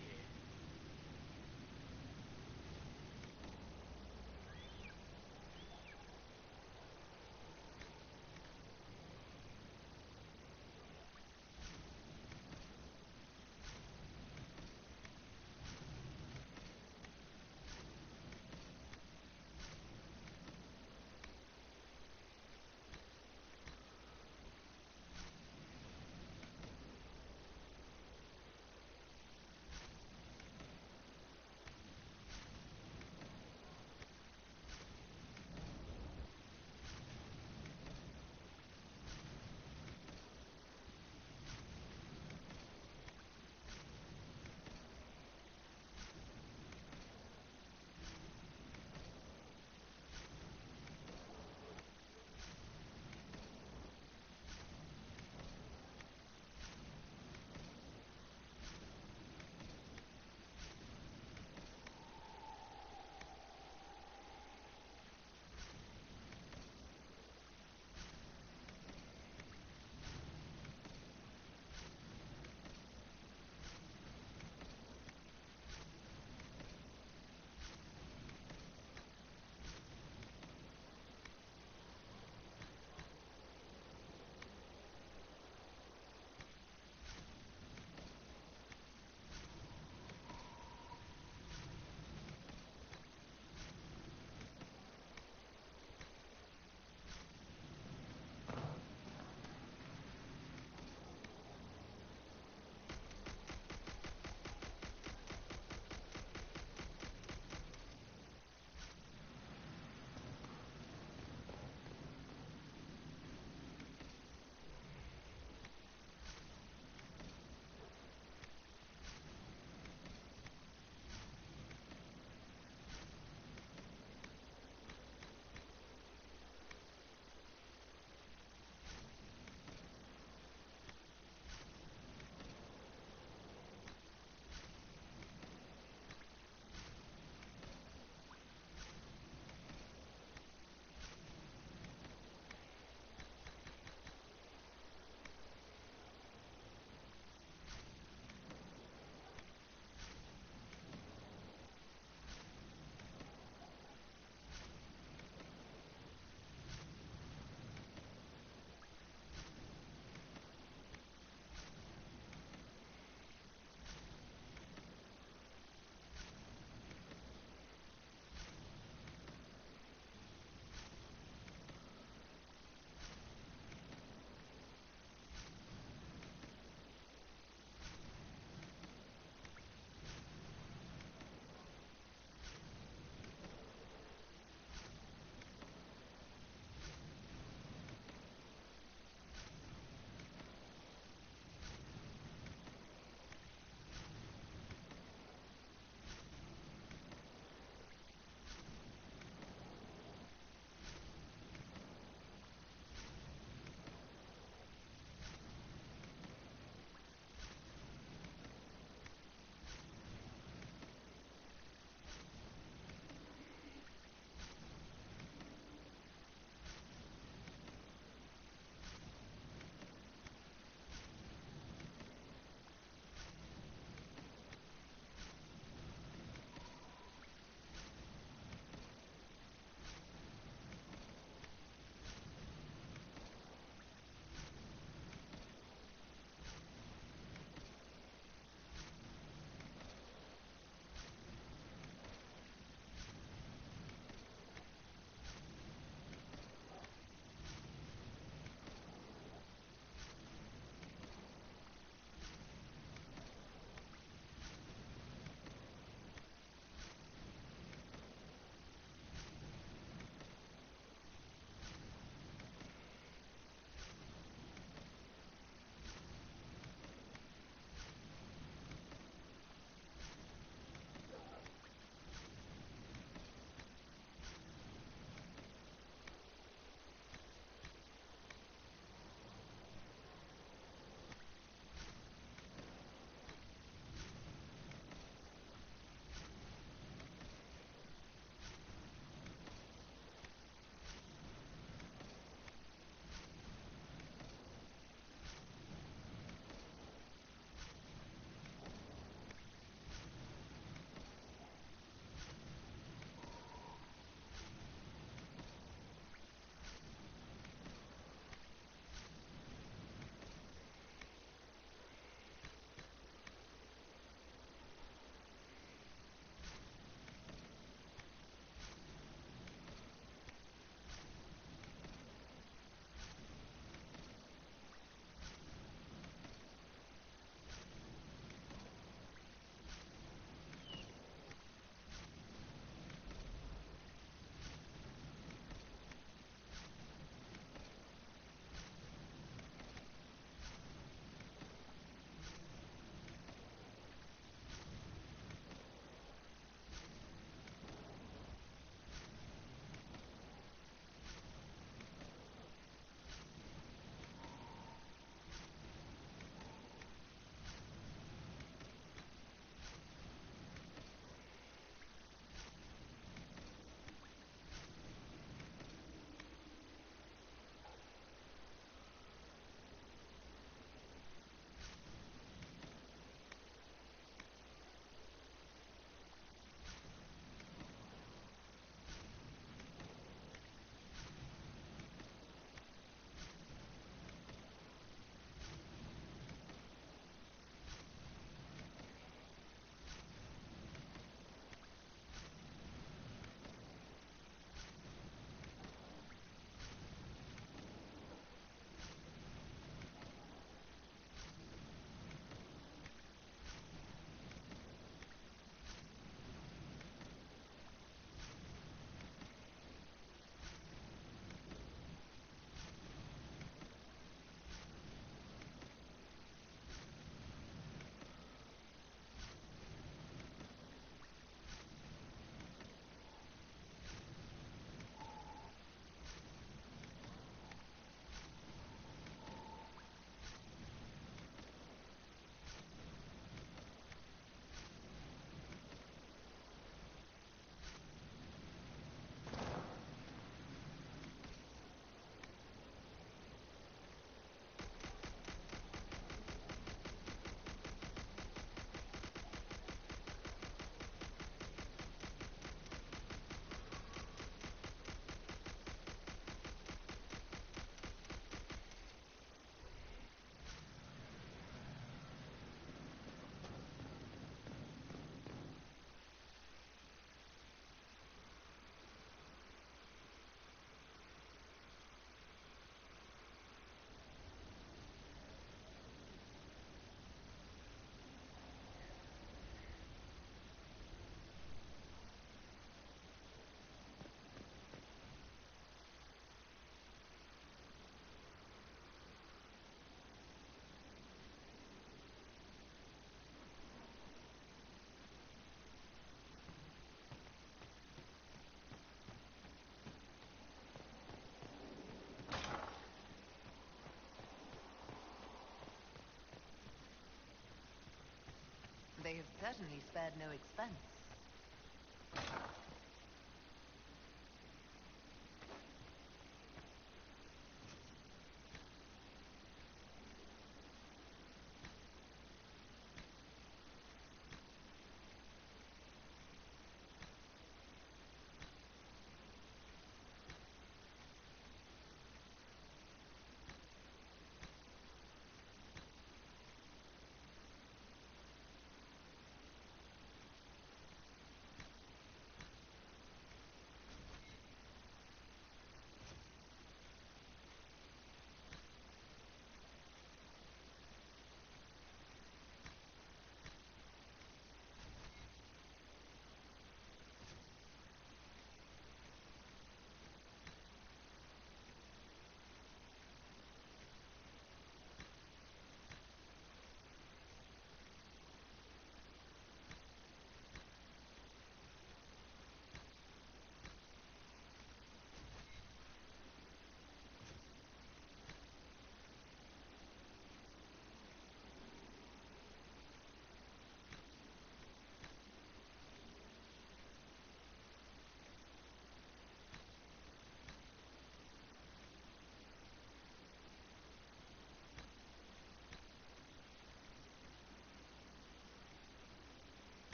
L: They have certainly spared no expense.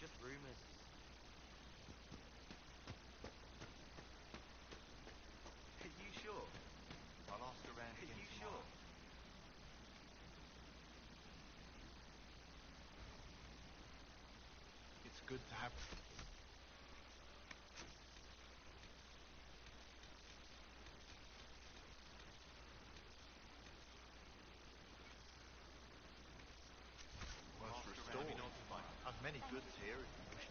M: Just rumors.
E: Are you sure?
M: I'll ask around again.
E: Are you
M: tomorrow.
E: sure?
O: It's good to have...
E: Must restore. I've many goods here if you wish.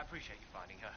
R: I appreciate you finding her.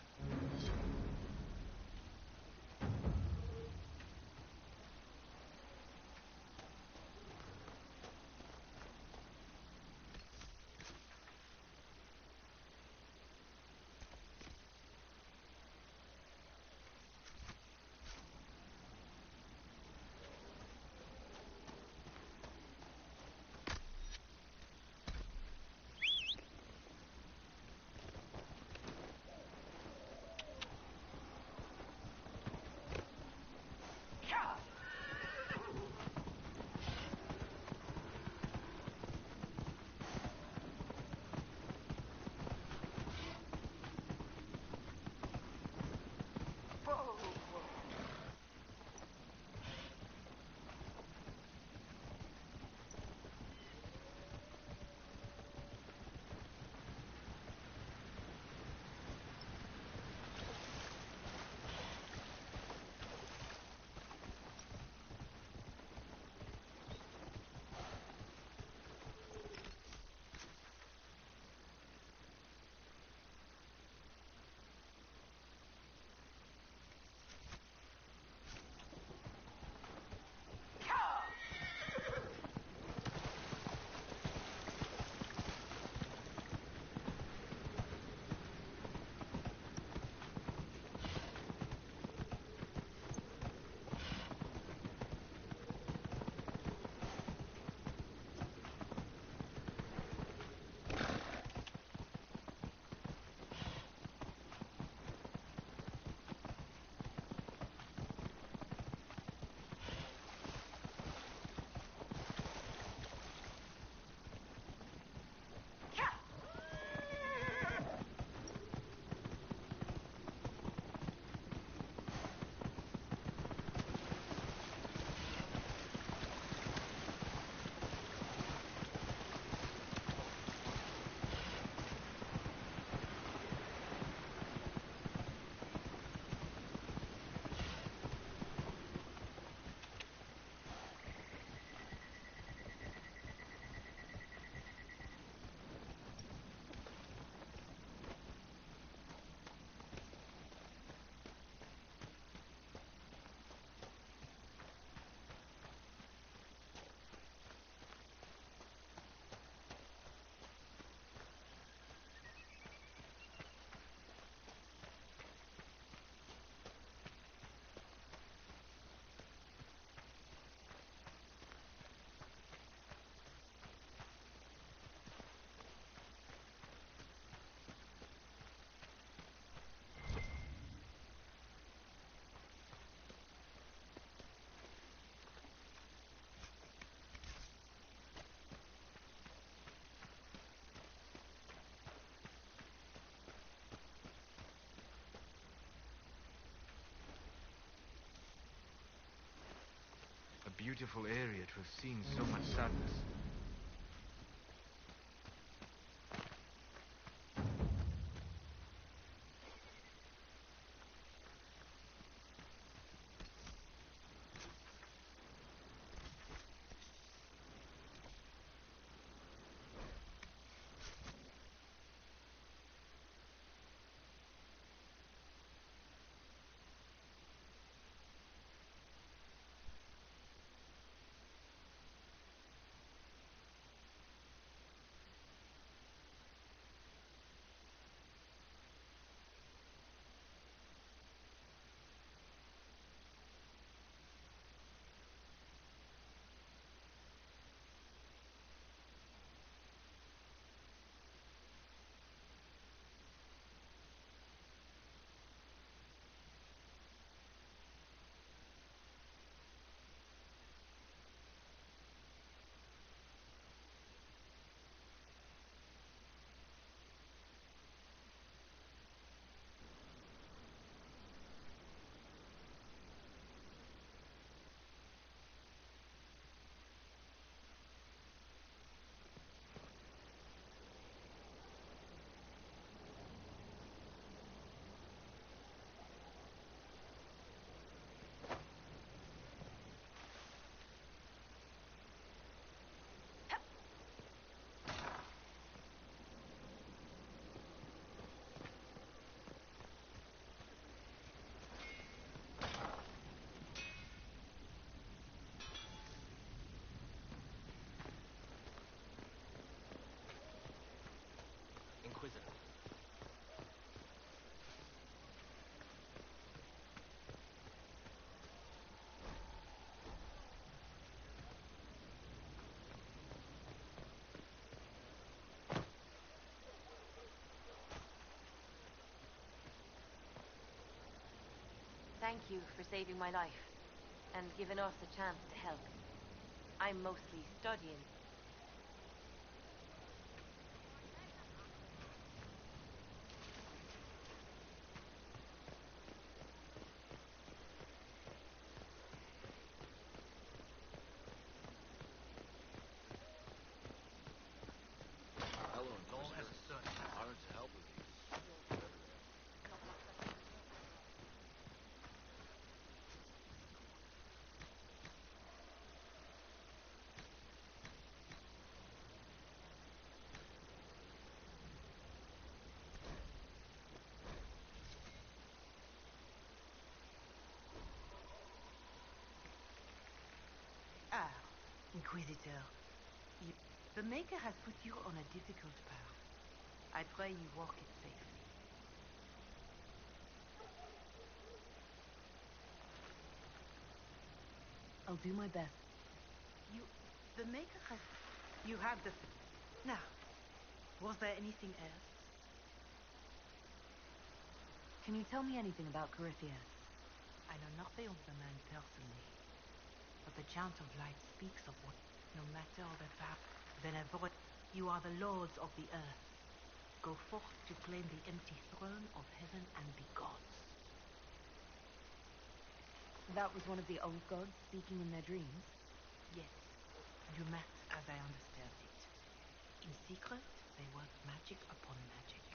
E: A beautiful area to have seen so much sadness.
B: Thank you for saving my life and giving us a chance to help. I'm mostly studying.
S: Hello, Inquisitor. Honored to help with you.
L: Ah, Inquisitor. The Maker has put you on a difficult path. I pray you walk it safely. I'll do my best. The Maker has... You have the... Now, was there anything else? Can you tell me anything about Corypheus? I know nothing of the man personally, but the Chant of Light speaks of what, no matter the fact, then avoid. You are the lords of the earth. Go forth to claim the empty throne of heaven and be gods. That was one of the old gods speaking in their dreams? Yes. You met as I understand it. In secret, they worked magic upon magic.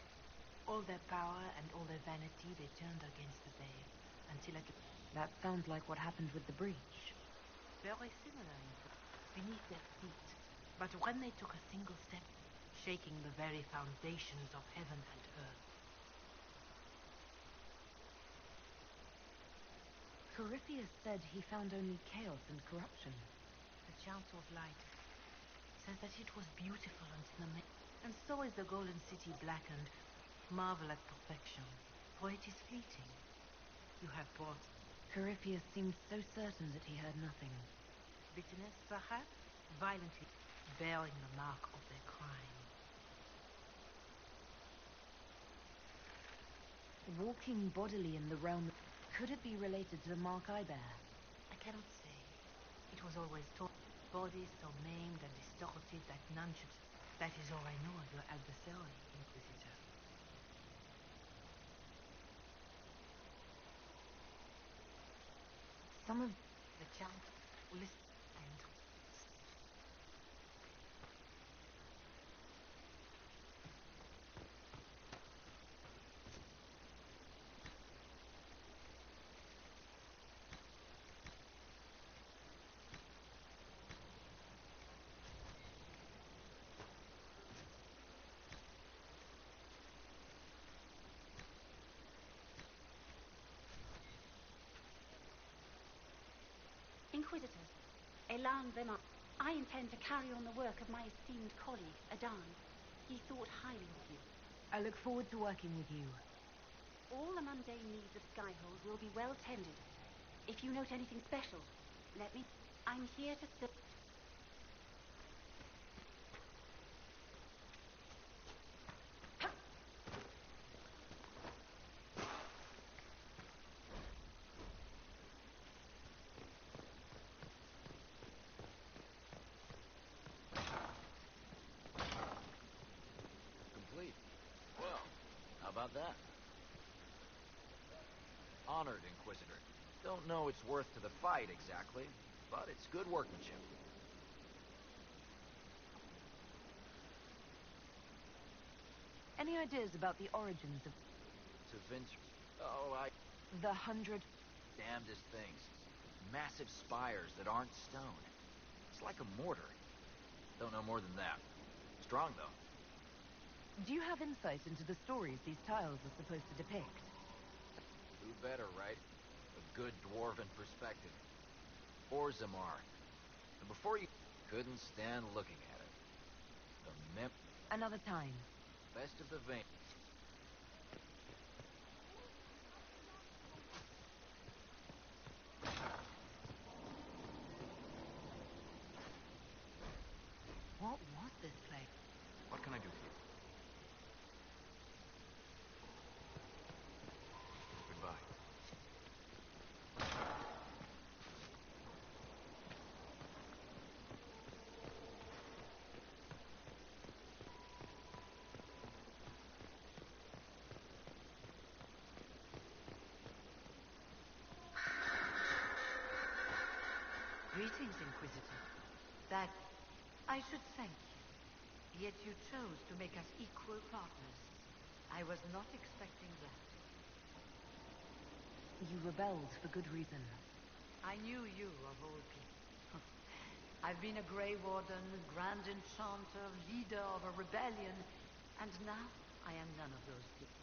L: All their power and all their vanity they turned against the babe, until it... That sounds like what happened with the breach. Very similar, beneath their feet. But when they took a single step, shaking the very foundations of heaven and earth. Corypheus said he found only chaos and corruption. The Chant of Light says that it was beautiful until the and so is the golden city blackened. Marvel at perfection, for it is fleeting. You have brought... Corypheus seemed so certain that he heard nothing. Bitterness, perhaps? Violently bearing the mark of their crime. Walking bodily in the realm, could it be related to the mark I bear? I cannot say. It was always taught, bodies so maimed and distorted that none should... That is all I know of your adversary, Inquisitor. Some of the chant list and...
D: Inquisitors, alarm them up. I intend to carry on the work of my esteemed colleague, Adan. He thought highly of you.
L: I look forward to working with you.
D: All the mundane needs of Skyhold will be well tended. If you note anything special, let me... I'm here to serve...
S: Complete. Well, how about that? Honored, Inquisitor. Don't know its worth to the fight exactly, but it's good workmanship.
L: Any ideas about the origins of...
S: To Vince... Oh,
L: The 100...
S: Damnedest things. Massive spires that aren't stone. It's like a mortar. Don't know more than that. Strong, though.
L: Do you have insight into the stories these tiles are supposed to depict?
S: Who better, right? A good dwarven perspective. Orzammar. And before you... Couldn't stand looking at it. The
L: Another time.
S: Best of the vein.
L: What was this place?
E: What can I do for you? Goodbye.
L: That I should thank you. Yet you chose to make us equal partners. I was not expecting that.
B: You rebelled for good reason.
L: I knew you of all people. I've been a Grey Warden, Grand Enchanter, leader of a rebellion, and now I am none of those things.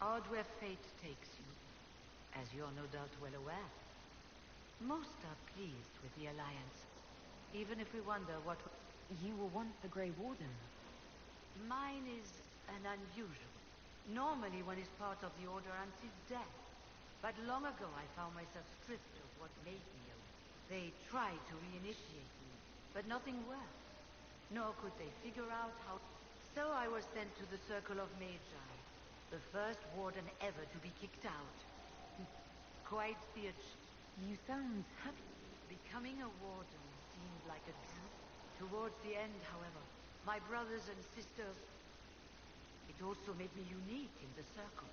L: Odd where fate takes you, as you're no doubt well aware. Most are pleased with the alliance, even if we wonder what...
B: You were once the Grey Warden.
L: Mine is an unusual. Normally one is part of the Order until death. But long ago I found myself stripped of what made me a... They tried to reinitiate me, but nothing worked. Nor could they figure out how... So I was sent to the Circle of Magi, the first warden ever to be kicked out. Quite the
B: You sound happy.
L: Becoming a warden seemed like a dream. Towards the end, however, my brothers and sisters... It also made me unique in the circle.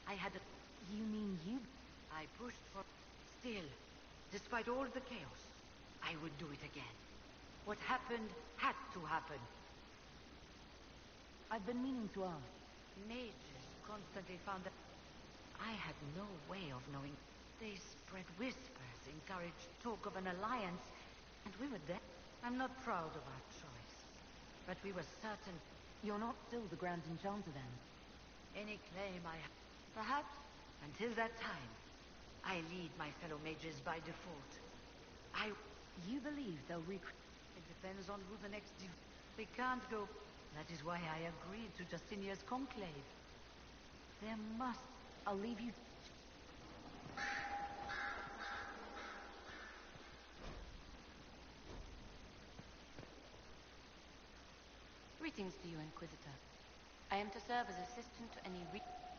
L: I had a...
B: You mean you?
L: I pushed for... Still, despite all the chaos, I would do it again. What happened had to happen.
B: I've been meaning to ask.
L: Mages constantly found that I had no way of knowing. They spread whispers, encouraged talk of an alliance, and we were there. I'm not proud of our choice, but we were certain.
B: You're not still the Grand Enchanter then?
L: Any claim I have. Perhaps, until that time, I lead my fellow mages by default.
B: You believe they'll recruit?
L: It depends on who the next... We can't go... That is why I agreed to Justinia's conclave. There must...
B: I'll leave you... Greetings to you, Inquisitor. I am to serve as assistant to any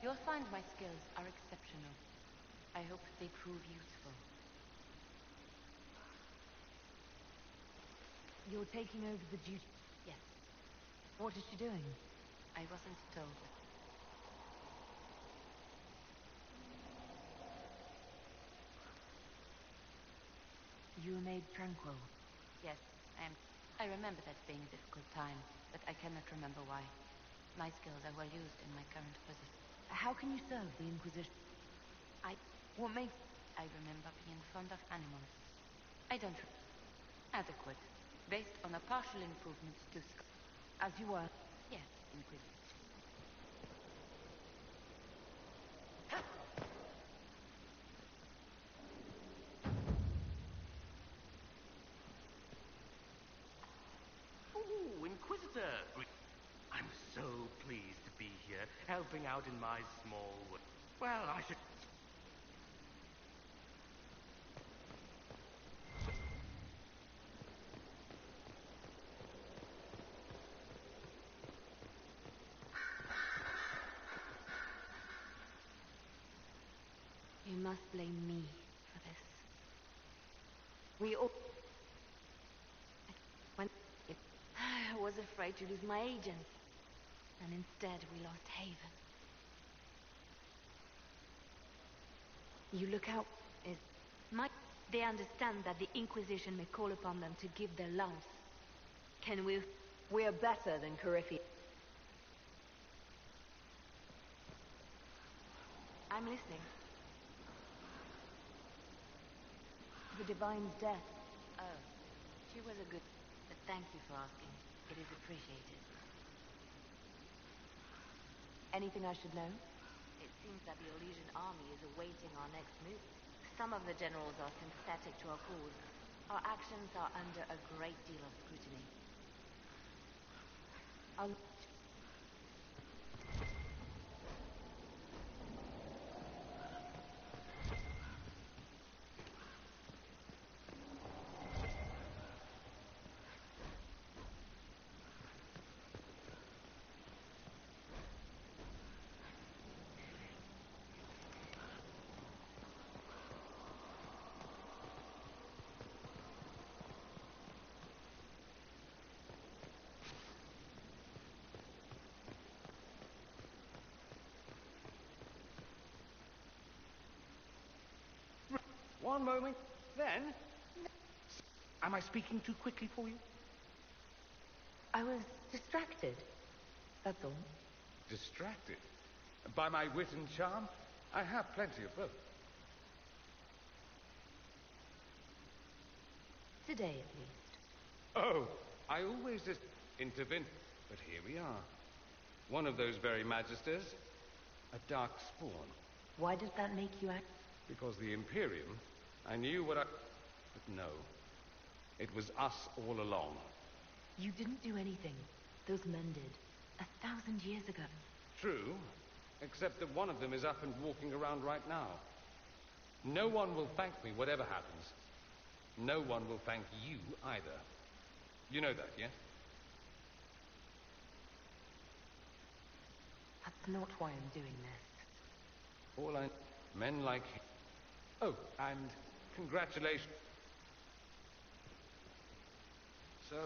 B: You'll find my skills are exceptional. I hope they prove useful. You're taking over the duty? Yes. What is she doing? I wasn't told. You were made tranquil? Yes, I am. I remember that being a difficult time, but I cannot remember why. My skills are well used in my current position. How can you serve the Inquisition? What makes... I remember being fond of animals. I don't... Adequate. Based on a partial improvement to... As you were? Yes, Inquisitor.
T: Ooh, Inquisitor! I'm so pleased to be here, helping out in my small way. Well, I should...
B: You must blame me for this. We all... I was afraid to lose my agents. And instead we lost Haven. You look out... They understand that the Inquisition may call upon them to give their lives. Can we... We're better than Corypheus. I'm listening. The Divine's death.
L: Oh, she was a good... But thank you for asking. It is appreciated.
B: Anything I should know?
L: It seems that the Elysian army is awaiting our next move. Some of the generals are sympathetic to our cause. Our actions are under a great deal of scrutiny.
B: I'll...
T: One moment, then... Am I speaking too quickly for you?
B: I was distracted. That's all.
G: Distracted? By my wit and charm? I have plenty of both.
B: Today, at least.
G: Oh, I always just intervene. But here we are. One of those very magisters. A dark spawn.
B: Why did that make you act?
G: Because the Imperium, I knew what I... But no. It was us all along.
B: You didn't do anything. Those men did. 1,000 years ago.
G: True. Except that one of them is up and walking around right now. No one will thank me, whatever happens. No one will thank you either. You know that, yes?
B: That's not why I'm doing this.
G: All I... Men like him. Oh, and congratulations.
I: So,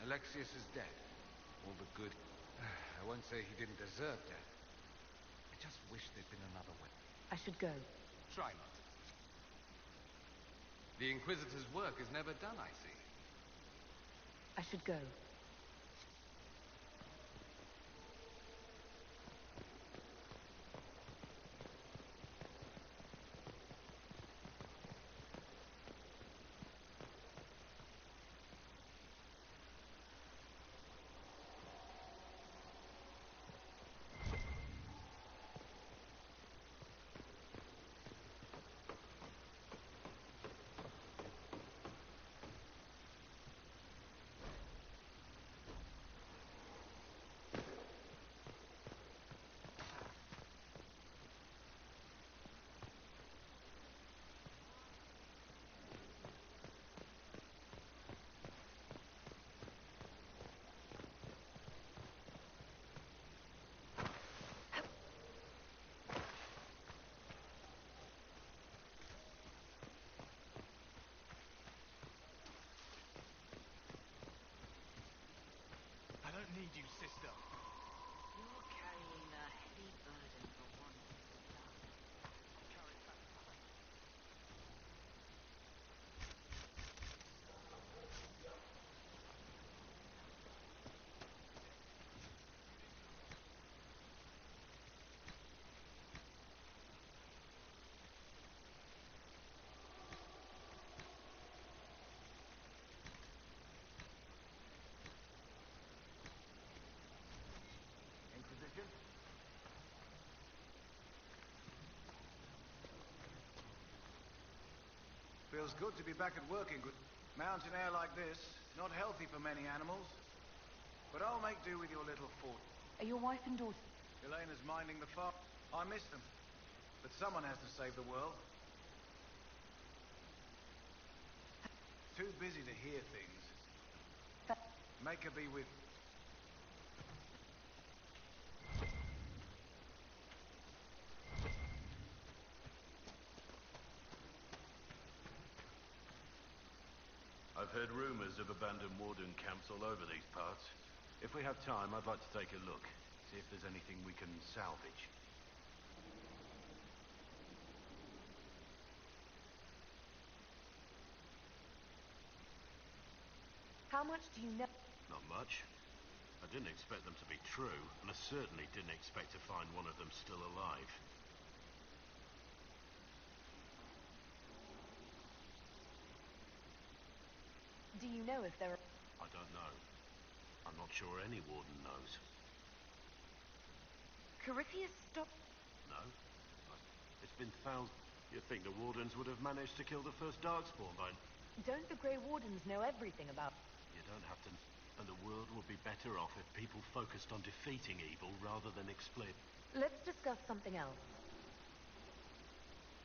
I: Alexius is dead. All the good... I won't say he didn't deserve death. I just wish there'd been another way.
B: I should go.
G: Try not. The Inquisitor's work is never done, I see.
B: I should go.
M: I don't need you, sister.
L: You're carrying a heavy burden for one love. Carry that behind.
C: Inquisition?
U: Feels good to be back at work, Inquisition. Mountain air like this, not healthy for many animals. But I'll make do with your little fort.
B: Are your wife and daughter?
U: Elena's minding the farm. I miss them. But someone has to save the world. Too busy to hear things. Make her be with...
O: I've heard rumors of abandoned warden camps all over these parts. If we have time, I'd like to take a look. See if there's anything we can salvage.
B: How much do you know?
O: Not much. I didn't expect them to be true, and I certainly didn't expect to find one of them still alive.
B: Do you know if there are...
O: I don't know. I'm not sure any warden knows.
B: Corypheus stop...
O: No? It's been thousands... You'd think the wardens would have managed to kill the first Darkspawn by...
B: Don't the Grey Wardens know everything about...
O: You don't have to... And the world would be better off if people focused on defeating evil rather than exploit.
B: Let's discuss something else.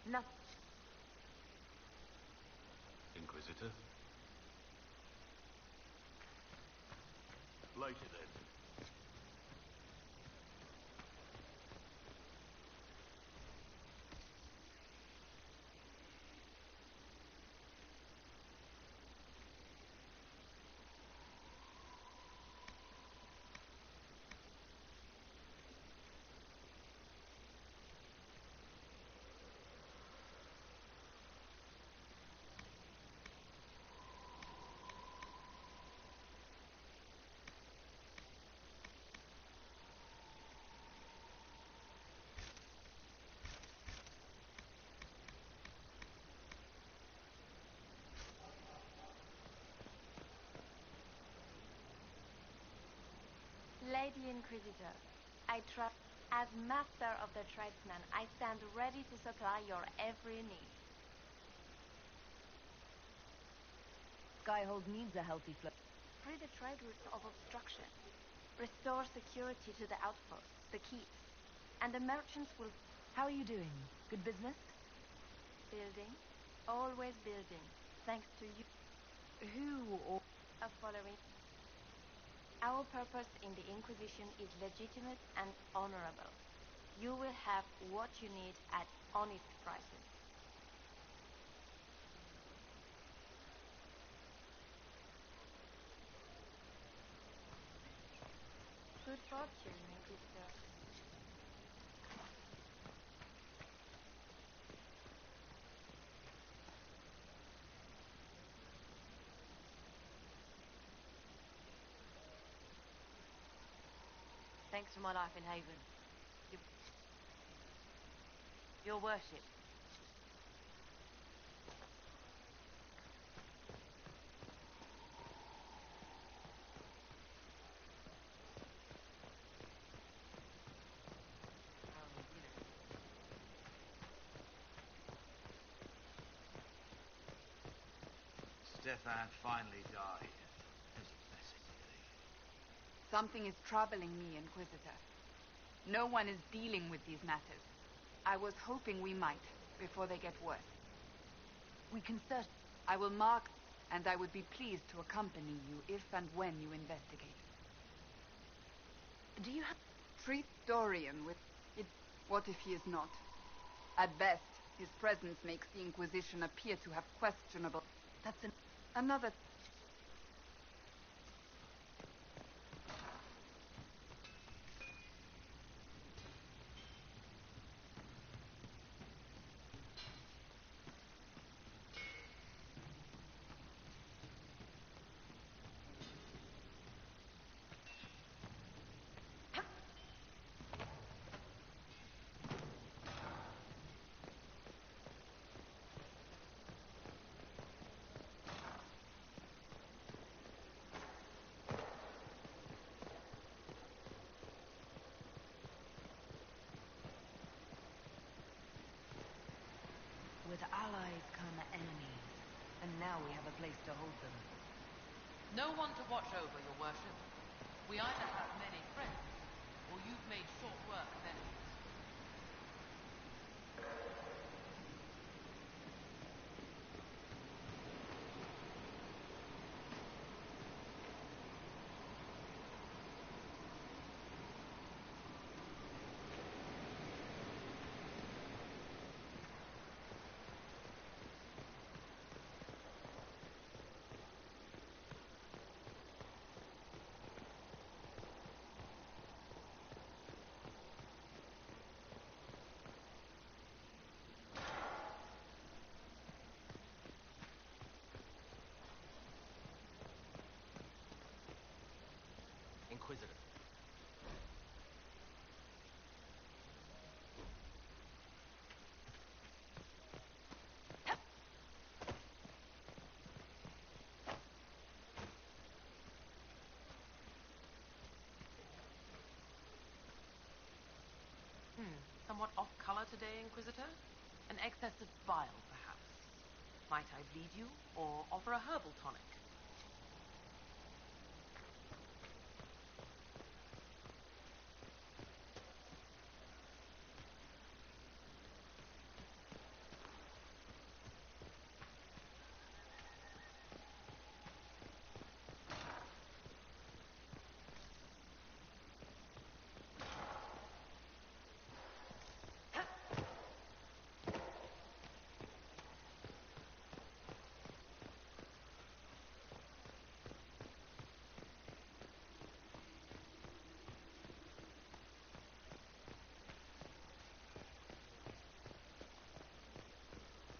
B: Nothing.
O: Inquisitor? Later then.
D: Lady Inquisitor, I trust. As master of the tradesman, I stand ready to supply your every need.
B: Skyhold needs a healthy flow.
D: Free the trade routes of obstruction. Restore security to the outposts, the keeps, and the merchants will...
B: How are you doing? Good business?
D: Building. Always building. Thanks to you.
B: Who or...
D: A following. Our purpose in the Inquisition is legitimate and honorable. You will have what you need at honest prices. Good fortune, Inquisitor.
B: Thanks for my life in Haven. Your worship.
C: Stefan finally died.
N: Something is troubling me, Inquisitor. No one is dealing with these matters. I was hoping we might, before they get worse.
B: We can search.
N: I will mark, and I would be pleased to accompany you if and when you investigate.
B: Do you have...
N: Treat Dorian with... it. What if he is not? At best, his presence makes the Inquisition appear to have questionable...
B: That's
N: another...
B: With allies come enemies, and now we have a place to hold them.
F: No one to watch over, your worship. We either have many friends, or you've made short work of enemies.
S: Inquisitor.
F: Somewhat off-color today, Inquisitor? An excess of bile, perhaps. Might I bleed you, or offer a herbal tonic?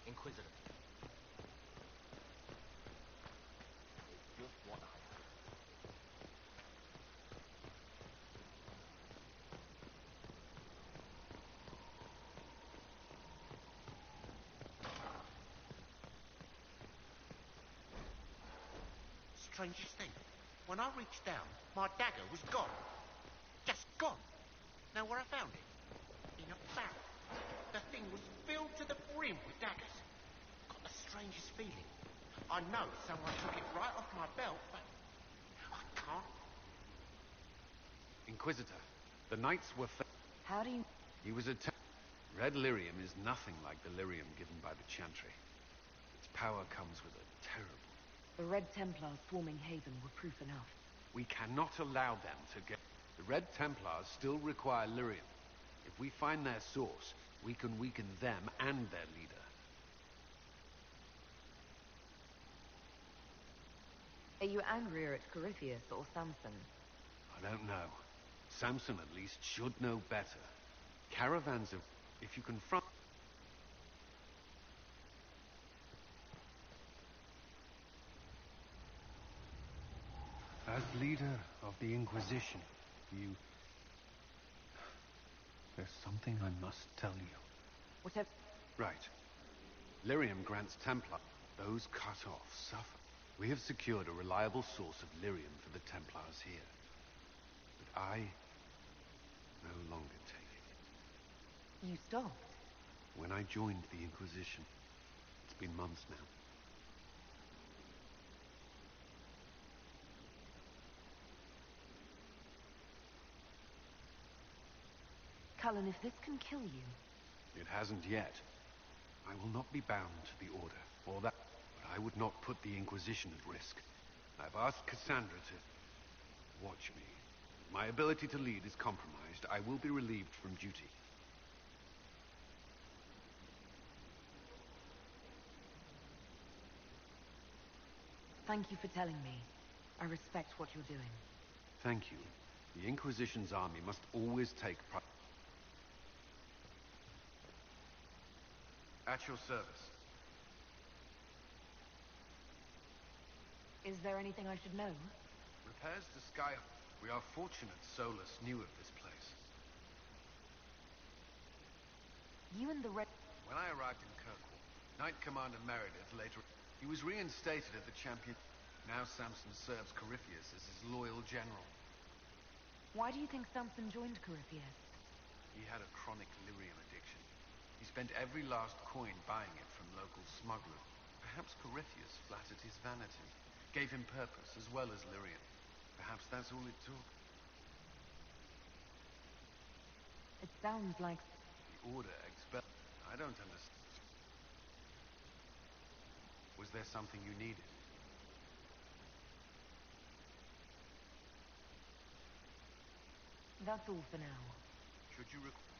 S: Inquisitor. It's just what I have.
I: Strangest thing. When I reached down, my dagger was gone.
R: Know where I found it? In a barrel. The thing was filled to the brim with daggers. Got the strangest feeling. I know someone took it right off my belt, but I can't.
K: Inquisitor, the knights were
B: How do you...
K: He was attacked. Red lyrium is nothing like the lyrium given by the Chantry. Its power comes with a terrible...
B: The Red Templars forming Haven were proof enough.
K: We cannot allow them to get... The Red Templars still require lyrium. If we find their source, we can weaken them and their leader.
B: Are you angrier at Corypheus or Samson?
K: I don't know. Samson at least should know better. Caravans of... If you confront... As leader of the Inquisition, you... There's something I must tell you.
B: Whatever...
K: Right. Lyrium grants Templar. Those cut off suffer. We have secured a reliable source of lyrium for the Templars here. But I no longer take it.
B: You stopped?
K: When I joined the Inquisition. It's been months now.
B: Cullen, if this can kill you...
K: It hasn't yet. I will not be bound to the Order, or that, but I would not put the Inquisition at risk. I've asked Cassandra to watch me. If my ability to lead is compromised, I will be relieved from duty.
B: Thank you for telling me. I respect what you're doing.
K: Thank you. The Inquisition's army must always take pri... At your service.
B: Is there anything I should know?
K: Repairs to Sky... We are fortunate Solus knew of this place.
B: You and the Red...
K: When I arrived in Kirkwall, Knight Commander Meredith later... He was reinstated at the Champion... Now Samson serves Corypheus as his loyal general.
B: Why do you think Samson joined Corypheus?
K: He had a chronic lyrium addiction. He spent every last coin buying it from local smugglers. Perhaps Corypheus flattered his vanity, gave him purpose as well as lyrium. Perhaps that's all it took.
B: It sounds like...
K: The Order expelled... I don't understand. Was there something you needed?
B: That's all for now.
K: Should you require...